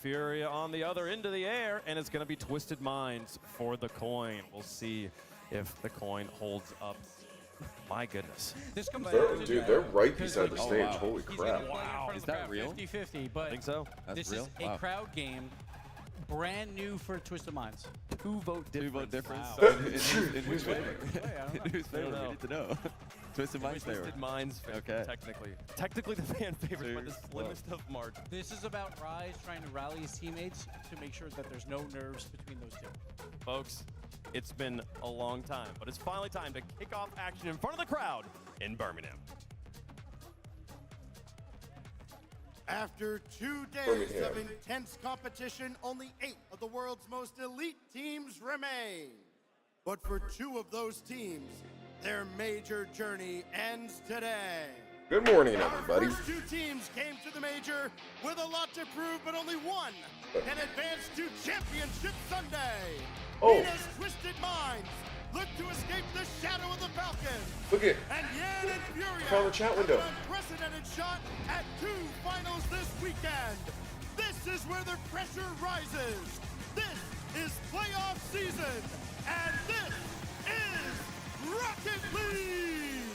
Furia on the other end of the air, and it's going to be Twisted Minds for the coin. We'll see if the coin holds up. My goodness. This comes Dude, they're right beside the stage. Wow. Holy crap. Wow. Is that real? 50-50, but I think so. This real? is a crowd game, brand new for Twisted Minds. Two-vote difference. Wow. So in whose favor? In whose favor? We need to know. Twisted Minds favor. Twisted Minds favor, Okay. Technically the fan favorite, but the slimmest of margin. This is about Rise trying to rally his teammates to make sure that there's no nerves between those two. Folks, it's been a long time, but it's finally time to kick off action in front of the crowd in Birmingham. After 2 days of intense competition, only 8 of the world's most elite teams remain. But for 2 of those teams, their major journey ends today. Good morning, everybody. Our first 2 teams came to the major with a lot to prove, but only one can advance to Championship Sunday. Oh. Nina's Twisted Minds look to escape the shadow of the Falcons. Look at And Yan and Furia Call the chat window. have an unprecedented shot at 2 finals this weekend. This is where the pressure rises. This is playoff season, and this is Rocket League.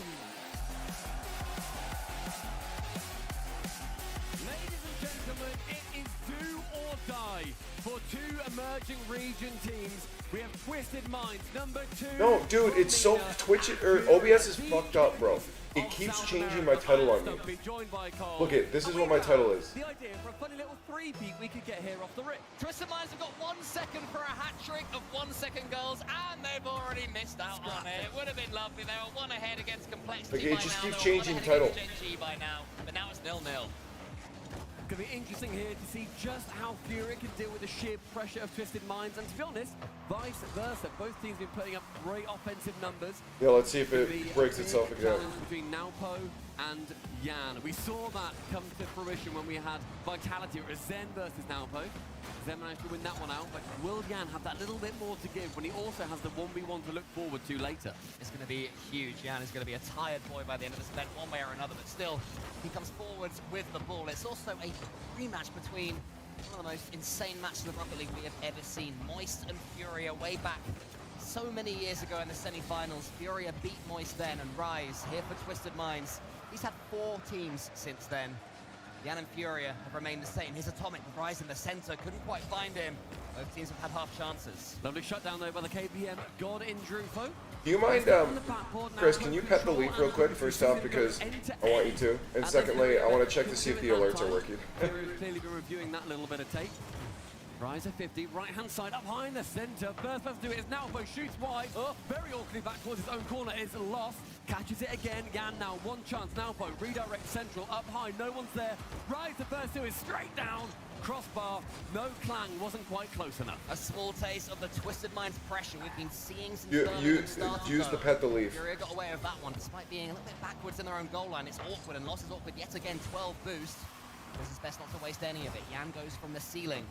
Ladies and gentlemen, it is do or die for 2 emerging region teams. We have Twisted Minds, number 2. No, dude, it's so Twitch or OBS is fucked up, bro. It keeps changing my title on me. Look it, this is what my title is. The idea for a funny little three-peat we could get here off the rip. Twisted Minds have got 1 second for a hat trick of 1 second goals, and they've already missed out on it. It would have been lovely. They were 1 ahead against Complexity Okay, it by just now. keeps They were changing 1 the ahead title. against Gen G by now, but now it's 0-0. Going to be interesting here to see just how Fury can deal with the sheer pressure of Twisted Minds, and to be honest, vice versa. Both teams have been putting up great offensive numbers. Yeah, let's see if It's gonna be it breaks a big itself again. challenge between Naopo and Yan. We saw that come to fruition when we had Vitality. It was Zen versus Naopo. Zen managed to win that one out, but will Yan have that little bit more to give when he also has the 1v1 to look forward to later? It's going to be huge. Yan is going to be a tired boy by the end of this event, one way or another, but still, he comes forwards with the ball. It's also a rematch between one of the most insane matches of Rocket League we have ever seen. Moist and Furia way back so many years ago in the semi-finals. Furia beat Moist then, and Rise here for Twisted Minds. He's had 4 teams since then. Yan and Furia have remained the same. Here's Atomic with Rise in the center, couldn't quite find him. Both teams have had half chances. Lovely shutdown though by the KPM God in Drufo. Do you mind, Chris, can you cut the leaf real quick, first off, because I want you to. And secondly, I want to check to see if the alerts are working. Fury's clearly been reviewing that little bit of tape. Rise at 50, right-hand side up high in the center. First person to do it is Naopo, shoots wide. Oh, very awkwardly back towards his own corner, is lost. Catches it again, Yan now, 1 chance. Naopo, redirect central, up high, no one's there. Rise, the first 2 is straight down. Crossbar, no clang, wasn't quite close enough. A small taste of the Twisted Minds pressure we've been seeing since Use the pet the leaf. Furia got away with that one, despite being a little bit backwards in their own goal line. It's awkward, and Loss is awkward yet again. 12 boost. This is best not to waste any of it. Yan goes from the ceiling.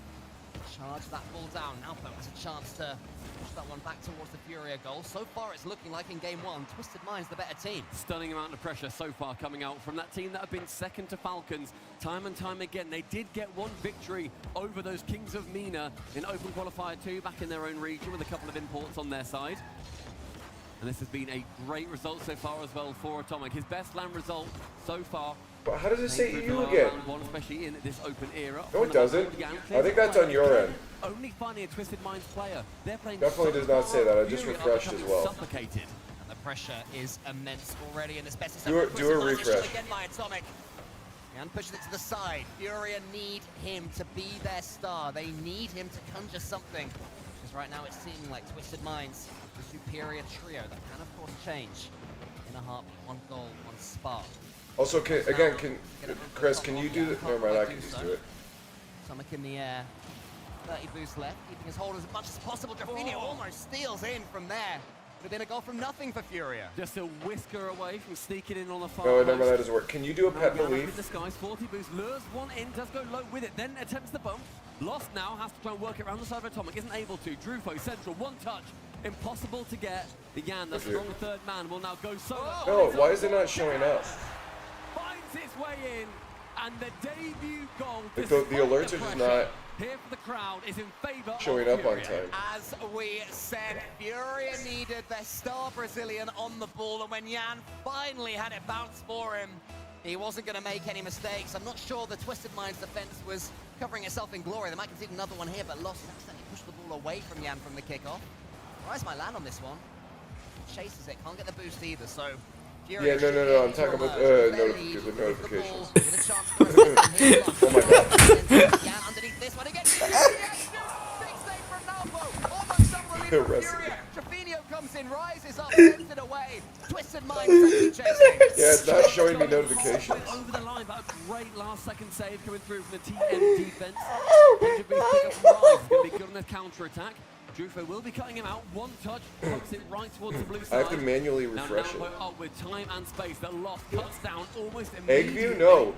Charge that ball down. Naopo has a chance to push that one back towards the Furia goal. So far, it's looking like in game 1, Twisted Minds the better team. Stunning amount of pressure so far coming out from that team that have been second to Falcons time and time again. They did get 1 victory over those Kings of Mina in Open Qualifier 2 back in their own region with a couple of imports on their side. And this has been a great result so far as well for Atomic. His best land result so far. But how does it say EU again? One, especially in this open era. No, it doesn't. I think that's on your end. Only finding a Twisted Minds player. They're playing Definitely does not say that. I just refreshed as well. Suffocated. And the pressure is immense already in this best Do a refresh. Again by Atomic. And pushes it to the side. Furia need him to be their star. They need him to conjure something. Because right now it's seeming like Twisted Minds, the superior trio that can of course change in a heartbeat. 1 goal, 1 spark. Also, Chris, can you do that? Never mind, I can just do it. Atomic in the air. 30 boost left, keeping his hold as much as possible. Drafinio almost steals in from there. Could have been a goal from nothing for Furia. Just a whisker away from sneaking in on the far No, post. never mind, that doesn't work. Can you do a pet the In leaf? the skies, 40 boost, lures 1 in, does go low with it, then attempts the bump. Lost now, has to try and work it around the side of Atomic, isn't able to. Drufo, central, 1 touch. Impossible to get. The Yan, the strong 3rd man, will now go solo. No, why is it not showing up? Finds its way in, and the debut goal. Like the alerts are just not here for the crowd is in favor Showing of up on Furia. time. As we said, Furia needed their star Brazilian on the ball, and when Jan finally had it bounce for him, he wasn't going to make any mistakes. I'm not sure the Twisted Minds defense was covering itself in glory. They might concede another one here, but Lost accidentally pushed the ball away from Jan from the kickoff. Rise might land on this one. Chases it, can't get the boost either, so... Yeah, no, I'm talking about the notifications. Oh my god. Jan underneath this one again. Big save from Nalpo. Almost unbelievable. Furia. Trevino comes in, rises up, sends it away. Twisted Minds actually chasing. Yeah, it's not showing me notifications. Over the line, but a great last-second save coming through from the TM defense. Should be pick up from Rise. It's going to be good on the counter-attack. Jufo will be cutting him out. One touch, pokes it right towards the blue side. I have to manually refresh it. Now up with time and space that Lost cuts down almost Egg immediately. view? No.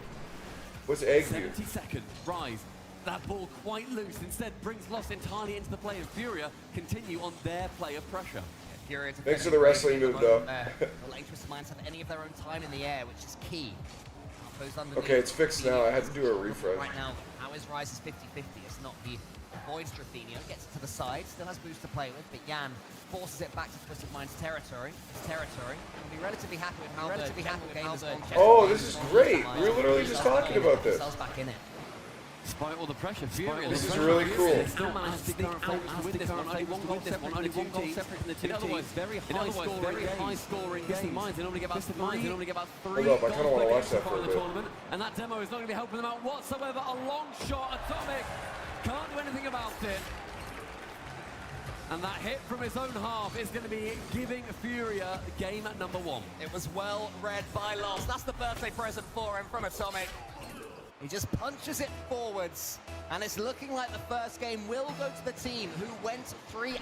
What's egg view? 70 seconds. Rise. That ball quite loose. Instead brings Lost entirely into the play, and Furia continue on their play of pressure. Furia Thanks for the wrestling move, though. The Twisted Minds have any of their own time in the air, which is key. Okay, it's fixed now. I had to do a refresh. Right now, how is Rise's 50-50? It's not the avoids Drafinio, gets it to the side, still has boost to play with, but Jan forces it back to Twisted Minds territory. He'll be relatively happy with how the game has gone. Oh, this is great. We were literally just talking about this. Back in it. Despite all the pressure, Furia This is really cool. still managed to sneak out to win this one. Only one goal separate from the two teams. In other words, very high scoring game. Minds, they normally get about three Hold up, I kinda wanna goals watch that so far for a in the bit. tournament. And that demo is not going to be helping them out whatsoever. A long shot, Atomic. Can't do anything about it. And that hit from his own half is going to be giving Furia game at number 1. It was well read by Lost. That's the birthday present for him from Atomic. He just punches it forwards, and it's looking like the first game will go to the team who went 3-1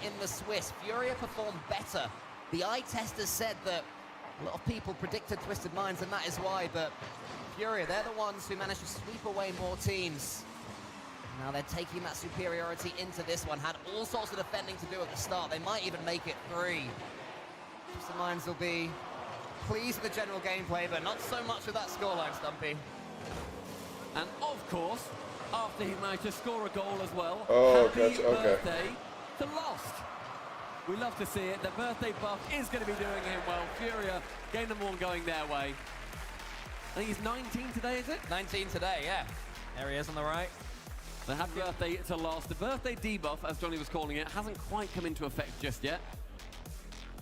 in the Swiss. Furia performed better. The eye testers said that a lot of people predicted Twisted Minds, and that is why, but Furia, they're the ones who managed to sweep away more teams. Now they're taking that superiority into this one. Had all sorts of defending to do at the start. They might even make it 3. Twisted Minds will be pleased with the general gameplay, but not so much with that scoreline, Stumpy. And of course, after he managed to score a goal as well, Oh, happy that's okay. birthday to Lost. We love to see it. The birthday buff is going to be doing him well. Furia, game number 1 going their way. I think he's 19 today, is it? 19 today, yeah. There he is on the right. The happy birthday to Lost. The birthday debuff, as Johnny was calling it, hasn't quite come into effect just yet.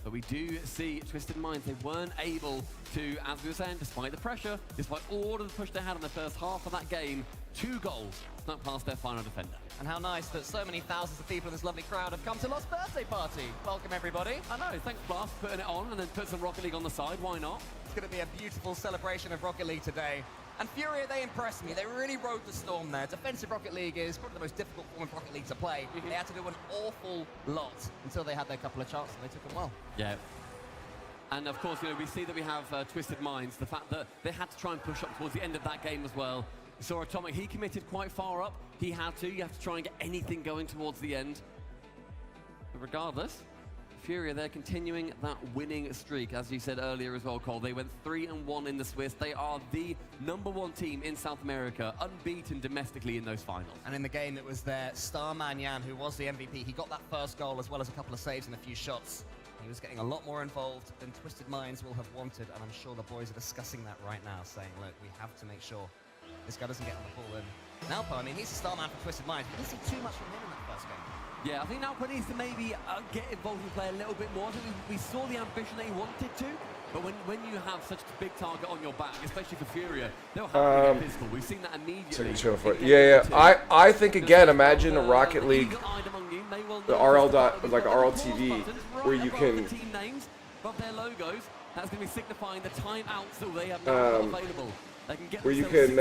But we do see Twisted Minds. They weren't able to, as we were saying, despite the pressure, despite all of the push they had in the first half of that game, 2 goals snuck past their final defender. And how nice that so many thousands of people in this lovely crowd have come to Lost birthday party. Welcome, everybody. I know, thanks Blast for putting it on and then put some Rocket League on the side, why not? It's going to be a beautiful celebration of Rocket League today. And Furia, they impressed me. They really rode the storm there. Defensive Rocket League is probably the most difficult form of Rocket League to play. They had to do an awful lot until they had their couple of chances, and they took them well. Yeah. And of course, you know, we see that we have Twisted Minds. The fact that they had to try and push up towards the end of that game as well. We saw Atomic, he committed quite far up. He had to. You have to try and get anything going towards the end. But regardless, Furia, they're continuing that winning streak, as you said earlier as well, Cole. They went 3-1 in the Swiss. They are the #1 team in South America, unbeaten domestically in those finals. And in the game, it was their star man, Jan, who was the MVP. He got that first goal as well as a couple of saves and a few shots. He was getting a lot more involved than Twisted Minds will have wanted, and I'm sure the boys are discussing that right now, saying, look, we have to make sure this guy doesn't get on the ball. And Nalpo, I mean, he's the star man for Twisted Minds. We didn't see too much from him in that first game. Yeah, I think Nalpo needs to maybe get involved in play a little bit more. I think we saw the ambition that he wanted to, but when you have such a big target on your back, especially for Furia, they'll have to get physical. We've seen that immediately. Yeah. I think, again, imagine a Rocket League, the like RLTV, where you can... Above their logos, that's going to be signifying the timeouts that they have now available. They can get where you can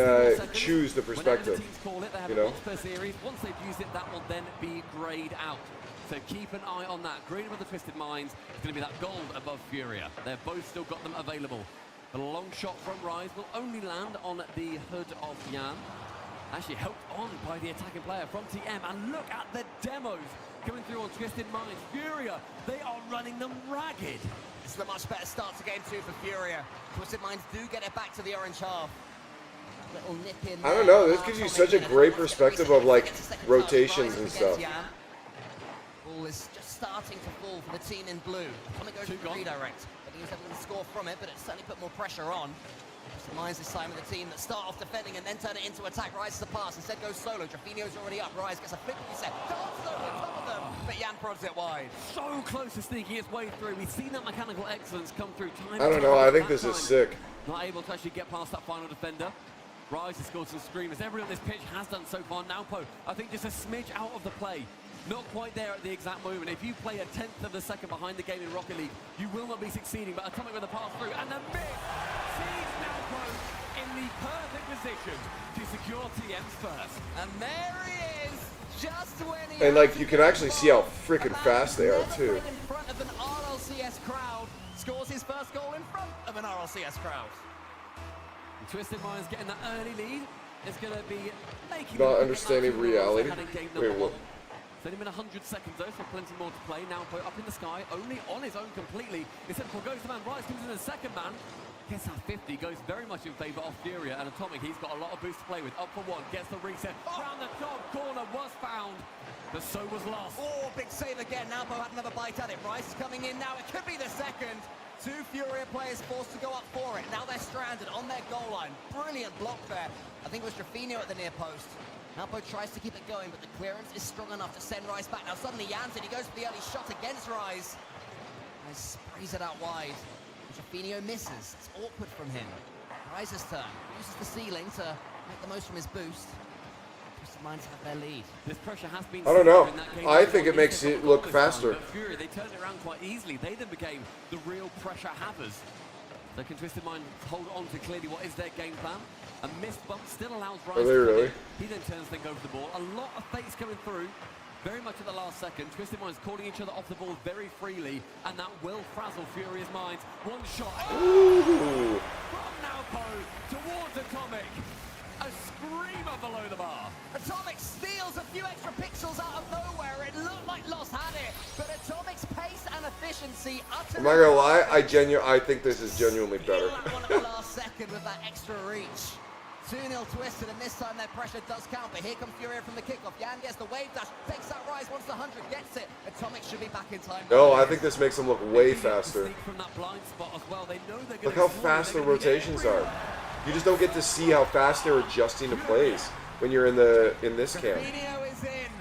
choose the perspective. The teams call it, they have you it know? once per series. Once they've used it, that will then be grayed out. So keep an eye on that. Green above the Twisted Minds. It's going to be that gold above Furia. They've both still got them available. But a long shot from Rise will only land on the hood of Jan. Actually helped on by the attacking player from TM. And look at the demos coming through on Twisted Minds. Furia, they are running them ragged. This is a much better start to game 2 for Furia. Twisted Minds do get it back to the orange half. little nip in I don't there. know, this gives you such a great perspective of, like, rotations and stuff. Ball is just starting to fall for the team in blue. Atomic goes for redirect, but he was able to score from it, but it certainly put more pressure on. Minds this time with the team that start off defending and then turn it into attack. Rise to pass, instead goes solo. Drafinio's already up. Rise gets a flick reset. Darts over the top of them, but Jan prods it wide. So close to sneaking its way through. We've seen that mechanical excellence come through time. I don't know, I think this is sick. Not able to actually get past that final defender. Rise has scored some screamers. Everyone on this pitch has done so far. Naupo, I think just a smidge out of the play. Not quite there at the exact moment. If you play a tenth of a second behind the game in Rocket League, you will not be succeeding. But Atomic with a pass through and the miss sees Naupo in the perfect position to secure TM's first. And there he is, just when he And, like, you can actually see how freaking fast they are, too. in front of an RLCS crowd, scores his first goal in front of an RLCS crowd. And Twisted Minds getting that early lead. It's going to be making Not understanding reality. Wait, what? It's only been 100 seconds though, so plenty more to play. Now up in the sky, only on his own completely. Instead, goes the man, Rise comes in the second man. Gets that 50, goes very much in favour of Furia and Atomic. He's got a lot of boost to play with. Up for one, gets the reset. Round the top corner was found, but so was lost. Oh, big save again. Naupo had another bite at it. Rice is coming in now. It could be the second. Two Furia players forced to go up for it. Now they're stranded on their goal line. Brilliant block there. I think it was Drafinio at the near post. Naupo tries to keep it going, but the clearance is strong enough to send Rise back. Now suddenly Jansen, he goes for the early shot against Rise. And sprays it out wide. Drafinio misses. It's awkward from him. Rise's turn. Uses the ceiling to make the most from his boost. Twisted Minds have their lead. This pressure has been. I don't know. in that game. I think it makes it look faster. But Fury, they turned it around quite easily. They then became the real pressure havers. So can Twisted Mind hold on to clearly what is their game plan? A missed bump still allows Rise Are they to come really? in. He then turns things over the ball. A lot of fakes coming through. Very much at the last second. Twisted Minds calling each other off the ball very freely, and that will frazzle Furious minds. One shot. Ooh. From Naupo towards Atomic. A screamer below the bar. Atomic steals a few extra pixels out of nowhere. It looked like Lost had it, but Atomic's pace and efficiency utterly... Am I gonna lie? I think this is genuinely better. That one at the last second with that extra reach. 2-0 Twisted, and this time their pressure does count, but here comes Furia from the kickoff. Jan gets the wave dash, takes that Rise, wants the 100, gets it. Atomic should be back in time. No, I think this makes them look way faster. From that blind spot as well. They know they're Look gonna how score, fast the they're gonna get rotations are. You just don't get to see how fast they're adjusting to plays when you're in this camp. Drafinio is in.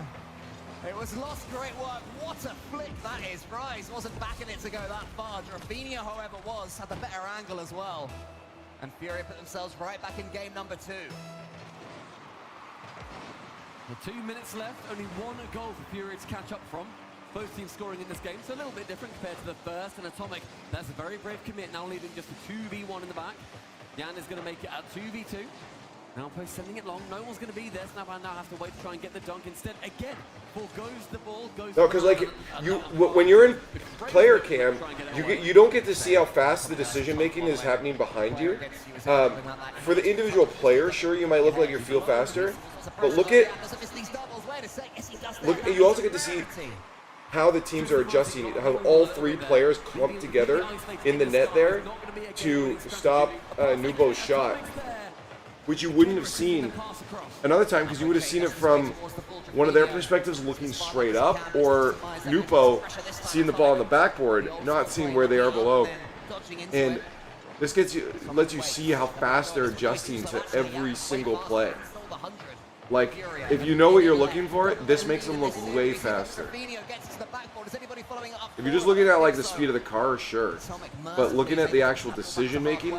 It was Lost, great work. What a flick that is. Rise wasn't backing it to go that far. Drafinio, however, had the better angle as well. And Furia put themselves right back in game number 2. With 2 minutes left, only one goal for Fury to catch up from. Both teams scoring in this game, so a little bit different compared to the first. And Atomic, that's a very brave commit, now leading just a 2v1 in the back. Jan is going to make it at 2v2. Now Post sending it long, no one's going to be there, so now have to wait to try and get the dunk. Instead, again, ball goes the ball, goes... No, because like when you're in player cam, you don't get to see how fast the decision making is happening behind you. For the individual player, sure, you might look like you feel faster, but look, you also get to see how the teams are adjusting, how all three players clump together in the net there to stop Nubo's shot, which you wouldn't have seen another time because you would have seen it from one of their perspectives looking straight up, or Nupo seeing the ball on the backboard, not seeing where they are below. And this lets you see how fast they're adjusting to every single play. Like, if you know what you're looking for, this makes them look way faster. If you're just looking at like the speed of the car, sure, but looking at the actual decision making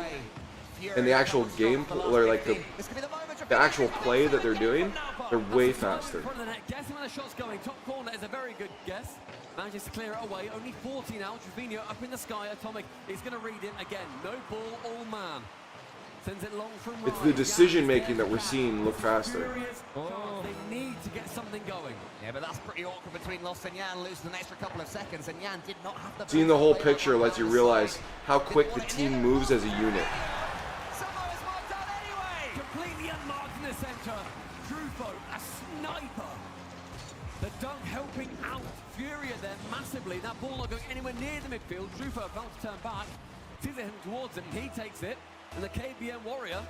and the actual game, or like the actual play that they're doing, they're way faster. Guessing where the shot's going. Top corner is a very good guess. Manages to clear it away. Only 40 now. Drafinio up in the sky. Atomic is going to read it again. No ball, all man. Sends it long from It's the decision making that we're seeing look faster. They need to get something going. Yeah, but that's pretty awkward between Lost and Jan, losing an extra couple of seconds, and Jan did not have the... Seeing the whole picture lets you realize how quick the team moves as a unit. Completely unmarked in the center. Trufo, a sniper. The dunk helping out Furia there massively. That ball not going anywhere near the midfield. Trufo about to turn back. Sees it heading towards him. He takes it. And the KBM Warrior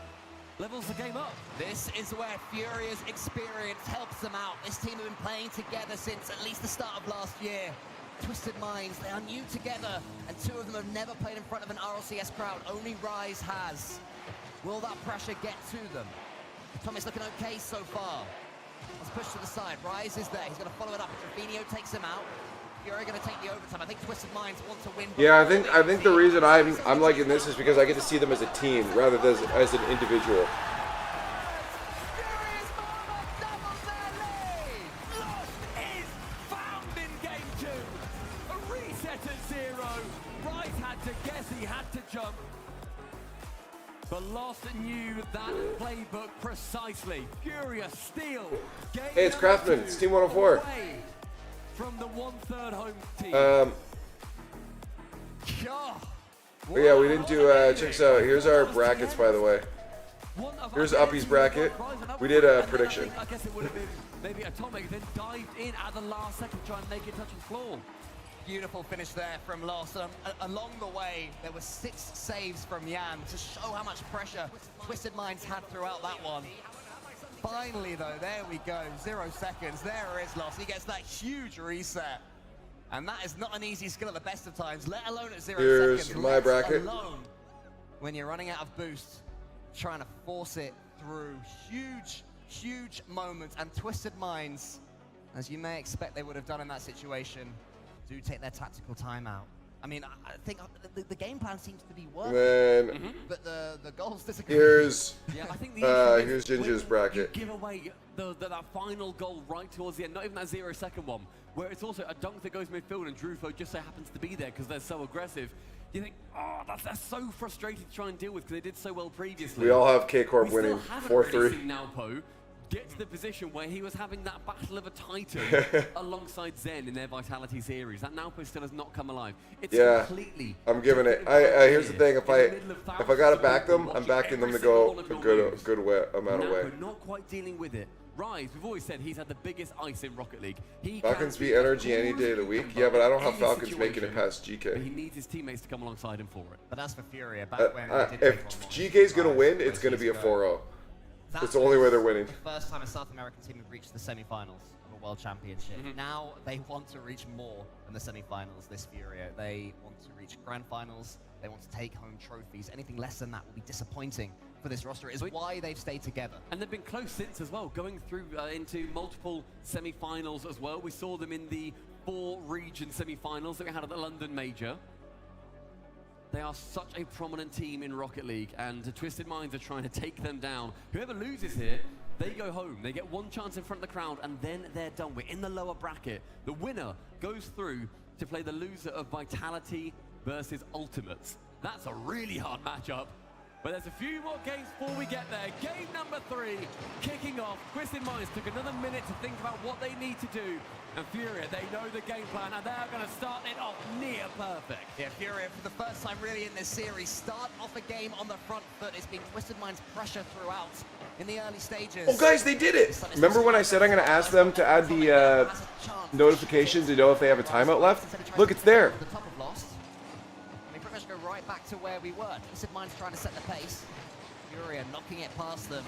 levels the game up. This is where Furia's experience helps them out. This team have been playing together since at least the start of last year. Twisted Minds, they are new together, and two of them have never played in front of an RLCS crowd. Only Rise has. Will that pressure get to them? Tommy's looking okay so far. Let's push to the side. Rise is there. He's going to follow it up. Trevino takes him out. Fury going to take the overtime. I think Twisted Minds want to win. Yeah, I think the reason I'm liking this is because I get to see them as a team rather than as an individual. But Lost knew that playbook precisely. Furious steal. Hey, it's Craftsman. It's Team 104. From the 1/3 home team. Yeah, we didn't do. Check this out. Here's our brackets, by the way. Here's Uppy's bracket. We did a prediction. I guess it would have been maybe Atomic, then dived in at the last second to try and make it touch the floor. Beautiful finish there from Lost. Along the way, there were 6 saves from Yan to show how much pressure Twisted Minds had throughout that one. Finally, though, there we go. 0 seconds. There is Lost. He gets that huge reset. And that is not an easy skill at the best of times, let alone at 0 Here's seconds. my bracket. Alone when you're running out of boost, trying to force it through. Huge, huge moments. And Twisted Minds, as you may expect they would have done in that situation, do take their tactical timeout. I mean, I think the game plan seems to be working, Then but the goals disagree. here's Yeah, I think here's Ginger's bracket. You give away that final goal right towards the end, not even that 0 second one, where it's also a dunk that goes midfield and Drufo just so happens to be there because they're so aggressive. You think, oh, that's so frustrating to try and deal with because they did so well previously. We all have K-Corp winning 4-3. Really seen Naopo get to the position where he was having that battle of a titan alongside Zen in their Vitality series. That Naopo still has not come alive. It's completely. I'm giving it. Here's the thing. If I gotta back them, I'm backing them to go a good amount of way. Not quite dealing with it. Rise, we've always said he's had the biggest ice in Rocket League. Falcons beat Energy any day of the week. Yeah, but I don't have Falcons making it past But GK. he needs his teammates to come alongside him for it. But as for Furia, back when they did If take on GK's gonna win, it's gonna be a 4-0. It's the only way they're winning. The first time a South American team have reached the semi-finals of a World Championship. Now they want to reach more than the semi-finals, this Furia. They want to reach grand finals. They want to take home trophies. Anything less than that will be disappointing for this roster. It is why they've stayed together. And they've been close since as well, going through into multiple semi-finals as well. We saw them in the 4 region semi-finals that we had at the London Major. They are such a prominent team in Rocket League, and the Twisted Minds are trying to take them down. Whoever loses here, they go home. They get one chance in front of the crowd, and then they're done. We're in the lower bracket. The winner goes through to play the loser of Vitality versus Ultimates. That's a really hard matchup. But there's a few more games before we get there. Game number 3, kicking off. Twisted Minds took another minute to think about what they need to do. And Furia, they know the game plan, and they're going to start it off near perfect. Yeah, Furia, for the first time really in this series, start off a game on the front foot. It's been Twisted Minds' pressure throughout in the early stages. Oh, guys, they did it! Remember when I said I'm going to ask them to add the notifications to know if they have a timeout left? Look, it's there. The top of Lost. And they pretty much go right back to where we were. Twisted Minds trying to set the pace. Furia knocking it past them,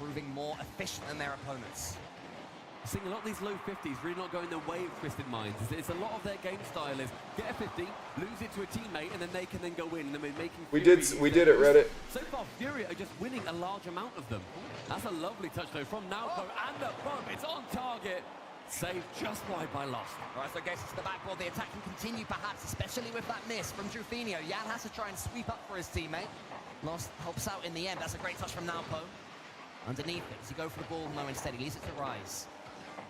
proving more efficient than their opponents. Seeing a lot of these low 50s really not going the way of Twisted Minds. It's a lot of their game style is get a 50, lose it to a teammate, and then they can then go in. And then we're making We did it, Reddit. So far, Furia are just winning a large amount of them. That's a lovely touch though from Naopo, and the bump. It's on target. Saved just wide by Lost. All right, so gets to the backboard. The attack can continue perhaps, especially with that miss from Drufinho. Yan has to try and sweep up for his teammate. Lost helps out in the end. That's a great touch from Naopo. Underneath it, does he go for the ball? No, instead he leaves it to Rise.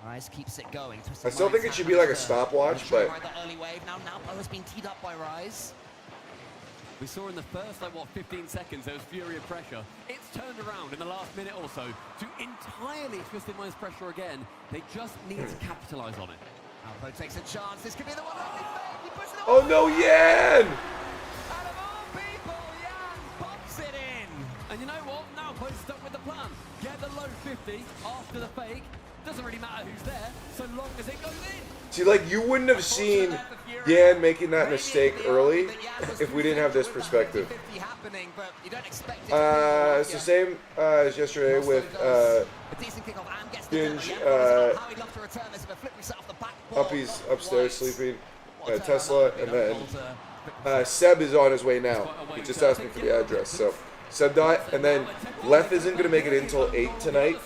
Rise keeps it going. I still think it should be like a stopwatch, but right, the early wave. Now Naopo has been teed up by Rise. We saw in the first, 15 seconds, there was Furia pressure. It's turned around in the last minute or so to entirely Twisted Minds pressure again. They just need to capitalize on it. Naopo takes a chance. This could be the one. He pushes it. oh no, Yan! Out of all people, Yan pops it in. And you know what? Naopo's stuck with the plan. Get the low 50 after the fake. Doesn't really matter who's there, so long as it goes in. See, like, you wouldn't have seen Yan making that mistake early if we didn't have this perspective. It's the same as yesterday with Binge. Uppy's upstairs sleeping, Tesla, and then Seb is on his way now. He just asked me for the address, so Seb died, and then Lef isn't going to make it in until 8 tonight.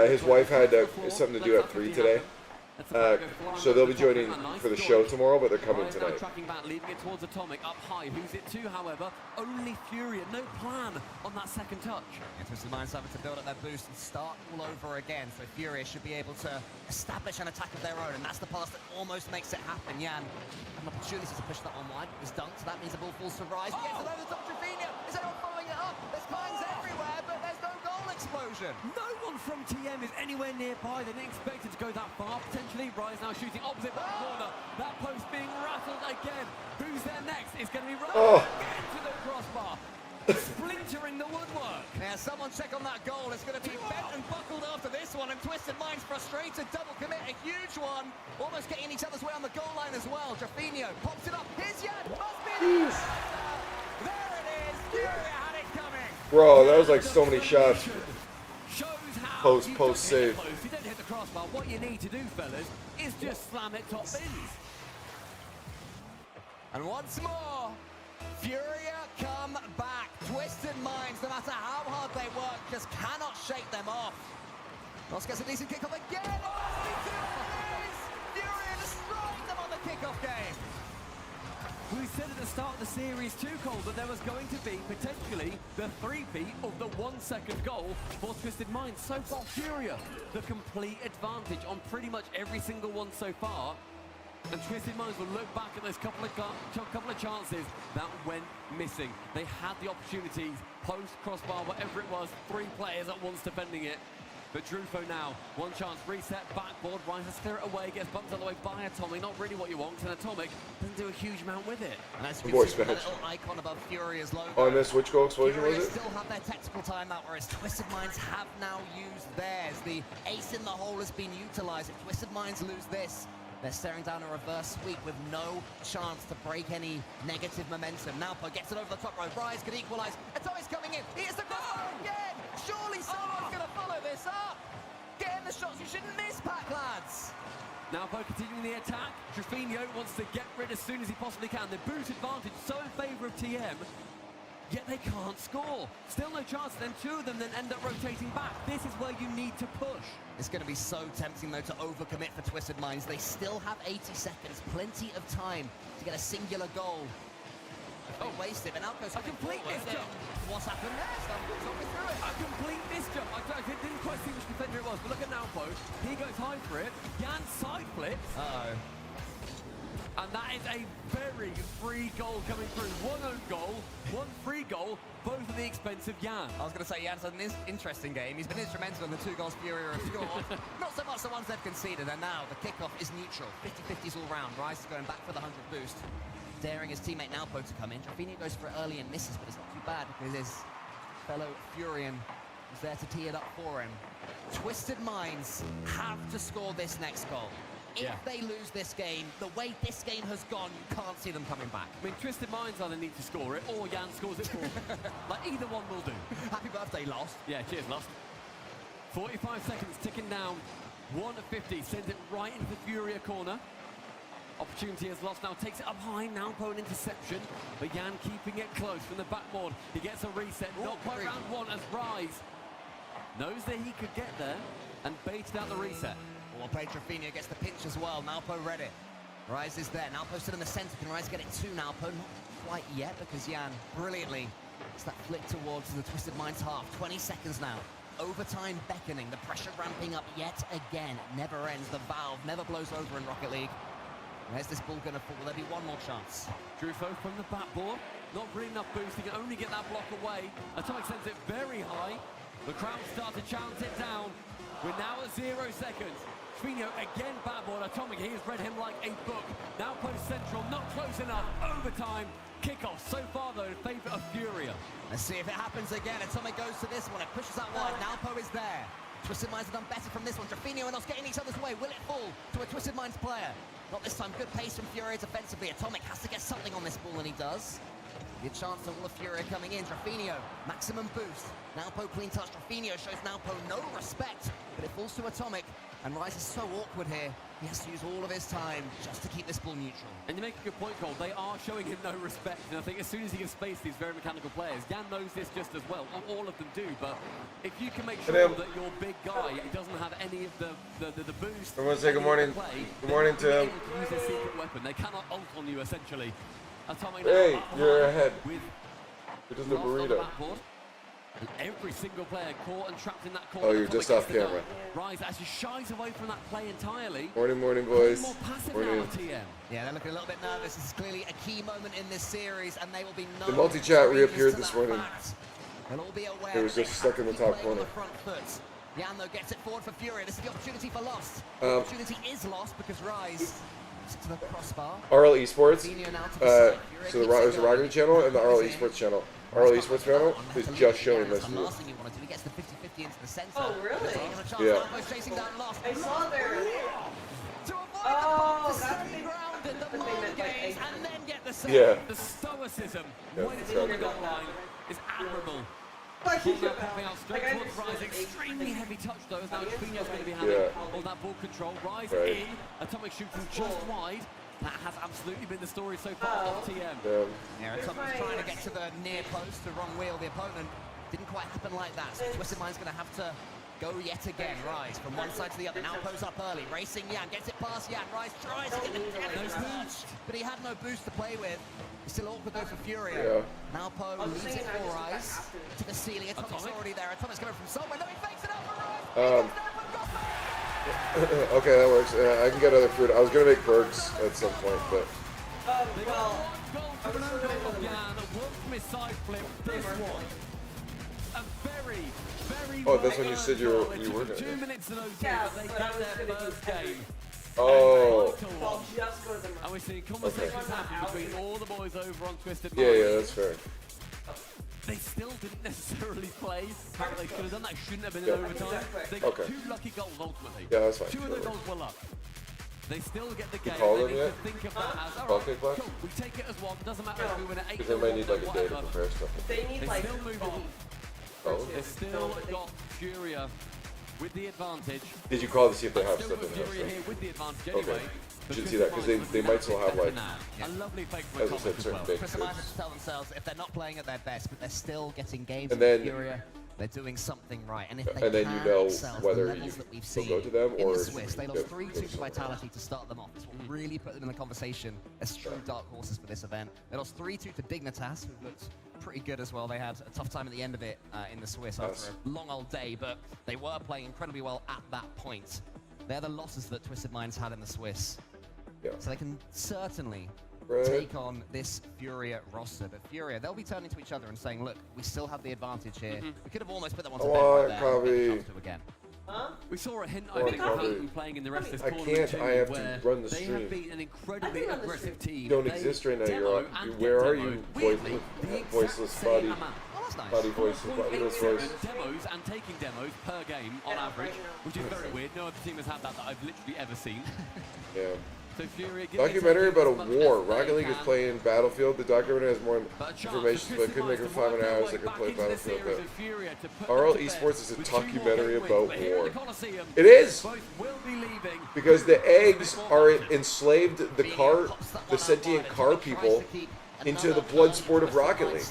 His wife had something to do at 3 today. So they'll be joining for the show tomorrow, but they're coming tonight. Tracking back, leaving it towards Atomic, up high. Who's it to, however? Only Furia. No plan on that second touch. Twisted Minds having to build up their boost and start all over again. So Furia should be able to establish an attack of their own, and that's the pass that almost makes it happen. Yan, an opportunity to push that one wide. It was dunked, so that means the ball falls to Rise. He gets it over the top. Trevino, is anyone following it up? There's mines everywhere, but there's no goal explosion. No one from TM is anywhere nearby. They didn't expect it to go that far. Potentially, Rise now shooting opposite back corner. That post being rattled again. Who's there next? It's going to be Rise again to the crossbar. Splintering the woodwork. Yeah, someone check on that goal. It's going to be bent and buckled after this one. And Twisted Minds frustrated. Double commit, a huge one. Almost getting each other's way on the goal line as well. Trevino pops it up. Here's Yan. Must be the there it is. Furia had it coming. Bro, that was like so many shots. Post save. If you don't hit the crossbar, what you need to do, fellas, is just slam it top bins. And once more, Furia come back. Twisted Minds, no matter how hard they work, just cannot shake them off. Ross gets a decent kickoff again. Furia destroying them on the kickoff game. We said at the start of the series too, Cole, that there was going to be potentially the three-peat of the 1 second goal for Twisted Minds. So far, Furia, the complete advantage on pretty much every single one so far. And Twisted Minds will look back at those couple of chances that went missing. They had the opportunities, post, crossbar, whatever it was, 3 players at once defending it. But Drufo now, one chance, reset, backboard, Ryan has to clear it away, gets bumped all the way by Atomic, not really what you want, and Atomic doesn't do a huge amount with it. And as you can see, the little icon above Furia's logo. Oh, I missed which goal explosion was it? Still have their tactical timeout, whereas Twisted Minds have now used theirs. The ace in the hole has been utilized. If Twisted Minds lose this, they're staring down a reverse sweep with no chance to break any negative momentum. Nalpo gets it over the top row. Rise could equalize. Atomic's coming in. He is the crossbar again. Surely someone's going to follow this up. Getting the shots you shouldn't miss, pack lads. Nalpo continuing the attack. Trevino wants to get rid as soon as he possibly can. The boot advantage so in favor of TM. Yet they can't score. Still no chance, then 2 of them then end up rotating back. This is where you need to push. It's going to be so tempting, though, to overcommit for Twisted Minds. They still have 80 seconds, plenty of time to get a singular goal. Oh, waste it, and out goes a complete misjump. What's happened next? Talk me through it. A complete misjump. I didn't quite see which defender it was, but look at Nalpo. He goes high for it. Yan side flips. Uh-oh. And that is a very free goal coming through. 1 own goal, 1 free goal, both at the expense of Yan. I was going to say, Yan's had an interesting game. He's been instrumental in the 2 goals Furia have scored. Not so much the ones they've conceded, and now the kickoff is neutral. 50-50s all round. Rice is going back for the 100 boost. Daring his teammate Nalpo to come in. Trevino goes for it early and misses, but it's not too bad because his fellow Furian is there to tee it up for him. Twisted Minds have to score this next goal. If they lose this game, the way this game has gone, you can't see them coming back. I mean, Twisted Minds either need to score it or Yan scores it for them. Like, either one will do. Happy birthday, Lost. Yeah, cheers, Lost. 45 seconds ticking down. 1 of 50 sends it right into the Furia corner. Opportunity is lost now, takes it up high, now an interception, but Yan keeping it close from the backboard. He gets a reset, not quite round 1 as Rise knows that he could get there and baited out the reset. Well played, Trevino gets the pinch as well. Nalpo read it. Rise is there. Nalpo stood in the center. Can Rise get it to Nalpo? Not quite yet because Yan brilliantly gets that flick towards the Twisted Minds half. 20 seconds now. Overtime beckoning. The pressure ramping up yet again. Never ends. The valve never blows over in Rocket League. Where's this ball going to fall? Will there be one more chance? Drufo from the backboard. Not really enough boost. He can only get that block away. Atomic sends it very high. The crowd start to chant it down. We're now at 0 seconds. Trevino again backboard. Atomic, he has read him like a book. Now post central, not close enough. Overtime. kickoff so far, though, in favor of Furia. Let's see if it happens again. Atomic goes to this one. It pushes out wide. Nalpo is there. Twisted Minds have done better from this one. Trafino and us getting each other's way. Will it fall to a Twisted Minds player? Not this time. Good pace from Furia defensively. Atomic has to get something on this ball, and he does. Good chance to all of Furia coming in. Trafino, maximum boost. Nalpo clean touch. Trafino shows Nalpo no respect, but it falls to Atomic. And Rise is so awkward here. He has to use all of his time just to keep this ball neutral. And you make a good point, Cole. They are showing him no respect. And I think as soon as he can space these very mechanical players, Jan knows this just as well. Not all of them do, but if you can make sure that your big guy doesn't have any of the boost. I want to say good morning. Good morning, Tim. Use their secret weapon. They cannot ult on you, essentially. Atomic Hey, you're ahead. With You're just a burrito. And every single player caught and trapped in that corner. Oh, you're just off camera. Rise actually shies away from that play entirely. Morning, boys. More passive Morning. now, TM. Yeah, they're looking a little bit nervous. This is clearly a key moment in this series, and they will be The multi-chat reappeared this morning. They'll all be aware. It was just stuck in the top corner. Jan, though, gets it forward for Furia. This is the opportunity for Lost. The opportunity is lost because Rise to the crossbar. RL Esports. So there's the Rocket channel and the RL Esports channel. RL Esports channel is just showing this view. Last thing you want to do, he gets the 50-50 into the center. Oh, really? Yeah. Chasing down Lost. I saw it there earlier. To avoid Oh, the that's stay grounded, the they mind meant like games, a- and then get the save. Yeah. The stoicism Yeah, when it's it's on the okay. goal line is admirable. Like, Ball now popping out straight like, I towards Rise. understood Extremely heavy touch though, as now Trafino's going to be having Yeah. all that ball control. Rise Right. in, Atomic shooting just wide. That has absolutely been the story so far of TM. Yeah, Atomic's trying to get to the near post to wrong wheel the opponent. Didn't quite happen like that. So Twisted Mind's going to have to go yet again. Rise from one side to the other. Now pose up early. Racing Jan. Gets it past Jan. Rise tries to get the boost, but he had no boost to play with. He's still awkward though for Furia. Now Po leaves it for Rise to the ceiling. Atomic's already there. Atomic's coming from somewhere. No, he fakes it out for Rise. Okay, that works. I can get other food. I was gonna make burgers at some point, but Well, oh, that's when you said you were gonna. 2 minutes to those Yeah, they but get I was their gonna do first game. Oh, I'll just go to the And we're seeing conversations happen between all the boys over on Twisted yeah, Minds. that's fair. They still didn't necessarily play how they should have done. That shouldn't have been Yeah. in overtime. They got Okay. 2 lucky goals ultimately. Yeah, that's fine. 2 of the goals were luck. They still get the game. call They them need yet? to think of that as, all Call right, kick left? cool, we take it as one. Doesn't matter if we win at 8 Because they might need like a day to whatever. prepare stuff. They need They like still move on. Oh. They still got Furia with the advantage. Did you call to see if they have Still stuff got in the Furia house? here with the advantage Okay. anyway. You should see that because they might still have like, A lovely fake from as I Atomic said, as certain well. big Twisted Minds have things. to tell themselves that if they're not playing at their best, but they're still getting games And with then- Furia, they're doing something right. And if they And then can you know excel to whether the levels you that we've will seen go to them in or the Swiss, they lost get 3-2 to somewhere. Vitality to start them off. That's what really put them in the conversation as true dark horses for this event. They lost 3-2 to Dignitas, who looked pretty good as well. They had a tough time at the end of it in the Swiss after a long old day, but they were playing incredibly well at that point. They're the losses that Twisted Minds had in the Swiss. Yeah. So they can certainly Right. take on this Furia roster. But Furia, they'll be turning to each other and saying, look, we still have the advantage here. We could have almost put that one to Oh, bed right there. Kobe. But it comes to again. Huh? We saw a hint, Oh, I think, of Kobe. them playing in the rest of this I tournament can't, too, I have to where run the they stream. have been an incredibly I can run the aggressive stream. team. You don't They exist right now. demo You're and where get are demoed. you, Weirdly, voiceless, the exact voiceless same body, amount. Oh, that's nice. body voiceless, bodiless voice. Demos and taking demos per game on Yeah, average, right now. which is very weird. No other team has had that I've literally ever seen. Yeah. So Furia Documentary about a as much war. as they Rocket League is can. playing Battlefield. The documentary has more But a chance information, for but I couldn't make it Twisted for 5 Minds to hours. I work could back play into this Battlefield, series but of Furia to put RL them to bed Esports is a with 2 more documentary game wins. about But here in war. the Coliseum, It is! both will be leaving. Because the eggs are enslaved the car, the sentient car people into the blood sport of Rocket League.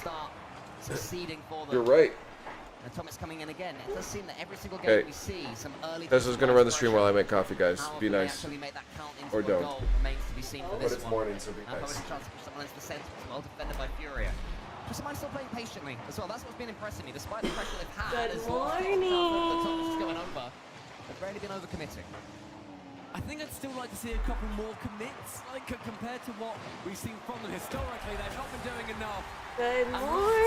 You're right. Atomic's coming in again. It does seem that every single Okay. game we see some early. Tesla's gonna run the stream while I make coffee, guys. How Be can they nice. actually make that count into Or a don't. goal remains to be seen for But this it's one. morning, so be Now nice. has a chance to push someone into the centre. It's well defended by Furia. Twisted Mind's still playing patiently as well. That's what's been impressing me, despite the pressure they've had. Good as morning. The top is just going over. They've rarely been overcommitting. I think I'd still like to see a couple more commits, like compared to what we've seen from them historically. They've not been doing enough. Good And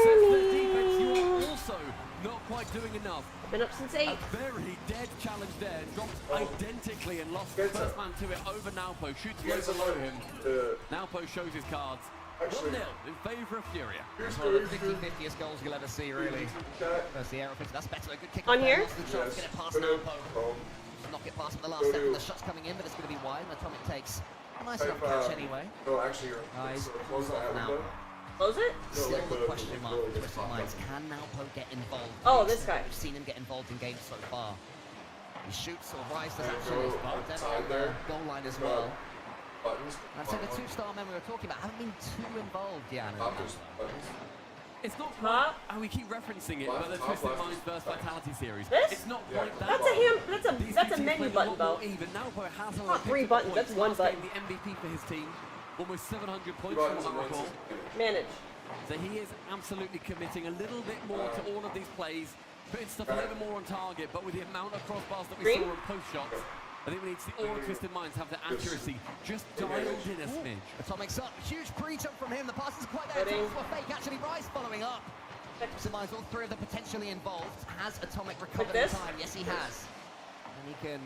says the defense, morning. you're also not quite doing enough. Been up since A 8. very dead challenge there, dropped identically and lost the first man to it over Naupo. Shoots way below him. Naupo shows his cards. Actually, 1-0 in favour of Furia. here's One of good. the 50-50st goals you'll ever see, really. That's the aero 50. That's better. A good kick. On here? Lost the chance to get it past Nalpo. Just knock it past him the last Go second. to- The shot's coming in, but it's going to be wide. And Atomic takes a nice Type, enough catch anyway. No, actually, you're He's sort of close to that now. window. Close it? Still like the the- question the mark really for good Twisted top Minds. up. Can Nalpo get involved? Oh, this guy. We've seen him get involved in games so far. He shoots, or Rise does And actually. go But outside on the there. goal line as Got well. Buttons. And I'd say the two-star men we were talking about haven't been too involved, Jan. Top, there's buttons. It's not Huh? quite, and we keep referencing it, Left, but the top Twisted left. Minds Burst Vitality series. This? It's not Yeah. quite that. That's a ham. These That's a two teams menu played button, lot Bo. more even. Nalpo has Not picked 3 up buttons, points. that's one Last button. game, the MVP for his team, almost 700 points Buttons from and what I recall. runs. Manage. So he is absolutely committing a little bit more to all of these plays, putting stuff a little more on target, but with the amount of crossbars that we Green? saw in post shots, I think we need to see all of Twisted Minds have the accuracy just dialed in a smidge. Atomic's up. Huge pre-jump from him. The pass is quite there. Heading. For a fake, actually. Rise following up. Twisted Minds, all three of them potentially involved. Has Atomic recovered in this? time? Yes, he has. And he can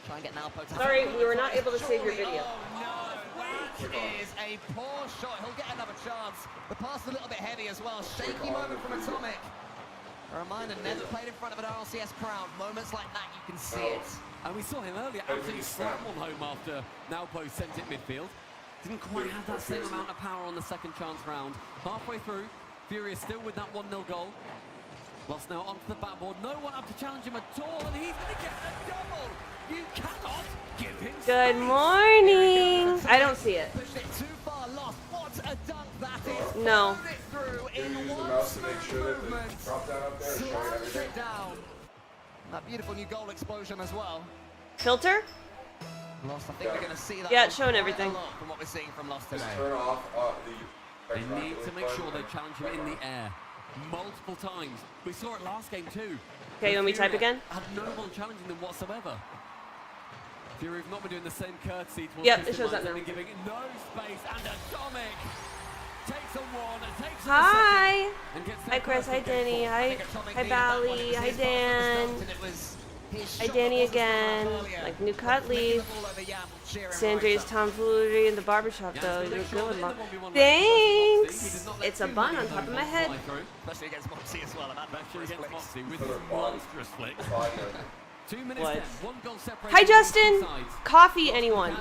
try and get Nalpo to... Sorry, we were not able to save your Surely- video. Oh, no. That is a poor shot. He'll get another chance. The pass is a little bit heavy as well. Shaky moment from Atomic. A reminder, never played in front of an RLCS crowd. Moments like that, you can see it. And we saw him earlier absolutely slam on home after Nalpo sent it midfield. Didn't quite have that same amount of power on the second chance round. Halfway through, Furious still with that 1-0 goal. Lost now onto the backboard. No one up to challenge him at all, and he's going to get a double. You cannot give him Good space. morning. I don't see it. Pushed it too far, lost. What a dunk that is. No. Threw it through in Use the one mouse to make smooth sure that movement. the drop down up there is showing Slams everything. it down. That beautiful new goal explosion as well. Filter? Lost. I think we're going to see that. Yeah, one it's showing quite everything. a lot from what we're seeing from Lost Just today. turn off the... They need to make sure they challenge him in the air multiple times. We saw it last game too. Okay, you want me to type again? Had no one challenging them whatsoever. Fury have not been doing the same courtesy towards Yep, it Twisted shows Minds. up They've now. been giving no space, and Atomic takes a one and takes a Hi. second and gets Hi, their Chris. first Hi, of game Danny. four. Hi, hi, Bally. Hi, Dan. Hi, Danny again. Like New Cut Leaf. Sandra's tomfoolery in the barbershop, though. You look good with mom. Thanks. It's a bun on top of my head. Especially against Moxie as well. Especially against Moxie with his monstrous flick. 2 minutes What? then, 1 goal separated Hi, on Justin. both sides. Coffee, anyone?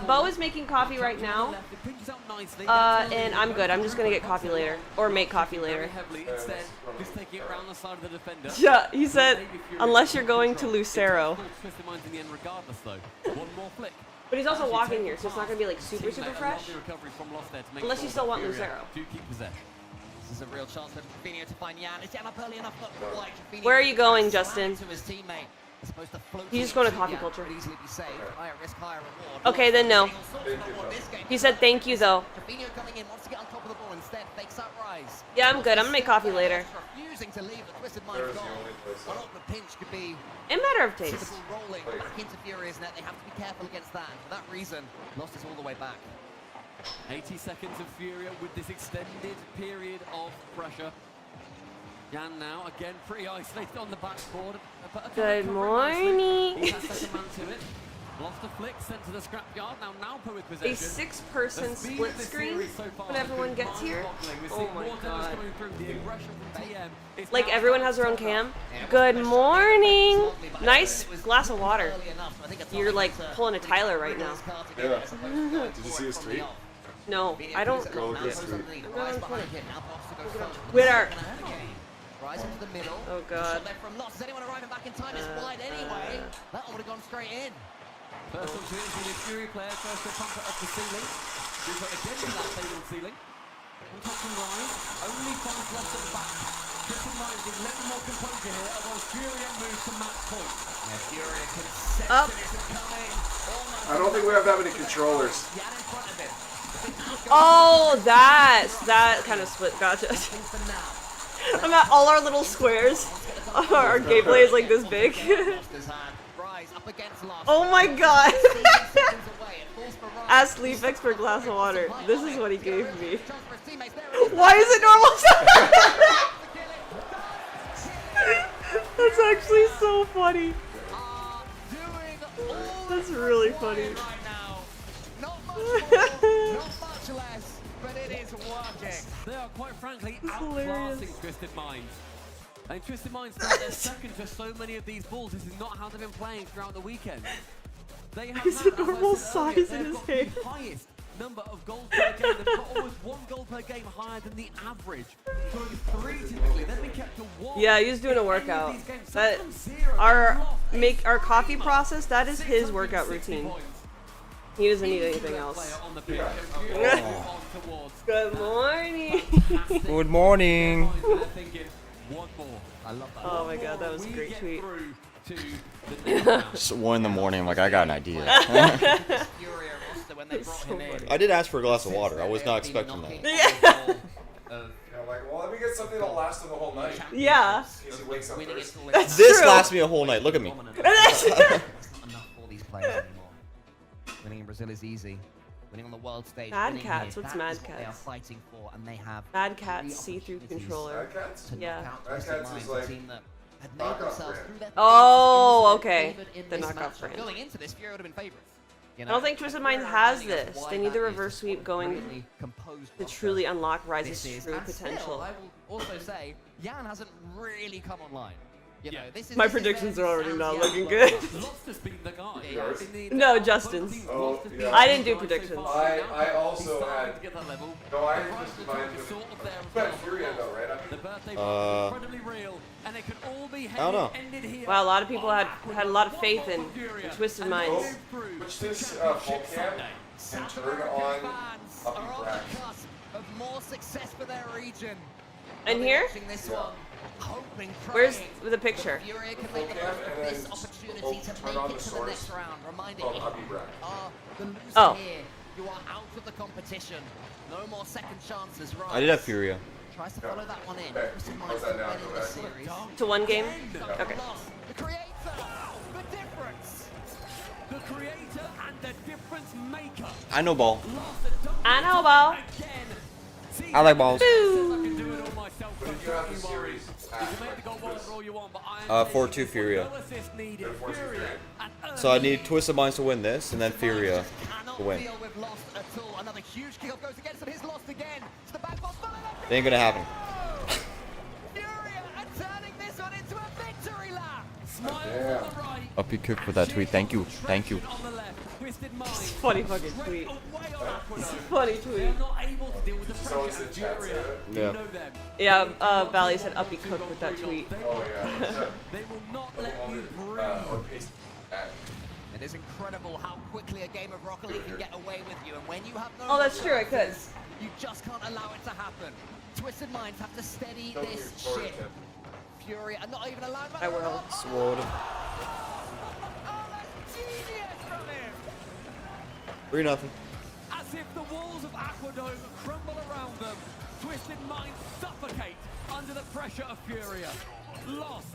Bo is making coffee right now. It pinches out nicely. And I'm good. I'm just gonna get coffee later, or make coffee Very later. heavily. Instead, just taking it around the side of the defender. Yeah, he said, unless you're going to Lucero. Twisted Minds in the end regardless though. One more flick. But he's also walking here, so it's not gonna be like super, super Teammate, a fresh. lovely recovery from Lost there to make Unless you sure still want that Lucero. Do keep possession. This is a real chance for Trevino to find Jan. Is Jan up early enough? Not quite. Trevino Where are you going, slam Justin? To his teammate. As opposed to float He's just it going to to coffee Jan, culture. could easily be saved. Higher risk, higher reward. Okay, then no. He said thank you, though. Trevino coming in, wants to get on top of the ball instead. Fakes out Rise. Yeah, I'm good. I'm gonna make coffee later. Refusing to leave the Twisted Minds There's the goal. only place A lot of the pinch could be A matter of taste. typical rolling back into Furious net. They have to be careful against that. And for that reason, Lost is all the way back. 80 seconds of Furia with this extended period of pressure. Jan now, again, pretty isolated on the backboard. But Good recovering nicely. morning. He has second man to it. Lost a flick, sent to the scrapyard. Now Nalpo with possession. A 6-person The speed split of this screen series so far when has everyone been gets here. mind-boggling. We're Oh seeing my more demos god. coming through. The aggression from TM is Like now everyone has their own starting to cam. Yeah, Good it was morning. lovely, but Nice it was glass of water. early enough. I think Atomic You're like had to pulling a Tyler right now. wriggle his card together Yeah. as opposed to going Did you for see it his from tweet? the off. No, I don't. Go with this Nalpo's tweet. underneath. I'm Rise going behind for it. him. Nalpo wants to go first. Winner. Second half of the game. Rise into the middle. Oh, The God. shot there from Lost. Is anyone arriving back in time? It's wide anyway. That one would have gone straight in. First opportunity for the Fury player, first to pump it up the ceiling. We've got again to that fatal ceiling. One touch from Rise, only finds Lost at the back. Twisted Minds need a little more composure here, otherwise Fury moves to match point. Yeah, Fury conception Up. is coming. Almost I don't think we have that many controllers. Jan in front of him. Oh, that kind of split. Gotcha. For now. I'm at all our little squares. Our gameplay is like this big. Lost his hand. Rise up against Lost. Oh my god. 16 seconds away. It falls for Rise. Ask LiefX for a glass of water. This is what he gave me. Chance for his teammates. There it is. Why is it normal? That's actually so funny. Doing all That's really funny. right now. Not much more, not much less, but it It is working. They are quite frankly hilarious. outclassing Twisted Minds. And Twisted Minds found their second to so many of these balls. This is not how they've been playing throughout the weekend. They have He's had, a normal size in his they've hair. got the highest number of goals per game. They've got almost 1 goal per game higher than the average. Going 3 typically, they've been kept to 1. Yeah, he was doing a workout. That our coffee process, that is his workout routine. He doesn't need anything else. Good morning. Good morning. I love that. Oh my god, that was a great tweet. It's 1 in the morning. I'm like, I got an idea. Furia roster when they brought So him in. funny. I did ask for a glass of water. I was not expecting that. Yeah. Like, well, let me get something that'll last him the whole night. Yeah. In case he wakes up Winning first. it all That's This true. lasts me a whole night. Look at me. That's It's not enough for these players anymore. Winning in Brazil is easy. Winning on the world stage. Mad winning Cats, here, what's that Mad is what they are Cats? fighting for, and they have Mad Cat's three see-through opportunities controller. Mad Cats? to Yeah. knock out Mad Twisted Cats is Minds, like a team that had made knockout themselves brand. through their Oh, performances okay. favored in The this knockout matchup. brand. Going into this, Fury would have been favorites. You I know? don't think Twisted Minds Fury has reminding us this. why They need the that is, reverse sweep what going brilliantly composed to roster truly unlock this Rise's is. true And potential. Still, I will also say, Yan hasn't really come online. You know, this is My this is predictions very are already not Sam's looking Yan good. bloodline. Lots to speed the guy. Yours? No, Justin's. Oh, yeah. I didn't do predictions. I also had. to get that level. No, I The price just of the mind drug is sort of there as But well. Furia though, right? The birthday party is incredibly real, and it can all be don't know. ended here. Wow, a lot of people had a lot of faith in Twisted Minds. Which this full cam and turn on Fans Uppy are on Brack. the cusp of more success for their region. And They'll be here? watching this one, hoping, Where's praying the picture? Fury can make the Cam most of and this then opportunity to turn make on it the to the source next round. Reminding called you Uppy Brack. are the loser Oh. here. You are out of the competition. No more second chances, right? I did have Furia. Tries to follow that one in. Okay. Twisted How's Minds that now? winning Go this back. series. To one game? Don't Okay. lost. The creator, the difference. The creator and the difference maker. I know ball. Lost a double I know ball. again. See, I like balls. I can do it all myself. But Don't if you have the you worry. series, You can make the goal balls all you want, but I am 4-2 taking Furia. no assist needed. 4-2 Furia and So I need Twisted Minds to win this, and then Furia Cannot to win. deal with lost at all. Another huge kick goes against him. He's lost again. To the back post. It ain't gonna happen. Furia are turning this one into a victory lap. Smiles Yeah. on the right. Uppy cook for that tweet. Thank you. Thank you. On the left. Twisted Minds. Funny fucking tweet. Away on Aqueduct. Funny They tweet. are not able to deal with the Someone pressure said of chat Furia. said it. You Yeah. know them. Yeah, Valley said Uppy cooked with that tweet. Oh yeah. They will not let you breathe. Or paste that. It is incredible how quickly a game of Rocket League can get away with you, and when you have no Oh, that's true, I could. you just can't allow it to happen. Twisted Minds have to steady Don't this be sorry, ship. Tim. Fury are not even allowed. I will. Sword. Oh, that's genius from him. 3-0. As if the walls of Aquadome crumble around them, Twisted Minds suffocate under the pressure of Furia. Lost.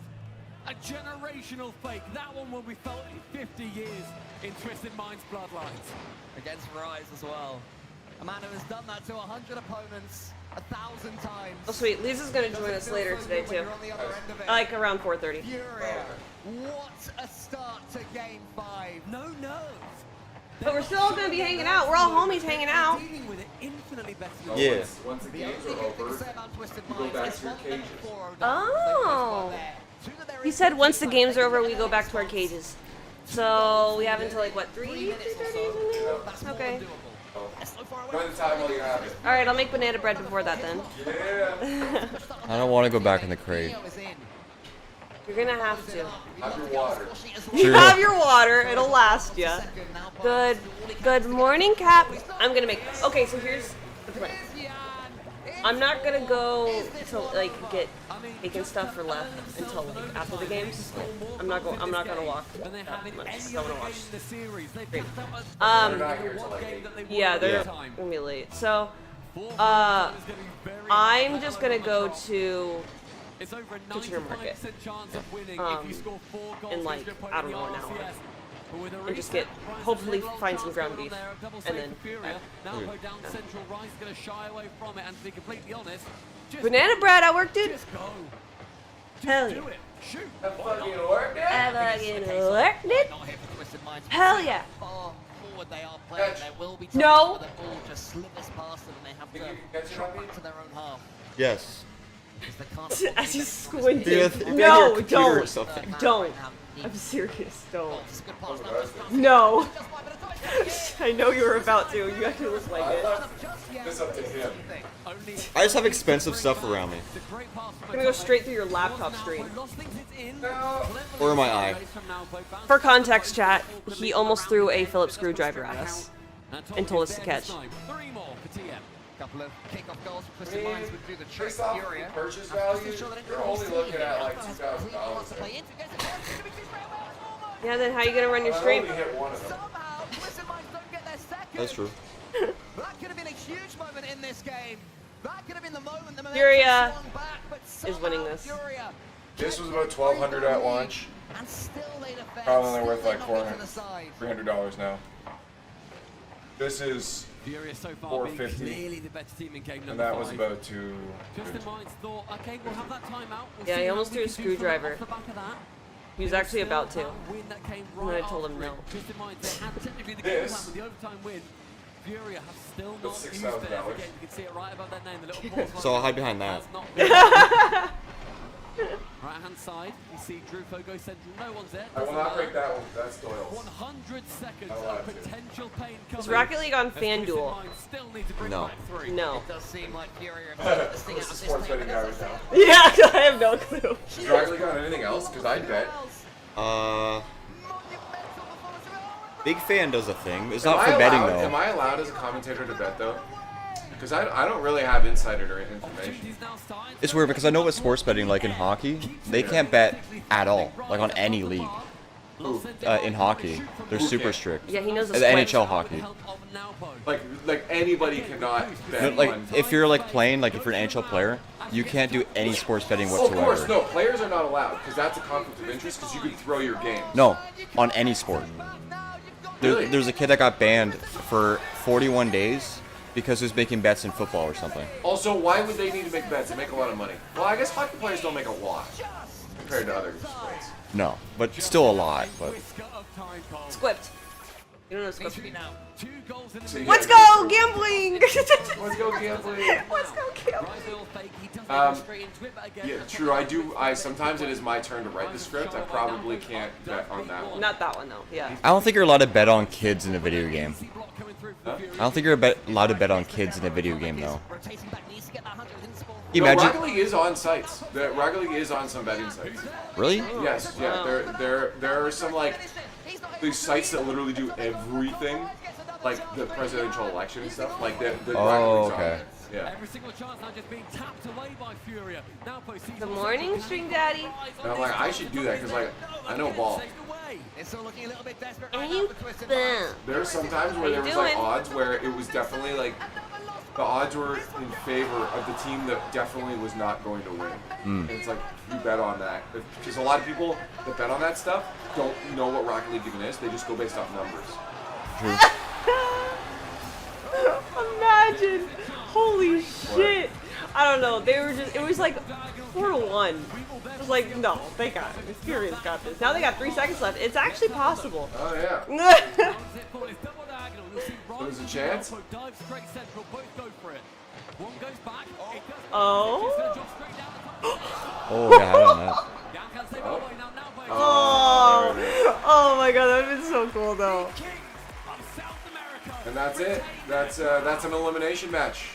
A generational fake. That one will be felt in 50 years in Twisted Minds' bloodlines. Against Rise as well. A man who has done that to 100 opponents 1,000 times. Oh sweet, Lisa's gonna join us later today too. Like around 4:30. Furia. What a start to game 5. No nerves. But we're still all gonna be hanging out. We're all homies hanging out. Dealing with it infinitely better than Yeah. Once the The games only are good thing over, to say about Twisted you go Minds back is to your one thing cages. before Oh. He said once the games are over, we go back to our cages. So we have until like what, 3:30? Okay. by the time while you have it. All right, I'll make banana bread before that then. Yeah. I don't want to go back in the crate. You're gonna have to. Have your water. You True. have your water. It'll last ya. Good morning, Cap. I'm gonna make. Okay, so here's the plan. I'm not gonna go to like get cake and stuff for left until like after the games. I'm not gonna walk that much. I wanna watch. Great. They're not here till like 8. Yeah, they're gonna be late. So, I'm just gonna go to It's over a Kitchener Market. 95% chance of winning Um, if you score 4 goals in, like, against your opponent I don't in know, an the hour. RLCS. But with a And just reset, get- Rise hopefully has a real find some chance ground over beef. there, a double And save then- for Furia. Now go down central, Rise is going to shy away from it, and to be completely honest, just banana bread. I worked it. Just go. Just Hell do yeah. it. Shoot. That fucking worked, I fucking worked it. Not here for Twisted Minds. Hell yeah. Far forward they are playing. There will be times No. where the ball just slithers past them and they have to drop back to their own half. Yes. Because they can't As he's squinting. If you No, had your computer or don't. something. Don't. I'm serious. Don't. It's a good pass. Now it's passing. No. Just fine, but it's I know you were about to. You actually look like it. This up to him. I just have expensive stuff around me. I'm gonna go straight through your laptop screen. Or my eye. For context, chat, he almost threw a Phillips screwdriver at us and told us to catch. Couple of kickoff goals for Twisted Minds would do the trick. Based off Furia. purchase value, you're only looking at like $2,000. Yeah, then how you gonna run your I stream? only hit one of them. Somehow, Twisted Minds don't get their second. That's true. That could have been a huge moment in this game. That could have been the moment the momentum Furia swung back, but is winning somehow this. Furia This was about $1,200 at launch. and still they defend. Probably only Still worth they like knock it to the side. $300 now. This is, Furia so far being 450. clearly the better team in game number and that was 5. about two. Twisted Minds thought, okay, we'll have that timeout. We'll Yeah, see he how almost we threw a can do from screwdriver. off the back of that. He was There actually still about to. that win that came And then I right told him after no. it. Twisted Minds, they had technically the game This- plan with the overtime win. Furia have still not That's used their $6,000. again. You can see it right above their name, the little pause. So I'll hide behind that. That's not good. Right hand side, you see Drufo go central. No one's there. I will Doesn't not matter. break that one. That's Doyle's. 100 seconds I'll of have to. potential pain coming. Is Rocket League on As Twisted FanDuel? Minds still need to bring No. back 3. No. It does seem like Furia have taken this thing out Who's of the this sports thing, betting but guy as right I now? said, Yeah, I have no clue. Has Rocket League got anything else? Because I'd bet. Big fan does a thing. It's Am not for I betting allowed- Am though. I allowed as a commentator to bet though? Because I don't really have insider information. Opportunities now starting. It's weird because I know what sports betting like in hockey. They can't bet at all, like on any league. In hockey, they're Who super can't? strict. Yeah, he knows the The sweat. NHL hockey. Like anybody cannot bet Like on. if you're like playing, like if you're an NHL player, you can't do any sports betting Oh, of course, whatsoever. no. Players are not allowed because that's a conflict of interest because you could throw your game. No, on any sport. Really? There's a kid that got banned for 41 days because he was making bets in football or something. Also, why would they need to make bets? They make a lot of money. Well, I guess hockey players don't make a lot compared to other sports. No, but still a lot. But Squipped. You don't know Squipped. now. So, Let's yeah, go gambling! Let's go gambling. Let's go gambling! Yeah, true. I sometimes it is my turn to write the script. I probably can't bet on that one. Not that one though. Yeah. I don't think you're allowed to bet on kids in a video game. Huh? I don't think you're allowed to bet on kids in a video game though. Rotating back, needs to get that 100 within the sport. You No, imagine? Rocket League is on sites. The Rocket League is on some betting sites. Really? Yes, yeah. There are some like these sites that literally do everything, like the presidential election and stuff. Like the Oh, Rocket League's on okay. it. Yeah. Every single chance now just being tapped away by Furia. Now postseason. Good morning, String Daddy. And I'm like, I should do that because like I know ball. It's all looking a little bit desperate And right you now for Twisted bam. Minds. There's sometimes where there was like odds where it was definitely like the odds were in favor of the team that definitely was not going to win. And it's like you bet on that because a lot of people that bet on that stuff don't know what Rocket League even is. They just go based off numbers. Imagine. Holy shit. I don't know. They were just, it was like 4-1. It was like, no, they got it. Furious got this. Now they got 3 seconds left. It's actually possible. Oh yeah. There's a chance. Oh. Oh yeah, I don't know. Oh. Oh my god, that would have been so cool though. And that's it. That's an elimination match.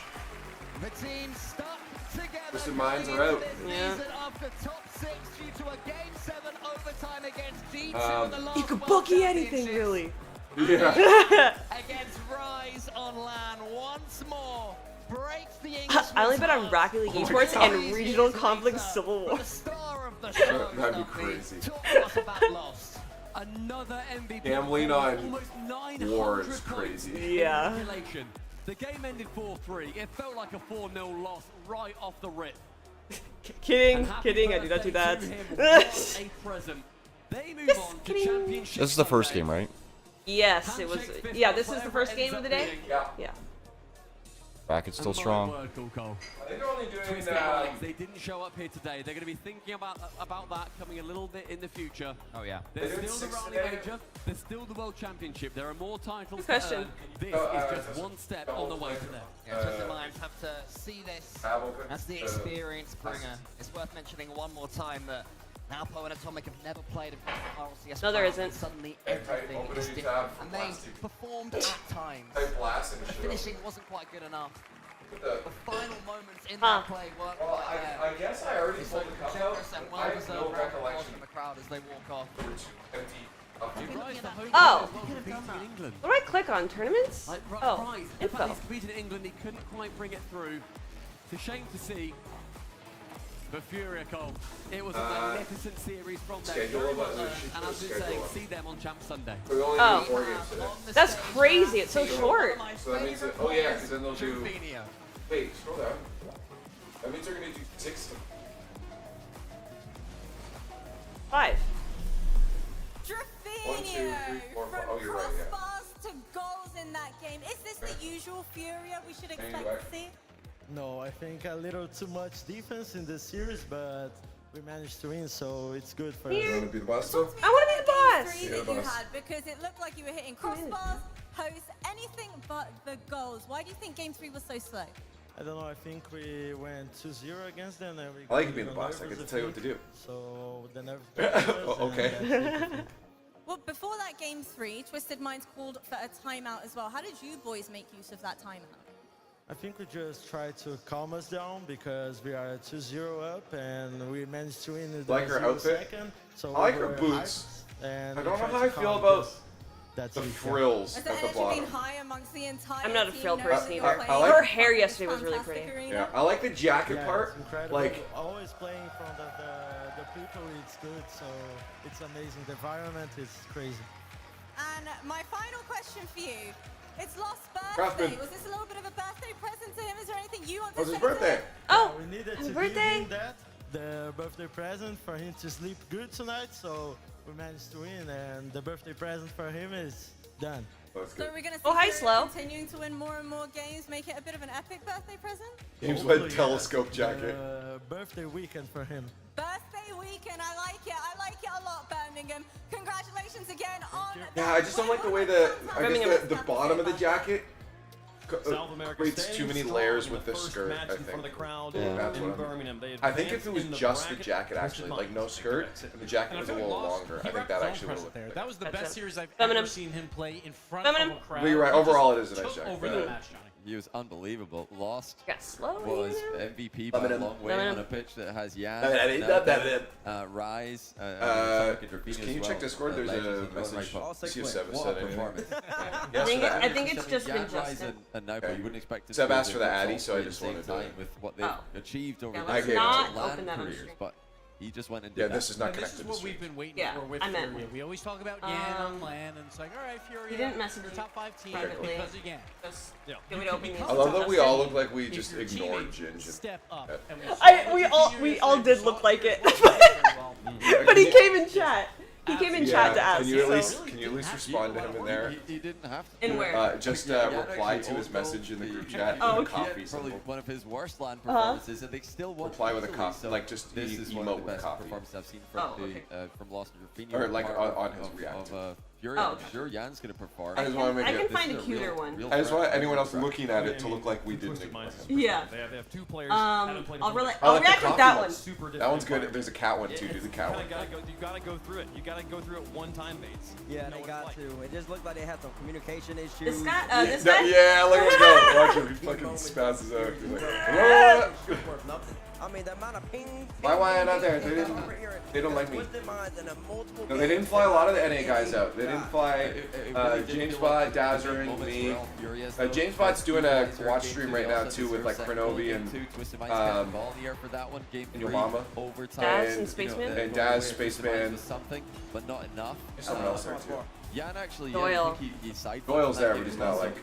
The team stuck together. Twisted Minds are out. Yeah. After top 6 due to a game 7 overtime against D2 in the last You could one bookie to anything, finish really. Yeah. against Rise on LAN once more. Breaks the English. I only bet on Rocket League esports and regional conflict civil war. The star of the show. That'd be Duffy. crazy. Talk to us about loss. Another MVP. Gambling on Almost 900 war is points crazy. in Yeah. regulation. The game ended 4-3. It felt like a 4-0 loss right off the rip. Kidding, And happy kidding, I do not do birthday that. to him. What a present. They move Just on to kidding. championship. This is the first Sunday. game, right? Yes, it was. Yeah, this is the first game of the day? Yeah. Yeah. Bracket's still And my strong. word, Coco. I think they're only doing Twisted Minds, they didn't show up here today. They're going to be thinking about that coming a little bit in the future. Oh, yeah. There's They're doing still the 6 Rally today? Major. There's still the World Championship. There are more titles Good question. to earn. This is just one step on the way to there. Yeah, Twisted Minds have to see this as the experience bringer. It's worth mentioning one more time that Alpo and Atomic have never played in RLCS. No, there Prime, isn't. and suddenly everything open is a new different. tab for And they plastic. performed at times. Type blast and The shit. finishing wasn't quite good enough. The, The final moments in Huh. that play weren't well, quite there. I guess I already It's pulled so the cup out. generous and I have well-deserved no applause recollection. from the crowd as they walk off. Empty. Rise, the home Oh. team as well, competing in England. What do I click on? Tournaments? Like, Oh, Rise, in fact, info. he's competed in England. He couldn't quite bring it through. It's a shame to see. But Furia, Cole, it was a magnificent series from them. schedule Very of well it, done. she's And got as a we say, schedule. see them on Champ Sunday. We only Oh. do 4 games today. That's crazy. It's so short. So that means that, oh yeah, because then they'll do, Juvenia. wait, scroll down. That means they're going to do 6. 5. 1, 2, 3, 4, 5. Oh, you're right, yeah. Crossbars to goals in that game. Is this the usual Furia we should expect Anyway. to see? No, I think a little too much defense in this series, but we managed to win, so it's good for You us. want to be the boss still? I want to be the Game boss. 3 Yeah, that the you boss. had, because it looked like you were hitting crossbars, posts, anything but the goals. Why do you think Game 3 was so slow? I don't know, I think we went 2-0 against them. And we I like got being the boss. I nervous, get to tell you what to do. So the nerves. Oh, okay. Well, before that Game 3, Twisted Minds called for a timeout as well. How did you boys make use of that timeout? I think we just tried to calm us down because we are 2-0 up and we managed to win in the Like her 0 outfit? second. So I like we her were boots. hyped, and I we don't know tried how to I feel calm about this. That's the it, yeah. frills Has the at the energy bottom. been high amongst the entire I'm not a team, frill knowing person that either. you're I playing like- Her in hair this yesterday was really fantastic pretty. arena? Yeah, I like the jacket Yeah, part. it's incredible. Like, Always playing in front of the people, it's good, so it's amazing. The environment is crazy. And my final question for you. It's Lost's birthday. Craftsman. Was this a little bit of a birthday present to him? Is there anything you want to was say his to birthday? him? Oh, We needed happy to birthday. give him that, the birthday present for him to sleep good tonight, so we managed to win, and the birthday present for him is done. That's So good. we're going to see Oh, hi, Furia Slow. continuing to win more and more games, make it a bit of an epic birthday present? James Hopefully, Webb telescope jacket. Birthday weekend for him. Birthday weekend, I like it. I like it a lot, Birmingham. Congratulations again on Yeah, I just don't like the way the, I Birmingham. guess the bottom of the jacket South America creates staying too many strong layers in with the first skirt, match I in front of the think. crowd Yeah. That's in what I'm- Birmingham. They I think if advanced it was in the just the bracket, jacket, Twisted actually, like no Minds. skirt, and the jacket was a little longer, I think that actually would have there. looked That was the That's best it. series I've Birmingham. ever seen him play in front Birmingham. of a crowd. But you're right, He just overall it is a nice took jacket. over Yeah. the match, Johnny. He was unbelievable. Lost Got slow. was you know? MVP by a Birmingham. long way Birmingham. on a pitch that has Yan, Can Rise, you check Discord? There's a message. See if Seb has What said a anything. performance. Yes, for that. I think it's just been Yan, Rise, Justin. and now, but you wouldn't expect it Seb to be asked for the the Addy, top so I three at just the same wanted to- time with what they've Oh. achieved over Yeah, the let's gave it not to LAN open that on careers, stream. but he just went and did Yeah, that. this is not And this connected is to what stream. we've been waiting Yeah, for with I meant- Furia. We always talk about Yan on LAN, and it's like, all right, Furia, You didn't message you're a me top 5 team privately. because of Yan. Just Yeah. give me to open I love that we all look like we If just your ignored teammates Ginge. Step up. Yeah. And we all did look like it. Yeah, But can he you- came in chat. He came in chat to ask. Can you at so- least respond to him in there? He didn't have to. In do it. where? Just Yeah, reply actually, to his although message in the group the- chat Oh, with a okay. coffee Probably symbol. one of his worst LAN performances, and they still won. Reply with a easily, coffee, so like just this is one emote of the with best coffee. performances I've seen from Oh, okay. from Lost and Rafinha. Or, like, part on his of react. Fury. Oh, I'm okay. sure Jan's gonna perform. I just want to make I it. can find a cuter one. I just want anyone else looking at it to look like we didn't Twisted ignore Minds is him. Yeah. They have two players. haven't played I'll in really, front I I'll like the react with coffee that one. one. Super different That one's good. environment. There's a cat one too. Do the cat one. You gotta go through it. You gotta go through it one time, Bates. Yeah, You know they what got it's like. to. It just looked like they had some communication issues. This guy, this No, guy. yeah, look at him go. Watch him. He fucking spazzes out. He's like, "Ah." Worth nothing. I mean, the amount of ping. Why am I not there? They don't like me. No, they didn't fly a lot of the NA guys out. They didn't fly James Bot, Dazzering, me. James Bot's doing a watch stream right now too with like Krenobi and your mama Daz and Spaceman? and Daz, Spaceman. Something, but not enough. There's someone else there too. Jan actually, Doyle. I think he sided Doyle's on there, that but game he's as not well, like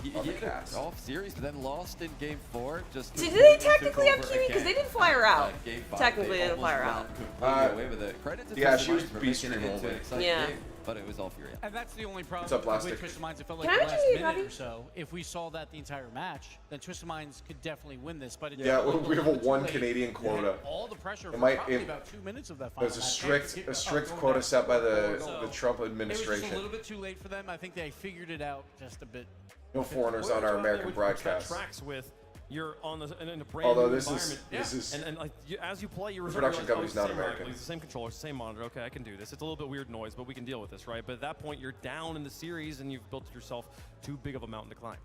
he on the had cast. it off series, but then lost in game 4. Just So before do they he took technically have over Kiwi? Because they again. didn't fly her out. Game 5, Technically, they didn't almost fly her ran out. completely away with it. Credit to yeah, Twisted she was Minds for beast making it stream into an only. exciting Yeah. game. but it was all Furia. And that's the only problem What's up, Plastic? with Twisted Minds. It felt like Can the I last mention you, minute Robbie? or so, if we saw that the entire match, then Twisted Minds could definitely win this. But it Yeah, just looked we have a little bit too 1 late. Canadian quota. All the pressure for might- probably it- about 2 minutes of that final There's a match. strict quota set by the Trump It was just a administration. little bit too late for them. I think they figured it out just a bit. No foreigners on our American broadcast. Tracks with you're on in a brand Although new this is environment. this is and like as you play, you're The production company's not same American. It's the same controller, same monitor. Okay, I can do this. It's a little bit weird noise, but we can deal with this, right? But at that point, you're down in the series, and you've built yourself too big of a mountain to climb.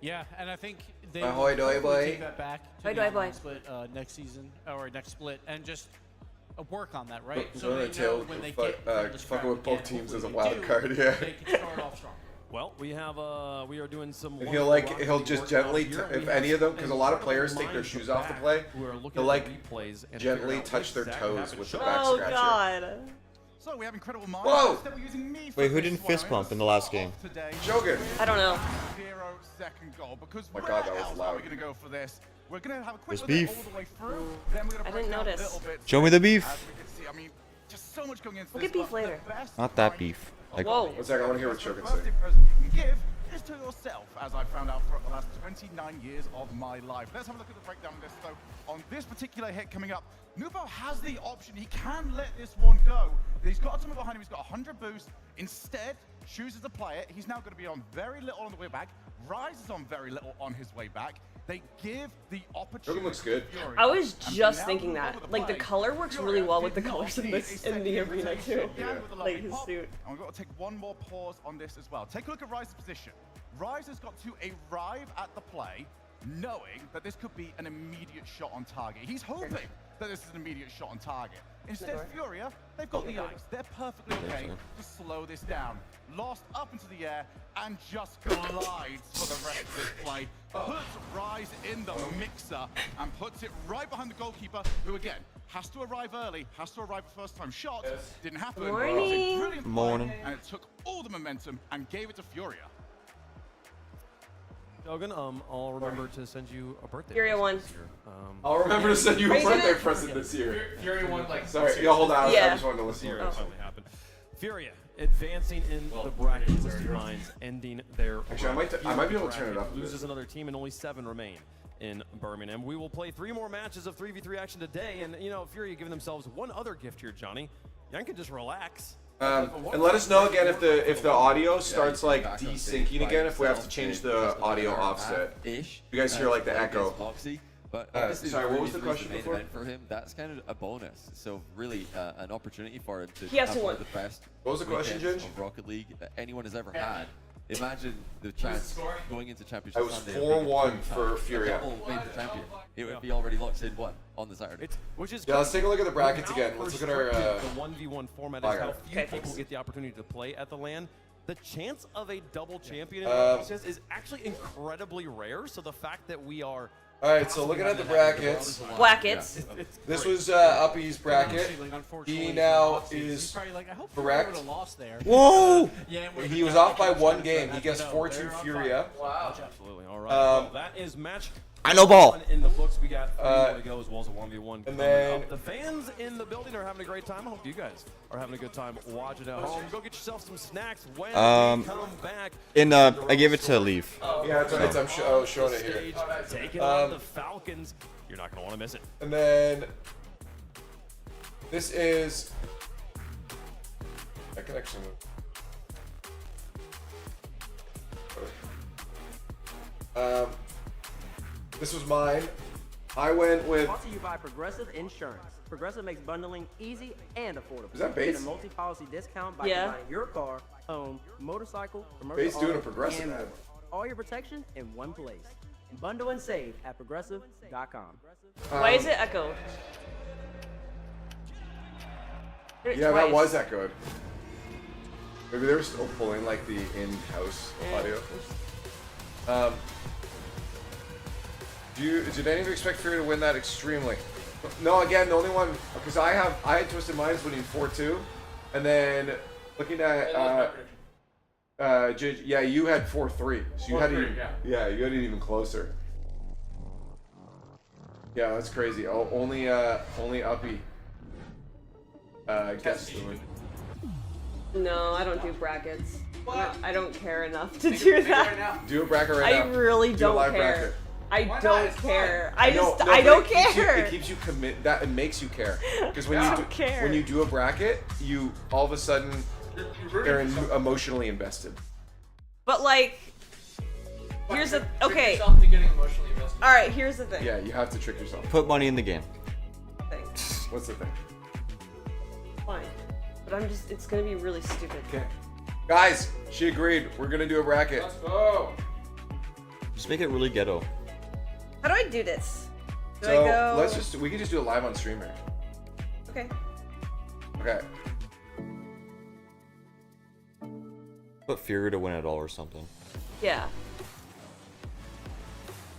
Yeah, and I think they Ahoy, will doy, probably boy. take that back to Ahoy, the doy, online boy. split next season or next split, and just work on that, right? So they tail, know when they fucking get scrap with both again, teams as a hopefully wild they card, do, yeah. They can start off strong. Well, we are doing some. And he'll just gently, if any of them, because a lot of players take their shoes off to play, he'll like gently touch their toes with the back Oh scratcher. God. So we have incredible minds. Whoa! Instead, we're using me for Wait, who this didn't one. fist I'm gonna bump in the last start game? off today Shogun. I don't know. 0-second goal because My where God, that was else are loud. we going to go for this? We're going to have a quick There's look at it beef. all the way through. Then we're going I to break didn't down notice. little bits. Show me the beef. As we can see, I mean, just so much going into We'll this. get beef but the later. best Not that time beef. Like, Whoa. One second, I want to hear what Shogun birthday said. present you can give is to yourself, as I found out for the last 29 years of my life. Let's have a look at the breakdown of this. So, on this particular hit coming up, Nuvo has the option. He can let this one go. He's got a team behind him. He's got 100 boost. Instead, chooses to play it. He's now going to be on very little on the way back. Rise is on very little on his way back. They give the opportunity. Shogun looks good. to Fury. I was And just now thinking over that. the Like the play, color works Fury really well with the did not colors in see this a in the second arena invitation. too. Yeah, with a lovely Like his pop. suit. And we've got to take one more pause on this as well. Take a look at Rise's position. Rise has got to arrive at the play, knowing that this could be an immediate shot on target. He's hoping that this is an immediate shot on target. Instead, Furia, they've got the ice. They're perfectly okay to slow this down. Lost up into the air and just glides for the rest of this play. Puts Rise in the mixer and puts it right behind the goalkeeper, who again has to arrive early, has to arrive at first time shot. Didn't happen. Morning. It was a brilliant play, Morning. and it took all the momentum and gave it to Furia. Shogun, I'll remember to send you a birthday. Furia present won. this year. I'll remember to send you Are a you gonna- birthday present this year. Furia won like. Sorry, yeah, hold on. I Yeah. just wanted to listen to It it. finally happened. Furia advancing in the bracket. Twisted Minds ending their. Actually, I might be able to turn it up a bit. Loses another team, and only 7 remain in Birmingham. We will play 3 more matches of 3v3 action today, and you know, Furia giving themselves one other gift here, Johnny. Y'all can just relax. And let us know again if the audio starts like desyncing again, if we have to change the audio offset. Ish. You guys hear like the against echo. Boxy, but obviously sorry, what was the Fury's question main before? event for him. That's kind of a bonus. So really, an opportunity for him to He has to have one win. of the best What was the question, weekends Ginge? of Rocket League that anyone has ever had. Imagine the chance going into Championship I was Sunday. 4-1 for Furia. Major champion. It would be already locked in what on the Saturday. Which is Yeah, let's take a look at the brackets how again. Let's look at our. restricted the 1v1 format is okay. how few Okay, people thanks. get the opportunity to play at the LAN. The chance of a double champion in Um, the process is actually incredibly rare. So the fact that we are All right, so looking at the brackets, Blackets. this was Uppy's bracket. Unfortunately, He now he's is probably like, I hope Furia correct. would've lost there. Whoa! Yeah, and He was off by 1 game. He gets 4-2 Furia. absolutely all right. Well, that is match. I know ball. In the books, we got 3 more to go as well as a 1v1. And coming then- up. The fans in the building are having a great time. I hope you guys are having a good time watching at home. Go get yourself some snacks when we come back. I gave it to Leaf. Yeah, it's alright. I'm showing it here. Stage, taking on the Falcons. You're not going to want to miss it. And then this is that connection. This was mine. I went with. Brought to you by Progressive Insurance. Progressive makes bundling easy and affordable. Is that Get Bates? a multi-policy discount by Yeah. combining your car, home, motorcycle, commercial Bates doing a auto, Progressive and ad. more. All your protection in one place. And bundle and save at progressive.com. Why is it echoed? Hit it Yeah, that twice. was that good. Maybe they were still pulling like the in-house audio. Did any of you expect Fury to win that extremely? No, again, the only one because I had Twisted Minds winning 4-2, and then looking at yeah, you had 4-3, so you had it. Yeah, you had it even closer. Yeah, that's crazy. Oh, only Uppy guessed the win. No, I don't do brackets. I don't care enough to do that. Do a bracket right now. I really Do a don't live care. bracket. I don't care. I No, just, no, I but don't it care. keeps you commit. That it makes you care. Because when I you don't care. when you do a bracket, you all of a sudden are emotionally invested. But like, here's the okay. Yourself to getting emotionally invested. All right, here's the thing. Yeah, you have to trick yourself. Put money in the game. What's the thing? Fine, but I'm just. It's gonna be really stupid. Okay. Guys, she agreed. We're gonna do a bracket. Let's go. Just make it really ghetto. How do I do this? Do So I go? we can just do it live on streamer. Okay. Okay. Put Fury to win it all or something. Yeah.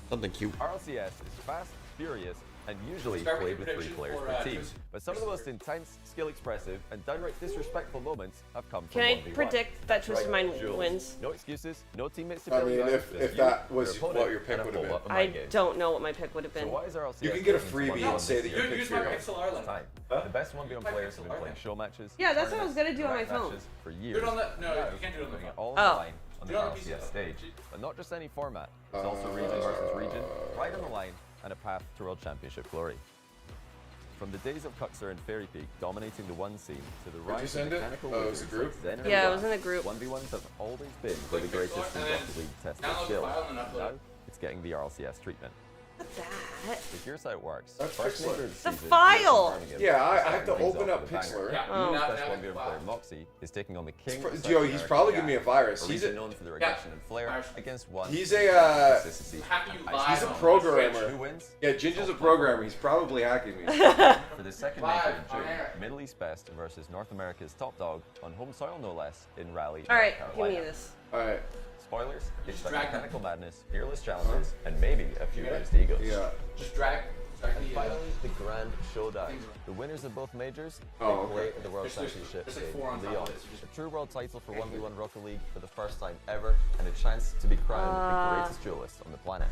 Something cute. RLCS is fast, furious, and usually played with 3 players per team. But some of the most intense, skill-expressive, and downright disrespectful moments have come from Can I 1v1. predict that Twisted Mind Jules. wins? No excuses, no teammates to I bail mean, you out, if just that you, was your opponent, what your pick and a would have full been. of I mind games. don't know what my pick would have been. So why is RLCS You can get a getting freebie into and say that 1v1 you picked this Fury. time? The best 1v1 players have been playing show matches. Yeah, that's what I was gonna do on my rank phone. matches for years. Do it on the- no, Now, you can't do it on the putting phone. all on Oh. the line on the RLCS stage. But not just any format. It's also region versus region, pride on the line, and a path to World Championship glory. From the days of Cuxer and Fairy Peak dominating the one scene to the Did you rise of send it? mechanical Oh, it was a wizards group? like Zen and Yeah, it was Wrath, in a group. 1v1s have always been where the greatest in Rocket League test their skill. Now, it's getting the RLCS treatment. What's that? So here's how it works. That's First Pixlr. major of the The season, file! Birmingham, Yeah, I have starting to things open off up with a Pixlr. banger. Oh. New Best 1v1 player Moxie is taking on the king. of South Yo, he's America, probably giving me a virus. a He's region a known for their aggression and flair against one. he's a consistency. he's a programmer. Who wins? Yeah, Ginger's a programmer. He's probably hacking me. For the second major in June, Middle East Best versus North America's top dog on home soil no less in Raleigh, All right, North give me Carolina. this. All right. Spoilers, expect mechanical madness, fearless challenges, and maybe a few bruised egos. Yeah. Just drag And finally, the grand showdown. The winners of both majors Oh, play okay. the World Championship there's like in 4 on top Lyon. of it, so just- A true world title for 1v1 Rocket League for the first time ever, and a chance to be crowned the greatest duelist on the planet.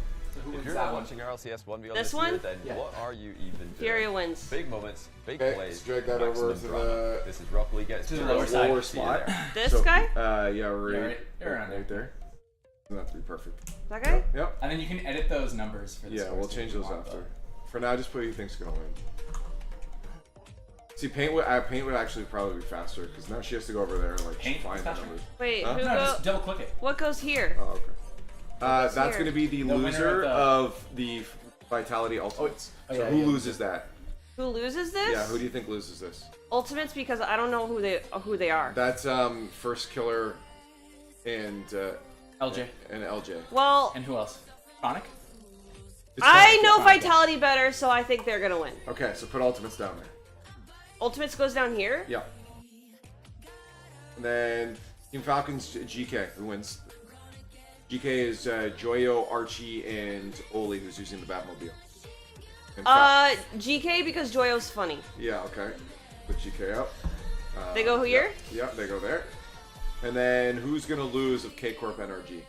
If you're not watching RLCS 1v1 This this year, one? then what are you even doing? Fury wins. Big moments, big Okay, plays, let's drag that maximum over to drama. the- This is Rocket League gets To the drama. lower side. Lower See you spot. there. This So, guy? Yeah, right. right around right there. Doesn't have to be perfect. That guy? Yep. And then you can edit those numbers for the Yeah, we'll change those after. For now, just put who you think's gonna win. See, paint would actually probably be faster because now she has to go over there and like Paint find the faster? numbers. Wait, Huh? who No, go? just double click it. What goes here? Oh, okay. That's here? gonna be the winner loser of of the Vitality Ultimates. Oh, So yeah, who yeah. loses that? Who loses this? Yeah, who do you think loses this? Ultimates, because I don't know who they are. That's First Killer and LJ. and LJ. Well, And who else? Sonic? It's I fine. know Vitality better, so I think they're gonna win. Okay, so put Ultimates down there. Ultimates goes down here. Yeah. And then Team Falcons GK, who wins? GK is Joyo, Archie, and Oli, who's using the Batmobile. And GK because Joyo's funny. yeah, okay. Put GK up. They go here? Yeah, they go there. And then who's gonna lose of K Corp NRG?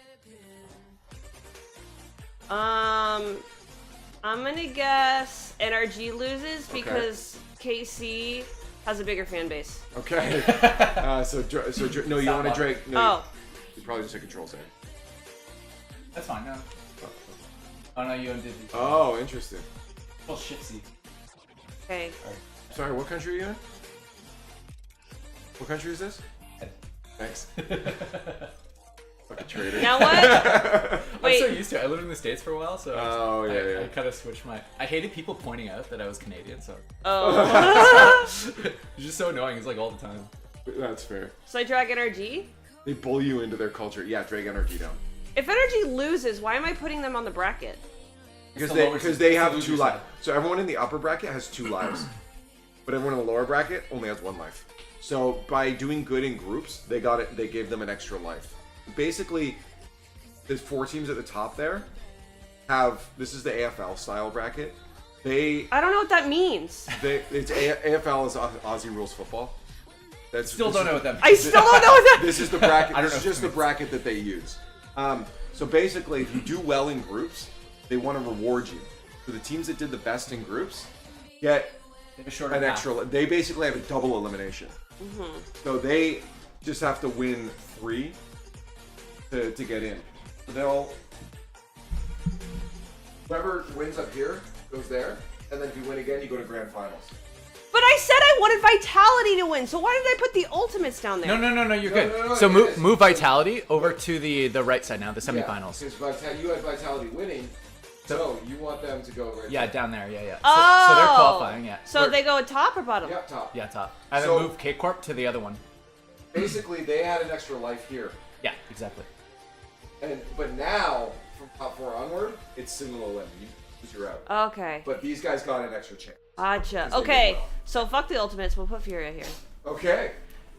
I'm gonna guess NRG loses because KC has a bigger fan base. Okay. No, you want to drink? No, Oh. you probably just take controls, eh? That's fine, no. Oh no, you undid it. Oh, interesting. Oh, shitsy. Okay. Sorry, what country are you in? What country is this? Thanks. Fucking traitor. Now what? I'm so used to it. I lived in the States for a while, so Oh, yeah, I yeah. kind of switched my... I hated people pointing out that I was Canadian, so... Oh. It's just so annoying. It's like all the time. That's fair. So I drag NRG? They bully you into their culture. Yeah, drag energy down. If NRG loses, why am I putting them on the bracket? Because they have 2 lives. So everyone in the upper bracket has 2 lives, but everyone in the lower bracket only has 1 life. So by doing good in groups, they got it. They gave them an extra life. Basically, there's 4 teams at the top there. This is the AFL style bracket. I don't know what that means. AFL is Aussie rules football. Don't know what that means. I still don't know what that This is the bracket. I don't This is know just the bracket that they use. So basically, if you do well in groups, they want to reward you. So the teams that did the best in groups get They have a shorter an path. extra. They basically have a double elimination. Mm-hmm. So they just have to win 3 to get in. So they'll whoever wins up here goes there, and then if you win again, you go to grand finals. But I said I wanted Vitality to win, so why did I put the ultimates down there? No, you're good. So move Vitality over to the right side now, the semifinals. Because you had Vitality winning, so you want them to go right Yeah, there. down there, yeah. Oh! So they're qualifying, yeah. So they go top or bottom? Yep, top. Yeah, top. And So- then move K-Corp to the other one. Basically, they had an extra life here. Yeah, exactly. But now, from top 4 onward, it's single limb. You lose your out. Okay. But these guys got an extra chance. Gotcha. 'Cause they Okay, did well. so fuck the ultimates. We'll put Furia here. Okay.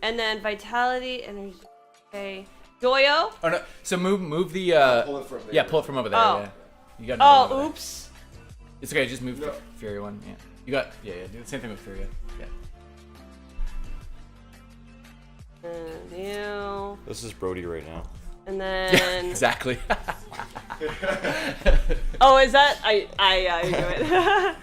And then Vitality, Energy. Okay. Doyo? Oh no. So move the Pull it from there. Yeah, pull it from over there. Oh. Yeah. You got another one over there. Oops. It's okay. Just move the Furia one. Yeah. You got. Yeah. Do the same thing with Furia. Yeah. And you. This is Brody right now. And then. Yeah, exactly. Oh, is that? I do it.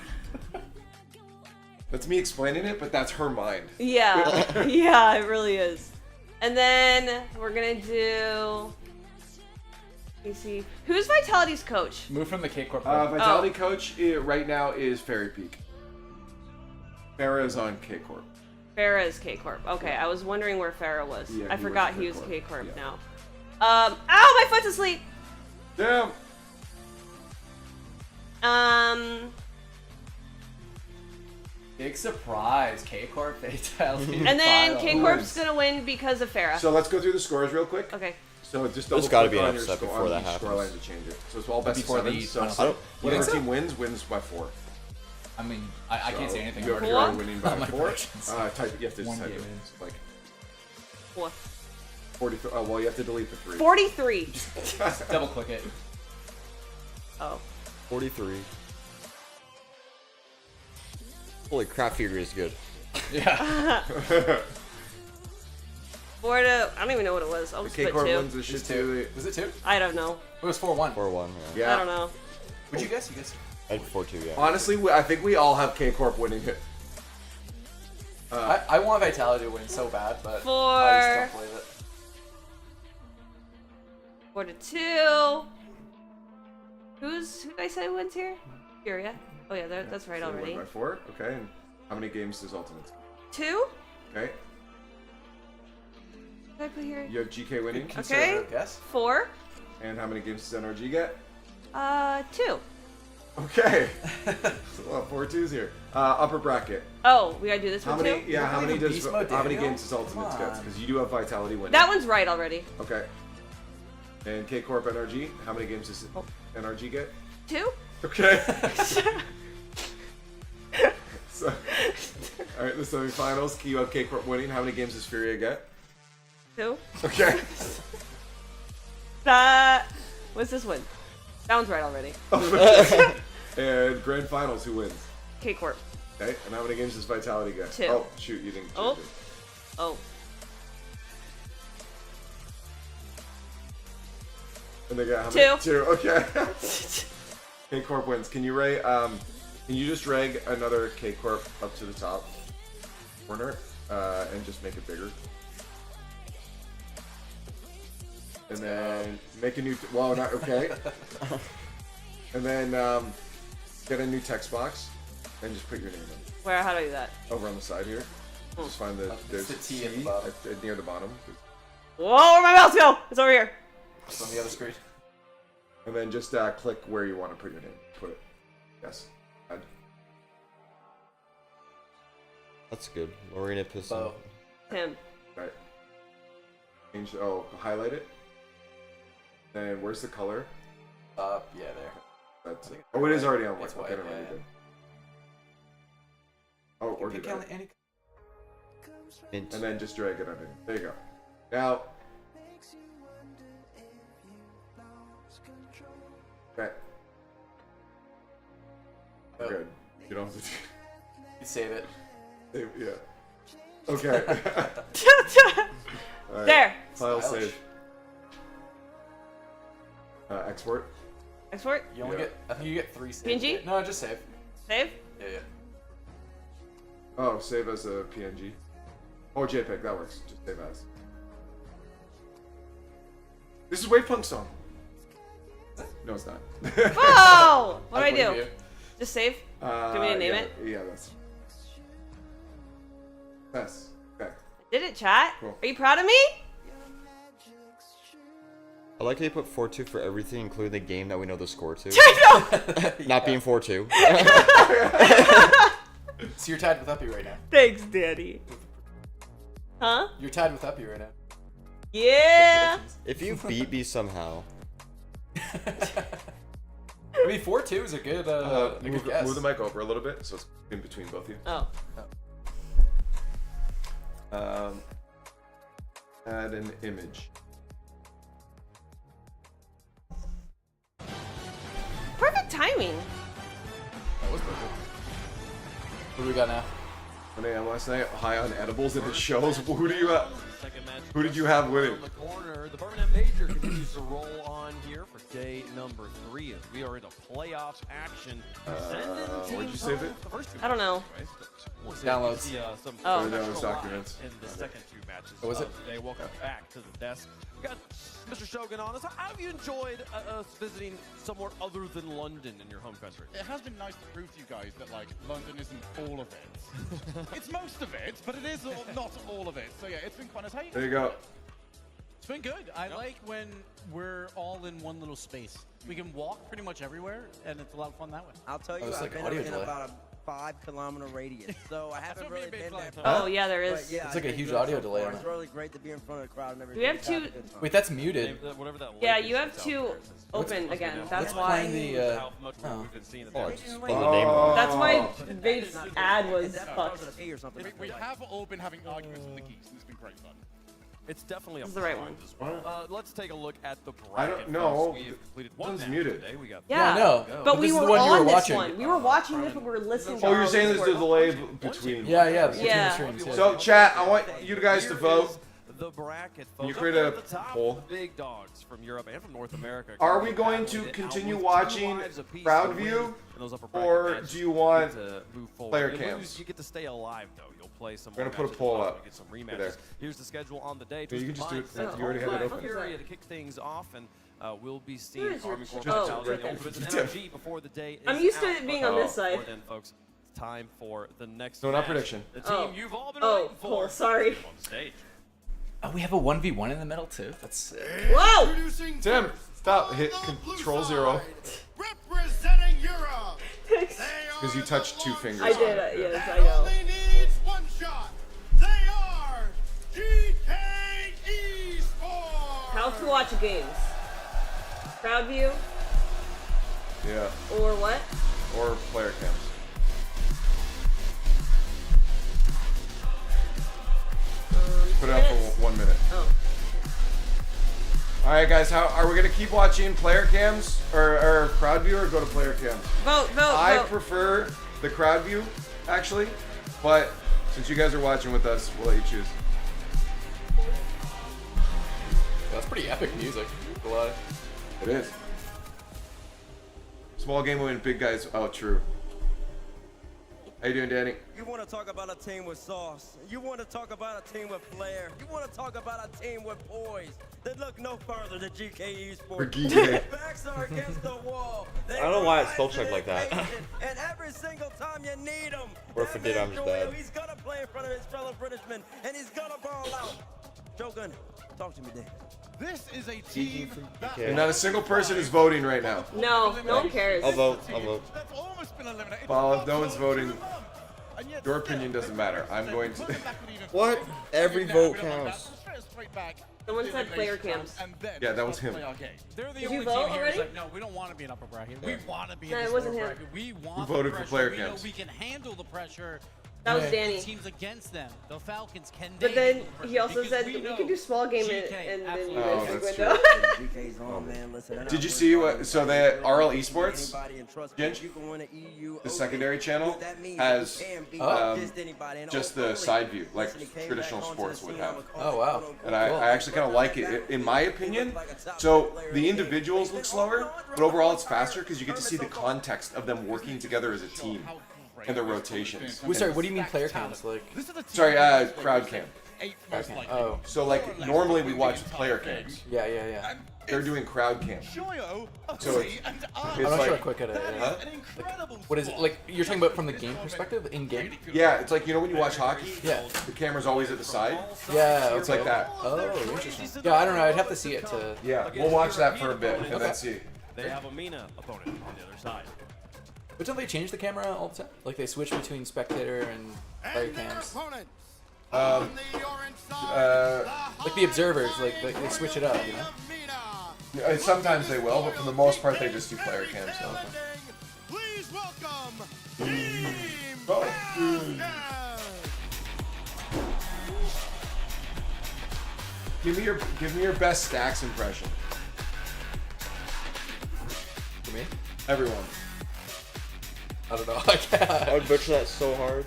That's me explaining it, but that's her mind. Yeah. Yeah, it really is. And then we're gonna do. Let me see. Who's Vitality's coach? Move from the K-Corp. Vitality coach right now is Fairy Peak. Farah's on K-Corp. Farah is K-Corp. Okay, I was wondering where Farah was. Yeah, I he forgot was he was K-Corp. K-Corp Yeah. now. Ow, my foot's asleep! Damn! Big surprise. K-Corp Vitality. And then final. K-Corp's gonna win because of Farah. So let's go through the scores real quick. Okay. So just There's double gotta click be on an your upset score before on that each happens. scoreline to change it. So it's all best of Before the 7. So final. whatever think team wins by 4. I mean, I can't say anything. You about already it. winning by My 4. predictions. You have to One type game it. in. Like What? 43. Oh, well, you have to delete the 3. 43. Double click it. Oh. 43. Holy crap, Fury is good. Yeah. 4 to. I don't even know what it was. I'll just put K-Corp 2. wins the shit too. Was it 2? I don't know. It was 4-1. 4-1, yeah. Yeah. I don't know. Would you guess? You guess? I had 4-2, yeah. Honestly, I think we all have K-Corp winning it. I want Vitality to win so bad, but 4. I just don't believe it. 4 to 2. Who did I say wins here? Furia. Oh yeah, that's right So you already. win by 4. Okay. And how many games does Ultimates? 2? Okay. What did I put here? You have GK winning. Okay. Conservative guess. 4. And how many games does NRG get? 2. Okay. A lot of 4 2s here. Upper bracket. Oh, we gotta do this How one many? too? Yeah. How many does? Beast mode, How many Daniel? games does Ultimates Come get? on. Because you do have Vitality winning. That one's right already. Okay. And K Corp NRG. How many games does NRG get? 2? Okay. So, all right, the semifinals. You have K Corp winning. How many games does Furia get? 2? Okay. What's this one? That one's right already. And grand finals, who wins? K-Corp. Okay. And how many games does Vitality get? 2. Oh, shoot, you didn't. Oh. change it. Oh. And they got how 2. many? 2. Okay. K Corp wins. Can you just drag another K Corp up to the top corner and just make it bigger? And then make a new. Well, not okay. And then get a new text box and just put your name in. Where? How do I do that? Over on the side here. Just find there's the T C at the bottom. near the bottom. Whoa, where'd my mouse go? It's over here. It's on the other screen. And then just click where you want to put your name. Put it. Yes. Add. That's good. Lorena Piston. Oh. Him. Right. Change. Oh, highlight it. Then where's the color? Yeah, there. That's. Oh, it is already on white. It's Okay, white, never mind, yeah, you're good. Oh, or do Pick that. any. Mint. And then just drag it under. There you go. Now. Okay. Oh. Good. You don't have to. You save it. Yeah. Okay. All right. There. File Stylish. save. Export. Export. You only Yeah. get. I think you get 3 saves. PNG? No, just save. Save. Yeah. Oh, save as a PNG. Or JPEG. That works. Just save as. This is Wave Punk's song. No, it's not. Whoa! What do I do? You. Just save? Do you want me to name it? Yeah, that's. Yes. Okay. Did it, chat? Cool. Are you proud of me? I like how you put 4-2 for everything, including the game that we know the score to. I know! Not being 4-2. So you're tied with Uppy right now. Thanks, Daddy. Huh? You're tied with Uppy right now. Yeah! If you beat me somehow. I mean, 4-2 is a good, good guess. Move the mic over a little bit so it's in between both of you. Oh. Add an image. Perfect timing. That was perfect. What do we got now? 1 a.m. last night, high on edibles, and it shows. Who did you have winning? The corner, the Birmingham Major continues to roll on here for day number 3 as we are into playoff action. Where'd you save it? I don't know. Downloads. Oh. Those documents. In the second 2 matches. Oh, was it? Today, welcome back to the desk. We got Mr. Shogun on us. How have you enjoyed us visiting somewhere other than London in your home country? It has been nice to prove to you guys that, like, London isn't all of it. It's most of it, but it is not all of it. So yeah, it's been quite nice. There you go. It's been good. I like when we're all in one little space. We can walk pretty much everywhere, and it's a lot of fun that way. I'll tell you, it's I've like been audio in delay. about a 5-kilometer radius, so I haven't really been there. Oh, yeah, there is. But, yeah, It's like a it's been huge good audio so delay far. on It's it. really great to be in front of the crowd and everything. We have It's had a two- good time. Wait, that's muted. Whatever that Yeah, link you is have out 2 there. open again. What's That's why. playing the, How much oh. we've been seeing in Oh, the it's game. spelled the name wrong. That's why Vape's ad was That fucked. was a fee or something. We have all been having arguments with the geeks, and it's been great fun. It's definitely a This is the right one. as well. Let's take a look at the bracket. I don't know. folks. We have completed one One's match muted. today. We got Yeah, I know. but But we this is were the one you on were this watching. one. We were watching this, but we were listening to Oh, all you're saying these there's a words. delay between. Yeah, between Yeah. the streams. Yeah. So, chat, I want you guys to Here vote. is the bracket, Can you folks. create Up a at the top, poll? the big dogs from Europe and from North America. Are we going to continue watching crowd view, or do you want player cams? You get to stay alive, though. You'll play some. We're gonna more put a matches poll as well. up. You get some Right rematches. there. Here's the schedule on the day. Yeah, you can just do it. You already have it open. Area to kick things off, and we'll be seeing Where is your Army Corps chat? Oh, Mentality and okay. Ultimates and Energy before the day is I'm used to out. it being on this side. Before then, folks, it's time for the next No, not match. prediction. The team you've all been Oh, waiting for. cool. Sorry. On stage. Oh, we have a 1v1 in the middle, too. That's sick. Whoa! Introducing Tim, first stop. on Hit the blue Control side, 0. Representing Europe. They Because you are touched the 2 long fingers. I did, shot, yes, I and know. all they need is one shot. They are GK Esports. How to watch games. Crowd view Yeah. or what? Or player cams. Put it up for 1 minute. Oh. All right, guys. How are we gonna keep watching player cams or crowd view, or go to player cams? Vote, vote, I vote. prefer the crowd view, actually, but since you guys are watching with us, we'll let you choose. That's pretty epic music. It is. Small game win, big guys. Oh, true. How you doing, Danny? You want to talk about a team with sauce. You want to talk about a team with flair. You want to talk about a team with poise. They look no further than GK Esports. Or GK. Their backs are against the wall. I don't know why it's spelled check like that. And every single time you need him, Or if it did, I'm just bad. he's gonna play in front of his fellow Britishmen, and he's gonna ball out. Shogun, talk to me, Dave. This is a team that And not a single person is voting right now. No, no one cares. I'll vote. I'll vote. that's almost been eliminated. Well, if no one's voting, And yet your still, opinion doesn't matter. I'm going to. coming back with even What? further. Every Now, vote we don't like counts. that. Straight back Someone to said the player elimination cams. round, and then Yeah, that was let's him. play our game. They're the Did only you team vote here already? who's like, no, we don't want to be in upper bracket. We want to be in No, this it wasn't lower him. bracket. We want Who the voted for pressure. player We know cams? we can handle the pressure. That was Yeah. Danny. The teams against them, the Falcons, can But they then handle the he pressure? also Because said we we know could do small game GK and then absolutely you Oh, guys that's could true. window. GK's on, man. Listen, they're Did not you see worried what? So the RL Esports, anybody and trust me, Ginge, you can win an EU the secondary channel, That means has you can beat um, anybody. And just only- the side view, like Listen, he came traditional back onto sports the would scene have. on a Oh, wow. And I actually kind of like it. In my opinion, so the individuals look slower, but overall it's faster because you get to see the context of them working together as a team and their rotations. Wait, sorry, what do you mean player cams? Like, Sorry, crowd cam. Oh. So like normally we watch player cams. Yeah. They're doing crowd cam. So it's I'm not sure how quick it is. Huh? Like, what is it? Like, you're talking about from the game perspective? In-game? Yeah, it's like, you know when you watch hockey? Yeah. The camera's always at the side? Yeah, It's like that. Oh, interesting. Yeah, I don't know. I'd have to see it to... Yeah, we'll watch that for a bit and then see. They have a Mina opponent on the other side. But don't they change the camera all the time? Like, they switch between spectator and player cams? Like the observers, like they switch it up, you know? Yeah, sometimes they will, but for the most part they just do player cams. So. Please welcome Give me your best Stacks impression. For me? Everyone. I don't know. I can't. I would butcher that so hard.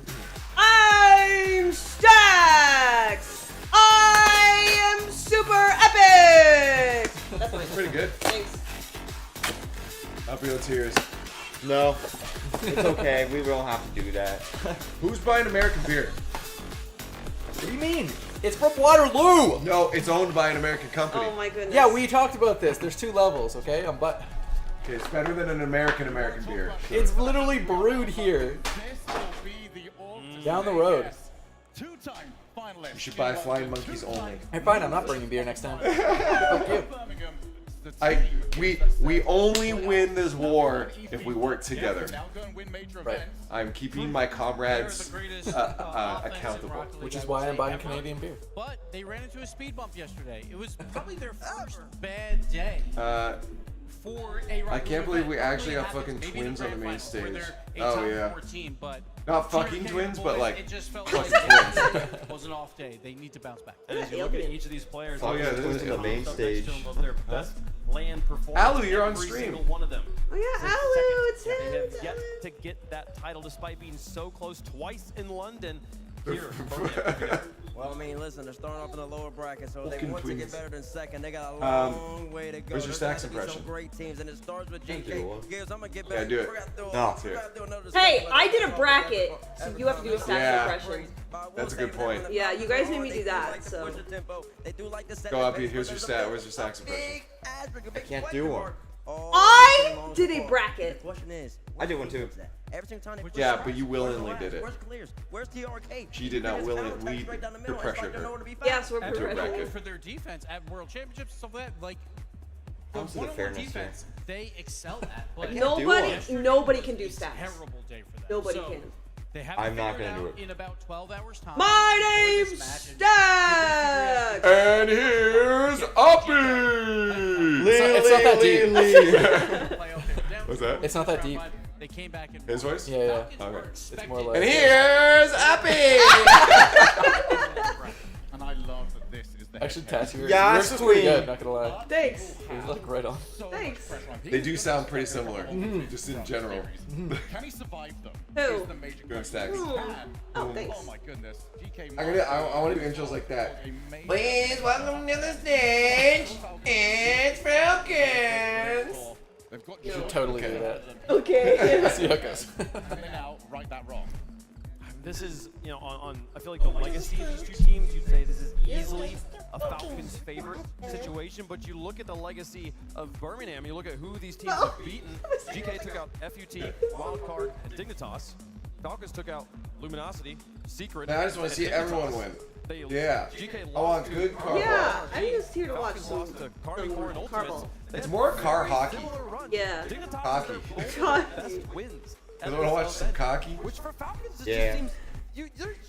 I'm Stacks! I am super epic! That's pretty good. Thanks. Up your tears. No. It's okay. We don't have to do that. Who's buying American beer? What do you mean? It's from Waterloo! No, it's owned by an American company. Oh my goodness. Yeah, we talked about this. There's 2 levels, okay? Okay, it's better than an American beer. Sure. It's literally brewed here. Down the road. You should buy Flying Monkeys only. Hey, fine, I'm not bringing beer next time. Fuck you. We only win this war if we work together. Right. I'm keeping my comrades accountable. Which is why I'm buying Canadian beer. But they ran into a speed bump yesterday. It was probably their first bad day. For a I can't believe we actually got fucking twins on the main stage. Oh yeah. Not fucking twins, but like it just felt fucking like twins. it was an off day. They need to bounce back. And as you look at each of these players, Oh yeah, this is the main stage. of their best land performance. Alu, you're on every stream. single one of them. Oh yeah, Since Alu, it's second. him. They have yet to get that title despite being so close twice in London. Here, Birmingham. Well, I mean, listen, they're starting off in the lower bracket, so they Fucking want to twins. get better than second. They got a long way to go. Where's your Stacks There's gonna be impression? some great teams, and it starts with Can't do GK. one. Gibbs, I'm gonna get Yeah, better. do it. No. Hey, I did a bracket, so you have to do a Stacks Yeah. impression. That's a good point. Yeah, you guys made me do that, so. Go up, here's your stat. Where's your Stacks impression? I can't do one. I did a bracket. I did one too. Yeah, but you willingly did it. Where's TRK? She did not willingly. We pressured her. Yes, we're Into a progressing. bracket. For their defense at World Championships, stuff like that, like the Comes to the one-on-one fairness defense, they excel at. But Nobody can do Stacks. terrible day for them. Nobody So, can. They have I'm not gonna do it. in about 12 hours time. My for this name's match, and Stacks! And here's Uppy! It's not that deep. What's that? It's not that deep. They came back and His voice? Yeah. Okay. It's more like... And here's Uppy! And I love that this is the Actually, Tassie, yours Yes, is pretty queen. good, not gonna lie. Thanks. You look right on. Thanks. They do sound pretty similar, just in general. Can he survive them? Who? Is the major Go Stacks. Oh, thanks. Oh my goodness. GK I want to do intros like that. Please welcome to the stage. It's Falcons. They've got You should totally do that. Okay. See how it goes. and they now right that wrong. This is, I feel like the legacy of these two teams, you'd say this is easily a Falcons' favorite situation, but you look at the legacy of Birmingham, you look at who these teams have beaten. GK took out FUT, Wildcard, and Dignitas. Falcons took out Luminosity, Secret. Man, I just want to see everyone win. Yeah. I want good car. Yeah, I'm just here to watch Falcons some lost to Carnivore and Ultimates. Carmel. It's more car hockey. Yeah. Hockey. Best wins. I want to watch some cocky. Which for Falcons, it Yeah. just seems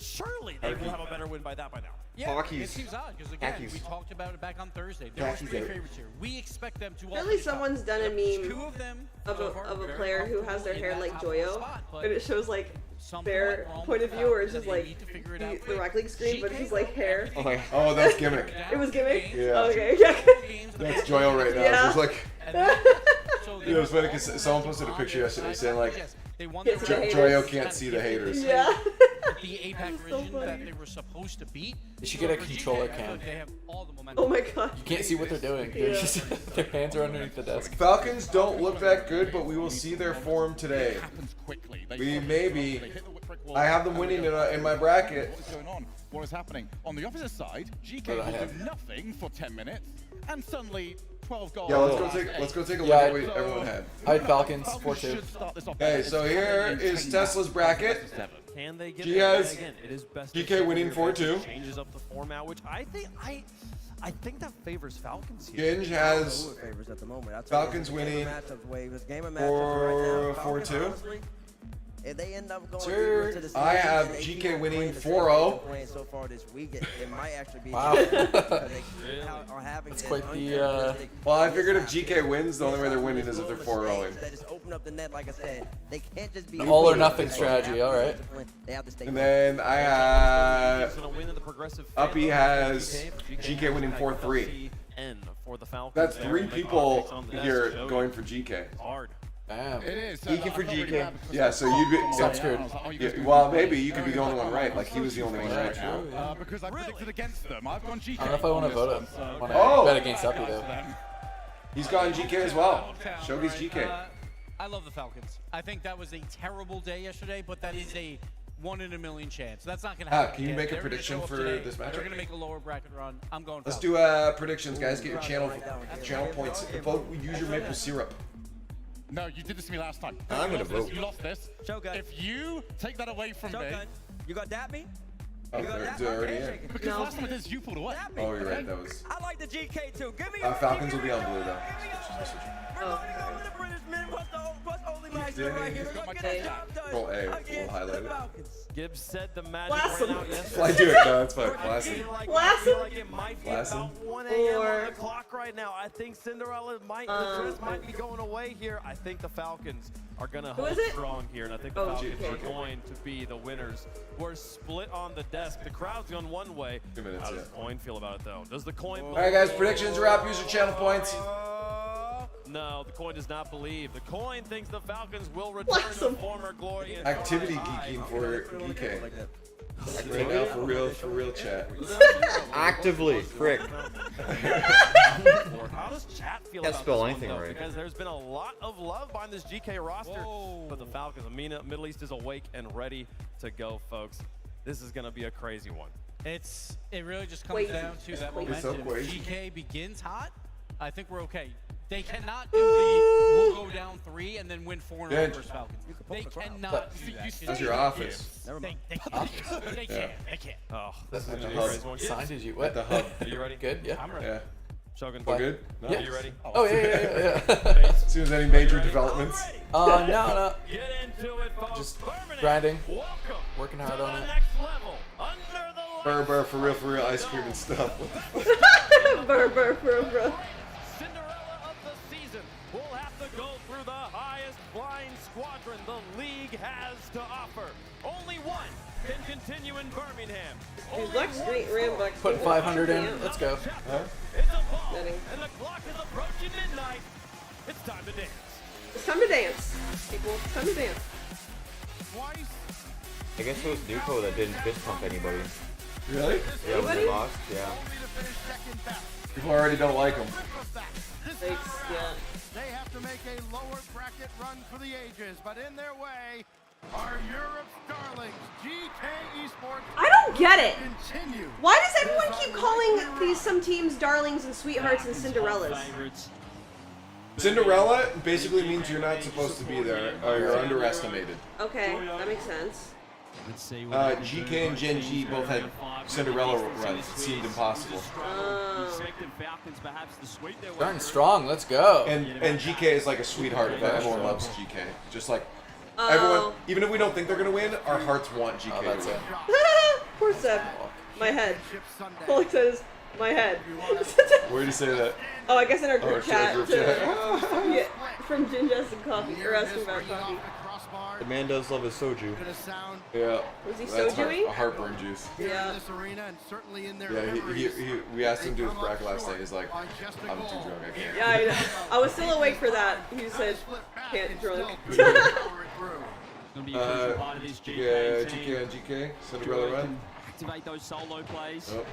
surely they will have a better win by now. Yeah, Hockey's. it seems odd because again, Khakis. we talked about it back on Thursday. There were Khakis three out. favorites here. We expect them to all. Apparently be top. someone's done a meme Two of them of a player who has their hair like Joyo, but and it shows like something their went wrong point of with view, or Falcons it's just and they like need to figure it out the quick. Rocket League screen, but it's just like hair. Oh my. Oh, that's gimmick. It was gimmick? Yeah. Okay, yeah. That's Joyo right now. Yeah. It's like, So it was funny because someone posted a picture yesterday saying like, they won their Get to the round. haters. Joyo can't see the haters. Yeah. the APAC so region funny. that they were supposed to beat. They should get a For controller GK, I feel cam. like they have all the momentum. Oh my god. You can't see what they're doing. They're Yeah. just, their hands are underneath the desk. Falcons don't look that good, but we will see their form today. We maybe. I have them winning in my bracket. What's going on? What is happening? On the opposite side, GK What do I will do have? nothing for 10 minutes, and suddenly 12 goals. Yeah, let's go take a look Yeah, at what everyone had. I had Falcons 4-2. Should start this off Okay, better. so here is Tesla's bracket. Can they get He there? has Again, it is best GK of winning 4-2. Changes up the format, which I think that favors Falcons here. Ginge has Who it favors at the moment. I tell you, Falcons it's a game of winning matchups, Wave. It's a game of matchups right now. 4-2. Honestly, if they end up going Sure. deeper into the I season have and they GK keep on winning playing the same 4-0. way they're playing so far this week, it might actually be Wow. because they are having That's this quite the, uncharacteristic Well, I figured if mishap. GK wins, the only way they're winning is if they're 4-0ing. That just open up the net, like I said. They can't just be The all or they nothing have to strategy, be alright. disciplined. They have to stay And then I have He's gonna win in the progressive Uppy fan has vote. GK winning 4-3. N for the Falcons. That's there. 3 Like, people updates on the here desk. going for GK. Hard. Damn. It is. Geeking for GK. Yeah, so you'd be. Sounds good. Yeah, well, maybe you could be the only one right. Like he was the only one right. Because I predicted against them. I've gone GK. I don't know if I want to vote him. When I Oh! bet against Uppy though. He's gotten GK as well. Shogi's GK. I love the Falcons. I think that was a terrible day yesterday, but that is a 1 in a million chance. That's not going to happen. Can you again. make a They're gonna prediction show up for today. this They're matchup? going to make a lower bracket run. I'm going Let's Falcons. do predictions, guys. Get your channel points. Vote. Use your maple syrup. No, you did this to me last time. I'm gonna vote. You lost this. Shogun. If you take that away from me, Shogun, you got that me? Oh, You got they're that they're already in. handshake. because No. last time it is you pulled away. Oh, you're right. That was. I like the GK too. Give me Falcons will be on blue though. We're going over the British men. What's only my right here? Look at the job done. Control A. We'll against highlight the it. Falcons. Gibbs said the Magic Blast ran him. out yesterday. Fly, do it. No, that's fine. Blast him. Blast him. Like it might be Blast him. about 1 a.m. Or- on the clock right now. I think Cinderella might, the twist might be going away here. I think the Falcons are going to Who hold is it? strong here, and I think the Oh, Falcons GK. are going to be the winners. We're split on the desk. The crowd's gone one way. 2 minutes, How does yeah. the coin feel about it, though? Does the coin All right, guys. Predictions are up. Use your channel points. No, the coin does not believe. The coin thinks the Falcons will return Bless to him. former glory. and Activity high. geeking for GK. Right now, for real chat. Actively, frick. How does chat feel Can't about spell this anything one, though? right. Because there's been a lot of love behind this GK roster. But the Falcons, the Middle East is awake and ready to go, folks. This is going to be a crazy one. It really just comes Wait. down to that Wait. It's so momentum. If crazy. GK begins hot, I think we're okay. They cannot do the we'll go down 3 and then win 4 in a row Good. versus Falcons. They cannot do that. That's your office. They can't. They can't. They can't. Oh, That's this at is the a crazy hub. one. Signed did you? At What? the hub. Are you ready? Good. Yeah. I'm ready. Yeah. Shogun, All good? No, Yeah. Are you ready? Oh yeah. As soon as any major developments. No. Get into it, folks. Just Birmingham, grinding. welcome Working to hard the on it. next level. Under the Burr, for real, ice cream and stuff. Burr. Cinderella of the season will have to go through the highest flying squadron the league has to offer. Only one can continue in Birmingham. He's like Street Rim, like Put 500 in. Let's go. It's a ball, Betting. and the clock is approaching midnight. It's time to dance. It's time to dance, people. It's time to dance. Twice. I guess it was Duco that didn't fist pump anybody. Really? Yeah, when Anybody? they lost, yeah. Only to finish second best. People already don't like him. This Thanks, time yeah. around, they have to make a lower bracket run for the ages, but in their way are Europe's darlings, GK Esports. I don't get it. Continue. Why does everyone keep calling some teams darlings and sweethearts and Cinderellas? Cinderella basically means you're not supposed to be there, or you're underestimated. Okay, that makes sense. GK and Gen G both had Cinderella runs. It seemed impossible. Starting strong. Let's go. And GK is like a sweetheart, but everyone loves GK. Just like everyone, even if we don't think they're gonna win, our hearts want GK to that's win. it. Poor Seb. My head. All he says, my head. Where did you say that? Oh, I guess in our Oh, group sure, chat. group chat. Yeah, from Ginjas and Coffee. Or asking about coffee. The man does love his soju. Yeah. Was he That's sojuing? heartburn juice. Yeah. Yeah, we asked him to do his bracket last night. He's like, I'm too drunk, I can't. Yeah, I know. I was still awake for that. He said, can't drunk. Gonna be a crucial part of this GK team. GK and GK. Cinderella run. Activate those solo plays. Oh.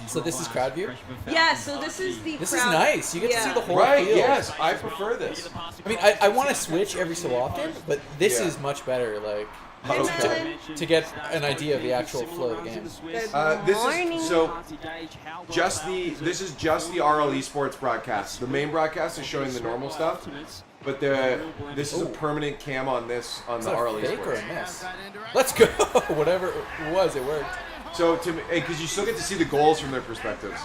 So this is crowd view? Yeah, so this is the This crowd. is nice. You get to see the whole Right, field. yes, I prefer this. I mean, I want to switch every so often, but this is much better. Like to get an idea of the actual flow of the game. This is just the RL Esports broadcast. The main broadcast is showing the normal stuff, but this is a permanent cam on this on Is the that a RL fake or a Esports. miss? Let's go. Whatever it was, it worked. So because you still get to see the goals from their perspectives.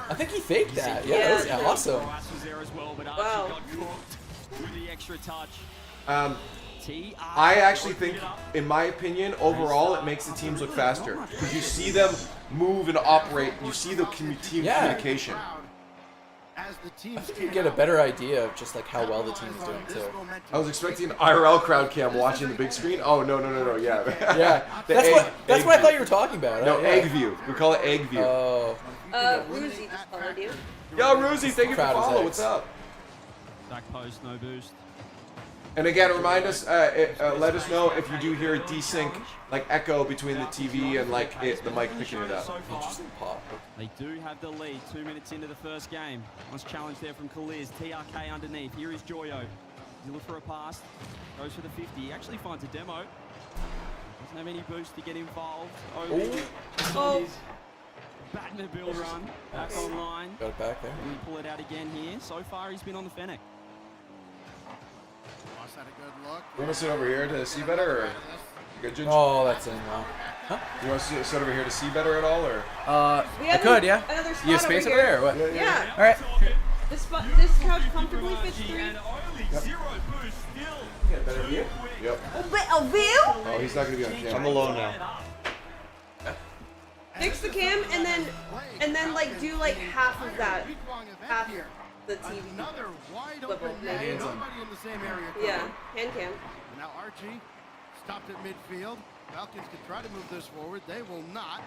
I think he faked that. Yeah, that was awesome. Wow. I actually think, in my opinion, overall, it makes the teams look faster because you see them move and operate. You see the team communication. I think you get a better idea of just like how well the team is doing too. I was expecting an IRL crowd cam watching the big screen. Oh no, yeah. Yeah, that's what I thought you were talking about. No, yeah. egg view. We call it egg view. Oh. Ruzi just followed you. Yo, Ruzi, thank you for following. What's up? Back post, no boost. And again, remind us, let us know if you do hear a desync, like echo between the TV and like the mic picking it up. Interesting pop. They do have the lead 2 minutes into the first game. Nice challenge there from Kaliz. TRK underneath. Here is Joyo. You look for a pass. Goes for the 50. He actually finds a demo. Doesn't have any boost to get involved. Oh. Batting a bill run. Back online. Got it back there. And we pull it out again here. So far, he's been on the Fennec. You want to sit over here to see better, or you good, Ginger? Oh, that's in now. Huh? You want to sit over here to see better at all, or? I could, yeah. Another spot You have space over over there, or what? Yeah. All right. This couch comfortably fits 3. Get a better view? Yep. A view? Oh, he's not going to be on camera. I'm alone now. Fix the cam and then like do like half of that. Half the TV. Another wide level, open maybe. net. Nobody in the same area. Yeah, hand cam. Now Archie stopped at midfield. Falcons can try to move this forward. They will not.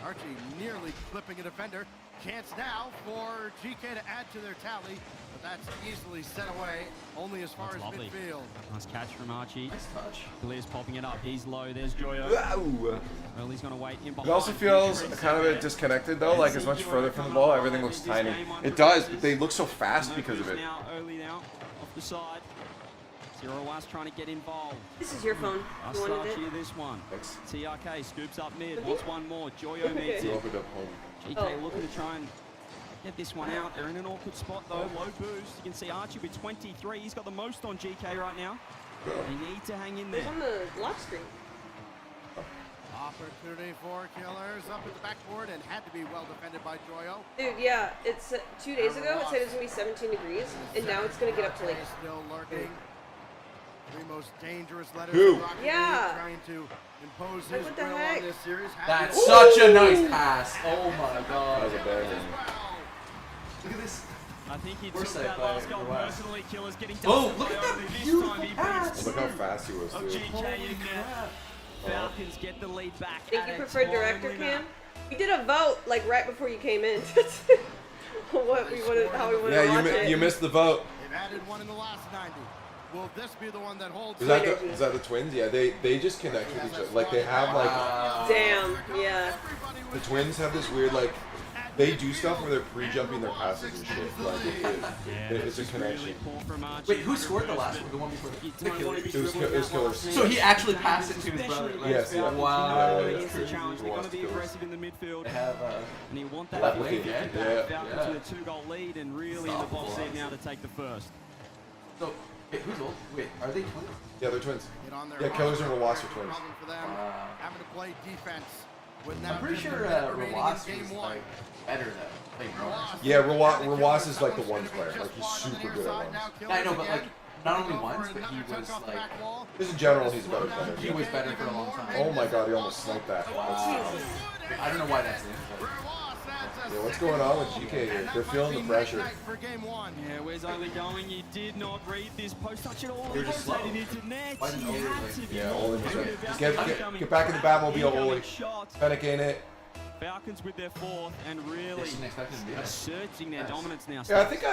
Archie nearly clipping a defender. Chance now for GK to add to their tally, but that's easily set away, only as far as Lovely. midfield. Nice catch from Archie. Nice touch. Kaliz popping it up. He's low. There's Joyo. Wow. Early's going to wait in behind. It also feels kind of a bit disconnected though, like it's much further from the ball. Everything looks tiny. It does, but they look so fast because of it. Now, early now, off the side. Zero was trying to get involved. This is your phone. You wanted Archie, it? this one. Thanks. TRK scoops up mid. Wants one more. Joyo needs You it. opened up home. GK looking to try and get this one out. They're in an awkward spot though. Low boost. You can see Archie with 23. He's got the most on GK right now. They need to hang in there. It's on the lock screen. Opportunity for Killers up at the backboard and had to be well defended by Joyo. Dude, yeah, it's 2 days ago it said it was gonna be 17 degrees, and now it's gonna get up to like. Still lurking. The most dangerous letters. Who? in Rocket League, Yeah. Trying to impose Like, his what the will heck? on this series. That's such a nice pass. Oh my That god. was a bad one. Look at this. I think he Force took save that by last goal Roas. personally. Killers getting Oh, done. look at that This beautiful time he pass. brings Look how fast he was, of dude. GK in there. Falcons get the lead back. Think you at a prefer director timely cam? manner. We did a vote like right before you came in. What we wanted, how we wanted to watch Yeah, it. you missed the vote. They've added one in the last 90. Will this be the one that holds? Is that the twins? Yeah, they just connect with each other. Like they have like Damn, yeah. the twins have this weird like they do stuff where they're pre-jumping their passes and shit. Like it's a connection. Wait, who scored the last one? The one before the Killers? It was Killers. So he actually passed it to his brother. Like, Yes, yeah. Wow. Yeah, Here's the challenge. They're going to be aggressive in the midfield. They have And you want that Left to wing, get yeah. Falcons with a 2-goal lead and really in the box seat now to take the first. So, wait, who's old? Wait, are they twins? Yeah, they're twins. Get on their Yeah, Killers and Roas are twins. problem for them. Having to play defense. I'm pretty sure remaining Roas in game was one. like better than Yeah, Roas is like the ones player. Like he's super good at ones. I know, but like not only once, but he was like Just in general, he's a better player. he was better for a long time. Oh my god, he almost sniped that. Wow. I don't know why that's in. Yeah, what's going on with GK here? They're feeling the pressure. Yeah, where's only going? You did not read this post touch at all. You're just slow. Rotated into net. Why didn't You Oli, had like- to be Yeah, more Oli was worried right. about Get back in the Batmobile, Oli. shot. Panic ain't it. Falcons with their fourth and really Didn't expect him to do that. asserting their dominance now. Yeah, I think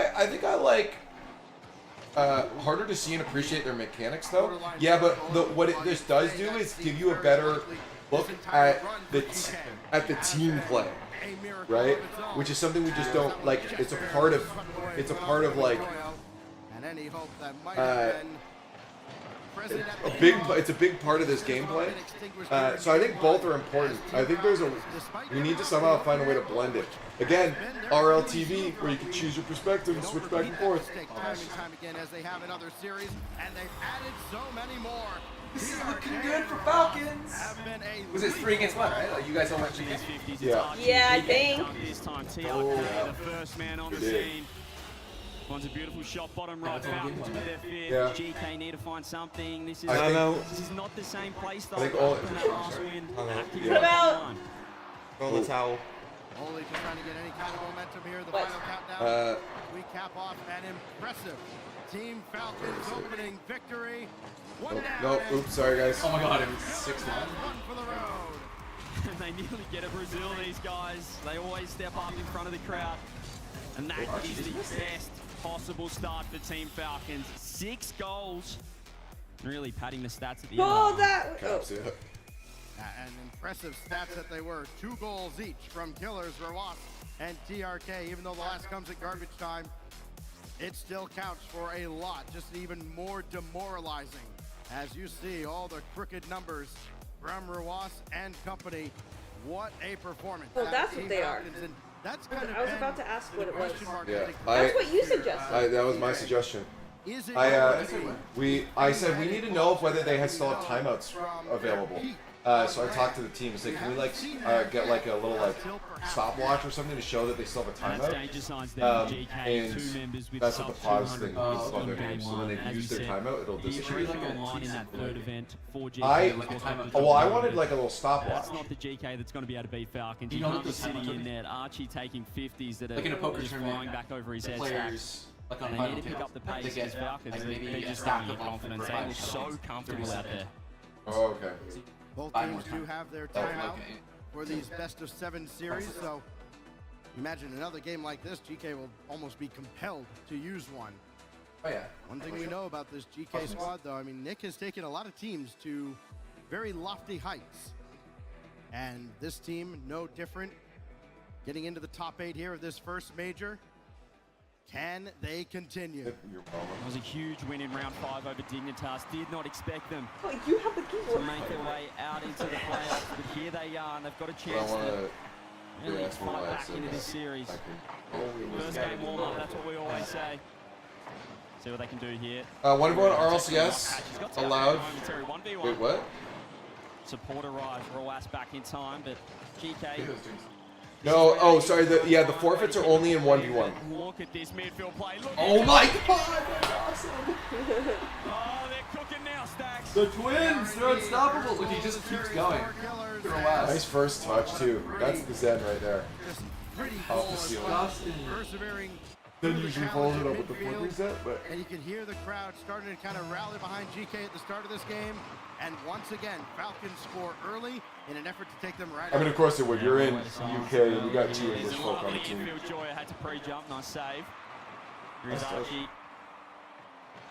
I harder to see and appreciate their mechanics, though. Yeah, but what this does do is give you a better look at the team play, right? Which is something we just don't like. It's a part of like it's a big part of this gameplay. So I think both are important. I think we need to somehow find a way to blend it. Again, RLTV, where you can choose your perspective and switch back and forth. Time again, as they have in other series, and they've added so many more. This is looking good for Falcons. Was it 3 against 1, right? Like you guys all went GK. Yeah. Yeah, I think. This time, TRK, the first man on the scene. Finds a beautiful shot, bottom right. Falcons with their fifth. Yeah. GK need to find something. This is not the same play style. I think all. What about? Roll the towel. Only just trying to get any kind of momentum here. The final countdown. We cap off an impressive Team Falcons opening victory. One down. No, oops, sorry guys. Oh my god, it was 6-1. One for the road. They nearly get a Brazil, these guys. They always step up in front of the crowd. And that is the best possible start for Team Falcons. 6 goals. Really padding the stats at the end. That. And impressive stats that they were. 2 goals each from Killers, Rawas, and TRK. Even though the last comes at garbage time, it still counts for a lot. Just even more demoralizing. As you see all the crooked numbers from Rawas and company. What a performance. Well, that's what they are. That's kind of I was about to ask what it was. Yeah, That's what you suggested. That was my suggestion. I said we need to know whether they still have timeouts available. So I talked to the team and said, can we like get like a little like stopwatch or something to show that they still have a timeout? And that's what the pause thing is on their game. So when they've used their timeout, it'll disappear. I wanted like a little stopwatch. That's not the GK that's going to be able to beat Falcons. You can't be sitting in there. Archie taking 50s that are just flying back over his head. Like on they need to pick up the pace because Falcons, they just don't have confidence. They were so comfortable out there. Oh, okay. Both teams do have their timeout for these best-of-7 series, so imagine another game like this, GK will almost be compelled to use one. Oh yeah. One thing we know about this GK squad, though, I mean, Nick has taken a lot of teams to very lofty heights. And this team, no different. Getting into the top 8 here of this first major. Can they continue? It was a huge win in round 5 over Dignitas. Did not expect them you have the keyboard to make their way out into the playoffs, but here they are, and they've got a chance to really fight back into this series. First game warm-up, that's what we always say. See what they can do here. One of our RLCS allowed. Wait, what? Support arrives. Rawas back in time, but GK. No, oh, sorry. The forfeits are only in 1v1. Look at this midfield play. Oh my god! That's awesome! Oh, they're cooking now, Stacks. The twins, they're unstoppable. Look, he just keeps going. Nice first touch too. That's the Zen right there. Off the ceiling. Persevering. Then usually follows it up with the flip reset, but. And you can hear the crowd starting to kind of rally behind GK at the start of this game. And once again, Falcons score early in an effort to take them right. I mean, of course it would. You're in UK and you got 2 English folk on the team. Joy had to pre-jump, nice save. Here's Archie.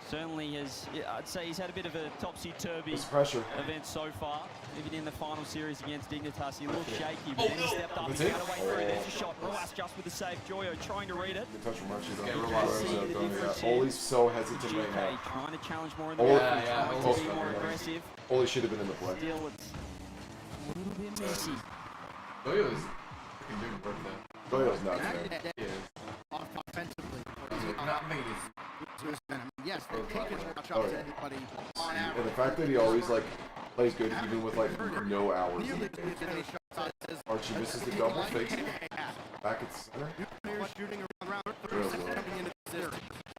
Certainly has, I'd say he's had a bit of a topsy-turvy event so far. Even in the final series against Dignitas, he looked shaky, but then he stepped up and got away through. There's a shot. Rawas just with the save. Joyo trying to read it. Good touch from Archie. Oli's so hesitant right now. Trying to challenge more in the trying to be more aggressive. Oli should have been in the play. Still, it's a little bit messy. Joyo's freaking doing work though. Joyo's not there. He is. Offensively. Not made it. Yes, they've taken more shots than anybody on average. And the fact that he always like plays good even with like no hours. Archie misses the double, fakes it. Back at center.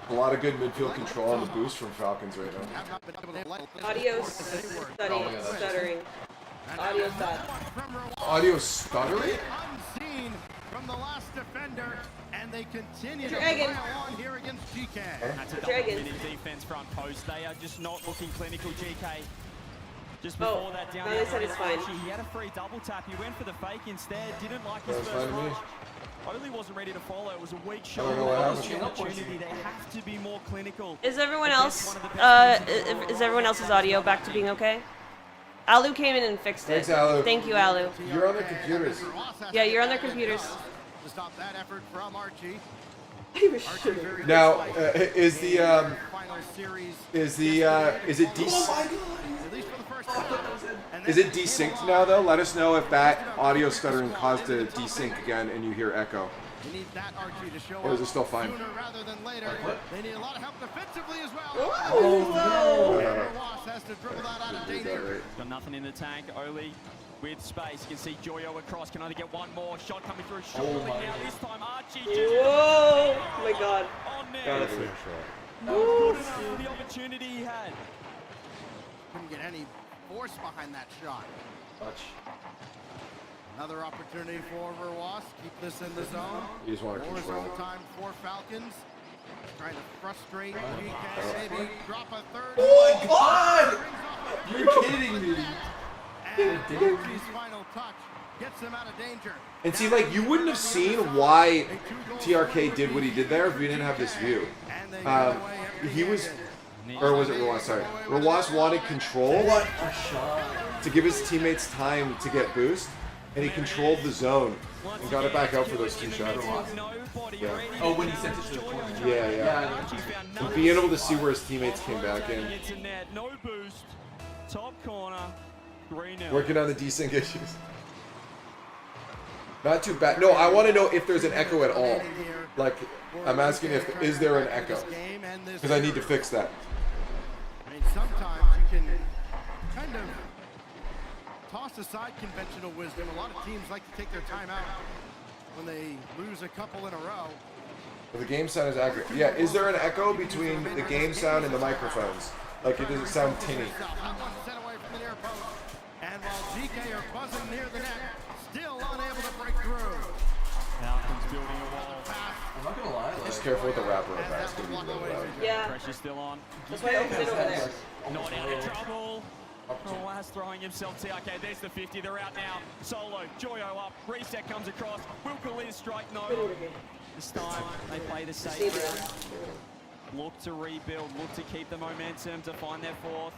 A lot of good midfield control on the boost from Falcons right now. Audio stuttering. Audio stuttering. Audio stuttering? Unseen from the last defender, and they continue to Dragon. pile on here against GK. That's a double win in defense front post. They are just not looking clinical, GK. Just before that down they said it's fine. He had a free double tap. He went for the fake instead. Didn't like his That's first fine to me. rush. Oli wasn't ready to follow. It was a weak I shot. don't know what happened. The opportunity. They have to be more clinical. Is everyone else? Is everyone else's audio back to being okay? Alu came in and fixed it. Thanks, Alu. Thank you, Alu. You're on their computers. Yeah, you're on their computers. To stop that effort from Archie. Now, is it is it desynced now though? Let us know if that audio stuttering caused a desync again and you hear echo. They need that Archie to show Or is it still fine? sooner rather than later. They need a lot of help defensively as well. Oh, no. Ross has to dribble that out of danger. Got nothing in the tank. Oli with space. You can see Joyo across. Can only get one more shot coming through. Surely now this time Archie. Whoa! Oh my God. On net. Got it for Not good enough for the opportunity he had. Couldn't get any force behind that shot. Touch. Another opportunity for Verwas. Keep this in the zone. You just want to More control zone it. time for Falcons. Trying to frustrate GK. Maybe drop a third. Oh my God! You're kidding me. And Archie's final touch gets him out of danger. And see, like, you wouldn't have seen why TRK did what he did there if we didn't have this view. He was, or was it Rawas? Sorry. Rawas wanted control to give his teammates time to get boost, and he controlled the zone and got it back out for those 2 shots. Yeah. Oh, when he sent it to the corner. Yeah. And being able to see where his teammates came back in. No boost. Top corner. 3-0. Working on the desync issues. Not too bad. No, I want to know if there's an echo at all. Like, I'm asking is there an echo? Because I need to fix that. I mean, sometimes you can kind of toss aside conventional wisdom. A lot of teams like to take their time out when they lose a couple in a row. Well, the game sound is accurate. Yeah, is there an echo between the game sound and the microphones? Like, it doesn't sound tinny. And while GK are buzzing near the net, still unable to break through. Falcons building a wall. I'm not gonna lie. Just careful with the wrapper of that. It's going to be really loud. Yeah. Pressure's still on. That's why I opened it over there. Not out of trouble. Roas throwing himself to. Okay, there's the 50. They're out now. Solo, Joyo up. Reset comes across. Will Khalid strike? No. This time they play the safe route. Look to rebuild. Look to keep the momentum to find their 4th.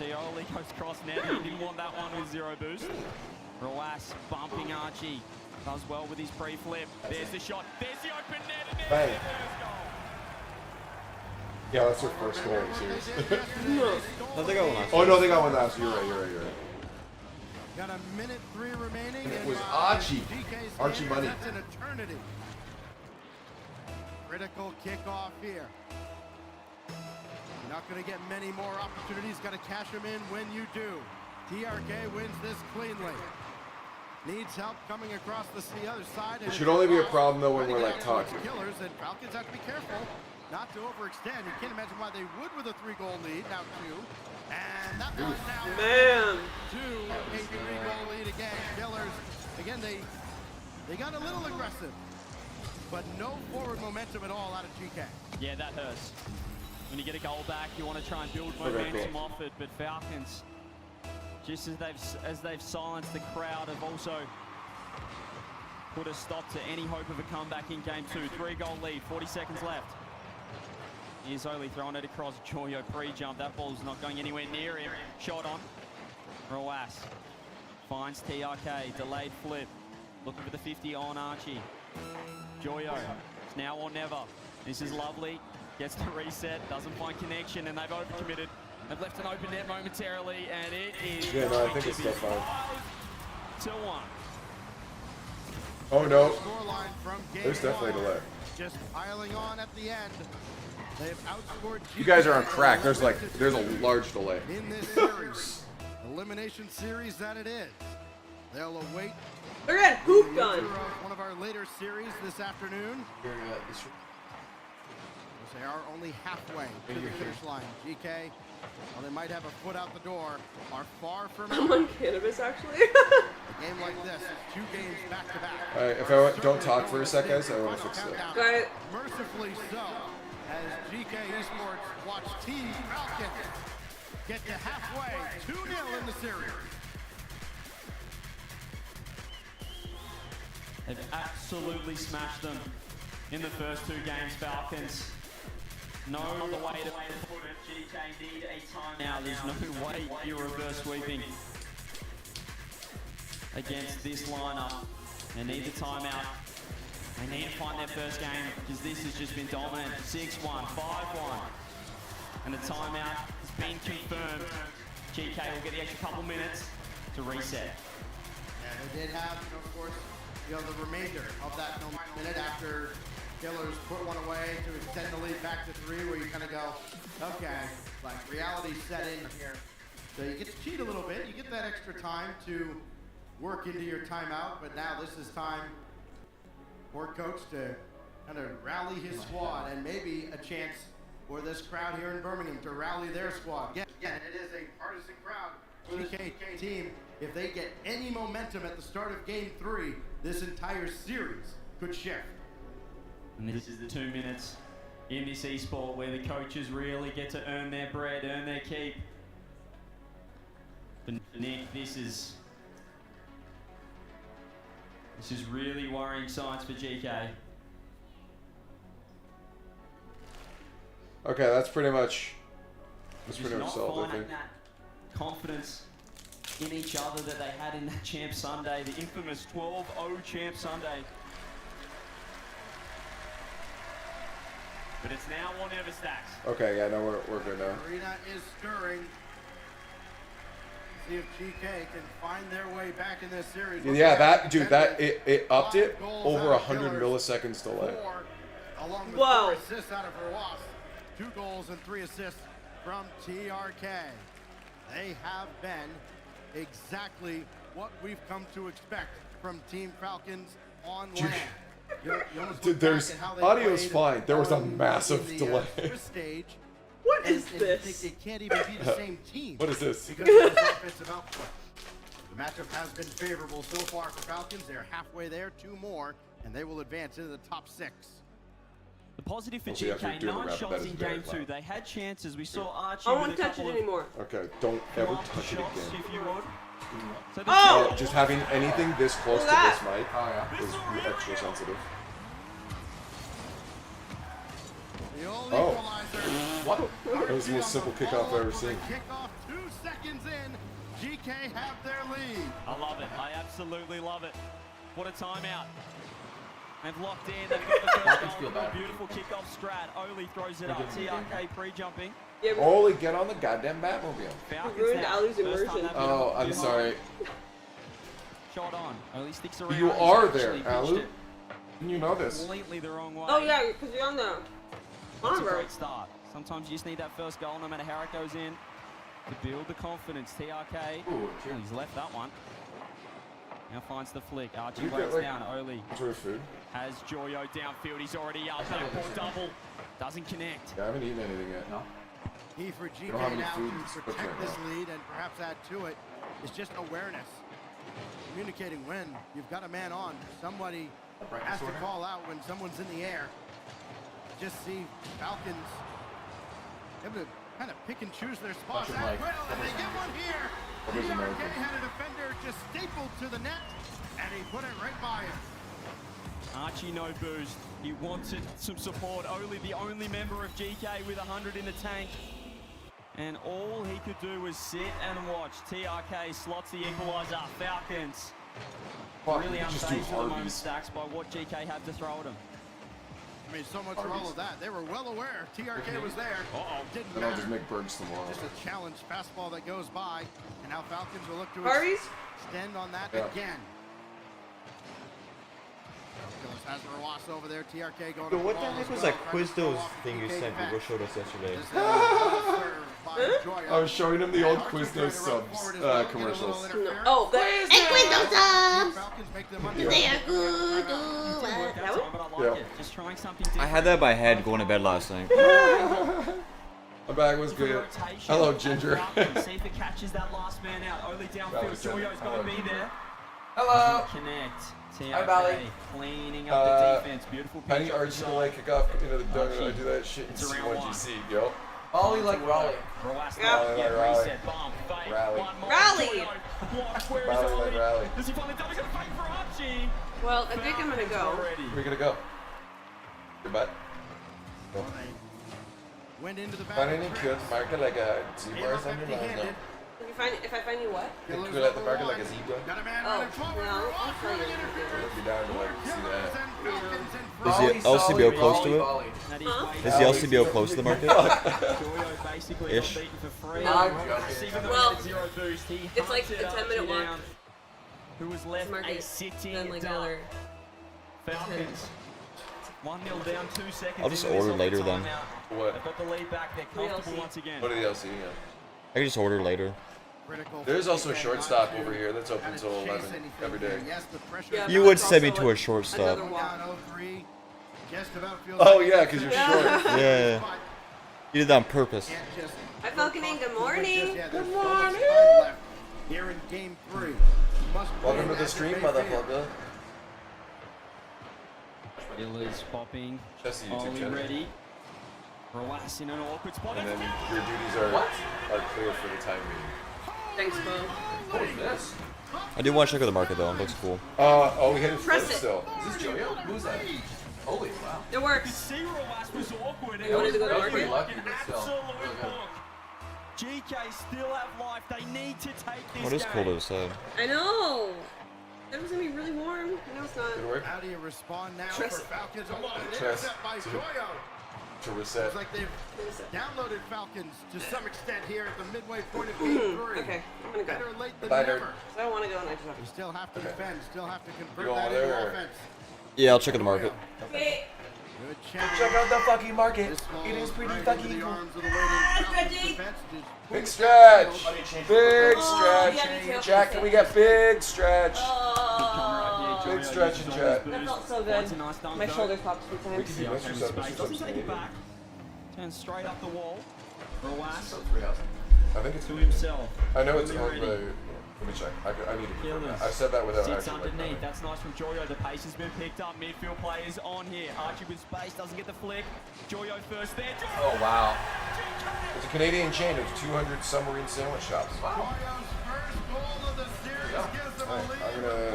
Oli goes cross net. He didn't want that one with 0 boost. Roas bumping Archie. Does well with his pre-flip. There's the shot. There's the open net. And there's the first goal. Yeah, that's their first goal in the series. No, they got one last. Oh, no, they got one last. You're right. Got a minute 3 remaining. And it was Archie. GK's Archie money. That's an eternity. Critical kickoff here. You're not going to get many more opportunities. Got to cash them in when you do. TRK wins this cleanly. Needs help coming across the other side. It should only be a problem, though, when we're, like, talking. Killers, and Falcons have to be careful not to overextend. You can't imagine why they would with a 3-goal lead. Now 2. And that one now. Man. 2. A 3-goal lead again. Killers. Again, they got a little aggressive. But no forward momentum at all out of GK. Yeah, that hurts. When you get a goal back, you want to try and build momentum off it, but Falcons, just as they've silenced the crowd, have also put a stop to any hope of a comeback in game 2. 3-goal lead, 40 seconds left. Here's Oli throwing it across. Joyo pre-jump. That ball's not going anywhere near him. Shot on. Roas finds TRK. Delayed flip. Looking for the 50 on Archie. Joyo. It's now or never. This is lovely. Gets the reset. Doesn't find connection, and they've overcommitted. They've left an open net momentarily, and it is. Yeah, no, I think it's still fine. 5-1. Oh, no. Scoreline from game There's definitely a delay. Just piling on at the end. They've outscored You guys are on crack. There's a large delay. in this series. Elimination series that it is. They'll await. They're getting pooped on. One of our later series this afternoon. They are only halfway to the finish line. GK, while they might have a foot out the door, are far from I'm on cannabis, actually. a game like this, 2 games back to back. All right, if I don't talk for a sec, guys, I want to fix it. Right. Mercifully so, as GK Esports watch Team Falcon get to halfway, 2-0 in the series. They've absolutely smashed them in the first 2 games, Falcons. No other way to put it. GK need a timeout. There's no way you're reverse sweeping against this lineup. They need the timeout. They need to find their first game because this has just been dominant. 6-1, 5-1. And the timeout has been confirmed. GK will get the extra couple minutes to reset. And they did have, of course, the remainder of that minute after Killers put one away to extend the lead back to 3, where you kind of go, okay, like reality set in here. So you get to cheat a little bit. You get that extra time to work into your timeout, but now this is time for Coach to kind of rally his squad and maybe a chance for this crowd here in Birmingham to rally their squad. Again, it is a partisan crowd for the GK team. If they get any momentum at the start of Game 3, this entire series could shift. And this is the 2 minutes in this esport where the coaches really get to earn their bread, earn their keep. But Nick, this is really worrying signs for GK. Okay, that's pretty much solved, I think. That confidence in each other that they had in that Champ Sunday, the infamous 12-0 Champ Sunday. But it's now or never, Stacks. Okay, yeah, no, we're good now. Arena is stirring. See if GK can find their way back in this series. Yeah, it upped it over 100 milliseconds delay. Along with 4 assists out of Roas. 2 goals and 3 assists from TRK. They have been exactly what we've come to expect from Team Falcons on land. Dude, there's audio's fine. There was a massive delay. What is this? They can't even be the same team. What is this? Because of his offensive output. The matchup has been favorable so far for Falcons. They're halfway there, 2 more, and they will advance into the top 6. The positive for GK, 9 shots in Game 2. They had chances. We saw Archie. I won't touch it anymore. Okay, don't ever touch it again. If you would. So just having anything this close to this mic is extra sensitive. Oh. What? That was the most simple kickoff I've ever seen. Kickoff 2 seconds in. GK have their lead. I love it. I absolutely love it. What a timeout. They've locked in. They've got the first goal. Beautiful kickoff strat. Oli throws it up. TRK pre-jumping. Oli, get on the goddamn Batmobile. You ruined Ali's immersion. Oh, I'm sorry. Shot on. Oli sticks around. You are there, Alu. You know this. Completely the wrong way. Oh yeah, because you're on the That's a great start. Sometimes you just need that first goal, no matter how it goes in, to build the confidence. TRK. Ooh, he's left that one. Now finds the flick. Archie waits down. Oli has Joyo downfield. He's already up. That ball double. Doesn't connect. Yeah, I haven't eaten anything yet. No. Key for GK now to protect this lead and perhaps add to it is just awareness. Communicating when you've got a man on. Somebody has to call out when someone's in the air. Just see Falcons able to kind of pick and choose their spots at will, and they get one here. TRK had a defender just stapled to the net, and he put it right by him. Archie no boost. He wanted some support. The only member of GK with 100 in the tank. And all he could do was sit and watch. TRK slots the equalizer. Falcons really unfazed for the moment, Stacks, by what GK have to throw at them. I mean, so much for all of that. They were well aware TRK was there. Didn't Then I'll matter. just make Bergs tomorrow. Just a challenge fastball that goes by, and now Falcons will look to extend on that again. Has Roas over there. TRK going. So what the heck was that Quizdos thing you sent me? What showed us yesterday? I was showing him the old Quiznos subs commercials. Oh, Quiznos subs! They are good. Just trying something I had that by head going to bed last night. My bag was good. Hello, Ginger. See if it catches that last man out. Only downfield. Joyo's got to be there. Hello. Connect. Hi, Bally. Cleaning up the defense. Beautiful pitch. Penny Archie to like kick off into the dunk. I do that shit in It's around C1GC, yo. Bally like Raleigh. Reset. Bomb. Fake. Rally. One more. Rally. Where is Rally Oli? like Rally. Does he finally double? He's going to fight for Archie. Well, I think I'm gonna go. Where are you gonna go? Your butt? Go. Went into the Find any cute market like a zebra or something? No. If I find you what? Cool at the market like a zebra? Oh, no, I'll tell you. I'd be down to like see that. Is the LCBO close to it? Is the LCBO close to the market? Ish. Well, it's like a 10-minute walk. Who was left Market, a sitting then like duck. another Falcons. 1-0 down, 2 seconds. I'll just into this order later then. timeout. What? They've got the lead back. They're comfortable once again. What are the LC? Yeah. I can just order later. There's also a shortstop over here that's open until 11 every day. You would send me to a shortstop. Oh yeah, because you're short. Yeah. You did that on purpose. Hi, Falconing. Good morning. Good morning. Here in game 3. Welcome to the stream, motherfucker. Iller's popping. Just the YouTube Ollie channel. ready. Roas in an awkward spot. And then your duties are clear for the time being. Thanks, Bo. What is this? I do want to check out the market though. It looks cool. Oh, we hit his Press foot it. still. Is this Jojo? Who's that? Holy wow. It works. See Roas was awkward. You wanted to go to market? Absolute book. GK still have life. They need to take this What is game. cold outside? I know. It was gonna be really warm. I know it's not. Good work. How do you respond now Trust for Falcons? Oh, an Trust intercept by to- Joyo. To reset. Looks like they've downloaded Falcons to some extent here at the midway point of game 3. Okay, I'm gonna go. Better late than Bye, never. nerd. I don't want to go, and I just have You still have to defend, still have to You convert going that over into there, or- offense. Yeah, I'll check out the market. Okay. Good challenge. Check out the fucking market. This ball It is pretty right fucking into the cool. arms of the waiting Falcons defense. Just Big stretch. Big Oh, yeah, stretch. be careful. Jack, can we get big stretch? Oh, Big stretch and Jack. that felt so good. My shoulders popped a few We times. can do Mr. Sub. Doesn't take it back. Turns straight up the wall. Roas I think it's to himself. I know it's Really on ready. the. Let me check. I need to confirm Killers. that. I said that without Sits actually. underneath. That's nice from Joyo. The pace has been picked up. Midfield players on here. Archie with space doesn't get the flick. Joyo first there. Oh wow. It's a Canadian chain of 200 submarine sandwich shops. Joyo's first goal of the series gives them a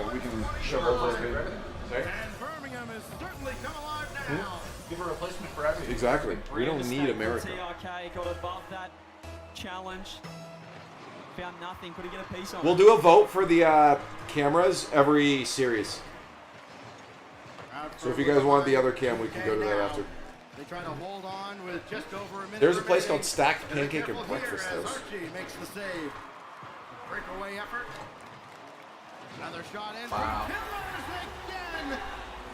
lead. We can shove over a bit. Sorry? And Birmingham has certainly come alive now. Give a replacement for everything. Exactly. We don't need America. TRK got above that challenge. Found nothing. Couldn't get a piece on We'll it. do a vote for the cameras every series. So if you guys want the other cam, we can go to that after. They try to hold on with just over a minute. There's a place remaining. called Stacked They're Pancake and careful here Breakfast as House. Archie makes the save. Breakaway effort. Another shot in. Wow. Killers again.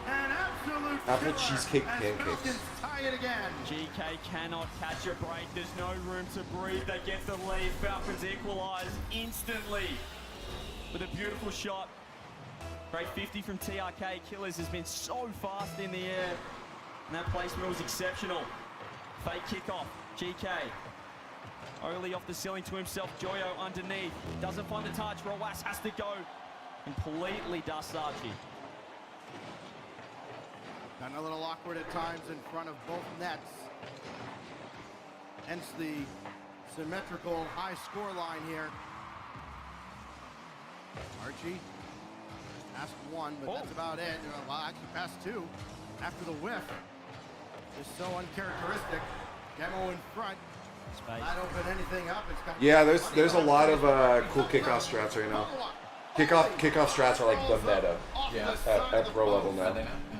An absolute Apple killer cheesecake as pancakes. Falcons tie it again. GK cannot catch a break. There's no room to breathe. They get the lead. Falcons equalise instantly with a beautiful shot. Great 50 from TRK. Killers has been so fast in the air. And that placement was exceptional. Fake kickoff. GK. Oli off the ceiling to himself. Joyo underneath. Doesn't find the touch. Roas has to go. Completely dusts Archie. Gotten a little awkward at times in front of both nets. Hence the symmetrical high score line here. Archie passed one, but that's about it. Well, actually passed two after the whiff. Just so uncharacteristic. Demo in front. Not open anything up. It's got Yeah, there's a lot of cool kickoff strats right now. Kickoff strats are like the meta. Yeah. At pro level now.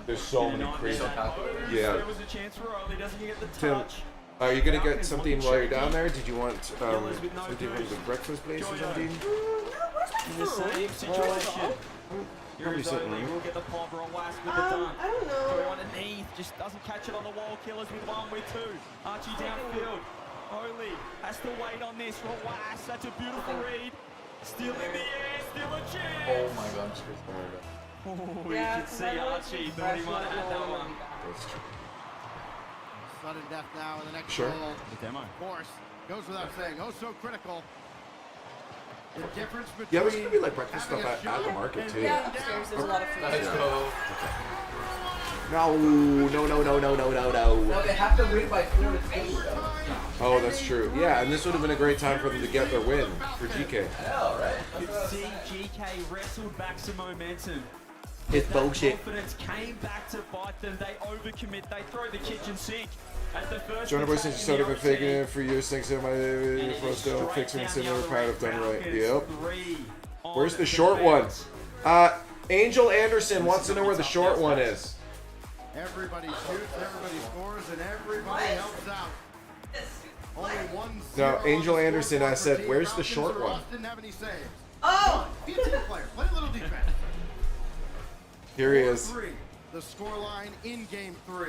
There's so many crazy. Yeah. There was a chance for Oli. Doesn't get the Tim, touch. are you gonna get something while you're down there? Did you want something from the breakfast place or something? In the same situation. Probably Here's sitting Oli. there. We'll get the pop. Roas with the dunk. I don't know. Joy underneath. Just doesn't catch it on the wall. Killers with one, with two. Archie downfield. Oli has to wait on this. Roas. That's a beautiful read. Still in the air. Still a chance. Oh my god. Oh, Yeah, you can see Archie thought he might have had that one. sudden death now in the next Sure. goal. The demo. Of course. Goes without saying. Oh, so critical. The difference between Yeah, there's gonna be like breakfast having stuff a at the shot market and too. Yeah, upstairs there's a lot of food. Let's go. No. No, they have to win by 4-2 though. Oh, that's true. Yeah, and this would have been a great time for them to get their win for GK. Hell, right? Could see GK wrestled back some momentum. It's bullshit. Confidence came back to bite them. They overcommit. They throw the kitchen sink. At the first Jonah Boy attack says in sort the of been OT. faking it for years. Thanks to my first fixing and similar proud of done right. Yep. Where's the short one? Angel Anderson wants to know where the short one is. Everybody shoots, everybody scores, and everybody helps out. Only one No, Angel Anderson said, where's the short one? Didn't have any saves. Oh! Be a team player. Play a little defense. Here he is. 4-3, the scoreline in Game 3.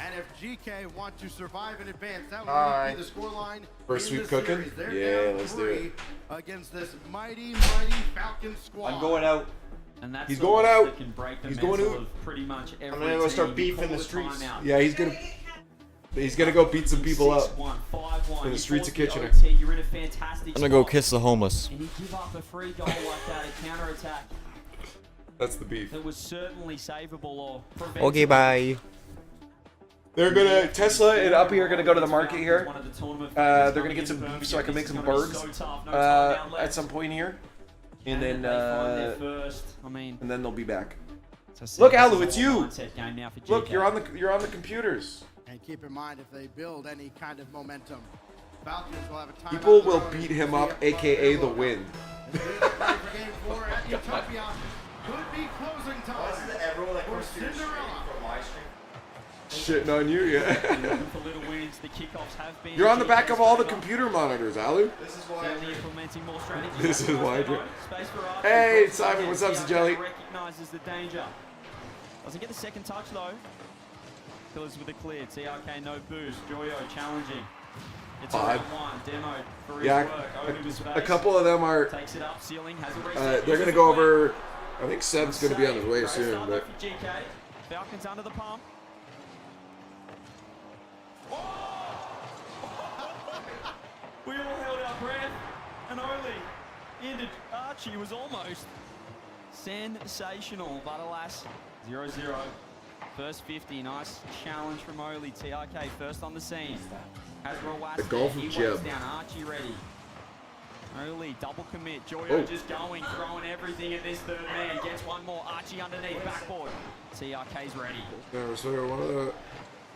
And if GK want to survive in advance, that would be the scoreline. First in sweep the cooking? series. They're Yeah, down let's do it. 3 against this mighty Falcon squad. I'm going out. And that's He's the going loss out. that can break the He's going mental out. of pretty much every I'm gonna go start team. beefing Call the streets. timeout. Yeah, he's gonna go beat some people up 6-1, 5-1. in the You streets of force Kitchener. the OT, you're in a fantastic I'm gonna go spot. kiss the homeless. And you give up a free goal like that, a counter-attack That's the beef. that was certainly savable or preventable. Okay, bye. They're gonna Tesla and Uppy are gonna go to the market here. They're gonna get some beef so I can make some burgers at some point here, and then they'll be back. Look, Alu, it's you. Look, you're on the computers. And keep in mind, if they build any kind of momentum, Falcons will have a time. People will beat him up, aka the wind. Game 4 at Utopia could be closing time for Cinderella. Shitting on you, yeah. Looking for little wins. The kickoffs have been. You're on the back of all the computer monitors, Alu. Certainly implementing more strategies. This is why I drink. Space for Archie. Hey, Simon, what's up, Jelly? Recognizes the danger. Doesn't get the second touch though. Killers with a clear. TRK no boost. Joyo challenging. It's a round one. Demo for his Yeah, work. Over to space. a couple of them are. Takes it up. Ceiling has a reset. They're gonna go over. I think Seb's gonna be on his way soon, but. For GK. Falcons under the pump. We all held our breath, and only ended. Archie was almost sensational, but alas, 0-0. First 50, nice challenge from Oli. TRK first on the scene. Has Rawat The golf he of waits Jeb. down. Archie ready. Oli double commit. Joyo just going, throwing everything at this third man. Gets one more. Archie underneath backboard. TRK's ready. No, so one of the.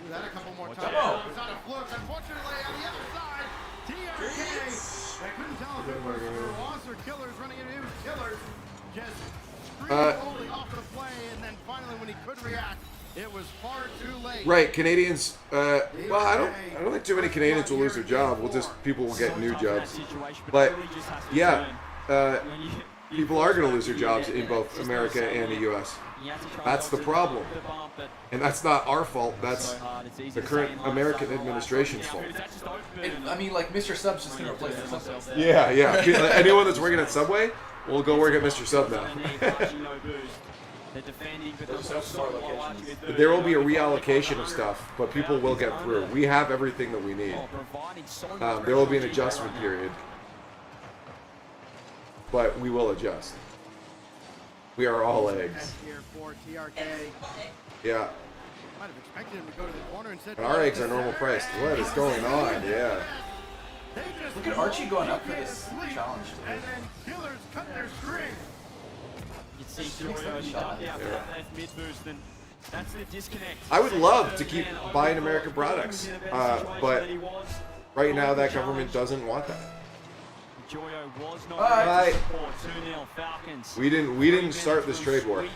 Do that a couple more times. It was on a fluke. Unfortunately, on the other side, TRK. I couldn't tell if it was Ross or Killers running into him. Killers just screamed Oli off of the play, and then finally, when he could react, it was far too late. Right, Canadians. Well, I don't think too many Canadians will lose their job. People will get new jobs. But yeah, people are going to lose their jobs in both America and the U.S. That's the problem, and that's not our fault. That's the current American administration's fault. I mean, like Mr. Sub's just gonna replace the Subway. Yeah, yeah. Anyone that's working at Subway will go work at Mr. Sub now. There will be a reallocation of stuff, but people will get through. We have everything that we need. There will be an adjustment period, but we will adjust. We are all eggs. Here for TRK. Yeah. Might have expected him to go to the corner and said, And our eggs are normal priced. What is going on? Yeah. Look at Archie going up for this challenge. And then Killers cut their string. You see Joyo shut down that left mid boost, and that's the disconnect. I would love to keep buying American products, but right now that government doesn't want that. Joyo was not Bye. 2-0 Falcons. We didn't start this trade war.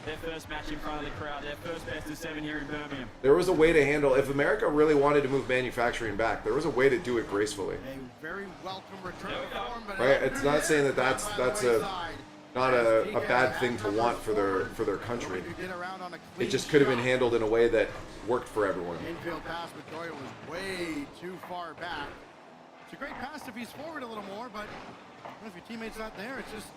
Their first match in front of the crowd, their first best of 7 here in Birmingham. There was a way to handle. If America really wanted to move manufacturing back, there was a way to do it gracefully. A very welcome return form, but Right? It's not saying that that's not a bad thing to want for their country. It just could have been handled in a way that worked for everyone. Infield pass, but Joyo was way too far back. It's a great pass if he's forward a little more, but if your teammate's not there, it's just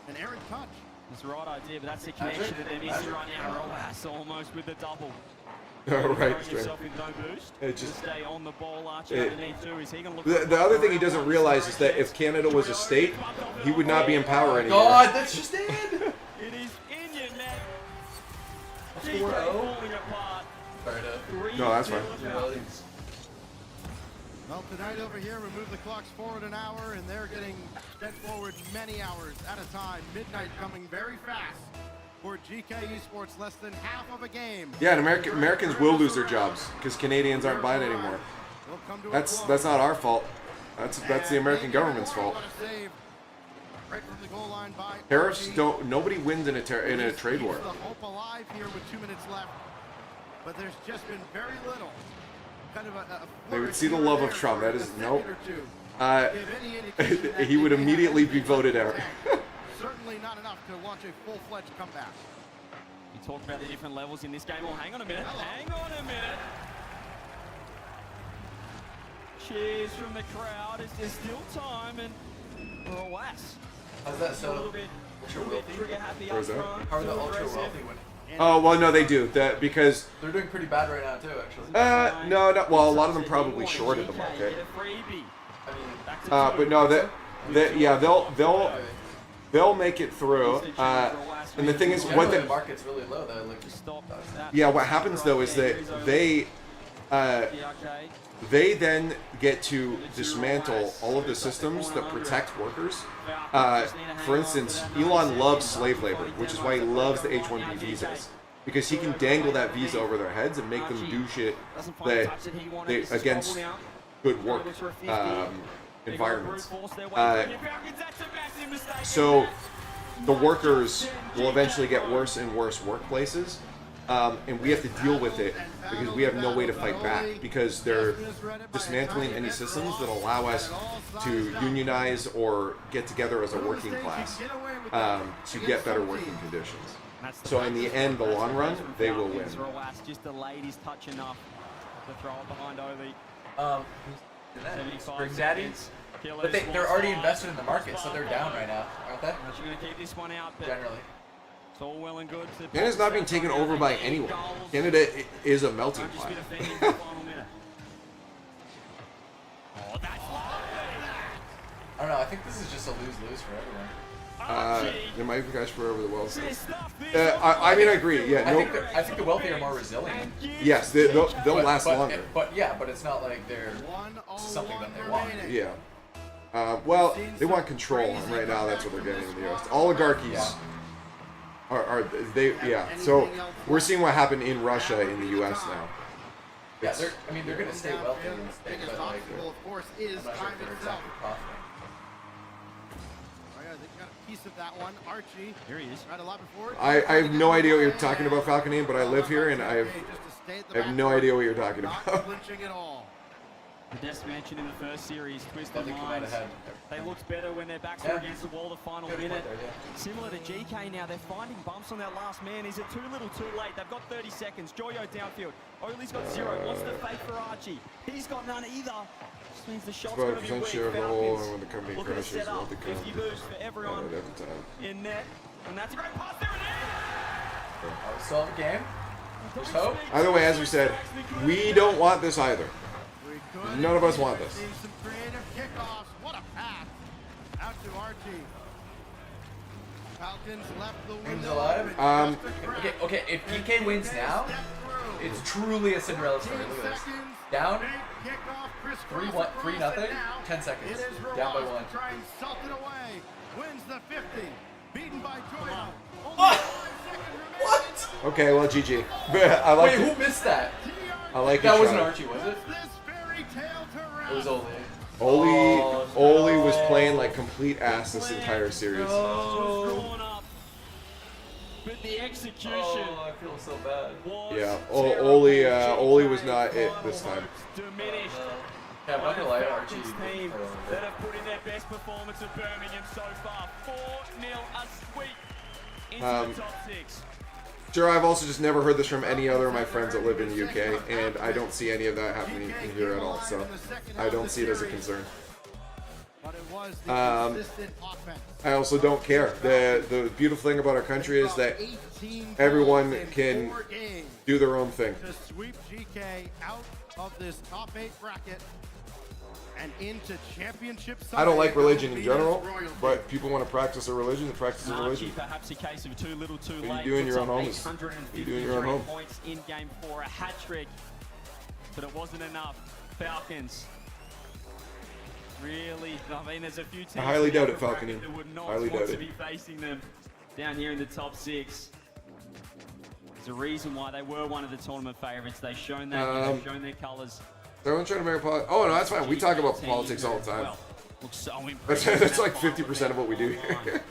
an errant touch. That's the right idea, but that's the connection that they're missing right now. Rojas almost with the double. Right, Yourself with no boost. It just stay on the ball, Archie underneath too. Is he gonna look the other thing he doesn't realize is that if Canada was a state, he would not be in power anymore. God, that's just it. It is in your net. GK falling apart. No, that's fine. Well, tonight over here, we move the clocks forward an hour, and they're getting bent forward many hours at a time. Midnight coming very fast For GK Esports, less than half of a game. Yeah, and Americans will lose their jobs because Canadians aren't buying anymore. That's not our fault. That's the American government's fault. Right from the goal line by Tariffs don't. Nobody wins in a trade war. The hope alive here with 2 minutes left, but there's just been very little. Kind of They would see the love of Trump. That is nope. He would immediately be voted out. Certainly not enough to launch a full-fledged comeback. You talk about the different levels in this game. Oh, hang on a minute. Hang on a minute. Cheers from the crowd. Is there still time? And alas. How's that A so? little bit trigger happy up Where's that? front. How are the still ultra aggressive. wealthy winning? Oh well, no, they do that because. They're doing pretty bad right now too, actually. No, no. Well, a lot of them probably shorted the market. But no, they'll make it through. And the thing is, what the market's really low though. Like, yeah, what happens though is that they then get to dismantle all of the systems that protect workers. For instance, Elon loves slave labor, which is why he loves the H-1B visas. Because he can dangle that visa over their heads and make them do shit that against good work environments. So the workers will eventually get worse and worse workplaces. And we have to deal with it because we have no way to fight back because they're dismantling any systems that allow us to unionize or get together as a working class to get better working conditions. So in the end, the long run, they will win. Just the ladies touch enough to throw it behind Oli. Spring Daddy? But they're already invested in the market, so they're down right now, aren't they? She's going to keep this one out, but generally. It's all well and good. Canada's not being taken over by anyone. Canada is a melting pot. I don't know, I think this is just a lose-lose for everyone. There might be guys for over the wealth. I mean, I agree. Yeah, I think the wealthy are more resilient. Yes, they'll last longer. But it's not like they're something that they want. Yeah. Well, they want control, and right now that's what they're getting in the U.S. Oligarchies are they? Yeah. So we're seeing what happened in Russia in the U.S. now. Yeah, they're going to stay wealthy in the state, but like, Of course, is I'm not sure time if they're itself. exactly profiting. Oh, yeah, they got a piece of that one. Archie. Here he is. Right a lot before. I have no idea what you're talking about, Falconing, but I live here and I have no idea what you're talking about. Flinching at all. The Des mentioned in the first series, Twisted Minds. They looked better when their backs were against the wall the final minute. Similar to GK now, they're finding bumps on that last man. Is it too little too late? They've got 30 seconds. Joyo downfield. Oli's got 0. What's the fake for Archie? He's got none either. Just means the shot's going to be weak. Share of the hole, and when the company Look at the crashes, setup. let the 50 boost for everyone every time. in net. And that's a great pass there. We still have a game. There's hope. Either way, as we said, we don't want this either. None of us want this. Seeing some creative kickoffs. What a pass. Out to Archie. Falcons left the Wins window. alive. Okay. If PK wins now, it's truly a Cinderella story. Look at this. Down. 3-0. 10 seconds. Down by 1. Try and salt it away. Wins the 50. Beaten by Joyo. What? Okay, well, GG. I like Wait, it. who missed that? I like that it. wasn't Archie, was it? It was Oli. Oli was playing like complete ass this entire series. But the execution. Oh, I feel so bad. Yeah, Oli was not it this time. Diminished. Yeah, I'm not gonna lie, Archie. Team that have put in their best performance at Birmingham so far. 4-0 a sweep into the top 6. Sure, I've also just never heard this from any other of my friends that live in the UK, and I don't see any of that happening in here at all, so I don't see it as a concern. I also don't care. The beautiful thing about our country is that everyone can do their own thing. To sweep GK out of this top 8 bracket and into championship. I don't like religion in general, but people want to practice their religion, practice their religion. Perhaps a case of too little, too late. What you do in your own home is 853 you do in your own home. points in game 4, a hat trick, but it wasn't enough. Falcons. Really, I mean, there's a few teams I highly doubt it, Falconing. that would not Highly want doubt to it. be facing them down here in the top 6. There's a reason why they were one of the tournament favorites. They've shown that, they've shown their colours. Everyone's trying to make politics. Oh no, that's fine. We talk about politics all the time. Well, looks so impressive. That's like 50% of what we do here.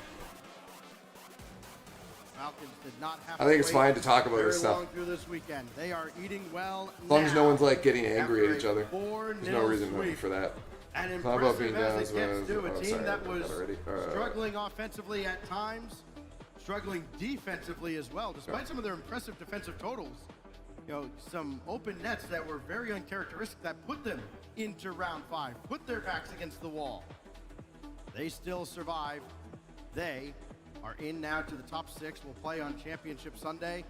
Falcons did not have I think it's to fine wait to talk about very this stuff. long through this weekend. They are eating well As long as no now one's like getting angry at each after other. a 4-0 There's no reason sweep. for that. And It's not about impressive being down. as it gets to a team sorry, that I was forgot already. struggling offensively at times, struggling defensively as well, despite some of their impressive defensive totals. You know, some open nets that were very uncharacteristic that put them into round 5, put their backs against the wall. They still survive. They are in now to the top 6. Will play on Championship Sunday.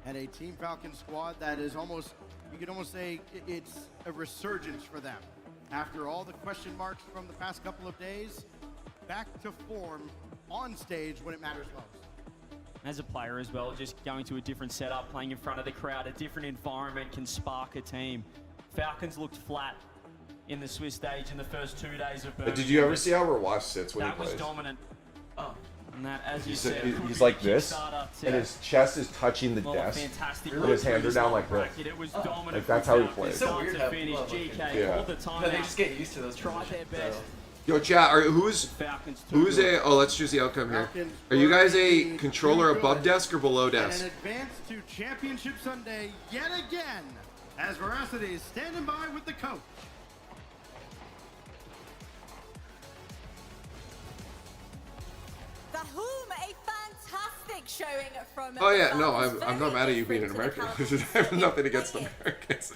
And a Team Falcon squad that is almost, you could almost say it's a resurgence for them. After all the question marks from the past couple of days, back to form on stage when it matters most. As a player as well, just going to a different setup, playing in front of the crowd, a different environment can spark a team. Falcons looked flat in the Swiss stage in the first 2 days of Birmingham. Did you ever see how Rawash sits when he plays? That was dominant. Oh. And that, as you He's, said, he's like this, and his chest is touching the desk, and his hands are down like this. It was dominant. Like that's how he plays. It's so weird how finish GK all the time. But they just get used to those. Try their best. Yo, chat, who's a? Oh, let's choose the outcome here. Are you guys a controller above desk or below desk? And an advance to Championship Sunday yet again, as Veracity is standing by with the coach. The Whom, a fantastic showing from. Oh yeah, the no, Falcons. I'm not mad at you being an American. I have nothing against Americans.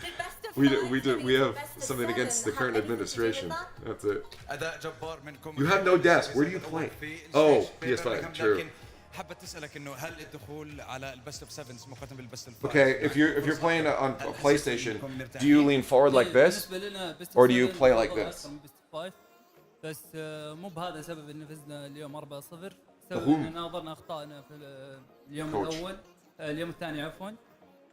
We have something against the current administration. That's it. You have no desk. Where do you play? Oh, PS5. True. Okay, if you're playing on a PlayStation, do you lean forward like this, or do you play like this? بس مو بهذا سبب ان فزنا اليوم 4-0 سبب Whom? ان نظرنا اخطائنا في اليوم Coach. الاول اليوم الثاني عفوا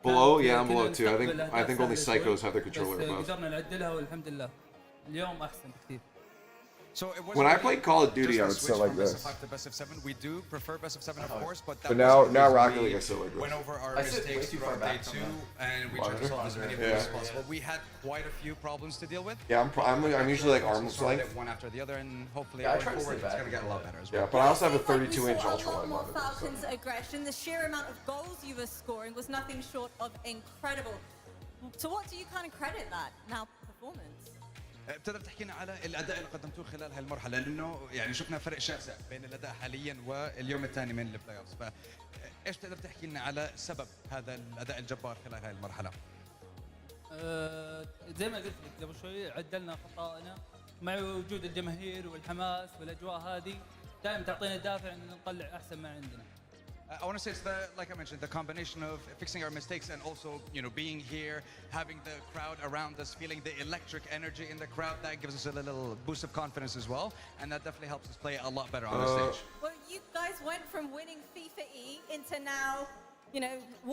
Below, yeah, I'm below too. I think only psychos have the controller بس above. قدرنا نعدلها والحمد لله اليوم احسن بكثير. When I played Call of Duty, I would sit like this. We do prefer best of 7, of course, but But now Rocket League, I sit like this. went over our mistakes throughout day 2, and we tried to solve as many of them as possible. We had quite a few problems to deal with. Yeah, I'm usually like arm's length. One after the other, and hopefully Yeah, I going try to forward, stay it's back. going to get a lot better as well. Yeah, but I also have a We 32-inch saw a ultra lot wide more monitor. Falcons aggression. The sheer amount of goals you were scoring was nothing short of incredible. To what do you kind of credit that now performance? بتقدر تحكينا على الاداء اللي قدمتوه خلال هالمرحله لانه يعني شفنا فرق شاسع بين الاداء حاليا واليوم الثاني من البلاي اوفز فايش تقدر تحكي لنا على سبب هذا الاداء الجبار خلال هاي المرحله؟ زي ما قلت لك قبل شوي عدلنا خطائنا مع وجود الجماهير والحماس والاجواء هذه دائما تعطينا دافع ان نطلع احسن ما عندنا. I want to say it's like I mentioned, the combination of fixing our mistakes and also, being here, having the crowd around us, feeling the electric energy in the crowd, that gives us a little boost of confidence as well, and that definitely helps us play a lot better on the stage. Well, you guys went from winning FIFA E into now,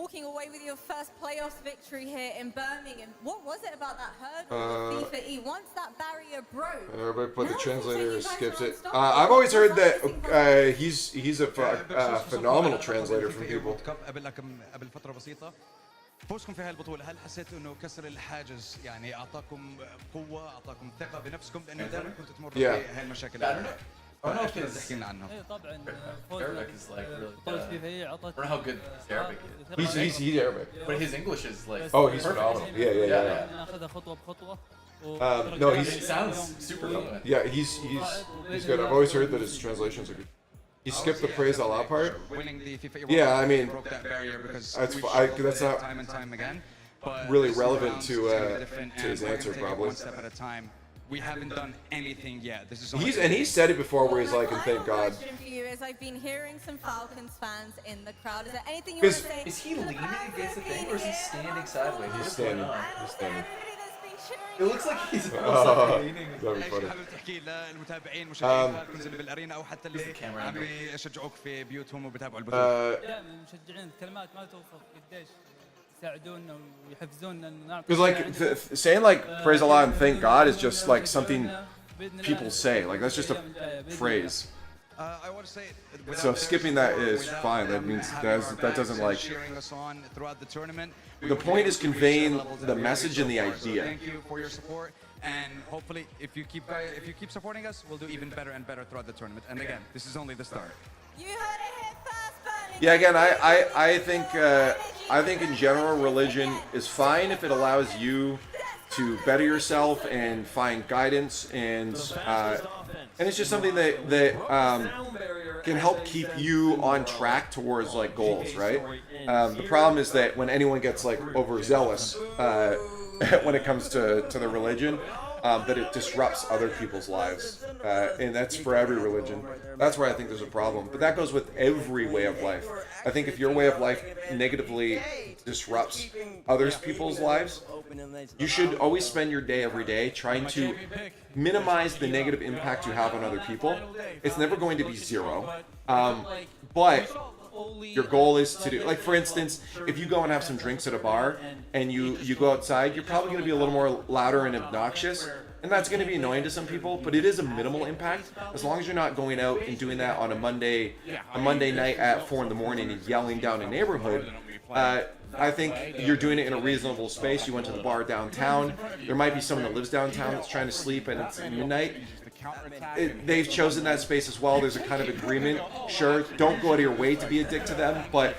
walking away with your first playoffs victory here in Birmingham. What was it about that hurdle with FIFA E? Once that barrier broke. But the translator skips it. I've always heard that he's a phenomenal translator from people. قبل فترة بسيطة فوزكم في هاي البطولة هل حسيتوا انه كسر الحاجز يعني اعطاكم قوة اعطاكم ثقة بنفسكم لانه دائما كنتوا تمروا بهاي المشاكل I don't know if his تحكي لنا عنها. ايه طبعا Arabic is like really بطولة فيفا هي عطت I don't know how good his Arabic is. He's Arabic. But his English is like Oh, he's perfect. phenomenal. Yeah. ناخذها خطوة بخطوة. No, he's It sounds super fluent. Yeah, he's good. I've always heard that his translations are good. He skipped the praise Allah part. Winning the FIFA Yeah, I mean, broke that barrier because that's not time and time again. But really this relevant round's to gonna be different, to his and we're answer gonna take it probably. one step at a time. We haven't done anything yet. This is only He's said it before where he's like, and thank God. Question for you is I've been hearing some Falcons fans in the crowd. Is there anything you Because- want to say? Is he leaning against the thing or is he standing sideways? He's What's going standing. on? He's standing. It looks like he's almost like leaning. That'd be funny. حابب تحكي للمتابعين مشجعين فالكونز اللي بالارينا او حتى اللي عم يشجعوك في بيوتهم وبيتابعوا البطوله. لا المشجعين الكلمات ما توصف قديش يساعدونا ويحفزونا ان نعطي. Because like saying like praise Allah and thank God is just like something people say. Like that's just a phrase. I want to say. So skipping that is fine. That means that doesn't like. Cheering us on throughout the tournament. The point is conveying the message and the So idea. thank you for your support, and hopefully, if you keep supporting us, we'll do even better and better throughout the tournament. And again, this is only the start. You heard it here first, Birmingham. Yeah, again, I think in general religion is fine if it allows you to better yourself and find guidance and it's just something that can help keep you on track towards like goals, right? The problem is that when anyone gets like overzealous when it comes to the religion, that it disrupts other people's lives, and that's for every religion. That's where I think there's a problem. But that goes with every way of life. I think if your way of life negatively disrupts other people's lives, you should always spend your day every day trying to minimize the negative impact you have on other people. It's never going to be zero, but your goal is to do, like for instance, if you go and have some drinks at a bar and you go outside, you're probably going to be a little more louder and obnoxious, and that's going to be annoying to some people, but it is a minimal impact as long as you're not going out and doing that on a Monday night at 4 in the morning and yelling down a neighborhood. I think you're doing it in a reasonable space. You went to the bar downtown. There might be someone that lives downtown that's trying to sleep and it's midnight. They've chosen that space as well. There's a kind of agreement. Sure, don't go out of your way to be a dick to them, but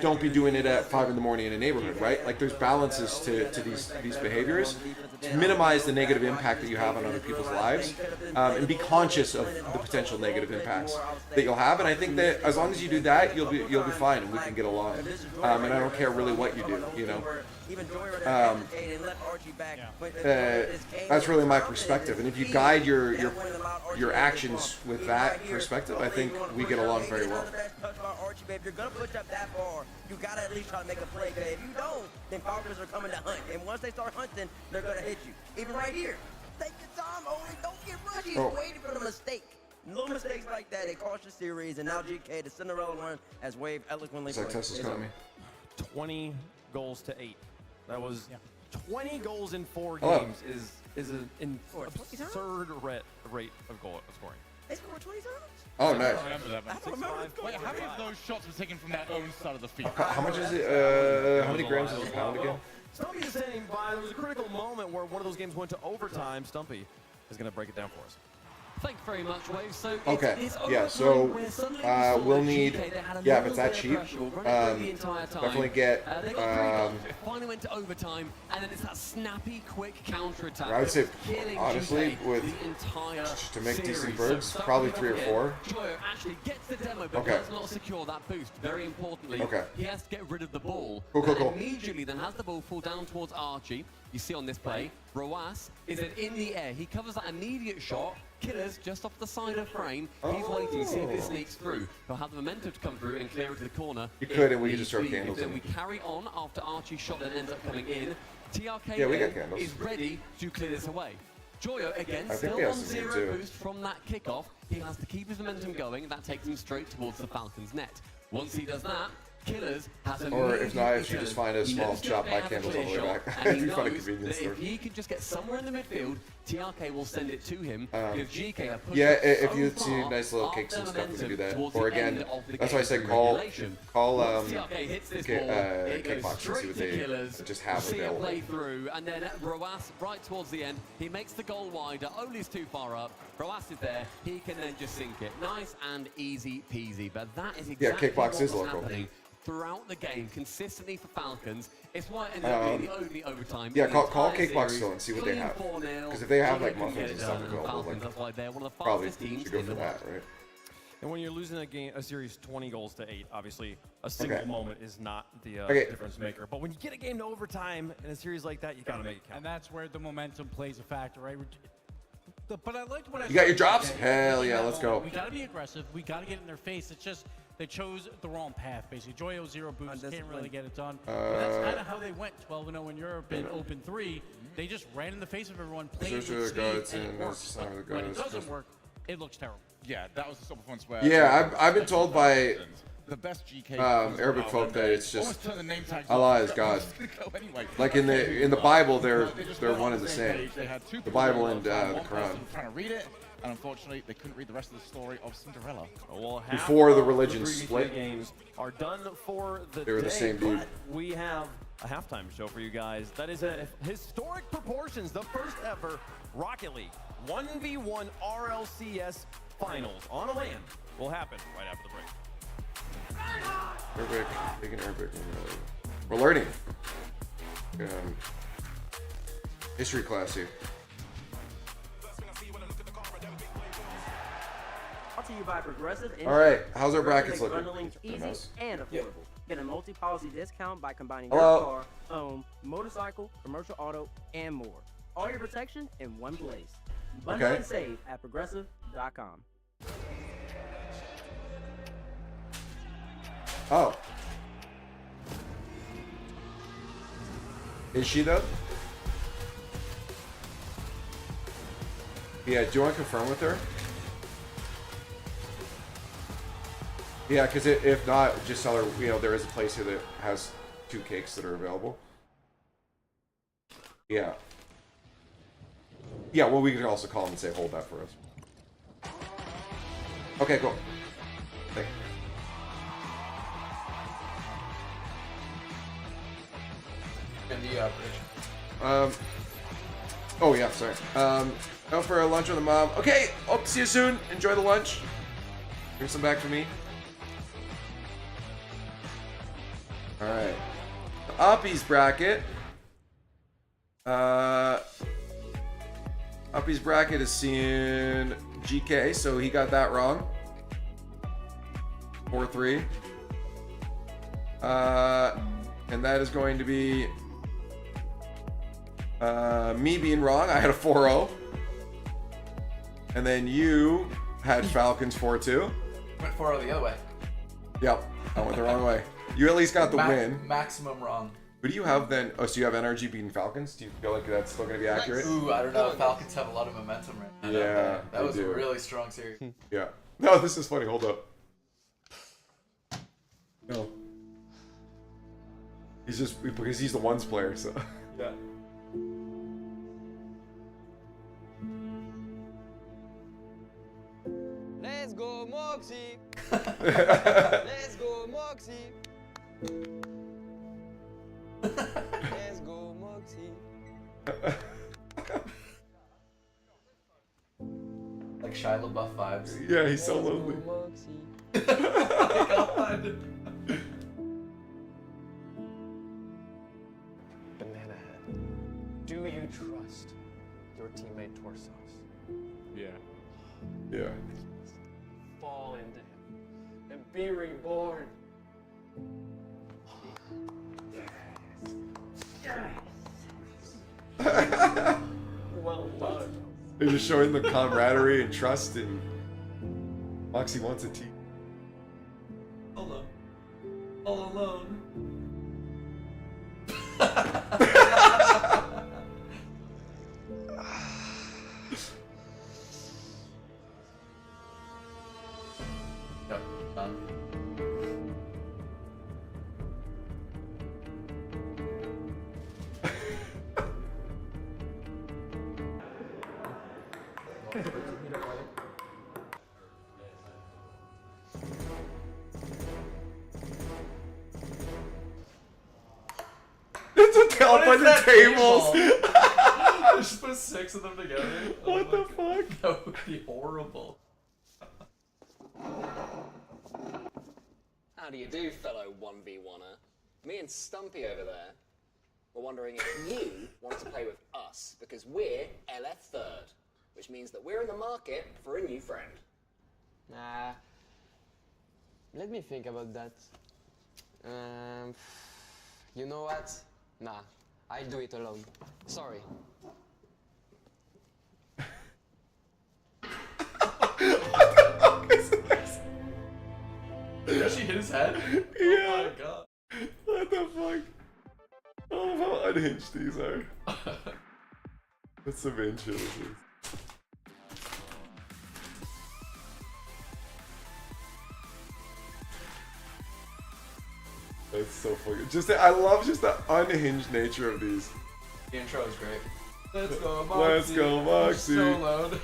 don't be doing it at 5 in the morning in a neighborhood, right? Like there's balances to these behaviors to minimize the negative impact that you have on other people's lives, and be conscious of the potential negative impacts that you'll have. And I think that as long as you do that, you'll be fine, and we can get along. And I don't care really what you do, you know. That's really my perspective, and if you guide your actions with that perspective, I think we get along very well. If you're gonna push up that far, you gotta at least try to make a play. If you don't, then Falcons are coming to hunt, and once they start hunting, they're gonna hit you. Even right here, take your time, only don't get rushy. He's waiting for the mistake. Little mistakes like that, it cost the series, and now GK, the Cinderella run, has waved eloquently. It's like Tesla's coming me. 20 goals to 8. That was 20 goals in 4 games is an absurd rate of goal scoring. They scored 20 times? Oh, nice. Wait, how many of those shots were taken from their own side of the field? How much is it? How many grams is a pound again? Stumpy is saying there was a critical moment where one of those games went to overtime. Stumpy is going to break it down for us. Thank you very much, Wave. So okay, yeah, so we'll need, if it's that cheap, definitely get, finally went to overtime, and then it's that snappy, quick counter-attack. I would say, honestly, with, to make decent birds, probably 3 or 4. Joyo actually gets the demo, but does not secure that boost. Very importantly, he has to get rid of the ball. Cool. Immediately then has the ball fall down towards Archie. You see on this play, Roas is in the air. He covers that immediate shot. Killer's just off the side of frame. He's waiting to see if this sneaks through. He'll have the momentum to come through and clear it to the corner. You could, and we could just throw candles Then in. we carry on after Archie's shot that ends up coming in. TRK is ready to clear this away. Joyo again, still on 0 boost from that kickoff. He has to keep his momentum going. That takes him straight towards the Falcons' net. Once he does that, Killers has a or if not, if you just find a small shop, buy candles all the way back. If you find a convenience store. If he can just get somewhere in the midfield, TRK will send it to him. Give GK a push. Yeah, if you see nice little cakes and stuff, we can do that. Or again, that's why I said call Kickbox and see what they just have available. Play through, and then Roas right towards the end. He makes the goal wider. Oli's too far up. Roas is there. He can then just sink it. Nice and easy peasy. But that is exactly Kickbox is what's local. happening throughout the game, consistently for Falcons. It's why it ended up being the only overtime. Yeah, call Kickbox still and see what they have. Because if they have like muffins and stuff available, like, probably should go for that, right? And when you're losing a series 20 goals to 8, obviously a single moment is not the difference maker. But when you get a game to overtime in a series like that, you gotta make it count. And that's where the momentum plays a factor, right? But I liked what I You got your drops? Hell yeah, let's go. We gotta be aggressive. We gotta get in their face. It's just they chose the wrong path, basically. Joyo 0 boost, can't really get it done. That's kind of how they went 12-0 in Europe in Open 3. They just ran in the face of everyone, played with speed, and it worked. But when it doesn't work, it looks terrible. Yeah, that was the sort of points where... Yeah, I've been told by the best GK Arabic folk that it's just Allah is God. Like in the Bible, they're one and the same. The Bible and the Quran. Trying to read it, and unfortunately, they couldn't read the rest of the story of Cinderella. Well, Before the half of religion previous split. games are done for the They were the day, same dude. but we have a halftime show for you guys. That is a historic proportions, the first ever Rocket League 1v1 RLCS Finals on a LAN will happen right after the break. Arabic, taking Arabic. We're learning. History class here. Brought to you by Progressive. All right, how's our brackets Progressive looking? makes bundling easy and affordable. Get a multi-policy discount by combining Hello. your car, home, motorcycle, commercial auto, and more. All your protection in one place. Bundle and save at progressive.com. Oh. Is she though? Yeah, do you want to confirm with her? Yeah, because if not, just tell her, you know, there is a place here that has 2 cakes that are available. Yeah. Yeah, well, we could also call them and say, hold that for us. Okay, cool. Thank you. And the operation. Oh yeah, sorry. Out for lunch with the mom. Okay, hope to see you soon. Enjoy the lunch. Bring some back for me. All right. The Oppies bracket. Oppies bracket is seeing GK, so he got that wrong. 4-3. And that is going to be me being wrong. I had a 4-0. And then you had Falcons 4-2. Went 4-0 the other way. Yep, I went the wrong way. You at least got the win. Maximum wrong. Who do you have then? Oh, so you have NRG beating Falcons? Do you feel like that's still going to be accurate? Ooh, I don't know. Falcons have a lot of momentum right now. Yeah, that was they a do. really strong series. Yeah. No, this is funny. Hold up. No. He's just because he's the ones player, so. Yeah. Let's go, Moxie! Let's go, Moxie! Let's go, Moxie! Like Shia LaBeouf vibes. Yeah, he's so lonely. Banana Head, do you trust your teammate Torsos? Yeah. Yeah. Fall into him and be reborn. Well done. They're just showing the camaraderie and trust, and Moxie wants a team. Hello. All alone. Yep, done. It's a bunch of tables. Just put 6 of them together. What the fuck? That would be horrible. How do you do, fellow 1v1er? Me and Stumpy over there were wondering if you want to play with us, because we're LF Third, which means that we're in the market for a new friend. Nah. Let me think about that. You know what? Nah. I'll do it alone. Sorry. Did she hit his head? Yeah. Oh my god. What the fuck? Oh, how unhinged these are. That's some inches. That's so fucking. I love just the unhinged nature of these. The intro is great. Let's go, Moxie. Let's go, Moxie. So loud.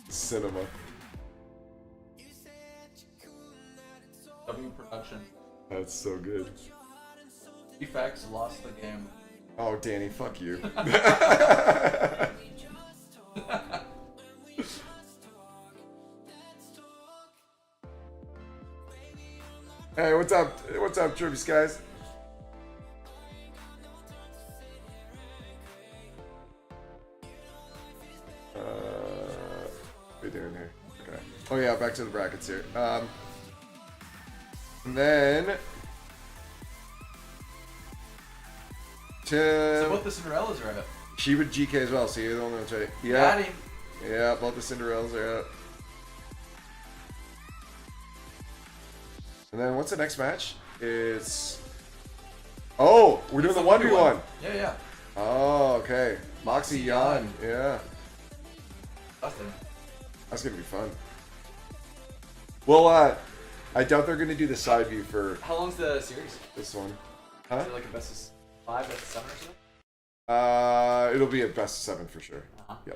Cinema. W production. That's so good. LiefX lost the game. Oh, Danny, fuck you. Hey, what's up? What's up, Tributes guys? What are we doing here? Okay. Oh yeah, back to the brackets here. And then So both the Cinderellas are out. she would GK as well, so you're the only one that's right. Yeah. Got him. Yeah, both the Cinderellas are out. And then what's the next match? It's oh, we're doing the 1v1. Yeah, yeah. Oh, okay. Moxie Yan. Yeah. Nothing. That's gonna be fun. Well, I doubt they're gonna do the side view for How long's the series? this one. Huh? Is it like a best of 5, best of 7 or something? It'll be a best of 7 for sure. Yeah.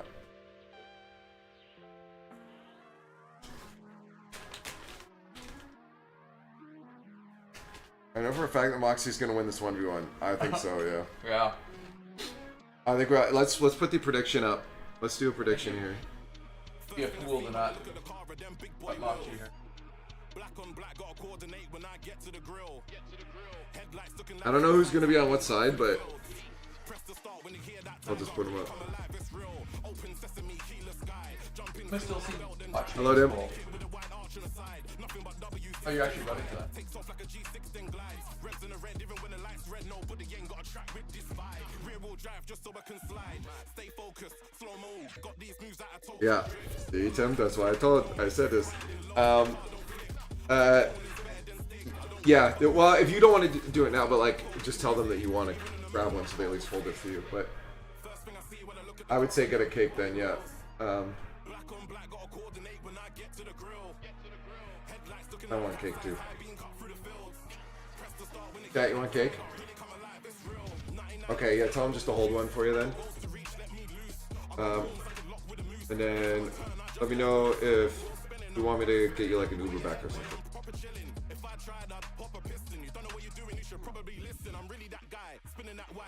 I know for a fact that Moxie's gonna win this 1v1. I think so, yeah. Yeah. I think we're let's put the prediction up. Let's do a prediction here. Be a fool to not mock you here. I don't know who's gonna be on what side, but I'll just put him up. I still see watching. Hello, Dim. Oh, you're actually running to that. Yeah, see, Tim, that's why I said this. Yeah, well, if you don't want to do it now, but like, just tell them that you want to grab one so they at least hold it for you. But I would say get a cake then, yeah. I want cake too. Yeah, you want cake? Okay, yeah, tell them just to hold one for you then. And then let me know if you want me to get you like an Uber back or something.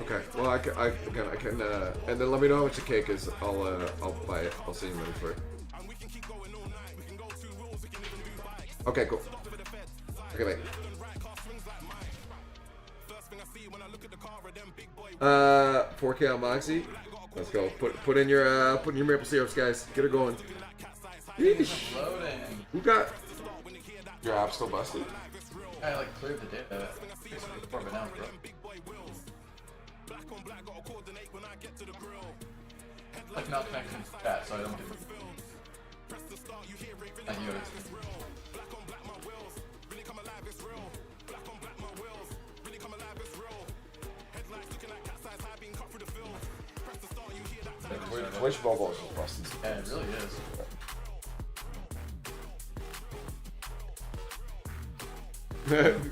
Okay, well I can and then let me know how much the cake is. I'll buy it. I'll send you money for it. Okay, cool. Okay, bye. 4K on Moxie. Let's go. Put in your maple syrups, guys. Get it going. Yeesh. Who got your app still busted? I like cleared the data before, but now it's broke. Like not connecting to chat, so I don't get it. Thank you. Which mobile is busted? Yeah, it really is.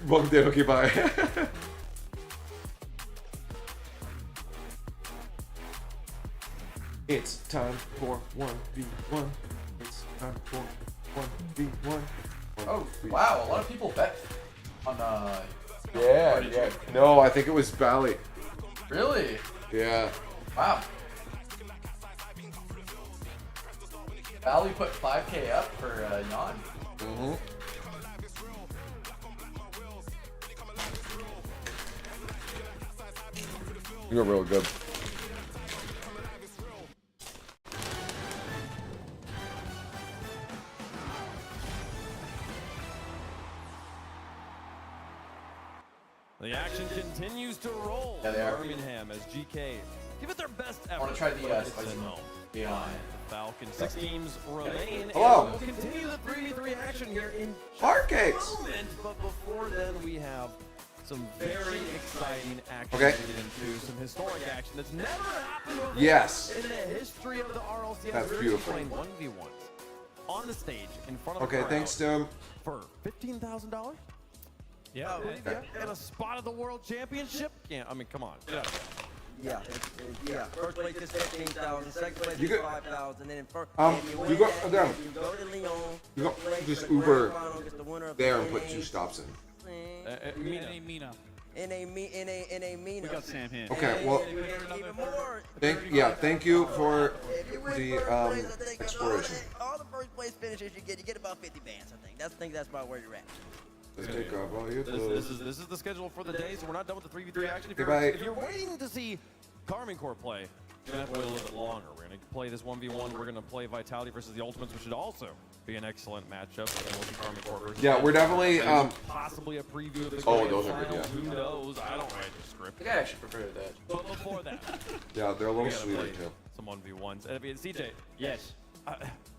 Welcome to okay, bye. It's time for 1v1. It's time for 1v1. Oh, wow, a lot of people bet on yeah. No, I think it was Bally. Really? Yeah. Wow. Bally put 5K up for Jan. Mm-hmm. You're real good. The action continues to roll. Yeah, they are. Birmingham as GK give it their best effort. I want to try the spicy home. Yeah. The Falcons, 6 teams remain. Hello. We'll continue the 3v3 action here in Heart cakes. a moment, but before then we have some very exciting action Okay. to get into, some historic action that's never happened before Yes. in the history of the RLCS. That's We're beautiful. playing 1v1 on the stage in front of Okay, the crowd thanks, Tim. for $15,000. Yeah, Okay. and a spot at the World Championship. Yeah, I mean, come on. Yeah. Yeah, yeah. First place is 15,000. Second place is 5,000. Then first, you go down. you go to Lyon. You go place just the Uber grand final gets the winner of there the and put 2 game. stops in. Mina. In a Mina. We got Sam here. Okay, well, Even more. thank you for the exploration. All the first place finishes you get about 50 bands. I think that's about where you're at. Let's take off all your This clothes. is the schedule for the day, so we're not done with the 3v3 action. Goodbye. If you're waiting to see Karmine Corp play, you're going to have to wait a little bit longer. We're going to play this 1v1. We're going to play Vitality versus the Ultimates, which should also be an excellent matchup. And we'll see Karmine Corp versus Yeah, we're definitely possibly a preview of the oh, grand those are good, final. yeah. Who knows? I don't write the script. I think I actually prefer that. But before that, Yeah, they're a we little gotta sweeter play too. some 1v1s. CJ. Yes.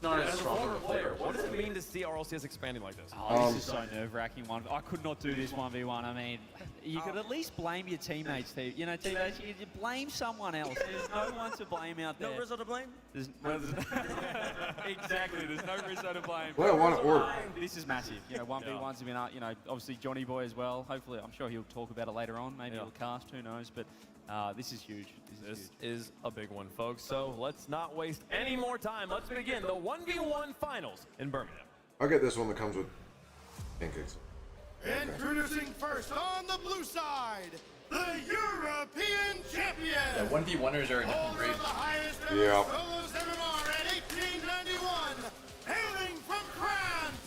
Not as as a strong former of a player, player. what does it mean to see RLCS expanding like this? Oh, this is so nerve-wracking one. I could not do this 1v1. I mean, you could at least blame your teammates. You know, teammates, you blame someone else. There's no one to blame out there. No Rizzo to blame? Exactly. There's no Rizzo to blame. What I want to order. This is massive. You know, 1v1s have been up. You know, obviously Johnny Boy as well. Hopefully, I'm sure he'll talk about it later on. Maybe he'll cast. Who knows? But this is huge. This is a big one, folks. So let's not waste any more time. Let's begin the 1v1 finals in Birmingham. I'll get this one that comes with pancakes. Introducing first on the blue side, the European champion. Yeah, 1v1ers are a different breed. The highest ever Yeah. solos MMR at 1891, hailing from France,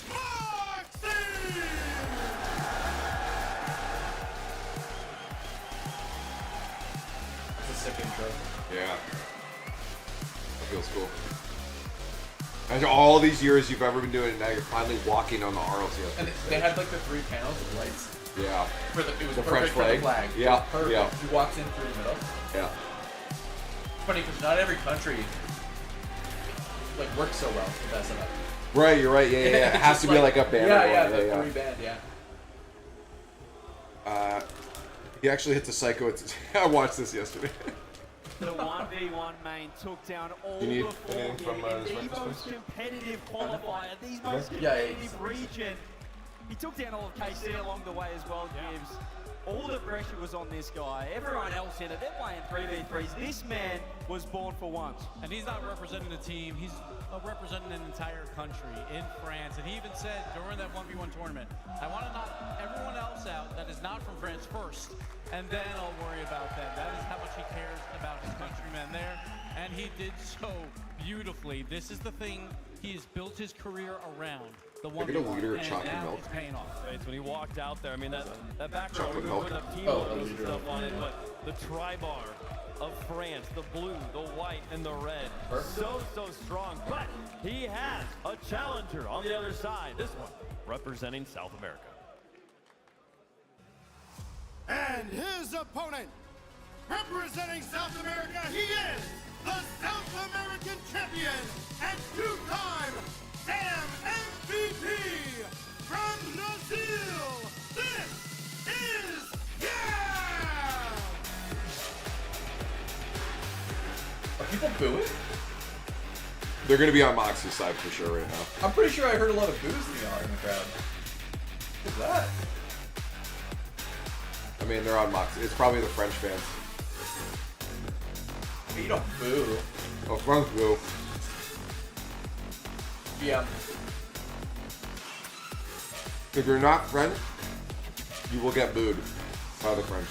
Moxie! It's a sick intro. Yeah. That feels cool. After all these years you've ever been doing it, now you're finally walking on the RLCS. And they had like the 3 panels of lights. Yeah. It was the perfect French for flag. the flag. Yeah. Perfect. Yeah. He walks in through the middle. Yeah. It's funny because not every country like works so well with that setup. Right, you're right. Yeah, yeah. It has to be like a banner. Yeah, one. the 3 band, yeah. He actually hits a psycho. I watched this yesterday. The 1v1 main took down all You need before anything him from, in this the breakfast most place? competitive qualifier, the most Yeah, competitive region. He took down all of KC along the way as well, Gibbs. All the pressure was on this guy. Everyone else in it, they're playing 3v3s. This man was born for once. And he's not representing a team, he's representing an entire country in France. And he even said during that 1v1 tournament, I want to knock everyone else out that is not from France first, and then I'll worry about them. That is how much he cares about his countrymen there. And he did so beautifully. This is the thing he has built his career around. The Look at a liter of and chocolate now milk. it's paying off. Right, so when he walked out there, I mean, that background, Chocolate we milk. put up team Oh, logos a and liter stuff of on it, but the tri-bar of France, the blue, the white, and the red, so strong. But he has a challenger on the other side. This one representing South America. And his opponent, representing South America, he is the South American champion and 2-time Sam MVP from Brazil. This is Yeah! Are people booing? They're going to be on Moxie's side for sure right now. I'm pretty sure I heard a lot of boos in the crowd. What's that? I mean, they're on Moxie. It's probably the French fans. But you don't boo. Oh, French boo. Yeah. If you're not French, you will get booed by the French.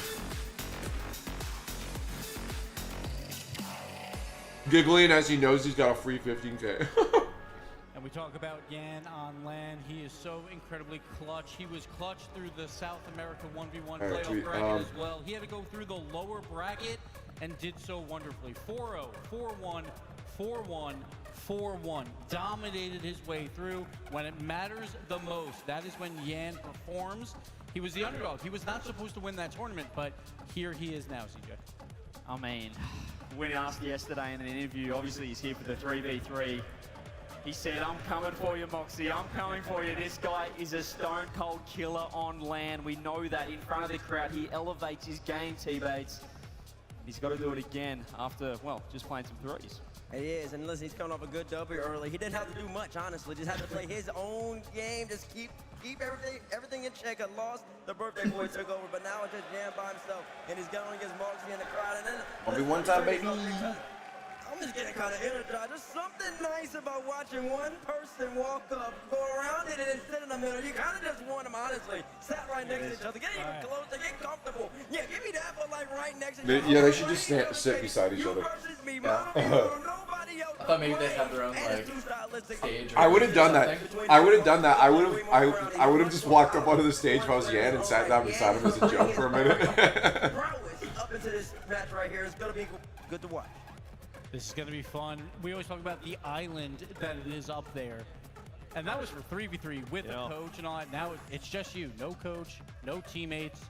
Giggling as he knows he's got a free 15K. And we talk about Yan on LAN. He is so incredibly clutch. He was clutch through the South America 1v1 playoff bracket as well. He had to go through the lower bracket and did so wonderfully. 4-0, 4-1, 4-1, 4-1. Dominated his way through. When it matters the most, that is when Yan performs. He was the underdog. He was not supposed to win that tournament, but here he is now, CJ. I mean, when he asked yesterday in an interview, obviously he's here for the 3v3. He said, I'm coming for you, Moxie. I'm coming for you. This guy is a stone cold killer on LAN. We know that in front of the crowd. He elevates his game, teammates. He's got to do it again after, well, just playing some threes. He is, and listen, he's coming off a good W early. He didn't have to do much, honestly. Just had to play his own game, just keep keep everything in check. A loss, the birthday boy took over, but now it's just Jan by himself, and he's going against Moxie in the crowd. And then 1v1 time, baby. I'm just getting kind of energized. There's something nice about watching one person walk up, go around it, and then sit in the middle. You kind of just want them, honestly. Sat right next to each other. Get even closer, get comfortable. Yeah, give me that, but like right next to each other. Yeah, they should just sit beside each other. I thought maybe they have their own like stage. I would have done that. I would have done that. I would have just walked up onto the stage if I was Yan and sat down beside him as a joke for a minute. Up into this match right here. It's gonna be good to watch. This is going to be fun. We always talk about the island that it is up there. And that was for 3v3 with a coach and all that. Now it's just you. No coach, no teammates.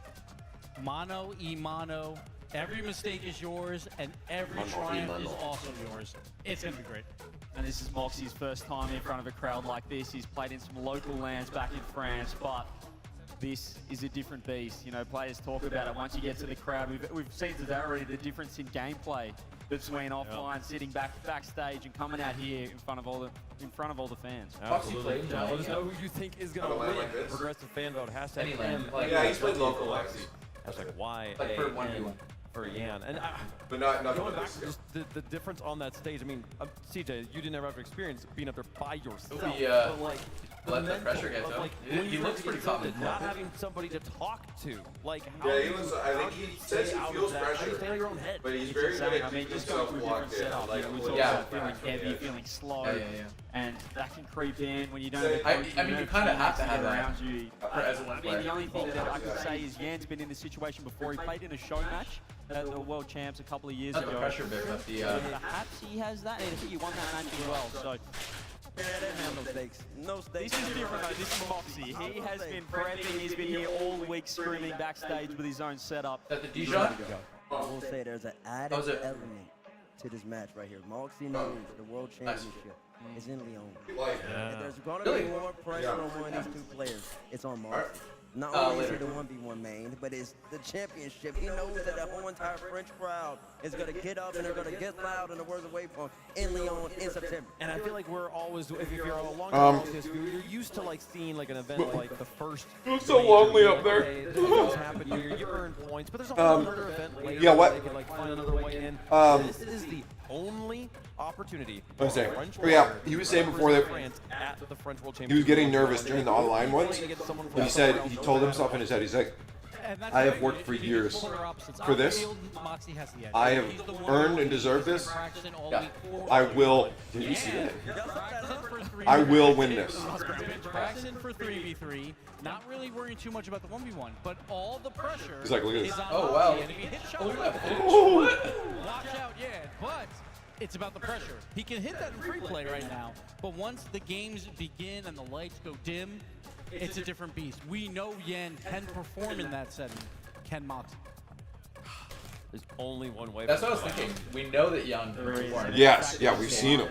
Mono, e-mono. Every mistake is yours, and every triumph is also yours. It's going to be great. And this is Moxie's first time in front of a crowd like this. He's played in some local lands back in France, but this is a different beast. You know, players talk about it. Once you get to the crowd, we've seen today already the difference in gameplay between offline, sitting backstage, and coming out here in front of all the fans. Absolutely. Let us know who you think is going to win. Progressive fan vote. Hashtag Yeah, he's played local Lexi. Hashtag Y. Like for 1v1. For Yan. And but not going back to just the difference on that stage. I mean, CJ, you didn't ever have experience being up there by yourself. But like, let the pressure get to him. He looks pretty confident. Not having somebody to talk to. Like, how yeah, he was. I think he says he feels pressure, stay on your own head. but he's very good at keeping himself locked in. Like, feeling heavy, feeling slow, and that can creep in when you don't. I mean, you kind of have to have that around you. as a one player. The only thing that I could say is Yan's been in this situation before. He played in a show match at the World Champs a couple of years ago. The pressure bit of the. Perhaps he has that. I think he won that match as well. So. No stakes. No stakes. This is different though. This is Moxie. He has been prepping. He's been here all week screaming backstage with his own setup. Is that the D-shot? I will say there's an added element to this match right here. Moxie knows the World Championship is in Lyon. If there's going to be more pressure on one of these two players, it's on Moxie. Not only is he the 1v1 main, but it's the championship. He knows that the whole entire French crowd is going to get up and they're going to get loud in the words of Waypoint in Lyon in September. And I feel like we're always, if you're a long time you're used to like seeing like an event like the first. It's so lonely up there. Happen here, you earn points, but there's a whole other event later. Yeah, what? They could like find another way in. This is the only opportunity. He was saying before that at the French World Championship. he was getting nervous during the online ones. He said he told himself in his head, he's like, I have worked for years for this. I have earned and deserved this. I will. Did you see that? I will win this. Practicing for 3v3, not really worrying too much about the 1v1, but all the pressure He's like, look at is this. on Oh, wow. Moxie, and if he hits shots, watch out, but it's about the pressure. He can hit that in free play right now, but once the games begin and the lights go dim, it's a different beast. We know Yan can perform in that setting. Can Moxie? There's only one way. That's what I was thinking. We know that Yan can perform. Yes, yeah, we've seen him.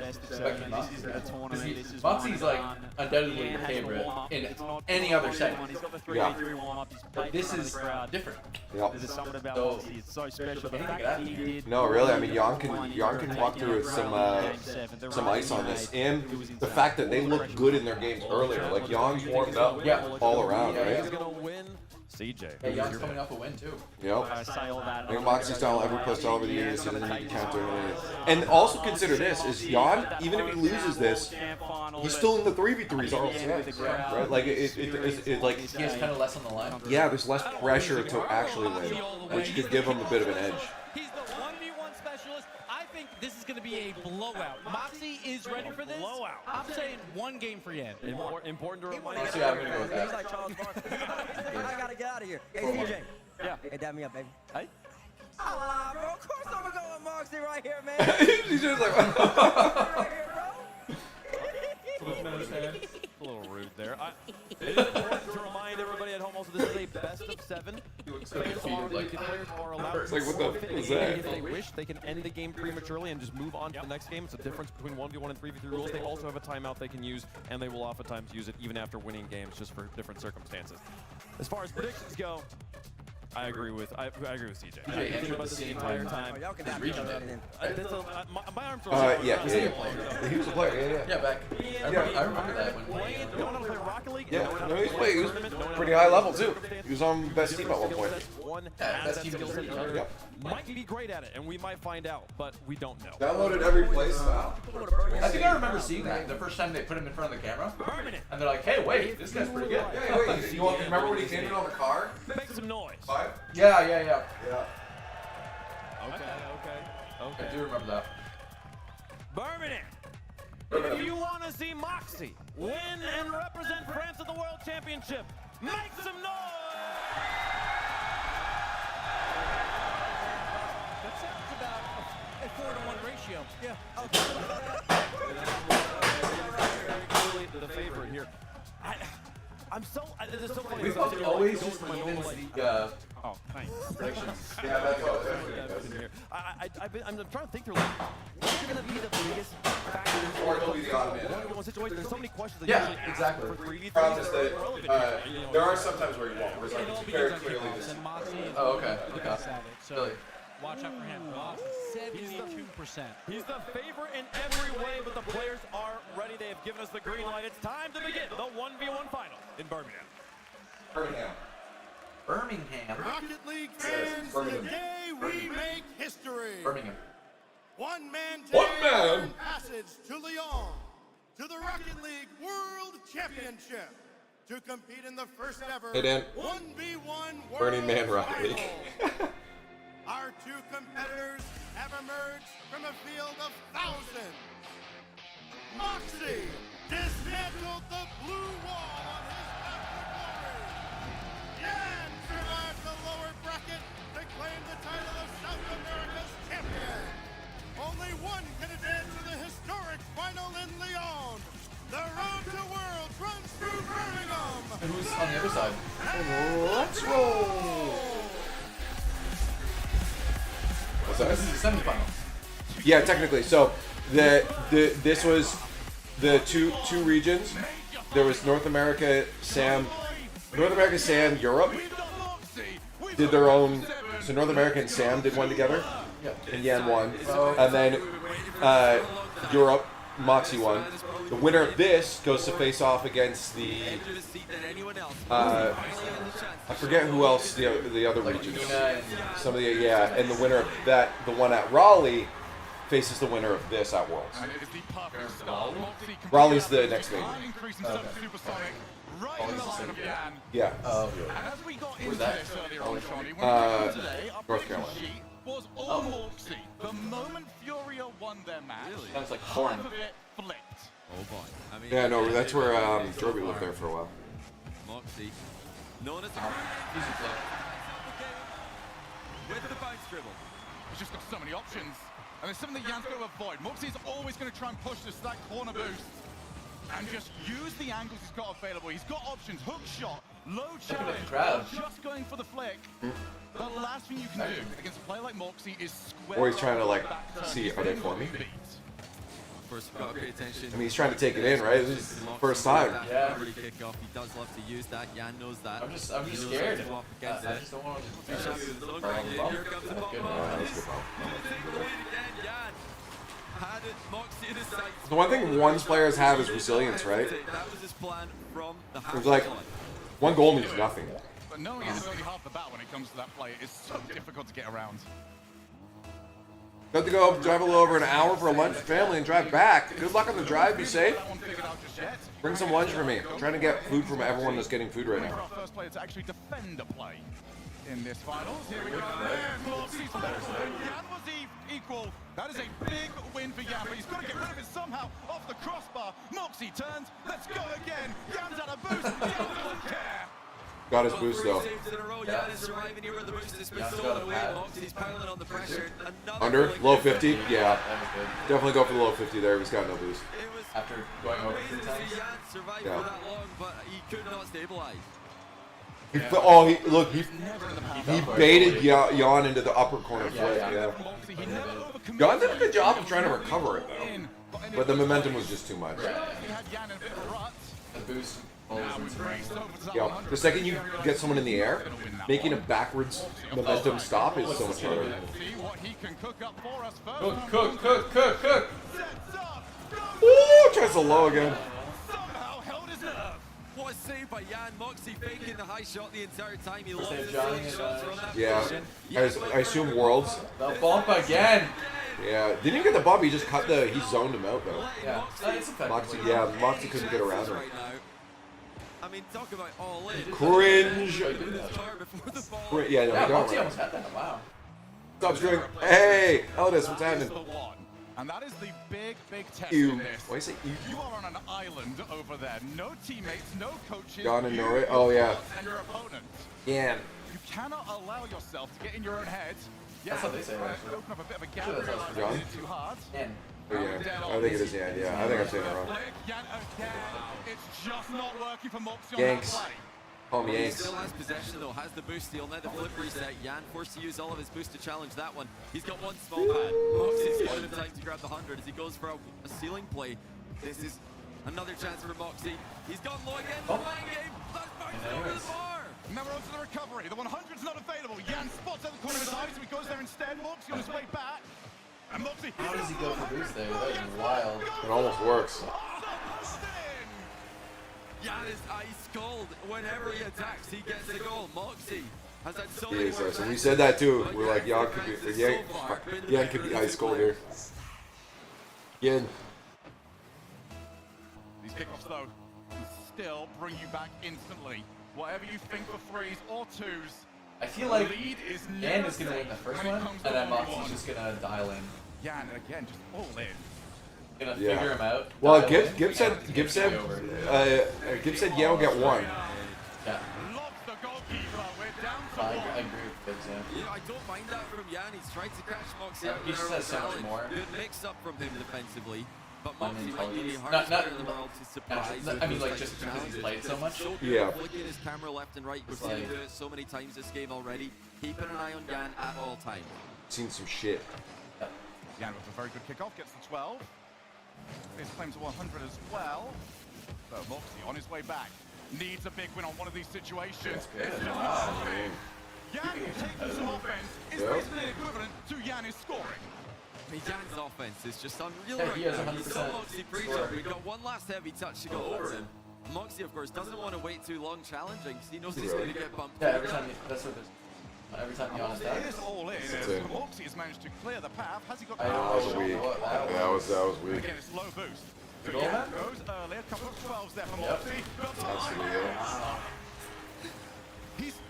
Moxie's like undoubtedly the favorite in any other setting. Yeah. But this is different. Yep. There's something about Moxie. It's so special. The fact that he did. No, really. I mean, Jan can walk through with some ice on this, and the fact that they looked good in their games earlier. Like Jan's warmed up, all around, right? He's gonna win. CJ. Yeah, Jan's coming off a win too. Yep. I say all that. Your Moxie style ever post all over the years, so doesn't need to counter. And also consider this: is Jan, even if he loses this, he's still in the 3v3s all sets, right? Like it like he has kind of less on the line. Yeah, there's less pressure to actually win, which could give him a bit of an edge. He's the 1v1 specialist. I think this is going to be a blowout. Moxie is ready for this. Blowout. I'm saying one game for Yan. Important to remind Let's see how I'm going to go with that. He's like Charles Barkley. I got to get out of here. Hey, CJ. Yeah. Hey, dab me up, baby. Hey. Ah, bro, of course I'm going to go with Moxie right here, man. He's just like, right here, bro. a little rude there. It is important to remind everybody at home also this is a best of 7. Players are allowed It's like, what the to fuck is that? if they wish, they can end the game prematurely and just move on to the next game. It's a difference between 1v1 and 3v3 rules. They also have a timeout they can use, and they will oftentimes use it even after winning games just for different circumstances. As far as predictions go, I agree with CJ. I think about this the entire time. Y'all can have each other. My arms are yeah. He was a player. Yeah, back. I remember that when. No one played Rocket League. Yeah, no, he was pretty high level too. He was on best team at one point. Best team. Yep. Might be great at it, and we might find out, but we don't know. Downloaded every play style. I think I remember seeing that the first time they put him in front of the camera. And they're like, hey, wait, this guy's pretty good. Yeah, wait, you remember when he came in on the car? Make some noise. 5? Yeah. Okay. I do remember that. Birmingham. If you want to see Moxie win and represent France at the World Championship, make some noise! That sounds about a 4-to-1 ratio. Yeah. Clearly the favorite here. I'm so. This is so funny. We've always just even the. Oh, thanks. Predictions. Yeah, that's all. I'm trying to think through. Like, what's going to be the biggest factor? Or it'll be the odd man. One situation. There's so many questions. That Yeah, usually exactly. For 3v3. The problem is that there are some times where you won't. Where it's like very clearly this. Oh, okay. So watch out for him. 72%. He's the favorite in every way, but the players are ready. They have given us the green light. It's time to begin the 1v1 final in Birmingham. Birmingham. Rocket League fans, today we make history. Birmingham. One man passage to Lyon, to the Rocket League World Championship, to compete in the first ever 1v1 World Burning Man Rocket Final. League. Our two competitors have emerged from a field of thousands. Moxie dismantled the blue wall on his path to glory. Yan survived the lower bracket to claim the title of South America's champion. Only one can advance to the historic final in Lyon. The road to worlds runs through Birmingham. And who's on the other side? Let's roll. What's that? This is the semifinal. Yeah, technically. So this was the two regions. There was North America, Sam, Europe did their own. So North America and Sam did one together, and Yan won. And then Europe, Moxie won. The winner of this goes to face off against the. I forget who else the other regions. Some of the and the winner of that, the one at Raleigh, faces the winner of this at Worlds. Raleigh's the next major. Yeah. Where's that? North Carolina. Was all Moxie. The moment Furia won their match, sounds like porn. half of it flipped. Oh boy. I mean, Yeah, no, that's where Derby lived there for a while. Moxie. Known as with the bounce dribble. He's just got so many options. And there's something that Jan's got to avoid. Moxie's always going to try and push this to that corner boost. And just use the angles he's got available. He's got options. Hook shot, low challenge, just going for the flick. The last thing you can do against a player like Moxie is square. Or he's trying to like see, are they for me? First, got great attention. I mean, he's trying to take it in, right? This is his first time. Yeah. Kick off. He does love to use that. Jan knows that. I'm just scared. I just don't want to. Here comes the ball. The one thing one's players have is resilience, right? That was his plan from the It's like one goal means nothing. But knowing it's only half the battle when it comes to that play is so difficult to get around. Got to go drive a little over an hour for a lunch with family and drive back. Good luck on the drive, be safe. Bring some lunch for me. I'm trying to get food from everyone that's getting food right now. Our first player to actually defend a play in this finals. Here we go. Jan was equal. That is a big win for Jan, but he's got to get rid of it somehow off the crossbar. Moxie turns. Let's go again. Jan's at a boost. Jan doesn't care. Got his boost though. Under low 50, yeah. Definitely go for the low 50 there. He's got no boost. After going over 3 times. Yeah. But he could not stabilize. He baited Jan into the upper corner flip. Yeah. Jan did a good job of trying to recover it though, but the momentum was just too much. The boost. Yeah, the second you get someone in the air, making a backwards momentum stop is so much harder. Cook. Ooh, tries to low again. What a save by Jan. Moxie faking the high shot the entire time. He lost Save his Johnny shots from that Yeah, position. I assume Worlds. The bump again. Yeah, didn't even get the bump. He just he zoned him out though. Yeah, it's effective. Moxie couldn't get around him. I mean, talk about all in. Cringe. Yeah, no, Yeah, don't. Moxie almost had that. Wow. Stop screwing. Hey, Eldis, what's happening? And that is the big test Ew. in this. Why say ew? You are on an island over there. No teammates, no coaches. Gone in you, Norway? Oh, yeah. And your opponent. Yeah. You cannot allow yourself to get in your own head. Yeah, That's what they say, actually. open up a bit of a gap. Sure, that's what John? Too hard. Oh, yeah, I think it is Yan. Yeah, I think I'm saying it wrong. Yan again. It's just not working for Moxie on Yanks. that play. Call me He Yanks. still has possession though, has the boost steal, now the flip reset. Jan forced to use all of his boost to challenge that one. He's got one small pad. Moxie's given him time to grab the 100 as he goes for a ceiling play. This is another chance for Moxie. He's gone low again, flying game. That's bounced over the bar. Now we're on to the recovery. The 100's not available. Jan spots at the corner of his eye, so he goes there instead. Moxie on his way back. And Moxie. How does he go for boost there? That is wild. It almost works. Jan is ice cold. Whenever he attacks, he gets a goal. Moxie has had so He many is, work so we said that too. We're like, Yan could be, Yan could be ice cold here. Yan. These kickoffs though still bring you back instantly. Whatever you think for threes or twos. I feel like lead is Yan is gonna win the first one, and then Moxie's just gonna dial in. Jan again, just all in. Gonna figure him out. Well, Gibbs said Yan will get one. Yeah. Lobs the goalkeeper. We're down to I one. agree with Gibbs, yeah. You know, I don't mind that from Jan. He's tried to catch Moxie Yeah, out he in just the has so much challenge. more. Good mix-up from him defensively. But On Moxie might be the intelligence. hardest Not- player in the world to surprise. I mean, like, just because he's played so much. Yeah. Flicking his camera left and right. We've It's seen him like- do it so many times this game already. Keeping an eye on Jan at all times. Seen some shit. Jan with a very good kickoff, gets the 12. His claim to 100 as well. So Moxie on his way back. Needs a big win on one of these situations. It's just Jan taking some offense is basically equivalent to Jan is scoring. I mean, Jan's offense is just unreal Yeah, right he has now. 100% He's got Moxie pre-jump. scoring. We've got one last heavy touch to go over him. Moxie, of course, doesn't want to wait too long challenging because he knows he's going to get bumped. Yeah, every time that's what it is. Every time you on his It is deck. all in. That's it. Moxie has managed to clear the path. Has he got I the That was shot? weak. That was weak. Again, it's low boost. Good goal, Jan man. goes early, a couple of 12s there for Yep. Moxie. Absolutely.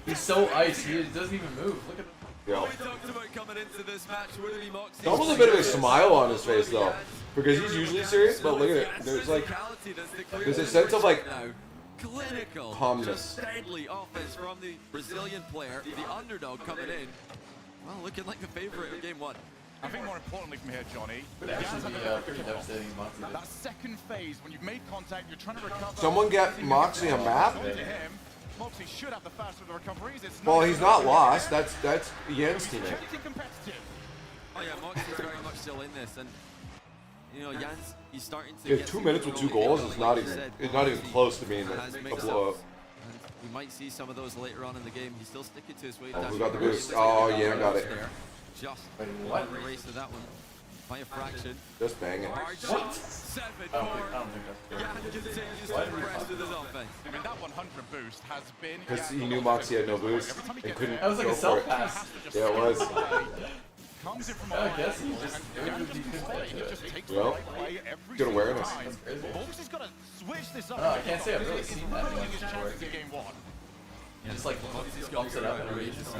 He's so ice. He doesn't even move. Look at him. Yeah. We talked about coming into this match. Would it be Moxie? There's almost a bit of a smile on his face though, because he's usually serious. But look at it. There's like, there's a sense of like clinical, calmness. just deadly offense from the Brazilian player, the underdog coming in. Well, looking like the favorite of game one. I think more importantly from here, Johnny, Would actually be pretty devastating if Moxie did. that second phase when you've made contact, you're trying to recover. Someone get Moxie a map. To him, Moxie should have the faster of the recoveries. It's Well, not he's not lost. That's Yan's teammate. Pretty competitive. Oh yeah, Moxie's very much still in this, and you know, Jan's he's starting to. Yeah, get 2 things minutes with 2 rolling goals again, is like not you even said. it's not even close to being Has a mixed blow up. ups, and we might see some of those later on in the game. He's still sticking to his weight. Oh, who got the boost? Oh, yeah, got it. Just what? the race to that one by a fraction. Just bang it. Hard shot, 7-4. Jan continues to impress with his offense. I mean, that 100 boost has been. Because he knew Moxie had no boost and couldn't That was like go a for self it. pass. Yeah, it was. Comes in from I guess he just takes the Well, right way every good single awareness. time. Moxie's got to switch this up. No, I can't say I've really seen that Improving much his before. chances in game one. Just like bumps it up and reaches.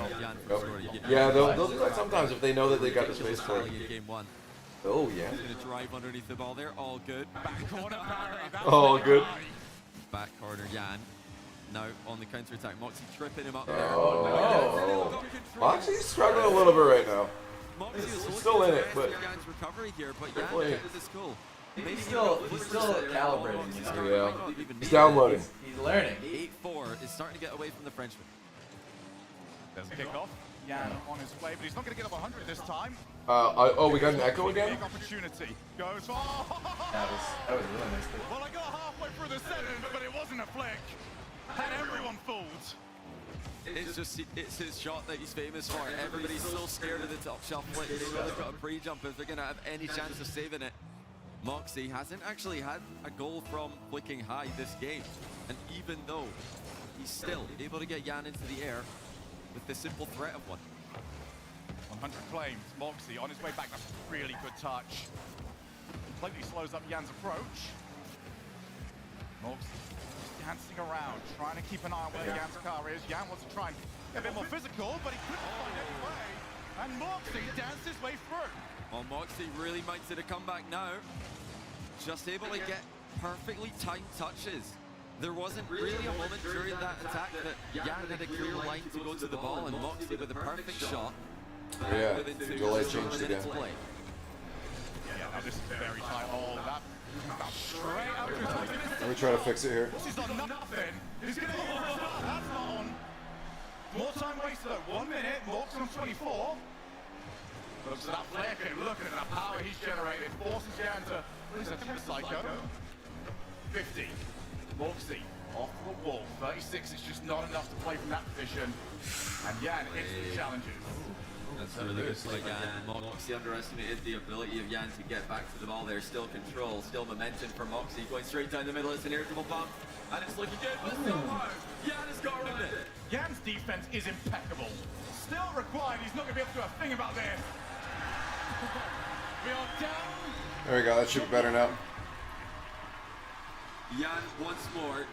Yeah, they'll do that sometimes if they know that they got the space for it. In game one. Oh, yeah. Going to drive underneath the ball there. All good. Back corner, Barry. That's Oh, good. Back corner, Jan. Now on the counter attack. Moxie tripping him up there. Oh. Moxie's struggling a little bit right now. Moxie is He's still in it, looking but for Jan's recovery here, but Jan Definitely. this is cool. He's still calibrating, you know. yeah, he's downloading. He's learning. 8-4 is starting to get away from the Frenchman. There's a kickoff. Jan on his way, but he's not going to get up 100 this time. Oh, we got an echo again? Opportunity goes for. That was really nice. Well, I got halfway through the sentence, but it wasn't a flick. And everyone fooled. It's his shot that he's famous for. Everybody's so scared of the top shelf flick. They know they've got a pre-jump if they're going to have any chance of saving it. Moxie hasn't actually had a goal from flicking high this game. And even though he's still able to get Jan into the air with the simple threat of one. 100 claims. Moxie on his way back. That's a really good touch. Completely slows up Jan's approach. Moxie just dancing around, trying to keep an eye on where Jan's car is. Jan wants to try and get a bit more physical, but he couldn't find any way. And Moxie danced his way through. Well, Moxie really makes it a comeback now. Just able to get perfectly timed touches. There wasn't really a moment during that attack that Jan had a clear line to go to the ball, and Moxie with a perfect shot. Yeah, delay changed again. Yeah, now this is very tight. Oh, that straight out to Let me try to fix it here. He's done nothing. He's gonna. That's not on. More time wasted though. 1 minute. Moxie on 24. Looks at that flick and looking at the power he's generated. Forces Jan to. He's a true psycho. 50. Moxie off the wall. 36 is just not enough to play from that position. And Jan instantly challenges. That's a really good play, Jan. Moxie underestimated the ability of Jan to get back to the ball there. Still control, still momentum for Moxie. Going straight down the middle. It's an irritable bump. And it's looking good, but still hard. Jan has got around it. Jan's defense is impeccable. Still required. He's not going to be able to do a thing about this. We are down. There we go. That should be better now. Jan once more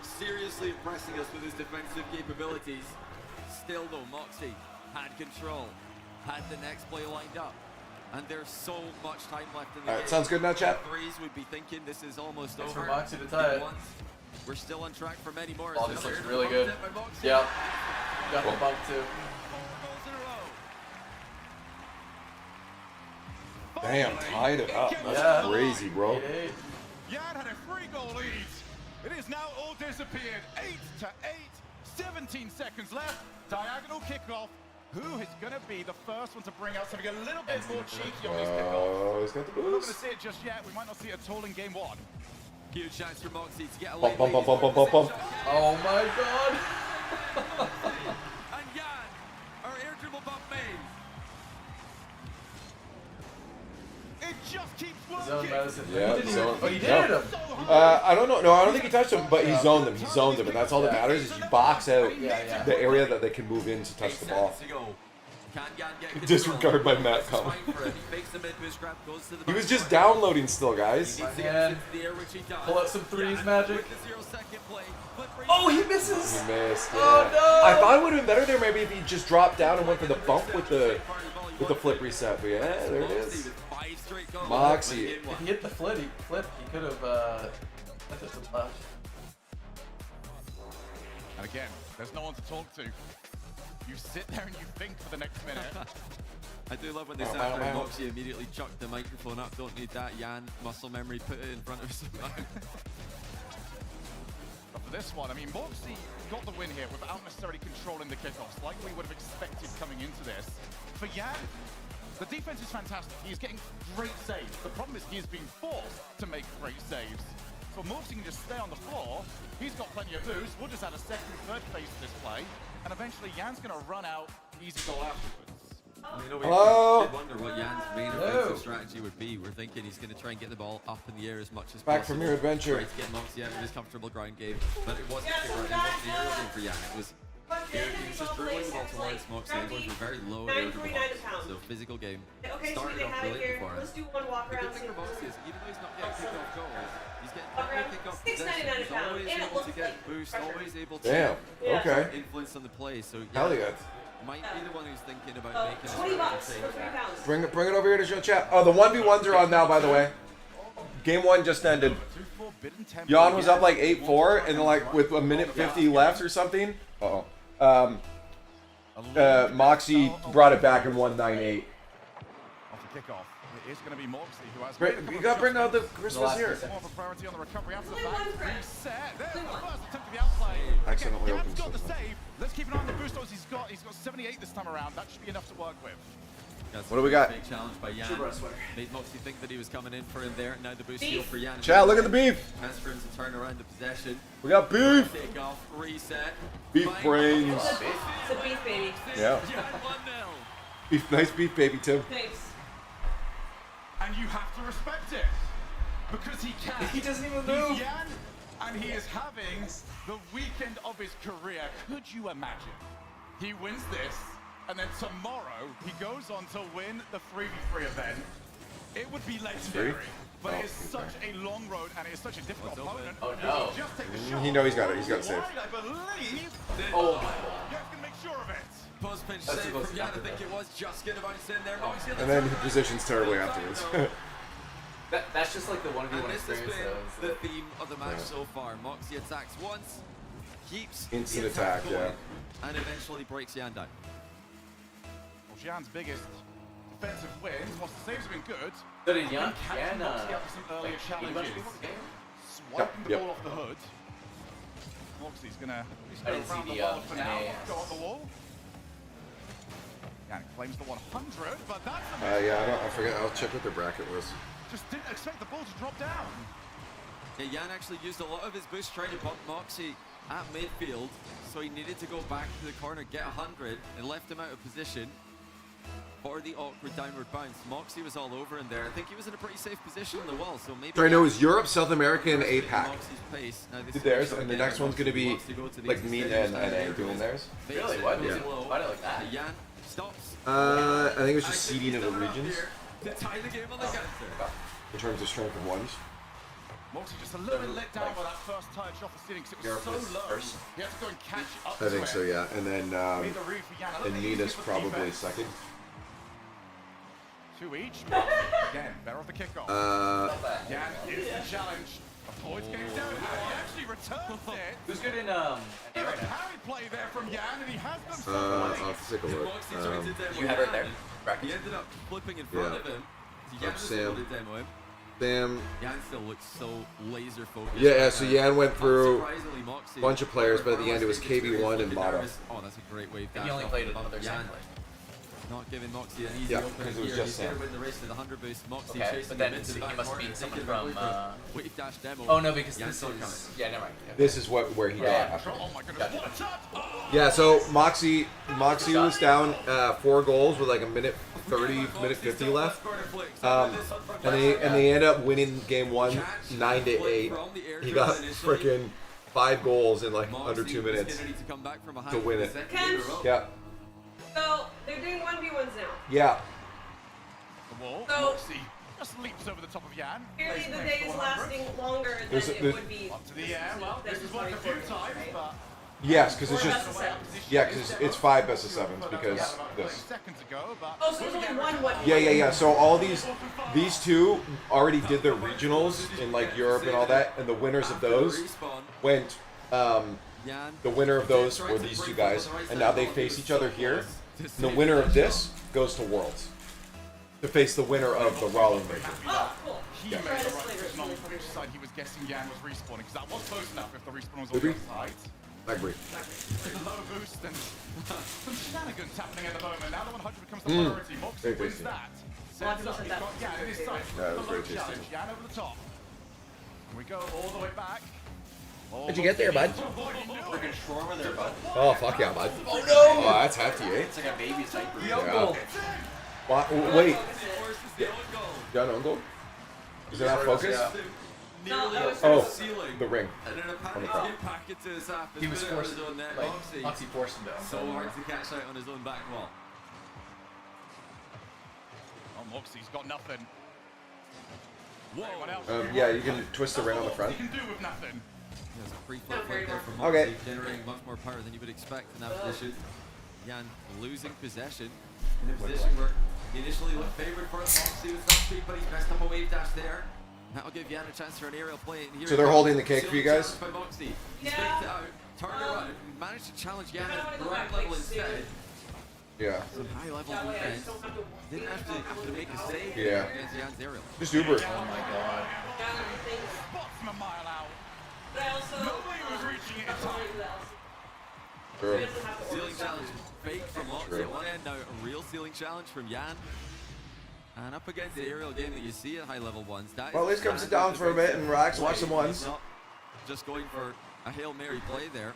seriously impressing us with his defensive capabilities. Still though, Moxie had control, had the next play lined up, and there's so much time left in the game. Sounds good now, chat. Threes would be thinking this is almost Thanks over. for Moxie to tie it. We're still on track for many more. Oh, this looks really good. Yep. Got the bump too. Damn, tied it up. That's crazy, bro. Jan had a 3-goal lead. It is now all disappeared. 8-8. 17 seconds left. Diagonal kickoff. Who is going to be the first one to bring out something a little bit more cheeky on these kickoffs? He's got the We're not going boost. to see it just yet. We might not see it at all in game one. Huge chance for Moxie to get a Bump, bump, bump, bump, bump, bump, bump. Oh my god. And Jan, our irritable bump made. It just keeps Zone working. Madison. Yeah, He didn't zone. even- oh, he did No. hit him. I don't know. No, I don't think he touched him, but he zoned them. He zoned them, and that's all that matters is you box out the area that they can move in to touch the ball. Disregard my Matt comment. He was just downloading still, guys. Man. Pull out some threes, Magic. Oh, he misses. He missed. Oh, Yeah. no. I thought it would have been better there maybe if he just dropped down and went for the bump with the flip reset. But yeah, there it is. Moxie. If he hit the flip, he could have that's just a flash. And again, there's no one to talk to. You sit there and you think for the next minute. I do love when they sat there and Moxie immediately chucked the microphone up. Don't need that, Jan. Muscle memory, put it in front of us. But for this one, I mean, Moxie got the win here without necessarily controlling the kickoffs like we would have expected coming into this. For Jan, the defense is fantastic. He's getting great saves. The problem is he is being forced to make great saves. So Moxie can just stay on the floor. He's got plenty of boost. We'll just add a second, third phase to this play. And eventually Jan's going to run out. Easy goal afterwards. Hello? We did wonder what Jan's main offensive strategy would be. We're thinking he's going to try and get the ball up in the air as much as Back possible. from your adventure. Try to get Moxie out of his comfortable ground game. But it wasn't it wasn't the aerial game for Jan. It was he was just dribbling the ball towards Moxie. The boys were very low at aerial ball. So physical game. Started off brilliantly for him. Let's do one walk The around. good thing for Moxie is even though he's not getting kickoff goals, he's getting kickoff $6.99 possession. He's a pound. always And it able looks to get like boost, pressure. always able to Damn. Okay. influence on the play. So Hell yeah. might be the one who's thinking about making $20 a for 3 pounds. Bring it over here to show chat. Oh, the 1v1s are on now, by the way. Game 1 just ended. Jan was up like 8-4, and then like with a minute 50 left or something. Moxie brought it back and won 9-8. Off the kickoff. It is going to be Moxie who has. You got to bring out the Christmas here. More of a priority on the recovery after the fact. Reset. There's the first attempt to the outplay. Accidentally Jan's opened got the something. save. Let's keep an eye on the boost odds he's got. He's got 78 this time around. That should be enough to work with. What do we got? Big challenge by Jan. Made Moxie think that he was coming in for him there. Now the boost steal for Jan. Chat, look at the beef. Chance for him to turn around the possession. We got beef. Take off, reset. Beef brains. It's a beef baby. Yeah. Beef, nice beef, baby Tim. Thanks. And you have to respect it. Because he can. He doesn't even move. He's Jan, and he is having the weekend of his career. Could you imagine? He wins this, and then tomorrow he goes on to win the 3v3 event. It would be legendary. But it is such a long road, and it is such a difficult opponent. Oh no. Just take the shot. He knows he's got it. He's got it safe. I believe. Oh my god. You have to make sure of it. Pulse pinch save from Jan. I think it was just good about in there. Moxie And then he positions terribly afterwards. That's just like the 1v1 And this has experience been though. the theme of the match so far. Moxie attacks once, keeps Instant the attack attack, going, yeah. and eventually breaks Jan down. Well, Jan's biggest defensive wins, whilst the saves have been good. But in Jan, catching Moxie up with some earlier challenges. Swiping the ball off the hood. Moxie's gonna I didn't around see the the, wall for now. NAS. Go on the wall. Jan claims the 100, but that's Yeah, I forget. I'll check what their bracket was. just didn't expect the ball to drop down. Yeah, Jan actually used a lot of his boost trying to bump Moxie at midfield, so he needed to go back to the corner, get 100, and left him out of position for the awkward downward bounce. Moxie was all over in there. I think he was in a pretty safe position on the wall, so maybe... So I know it's Europe, South America, and APAC. Moxie's pace. Now this Did is theirs, short and the game, next one's going to be like me and NA doing theirs. Really? What? Yeah. Why did I like that? Jan stops. I think it was just seeding of the regions To tie the game on the counter. in terms of strength of ones. Moxie just a little bit let down by that first touch off the ceiling because it was so low. He had to go and catch up I think to so, it. yeah. And then Made the read for Jan. A little and bit Nina's easy for probably defense. second. 2 each. Again, better off the kickoff. Jan is the challenge. Avoids getting down. And he actually returns it. Who's good in A parry play there from Jan, and he has them I'll have to take a look. Moxie tried to demo you have it there? He ended up flipping in front of him. Jan Up was Sam. able to demo him. Sam. Jan still looks so laser focused. Yeah, so Jan went through Unsurprisingly, Moxie, a bunch of players, but at the end it was KB1 and Mata. Oh, that's a great wave. And he only played another Jan. side. Not giving Moxie an easy Yeah, opener because it was here. just He's there Sam. with the race to the 100 boost. Moxie Okay, chasing but then him into the he back must corner, be someone taking him from, away wave dash demo. Oh no, because Jan's this still is... Yeah, never mind. Okay. This is where he got after. Oh my goodness, what a touch! Yeah, so Moxie was down 4 goals with like a minute 30, minute 50 left. And they end up winning game 1 9-8. He got freaking 5 goals in like under 2 minutes to win it. Yeah. So they're doing 1v1s now. Yeah. The wall. So- Moxie just leaps over the top of Jan. Clearly the day is lasting longer than There's- it there's- would be. Up to the air. Well, this has worked a few times, but Yes, because it's Or just best of sevens. because it's 5 best of 7s because this. seconds ago, but Oh, so there's only one. Yeah. So all these two already did their regionals in like Europe and all that, and the winners of those went. The winner of those were these 2 guys, and now they face each other here. And the winner of this goes to Worlds to face the winner of the Raleigh Major. Oh, cool. he made the right decision on which side he was guessing Jan was respawning, because that was close enough if the respawn was on Did the we? other side. I agree. Low boost and some shenanigans happening at the moment. Now the 100 becomes the priority. Moxie Very wins tasty. that. Well, Sets up, he's got Jan in his sights. Yeah, that was The low very tasty. challenge. Jan over the top. And we go all the way back. How'd you get there, bud? Freaking shawarma there, bud. Oh, fuck yeah, bud. Oh no! Oh, that's hefty, eh? It's like a baby's diaper. Yeah. Wait. Jan on goal? Is it not focused? Oh, the ring. And then a On the pack top. packet to his half. He was forced, on net. like, Moxie. Moxie forced him to. So hard to catch out on his own back wall. Oh, Moxie's got nothing. Whoa. Anyone else? Yeah, you can twist the ring on the front. He can do with nothing. There's a free flip right there from Moxie, Okay. generating much more power than you would expect in that position. Jan losing possession in a position where he initially looked favored for Moxie with some speed, but he's messed up a wave dash there. That'll give Jan a chance for an aerial play. And here So he they're goes. holding the cake for you Silly guys? challenge by Moxie. He Yeah. faked it out, turned around, managed to challenge Jan at ground level instead. Yeah. Some high level defense. Didn't have to make a save Yeah. against Jan's aerial. Just Uber. Oh my god. Spots from a mile out. But I also Nobody was reaching it in time. True. Ceiling challenge fake from Moxie at one end, now a real ceiling challenge from Jan. And up against the aerial game that you see at high level ones. That Well, at least come sit down for a bit and relax, watch some ones. Just going for a Hail Mary play there.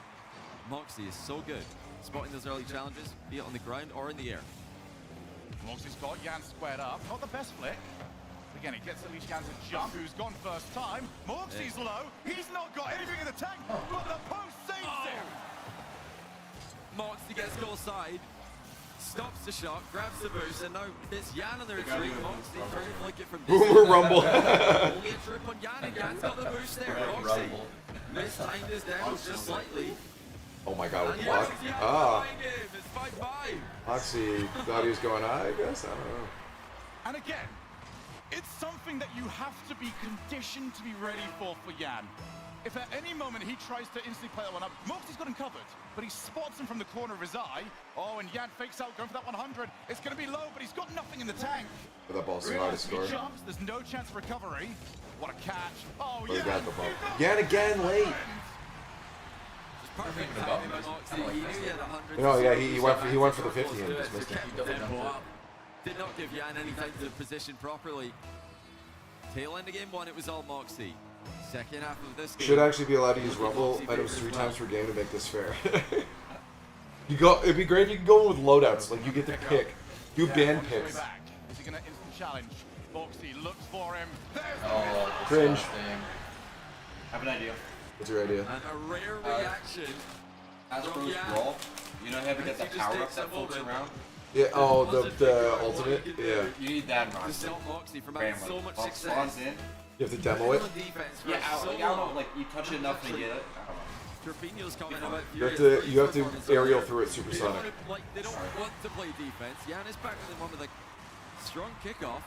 Moxie is so good spotting those early challenges, be it on the ground or in the air. Moxie's got Jan squared up. Not the best flick. Again, he gets at least Jan to jump, who's gone first time. Moxie's low. He's not got anything in the tank, but the post saves him. Moxie gets goal side, stops the shot, grabs the boost, and now it's Jan on the retreat. Moxie trying to flick it from Boomer rumble. Only a trip on Jan, and Jan's got the boost there. Moxie mistimed his demos just slightly. Oh my god, with block. Ah. It's 5-5. Moxie thought he was going high, I guess? I don't know. And again, it's something that you have to be conditioned to be ready for Jan. If at any moment he tries to instantly play that one up, Moxie's got him covered, but he spots him from the corner of his eye. Oh, and Jan fakes out, going for that 100. It's going to be low, but he's got nothing in the tank. But that ball's so hard to Realizes he score. jumps, there's no chance of recovery. What a catch. Oh, He Jan, got the ball. Jan again late. Perfect timing by Moxie. He knew he had 100. No, yeah, he went for the 50 and just missed it. Tempo up. Did not give Jan any time to position properly. Tail end of game one, it was all Moxie. Second half of this game. Should actually be allowed to use rumble items 3 times per game to make this fair. It'd be great if you could go in with loadouts, like you get to pick. Do band picks. Is he going to instant challenge? Moxie looks for him. Oh, cringe. I have an idea. What's your idea? And a rare reaction. Astro's brawl. You know how to get the power up that floats around? Yeah, oh, the ultimate? Yeah. You need that, Ron. To stop Moxie from having so much success. You have to demo it? Yeah, I don't know, like you touch it enough to get it. Trapinho's comment about You have to aerial through it supersonic. They don't want to play defense. Jan is back to the one with a strong kickoff.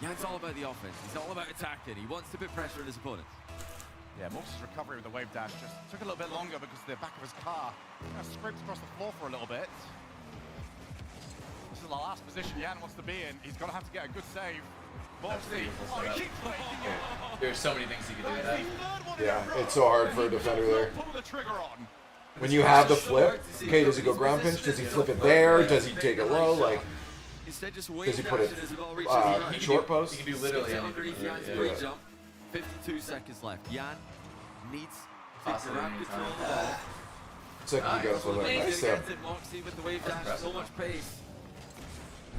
Jan's all about the offense. He's all about attacking. He wants to put pressure on his opponents. Yeah, Moxie's recovery with the wave dash just took a little bit longer because the back of his car scraped across the floor for a little bit. This is the last position Jan wants to be in. He's going to have to get a good save. Moxie, oh, he keeps playing. There's so many things you can do with that. Yeah, it's so hard for a defender there. Pull the trigger on. When you have the flip, okay, does he go ground pinch? Does he flip it there? Does he take it low? Like, does he put it short post? You can do literally anything. 52 seconds left. Jan needs to grab control of the ball. Second, you gotta flip it. Nice step. Moxie with the wave dash, so much pace.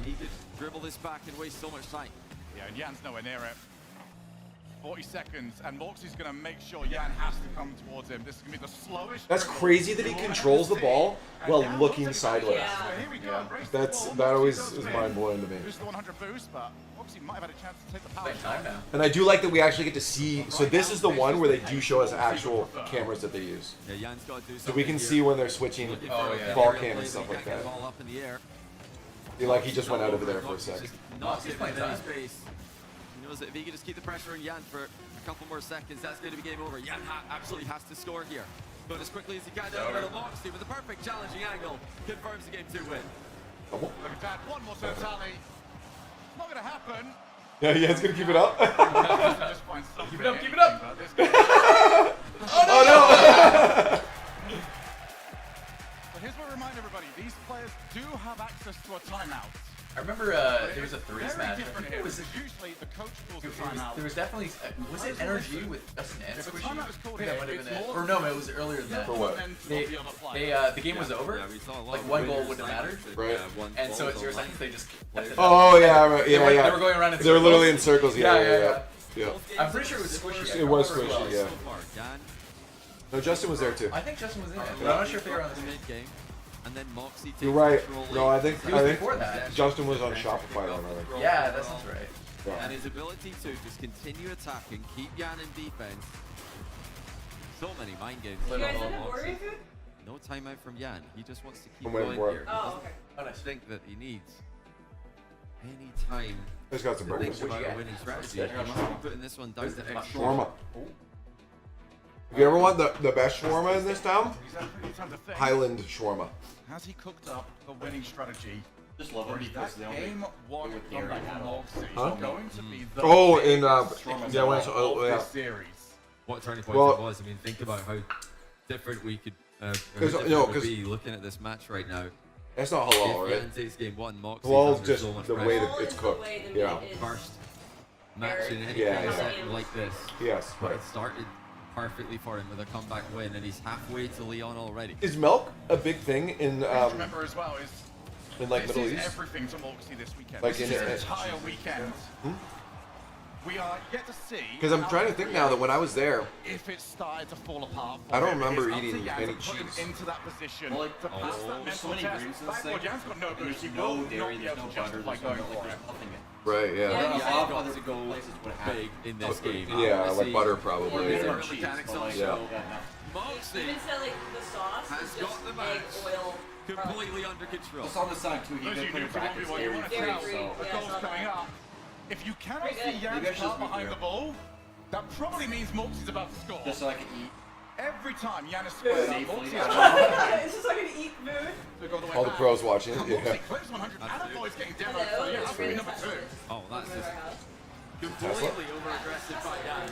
He could dribble this back and waste so much time. Yeah, and Jan's nowhere near it. 40 seconds, and Moxie's going to make sure Jan has to come towards him. This is going to be the slowest. That's crazy that he controls the ball while looking sideways. Yeah. That always is mind blowing to me. Just the 100 boost, but Moxie might have had a chance to take the power shot. And I do like that we actually get to see. So this is the one where they do show us actual cameras that they use. Yeah, Jan's got to do So we can something see here. when they're switching ball cam and stuff like that. Ball up in the air. Like he just went out of there for a sec. Not giving any space. He knows that if he can just keep the pressure on Jan for a couple more seconds, that's going to be game over. Jan absolutely has to score here. But as quickly as he can down the middle, Moxie with a perfect challenging angle confirms the game 2 win. Look at that, one more to the tally. It's not going to happen. Yeah, Jan's gonna keep it up. Keep it up, keep it up. Oh no! But here's what I remind everybody, these players do have access to a timeout. I remember there was a threes match. Usually the coach calls the timeout. There was definitely was it NRG with us and The timeout was called that here. might have It's been it. more Or no, it was earlier than that. For what? The game was over. Like one goal wouldn't have mattered. Right. And so at 0 seconds they just kept it Oh up. yeah, right, yeah, They yeah. were going around in They were circles. literally in circles. Yeah. I'm pretty sure it was squishy. It was squishy, yeah. No, Justin was there too. I think Justin was in it, but I'm not sure if they were on the mid game. And then Moxie takes You're right. control No, I late. think before that. Justin was on Shopify run. I think. Yeah, that sounds right. Yeah. And his ability to just continue attacking, keep Jan in defense. So many mind games. You guys didn't order food? No timeout from Jan. He just wants to keep I'm waiting going for it. here. Oh, okay. I don't think that he needs any time. I just got some to think breakfast. about a winning strategy. He should be putting this one down to extra. Shawarma. If you ever want the best shawarma in this town, Highland shawarma. Has he cooked up the winning strategy? Just love it because they That only game one with the from area. Moxie Huh? is going to be the Oh, big in strongest yeah, when of yeah. this series. What turning point Well- it was. I mean, think about how different we could be looking at this match right now. That's not halal, right? Jan takes game 1, Moxie Halal's under just so much the pressure. way that it's cooked. Yeah. First match in any Yeah, kind of yeah. setting like this. Yes, But right. it started perfectly for him with a comeback win, and he's halfway to Leon already. Is milk a big thing in remember as well is in like this Middle is East? everything to Moxie this weekend. Like this in is an it- entire weekend. We are yet to see. Because I'm trying to think now that when I was there, if it started to fall apart. For I don't him, remember it's up to eating Jan any to put him cheese. into that position. Well, like, to pass that there's so mental many test. ingredients in this Backboard thing. Jan's got no boost. There's You no will dairy, not be there's able no to butter, justify there's no going milk, for there's it. nothing in it. Right, yeah. Yeah, He's I've got other to go places would have big in this game. Yeah, like butter probably. There's Yeah. mechanics on the Yeah. show. Moxie Even said like the sauce has is got just the egg, match oil, completely under control. Just on the side too, he Those did you put do in for brackets 1v1, you want to dairy tell free, so the goals coming up. If you cannot Pretty see good. Jan's Maybe I should heart just behind be the ball, that probably means Moxie's about to score. just so I can eat. Every time Jan is squared up, Safely. Moxie It's just like an eat food. All the pros watching it. Moxie Yeah. clips 100. Anatoly's getting down. Hello, Yeah, it's that's really number 2. Oh, that's just completely over-aggressive by Jan.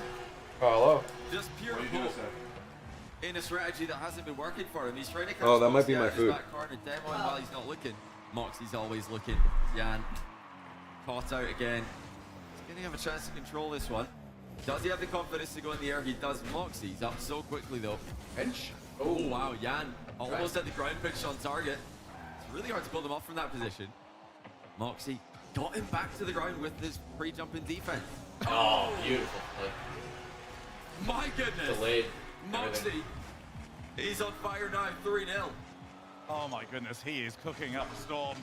Hello. Just pure What are you doing, hope sir? in a strategy that hasn't been working for him. He's trying to catch Oh, that might Moxie be my out his food. back corner, demoing while he's not looking. Moxie's always looking. Jan caught out again. He's going to have a chance to control this one. Does he have the confidence to go in the air? He does. Moxie's up so quickly though. Pinch. Oh wow, Jan almost at the ground pinch on target. It's really hard to pull him off from that position. Moxie got him back to the ground with his pre-jumping defense. Oh, beautiful play. My goodness. Delayed. Moxie, he's on fire now, 3-0. Oh my goodness, he is cooking up a storm.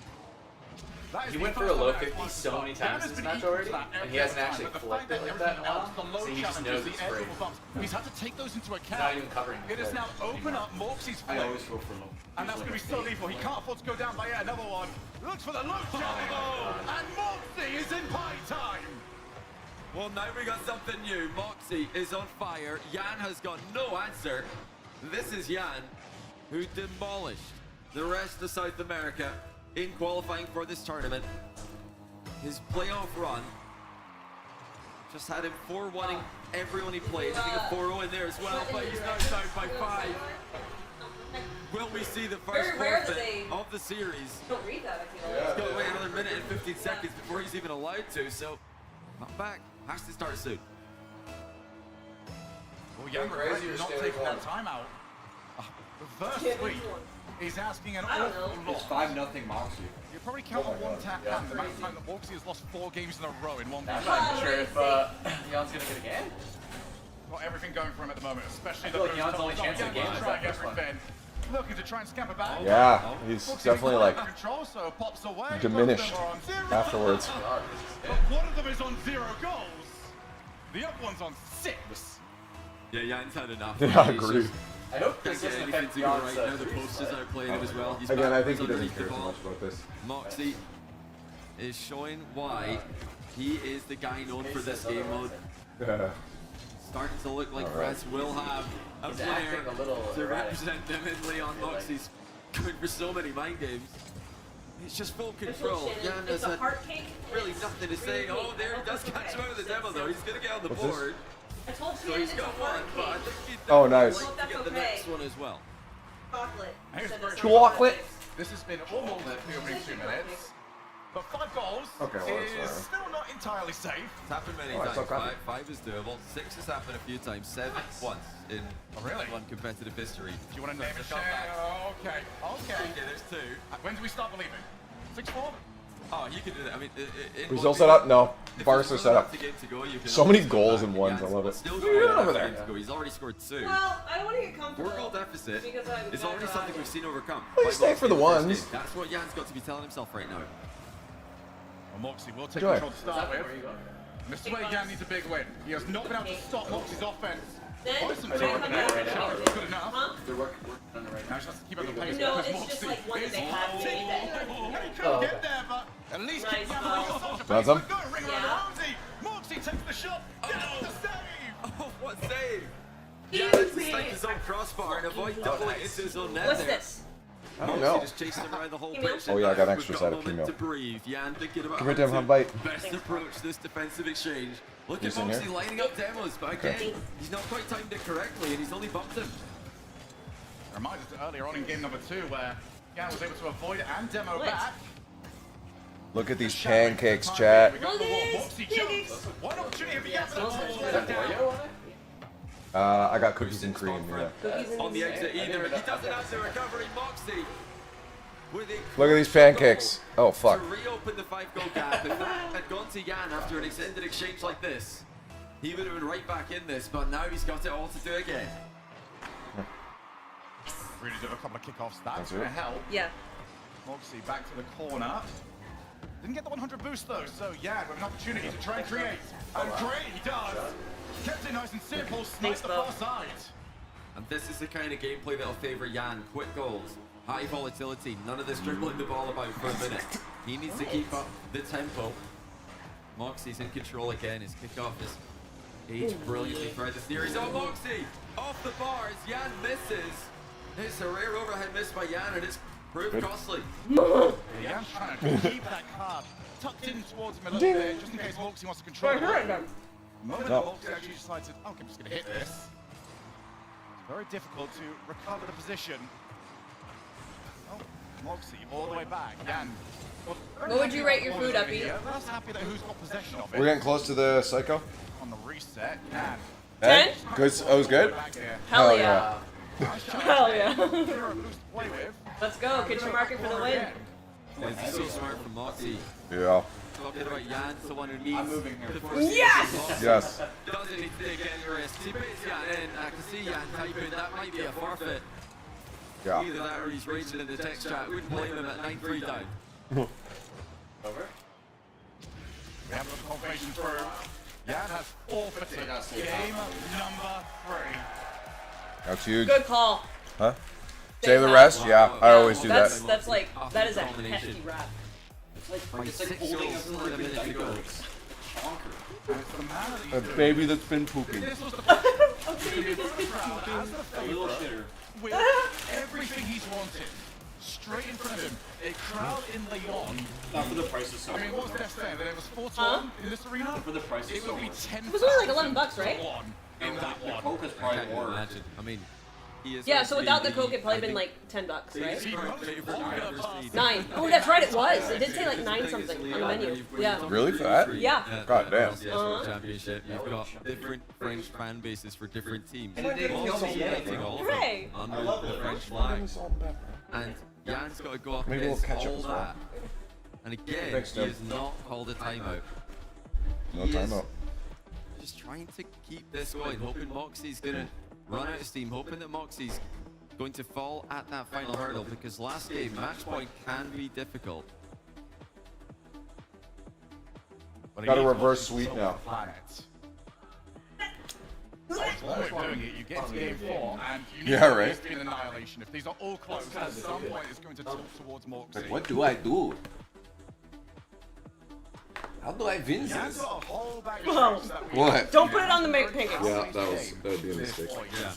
That is He the went for a first low time 50 I've so many Jan times has this been match equal to already, that and every he hasn't time, actually but the flipped fact it like everything that else, else, the low so he just challenges, knows the it's air free. double bumps, he's had to take those into account. Not even covering It is the now clip open anymore. up Moxie's I flip. always go for low. And that's going to be so lethal. He can't afford to go down by yet another one. Looks for the low challenge. And Moxie is in pie time. Well, now we got something new. Moxie is on fire. Jan has got no answer. This is Jan, who demolished the rest of South America in qualifying for this tournament. His playoff run just had him 4-1-ing everyone he played. I think a 4-0 in there as well, but he's now down by 5. Will we see the first Very rare that forfeit they of the series? don't read that, I feel like. He's got to wait another minute and 15 seconds before he's even allowed to, so not back. Has to start soon. Well, Jan regretted not taking that timeout. Reversely, he's asking an I don't awful know. It's lot. 5-0 Moxie. You probably count on one tap hand the amount of time that Moxie has lost 4 games in a row in one game. I'm not even sure if Jan's gonna get again. Got everything going for him at the moment, especially I feel the like Jan's boost only on chance top. of the game Jan's is trying that first one. everything. Looking to try and scamper back. Yeah, he's Moxie's definitely got like under control, so pops away. diminished Both of them are on 0. afterwards. But one of them is on 0 goals. The other one's on 6. Yeah, Jan's had enough. Yeah, I He's agree. just I hope can't this get doesn't anything affect to go Jan's right now. The post is out playing him as well. He's Again, I back think he doesn't underneath the care so ball. much about this. Moxie is showing why he is the guy known for this game mode. Yeah. Starting to look like All right. France will have a He's player acting a little to erratic. represent them in Leon Moxie's going for so many mind games. It's just full control. Jan has had really nothing to say. Oh, there he does catch him out of the demo though. He's going to get on the What's this? board. I told So Shannon he's it's a got one, hard but I cake. think he'd Oh, definitely nice. like to That's get the okay. next one as well. Chocolate. Here's Said the it's Chocolate. This has been almost the opening 2 minutes. But 5 goals Okay, well, that's is fine. still not entirely safe. It's happened many Oh, I times. still got it. Five is doable. 6 has happened a few times. 7 once in really? one competitive history. Do you want to So name it's it? a comeback. Okay. Okay. Okay, there's 2. When do we start believing? 6-4? Oh, you can do that. I mean, in Brazil one set game, up? No. if Barca there's set more up. than half the game to go, you can So many always goals come in back. ones. I Jan's love it. Still Look going at that half over the there. game to go. He's already scored 2. Well, I don't want to get comfortable. 4 goal deficit because I'm is already something we've seen overcome. Well, you by stay Moxie for the in first ones. game. That's what Jan's got to be telling himself right now. Well, Moxie will take Enjoy. control to start with. This is where Jan needs a big win. He has not been able to stop Moxie's offense. Then, Awesome. when I come back, Good enough. huh? They're working on it right Now now. she has to keep up the pace No, because it's just Moxie like one that is they have to eat that. He couldn't Oh, get there, but at least Nice keep Jan ball. on such a Want pace. some? Go, ring around Yeah. Ramsey. Moxie takes the shot. Gets the save. Oh, what save! Easy. Jan has to stick his own crossbar and avoid doubling into his own net What's there. this? I don't Moxie know. just chased him around the whole Email? pitch. Oh, yeah, I got an We've extra got side a of moment email. to breathe. Jan thinking about Give it to how him, have a bite. best approach this defensive exchange. Look He's at in here. Moxie lining up demos, but again, Okay. he's not quite timed it correctly, and he's only bumped him. Reminded us earlier on in game number 2 where Jan was able to avoid it and demo What? back. Look at these pancakes, chat. We got the wall. Moxie jumps. One opportunity for Jan to I got cookies and cream, yeah. On the exit either. He doesn't have the recovery. Moxie with it. Look at these pancakes. Oh, fuck. To reopen the 5-goal gap. If that had gone to Jan after an extended exchange like this, he would have been right back in this, but now he's got it all to do again. Really do a couple of kickoffs. That's That's going to it. help. Yeah. Moxie back to the corner. Didn't get the 100 boost though, so Jan with an opportunity to try and create. And great, he does. Kept it nice and simple, sniped the far side. And this is the kind of gameplay that'll favour Jan. Quick goals, high volatility, none of this dribbling the ball about for a minute. He needs to keep up the tempo. Moxie's in control again. His kickoff is aged brilliantly throughout the series. Oh, Moxie! Off the bars, Jan misses. It's a rare overhead miss by Jan, and it's proved costly. Jan's trying to keep that card tucked in towards him a little bit, just in case Moxie wants to control it. The moment Moxie actually decides, okay, I'm just going to hit this. It's very difficult to recover the position. Oh, Moxie all the way back. Jan. What would you rate your food, Uppy? That's happy that who's got possession of it. We're getting close to the psycho. On the reset, Jan. 10? Good. Oh, it was good? Hell yeah. Hell yeah. Play with. Let's go. Kitchen market for the win. It's so smart from Moxie. Yeah. Talking about Jan, someone who needs the first Yes! Yes. Doesn't need to take any risks. He puts Jan in. I can see Jan typing. That might be a forfeit. Yeah. Either that or he's raging in the text chat. Wouldn't blame him at 9-3 down. Over. We have the confirmation through. Jan has forfeited game number 3. That's huge. Good call. Huh? Save the rest? Yeah, I always do that. That's like, that is a hefty wrap. It's like holding a fluid in a diaper. A baby that's been pooping. This was the with everything he's wanted. Straight in front of him. A crowd in Leon. Not for the price of so. I mean, what was the best thing? That it was 4-1 in this arena? For the price of it would be 10. It was only like $11, right? In that one. Coke is probably more. Imagine. I mean, he is Yeah, so without the Coke, it probably been like $10, right? 9. Oh, that's right, it was. It did say like 9 something on the menu. Yeah. Really? For that? Yeah. God damn. Championship. You've got different French fan bases for different teams. Hooray. Under the French flag. And Jan's got to go up Maybe against we'll catch up all as well. that. And again, Thanks, he Tim. has not called a timeout. No He is timeout. just trying to keep this going, hoping Moxie's going to run out of steam, hoping that Moxie's going to fall at that final hurdle, because last game, match point can be difficult. Got a reverse sweep now. That's one way of doing it. You get to game 4, and you need Yeah, to right. be an annihilation. If these are all close, at some point it's going to tilt towards Moxie. Like, what do I do? How do I win Jan's this? got a whole bag of Whoa. tricks that we What? Don't put it on the pancakes. Yeah, that would be a mistake. Yeah.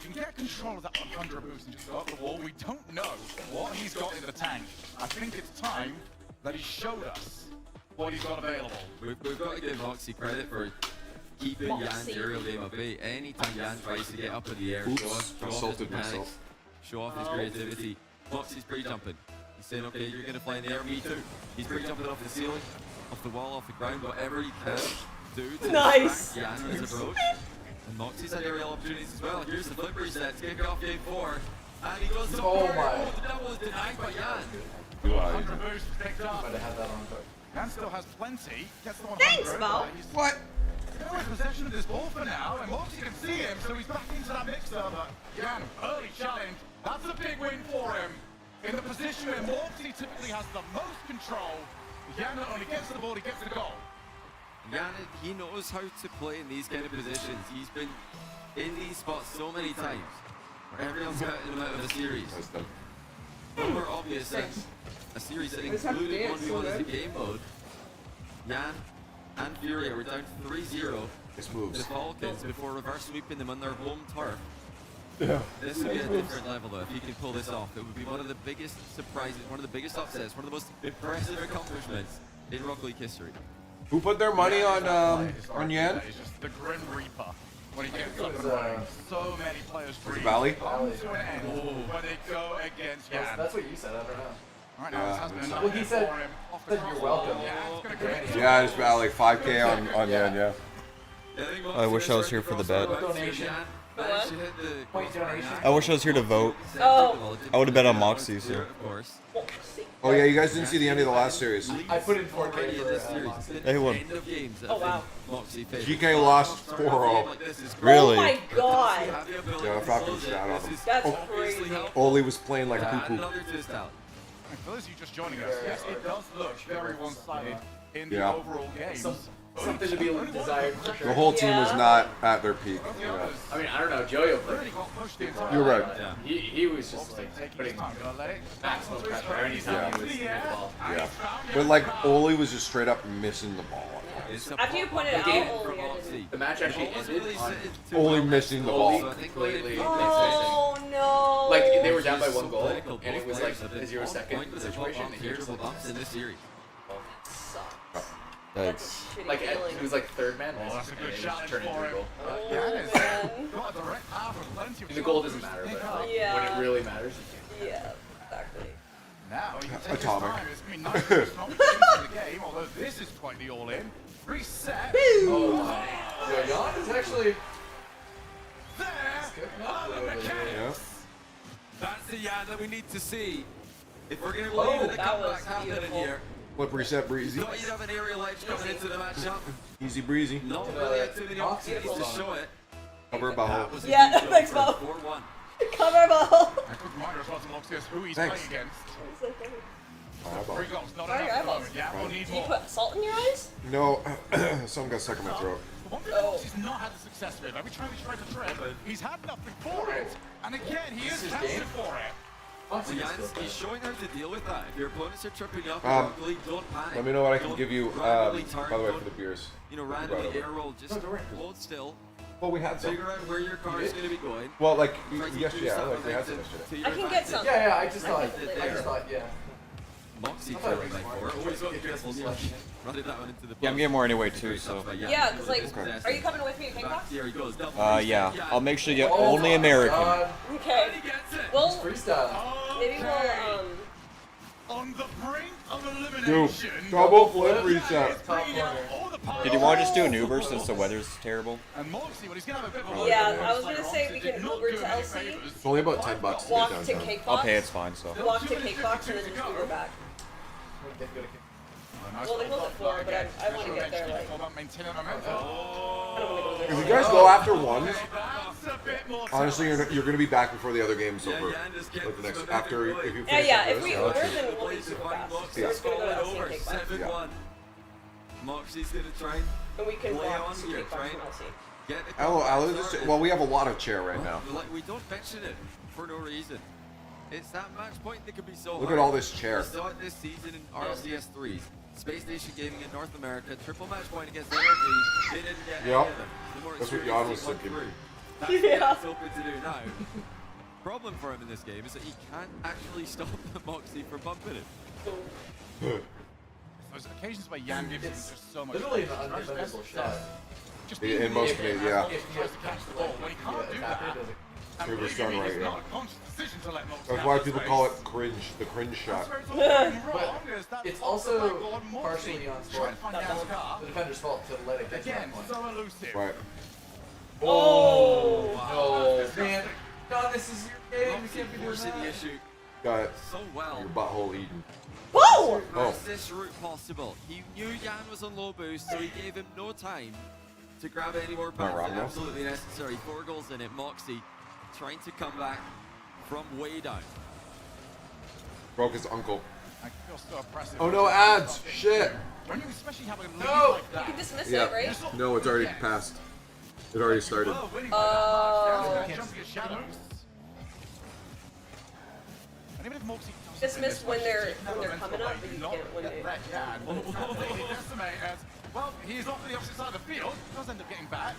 You can get control of that 100 boost and just go up the wall. We don't know what he's got in the tank. I think it's time that he showed us what he's got available. We've got to give Moxie credit for keeping Jan's aerial game at bay. Anytime Jan tries to get up in the air, Oops, show off his insulted mechanics, myself. show off his creativity. Moxie's pre-jumping. He's saying, okay, you're going to fly in the air, me too. He's pre-jumping off the ceiling, off the wall, off the ground, whatever he can do to Nice. distract Jan in his approach. And Moxie's had aerial opportunities as well. Here's the flip reset, kick off game 4. And he goes to Oh the my. The double is denied by Jan. 100 boost picked up. Jan still has plenty. Gets the 100. Thanks, Bo. What? Still in possession of this ball for now, and Moxie can see him, so he's back into that mixer. But Jan, early challenge. That's a big win for him. In the position where Moxie typically has the most control, Jan not only gets the ball, he gets the goal. Jan, he knows how to play in these kind of positions. He's been in these spots so many times. Where everyone's counting him out of a series. No more obvious than a series that included 1v1 as a game mode. Jan and Furia were down 3-0 This moves. the Falcons before reverse sweeping them on their home turf. Yeah. This would be a different level though, if he can pull this off. It would be one of the biggest surprises, one of the biggest upsets, one of the most impressive accomplishments in Rock League history. Who put their money on Yan? It's just the Grim Reaper. When he gets up and was, running, so many players Was it freeze. Valley? Come to an end when they go against Jan. That's what you said. I don't know. Right now, this has been Well, he said, you're welcome. Yeah, it's about like 5K on Yan, yeah. I wish I was here for the bet. Donation. Point donation. I wish I was here to vote. Oh. I would have bet on Moxie, so. Oh yeah, you guys didn't see the end of the last series. I put in 4K for Hey, won. Oh wow. GK lost 4-0. Really? Oh my god. Yeah, the Falcons shot on him. That's crazy. Oli was playing like poo-poo. For those of you just joining us, yes, it does look very one-sided in the Yeah. overall games. Something to be desired for sure. The whole team was not at their peak. I mean, I don't know. Joyo played. You're right. Yeah. He was just like putting maximum pressure anytime he was in the ball. Yeah. But like Oli was just straight up missing the ball. After you pointed out Oli, The match actually ended on Oli missing the ball. completely. oh no. Like they were down by 1 goal, and it was like a 0-second situation. And he just in this series. That's like it was like third man. Oh, that's a good and it shot just turned into a goal. Got a direct path with plenty of And the goal doesn't matter, but like, when it really matters, you Yeah, exactly. Now, you can take his Atomic. time. I mean, nice it's not into the game, although this is quite the all-in. Reset. Oh my. Yo, Jan is actually. There. Oh, the mechanics. That's the Jan that we need to see. If we're going to Oh, believe in the that was comeback happening beautiful. here. Flip reset breezy. Thought you'd have an aerial edge coming into the matchup. Easy breezy. Not really had too many opportunities to show it. Cover a ball. Yeah, thanks, Mo. 4-1. Cover ball. A good reminder as well to Moxius who he's Thanks. playing against. Eyeball. 3 goals, not Sorry, enough at the eyeballs. moment. Yeah, we'll need Did you more. put salt in your eyes? No, something got stuck in my throat. The one thing Moxie's not had the success with, every time he's tried to trip, he's had nothing for it. And again, he is tested for it. So Jan's, he's showing how to deal with that. If your opponents are tripping up, don't panic. Let me know what I can Don't give you, randomly by turn, the way, don't, for the beers. You know, Brought randomly over. air roll, just hold still. Well, we had some. Figure out where your car is going to be going. Well, like, Try to yes, use yeah, that like we had some momentum yesterday. to your I can get advantage. some. Yeah, I just thought. Yeah. Moxie I thought it tripping was by 4. Always got to be careful. Running that one into the Yeah, I'm getting more anyway too, so. Yeah, because like, are you coming with me to Pink Here he goes. Yeah. I'll make sure you get only American. Okay. Well, freestyle. maybe we'll On the brink of Dude, elimination. double flip reset. Did you want to just do an Uber since the weather's terrible? And Moxie, well, he's going to have a bit of a Yeah, I was gonna say we can Uber to LC, It's only about $10 to get walk to downtown. Cake I'll Box, pay, it's fine, so. walk to Cake Box, and then just Uber back. Well, they close at 4, but I want to get there like. I don't want to go there. If you guys go after ones, honestly, you're going to be back before the other game's over. Like the next, after, if you finish Yeah, this, if we Uber, then we'll be super fast. We're just gonna go to LC and Cake Box. 7-1. Moxie's going to try And we can play walk on to here, Cake Box try from LC. get the Well, we have a lot of chair right now. Like, we don't mention it for no reason. It's that match point that could be so Look hard. at all this chair. We saw it this season in RLCS 3. Space Station Gaming in North America, triple match point against NRG. They didn't get any of them. The more That's what experienced Jan was team won thinking. through. That's what it's open to do now. Problem for him in this game is that he can't actually stop Moxie from bumping it. There's occasions where Jan gives him just so much. Literally an undefendable shot. Just In most cases, yeah. If he has to catch the ball, when he can't do that. It was done right, It's yeah. not a conscious decision to let Moxie That's have why his people space. call it cringe, the cringe shot. But it's also partially Jan's fault. The defender's fault to let it get to Again, that point. so elusive. Right. Oh, no, man. God, this is your game. You Moxie can't be doing forcing the that. issue Got it. so well. Your butthole eaten. Whoa! Oh. Is this route possible? He knew Jan was on low boost, so he gave him no time to grab any more Am I points wrong than now? absolutely necessary. 4 goals in it. Moxie trying to come back from way down. Broke his uncle. I feel so oppressive. Oh no, ads! Shit! When you especially have a lead No! like that. You can dismiss Yeah. it, right? No, it's already passed. It already started. Oh. Jumping at shadows. And even if Moxie doesn't Dismiss win when this they're match, when they're coming up, but you can't when they. let Jan completely decimate as, well, he's off to the opposite side of the field, does end up getting back.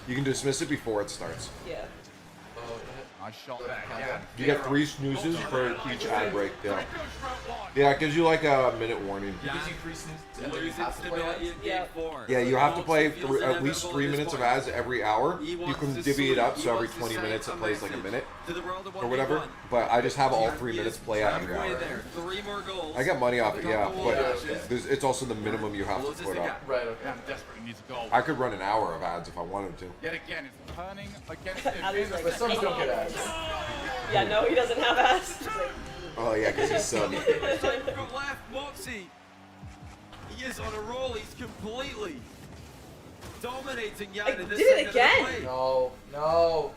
You can dismiss it before it starts. Yeah. Nice shot there, Jan. You get 3 snoozes for each ad break. Yeah. Goes route 1. Yeah, it gives you like a minute warning. Yeah, you have to play at least 3 minutes of ads every hour. You can divvy it up, so every 20 minutes it plays like a minute or whatever. But I just have all 3 minutes play out every hour. I get money off it, yeah, but it's also the minimum you have to put up. Right, okay. I could run an hour of ads if I wanted to. Yet again, it's turning against him. But some don't get ads. Yeah, no, he doesn't have ads. Oh yeah, because he's sub. left, Moxie. He is on a roll. He's completely dominating Yan in this did it again. play. No, no.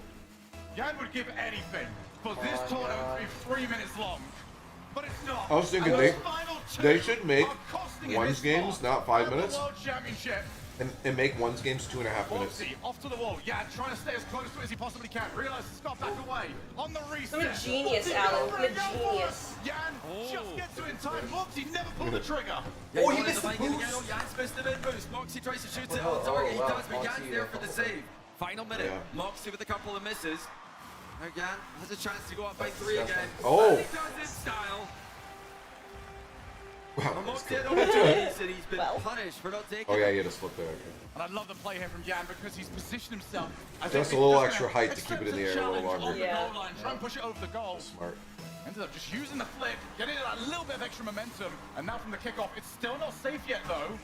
Yan would give anything for this tournament to be 3 minutes long, but it's not. I was thinking they should make ones games not 5 minutes, World Championship. and make ones games 2.5 minutes. Moxie off to the wall. Yan trying to stay as close to it as he possibly can. Realizes he's got back away on the reset. I'm a genius, Alan. I'm a genius. Yan just gets to it in time. Moxie never pulled the trigger. Oh, he missed the boost. Yan's missed the mid-boost. Moxie tries to shoot it on target. He does, but Yan's there for the save. Final minute. Yeah. Moxie with a couple of misses. Now Yan has a chance to go up by 3 again. Oh. And he does in style. Wow. Moxie had opportunities and he's been punished for not taking Oh yeah, you had to slip there. Okay. And I love the play here from Yan because he's positioned himself. Just a little extra height to keep it in the air a little longer. Yeah. Try and push it over the goal. Smart. Ended up just using the flick, getting a little bit of extra momentum. And now from the kickoff, it's still not safe yet though.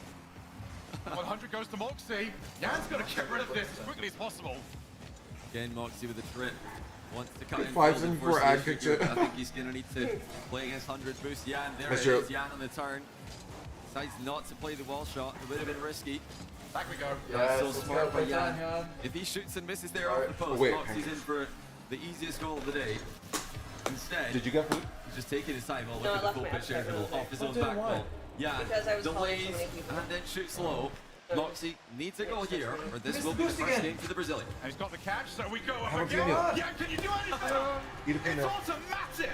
100 goes to Moxie. Yan's got to get rid of this as quickly as possible. Again, Moxie with a trip. Wants to cut in. Fives in before ad kicks it. I think he's going to need to play against 100 boost Yan. There That's it true. is, Yan on the turn. Decides not to play the wall shot. It would have been risky. Back we go. That's so smart by Yan. If he shoots and misses there off the post, Wait, Moxie's in for the easiest goal of the day. Instead, Did you get food? he's just taking his time. Oh, No, look I at the full left pitch my interval off his own doing back what? ball. Yan Because I was calling delays so many people. and then shoots low. Moxie needs a goal here, or this will be the first game to the Brazilian. And he's got the catch, so we go Have a again. peanut. Yan, can you do anything? Eat a It's peanut. automatic.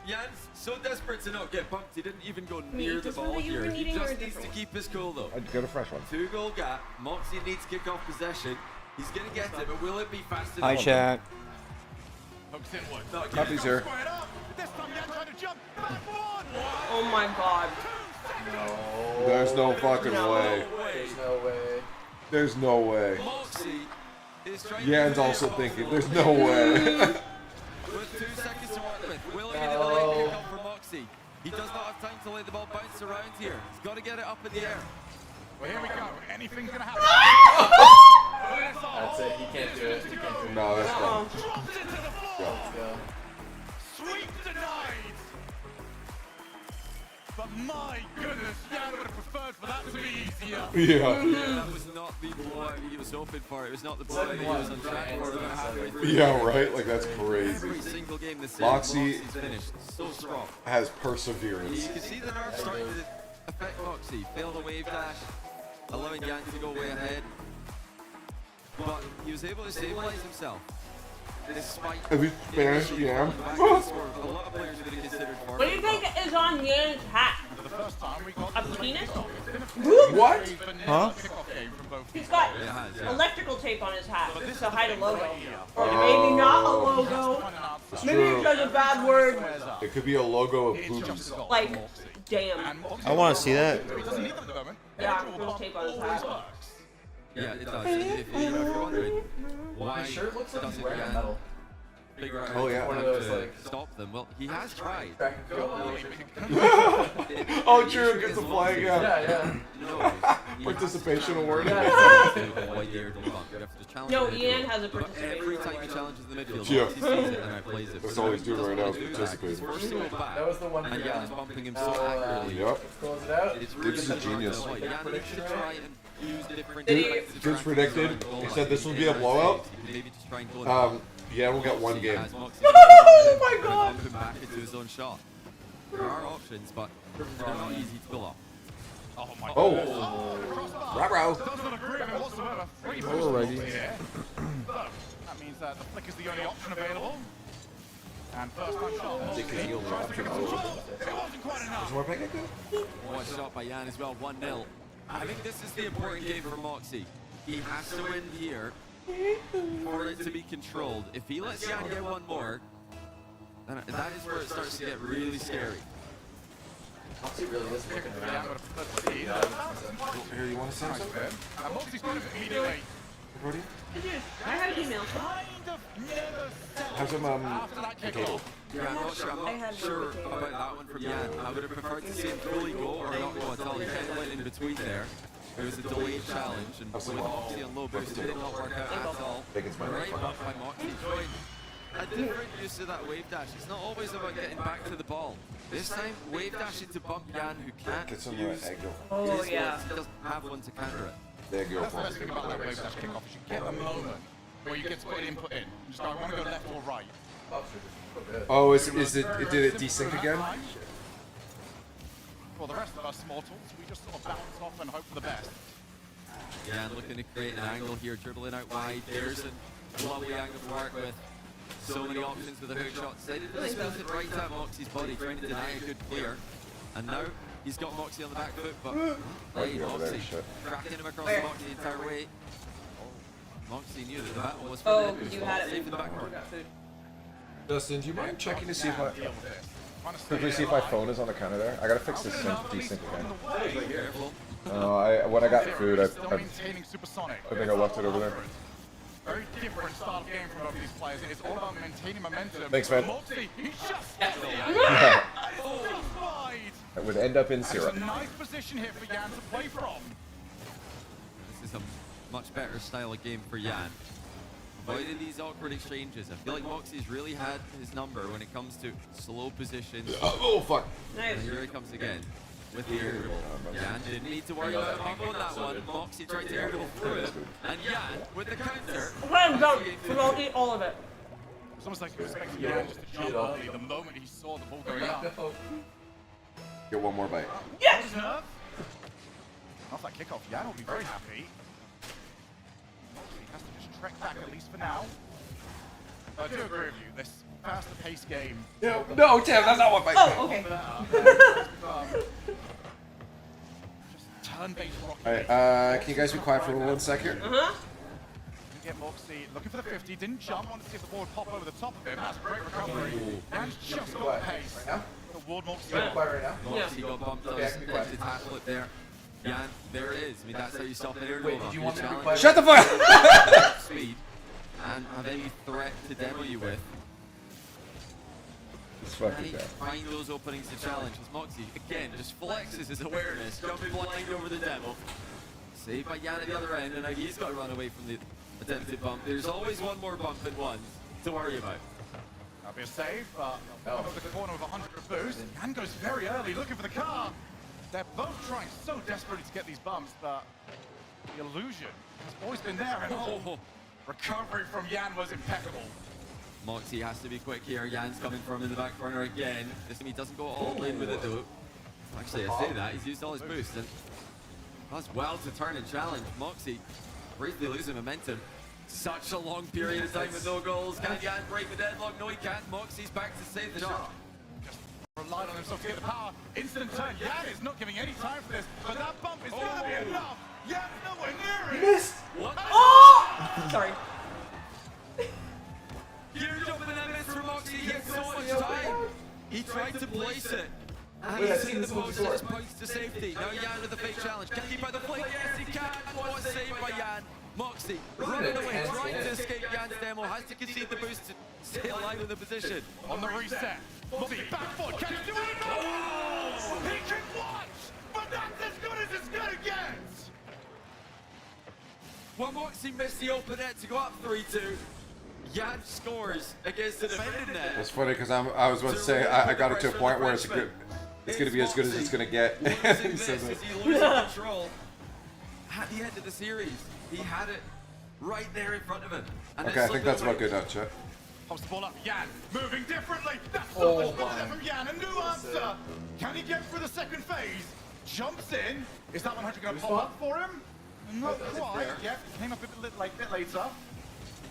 Jan's so desperate to not get bumped, he didn't even go near the doesn't ball matter, you're here. He eating just or needs to different. keep his cool though. I'd get a fresh one. 2-goal gap. Moxie needs kickoff possession. He's going to get it, but will it be fast Hi, enough? chat. Hooks inward. Not getting Coffee's here. Squared up. This time Yan trying to jump. Back one. Oh my god. No. There's no fucking way. There's no way. There's no way. Moxie is trying Jan's to also thinking, there's no way. with 2 seconds to work with. Will it be the delayed kickoff for Moxie? He does not have time to let the ball bounce around here. He's got to get it up in the air. Well, here we go. Anything's going to happen. That's it. He can't do it. He can't do it. No, that's done. Drops it into the floor. Go. Sweep denied. But my goodness, Yan would have preferred for that to be easier. Yeah. Yeah, that was not the blowout he was hoping for. It was not the blowout that he was on track for about halfway through. Yeah, right? Like, that's crazy. Every single game this Moxie season, Moxie's finished so strong. has perseverance. You can see the nerve starting to affect Moxie. Failed a wave dash, allowing Yan to go way ahead. But he was able to stabilize himself. Despite If he's Spanish, yeah. a lot of players would have considered for What do you think is on Yan's hat? For the first time, we got A penis? What? Huh? He's got It has, yeah. electrical tape on his hat to hide a logo. Or maybe not a logo. Maybe true. it's just a bad word. It could be a logo of boobies. Like, damn. I want to see that. He doesn't need them at the moment. Yeah, there's tape on his hat. Yeah, it does. If you're wondering why His shirt looks like he's doesn't wearing Yan metal. figure out Oh, how yeah. to One of those, like- stop them, well, he has tried. Back and forth. Oh, true. Gets the flag, yeah. Yeah, yeah. Participation award. No, Ian has a But every participation time he award. challenges the midfield, Yeah. Moxie sees it and outplays it. That's all he's doing right now is participating. First to go back, That was the one and for Yan Yan. is bumping him so Now, accurately. Yep. Let's close it out. It's really Gibbs is a hard to genius. avoid. Yan needs to try and use different Did he- tactics to try Gibbs and predicted. find goal He line. said this will be a blowout. Maybe just try and go Yeah, we'll get one game. Oh my god! Put him back into his own shot. There are options, but they're not easy to pull off. Oh my Oh. Crossbar. Ruh-roh. Does not agree with him whatsoever. Three Alrighty. boosts here. So, that means that the flick is the only option available. And first time shot. Moxie tries to pick up control. It wasn't quite enough. More pancake? One shot by Yan as well, 1-0. I think this is the important game for Moxie. He has to win here for it to be controlled. If he lets Yan get one more, And that is where it starts to get really scary. Moxie really is looking around. Here, you want to say something? Moxie's got him immediately. Brody? I had an email. Have some, potato. Yeah, I'm not sure about that one from Jan. I would have preferred to see him fully go or not go at all. He kind of went in between there. It was a delayed challenge, and with Moxie on low boost, it did not work out at all. Right back by Moxie. Showing a different use of that wave dash. It's not always about getting back to the ball. This time, wave dashing to bump Jan, who can't use his legs. He doesn't have one to counter it. There you go. That's the best thing about that wave dash kickoff is you get a moment where you get to put input in. You just go, I want to go left or right. Oh, is it? Did it desync again? Well, the rest of us mortals, we just sort of bounce off and hope for the best. Yeah, and looking to create an angle here, dribbling out wide. There's a lovely angle to work with. So many options with the hook shots. They didn't really smooth it right at Moxie's body, trying to deny a good clear. And now he's got Moxie on the back foot, but hey, Moxie cracking him across the box the entire way. Moxie knew that the battle was for him. You had it. Safe in the backboard. Dustin, do you mind checking to see if my phone is on the counter there? I gotta fix this desync again. When I got food, I think I left it over there. Very different style of game from both these players. It's all about maintaining momentum. Thanks, man. Moxie, he's just It would end up in syrup. It's a nice position here for Jan to play from. This is a much better style of game for Jan. Avoiding these awkward exchanges. I feel like Moxie's really had his number when it comes to slow positions. Oh, fuck. And here he comes again with the air dribble. Jan didn't need to worry about a bump on that one. Moxie tried to air dribble through it. And Jan with the counter. I'll eat all of it. It's almost like he was expecting Jan just to jump early the moment he saw the ball going up. Get one more bite. Yes! Off that kickoff, Jan will be very happy. Moxie has to just trek back at least for now. I do agree with you, this faster paced game. No, Tim, that's not what my. Oh, okay. Just turn-based rocket. Alright, can you guys be quiet for 1 sec here? Get Moxie looking for the 50, didn't jump, wanted to see if the ball would pop over the top of him. That's great recovery. Jan's just got the pace. The ward Moxie. Moxie got bumped on his tackle it there. Jan, there it is. I mean, that's how you stop an air dribble. Wait, did you want me to be challenge. quiet? Shut the fuck up! Speed. And have any threat to demo you with. And he find those openings to challenge. As Moxie, again, just flexes his awareness, jumping blind over the demo. Saved by Jan at the other end, and now he's got to run away from the attempted bump. There's always one more bump than one to worry about. That'll be a save, but over the corner with 100 boost. Jan goes very early, looking for the car. They're both trying so desperately to get these bumps, but the illusion has always been there. And recovery from Jan was impeccable. Moxie has to be quick here. Jan's coming from in the back corner again. This time he doesn't go all in with it though. Actually, I say that. He's used all his boost and does well to turn and challenge. Moxie briefly losing momentum. Such a long period of time with no goals. Can Jan break the deadlock? No, he can't. Moxie's back to save the shot. Just relied on himself to get the power. Instant turn. Jan is not giving any time for this, but that bump is going to be enough. Jan's nowhere near it. Missed. What? Oh! Sorry. Gear jumping and miss for Moxie. He had so much time. He tried to place it. And Wait, he's seen the post and it's points to safety. Now Jan with the fake challenge. Can he keep out the flick? Yes, he can. What a save by Jan. Moxie running away, trying to escape Jan's demo. Has to concede the boost to stay alive in the position. On the reset. Moxie back foot. Can he do it? Oh! He can watch, but that's as good as it's going to get. Well, Moxie missed the open net to go up 3-2. Jan scores against the defending net. It's funny because I was about to say I got it to a point where it's good. It's going to be as good as it's going to get. He says as he loses control at the end of the series. He had it right there in front of him. And Okay, I think that's about good now, Chet. Pops the ball up. Jan moving differently. That's so much better from Jan. A new answer. Can he get through the second phase? Jumps in. Is that 100 going to pop up for him? Not quite. Yep, came up a bit later.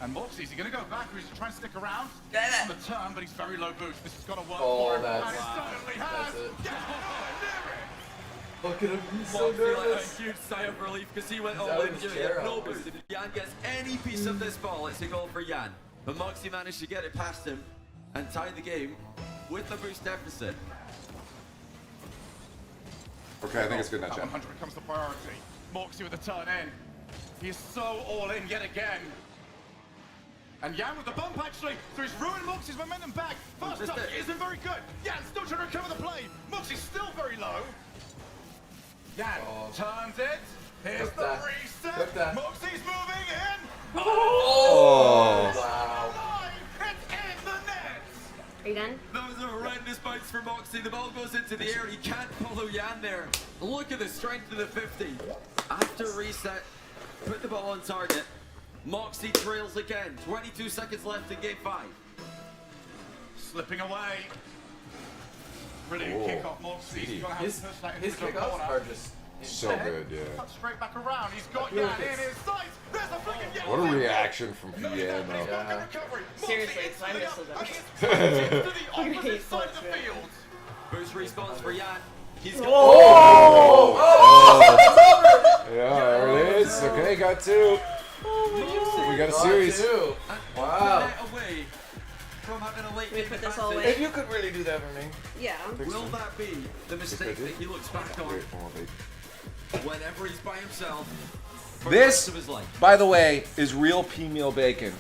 And Moxie, is he going to go back or is he trying to stick around? On the turn, but he's very low boost. This has got to work for him. And it certainly has. Look at him, he's so nervous. A huge sigh of relief because he went all in here. No boost. If Jan gets any piece of this ball, it's a goal for Jan. But Moxie managed to get it past him. and tie the game with the boost deficit. Okay, I think it's good now, That Chad. 100 becomes the priority. Moxie with the turn in. He is so all in yet again. And Yan with the bump actually, so he's ruined Moxie's momentum back. First touch isn't very good. Yan still trying to recover the play. Moxie's still very low. Yan turns it. Here's the reset. Moxie's moving in. Oh. Wow. It's in the net. Are you done? That was a horrendous bounce for Moxie. The ball goes into the air. He can't follow Yan there. Look at the strength of the 50. After reset, put the ball on target. Moxie trails again. 22 seconds left in game 5. Slipping away. Brilliant kickoff, Moxie. He's gonna have to push that into His the kickoffs corner. are just So good, yeah. Cut straight back around. He's got Yan in his sights. There's a freaking Yan. What a reaction from PN, though. Yeah. Seriously, it's time to slow down. To the opposite side of the field. Boost response for Yan. He's got Yeah, there it is. Okay, got 2. We got a series. Wow. Away from having a late Can we put this all away? If you could really do that for me. Yeah. Will that be the mistake that he looks back on whenever he's by himself for the rest This, of his life? by the way, is real pea meal bacon,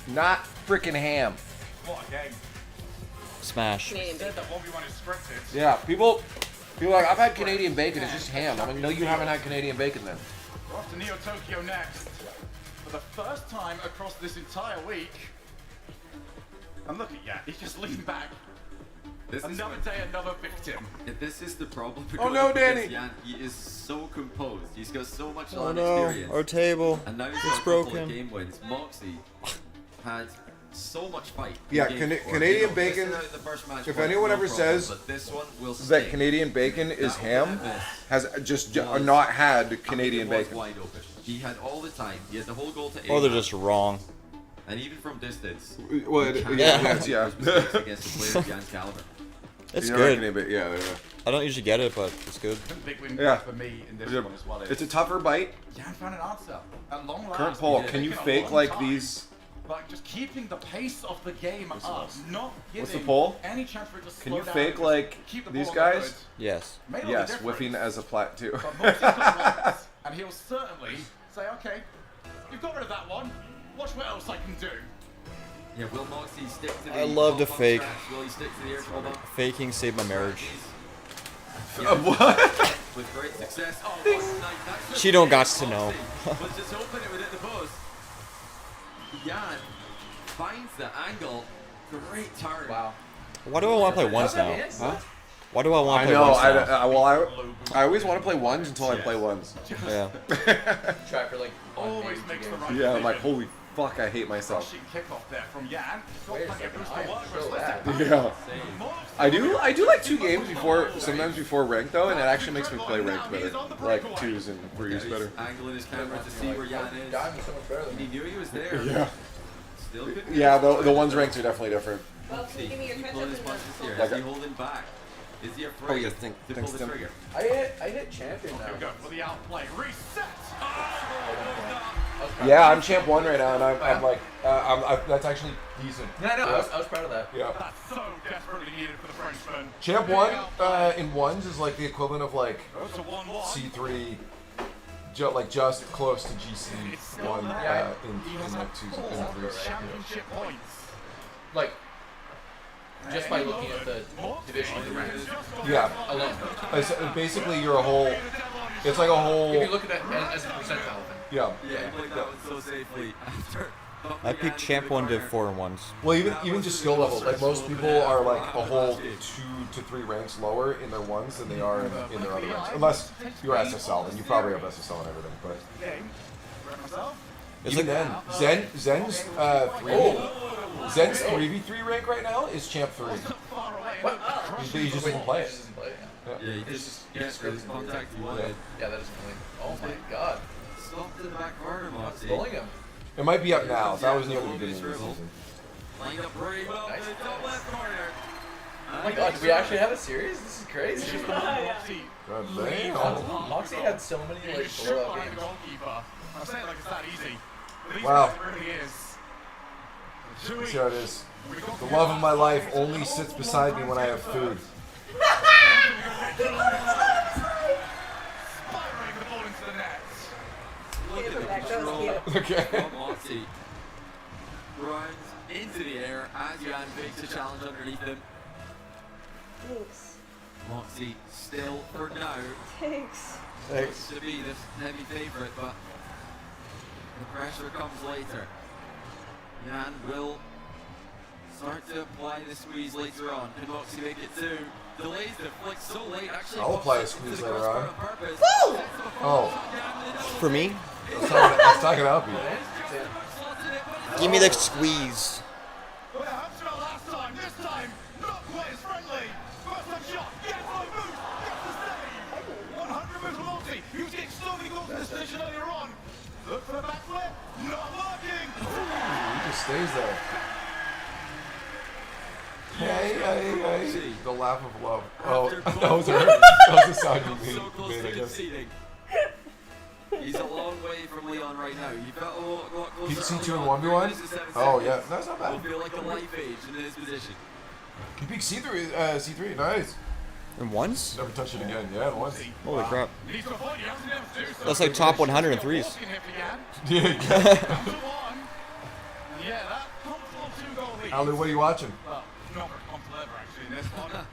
not freaking ham. What a game. Smash. Said that 1v1 is scripted. Yeah, people are like, I've had Canadian bacon, it's just ham. I'm like, no, you haven't had Canadian bacon then. We're off to Neo Tokyo next. For the first time across this entire week. And look at Yan, he's just leaned back. Another day, another victim. This is the problem. Oh no, Danny! Yan, he is so composed. He's got so much Oh land no, experience. our table. And now he's It's got a couple broken. of game wins. Moxie had so much fight. in Yeah, game 4. Canadian They bacon, missed out in the first match if point, anyone no ever problem, says but this one will that stay. Canadian bacon is That ham, miss has just was- not had I mean, Canadian it was bacon. wide open. He had all the time. He had the whole goal to Or they're aim at. just wrong. And even from distance. Well, he it- can't yeah, make yes, yeah. those mistakes against a player of Jan's caliber. It's You're not good. Canadian bacon, yeah. I don't usually get it, but it's good. Big win Yeah. for me in this Yeah. one as well. It's a tougher bite. Yan found an answer. At long last. Current poll, It's can you taken a fake long like time, these? But just keeping the pace of the game up, not giving What's the poll? any chance for it to slow Can you down fake and just like keep the these ball on the guys? hood. Yes. Made all the Yes, difference. whiffing as a plat too. But Moxie's got runs, and he'll certainly say, okay, you've got rid of that one. Watch what else I can do. Yeah, will Moxie stick to the I love to bump fake. stretch? Will he stick to the air bump? Faking saved my marriage. What? With great success. Oh, what a night. That's She don't gots to know. was just hoping it would hit the post. Yan finds the angle. Great turn. Wow. Why do I want to play ones now? Huh? Why do I want I to play know. ones now? I always want to play ones until I play ones. Yeah. Try for like Always makes the right Yeah, I'm like, decision. holy fuck, I hate myself. Rushing kickoff there from Yan. Got Wait a plenty of second, boost I to am work so with. bad. Yeah. I do like 2 games before, sometimes before ranked though, and it actually makes me play ranked better. Like 2s and 3s better. Angling his camera to see where Yan is. God, he's so much better than He me. knew he was there. Yeah. Still couldn't Yeah, get it. the ones ranked are definitely different. Well, can you give me your He catch pulled up his and punches here. the Is he holding back? Is he afraid Oh, yeah, to pull thanks, the Tim. trigger? I hit champion now. Here we go for the outplay. Reset. Yeah, I'm champ 1 right now, and I'm like, that's actually decent. Yeah, I know. I was proud of that. Yeah. That's so desperately needed for the Frenchman. Champ 1 in ones is like the equivalent of like Goes to 1-1. C3, like just close to GC 1 in like 2s and 3s. Championship points. Like, just by looking at the division of the ranks. Yeah. Alone. Basically, you're a whole. It's like a whole. If you look at it as a percentile thing. Yeah. Yeah, he played that one so safely after. I picked champ 1 to 4 and 1s. Well, even just skill level, like most people are like a whole 2 to 3 ranks lower in their ones than they are in their other ranks. Unless you're SSL, then you probably have SSL and everything. But even then, Zen's 3v3 rank right now is champ 3. He just doesn't play it. Yeah, he just gets his contact he wanted. Yeah, that is annoying. Oh my god. Stopped in the back corner, Moxie. Bowling him. It might be up now. That was near the beginning of the season. Lined up very well in the top left corner. Oh my god, do we actually have a series? This is crazy. Moxie had so many like blowout games. I'm saying like it's that easy. But these Wow. guys, it really is. See how it is. The love of my life only sits beside me when I have food. Look at the control Okay. from Moxie. Runs into the air as Jan fakes a challenge underneath him. Thanks. Moxie still for now. Thanks. Thanks. To be this heavy favorite, but the pressure comes later. Jan will start to apply the squeeze later on. Can Moxie make it too? Delays the flick so late. Actually, I'll apply a squeeze later on. Woo! Oh. For me? Let's talk it out, Pete. Give me the squeeze. Perhaps not last time, this time, not quite as friendly. First time shot, gets low boost, gets the save. 100 moves from Moxie. He was getting so many goals in this position earlier on. Look for the backflip, not working. He just stays there. Hey. The laugh of love. Oh, that was her. That was the sound you made, I guess. He's a long way from Leon right now. You felt a lot closer. He's C2 and 1v1? Oh, yeah. That's not bad. Will feel like a life age in his position. He beat C3. Nice. And once? Never touched it again. Yeah, once. Holy crap. That's like top 100 in threes. Ali, what are you watching? Not very comfortable ever, actually, in this one.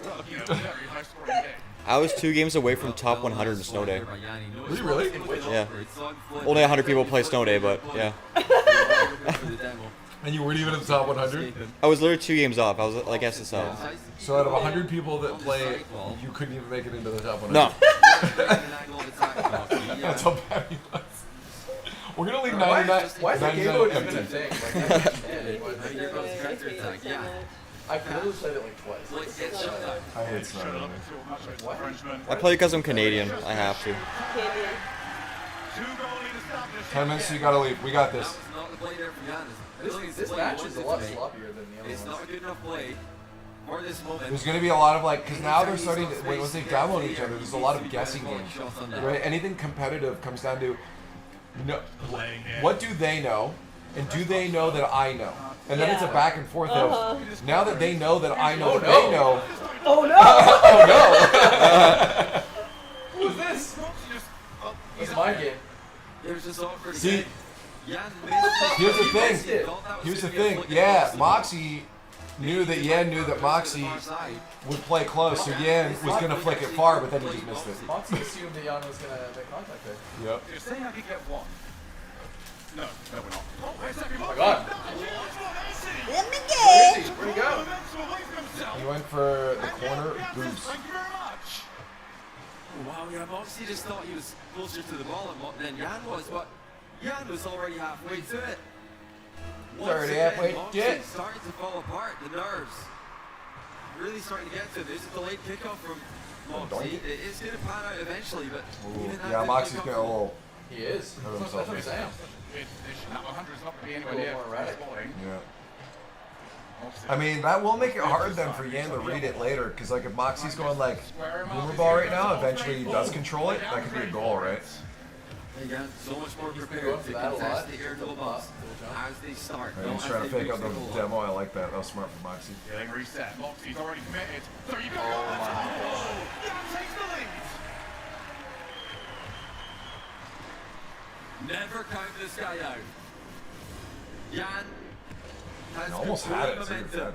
Well, you know, very high scoring game. I was 2 games away from top 100 in Snow Day. Were you really? Yeah. Only 100 people play Snow Day, but yeah. And you weren't even in the top 100? I was literally 2 games off. I was like SSL. So out of 100 people that play, you couldn't even make it into the top 100? No. That's how bad he was. We're going to leave 99 Why is the game mode even a empty. thing? I've literally played it like twice. I hate Snow. I play because I'm Canadian. I have to. 10 minutes, so you gotta leave. We got this. This match is a lot sloppier than the other It's not a good enough play for this moment. There's gonna be a lot of like, because now they're starting to, once they download each other, there's a lot of guessing games. Right? Anything competitive comes down to, what do they know? And do they know that I know? And then it's a back and forth of, now that they know that I know that they know. Oh no! Oh no! Who's this? It's my game. See, here's the thing. Here's the thing. Yeah, Moxie knew that Yan knew that Moxie would play close, so Yan was gonna flick it far, but then he just missed it. Moxie assumed that Yan was gonna make contact there. Yep. You're saying I could get one? No, we're not. Oh, wait a second. Oh my god. Let me get. Where'd he go? He went for the corner boost. Thank you very much. Wow, yeah, Moxie just thought he was closer to the ball than Jan was, but Jan was already halfway to it. Already halfway to it. Starting to fall apart, the nerves. Really starting to get to it. There's a delayed kickoff from Moxie. It is going to pan out eventually, but even that Yeah, Moxie's getting a little. He is. Of That's himself. what I'm saying. That 100 is not going to be anywhere A near little more erratic. Yeah. I mean, that will make it hard then for Yan to read it later, because like if Moxie's going like boomer ball right now, eventually he does control it. That could be a goal, right? Again, so much more prepared to contest the air double bumps as they start. He's trying to fake out the demo. I like that. That was smart from Moxie. Getting reset. Moxie's already committed. So you go. Oh, that takes the lead. Never count this guy out. Jan has Almost had it. momentum. Too,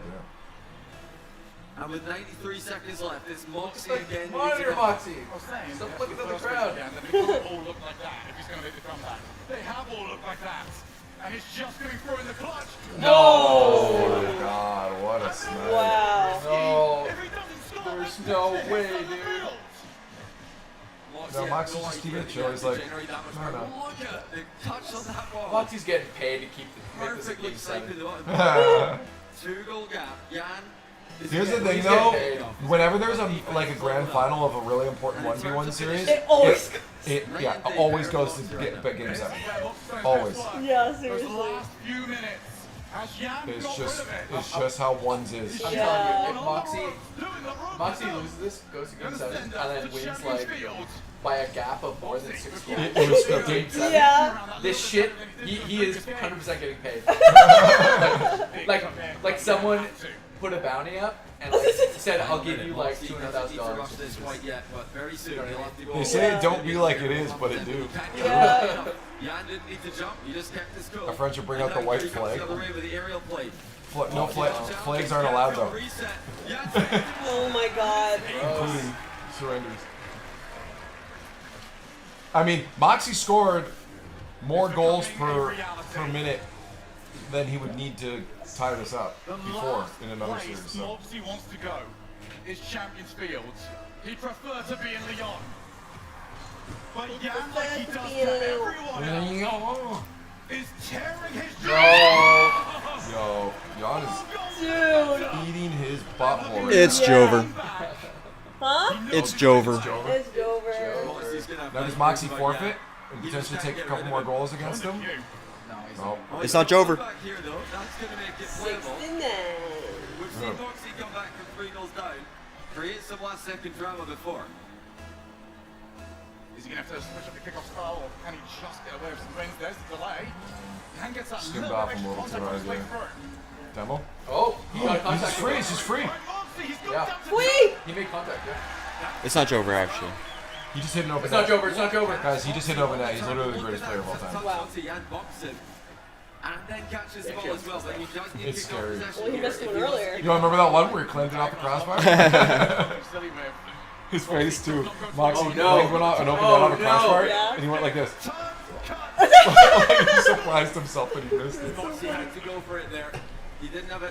And with 93 seconds left, it's Moxie again. Monitor Moxie. Saying, Stop looking at the crowd. Then they all look like that if he's going to make the comeback. They have all looked like that. And it's just going to throw in the clutch. No! Oh God, what a smash. Wow. No. If he doesn't score, There's no way, dude. No, Moxie's just keeping it chill. He's like, no. Look at the touch on that ball. Moxie's getting paid to make this a Perfectly game 7. sniping the button. 2-goal gap. Jan. Here's the thing though, whenever there's a grand final of a really important 1v1 series, It always it always goes to game 7. Always. Yeah, Those seriously. last few minutes It's just how ones is. I'm telling you, if Moxie loses this, goes to game 7, and then wins like by a gap of more than 6 goals. It was scripted. Game 7, Yeah. This shit, he is 100% getting paid. like someone put a bounty up and like said, I'll give you like $200,000. They say don't be like it is, but it do. Yeah. Jan didn't need to jump. He just kept his cool. Our friend should bring out the white flag. No flag. flags aren't allowed though. Oh my god. Including surrenders. I mean, Moxie scored more goals per minute than he would need to tie this up before in another series. So. Moxie wants to go is Champions Fields. He'd prefer to be in Lyon. But Jan, like he does to everyone else, is tearing his Yo, Jan is eating his butthole. It's Jover. Huh? It's Jover. It's Jover. Now does Moxie forfeit and potentially take a couple more goals against him? No. It's not Jover. 69. We've seen Moxie come back from 3 goals down, create some last second drama before. Is he going to have to switch up the kickoff style, or can he just get away with some wins? There's the delay. Can gets that Skimmed little off bit him a extra little contact too on his way right through. Demo? Oh, he got He's contact. just free. He's just free. Yeah. Sweet! He made contact, yeah. It's not Jover, actually. He just hit an open It's net. not Jover, it's not Jover. Guys, he just hit an open net. He's literally the greatest player of all time. Wow. And then catches the ball as well, but he does need It's to kick off scary. possession Well, he here. missed one earlier. You remember that one where he claimed it off the crossbar? His face too. Moxie claimed one off an open net on the crossbar, Yeah. and he went like this. He surprised himself that he missed it. Moxie had to go for it there. He didn't have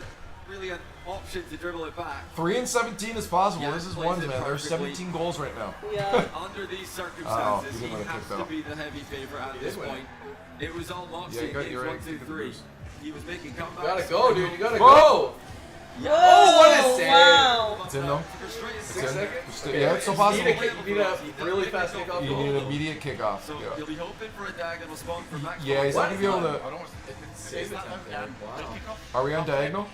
really an option to dribble it back. 3 and 17 is possible. Yeah, This is plays ones, it man. There's perfectly. 17 goals right now. Yeah. Under these Oh, circumstances, he he didn't let it has kick to though. be the heavy favourite at this point. It was all Moxie Yeah, you got in your games 1, 2, right. 3. He was making comebacks. You gotta go, dude. You gotta Whoa! go. Whoa, Oh, what a save. wow. It's in though. It's in. Yeah, it's so You possible. need a really fast kickoff. You need an immediate kickoff. So Yeah. you'll be hoping for a diagonal spawn for Max. Yeah, he's not gonna be able to. Save attempt there. Wow. Are we on diagonal?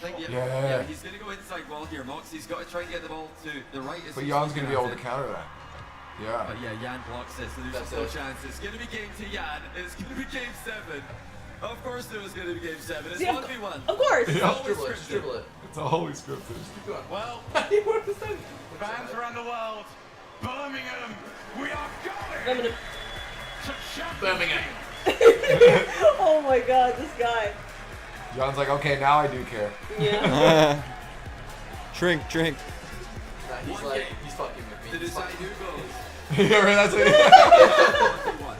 Yeah, he's going to go inside wall here. Moxie's got to try and get the ball to the right. But Jan's gonna be able to counter that. Yeah. But yeah, Jan blocks it, so there's still chances. It's going to be game to Jan. It's going to be game 7. Of course it was going to be game 7. It's Yeah, 1v1. of course. It's Yeah. always Dribble it, scripted. dribble it. It's always scripted. Well, fans around the world, Birmingham, we are going to Birmingham. Oh my god, this guy. Jan's like, okay, now I do care. Yeah. Drink. Nah, he's like, he's fucking with me. To decide who goes. Yeah, right, that's it. 1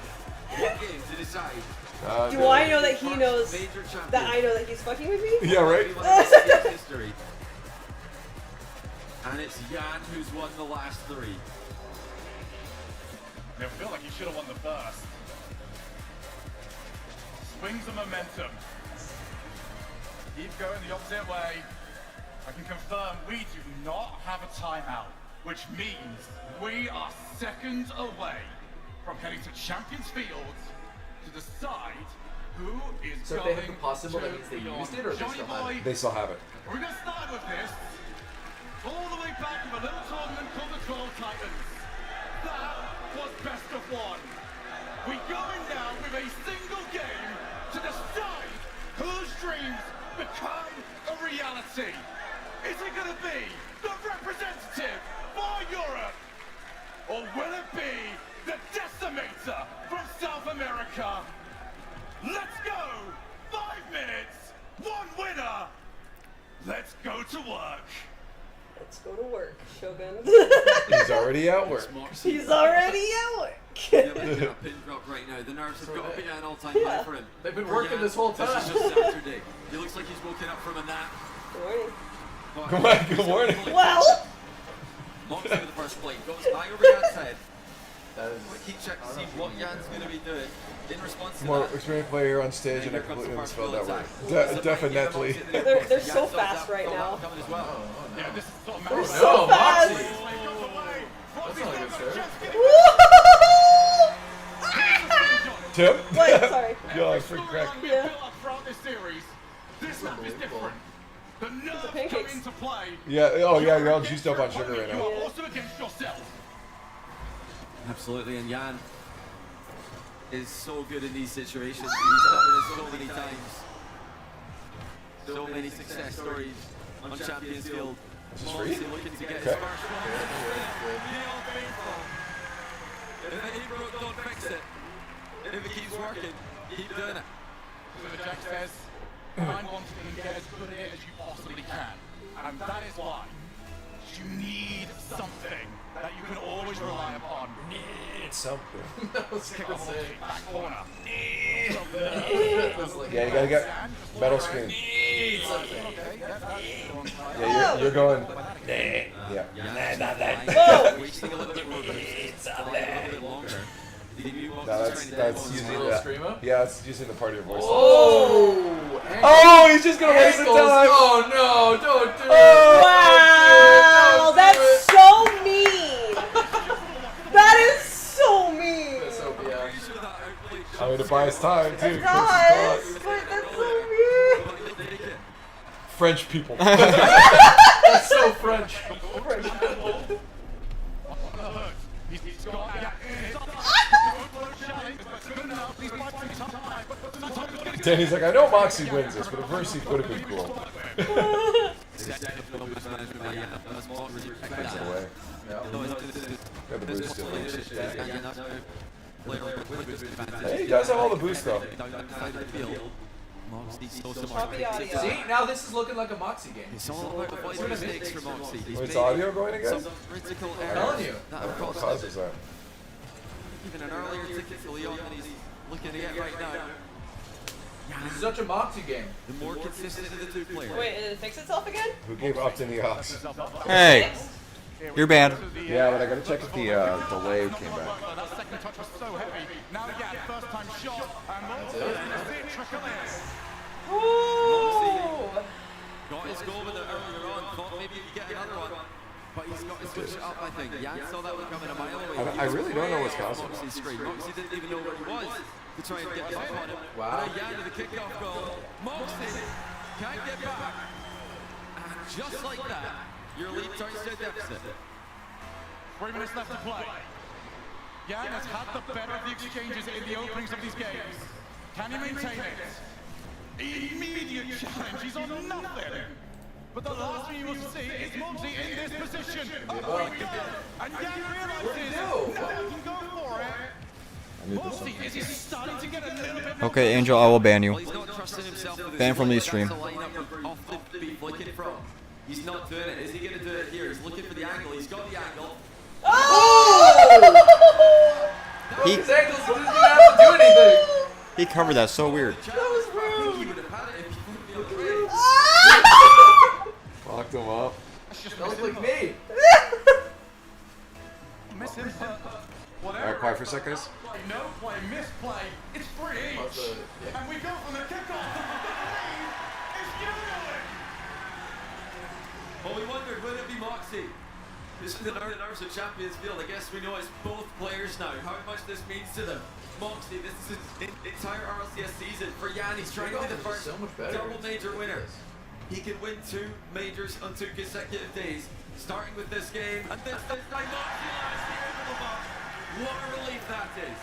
game to decide. Do I know that he knows that I know that he's fucking with me? Yeah, right. History. And it's Jan who's won the last 3. I feel like he should have won the first. Swings the momentum. Keep going the opposite way. I can confirm we do not have a timeout, which means we are seconds away from heading to Champions Fields to decide who is So if going they have the possible, that means they to used it, or they Johnny still have Boy. it? They still have it. We're going to start with this all the way back to a little tournament called the 12 Titans. That was best of 1. We go in now with a single game to decide whose dreams become a reality. Is it going to be the representative for Europe? Or will it be the decimator from South America? Let's go! 5 minutes, 1 winner. Let's go to work. Let's go to work, Shogun. He's already at work. He's already at work. Yeah, making a pin drop right now. The nerves have got to be at an all-time high for him. They've been For working Jan, this whole time. This is just Saturday. He looks like he's woken up from a nap. Good morning. Good morning. Well. Moxie with the first plate. Goes high over Jan's head. Keep check to see what Jan's going to be doing in response to More that. experienced player on stage, and I completely misspelled that word. Definitely. They're so fast right now. Coming as well. Yeah, this is sort of They're Mario. so fast. That's not a good start. Tim? Wait, sorry. Yo, I freaking cracked. Yeah. Throughout this series, This map is different. The nerves come into play. Yeah. Oh yeah. You're all juiced up on sugar right You now. are also against yourself. Absolutely, and Jan is so good in these situations. He's done this so many times. So many success stories on Champions Field. Moxie looking to get his first one. Beyond faithful. If it ain't broke, don't fix it. If it keeps working, keep doing it. So the Jack says, find one thing and get as good at it as you possibly can. And that is why you need something that you can always rely upon. Need something. Kick off back corner. Yeah, you gotta get metal screen. Yeah, you're going. Yeah. Wasting a little bit more longer. No, that's using that. Yeah, it's using the part of your voice. Oh! Oh, he's just gonna waste the time. Oh no! Don't do it! Wow, that's so mean. That is so mean. I'm gonna buy his time too. It does, but that's so mean. French people. That's so French. Danny's like, I know Moxie wins this, but at first he would have been cool. Away. Got the boost still. Hey, you guys have all the boost though. See, now this is looking like a Moxie game. It's all about avoiding mistakes for Moxie. Wait, is audio going again? Some critical I'm errors telling you. that have What cost causes him. that? Even an earlier ticket for Leon that he's looking to get right now. This is such a Moxie game. The more consistent of the two players. Wait, did it fix itself again? Who gave up to the ox? Hey, you're banned. Yeah, but I gotta check if the delay came back. That second touch was so heavy. Now again, first time shot, and Moxie's gonna see it trickle in. Ooh. Got his goal with it earlier on. Thought maybe he'd get another one. But he's got to switch it up, I think. Jan saw that one coming a mile away. I really don't know what's causing it. Moxie's screen. Moxie didn't even know where he was to try and get back on him. Wow. And Jan with the kickoff goal. Moxie can't get back. And just like that, your lead turns to a deficit. 3 minutes left to play. Jan has had the better of the exchanges in the openings of these games. Can he maintain it? Immediate challenge. He's on nothing. But the last thing you will see is Moxie in this position. Oh my God! And Jan realizes now he can go for it. Moxie, is he starting to get a little bit more? Okay, Angel, I will ban you. Well, he's not trusting himself with Ban this. from the That's stream. the lineup off the beat flicking from. He's not doing it. Is he going to do it here? He's looking for the angle. He's got the angle. He, His ankles didn't even have to do anything. he covered that so weird. That was rude. He would have had it if he wouldn't be okay. Locked him up. That was like me. Miss him. Alright, quiet for a sec, guys. No play, misplay. It's free each. And we go from the kickoff. It's Jan. Well, we wondered, would it be Moxie? This is the nerves of Champions Field. I guess we know it's both players now. How much this means to them. Moxie, this is his entire RLCS season. For Jan, he's trying to be the first double major winner. He can win 2 majors on 2 consecutive days, starting with this game. And this time, Moxie last year into the box. What a relief that is.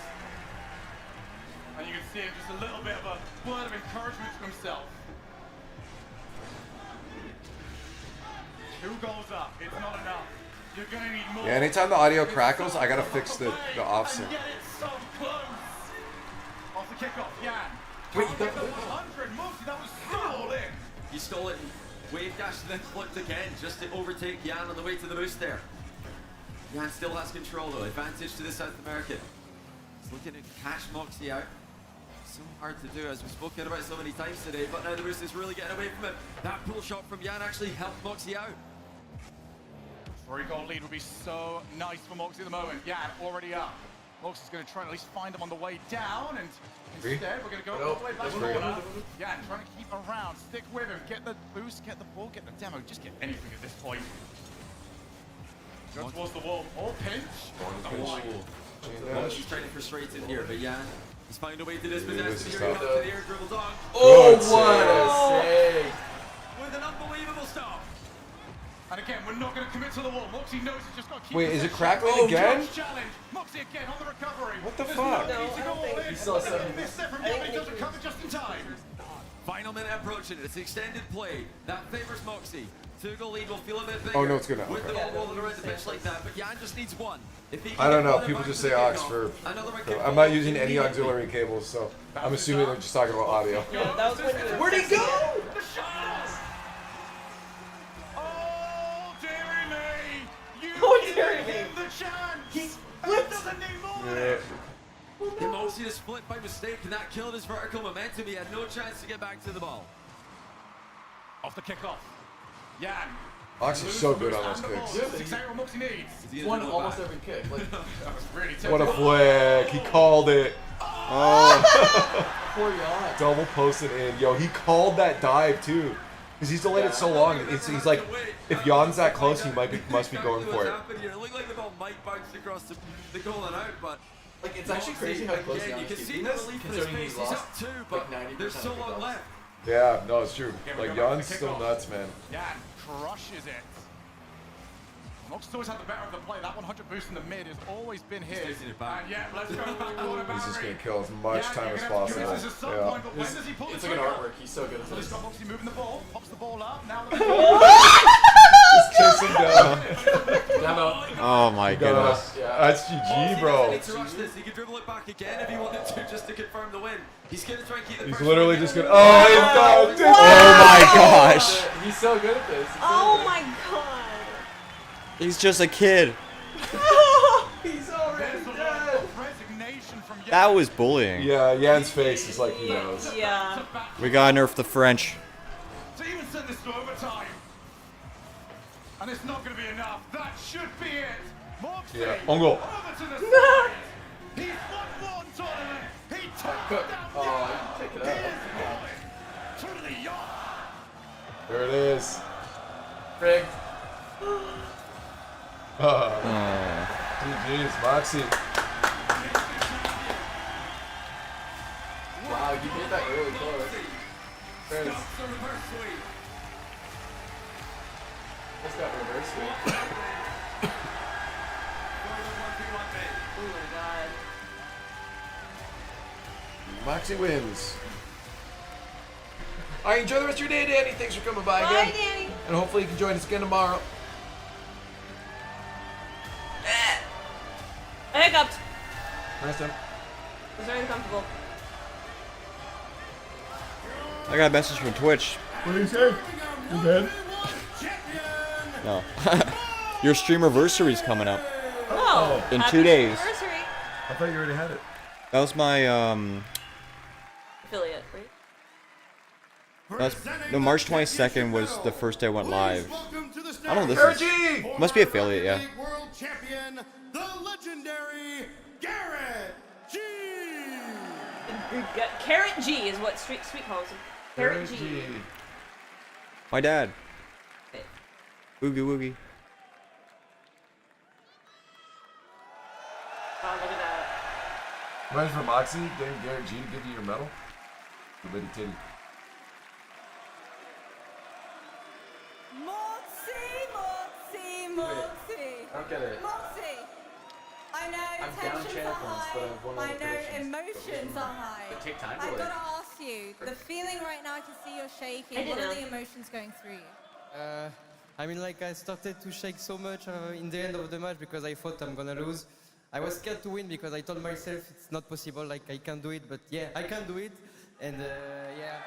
And you can see him just a little bit of a word of encouragement to himself. 2 goals up. It's not enough. You're gonna need more. Yeah, anytime the audio crackles, I gotta fix the offset. And get it so close. Off the kickoff, Jan. Wait, Can't get the 100. Moxie, that was so all in. He stole it, wave dash, and then flipped again just to overtake Jan on the way to the boost there. Jan still has control though, advantage to the South American. He's looking to catch Moxie out. So hard to do, as we've spoken about so many times today, but now the boost is really getting away from him. That pull shot from Jan actually helped Moxie out. 3-goal lead would be so nice for Moxie at the moment. Jan already up. Moxie's going to try and at least find him on the way down, and instead we're going to go all the way back to corner. Jan trying to keep around, stick with him, get the boost, get the ball, get the demo, just get anything at this point. Go towards the wall, or pinch. Moxie's trying to frustrate him here, but Jan He's found a way to dispossess this the is Here he tough. comes to the air dribble dog. Oh, Good what save. a save! With an unbelievable stop. And again, we're not going to commit to the wall. Moxie knows he's just got to keep Wait, his is it head crackling sharp. again? Challenge. Moxie again on the recovery. What the There's fuck? No need to go all in. He saw something. Missed there from Gabby, doesn't cover just in time. Final minute approaching. It's extended play. That favors Moxie. Two-goal lead will feel a bit bigger. Oh, no, it's good now. With the Okay. ball rolling around the pitch like that. But Jan just needs one. If he can I don't get know. one People back just to say the aux kickoff, for. another for kick I'm ball not using any immediately. auxiliary cables, so I'm assuming they're just talking about audio. Yeah, that was when you were Where'd he fixing go? it. The shot! Oh, dearie me! You Oh, dearie gave me. him the chance! He doesn't need more than it! He Moxie to split by mistake, and that killed his vertical momentum. He had no chance to get back to the ball. Off the kickoff. Jan. Ox is so good on those And the ball. kicks. That's exactly what Moxie needs. He's won almost every kick. Like, That was really What a tempting. flick. He called it. Oh. poor Jan. Double posted in. Yo, he called that dive too. Because he's delayed it so long. He's like, if Jan's that close, he must be going for it. It looked like the ball might bounce across the goal and out, but Like, it's actually crazy how close again, Jan you can is see keeping the this, relief in his considering face. he's He's lost up two, like but 90% there's so of the long goals. left. Yeah, no, it's true. Here we Like, go, back to Jan's still kickoff. nuts, man. Jan crushes it. Moxie's always had the better of the play. That 100 boost in the mid has always been his. taking it back. And yeah, let's go for the corner He's just boundary. going to kill as much Jan, time you're as gonna have to possible. use this at some Yeah. point, but when does he pull It's the like an trigger? artwork. He's so good at So he's this. got Moxie moving the ball, pops the ball up, now Just chase him down. Oh my goodness. That's GG, bro. He doesn't need to rush this. He can dribble it back again if he wanted to, just to confirm the win. He's going to try and keep the He's pressure literally on just him. going to. Oh, he's done. Oh my gosh. He's so good at this. He's so Oh good. my god. He's just a kid. He's already dead. Resignation from Jan. That was bullying. Yeah, Jan's face is like he knows. Yeah. We gotta nerf the French. To even send this to overtime. And it's not going to be enough. That should be it. Moxie. Yeah, Ongo. Over to the side. He's won one tournament. He took Cook. down Oh, Jan. I can take it He out. is going to the yacht. There it is. Rigged. GG's, Moxie. Wow, you hit that really close. There's, Stops the reverse sweep. just got reverse sweep. Oh my god. Moxie wins. All right, enjoy the rest of your day, Danny. Thanks for coming by Bye, again. Danny. And hopefully you can join us again tomorrow. I hiccuped. Nice time. It was very uncomfortable. I got a message from Twitch. What do you say? You dead? No. Your streamerversary's coming up. Oh. In happy 2 days. anniversary. I thought you already had it. That was my Affiliate, right? that's no, March 22nd was the first day I went live. I don't know Garrett this G! is. Must be affiliate, yeah. World champion, the legendary Garrett G. Carrot G is what Sweet calls him. Carrot G. My dad. Woogie woogie. Oh, look at that. Imagine for Moxie getting Garrett G to give you your medal. The bitty titty. Moxie. I don't get it. Moxie. I know I'm down tensions channel are points, but I've won all high. I the know predictions. emotions are high. It take time to, I've like- got to ask you, the feeling right now, I can see you're shaking. I What didn't are know. the emotions going through you? I mean, like, I started to shake so much in the end of the match because I thought I'm gonna lose. I was scared to win because I told myself it's not possible, like, I can't do it, but yeah, I can do it. And yeah,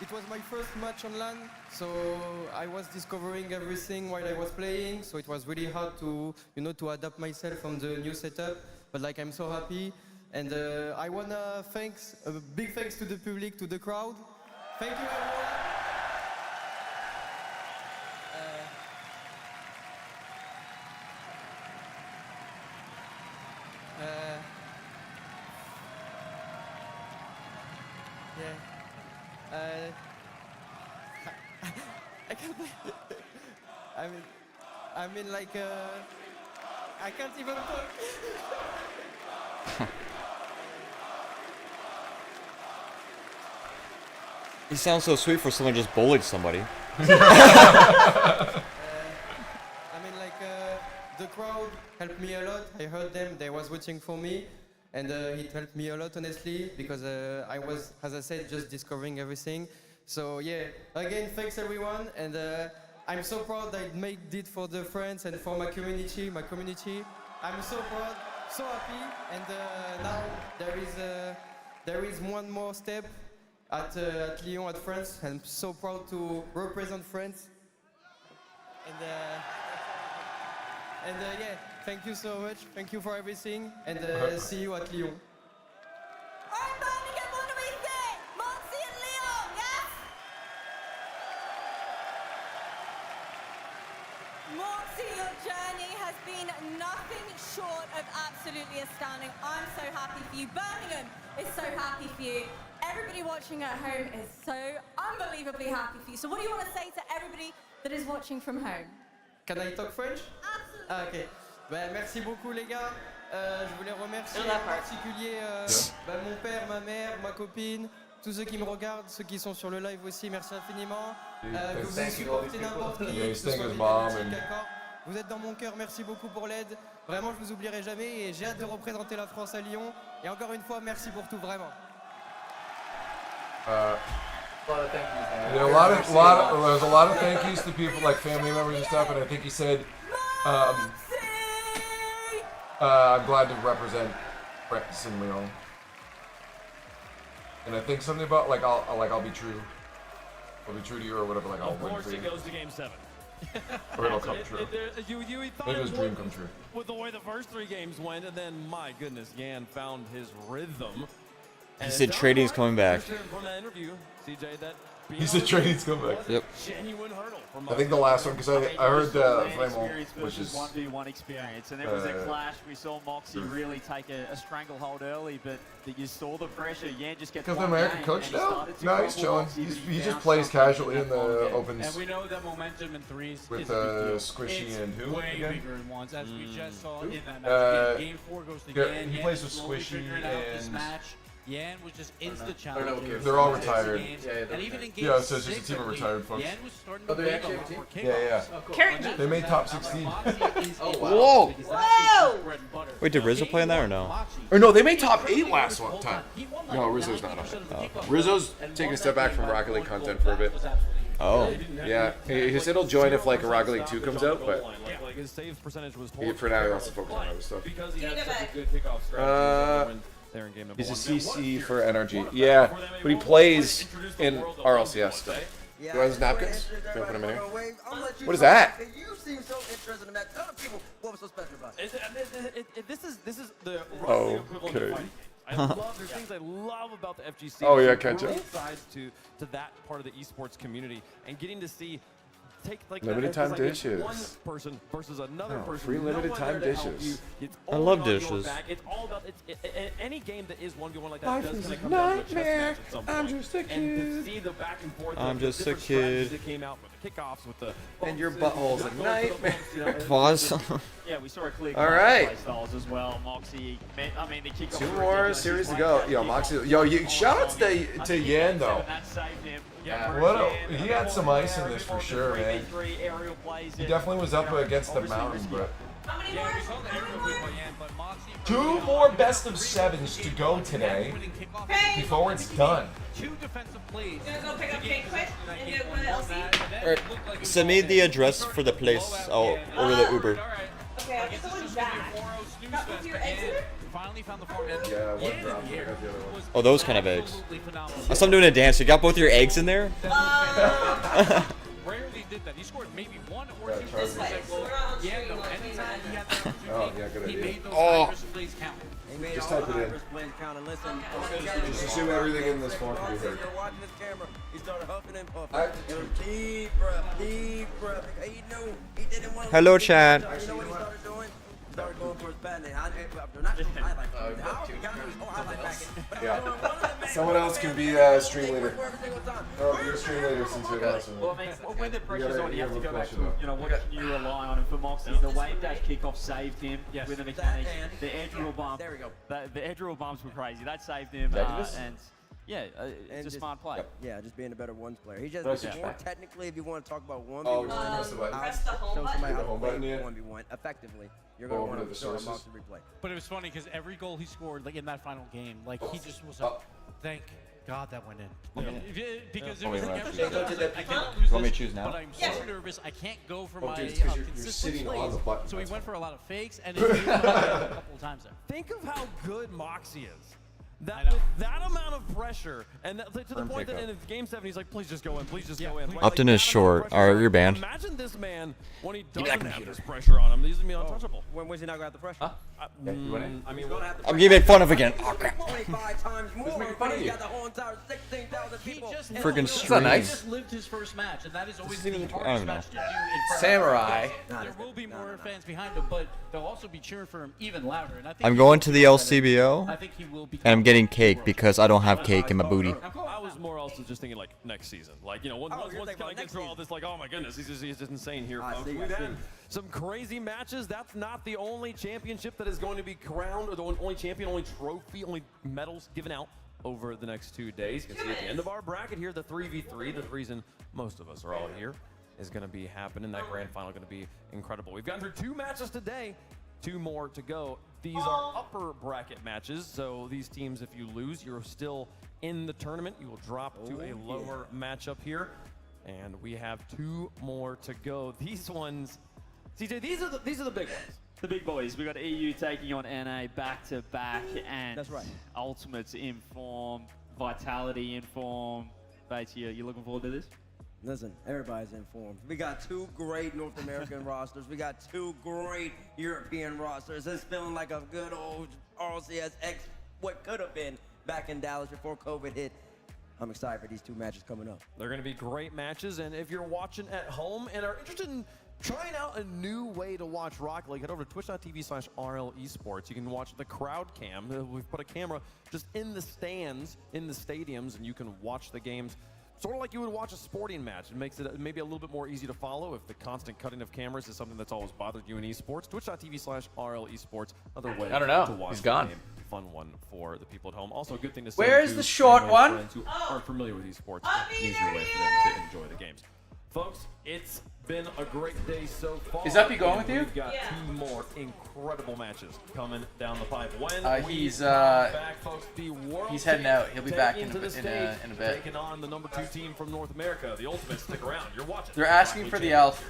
it was my first match on LAN, so I was discovering everything while I was playing, so it was really hard to, you know, to adapt myself on the new setup, but like, I'm so happy. And I wanna thanks, a big thanks to the public, to the crowd. Thank you everyone. Yeah. I can't. I mean, like. I can't even talk. He sounds so sweet for someone just bullied somebody. I mean, like, the crowd helped me a lot. I heard them, they was watching for me. And it helped me a lot, honestly, because I was, as I said, just discovering everything. So, yeah, again, thanks everyone. And I'm so proud I made it for the friends and for my community. I'm so proud, so happy. And now there is one more step at Lyon, at France. I'm so proud to represent France. And yeah, thank you so much. Thank you for everything. And see you at Lyon. Moxie, your journey has been nothing short of absolutely astounding. I'm so happy for you. Birmingham is so happy for you. Everybody watching at home is so unbelievably happy for you. So what do you want to say to everybody that is watching from home? Can I talk French? Absolutely. Ah, ok. Ben, merci beaucoup les gars. Je voulais remercier en particulier mon père, ma mère, ma copine, tous ceux qui me regardent, ceux qui sont sur le live aussi, merci infiniment. Que vous supportez n'importe qui, que ce soit d'accord. Vous êtes dans mon cœur, merci beaucoup pour l'aide. Vraiment, je vous oublierai jamais et j'ai hâte de représenter la France à Lyon. Et encore une fois, merci pour tout, vraiment. There's a lot of thank yous to people like family members and stuff, and I think he said, I'm glad to represent France and Lyon. And I think something about I'll be true. I'll be true to you or whatever. Like I'll win for you. Of course, it goes to Game 7. Or it'll come true. You thought Maybe his dream come true. With the way the first 3 games went, and then my goodness, Yan found his rhythm. He said trading's coming back. From that interview, CJ, that He said trading's coming back. Yep. genuine hurdle. I think the last one, because I heard Flamo, which is 1v1 experience, and it was a clash. We saw Moxie really take a stranglehold early, but you saw the pressure. Yan just gets because the American coach now? No, he's chilling. He just plays casually in the opens. And we know that momentum in threes with is Squishy and who way again? bigger in ones, as we just saw in that match. Game 4 goes to Yan. He plays with Squishy and Yan was just insta challenge. They're all retired. And even in game so it's just a team of retired folks. Yan was starting to win on more kickoffs. Yeah. They made top 16. Whoa! Whoa! Wait, did Rizzo play in that or no? Or no, they made top 8 last one time. No, Rizzo's not on it. Rizzo's taking a step back from Rocket League content for a bit. Oh. Yeah, he said he'll join if like a Rocket League 2 comes out, but his saves percentage was for now he wants to focus on other stuff. Because he had such a good kickoff strategy. He's a CC for NRG. Yeah, but he plays in RLCS still. You want his napkins? Can I put him in here? What is that? You seem so interested in that. Tell the people what was so special about it. This is the Okay. I love, there's things I love about the FGC. Oh yeah, catch up. Both sides to that part of the esports community and getting to see take like limited time dishes. One person versus another person. Free limited time dishes. I love dishes. It's all about any game that is 1v1 like that. Life does is kinda a come down to a chess nightmare. match at some I'm point. just a And kid. to see the back and forth. I'm the just a different strategies kid. that came out with the kickoffs, with the And your butthole's a nightmare. Pause. Yeah, we saw a clear All right. play styles as well. Moxie, I mean, the kickoff. 2 more series to go. Yo, Moxie. Yo, shout outs to Yan though. That saved him. He had some ice in this for sure, man. He definitely was up against the mountain, but. 2 more best of 7s to go today before it's done. 2 defensive plays. You wanna go pick up cake quick and get one LC? Alright, send me the address for the place. I'll order the Uber. Okay, I'm just going back. That was your exit? Finally found the form. Yeah, one drop. I got the other one. Oh, those kind of eggs. I saw him doing a dance. You got both your eggs in there? Rarely did that. He scored maybe 1 or 2 This way. So we're not on Yeah, stream, no, like, anytime he had that opportunity, Oh, yeah, good he idea. made those Oh. Irish plays count. Just type it in. Just assume everything in this form can be heard. You're watching this camera. He started huffing and puffing. Deep breath. He knew. He didn't want to. Hello, chat. You know what he started doing? Started going for his Someone else can be stream leader. Oh, you're stream leader since you're last one. Well, I mean, when the pressure's on, you have to go back to, what can you rely on? And for Moxie, the wave dash kickoff saved him with the mechanic. The edge rule bump. There we go. The edge rule bumps were crazy. That saved him. And yeah, it's a smart play. Yeah, just being a better ones player. He just more technically, if you want to talk about 1v1, press the home button. Somebody how to play 1v1 effectively. You're going to want to show him off the replay. But it was funny because every goal he scored, like in that final game, like he just was like, thank God that went in. Because it was like, I can't lose Want me this, to choose now? but I'm so nervous. I can't go for my dude, 'cause you're consistent sitting on plays. the button. So he That's went fine. for a lot of fakes, and it a couple of times there. Think of how good Moxie is. I know. With that amount of pressure, and to the Firm point that pickup. in Game 7, he's like, please just go in, please just go in. Like, Upton that is amount short. of pressure. Alright, you're banned. Imagine this man when he me that doesn't have computer. this pressure on him. He's going to be untouchable. When was he not going to have the pressure? Yeah, you went in. I mean, I'm getting made fun of again. Oh, crap. 25 times more. making fun of He's you? got the whole entire 16,000 people. Friggin' He stream. just lived his first match, and that is always the hardest match to do in front Samurai. of fans. There will be more fans behind him, but they'll also be cheering for him even louder. And I think I'm going to the LCBO, I think he will be. and I'm getting cake because I don't have cake in my booty. I was more also just thinking like next season. Like, once I get through all this, like, oh my goodness, he's just insane here, folks. We've had some crazy matches. That's not the only championship that is going to be crowned, or the only champion, only trophy, only medals given out over the next 2 days. You can see at the end of our bracket here, the 3v3, the reason most of us are all here, is going to be happening. That grand final going to be incredible. We've gotten through 2 matches today, 2 more to go. These are upper bracket matches, so these teams, if you lose, you're still in the tournament. You will drop to a lower matchup here, and we have 2 more to go. These ones, CJ, these are the big ones. The big boys. We got EU taking on NA back to back, and That's right. Ultimates in form, Vitality in form. Bates, you looking forward to this? Listen, everybody's informed. We got 2 great North American rosters. We got 2 great European rosters. It's feeling like a good old RLCS X, what could have been back in Dallas before COVID hit. I'm excited for these 2 matches coming up. They're going to be great matches, and if you're watching at home and are interested in trying out a new way to watch Rocket League, head over to twitch.tv/RL Esports. You can watch the crowd cam. We've put a camera just in the stands, in the stadiums, and you can watch the games sort of like you would watch a sporting match. It makes it maybe a little bit more easy to follow if the constant cutting of cameras is something that's always bothered you in esports. Twitch.tv/RL Esports. Another way I don't know. to watch He's gone. the game. Fun one for the people at home. Also, a good thing to say Where's to the short family one? friends who aren't familiar with esports. An easier way for them to enjoy the games. Folks, it's been a great day so far. Is Uppy going with you? We've got 2 more incredible matches coming down the pipe. When He's back, folks, the world he's heading out. He'll be back in into a the bit. stage, In a bit. taking on the number 2 team from North America, the Ultimates. Stick around. You're watching. They're asking for the elf.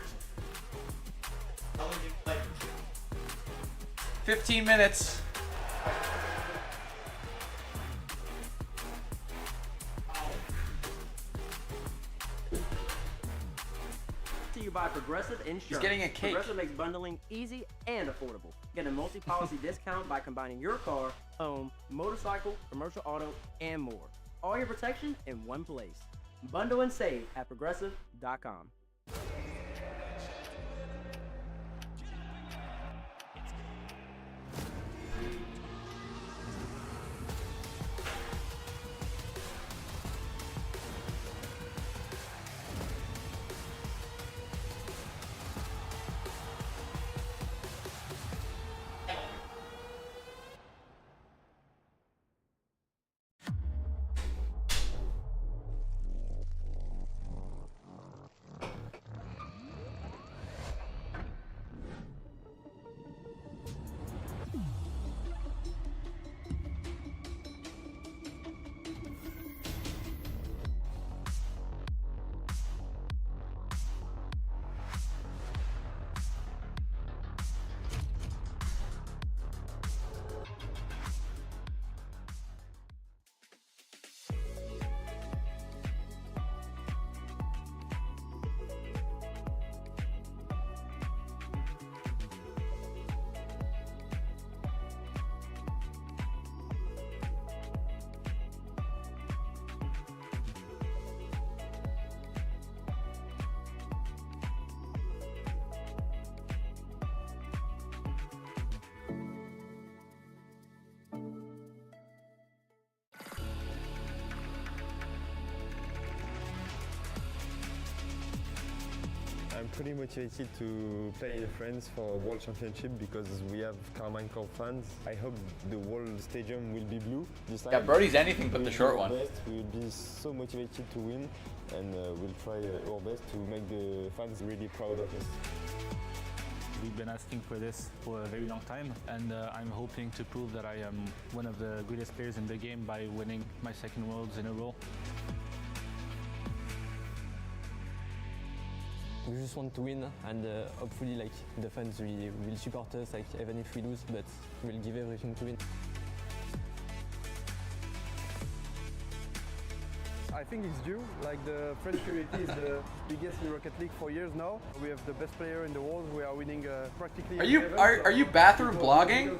15 minutes. To you by Progressive Insurance. He's getting a cake. Progressive makes bundling easy and affordable. Get a multi-policy discount by combining your car, home, motorcycle, commercial auto, and more. All your protection in one place. Bundle and save at progressive.com. pretty motivated to play in France for World Championship because we have Carmine Corp fans. I hope the whole stadium will be blue this time. Yeah, Brody's anything but the short one. We will be so motivated to win, and we'll try our best to make the fans really proud of us. We've been asking for this for a very long time, and I'm hoping to prove that I am one of the greatest players in the game by winning my second Worlds in a row. We just want to win, and hopefully like the fans will support us, like even if we lose, but we'll give everything to win. I think it's due. Like the French community is the biggest in Rocket League for years now. We have the best player in the world. We are winning practically. Are you bathroom blogging?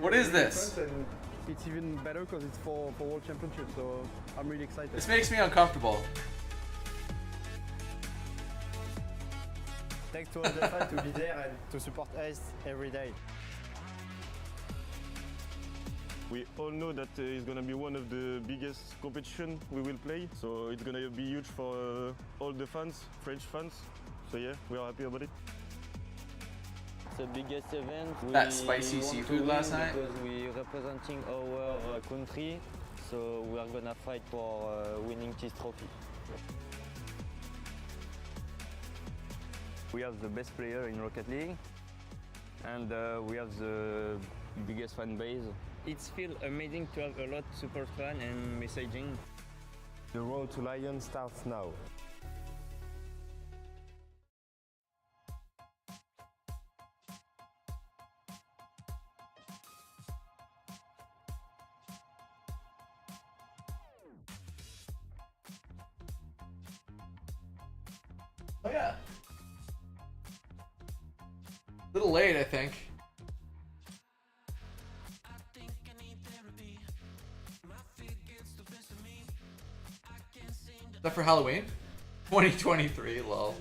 What is this? And it's even better because it's for World Championship. So I'm really excited. This makes me uncomfortable. Thanks to all the fans to be there and to support us every day. We all know that it's going to be one of the biggest competition we will play, so it's going to be huge for all the fans, French fans. So yeah, we are happy about it. It's the biggest event. That spicy seafood last night? Because we're representing our country, so we are gonna fight for winning this trophy. We have the best player in Rocket League, and we have the biggest fan base. It feels amazing to have a lot of support fans and messaging. The road to Lion starts now. Oh yeah. A little late, I think. Is that for Halloween? 2023, lol.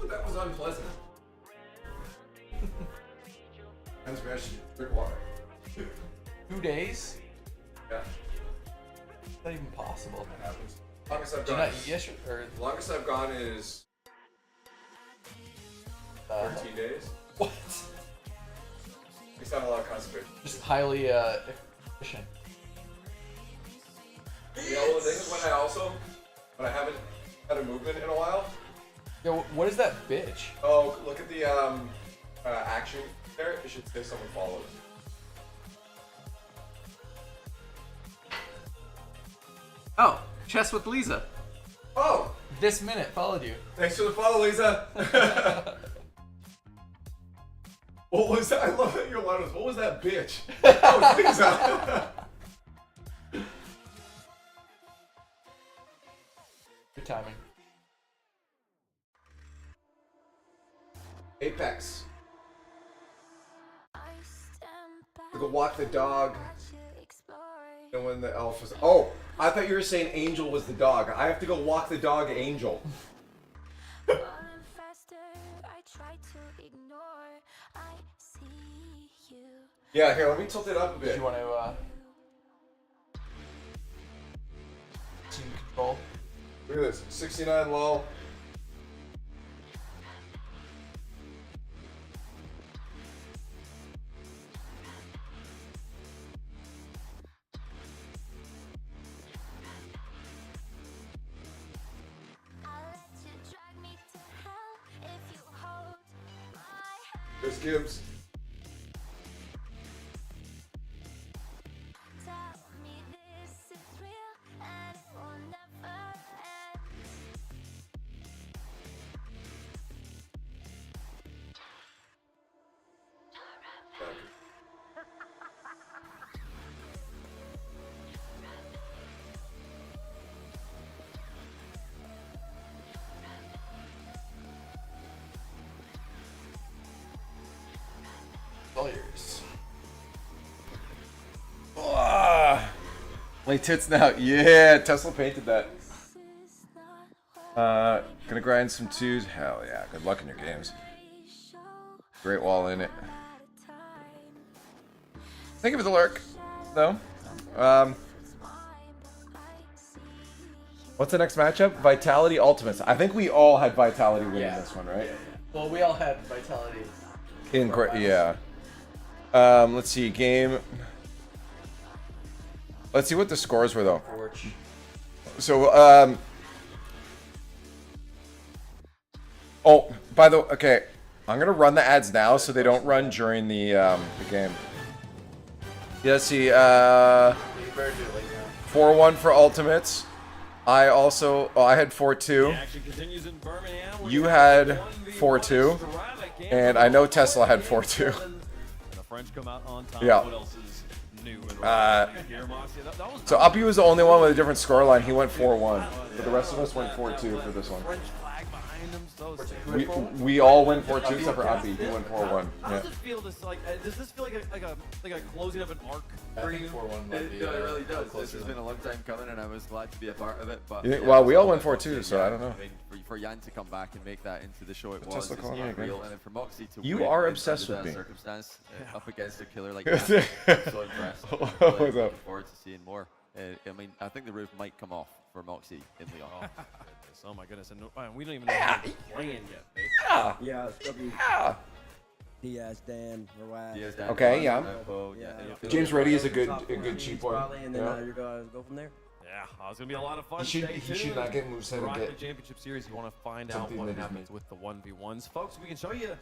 That was unpleasant. And smash drink water. 2 days? Yeah. Not even possible. That happens. Longest I've Did you gone. not eat yesterday, or Longest I've gone is 13 days. What? It's not a lot of constipation. Just highly efficient. You know, the thing is when I haven't had a movement in a while. Yo, what is that bitch? Oh, look at the action there. It should say someone follows. Oh, chess with Lisa. Oh! This minute followed you. Thanks for the follow, Lisa. What was that? I love that your line was, what was that bitch? Oh, Lisa. Good timing. LiefX. We go walk the dog. Then when the elf was. Oh, I thought you were saying Angel was the dog. I have to go walk the dog, Angel. Yeah, here, let me tilt it up a bit. Do you want to team control? Look at this, 69 low. Chris Gibbs. All yours. My tits now. Yeah, Tesla painted that. Gonna grind some twos. Hell yeah. Good luck in your games. Great wall in it. Thank you for the lurk, though. What's the next matchup? Vitality Ultimates. I think we all had Vitality winning this one, right? Well, we all had Vitality. Yeah. Let's see. Game. Let's see what the scores were, though. So, oh, by the way, okay. I'm going to run the ads now so they don't run during the game. Yeah, let's see. 4-1 for Ultimates. I also, I had 4-2. You had 4-2. And I know Tesla had 4-2. Yeah. So Uppy was the only one with a different scoreline. He went 4-1. But the rest of us went 4-2 for this one. We all went 4-2 except for Uppy. He went 4-1. How does it feel? Does this feel like a closing of an arc for you? 4-1 it really does. This has been a long time coming, and I was glad to be a part of it. But Well, we all went 4-2, so I don't know. I mean, for Jan to come back and make that into the show, it was Tesla calling me again. real, and then for Moxie to You win are in obsessed under with that me. circumstance, up against a killer like that. I'm so impressed. What's Looking up? forward to seeing more. I mean, I think the roof might come off for Moxie in Leon. Oh my goodness, and we don't even know how he's playing yet. Yeah, it's gonna be Diaz, Dan, Rawad. Okay, yeah. Yeah. James Reddy is a good cheap one. Probably, and then Yeah. you're gonna go from there. Yeah, it's gonna be a lot of fun. He should not get moveset and Rocket get Championship Series. You want to find out something what that is happens with the 1v1s, folks. We can show you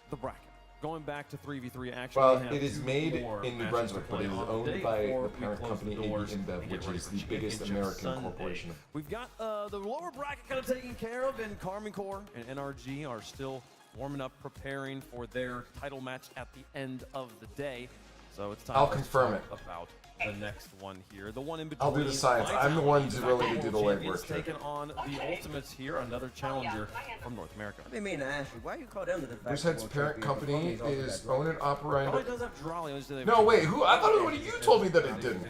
the bracket. Going back to 3v3 action. Well, we have it is 2 made more in New matches Brunswick, to but play it is on owned day by before the we parent close company, the doors AB InBev, and get which ready is for the biggest Championship American Sunday. corporation. We've got the lower bracket kind of taken care of, and Carmen Corps and NRG are still warming up, preparing for their title match at the end of the day. So it's time I'll to confirm talk about the next one here. The one in between. I'll do the science. I'm the one to really do the legwork here. Taking on the Ultimates here, another challenger from North America. I mean, Ashley, why you call them the defense? Moosehead's parent company is owned and operated. Oh, it does have Drolly. No, wait, who? I thought it was one of you told me that it didn't.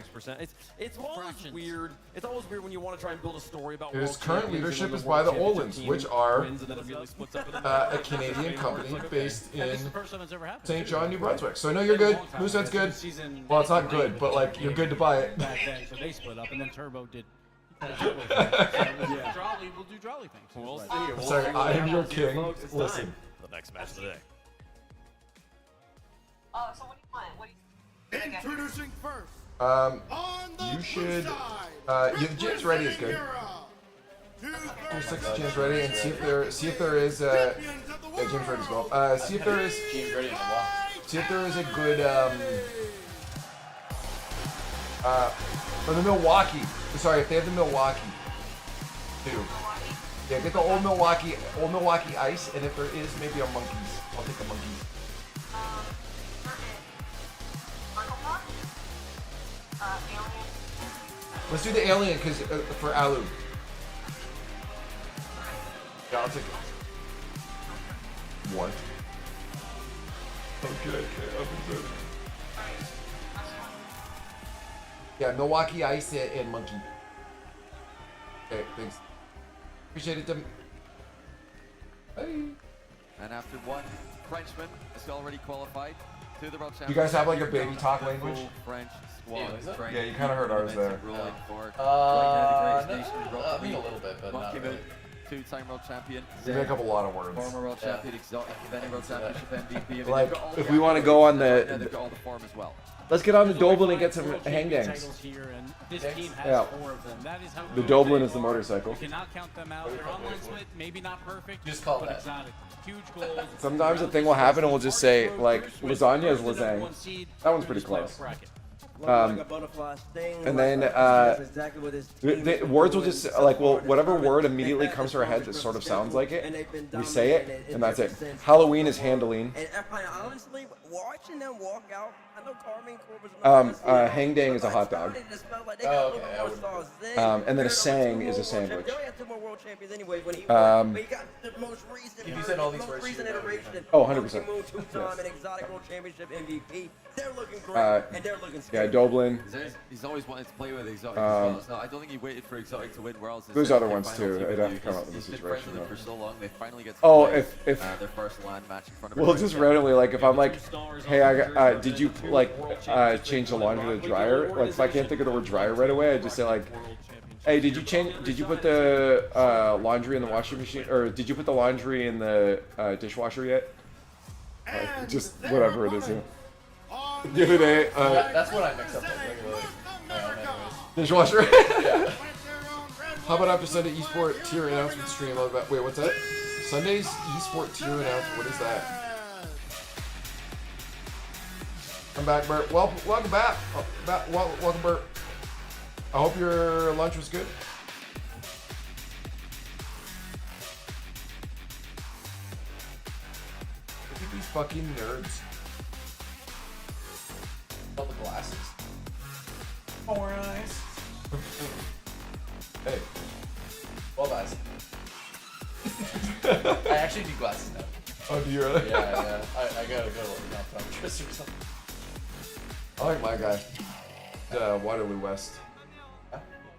It's always weird. It's always weird when you want to try and build a story about. Its current leadership is by the Olins, which are a Canadian company based in St. John, New Brunswick. So I know you're good. Moosehead's good. Well, it's not good, but like you're good to buy it. Back then, so they split up, and then Turbo did. Drolly, we'll do Drolly things. We'll see. I'm sorry, I am your king. Listen. The next match of the day. So what do you want? What do you Introducing first. You should. Yeah, James Reddy is good. There's 6 James Reddy, and see if there is. Yeah, James Reddy's well. See if there is. James Reddy on the wall. See if there is a good. Or the Milwaukee. Sorry, if they have the Milwaukee too. Yeah, get the old Milwaukee Ice, and if there is, maybe a Monkeys. I'll take the Monkeys. Let's do the Alien, because for Alu. Yeah, I'll take it. What? Okay, I'm good. Yeah, Milwaukee Ice and Monkey. Okay, thanks. Appreciate it, Tim. Hey. And after one Frenchman is already qualified to the World Championship. You guys have like a baby talk language? French squad. Yeah, you kind of heard ours there. I mean a little bit, but not really. Two-time world champion. We make up a lot of words. Former world champion, exotic defending world championship MVP. I mean, Like, they've got all if the we want to accolades, go on and the, they've got all the form as well. let's get on the Dublin and get some hang gangs. Titles here, and this team has Yeah. 4 of them. That is how The good Dublin they is the are. motorcycle. You cannot count them out. Their online split, maybe not perfect, Just call but that. exotic. Huge goals. Sometimes a thing will happen and we'll just say, like, lasagna is lasagna. That one's pretty close. And then the words will just, like, well, whatever word immediately comes to our head that sort of sounds like it, we say it, and that's it. Halloween is handling. And honestly, watching them walk out, I know Carmen Corpus. Hang dang is a hot dog. And then a sang is a sandwich. You said all these words. Oh, 100%. They're looking great, and they're looking Yeah, Dublin. He's always wanted to play with Exotic as well. So I don't think he waited for Exotic to win Worlds. There's other ones too. I'd have to come up with a He's been situation. friends with them for so long, they finally get to Oh, play, if their first LAN match in front of well, just randomly, like if I'm like, hey, I got, did you like change the laundry to dryer? Like if I can't think of the word dryer right away, I just say like, hey, did you put the laundry in the washing machine, or did you put the laundry in the dishwasher yet? Just whatever it is. Yeah. The other day, that's what I mix up with regularly. Dishwasher. Yeah. How about after Sunday eSport tier announcement stream? Wait, what's that? Sunday's eSport tier announcement. What is that? I'm back, Bert. Welcome back. Welcome, Bert. I hope your lunch was good. Look at these fucking nerds. All the glasses. 4 eyes. Hey. 12 eyes. I actually do glasses now. Oh, do you really? Yeah. I gotta go to an optometrist or something. I like my guy. Waterloo West.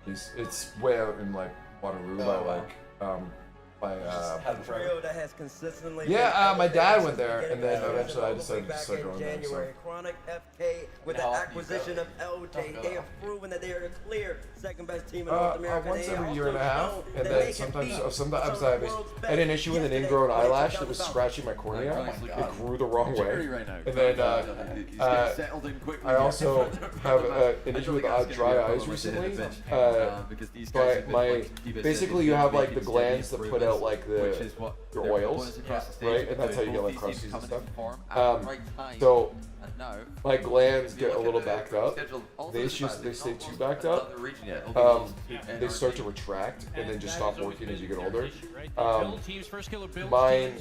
It's way out in like Waterloo by trio that has consistently. yeah, my dad went there, and then eventually I decided to start going there. So. January, Chronic FK with the acquisition of LJ, they have proven that they are the clear second best team in North America. Once every year and a half, and then sometimes I had an issue with an ingrown eyelash that was scratching my cornea. It grew the wrong way, and then I also have an issue with dry eyes recently. But basically you have like the glands that put out like the oils, right? And that's how you get like crusties and stuff. So my glands get a little backed up. They stay too backed up. They start to retract and then just stop working as you get older. Mine,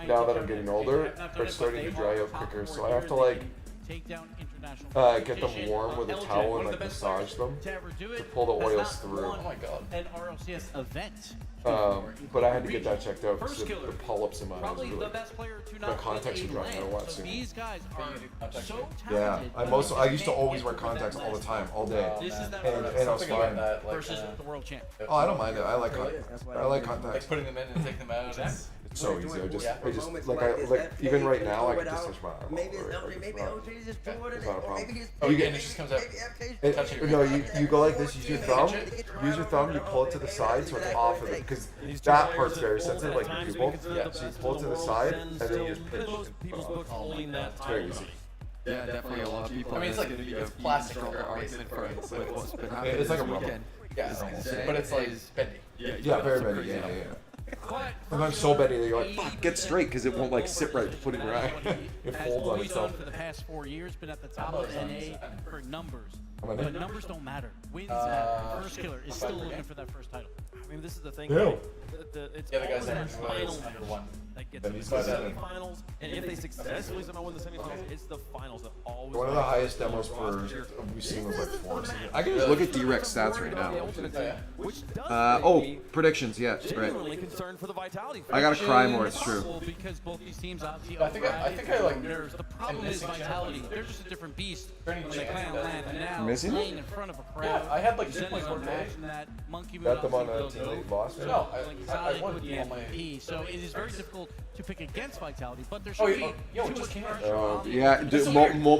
now that I'm getting older, are starting to dry out quicker. So I have to like get them warm with a towel and like massage them to pull the oils through. Oh my god. An RLCS event. But I had to get that checked out because the polyps in my eyes Probably really, the best player to my not contacts are drying out a lot soon. These guys are so Yeah, talented. I used to always wear contacts all the time, all day, This is that and I was fine. versus the world champ. Oh, I don't mind it. I like contacts. Like putting them in and taking them out. It's so easy. I just like even right now I can just touch my eyeball. Maybe it's LJ, maybe LJ's just bored It's not a or problem. maybe he's Oh, and it just comes out. No, you go like this. Use your thumb. You pull it to the side so it's off of it because that part's very sensitive, like your pupil. Yeah. So you pull it to the side and then you just pinch. It's very easy. Yeah, definitely a lot of people. I mean, it's like it's plastic argument for what's been happening. It's like a this rubber. weekend. Yeah, but it's like bendy. Yeah, very bendy. Yeah. Sometimes so bendy that you're like, fuck, get straight because it won't like sit right to put in your eye. It folds on itself. For the past 4 years, been at the top of NA for numbers. How many? But numbers don't matter. Wins matter. First Killer is still looking for that first title. I mean, this is the thing. Yeah. It's The other guys always that are final under one. that gets them to the semifinals. And if they successfully somehow win the semifinals, it's the finals that always. One of the highest demos we've seen was like 4. I can just look at D-Rex stats right now. Predictions, yeah, right. I gotta cry more, it's true. Because both these teams obviously I think I like. the problem is vitality. They're just a different beast when they play on land. And now Missing? playing in front of a crowd. Yeah, I had like Zen 2.4 is matching that. Monkey Moon Got them on obviously a builds team it. lost. No, I Exotic won with the all my. MVP. So it is very difficult to pick against vitality, but there Oh, should yeah, be yo, too it just much came out. pressure on them. Yeah,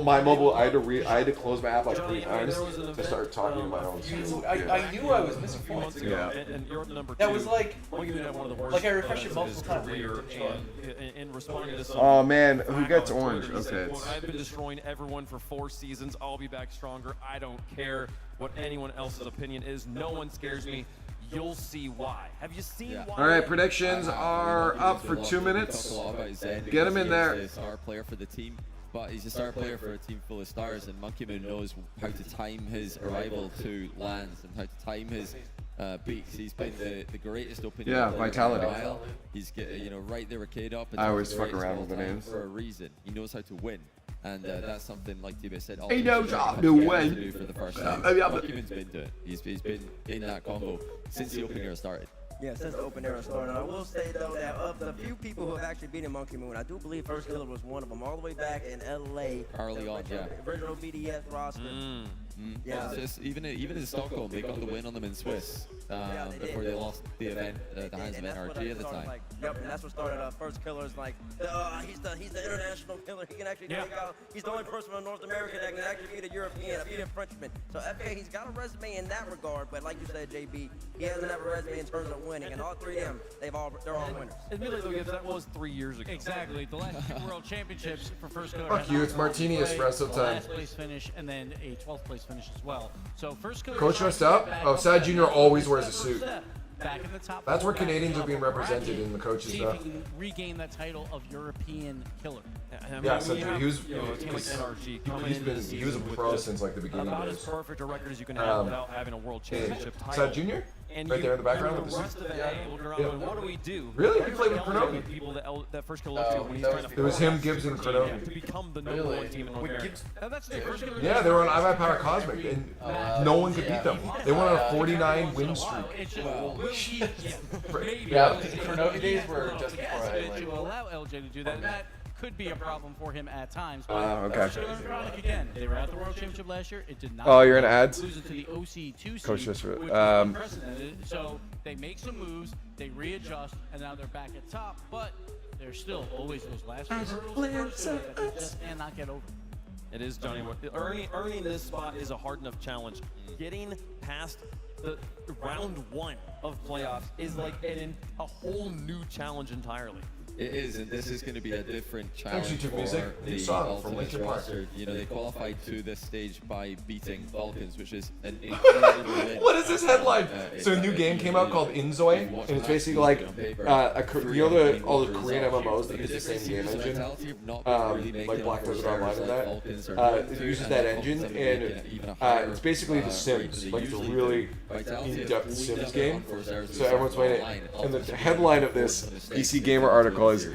my mobile. I had to close my app like 3 times to start talking to my own. I knew I was missing points. Yeah. And you're up to number 2. That was like one of the worst I refreshed it multiple times. in responding to some. Oh man, who gets orange? Okay. I've been destroying everyone for 4 seasons. I'll be back stronger. I don't care what anyone else's opinion is. No one scares me. You'll see why. Have you seen why? All right, predictions are up for 2 minutes. Get him in there. He's a star player for the team, but he's a star player for a team full of stars, and Monkey Moon knows how to time his arrival to lands and how to time his beaks. He's been the greatest opening. Yeah, player vitality. for a while. He's right there with Cade up. I always fuck around with the names for a reason. He knows how to win. And that's something, like T-Bay said, He knows how to win. do for the first time. Monkey Moon's been doing it. He's been in that combo since the open era started. Yeah, since the open era started. I will say, though, that of the few people who have actually beaten Monkey Moon, I do believe First Killer was one of them, all the way back in LA. Early on, yeah. Original BDS roster. Yeah. It's just, even in Stockholm, they got the win on them in Swiss before they lost the event at the hands of NRG at the time. Yep, and that's what started First Killer's like, he's the international killer. He can actually take out, he's the only person from North America that can actually beat a European, beat a Frenchman. So FK, he's got a resume in that regard, but like you said, JB, he doesn't have a resume in terms of winning, and all 3 of them, they're all winners. Admittedly, though, Gibbs, that was 3 years ago. Exactly. The last 2 World Championships for First Killer. Fuck you, it's Martini Espresso time. Last place finish and then a 12th place finish as well. So First Killer. Coach dressed up? Oh, Sad Junior always wears a suit. Back in the top. That's where Canadians are being represented in the coaches' See stuff. if he can regain that title of European killer. Yeah, so he was. He was a pro since like the beginning. About as perfect a record as you can have without having a world championship title. Sad Junior? And right there in the background with the rest of the day looking around going, what do we do? Really? He played with Cronovi? People that First Killer looked to when he's trying to. It was him, Gibbs, and Cronovi. To become the number 1 team in North America. That's the First Killer. Yeah, they were on iVi Power Cosmic, and no one could beat them. They went on a 49 win streak. Yeah, the Cronovi days were just before I like. To allow LJ to do that, that could be a problem for him at times. But okay. Chronic again. They were at the World Championship last year. It did not. Oh, you're in ads? Losing to the OC2 Coach seed, just which was unprecedented. So they make some moves, they readjust, and now they're back at top. But there's still always those last few hurdles that they just cannot get over. It is, Johnny. Earning this spot is a hard enough challenge. Getting past the round 1 of playoffs is like a whole new challenge entirely. It is, and this is going to be a different challenge for the the song from Ultimate Linkin Park. roster. You know, they qualified to this stage by beating Falcons, which is an incredible win. What is this headline? So a new game came out called Inzoi, and it's basically like all the Korean MMOs that use the same game engine, like Black Desert Online and that. It uses that engine, and it's basically The Sims, like it's a really in-depth Sims game. So everyone's playing it, and the headline of this PC Gamer article is,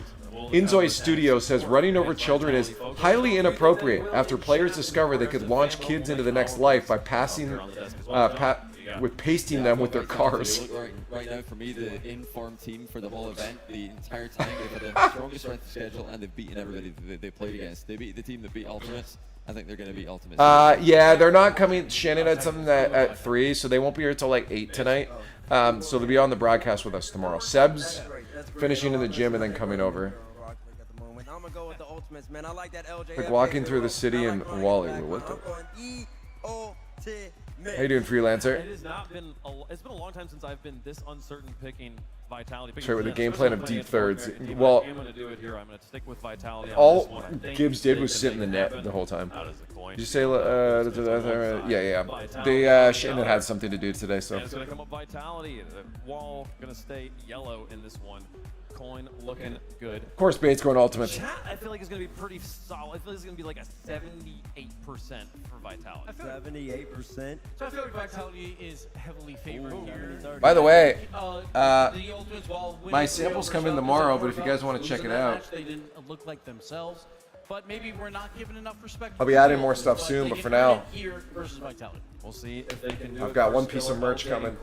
Inzoi Studio says running over children is highly inappropriate after players discover they could launch kids into the next life by pasting them with their cars. Right now, for me, the informed team for the whole event, the entire time, they've had the strongest strength of schedule, and they've beaten everybody they played against. They beat the team that beat Ultimates. I think they're going to beat Ultimates. Yeah, they're not coming. Shannon had something at 3, so they won't be here till like 8 tonight. So they'll be on the broadcast with us tomorrow. Seb's finishing in the gym and then coming over. Like walking through the city in Wally. What the? How you doing, freelancer? It has not been. It's been a long time since I've been this uncertain picking Vitality. That's right, with the game plan of deep thirds. Well, I'm going to do it here. I'm going to stick with Vitality. All Gibbs did was sit in the net the whole time. Did you say? Yeah. They Shannon had something to do today, so. It's going to come up Vitality. The wall going to stay yellow in this one. coin looking good. Of course, Bates going ultimates. Chat, I feel like it's going to be pretty solid. I feel like it's going to be like a 78% for Vitality. 78%. So I feel like Vitality is heavily favored here. By the way, the Ultimates, while winning my samples come in tomorrow, but if you guys want to check it out, they didn't look like themselves. But maybe we're not given enough respect. I'll be adding more stuff soon, but for now, here versus Vitality. We'll see if they can do I've got one piece of merch coming.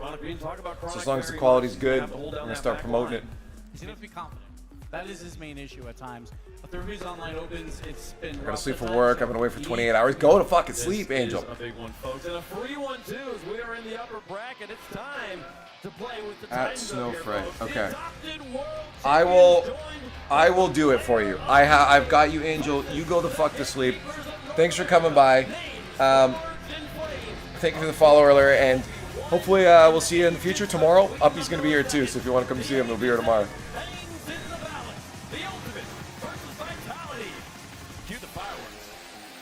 So as long as the quality's good, I'm going to start promoting it. He seems to be confident. That is his main issue at times. But the reviews online opens, it's been I gotta sleep for work. I've been away for 28 hours. Go to fucking sleep, Angel. A big one, folks. And a free one, too, as we are in the upper bracket. It's time to play with the At time zone here, Snowfray. folks. Okay. I will do it for you. I've got you, Angel. You go the fuck to sleep. Thanks for coming by. Thank you for the follow earlier, and hopefully we'll see you in the future. Tomorrow, Uppy's gonna be here too, so if you want to come see him, he'll be here tomorrow.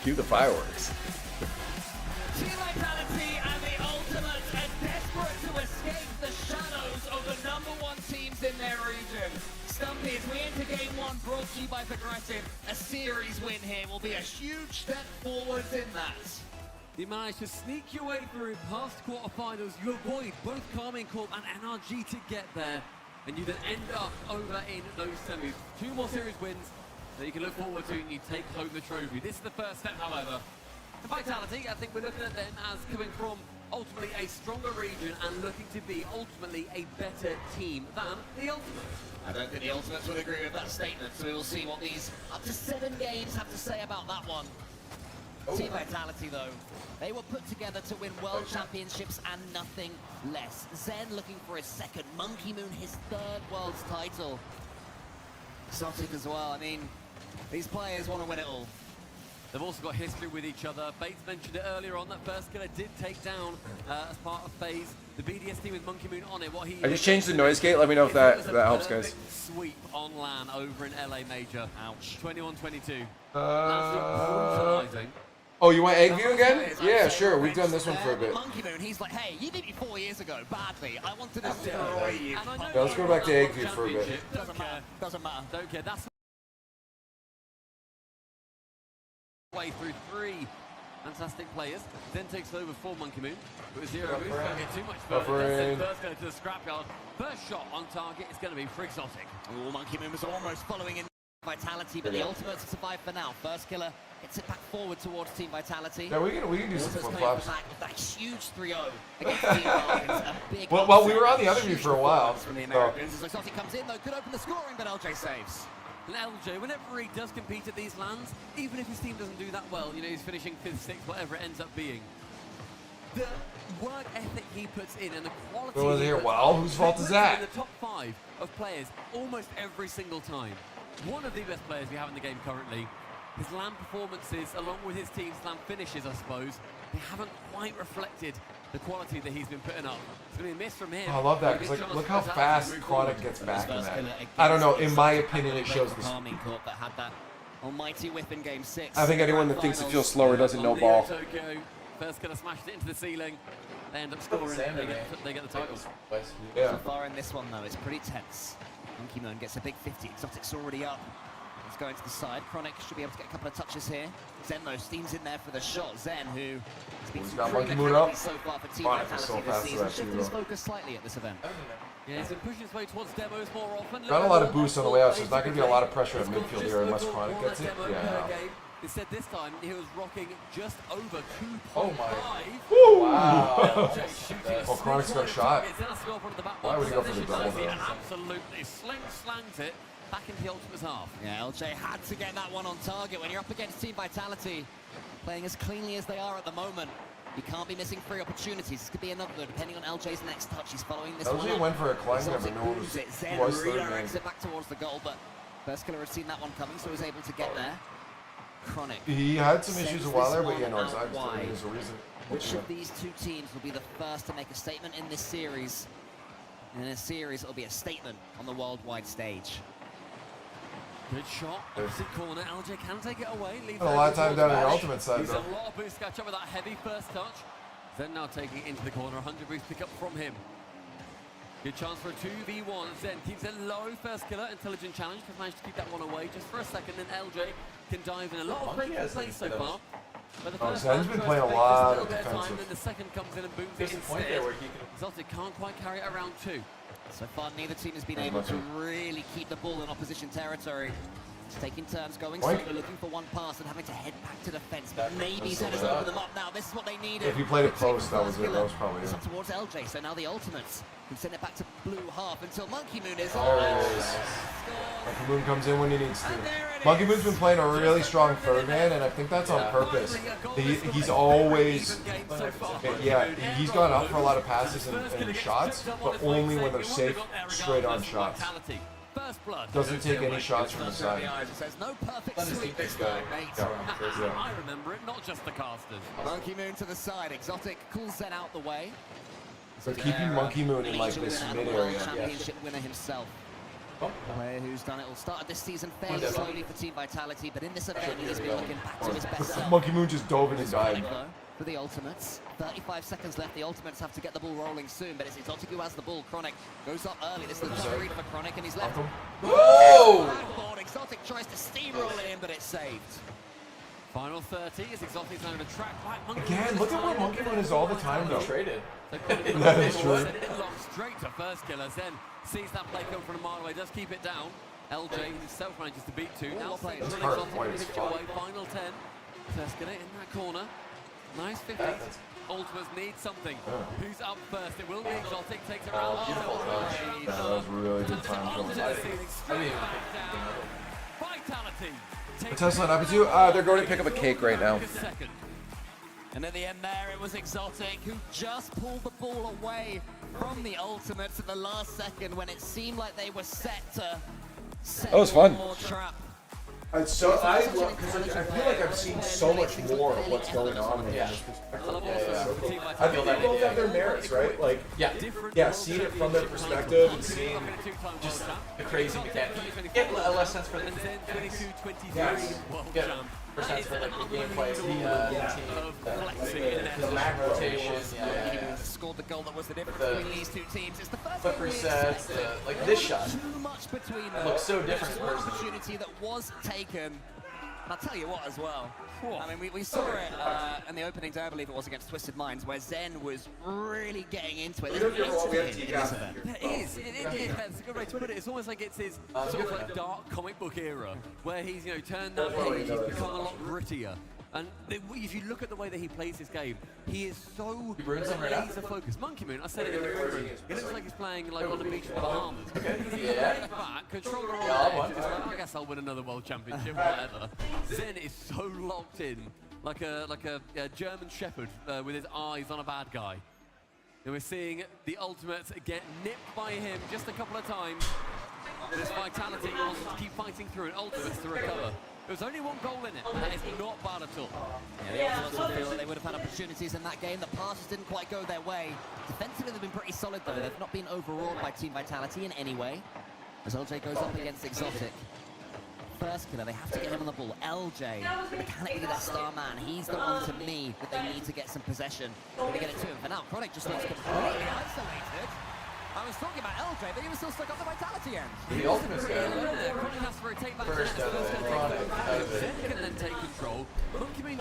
Cue the fireworks. Team Vitality and the Ultimates are desperate to escape the shadows of the #1 teams in their region. Stumpy, as we enter game 1, brought to you by Progressive, a series win here will be a huge step forwards in that. You managed to sneak your way through past quarterfinals. You avoid both Carmine Corp and NRG to get there, and you then end up over in those semis. 2 more series wins that you can look forward to, and you take home the trophy. This is the first step, however. For Vitality, I think we're looking at them as coming from ultimately a stronger region and looking to be ultimately a better team than the Ultimates. I don't think the Ultimates would agree with that statement, so we will see what these up to 7 games have to say about that one. Team Vitality, though, they were put together to win World Championships and nothing less. Zen looking for his 2nd, Monkey Moon his 3rd World's title. Exotic as well. I mean, these players want to win it all. They've also got history with each other. Bates mentioned it earlier on, that First Killer did take down, as part of phase, the BDS team with Monkey Moon on it. What he I just changed the noise gate. Let me know if that helps, guys. Sweep on LAN over in LA Major. Ouch. 21-22. Oh, you want egg view again? Yeah, sure. We've done this one for a bit. Monkey Moon, he's like, hey, you beat me 4 years ago, badly. I wanted to destroy you. Yeah, let's go back to egg view for a bit. Doesn't matter. Doesn't matter. Don't care. That's way through 3 fantastic players. Then takes over for Monkey Moon. But with 0 moves, don't get too much further. First go to the scrapyard. First shot on target is going to be for Exotic. Oh, Monkey Moon was almost following in Vitality, but the Ultimates survive for now. First Killer hits it back forward towards Team Vitality. Yeah, we can do some flip-flops. That huge 3-0 against Team Falcons. A big Well, we were on the other view for a while. From the Americans. As Exotic comes in, though, could open the scoring, but LJ saves. And LJ, whenever he does compete at these lands, even if his team doesn't do that well, you know, he's finishing 5th, 6th, whatever it ends up being. The work ethic he puts in and the quality What was it here? Wow, whose fault is that? in the top 5 of players almost every single time. One of the best players we have in the game currently. His LAN performances, along with his team's LAN finishes, I suppose, they haven't quite reflected the quality that he's been putting up. It's going to be a miss from him. Oh, I love that, because like, look how fast Chronic gets back in that. I don't know, in my opinion, it shows this. That had that almighty whip in game 6. I think anyone that thinks it feels slower doesn't know ball. First Killer smashed it into the ceiling. They end up scoring. They get the title. Yeah. So far in this one, though, it's pretty tense. Monkey Moon gets a big 50. Exotic's already up. He's going to the side. Chronic should be able to get a couple of touches here. Zen, though, steams in there for the shot. Zen, who has been got Monkey Moon up. so far for Team Vitality this season, shifting his focus slightly at this event. Yeah, he's been pushing his way towards demos more often. Got a lot of boosts on the way out, so there's not going to be a lot of pressure at midfield here unless Chronic gets it. Yeah. Instead, this time he was rocking just over 2.5. Oh my! Woo! Wow! Well, Chronic's got a shot. Why would he go for the double though? Absolutely slangs it back into the Ultimate's half. Yeah, LJ had to get that one on target. When you're up against Team Vitality, playing as cleanly as they are at the moment, you can't be missing free opportunities. This could be another, depending on LJ's next touch. He's following this one. LJ went for a climb there, but no one was redirects it back towards the goal, but First Killer had seen that one coming, so he was able to get there. Chronic. He had some issues a while there, but yeah, no, there's a reason. Which of these two teams will be the first to make a statement in this series? In this series, it'll be a statement on the worldwide stage. Good shot, opposite corner. LJ can take it away. A lot of time down on the Ultimate side, though. A lot of boost catch up with that heavy first touch. Then now taking it into the corner, 100 boost pick up from him. Good chance for a 2v1. Zen keeps it low. First killer, intelligent challenge. Has managed to keep that one away just for a second. Then LJ can dive in. A lot of great plays so far. But the first Zen's been playing a just lot a of bit of time, defensive. then the second comes in and booms There's it a point instead. there where he Exotic can't quite carry it around 2. So far, neither team has been able to really keep the ball in opposition territory. It's taking turns going solo, looking for one pass and having to head back to defense. But maybe Zen's opened them up now. This is what they needed. If he played it close, that was it. That was probably It's it. up towards LJ, so now the ultimates can send it back to blue half until Monkey Moon is There on. it is. Monkey Moon comes in when he needs to. Monkey Moon's been playing a really strong third man, and I think that's on purpose. He's always, yeah, he's gone up for a lot of passes and shots, but only when they're safe, straight on shots. First blood. Doesn't take any shots from the side. There's no perfect sweep this time, mate. I remember it, not just the casters. Monkey Moon to the side. Exotic calls Zen out the way. So keeping Monkey Moon in like Major this winner, mid World area. Championship winner himself. A player who's done it all. Started this season fairly slowly for Team Vitality, but in this event he's been looking back to his best self. Monkey Moon just dove in and died. For the Ultimates, 35 seconds left. The Ultimates have to get the ball rolling soon, but it's Exotic who has the ball. Chronic goes up early. This is the tough read for Chronic, and he's left. Whoa! Exotic tries to steamroll it in, but it's saved. Final 30 is Exotic's going to track right. Monkey Again, look at where Monkey Moon is all the time, though. Traded. That is true. Send it long straight to first killer. Zen sees that play come from a mile away, does keep it down. LJ himself manages to beat 2. Now playing Exotic pitch away. Final 10. First killer in that corner. Nice 50. Ultimates need something. Who's up first? It will be Exotic. Takes it around. That was really good time. Vitality. Tesla and Aperture, they're going to pick up a cake right now. And at the end there, it was Exotic who just pulled the ball away from the Ultimates at the last second when it seemed like they were set to set was fun. more trap. I feel like I've seen so much more of what's going on in this perspective. I think they both have their merits, right? Like, yeah, seeing it from their perspective and seeing just the crazy mechanics. Get a less sense for the get more sense for like the gameplay, the team, the map rotation. Scored the goal that was the difference between these two teams. It's the first flip resets, like this shot. Too much between them. Looks so different. One opportunity that was taken. I'll tell you what as well. I mean, we saw it in the opening day, I believe it was against Twisted Minds, where Zen was really getting into it. There's It is. That's a good way to put it. It's almost like it's his sort of like dark comic book era, where he's turned that page. He's become a lot grittier. And if you look at the way that he plays his game, he is so laser focused. Monkey Moon, I said it in the room. He looks like he's playing like on the beach in the Bahamas. Yeah. Back, controller on edge. I guess I'll win another world championship, whatever. Zen is so locked in, like a German shepherd with his eyes on a bad guy. And we're seeing the Ultimates get nipped by him just a couple of times. This Vitality wants to keep fighting through and Ultimates to recover. There's only one goal in it, and that is not bad at all. Yeah, the Ultimates feel that they would have had opportunities in that game. The passes didn't quite go their way. Defensively, they've been pretty solid, though. They've not been overawed by Team Vitality in any way. As LJ goes up against Exotic. First killer, they have to get him on the ball. LJ, mechanically their star man. He's the one to me that they need to get some possession to get it to him. For now, Chronic just looks completely isolated. I was talking about LJ, but he was still stuck on the Vitality end. The Ultimates guy. Chronic has to rotate back First, Zen can then take control. Monkey Moon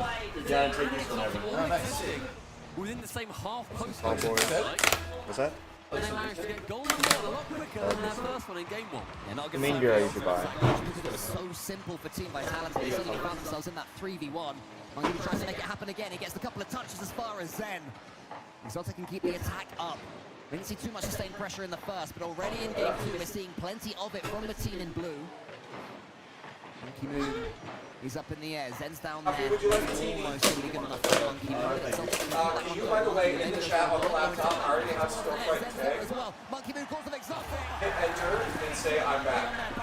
within the same half post. What's that? And they managed to get goal number one a lot quicker than their first one in game one. Yeah, not a good Main sign beer I for usually buy. because it was so simple for Team Vitality. They suddenly found themselves in that 3v1. Monkey Moon tries to make it happen again. He gets a couple of touches as far as Zen. Exotic can keep the attack up. We didn't see too much sustained pressure in the first, but already in game 2 we're seeing plenty of it from the team in blue. Monkey Moon, he's up in the air. Zen's down there. Would you like a TV? Almost really good enough for Monkey Moon. Can you, by the way, in the chat on the laptop, I already have Stormfight tag. As well. Monkey Moon calls him Exotic. Hit enter and say I'm back.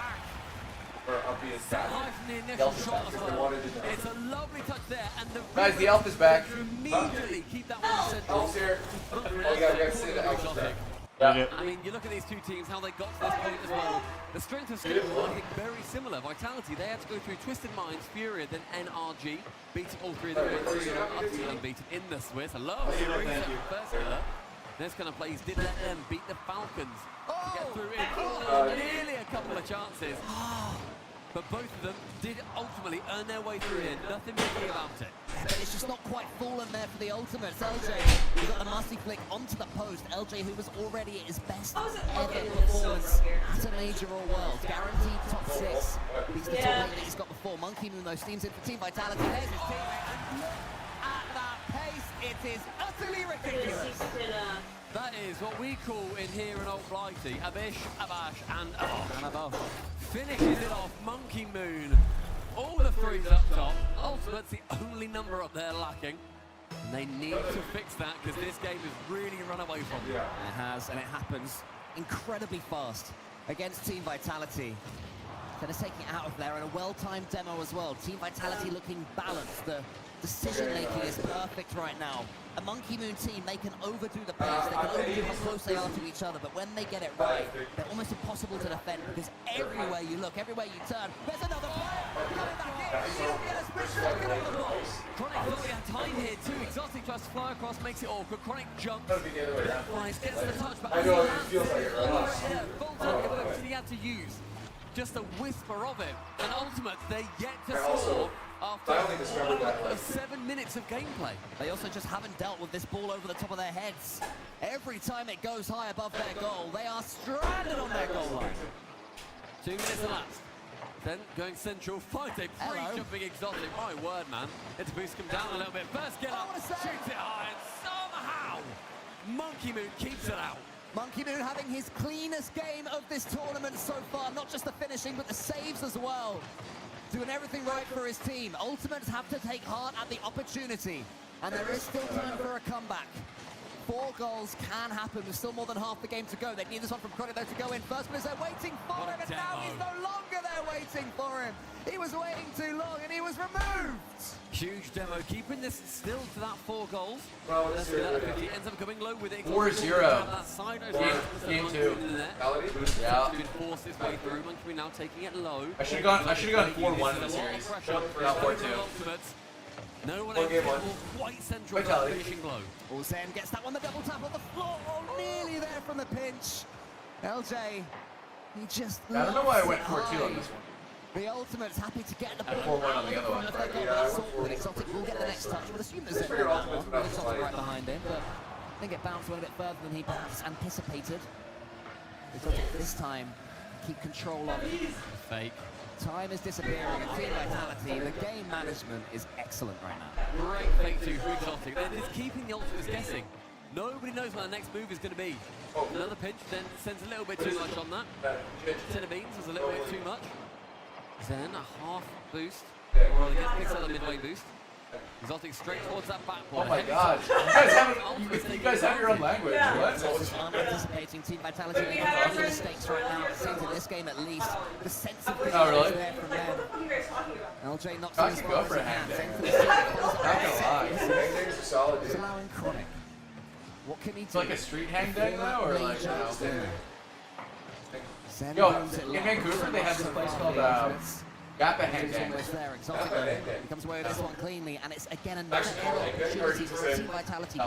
Or I'll be as back. It's a lovely touch there, and the guys, the elf is back. Immediately keep that one central. Elf's here. Oh, we gotta see the elf's back. I mean, you look at these two teams, how they got to this point as well. The strength of schedule, I think, very similar. Vitality, they had to go through Twisted Minds, Furia, then NRG, beating all three of them, utterly unbeaten in the Swiss. A lovely reset first killer. This kind of plays did let them beat the Falcons to get through in nearly a couple of chances. But both of them did ultimately earn their way through here. Nothing big about it. But it's just not quite fallen there for the Ultimates. LJ, you got the musty flick onto the post. LJ, who was already at his best ever performance at a major or world. Guaranteed top 6. Beats the top 8 that he's got before. Monkey Moon, though, steams in for Team Vitality. There's his teammate. And look at that pace. It is utterly ridiculous. That is what we call in here in Old Blighty, Abish, Abash, and Abosh. Finishes it off, Monkey Moon. All the threes up top. Ultimate's the only number up there lacking. And they need to fix that because this game has really run away from them. It has, and it happens incredibly fast against Team Vitality. Kind of taking it out of there, and a well-timed demo as well. Team Vitality looking balanced. The decision-making is perfect right now. A Monkey Moon team, they can overdo the pace, they can overdo how close they are to each other, but when they get it right, they're almost impossible to defend because everywhere you look, everywhere you turn, there's another player coming back in. You don't get a split second over the box. Chronic thought he had time here too. Exotic tries to fly across, makes it awkward. Chronic jumps, flies, gets the touch, but I know, it feels like it, right? full target he had to use. Just a whisper of it. And Ultimate, they yet to score after 7 minutes of gameplay. They also just haven't dealt with this ball over the top of their heads. Every time it goes high above their goal, they are stranded on their goal line. 2 minutes elapsed. Then going central, finds a pre-jumping Exotic. My word, man. It's boost him down a little bit. First get up, shoots it high, and somehow Monkey Moon keeps it out. Monkey Moon having his cleanest game of this tournament so far. Not just the finishing, but the saves as well. Doing everything right for his team. Ultimates have to take heart at the opportunity. And there is still time for a comeback. 4 goals can happen with still more than half the game to go. They need this one from Chronic though to go in first, but as they're waiting for him, and now he's no longer there waiting for him. He was waiting too long and he was removed. Huge demo, keeping this still to that 4 goals. Well, He ends up coming low with it. 4-0. Game 2. Yeah. Been forced his way through. Monkey now taking it low. I should have gone 4-1 in the series. Not 4-2. No one else quite central finishing blow. Sam gets that one, the double tap on the floor. Oh, nearly there from the pinch. LJ, he just I don't know why I went 4-2 on this one. The Ultimate's happy to get the ball. 4-1 on the other one. But Exotic will get the next touch. We'll assume there's Exotic right behind him, but I think it bounced a little bit further than he perhaps anticipated. Exotic this time keep control of it. Fake. Time is disappearing and Team Vitality, the game management is excellent right now. Great fake too for Exotic. They're just keeping the Ultimates guessing. Nobody knows what the next move is going to be. Another pinch, then sends a little bit too much on that. 10 of beans was a little bit too much. Then a half boost. Well, he picks up the midway boost. Exotic straight towards that backboard. Oh my god. You guys have your own language. What? I'm anticipating Team Vitality making a few mistakes right now. It seems in this game at least. The sense of really? there from them. LJ knocks I his can go for a hand dang. He's allowing Chronic. What can he do? It's like a street hang dang though, or like, you know. Yo, in Vancouver they have this place called Gappa hang dang. There, Exotic he comes away with this one cleanly, and it's again another opportunity for Team Vitality.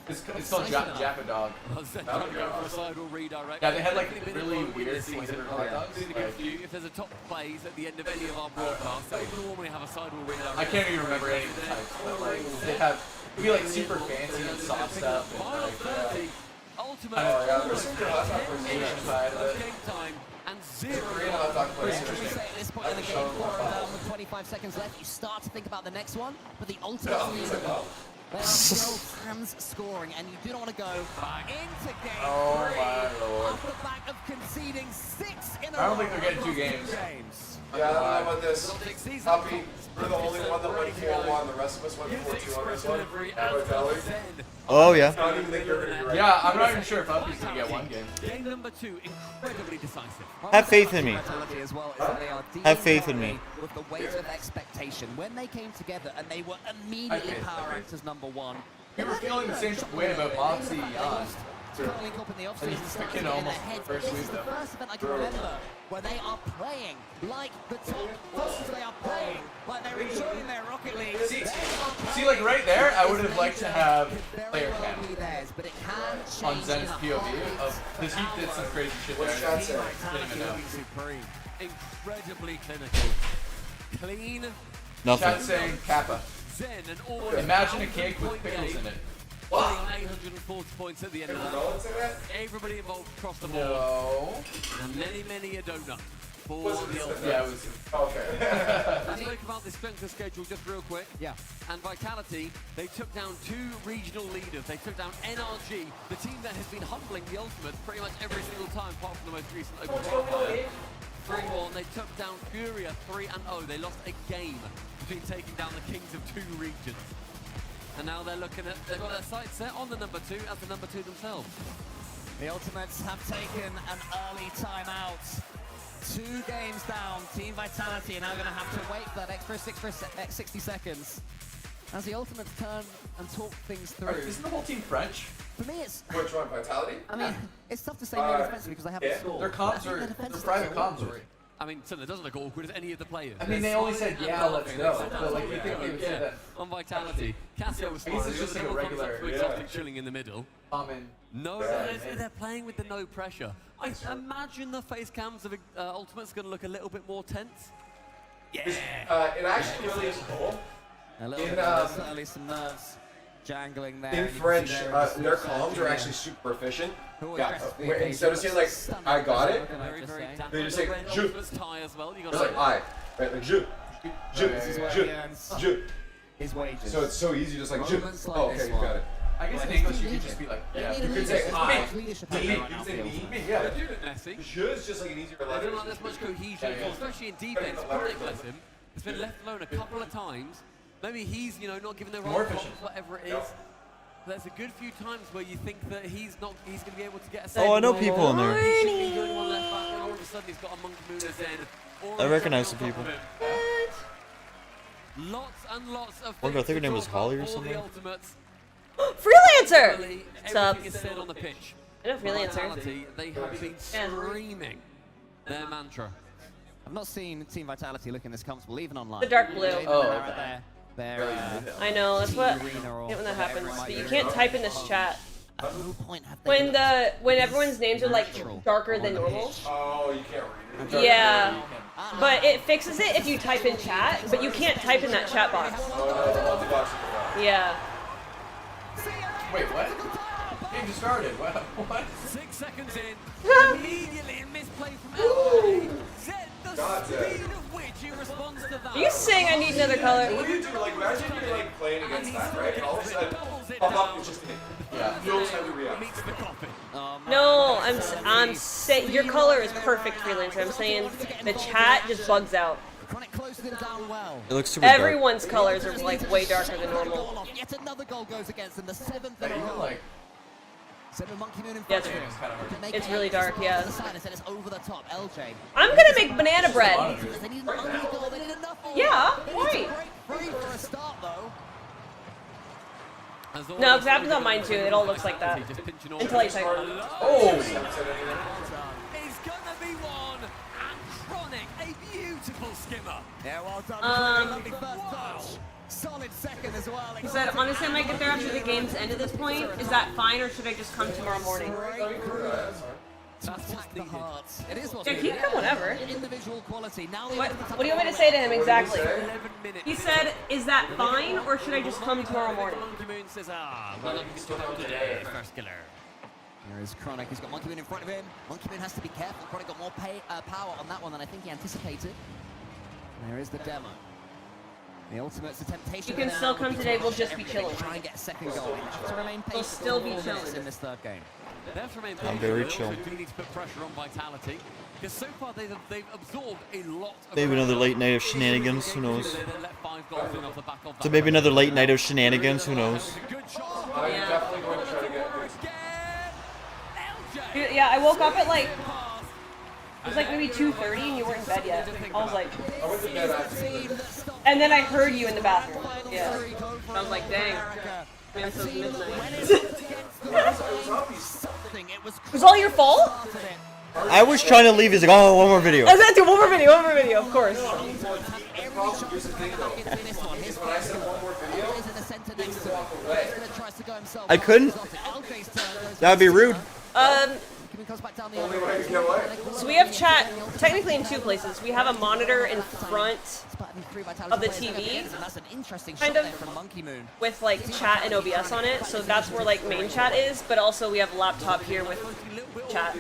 It's called Jappa Dog. Yeah, they had like really weird things in hot dogs. If there's a top plays at the end of any of our broadcasts, they normally have a sidewall redirect. I can't even remember any of the types, but like they have, it'd be like super fancy and soft stuff. And, Ultimate Asian side of it. game time and 0. At this point in the game, 4 with 25 seconds left, you start to think about the next one, but the Ultimate there are still fans scoring, and you do not want to go into game 3 off the back of conceding 6 in a row. I don't think they're getting 2 games. Yeah, I don't know about this. Happy, we're the only one that went 4-1. The rest of us went 4-2 on this one. Oh, yeah. Yeah, I'm not even sure if Uppy's going to get 1 game. Game number 2, incredibly decisive. Have faith in me. Have faith in me. With the weight of expectation, when they came together and they were immediately power ranked as #1. We were feeling the same way about Moxie. Link up in the offseason And starting to McKenna get almost their heads. first This is week, the though. first event I can remember where they are playing like the top forces. They are playing like they're enjoying their Rocket League. See, like right there, I would have liked to have player cam But it can on change Zen's in a POV heartbeat. because he did some crazy shit there. What's chat saying? Didn't even know. Supreme. Incredibly clinical. Clean. Nothing. Chat saying Kappa. Zen and all. Imagine a cake with pickles in it. Wow. 840 points at the end of that. Everybody involved across the board. No. And many a donut for the ultimate. Yeah, it was. Okay. Let's talk about the strength of schedule just real quick. Yeah. And Vitality, they took down 2 regional leaders. They took down NRG, the team that has been humbling the Ultimates pretty much every single time, apart from the most recent Open qualifier. 3-1. They took down Furia 3-0. They lost a game between taking down the kings of 2 regions. And now they're looking at, they've got their sights set on the number 2 as the number 2 themselves. The Ultimates have taken an early timeout. 2 games down. Team Vitality are now going to have to wait for that extra 60 seconds as the Ultimates turn and talk things through. Isn't the whole team French? For me, it's. Which one, Vitality? I mean, it's tough to say no defensively because they haven't scored. Their comms are their private comms are. I mean, something that doesn't look awkward as any of the players. I mean, they only said, yeah, let's go. But like, you think they would say that? On Vitality, Cassio was I guess it's just like a regular, chilling in the middle. Common. No, they're playing with the no pressure. I imagine the face cams of Ultimate's going to look a little bit more tense. Yeah. It actually really is cool. A little bit certainly some nerves jangling there. In French, their comms are actually super efficient. Yeah, where instead of saying like, I got it, they just say, je. It's like, I. Right, like, je. His wages. So it's so easy, just like, je. Oh, okay, you got it. I guess in English you could just be like, yeah. You could say I. Me. You could say me. Yeah. They're doing it messy. Je is just like an easier letter. They don't like there's much cohesion, especially in defense. Chronic, bless him, has been left alone a couple of times. Maybe he's, not giving the right props, whatever it is. There's a good few times where you think that he's going to be able to get a save. Oh, I know people in there. He shouldn't be the only one left back, and all of a sudden he's got a Monkey Moon as in. I recognize the people. Lots and lots of I think her name was Holly or something. Freelancer! What's up? Everything is said on the pitch. I know Freelancer. Vitality, they have been screaming their mantra. I've not seen Team Vitality looking this comfortable, even online. The dark blue. Oh, I know, that's what I hate when that happens. But you can't type in this chat. When everyone's names are like darker than normal. Oh, you can't read it. Yeah. But it fixes it if you type in chat, but you can't type in that chat box. Yeah. Wait, what? Game just started. What? 6 seconds in, immediately a misplay from LJ. Zed, the speed of which he responds to that. Are you saying I need another color? What do you do? Like, imagine you're like playing against that, right? And all of a sudden, pop-up is just no time to react. No, I'm saying your color is perfect, Freelancer. I'm saying the chat just bugs out. It looks super dark. Everyone's colors are like way darker than normal. Yet another goal goes against them, the 7th in a row. Monkey Moon in Yeah, front it's really dark, yeah. It's over the top, LJ. I'm gonna make banana bread. They need an ugly goal, they need enough. Yeah, right. Free for a start though. No, because it happens on mine too. It all looks like that. Until I type. Oh! It's gonna be one, and Chronic, a beautiful skimmer. Yeah, well done. Lovely first touch. Solid second as well. He said, honestly, I might get there after the game's end at this point. Is that fine, or should I just come tomorrow morning? That's what's the heart. It is what's Yeah, he can come whenever. Individual quality. Now What do you want me to say to him exactly? He said, is that fine, or should I just come tomorrow morning? Monkey Moon says, well, you can come today, first killer. There is Chronic. He's got Monkey Moon in front of him. Monkey Moon has to be careful. Chronic got more power on that one than I think he anticipated. There is the demo. The Ultimate's a temptation. You can still come today. We'll just be chilling. Try and get a second goal. They have to remain patient. We'll still be chilling in this third game. They have to remain I'm patient. very They chill. also do need to put pressure on Vitality, because so far they've absorbed a lot of Maybe another late night of shenanigans. Who knows? They let 5 goals in off the back of So maybe another late night of shenanigans. Who knows? I'm definitely going to try to get Yeah, I woke up at like, it was like maybe 2:30 and you weren't in bed yet. I was like, I went to bed after. and then I heard you in the bathroom. Yeah. I was like, dang. Man, so it's midnight. It was all your fault? I was trying to leave. He's like, oh, one more video. I said, one more video, of course. I couldn't. That would be rude. So we have chat technically in two places. We have a monitor in front of the TV, kind of, with like chat and OBS on it. So that's where like main chat is. But also we have a laptop here with chat.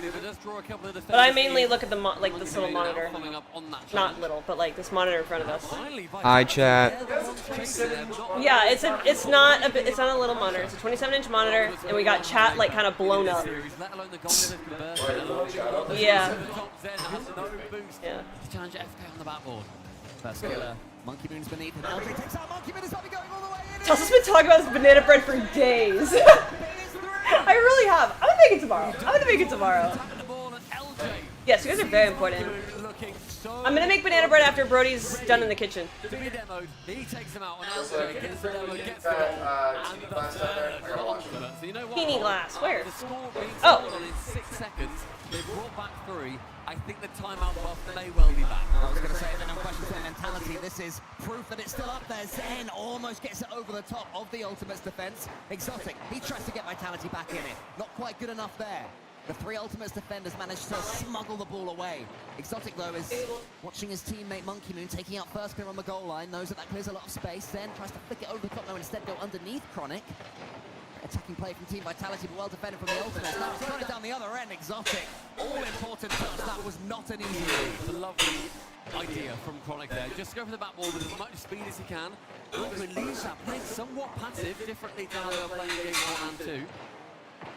But I mainly look at the like this little monitor, not little, but like this monitor in front of us. Hi, chat. Yeah, it's not a little monitor. It's a 27-inch monitor, and we got chat like kind of blown up. Yeah. Yeah. Challenge FK on the backboard. First killer. Monkey Moon's beneath and LJ takes out Monkey Moon. Is probably going all the way in. Tussle's been talking about this banana bread for days. I really have. I'm gonna make it tomorrow. Yes, you guys are very important. I'm gonna make banana bread after Brody's done in the kitchen. To be demoed, he takes him out on LJ, gets the demo, gets the goal, and the third for Ultimate. So you know what? Teeny glass, where? The score being Oh. scored in 6 seconds, they brought back 3. I think the timeout buff may well be back. I was going to say, the no question their mentality. This is proof that it's still up there. Zen almost gets it over the top of the Ultimate's defense. Exotic, he tries to get Vitality back in it. Not quite good enough there. The 3 Ultimates defenders managed to smuggle the ball away. Exotic, though, is watching his teammate Monkey Moon taking out first clear on the goal line. Knows that clears a lot of space. Then tries to flick it over the top, no, instead go underneath Chronic. Attacking play from Team Vitality, but well defended from the Ultimates. Now it's got it down the other end. Exotic, all important touch. That was not an easy It's a lovely idea from Chronic there. Just go for the backboard with as much speed as he can. Monkey Moon leaves that playing somewhat passive, differently to how they were playing in game 1 and 2.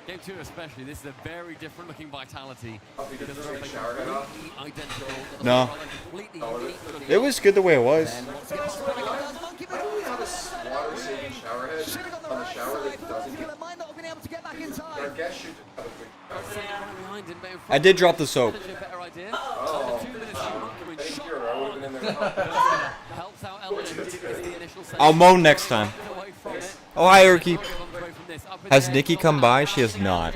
Game 2 especially, this is a very different looking Vitality. Because they're completely identical. No. Completely unique looking. It was good the way it was. Don't we have a water-saving shower head on the shower that doesn't get... Our guest should have a quick... I did drop the soap. Oh. Thank you. I would have been in there. I'll moan next time. Oh, hi, Urki. Has Nikki come by? She has not.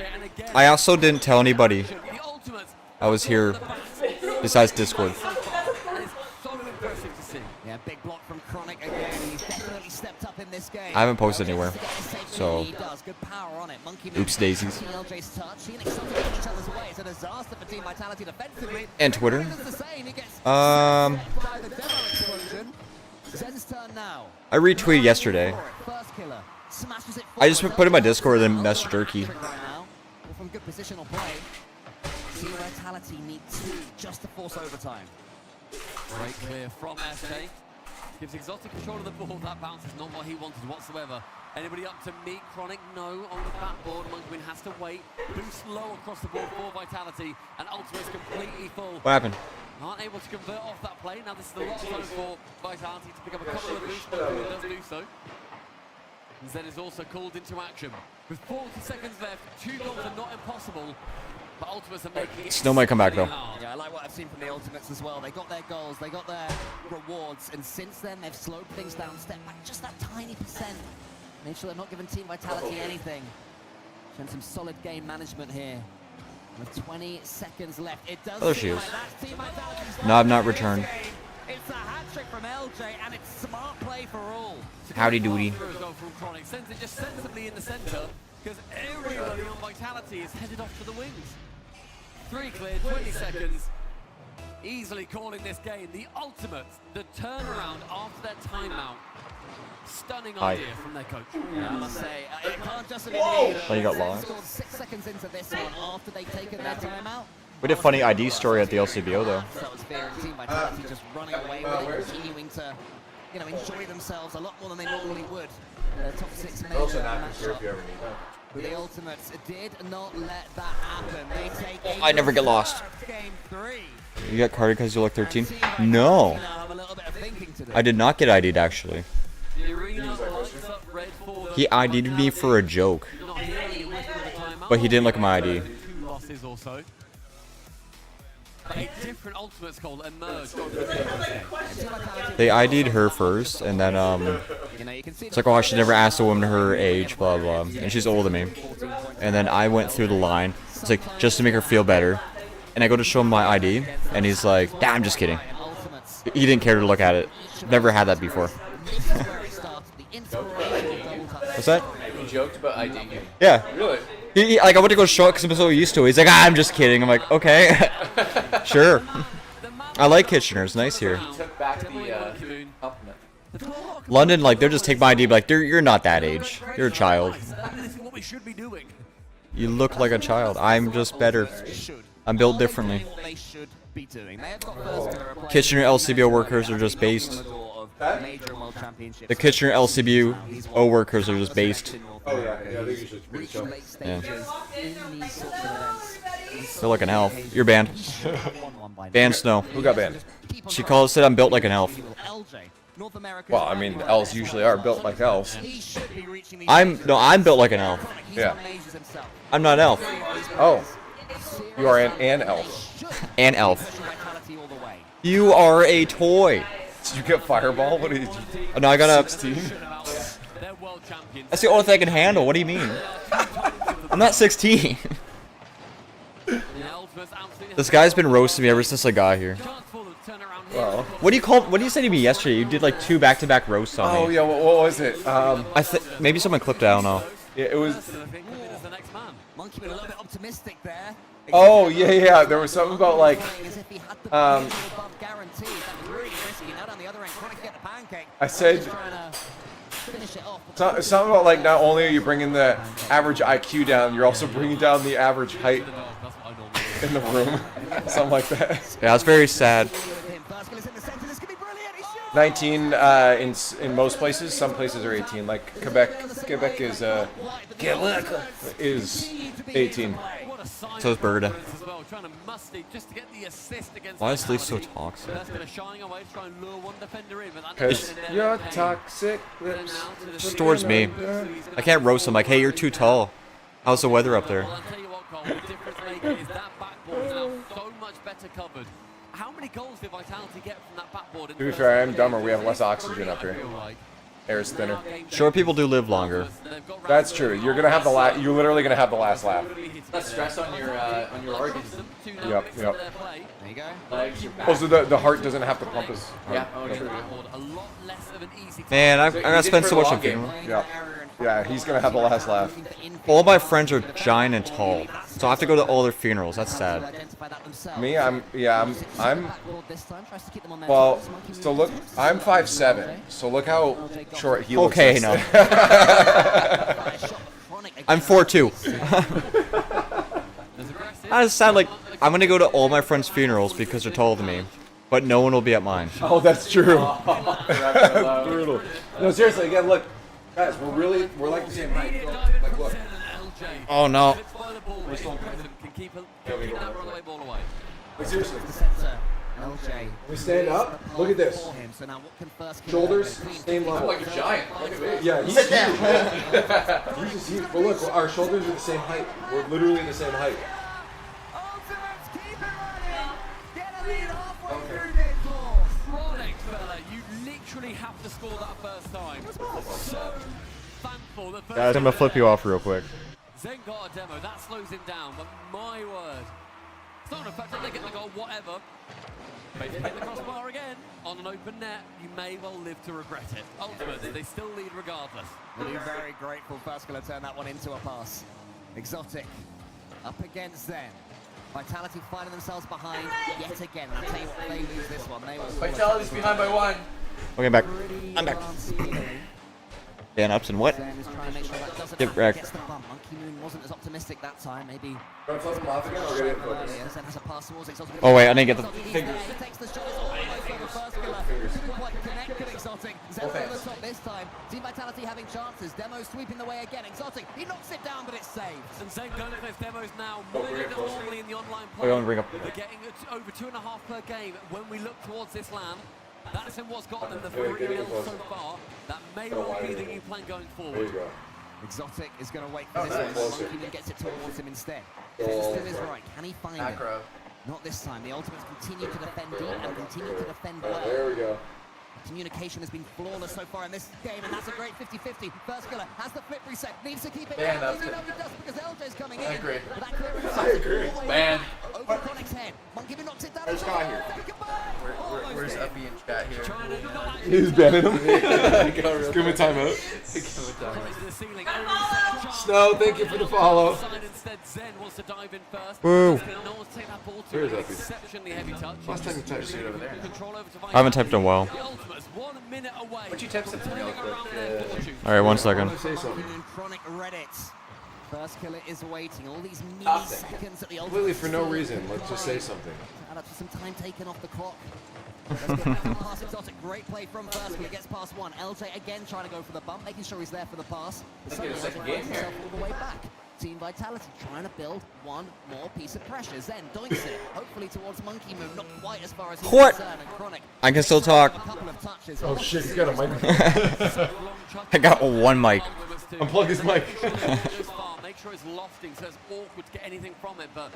I also didn't tell anybody I was here besides Discord. Yeah, big block from Chronic again. He's definitely stepped up in this game. I haven't posted anywhere, so He does. Good power on it. Monkey oops daisies. LJ's touch. He and Exotic in each other's way. It's a disaster for Team Vitality defensively. And Twitter. Zen's turn now. I retweeted yesterday. First killer. Smashes it I just put it in my Discord and messaged Urki. From good positional play. Team Vitality need 2 just to force overtime. Great clear from SK. Gives Exotic control of the ball. That bounce is not what he wanted whatsoever. Anybody up to meet Chronic? No. On the backboard, Monkey Moon has to wait. Boost low across the board for Vitality. And Ultimate is completely full. What happened? Aren't able to convert off that play. Now this is the lot zone for Vitality to pick up a couple of boosts. Monkey Moon does do so. And Zen is also called into action. With 40 seconds left, 2 goals are not impossible. But Ultimates are making it. Snow might come back though. Yeah, I like what I've seen from the Ultimates as well. They got their goals, they got their rewards, and since then they've slowed things down, stepped back just that tiny percent. Made sure they're not giving Team Vitality anything. Showing some solid game management here. With 20 seconds left, it does. Oh, there she is. No, I've not returned. It's a hat trick from LJ, and it's smart play for all. Howdy doody. From Chronic sends it just sensibly in the center because everybody on Vitality is headed off to the wings. 3 clear, 20 seconds. Easily calling this game. The Ultimate, the turnaround after their timeout. Stunning Hi. idea from their coach. Yeah, I must say, it can't just be Oh, you got lost. scored 6 seconds into this one after they've taken their timeout. We did a funny ID story at the LCBO though. That was fair, and Team Vitality just running away with it, continuing to, enjoy themselves a lot more than they normally would. Top 6 major matchup. But the Ultimates did not let that happen. They take I never get lost. Game 3. You got carded because you look 13? No. I did not get ID'd actually. He ID'd me for a joke. But he didn't look at my ID. A different ultimate call emerged. They ID'd her first, and then it's like, oh, I should never ask a woman her age, blah blah, and she's older than me. And then I went through the line. It's like just to make her feel better, and I go to show him my ID, and he's like, "Nah, I'm just kidding." He didn't care to look at it. Never had that before. What's that? You joked about ID. Yeah. Really? Like I went to go show it because I'm so used to it. He's like, I'm just kidding. I'm like, okay, sure. I like Kitchener. It's nice here. Took back the compliment. London, like they'll just take my ID, be like, you're not that age. You're a child. This is what we should be doing. You look like a child. I'm just better. I'm built differently. Kitchener LCBO workers are just based. The Kitchener LCBO workers are just based. Oh yeah, they're usually pretty chill. Yeah. They're like an elf. You're banned. Banned Snow. Who got banned? She said I'm built like an elf. Well, I mean, elves usually are built like elves. I'm built like an elf. Yeah. I'm not an elf. Oh. You are an elf. An elf. You are a toy. Did you get Fireball? What did you? Oh, no, I got a 16. That's the only thing I can handle. What do you mean? I'm not 16. This guy's been roasting me ever since I got here. Well, what do you say to me yesterday? You did like 2 back-to-back roasts on me. Oh yeah, what was it? Maybe someone clipped it. I don't know. Yeah, it was. Oh yeah. There was something about like. I said. Something about like not only are you bringing the average IQ down, you're also bringing down the average height in the room. Something like that. Yeah, it's very sad. 19 in most places. Some places are 18. Like Quebec is 18. So is Berta. Why is Leaf so toxic? Because you're toxic. Just towards me. I can't roast him like, hey, you're too tall. How's the weather up there? How many goals did Vitality get from that backboard? To be fair, I am dumber. We have less oxygen up here. Air is thinner. Short people do live longer. That's true. You're gonna have You're literally gonna have the last laugh. Less stress on your organs. Yep. There you go. Also, the heart doesn't have to pump as hard. Yeah. Oh, true. Man, I'm gonna spend so much on funeral. Yeah, he's gonna have the last laugh. All my friends are giant and tall, so I have to go to all their funerals. That's sad. Me, I'm well. So look, I'm 5'7", so look how short he looks. Okay, no. I'm 4'2". I just sound like I'm gonna go to all my friends' funerals because they're taller than me, but no one will be at mine. Oh, that's true. Brutal. No, seriously. Again, look, guys, we're like the same height. Like, look. Oh no. Like, seriously. We stand up. Look at this. Shoulders, same level. I'm like a giant. Look at me. Yeah, he's huge. He's just huge. But look, our shoulders are the same height. We're literally the same height. You literally have to score that first time. Thankful that Guys, I'm gonna flip you off real quick. Zen got a demo, that slows him down, but my word. It's not an effect that they get the goal, whatever. But if you hit the crossbar again on an open net, you may well live to regret it. Ultimately, they still lead regardless. We'll be very grateful First turn that one into a pass. Exotic up against Zen. Vitality finding themselves behind yet again. I'll tell you what, they lose this one. They will. Vitality's behind by 1. Okay, I'm back. I'm back. Dan Upson, what? Get wrecked. Monkey Moon wasn't as optimistic that time. Maybe. Zen has a pass towards Exotic. Oh wait, I didn't get the fingers. Quite connected Exotic. Zen over the top this time. Team Vitality having chances. Demo sweeping the way again. Exotic. He knocks it down, but it's saved. And Zen going for those demos now more than normally in the online Oh, play. you want to bring up? They're getting over 2.5 per game. When we look towards this LAN, that's in what's got them the 3-0 so far. That may well be the new plan going forward. Exotic is going to wait for this one. Monkey Moon gets it towards him instead. Still is right. Can he find it? Not this time. The Ultimates continue to defend deep and continue to defend well. There we go. Communication has been flawless so far in this game, and that's a great 50-50. First killer has the flip reset, needs to keep it Man, down. that's He good. does because LJ's coming in. I agree. But that clearance I agree. all the way Man. down over Chronic's head. Monkey Moon knocks it down. There's Scott here. Where's Uppy in chat here? He's banning him. Give him a timeout. Snow, thank you for the follow. Woo. Where is Uppy? Last time you touched it over there. I haven't typed in a while. What'd you type something real quick? All right, 1 second. Say something. Chronic Reddit. First killer is waiting. All these milliseconds at the Completely for no reason. Let's just say something. Add up to some time taken off the clock. Let's get back on pass exotic. Great play from First killer. Gets past one. LJ again trying to go for the bump, making sure he's there for the pass. Let's get a second game here. Himself all the way back. Team Vitality trying to build one more piece of pressure. Zen doinks it, hopefully towards Monkey Moon, not quite as far as he's What? concerned. And Chronic I can still talk. Oh shit, he's got a microphone. I got one mic. Unplug his mic. Make sure it's lofting, so it's awkward to get anything from it, but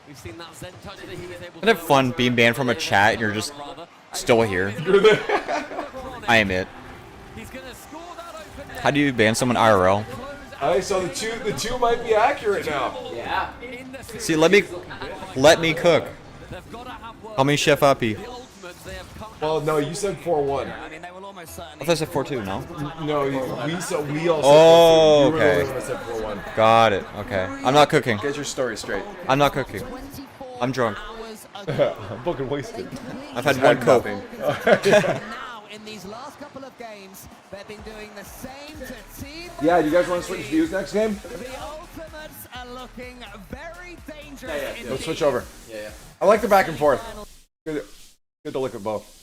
we've seen that Zen touch that he was able Isn't it fun being banned from a chat and you're just still here? I am it. How do you ban someone IRL? Alright, so the two might be accurate now. Yeah. See, let me cook. Call me Chef Uppy. Well, no, you said 4-1. I thought I said 4-2, no? No, we all said 4-2. Oh, You were the okay. one that said 4-1. Got it. Okay. I'm not cooking. Get your story straight. I'm not cooking. I'm drunk. I'm fucking wasted. I've had one Coke. Now, in these last couple of games, they've been doing the same to Team. Yeah, do you guys want to switch views next game? The Ultimates are looking very dangerous. Let's switch over. Yeah. I like the back and forth. Good to look at both.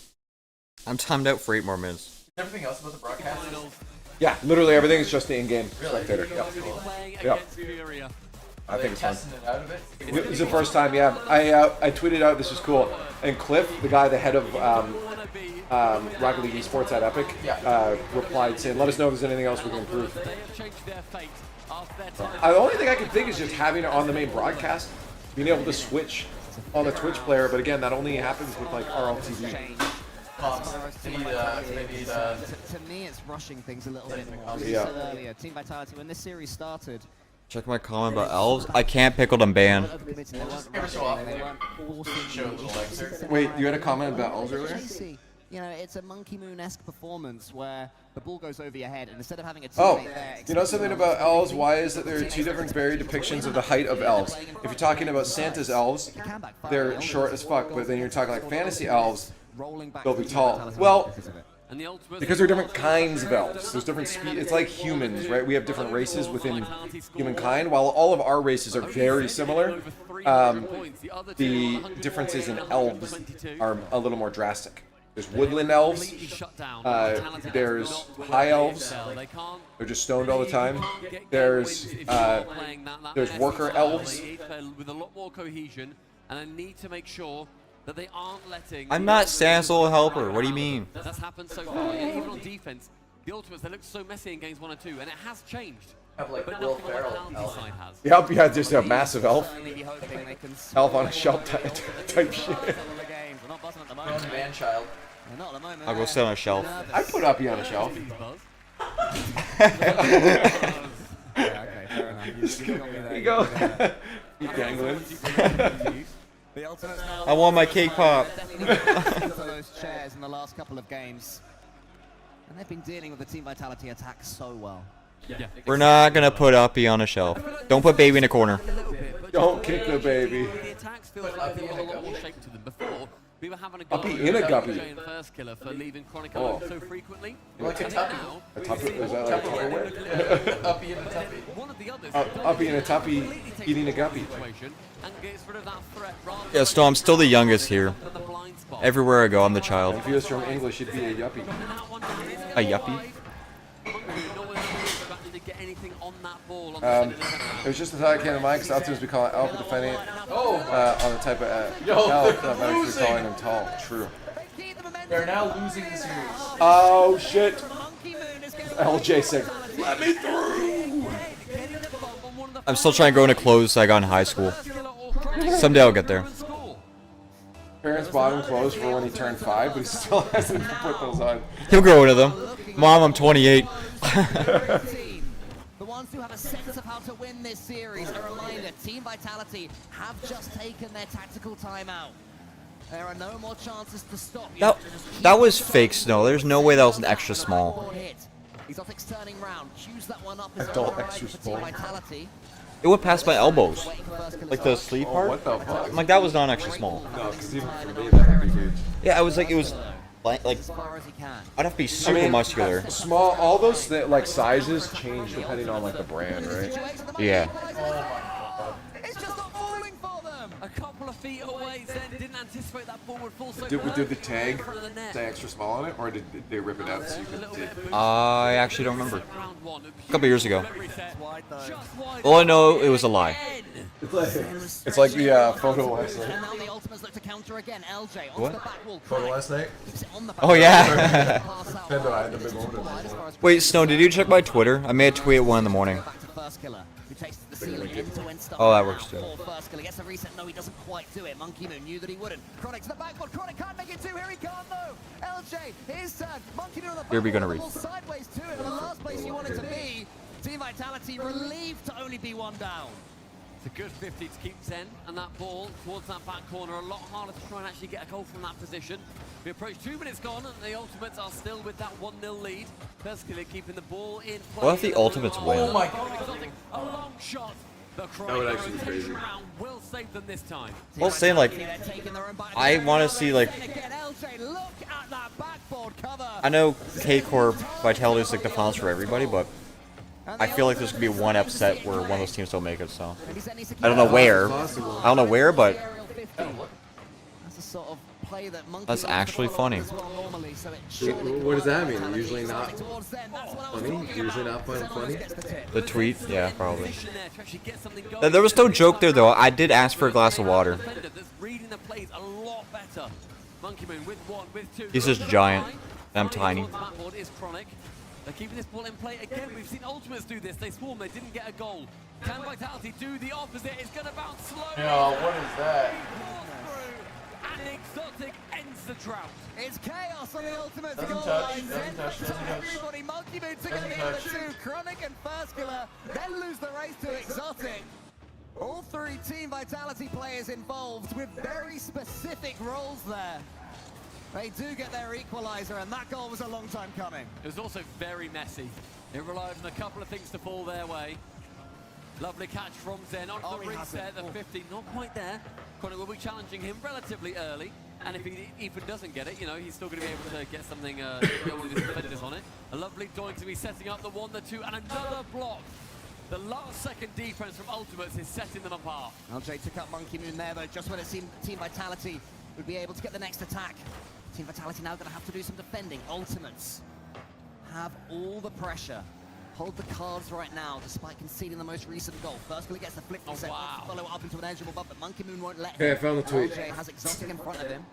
I'm timed out for 8 more minutes. Everything else about the broadcast? Yeah, literally everything is just the in-game Really? spectator. Yep. Yep. Are I they think it's fun. testing it out of it? It's the first time, yeah. I tweeted out this was cool, and Cliff, the guy, the head of Rocket League Esports at Epic, replied saying, "Let us know if there's anything else we can improve." The only thing I can think is just having it on the main broadcast, being able to switch on the Twitch player. But again, that only happens with like RLTV. To me, it's rushing things a little bit more. As you Yeah. said earlier, Team Vitality, when this series started, Check my comment about elves. I can't pickle them ban. Every so often, they show a little excerpt. Wait, you had a comment about elves earlier? you know, it's a Monkey Moon-esque performance where the ball goes over your head, and instead of having a Oh, teammate there, you know something about elves? Why is that there are two different varied depictions of the height of elves? If you're talking about Santa's elves, they're short as fuck, but then you're talking like fantasy elves, they'll be tall. Well, because they're different kinds of elves. There's different it's like humans, right? We have different races within humankind. While all of our races are very similar, the differences in elves are a little more drastic. There's woodland elves, there's high elves, they're just stoned all the time. There's worker elves. With a lot more cohesion, and I need to make sure that they aren't letting... I'm not Santa's little helper. What do you mean? That's happened so far. Even on defense, the Ultimates, they look so messy in games 1 and 2, and it has changed. Have like but Will nothing on the penalty side has. Yep, yeah, just a massive elf. Elf on a shelf type shit. Man child. I'll go sit on a shelf. I put Uppy on a shelf. There you go. You dangling. I want my cake pop. For those chairs in the last couple of games, and they've been dealing with the Team Vitality attack so well. Yeah. We're not gonna put Uppy on a shelf. Don't put baby in a corner. Don't kick the baby. The attacks feel like they've got a lot more shape to them. Before, we were having a go Uppy in a guppy. and First Killer for leaving Chronic alone so frequently. Like a tuppy. A tuppy? Is that like Tupperware? Uppy and a tuppy. One of the others Uppy and a tuppy eating a guppy. and gets rid of that threat rather Yeah, so I'm still the youngest here. than the blind spot. Everywhere I go, I'm the child. If he was from English, he'd be a yuppie. A yuppie? It was just the thought that came to mind because optimism we call it alpha defending on the type of Yo, elf they're that might be losing. calling him tall. True. They're now losing the series. Oh shit! LJ said, "Let me through." I'm still trying to go into clothes I got in high school. Someday I'll get there. Parents bought him clothes for when he turned 5, but he still hasn't put those on. He'll grow into them. Mom, I'm 28. The ones who have a sense of how to win this series. A reminder, Team Vitality have just taken their tactical timeout. There are no more chances to stop. That was fake snow. There's no way that was an extra small. Exotic's turning round. Choose that one up as Adult extra small. Vitality. It went past my elbows. Like the sleeve part. What the fuck? I'm like, that was not extra small. No, because even for me, that would be huge. Yeah, I was like, it was like I'd have to be super muscular. Small, all those like sizes change depending on like the brand, right? Yeah. It's just not falling for them. A couple of feet away, Zen didn't anticipate that ball would fall so Did the tag say extra small on it, or did they rip it out so you could see? I actually don't remember. A couple years ago. All I know, it was a lie. It's like the photo last night. And now the Ultimates look to counter again. LJ onto What? the back wall. Photo last night? Oh yeah. Nintendo, I had the big moment. Wait, Snow, did you check my Twitter? I made a tweet at 1 in the morning. Oh, that works too. First killer gets a reset. No, he doesn't quite do it. Monkey Moon knew that he wouldn't. Chronic to the backboard. Chronic can't make it too. Here he can't though. LJ, his turn. Monkey Moon on the backboard. Here we gonna read. Sideways to it. The last place you wanted to be. Team Vitality relieved to only be one down. It's a good 50 to keep Zen, and that ball towards that back corner, a lot harder to try and actually get a goal from that position. We approach 2 minutes gone, and the Ultimates are still with that 1-0 lead. Perskiller keeping the ball in play. What if the Ultimates win? Oh my God. A long shot. The That would actually be crazy. round will save them this time. Well, saying like, I want to see like, I know K-Corp Vitality is like the finals for everybody, but I feel like there's gonna be one upset where one of those teams don't make it. So I don't know where. I don't know where, but that's actually funny. What does that mean? Usually not funny? Usually not funny? The tweet, yeah, probably. There was no joke there though. I did ask for a glass of water. Reading the plays a lot better. Monkey Moon with 1, with 2. He's just giant, and I'm tiny. Backboard is Chronic. They're keeping this ball in play again. We've seen Ultimates do this. They swarm. They didn't get a goal. Can Vitality do the opposite? It's going to bounce slowly. No, what is that? And Exotic ends the drought. It's chaos on the Ultimates Doesn't goal touch, line. doesn't Zen touch, to doesn't touch. everybody. Monkey Moon together the other two. Chronic and Firskiller then lose the race to Exotic. All 3 Team Vitality players involved with very specific roles there. They do get their equalizer, and that goal was a long time coming. It was also very messy. It relied on a couple of things to fall their way. Lovely catch from Zen onto the reset. The 50, not quite there. Chronic will be challenging him relatively early. And if he even doesn't get it, you know, he's still going to be able to get something, get one of his defenders on it. A lovely doink to be setting up the 1, the 2, and another block. The last second defense from Ultimates is setting them apart. LJ took out Monkey Moon there, though, just when it seemed Team Vitality would be able to get the next attack. Team Vitality now going to have to do some defending. Ultimates have all the pressure. Hold the cards right now, despite conceding the most recent goal. Firskiller gets the flip reset, follow up into an edgeable bump, but Monkey Moon won't let him. Hey, I found the tweet. LJ has Exotic in front of him.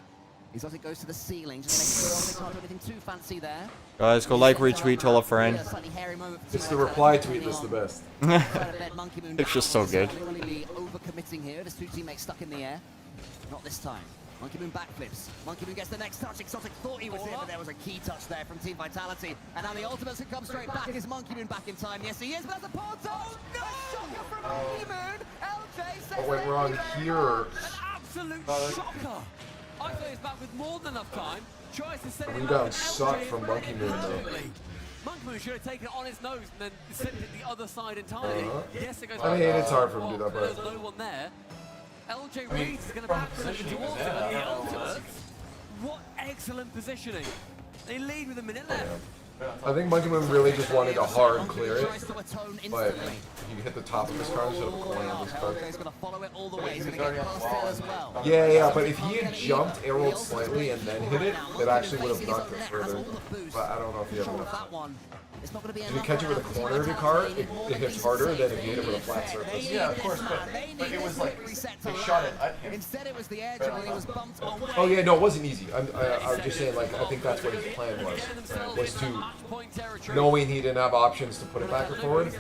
Exotic goes to the ceiling, just making sure they can't do anything too fancy there. Guys, go like, retweet, tell a friend. It's the reply tweet that's the best. It's just so good. Literally overcommitting here. There's 2 teammates stuck in the air. Not this time. Monkey Moon backflips. Monkey Moon gets the next touch. Exotic thought he was in, but there was a key touch there from Team Vitality. And now the Ultimates can come straight back. Is Monkey Moon back in time? Yes, he is, but that's a pawn touch! Oh, no! A shocker from Monkey Moon! LJ says What went wrong here? Absolute shocker! I thought he was back with more than enough time. Tries to send it Rebound back, and sucked LJ from Monkey Moon, though. brilliantly. Monkey Moon should have taken it on his nose and then sent it the other side entirely. Yes, it goes I mean, it's hard for him to do that, but there's no one there. LJ Reed is going to back position towards it, and the Ultimates. What excellent positioning. They lead with a minute left. I think Monkey Moon really just wanted to hard clear it, but he hit the top of his card instead of the corner of his card. Yeah, but if he had jumped, arrowed slightly, and then hit it, it actually would have knocked it further. But I don't know if he had enough. If you catch it with a corner of the card, it hits harder than if you hit it with a flat surface. Yeah, of course, but it was like they shot it at him. Instead, it was the edge, and he was bumped away. Oh yeah, no, it wasn't easy. I was just saying, like, I think that's what his plan was to, knowing he didn't have options to put it back or forward,